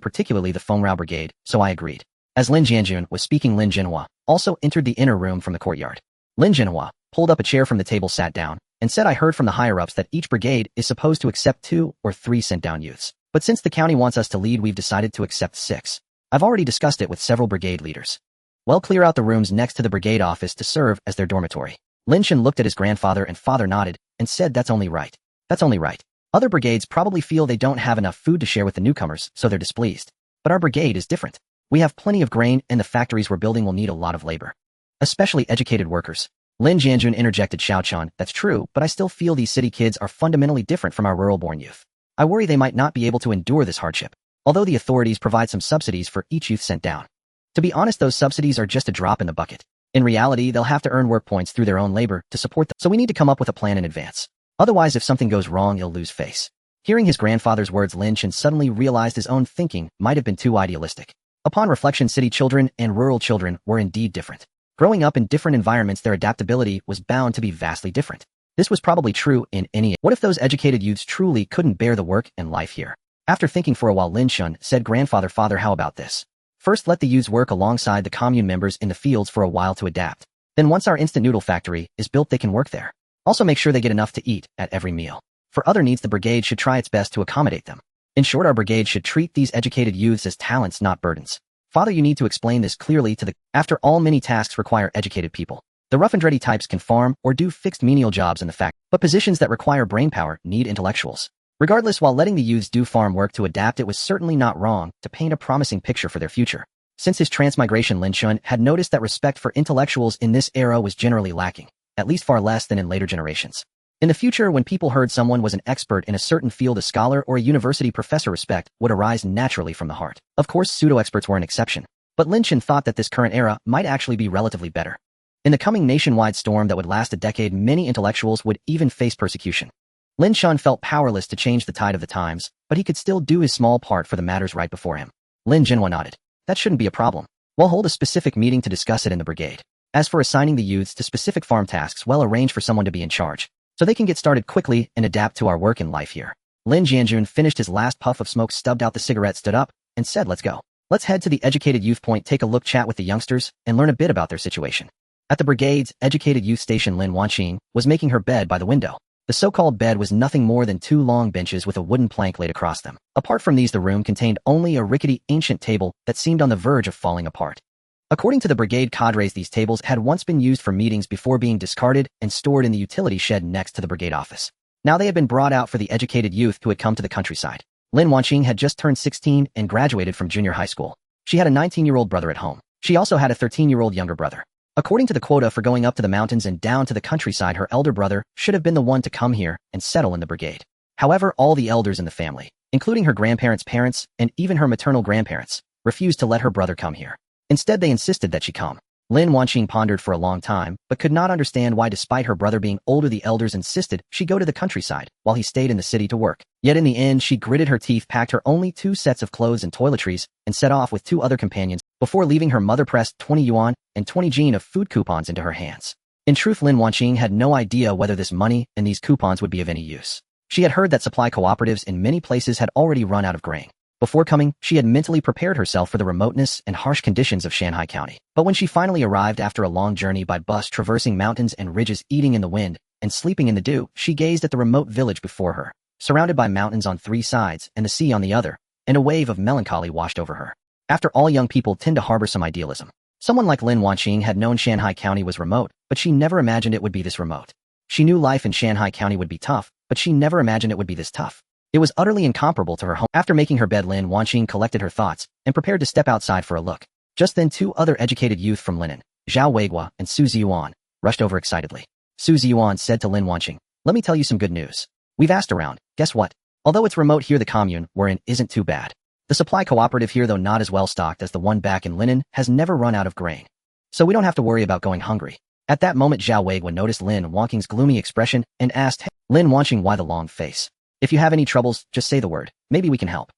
particularly the Fengrao Brigade, so I agreed. As Lin Jianjun was speaking, Lin Jinhua also entered the inner room from the courtyard. Lin Jinhua pulled up a chair from the table, sat down, and said, I heard from the higher-ups that each brigade is supposed to accept 2 or 3 sent-down youths. But since the county wants us to lead, we've decided to accept 6. I've already discussed it with several brigade leaders. Well, clear out the rooms next to the brigade office to serve as their dormitory. Lin Chen looked at his grandfather, and father nodded and said, that's only right. That's only right. Other brigades probably feel they don't have enough food to share with the newcomers, so they're displeased. But our brigade is different. We have plenty of grain, and the factories we're building will need a lot of labor. Especially educated workers. Lin Jianjun interjected, Xiao Chan, that's true, but I still feel these city kids are fundamentally different from our rural-born youth. I worry they might not be able to endure this hardship, although the authorities provide some subsidies for each youth sent down. To be honest, those subsidies are just a drop in the bucket. In reality, they'll have to earn work points through their own labor to support them, so we need to come up with a plan in advance. Otherwise, if something goes wrong, he'll lose face. Hearing his grandfather's words, Lin Chen suddenly realized his own thinking might have been too idealistic. Upon reflection, city children and rural children were indeed different. Growing up in different environments, their adaptability was bound to be vastly different. This was probably true in any— What if those educated youths truly couldn't bear the work and life here? After thinking for a while, Lin Chen said, Grandfather, father, how about this? First, let the youths work alongside the commune members in the fields for a while to adapt. Then once our instant noodle factory is built, they can work there. Also make sure they get enough to eat at every meal. For other needs, the brigade should try its best to accommodate them. In short, our brigade should treat these educated youths as talents, not burdens. Father, you need to explain this clearly to the— After all, many tasks require educated people. The rough and ready types can farm or do fixed menial jobs in the factory, but positions that require brainpower need intellectuals. Regardless, while letting the youths do farm work to adapt, it was certainly not wrong to paint a promising picture for their future. Since his transmigration, Lin Chen had noticed that respect for intellectuals in this era was generally lacking, at least far less than in later generations. In the future, when people heard someone was an expert in a certain field, a scholar or a university professor, respect would arise naturally from the heart. Of course, pseudo-experts were an exception, but Lin Chen thought that this current era might actually be relatively better. In the coming nationwide storm that would last a decade, many intellectuals would even face persecution. Lin Chen felt powerless to change the tide of the times, but he could still do his small part for the matters right before him. Lin Jinhua nodded. That shouldn't be a problem. We'll hold a specific meeting to discuss it in the brigade. As for assigning the youths to specific farm tasks, well, arrange for someone to be in charge. so they can get started quickly and adapt to our work and life here. Lin Jianjun finished his last puff of smoke, stubbed out the cigarette, stood up, and said, let's go. Let's head to the Educated Youth Point, take a look, chat with the youngsters, and learn a bit about their situation. At the brigade's Educated Youth Station, Lin Wanqing was making her bed by the window. The so-called bed was nothing more than two long benches with a wooden plank laid across them. Apart from these, the room contained only a rickety, ancient table that seemed on the verge of falling apart. According to the brigade cadres, these tables had once been used for meetings before being discarded and stored in the utility shed next to the brigade office. Now they had been brought out for the educated youth who had come to the countryside. Lin Wanqing had just turned 16 and graduated from junior high school. She had a 19-year-old brother at home. She also had a 13-year-old younger brother. According to the quota for going up to the mountains and down to the countryside, her elder brother should have been the one to come here and settle in the brigade. However, all the elders in the family, including her grandparents' parents and even her maternal grandparents, refused to let her brother come here. Instead, they insisted that she come. Lin Wanqing pondered for a long time, but could not understand why, despite her brother being older, the elders insisted she go to the countryside while he stayed in the city to work. Yet in the end, she gritted her teeth, packed her only 2 sets of clothes and toiletries, and set off with 2 other companions. Before leaving, her mother pressed 20 yuan and 20 jin of food coupons into her hands. In truth, Lin Wanqing had no idea whether this money and these coupons would be of any use. She had heard that supply cooperatives in many places had already run out of grain. Before coming, she had mentally prepared herself for the remoteness and harsh conditions of Shanghai County. But when she finally arrived after a long journey by bus, traversing mountains and ridges, eating in the wind, and sleeping in the dew, she gazed at the remote village before her, surrounded by mountains on 3 sides and the sea on the other, and a wave of melancholy washed over her. After all, young people tend to harbor some idealism. Someone like Lin Wanqing had known Shanghai County was remote, but she never imagined it would be this remote. She knew life in Shanghai County would be tough, but she never imagined it would be this tough. It was utterly incomparable to her home. After making her bed, Lin Wanqing collected her thoughts and prepared to step outside for a look. Just then, 2 other educated youth from Linen, Zhao Weiguo and Su Ziyuan, rushed over excitedly. Su Ziyuan said to Lin Wanqing, let me tell you some good news. We've asked around. Guess what? Although it's remote here, the commune we're in isn't too bad. The supply cooperative here, though not as well stocked as the one back in Linen, has never run out of grain. So we don't have to worry about going hungry. At that moment, Zhao Weiguo noticed Lin Wanqing's gloomy expression and asked, hey, Lin Wanqing, why the long face? If you have any troubles, just say the word. Maybe we can help.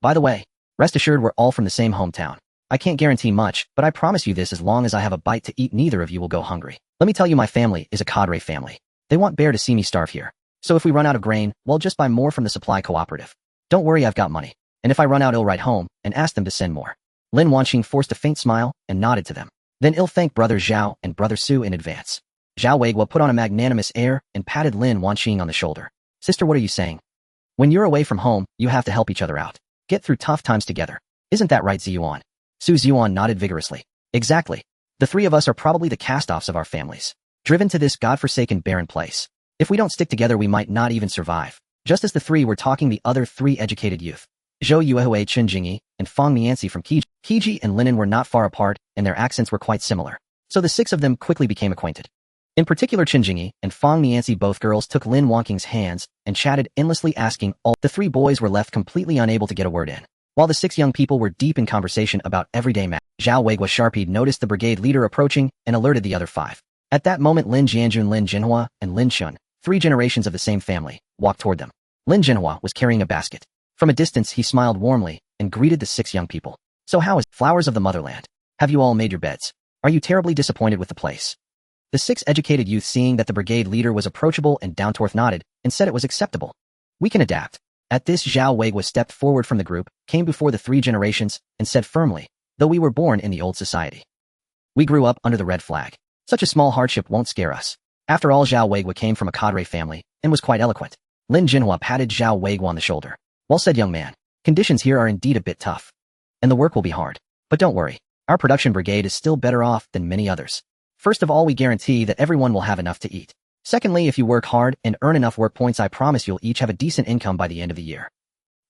By the way, rest assured we're all from the same hometown. I can't guarantee much, but I promise you this, as long as I have a bite to eat, neither of you will go hungry. Let me tell you, my family is a cadre family. They want bear to see me starve here. So if we run out of grain, well, just buy more from the supply cooperative. Don't worry, I've got money. And if I run out, I'll write home and ask them to send more. Lin Wanqing forced a faint smile and nodded to them. Then he'll thank Brother Zhao and Brother Su in advance. Zhao Weiguo put on a magnanimous air and patted Lin Wanqing on the shoulder. Sister, what are you saying? When you're away from home, you have to help each other out. Get through tough times together. Isn't that right, Ziyuan? Su Ziyuan nodded vigorously. Exactly. The 3 of us are probably the cast-offs of our families, driven to this godforsaken barren place. If we don't stick together, we might not even survive. Just as the 3 were talking, the other 3 educated youth, Zhou Yuehue, Chen Jingyi, and Fang Mianxi from Kiji and Linen, were not far apart, and their accents were quite similar. So the 6 of them quickly became acquainted. In particular, Chen Jingyi and Fang Mianxi, both girls, took Lin Wanqing's hands and chatted endlessly, asking all. The 3 boys were left completely unable to get a word in, while the 6 young people were deep in conversation about everyday matters. Zhao Weiguo Sharpie noticed the brigade leader approaching and alerted the other 5. At that moment, Lin Jianjun, Lin Jinhua, and Lin Chen, 3 generations of the same family, walked toward them. Lin Jinhua was carrying a basket. From a distance, he smiled warmly and greeted the 6 young people. So how is flowers of the motherland? Have you all made your beds? Are you terribly disappointed with the place? The 6 educated youth, seeing that the brigade leader was approachable and down-to-earth, nodded and said it was acceptable. We can adapt. At this, Zhao Weiguo stepped forward from the group, came before the 3 generations, and said firmly, though we were born in the old society, we grew up under the red flag. Such a small hardship won't scare us. After all, Zhao Weiguo came from a cadre family and was quite eloquent. Lin Jinhua patted Zhao Weiguo on the shoulder. Well said, young man. Conditions here are indeed a bit tough, and the work will be hard. But don't worry, our production brigade is still better off than many others. First of all, we guarantee that everyone will have enough to eat. Secondly, if you work hard and earn enough work points, I promise you'll each have a decent income by the end of the year.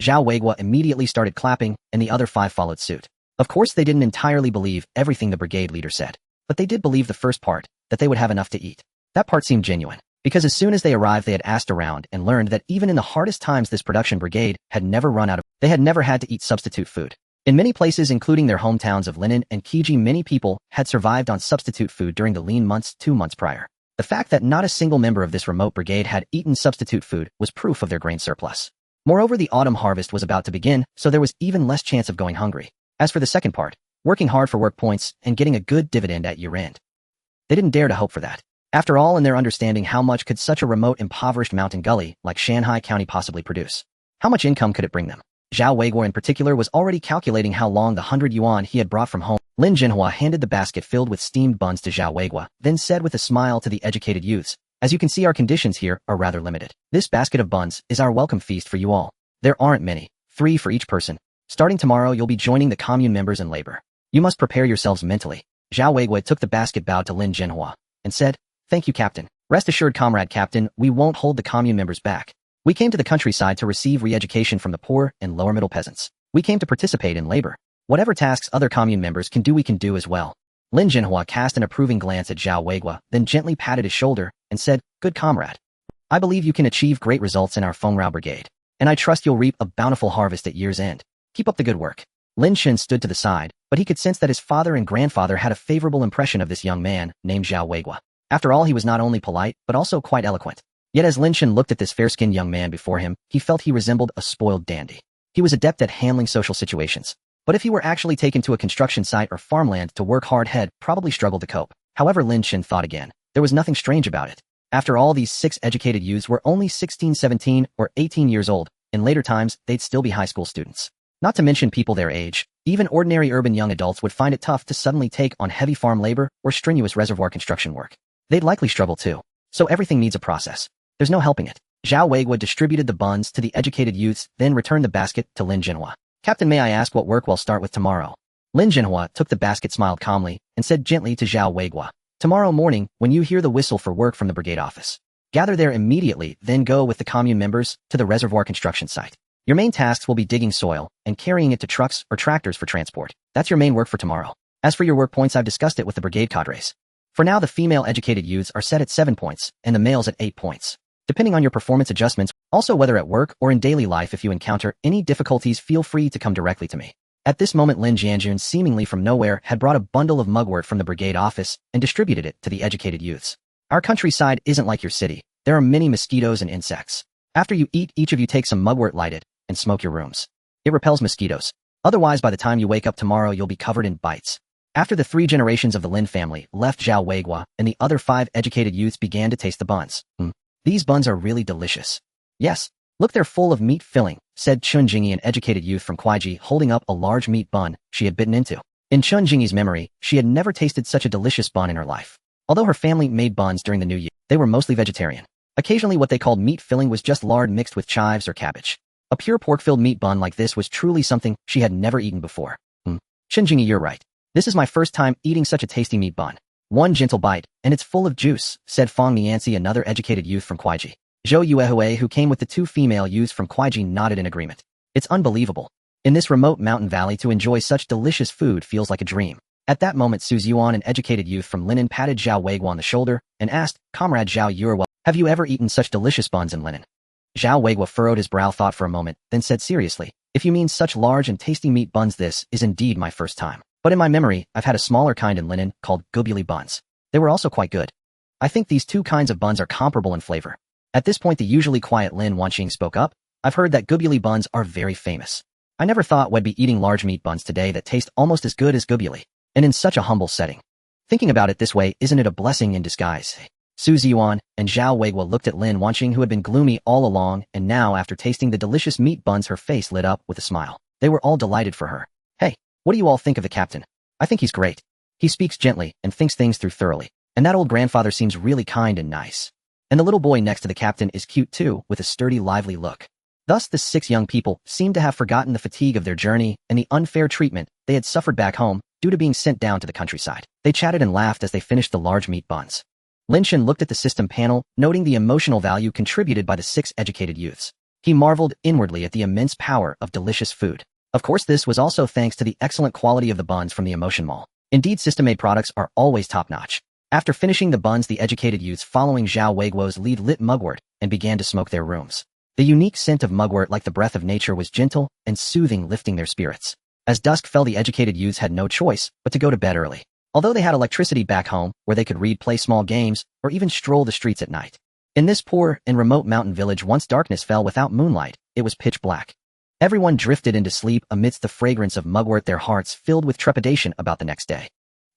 Zhao Weiguo immediately started clapping, and the other 5 followed suit. Of course, they didn't entirely believe everything the brigade leader said, but they did believe the first part, that they would have enough to eat. That part seemed genuine, because as soon as they arrived, they had asked around and learned that even in the hardest times, this production brigade had never run out of. They had never had to eat substitute food. In many places, including their hometowns of Linen and Kiji, many people had survived on substitute food during the lean months 2 months prior. The fact that not a single member of this remote brigade had eaten substitute food was proof of their grain surplus. Moreover, the autumn harvest was about to begin, so there was even less chance of going hungry. As for the second part, working hard for work points and getting a good dividend at year-end, they didn't dare to hope for that. After all, in their understanding, how much could such a remote, impoverished mountain gully like Shanghai County possibly produce? How much income could it bring them? Zhao Weiguo in particular was already calculating how long the 100 yuan he had brought from home. Lin Jinhua handed the basket filled with steamed buns to Zhao Weiguo, then said with a smile to the educated youths, "As you can see, our conditions here are rather limited. This basket of buns is our welcome feast for you all. There aren't many, 3 for each person. Starting tomorrow, you'll be joining the commune members in labor. You must prepare yourselves mentally." Zhao Weiguo took the basket, bowed to Lin Jinhua, and said, "Thank you, Captain. Rest assured, comrade Captain, we won't hold the commune members back. We came to the countryside to receive re-education from the poor and lower-middle peasants. We came to participate in labor. Whatever tasks other commune members can do, we can do as well." Lin Jinhua cast an approving glance at Zhao Weiguo, then gently patted his shoulder and said, "Good comrade. I believe you can achieve great results in our Fengrao Brigade, and I trust you'll reap a bountiful harvest at year's end. Keep up the good work." Lin Chen stood to the side, but he could sense that his father and grandfather had a favorable impression of this young man named Zhao Weiguo. After all, he was not only polite, but also quite eloquent. Yet as Lin Chen looked at this fair-skinned young man before him, he felt he resembled a spoiled dandy. He was adept at handling social situations. But if he were actually taken to a construction site or farmland to work hard, he'd probably struggle to cope. However, Lin Chen thought again. There was nothing strange about it. After all, these 6 educated youths were only 16, 17, or 18 years old. In later times, they'd still be high school students. Not to mention people their age. Even ordinary urban young adults would find it tough to suddenly take on heavy farm labor or strenuous reservoir construction work. They'd likely struggle too. So everything needs a process. There's no helping it. Zhao Weiguo distributed the buns to the educated youths, then returned the basket to Lin Jinhua. "Captain, may I ask what work we'll start with tomorrow?" Lin Jinhua took the basket, smiled calmly, and said gently to Zhao Weiguo, "Tomorrow morning, when you hear the whistle for work from the brigade office, gather there immediately, then go with the commune members to the reservoir construction site. Your main tasks will be digging soil and carrying it to trucks or tractors for transport. That's your main work for tomorrow. As for your work points, I've discussed it with the brigade cadres. For now, the female educated youths are set at 7 points, and the males at 8 points. Depending on your performance adjustments, also whether at work or in daily life, if you encounter any difficulties, feel free to come directly to me." At this moment, Lin Jianjun, seemingly from nowhere, had brought a bundle of mugwort from the brigade office and distributed it to the educated youths. "Our countryside isn't like your city. There are many mosquitoes and insects. After you eat, each of you take some mugwort, light it, and smoke your rooms. It repels mosquitoes. Otherwise, by the time you wake up tomorrow, you'll be covered in bites." After the 3 generations of the Lin family left, Zhao Weiguo and the other 5 educated youths began to taste the buns. These buns are really delicious. "Yes, look, they're full of meat filling," said Chun Jingyi, an educated youth from Kuaiji, holding up a large meat bun she had bitten into. In Chun Jingyi's memory, she had never tasted such a delicious bun in her life. Although her family made buns during the New Year, they were mostly vegetarian. Occasionally, what they called meat filling was just lard mixed with chives or cabbage. A pure pork-filled meat bun like this was truly something she had never eaten before. Chun Jingyi, you're right. This is my first time eating such a tasty meat bun. One gentle bite, and it's full of juice, said Fang Mianzi, another educated youth from Kuaiji. Zhou Yuehue, who came with the 2 female youths from Kuaiji, nodded in agreement. It's unbelievable. In this remote mountain valley, to enjoy such delicious food feels like a dream. At that moment, Su Ziyuan, an educated youth from Linen, patted Zhao Weiguo on the shoulder and asked, "Comrade Zhao, you are well. Have you ever eaten such delicious buns in Linen?" Zhao Weiguo furrowed his brow, thought for a moment, then said seriously, "If you mean such large and tasty meat buns, this is indeed my first time. But in my memory, I've had a smaller kind in Linen called gubuli buns. They were also quite good. I think these 2 kinds of buns are comparable in flavor." At this point, the usually quiet Lin Wanqing spoke up. "I've heard that gubuli buns are very famous. I never thought we'd be eating large meat buns today that taste almost as good as gubuli, and in such a humble setting. Thinking about it this way, isn't it a blessing in disguise?" Su Ziyuan and Zhao Weiguo looked at Lin Wanqing, who had been gloomy all along, and now, after tasting the delicious meat buns, her face lit up with a smile. They were all delighted for her. "Hey, what do you all think of the captain? I think he's great. He speaks gently and thinks things through thoroughly. And that old grandfather seems really kind and nice. And the little boy next to the captain is cute too, with a sturdy, lively look." Thus, the 6 young people seemed to have forgotten the fatigue of their journey and the unfair treatment they had suffered back home due to being sent down to the countryside. They chatted and laughed as they finished the large meat buns. Lin Chen looked at the system panel, noting the emotional value contributed by the 6 educated youths. He marveled inwardly at the immense power of delicious food. Of course, this was also thanks to the excellent quality of the buns from the Emotion Mall. Indeed, system-made products are always top-notch. After finishing the buns, the educated youths, following Zhao Weiguo's lead, lit mugwort and began to smoke their rooms. The unique scent of mugwort, like the breath of nature, was gentle and soothing, lifting their spirits. As dusk fell, the educated youths had no choice but to go to bed early. Although they had electricity back home, where they could read, play small games, or even stroll the streets at night. In this poor and remote mountain village, once darkness fell without moonlight, it was pitch black. Everyone drifted into sleep amidst the fragrance of mugwort, their hearts filled with trepidation about the next day.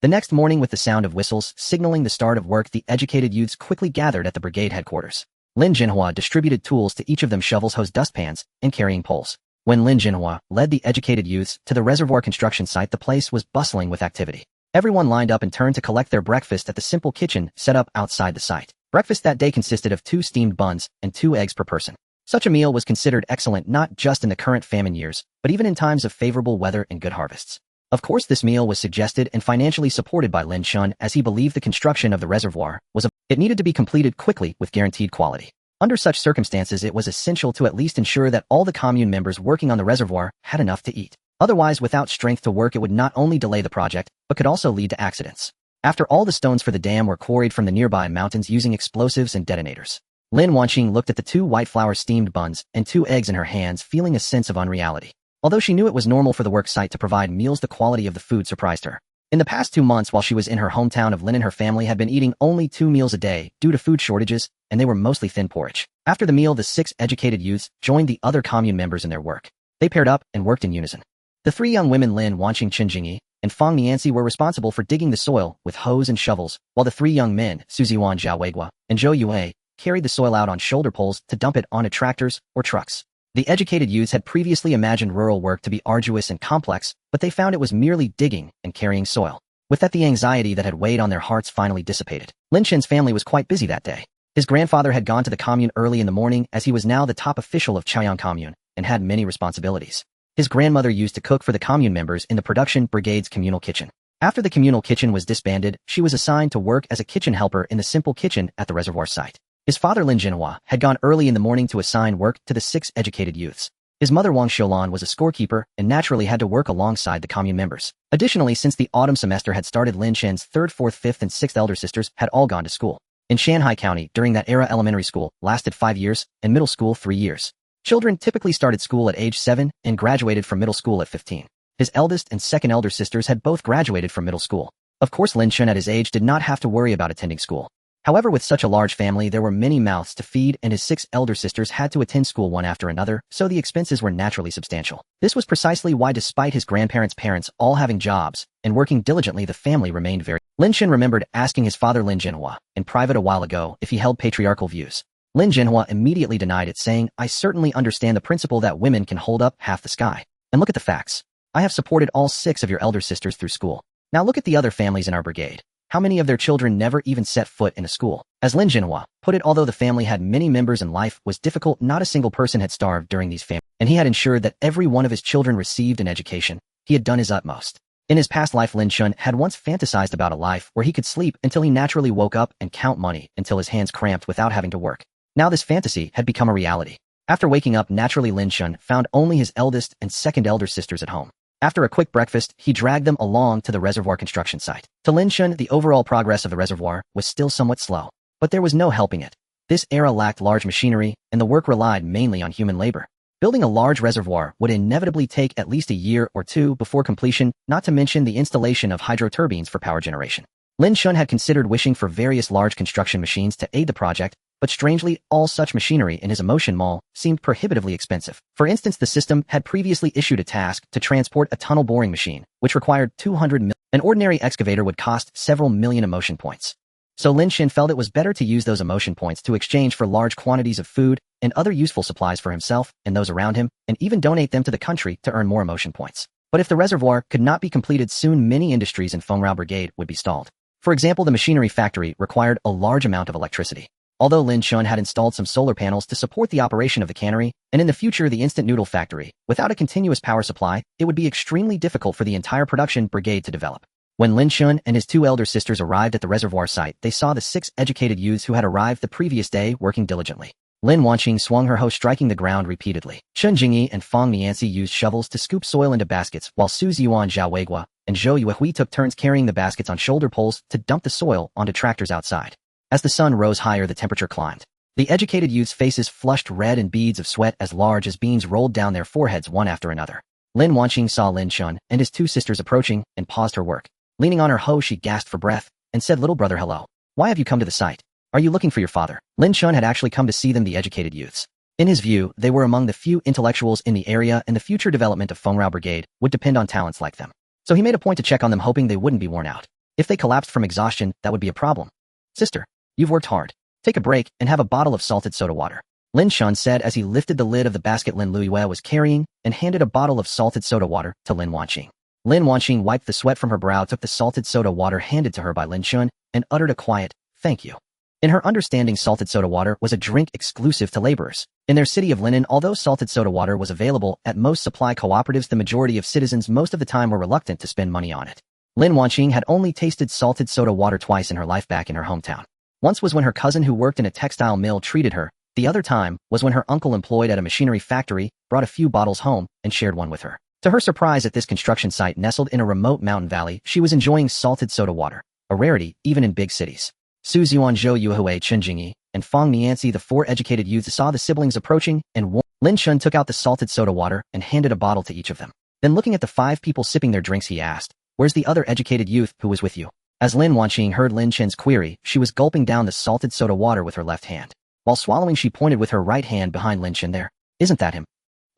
The next morning, with the sound of whistles signaling the start of work, the educated youths quickly gathered at the brigade headquarters. Lin Jinhua distributed tools to each of them: shovels, hose, dustpans, and carrying poles. When Lin Jinhua led the educated youths to the reservoir construction site, the place was bustling with activity. Everyone lined up and turned to collect their breakfast at the simple kitchen set up outside the site. Breakfast that day consisted of 2 steamed buns and 2 eggs per person. Such a meal was considered excellent not just in the current famine years, but even in times of favorable weather and good harvests. Of course, this meal was suggested and financially supported by Lin Chen, as he believed the construction of the reservoir it needed to be completed quickly with guaranteed quality. Under such circumstances, it was essential to at least ensure that all the commune members working on the reservoir had enough to eat. Otherwise, without strength to work, it would not only delay the project, but could also lead to accidents. After all the stones for the dam were quarried from the nearby mountains using explosives and detonators, Lin Wanqing looked at the 2 white flour steamed buns and 2 eggs in her hands, feeling a sense of unreality. Although she knew it was normal for the work site to provide meals, the quality of the food surprised her. In the past 2 months, while she was in her hometown of Lin, her family had been eating only 2 meals a day due to food shortages, and they were mostly thin porridge. After the meal, the 6 educated youths joined the other commune members in their work. They paired up and worked in unison. The 3 young women, Lin Wanqing, Chen Jingyi, and Fang Nianxi, were responsible for digging the soil with hoes and shovels, while the 3 young men, Su Ziwan Zhao Weigua and Zhou Yue, carried the soil out on shoulder poles to dump it onto tractors or trucks. The educated youths had previously imagined rural work to be arduous and complex, but they found it was merely digging and carrying soil. With that, the anxiety that had weighed on their hearts finally dissipated. Lin Chen's family was quite busy that day. His grandfather had gone to the commune early in the morning, as he was now the top official of Chaoyang commune and had many responsibilities. His grandmother used to cook for the commune members in the production brigade's communal kitchen. After the communal kitchen was disbanded, she was assigned to work as a kitchen helper in the simple kitchen at the reservoir site. His father, Lin Jinhua, had gone early in the morning to assign work to the 6 educated youths. His mother, Wang Xiulan, was a scorekeeper and naturally had to work alongside the commune members. Additionally, since the autumn semester had started, Lin Chen's 3rd, 4th, 5th, and 6th elder sisters had all gone to school. In Shanghai County, during that era, elementary school lasted 5 years and middle school 3 years. Children typically started school at age 7 and graduated from middle school at 15. His eldest and 2nd elder sisters had both graduated from middle school. Of course, Lin Chen at his age did not have to worry about attending school. However, with such a large family, there were many mouths to feed, and his 6 elder sisters had to attend school one after another, so the expenses were naturally substantial. This was precisely why, despite his grandparents' parents all having jobs and working diligently, the family remained very. Lin Chen remembered asking his father, Lin Jinhua, in private a while ago if he held patriarchal views. Lin Jinhua immediately denied it, saying, "I certainly understand the principle that women can hold up half the sky. And look at the facts. I have supported all 6 of your elder sisters through school. Now look at the other families in our brigade. How many of their children never even set foot in a school?" As Lin Jinhua put it, although the family had many members and life was difficult, not a single person had starved during these families, and he had ensured that every one of his children received an education. He had done his utmost. In his past life, Lin Chen had once fantasized about a life where he could sleep until he naturally woke up and count money until his hands cramped without having to work. Now this fantasy had become a reality. After waking up naturally, Lin Chen found only his eldest and 2nd elder sisters at home. After a quick breakfast, he dragged them along to the reservoir construction site. To Lin Chen, the overall progress of the reservoir was still somewhat slow, but there was no helping it. This era lacked large machinery, and the work relied mainly on human labor. Building a large reservoir would inevitably take at least a year or 2 before completion, not to mention the installation of hydroturbines for power generation. Lin Chen had considered wishing for various large construction machines to aid the project, but strangely, all such machinery in his emotion mall seemed prohibitively expensive. For instance, the system had previously issued a task to transport a tunnel boring machine, which required 200 million. An ordinary excavator would cost several million emotion points. So Lin Chen felt it was better to use those emotion points to exchange for large quantities of food and other useful supplies for himself and those around him, and even donate them to the country to earn more emotion points. But if the reservoir could not be completed soon, many industries in Fengrao Brigade would be stalled. For example, the machinery factory required a large amount of electricity. Although Lin Chen had installed some solar panels to support the operation of the cannery, and in the future the instant noodle factory, without a continuous power supply, it would be extremely difficult for the entire production brigade to develop. When Lin Chen and his 2 elder sisters arrived at the reservoir site, they saw the 6 educated youths who had arrived the previous day working diligently. Lin Wanqing swung her hoe, striking the ground repeatedly. Chen Jingyi and Fang Nianxi used shovels to scoop soil into baskets, while Su Ziwan Zhao Weigua and Zhou Yue took turns carrying the baskets on shoulder poles to dump the soil onto tractors outside. As the sun rose higher, the temperature climbed. The educated youths' faces flushed red and beads of sweat as large as beans rolled down their foreheads one after another. Lin Wanqing saw Lin Chen and his 2 sisters approaching and paused her work. Leaning on her hoe, she gasped for breath and said, "Little brother, hello. Why have you come to the site? Are you looking for your father?" Lin Chen had actually come to see them, the educated youths. In his view, they were among the few intellectuals in the area, and the future development of Fengrao Brigade would depend on talents like them. So he made a point to check on them, hoping they wouldn't be worn out. If they collapsed from exhaustion, that would be a problem. Sister, you've worked hard. Take a break and have a bottle of salted soda water. Lin Chen said as he lifted the lid of the basket Lin Luyue was carrying and handed a bottle of salted soda water to Lin Wanqing. Lin Wanqing wiped the sweat from her brow, took the salted soda water handed to her by Lin Chen, and uttered a quiet, thank you. In her understanding, salted soda water was a drink exclusive to laborers. In their city of Linen, although salted soda water was available at most supply cooperatives, the majority of citizens most of the time were reluctant to spend money on it. Lin Wanqing had only tasted salted soda water twice in her life back in her hometown. Once was when her cousin who worked in a textile mill treated her. The other time was when her uncle employed at a machinery factory brought a few bottles home and shared one with her. To her surprise, at this construction site nestled in a remote mountain valley, she was enjoying salted soda water, a rarity even in big cities. Su Zhuan, Zhou Yuehui, Chen Jingyi, and Fang Nianzi, the four educated youths, saw the siblings approaching and warned. Lin Chen took out the salted soda water and handed a bottle to each of them. Then looking at the 5 people sipping their drinks, he asked, "Where's the other educated youth who was with you?" As Lin Wanqing heard Lin Chen's query, she was gulping down the salted soda water with her left hand. While swallowing, she pointed with her right hand behind Lin Chen. "There, isn't that him?"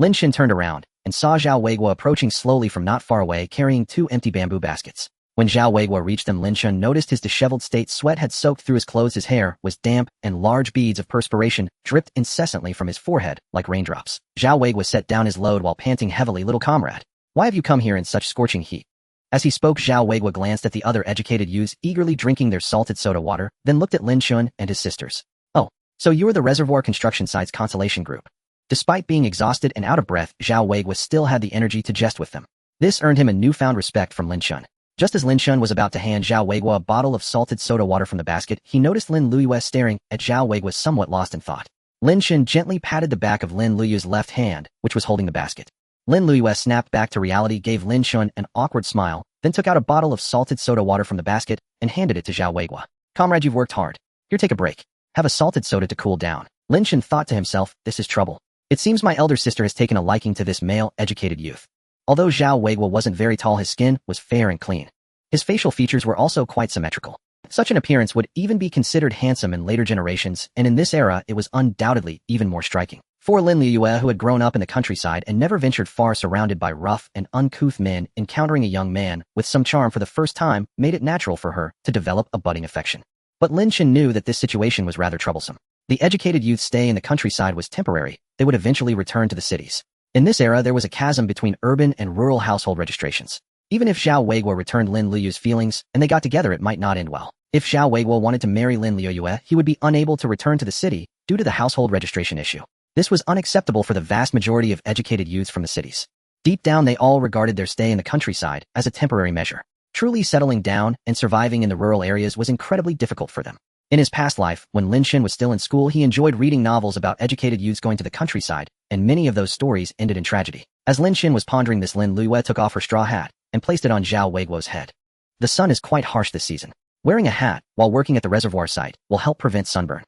Lin Chen turned around and saw Zhao Weiguo approaching slowly from not far away, carrying 2 empty bamboo baskets. When Zhao Weiguo reached them, Lin Chen noticed his disheveled state. Sweat had soaked through his clothes, his hair was damp, and large beads of perspiration dripped incessantly from his forehead like raindrops. Zhao Weiguo set down his load while panting heavily. "Little comrade, why have you come here in such scorching heat?" As he spoke, Zhao Weiguo glanced at the other educated youths eagerly drinking their salted soda water, then looked at Lin Chen and his sisters. "Oh, so you are the reservoir construction site's consolation group." Despite being exhausted and out of breath, Zhao Weiguo still had the energy to jest with them. This earned him a newfound respect from Lin Chen. Just as Lin Chen was about to hand Zhao Weiguo a bottle of salted soda water from the basket, he noticed Lin Luyue staring at Zhao Weiguo, somewhat lost in thought. Lin Chen gently patted the back of Lin Luyue's left hand, which was holding the basket. Lin Luyue snapped back to reality, gave Lin Chen an awkward smile, then took out a bottle of salted soda water from the basket and handed it to Zhao Weiguo. "Comrade, you've worked hard. Here, take a break. Have a salted soda to cool down." Lin Chen thought to himself, this is trouble. It seems my elder sister has taken a liking to this male, educated youth. Although Zhao Weiguo wasn't very tall, his skin was fair and clean. His facial features were also quite symmetrical. Such an appearance would even be considered handsome in later generations, and in this era it was undoubtedly even more striking. For Lin Luyue, who had grown up in the countryside and never ventured far, surrounded by rough and uncouth men, encountering a young man with some charm for the first time made it natural for her to develop a budding affection. But Lin Chen knew that this situation was rather troublesome. The educated youth's stay in the countryside was temporary. They would eventually return to the cities. In this era, there was a chasm between urban and rural household registrations. Even if Zhao Weiguo returned Lin Luyue's feelings and they got together, it might not end well. If Zhao Weiguo wanted to marry Lin Luyue, he would be unable to return to the city due to the household registration issue. This was unacceptable for the vast majority of educated youths from the cities. Deep down, they all regarded their stay in the countryside as a temporary measure. Truly settling down and surviving in the rural areas was incredibly difficult for them. In his past life, when Lin Chen was still in school, he enjoyed reading novels about educated youths going to the countryside, and many of those stories ended in tragedy. As Lin Chen was pondering this, Lin Luyue took off her straw hat and placed it on Zhao Weiguo's head. The sun is quite harsh this season. Wearing a hat while working at the reservoir site will help prevent sunburn.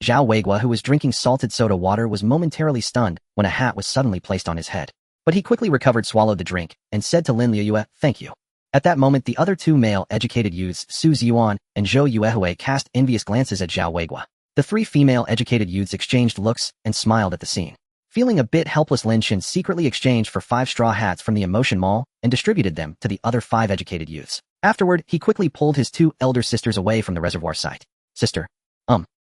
Zhao Weiguo, who was drinking salted soda water, was momentarily stunned when a hat was suddenly placed on his head. But he quickly recovered, swallowed the drink, and said to Lin Luyue, "Thank you." At that moment, the other 2 male educated youths, Su Zhuan and Zhou Yuehui, cast envious glances at Zhao Weiguo. The 3 female educated youths exchanged looks and smiled at the scene. Feeling a bit helpless, Lin Chen secretly exchanged for 5 straw hats from the Emotion Mall and distributed them to the other 5 educated youths. Afterward, he quickly pulled his 2 elder sisters away from the reservoir site. "Sister,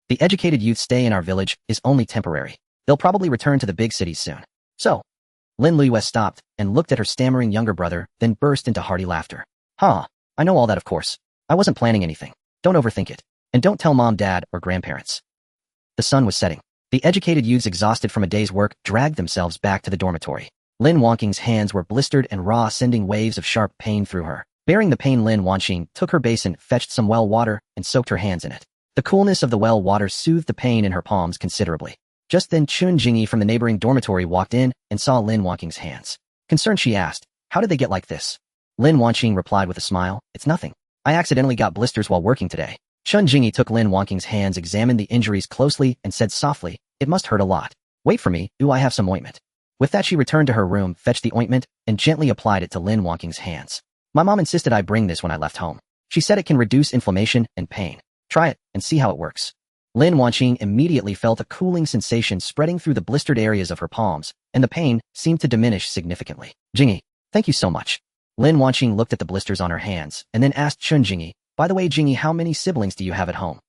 the educated youth's stay in our village is only temporary. They'll probably return to the big cities soon." "So?" Lin Luyue stopped and looked at her stammering younger brother, then burst into hearty laughter. "Ha, I know all that, of course. I wasn't planning anything. Don't overthink it. And don't tell mom, dad, or grandparents." The sun was setting. The educated youths, exhausted from a day's work, dragged themselves back to the dormitory. Lin Wanqing's hands were blistered and raw, sending waves of sharp pain through her. Bearing the pain, Lin Wanqing took her basin, fetched some well water, and soaked her hands in it. The coolness of the well water soothed the pain in her palms considerably. Just then, Chen Jingyi from the neighboring dormitory walked in and saw Lin Wanqing's hands. Concerned, she asked, "How did they get like this?" Lin Wanqing replied with a smile, "It's nothing. I accidentally got blisters while working today." Chen Jingyi took Lin Wanqing's hands, examined the injuries closely, and said softly, "It must hurt a lot. Wait for me, I have some ointment." With that, she returned to her room, fetched the ointment, and gently applied it to Lin Wanqing's hands. "My mom insisted I bring this when I left home. She said it can reduce inflammation and pain. Try it and see how it works." Lin Wanqing immediately felt a cooling sensation spreading through the blistered areas of her palms, and the pain seemed to diminish significantly. "Jingyi, thank you so much." Lin Wanqing looked at the blisters on her hands, and then asked Chen Jingyi, By the way, Jingy, how many siblings do you have at home?